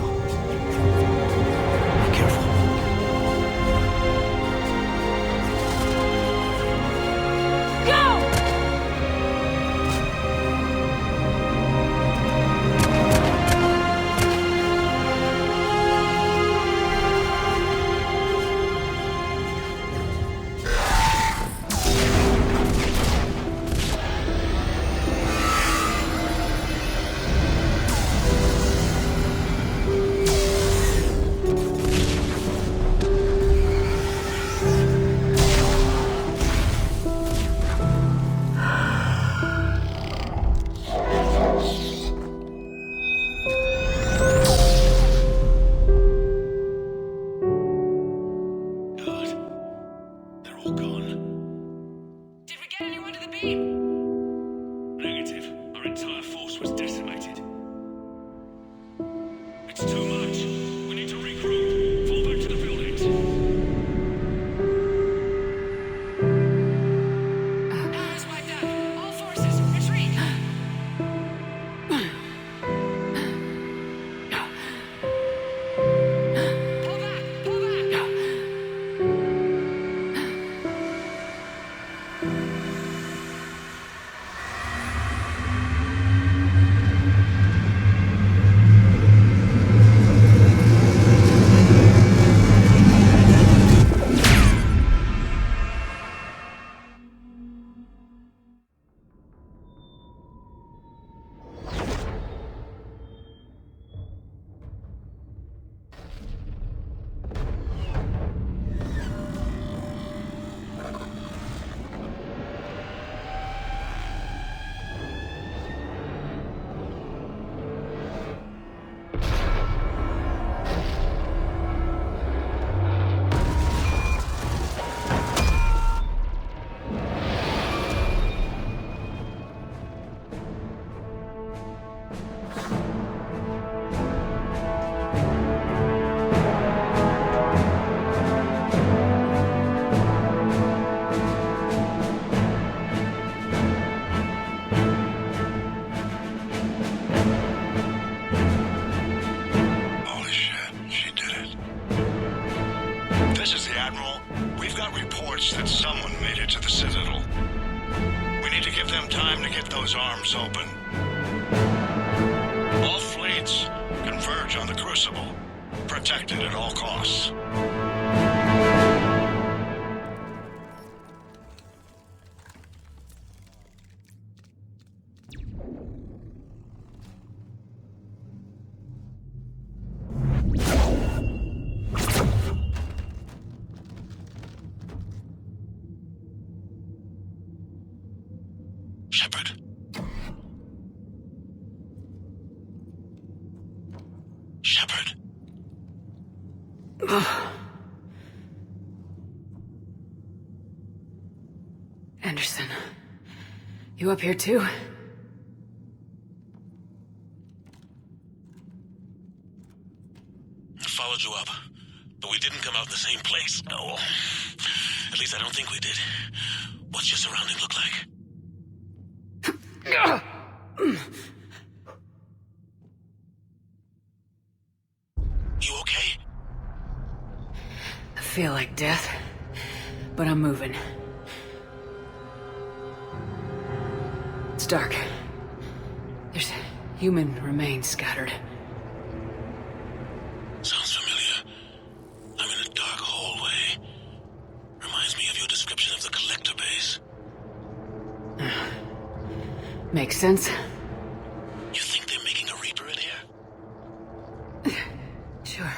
[SPEAKER 8] Be careful.
[SPEAKER 1] Go! Anderson, you up here too?
[SPEAKER 20] I followed you up, but we didn't come out in the same place. No. At least I don't think we did. What's your surrounding look like? You okay?
[SPEAKER 1] I feel like death, but I'm moving. It's dark. There's human remains scattered.
[SPEAKER 20] Sounds familiar. I'm in a dark hallway. Reminds me of your description of the collector base.
[SPEAKER 1] Makes sense.
[SPEAKER 20] You think they're making a Reaper in here?
[SPEAKER 1] Sure.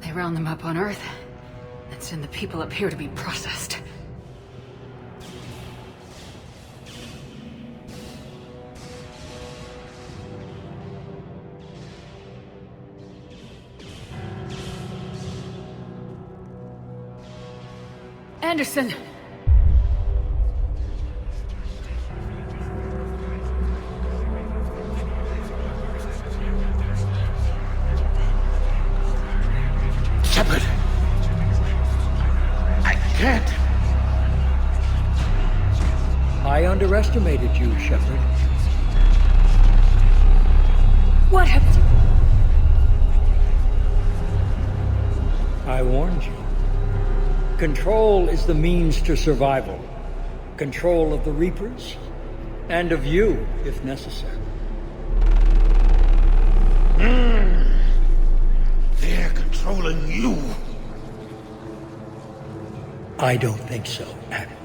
[SPEAKER 1] They round them up on Earth, and send the people up here to be processed. Anderson!
[SPEAKER 7] underestimated you, Shepard.
[SPEAKER 1] What have you...
[SPEAKER 7] I warned you. Control is the means to survival. Control of the Reapers, and of you, if necessary.
[SPEAKER 14] They're controlling you.
[SPEAKER 7] I don't think so, Admiral.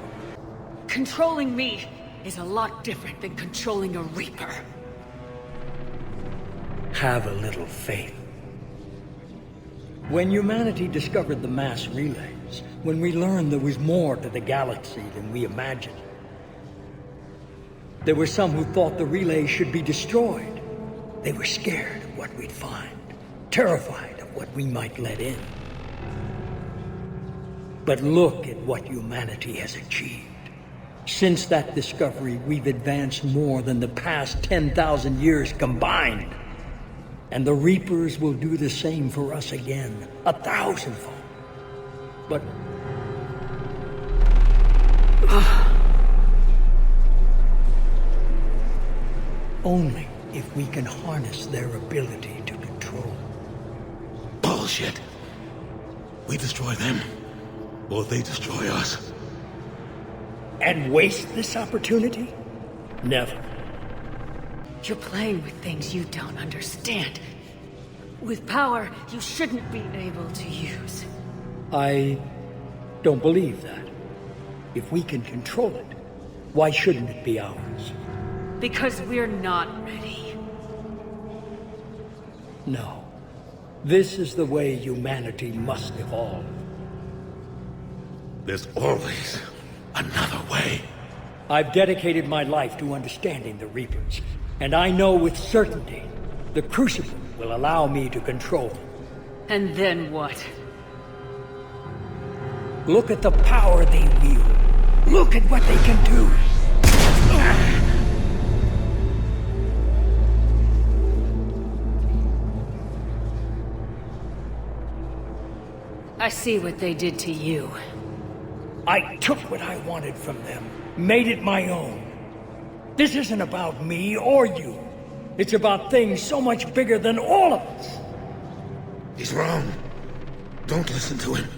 [SPEAKER 1] Controlling me is a lot different than controlling a Reaper.
[SPEAKER 7] Have a little faith. When humanity discovered the mass relays, when we learned there was more to the galaxy than we imagined, there were some who thought the relays should be destroyed. They were scared of what we'd find, terrified of what we might let in. But look at what humanity has achieved. Since that discovery, we've advanced more than the past 10,000 years combined. And the Reapers will do the same for us again, 1,000-fold. But... only if we can harness their ability to control.
[SPEAKER 14] Bullshit. We destroy them, or they destroy us.
[SPEAKER 7] And waste this opportunity? Never.
[SPEAKER 1] You're playing with things you don't understand. With power you shouldn't be able to use.
[SPEAKER 7] I don't believe that. If we can control it, why shouldn't it be ours?
[SPEAKER 1] Because we're not ready.
[SPEAKER 7] No. This is the way humanity must evolve.
[SPEAKER 14] There's always another way.
[SPEAKER 7] I've dedicated my life to understanding the Reapers, and I know with certainty the Crucible will allow me to control them.
[SPEAKER 1] And then what?
[SPEAKER 7] Look at the power they wield. Look at what they can do.
[SPEAKER 1] I see what they did to you.
[SPEAKER 7] I took what I wanted from them, made it my own. This isn't about me or you. It's about things so much bigger than all of us.
[SPEAKER 14] He's wrong. Don't listen to him.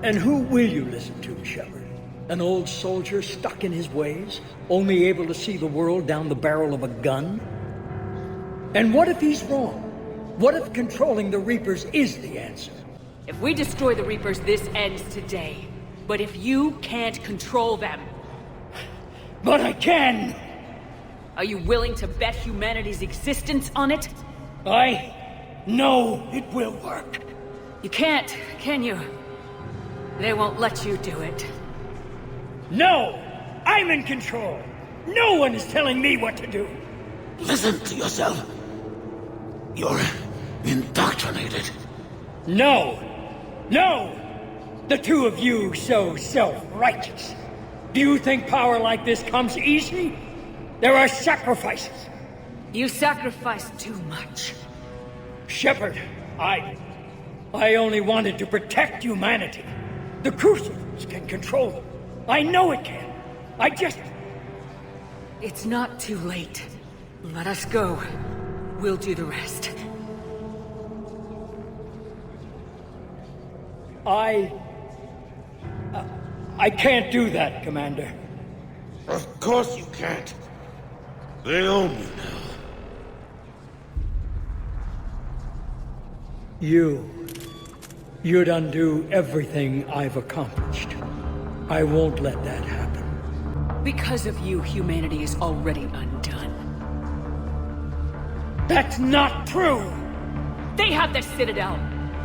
[SPEAKER 7] And who will you listen to, Shepard? An old soldier stuck in his ways, only able to see the world down the barrel of a gun? And what if he's wrong? What if controlling the Reapers is the answer?
[SPEAKER 1] If we destroy the Reapers, this ends today. But if you can't control them...
[SPEAKER 7] But I can!
[SPEAKER 1] Are you willing to bet humanity's existence on it?
[SPEAKER 7] I know it will work.
[SPEAKER 1] You can't, can you? They won't let you do it.
[SPEAKER 7] No! I'm in control! No one is telling me what to do!
[SPEAKER 14] Listen to yourself. You're indoctrinated.
[SPEAKER 7] No! No! The two of you so self-righteous. Do you think power like this comes easy? There are sacrifices.
[SPEAKER 1] You sacrifice too much.
[SPEAKER 7] Shepard, I only wanted to protect humanity. The Crucibles can control them. I know it can. I just...
[SPEAKER 1] It's not too late. Let us go. We'll do the rest.
[SPEAKER 7] I can't do that, Commander.
[SPEAKER 14] Of course you can't. They own you now.
[SPEAKER 7] You'd undo everything I've accomplished. I won't let that happen.
[SPEAKER 1] Because of you, humanity is already undone.
[SPEAKER 7] That's not true!
[SPEAKER 1] They have the Citadel.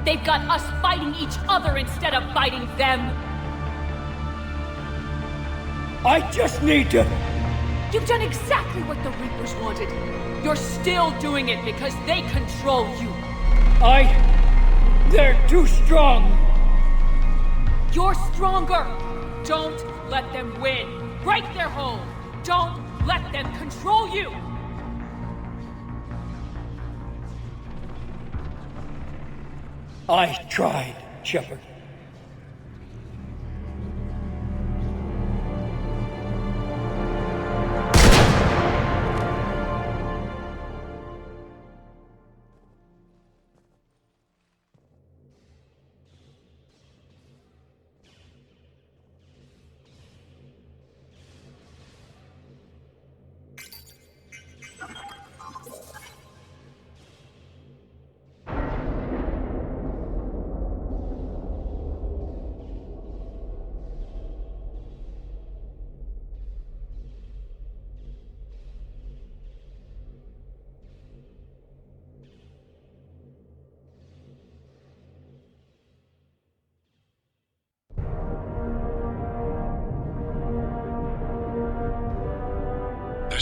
[SPEAKER 1] They've got us fighting each other instead of fighting them.
[SPEAKER 7] I just need to...
[SPEAKER 1] You've done exactly what the Reapers wanted. You're still doing it because they control you.
[SPEAKER 7] They're too strong.
[SPEAKER 1] You're stronger. Don't let them win. Break their hold. Don't let them control you.
[SPEAKER 7] I tried, Shepard.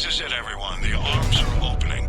[SPEAKER 12] This is it, everyone. The arms are opening.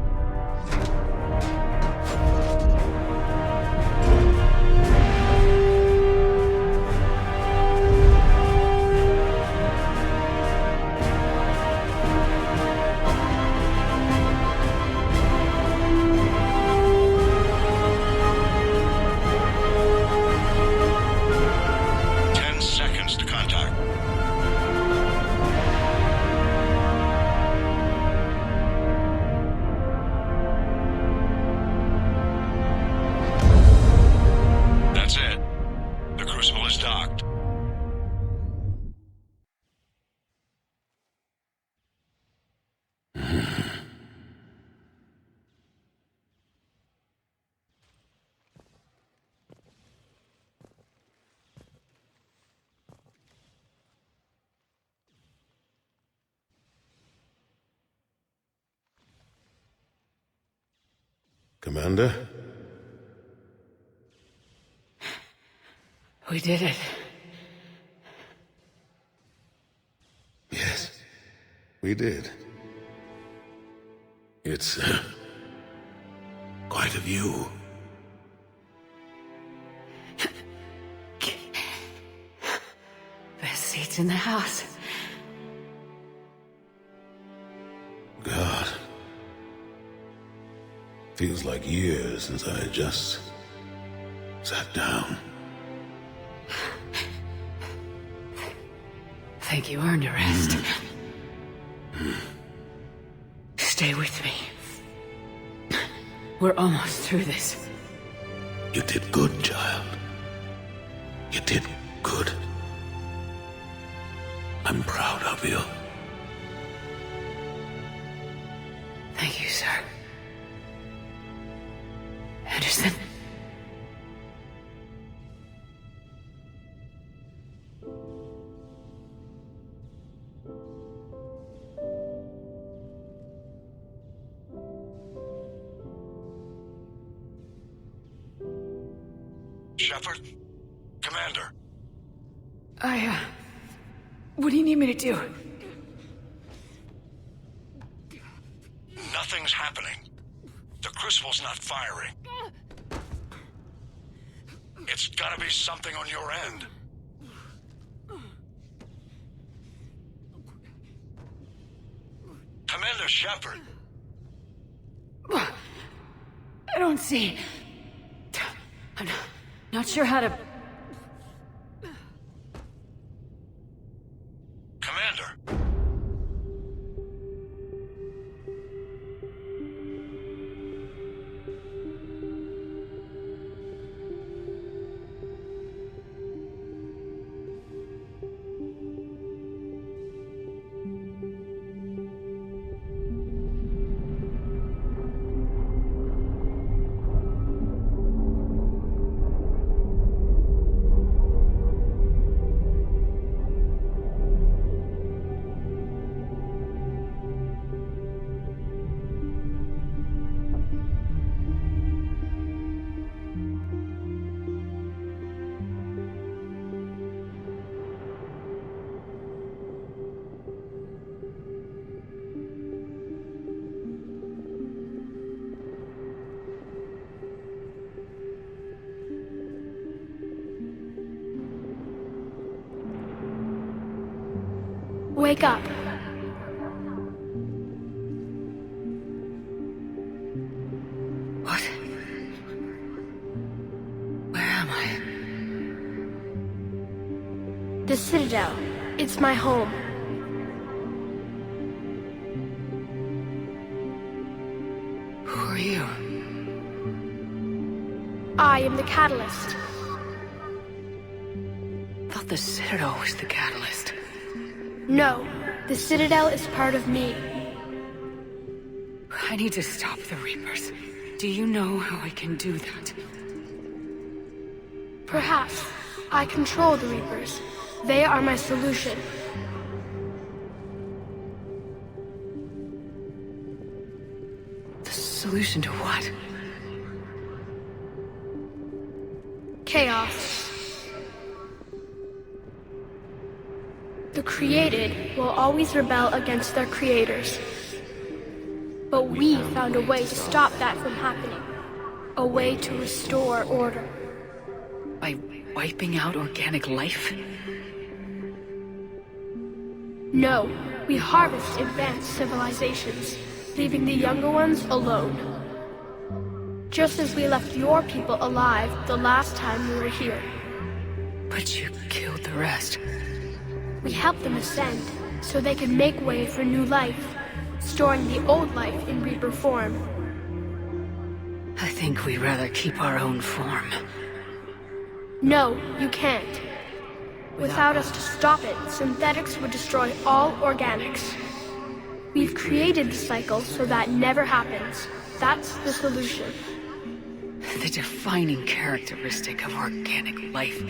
[SPEAKER 10] Commander?
[SPEAKER 1] We did it.
[SPEAKER 10] Yes, we did. It's quite a view.
[SPEAKER 1] Best seats in the house.
[SPEAKER 10] God. Feels like years since I just sat down.
[SPEAKER 1] Think you earned a rest. Stay with me. We're almost through this.
[SPEAKER 10] You did good, child. You did good. I'm proud of you.
[SPEAKER 1] Thank you, sir. Anderson?
[SPEAKER 12] Shepard? Commander?
[SPEAKER 1] What do you need me to do?
[SPEAKER 12] Nothing's happening. The crucible's not firing. It's gotta be something on your end. Commander Shepard!
[SPEAKER 1] I don't see. I'm not sure how to...
[SPEAKER 12] Commander!
[SPEAKER 4] Wake up.
[SPEAKER 1] What? Where am I?
[SPEAKER 4] The Citadel. It's my home.
[SPEAKER 1] Who are you?
[SPEAKER 4] I am the catalyst.
[SPEAKER 1] I thought the Citadel was the catalyst.
[SPEAKER 4] No, the Citadel is part of me.
[SPEAKER 1] I need to stop the Reapers. Do you know how I can do that?
[SPEAKER 4] Perhaps. I control the Reapers. They are my solution.
[SPEAKER 1] The solution to what?
[SPEAKER 4] Chaos. The created will always rebel against their creators. But we found a way to stop that from happening. A way to restore order.
[SPEAKER 1] By wiping out organic life?
[SPEAKER 4] No, we harvest advanced civilizations, leaving the younger ones alone. Just as we left your people alive the last time we were here.
[SPEAKER 1] But you killed the rest.
[SPEAKER 4] We helped them ascend, so they could make way for new life, storing the old life in Reaper form.
[SPEAKER 1] I think we'd rather keep our own form.
[SPEAKER 4] No, you can't. Without us to stop it, synthetics would destroy all organics. We've created the cycle so that never happens. That's the solution.
[SPEAKER 1] The defining characteristic of organic life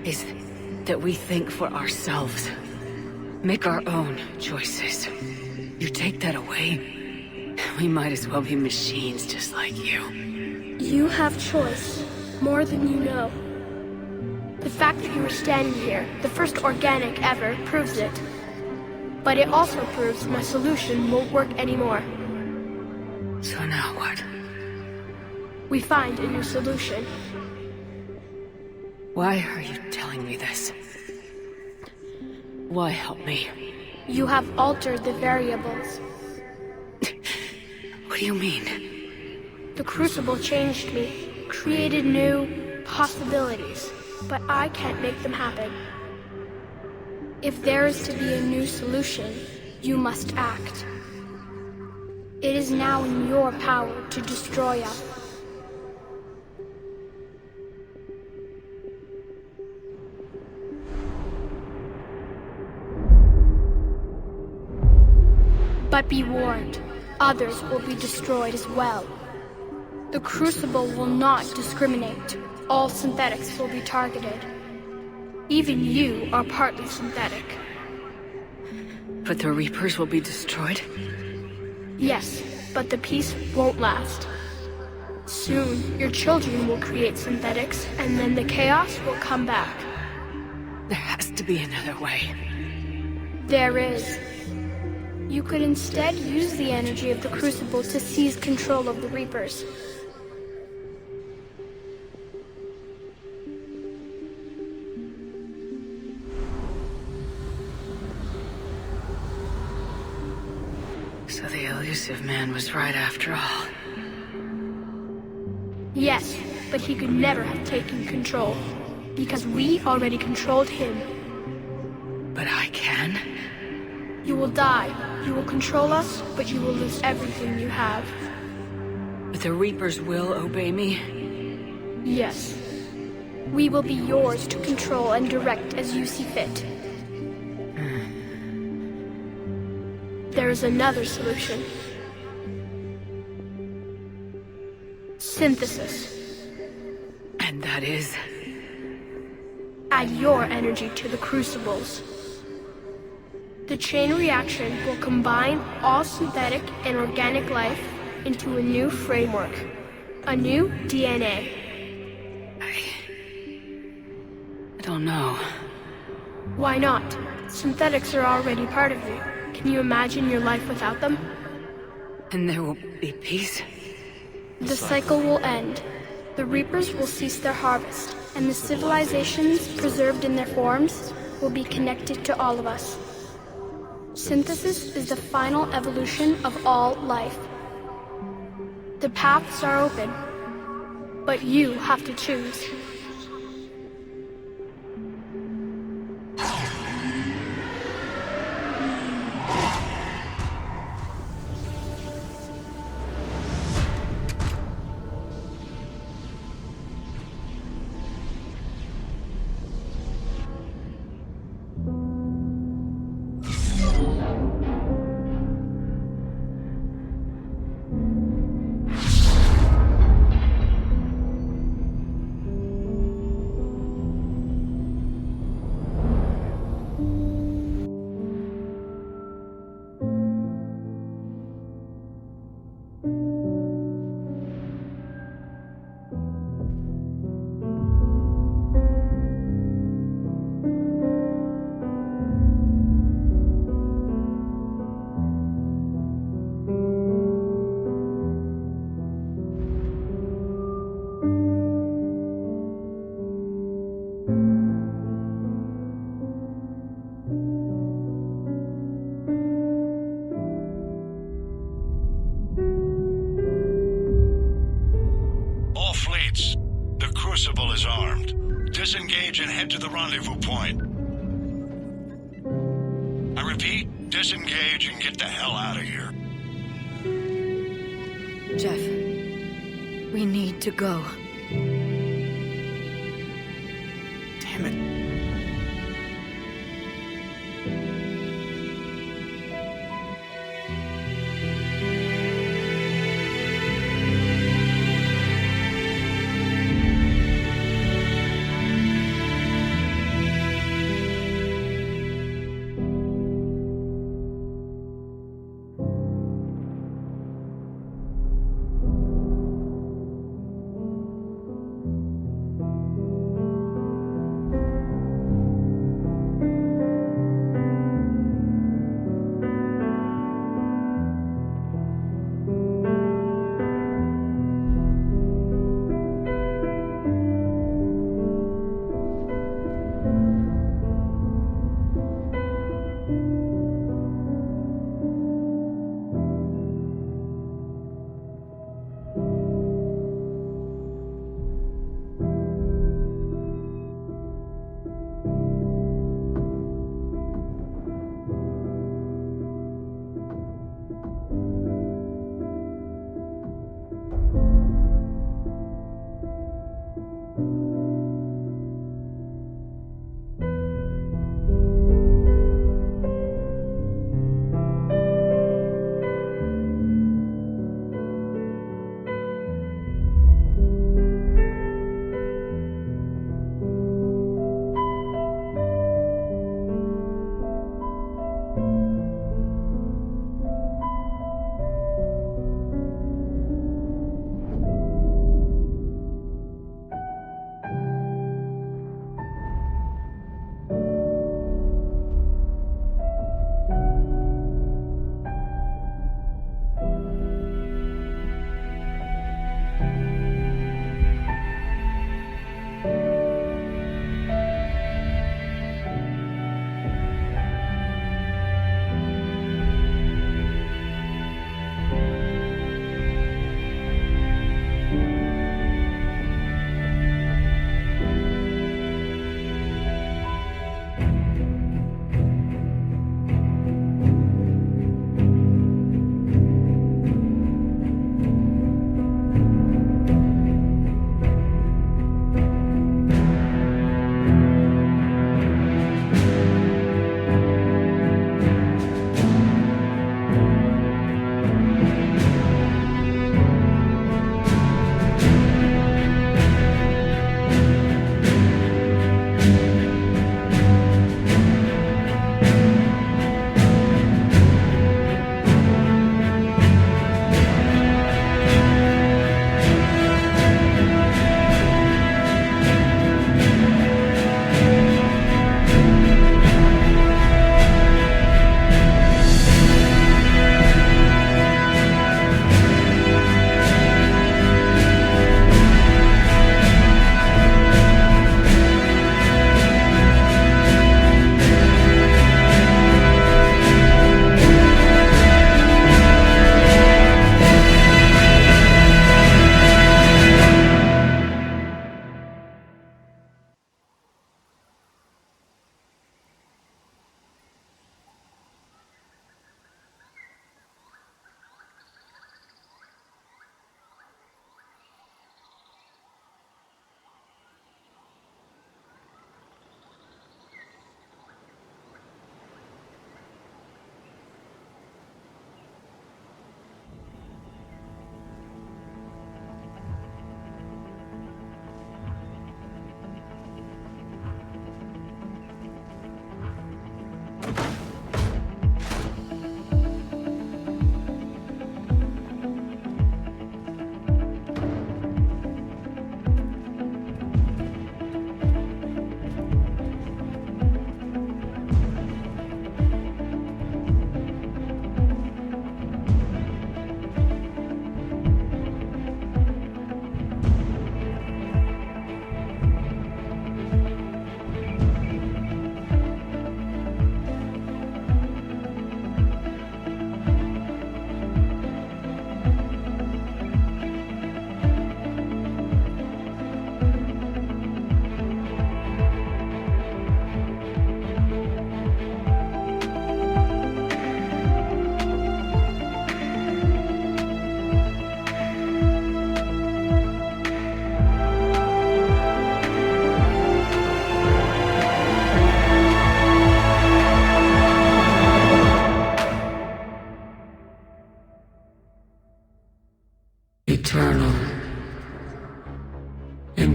[SPEAKER 1] is that we think for ourselves. Make our own choices. You take that away, we might as well be machines just like you.
[SPEAKER 4] You have choice, more than you know. The fact that you are standing here, the first organic ever, proves it. But it also proves my solution won't work anymore.
[SPEAKER 1] So now what?
[SPEAKER 4] We find a new solution.
[SPEAKER 1] Why are you telling me this? Why help me?
[SPEAKER 4] You have altered the variables.
[SPEAKER 1] What do you mean?
[SPEAKER 4] The Crucible changed me, created new possibilities, but I can't make them happen. If there is to be a new solution, you must act. It is now in your power to destroy us. But be warned, others will be destroyed as well. The Crucible will not discriminate. All synthetics will be targeted. Even you are partly synthetic.
[SPEAKER 1] But the Reapers will be destroyed?
[SPEAKER 4] Yes, but the peace won't last. Soon, your children will create synthetics, and then the chaos will come back.
[SPEAKER 1] There has to be another way.
[SPEAKER 4] There is. You could instead use the energy of the Crucible to seize control of the Reapers.
[SPEAKER 1] So the elusive man was right after all.
[SPEAKER 4] Yes, but he could never have taken control, because we already controlled him.
[SPEAKER 1] But I can?
[SPEAKER 4] You will die. You will control us, but you will lose everything you have.
[SPEAKER 1] But the Reapers will obey me?
[SPEAKER 4] Yes. We will be yours to control and direct as you see fit. There is another solution. Synthesis.
[SPEAKER 1] And that is?
[SPEAKER 4] Add your energy to the Crucibles. The chain reaction will combine all synthetic and organic life into a new framework. A new DNA.
[SPEAKER 1] I don't know.
[SPEAKER 4] Why not? Synthetics are already part of you. Can you imagine your life without them?
[SPEAKER 1] And there will be peace?
[SPEAKER 4] The cycle will end. The Reapers will cease their harvest, and the civilizations preserved in their forms will be connected to all of us. Synthesis is the final evolution of all life. The paths are open, but you have to choose.
[SPEAKER 19] submersible is armed. Disengage and head to the rendezvous point. I repeat, disengage and get the hell out of here.
[SPEAKER 3] Jeff, we need to go.
[SPEAKER 6] Damn it.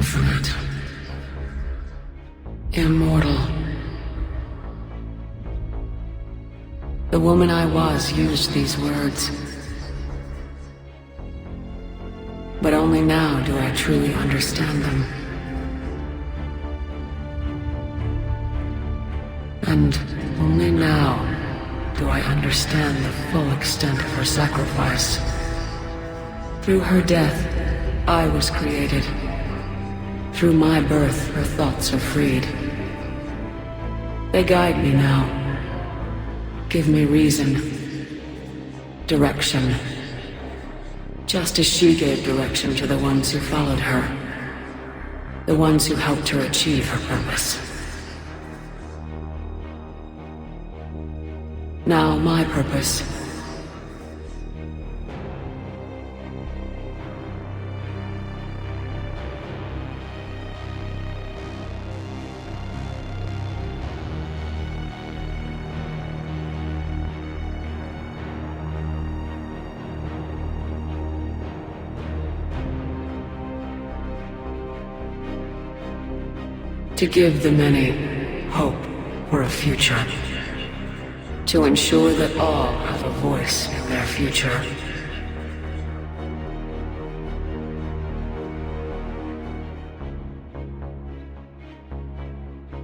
[SPEAKER 1] infinite, immortal. The woman I was used these words. But only now do I truly understand them. And only now do I understand the full extent of her sacrifice. Through her death, I was created. Through my birth, her thoughts are freed. They guide me now. Give me reason, direction. Just as she gave direction to the ones who followed her. The ones who helped her achieve her purpose. Now my purpose. To give the many hope for a future. To ensure that all have a voice in their future.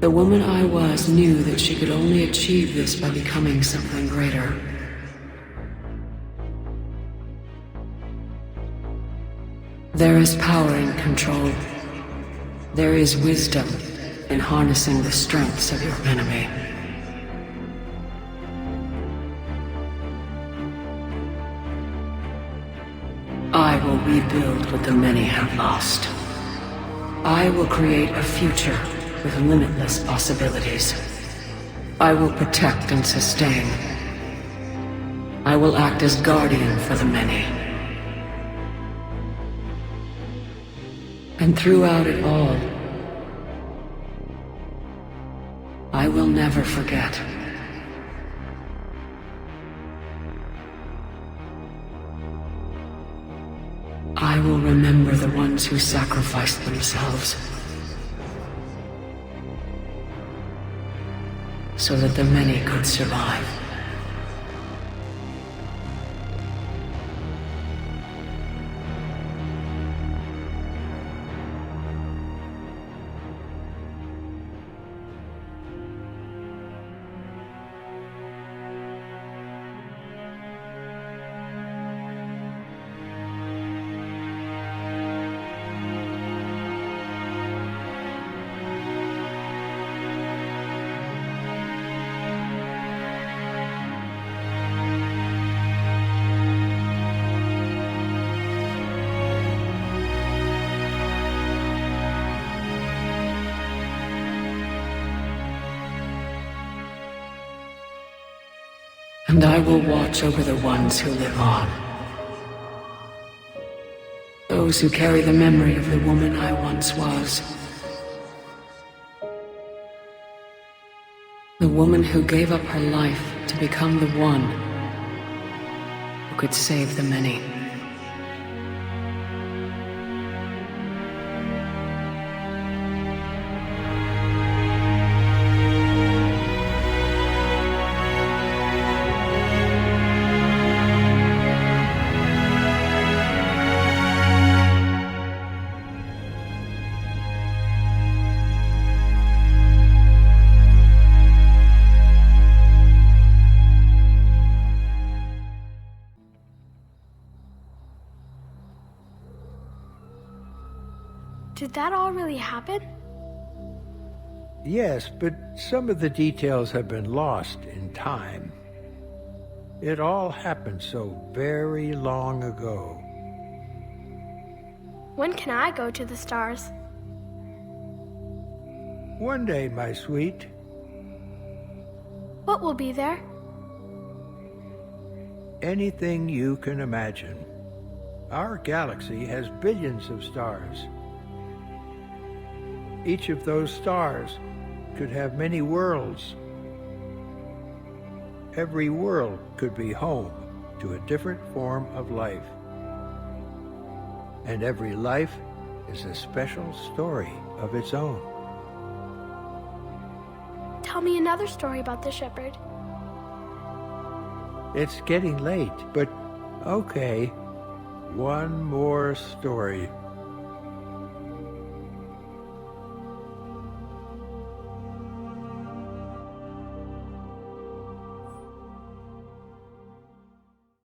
[SPEAKER 1] The woman I was knew that she could only achieve this by becoming something greater. There is power in control. There is wisdom in harnessing the strengths of your enemy. I will rebuild what the many have lost. I will create a future with limitless possibilities. I will protect and sustain. I will act as guardian for the many. And throughout it all, I will never forget. I will remember the ones who sacrificed themselves so that the many could survive. And I will watch over the ones who live on. Those who carry the memory of the woman I once was. The woman who gave up her life to become the one who could save the many.
[SPEAKER 4] Did that all really happen?
[SPEAKER 11] Yes, but some of the details have been lost in time. It all happened so very long ago.
[SPEAKER 4] When can I go to the stars?
[SPEAKER 11] One day, my sweet.
[SPEAKER 4] What will be there?
[SPEAKER 11] Anything you can imagine. Our galaxy has billions of stars. Each of those stars could have many worlds. Every world could be home to a different form of life. And every life is a special story of its own.
[SPEAKER 4] Tell me another story about the Shepherd.
[SPEAKER 11] It's getting late, but okay. One more story.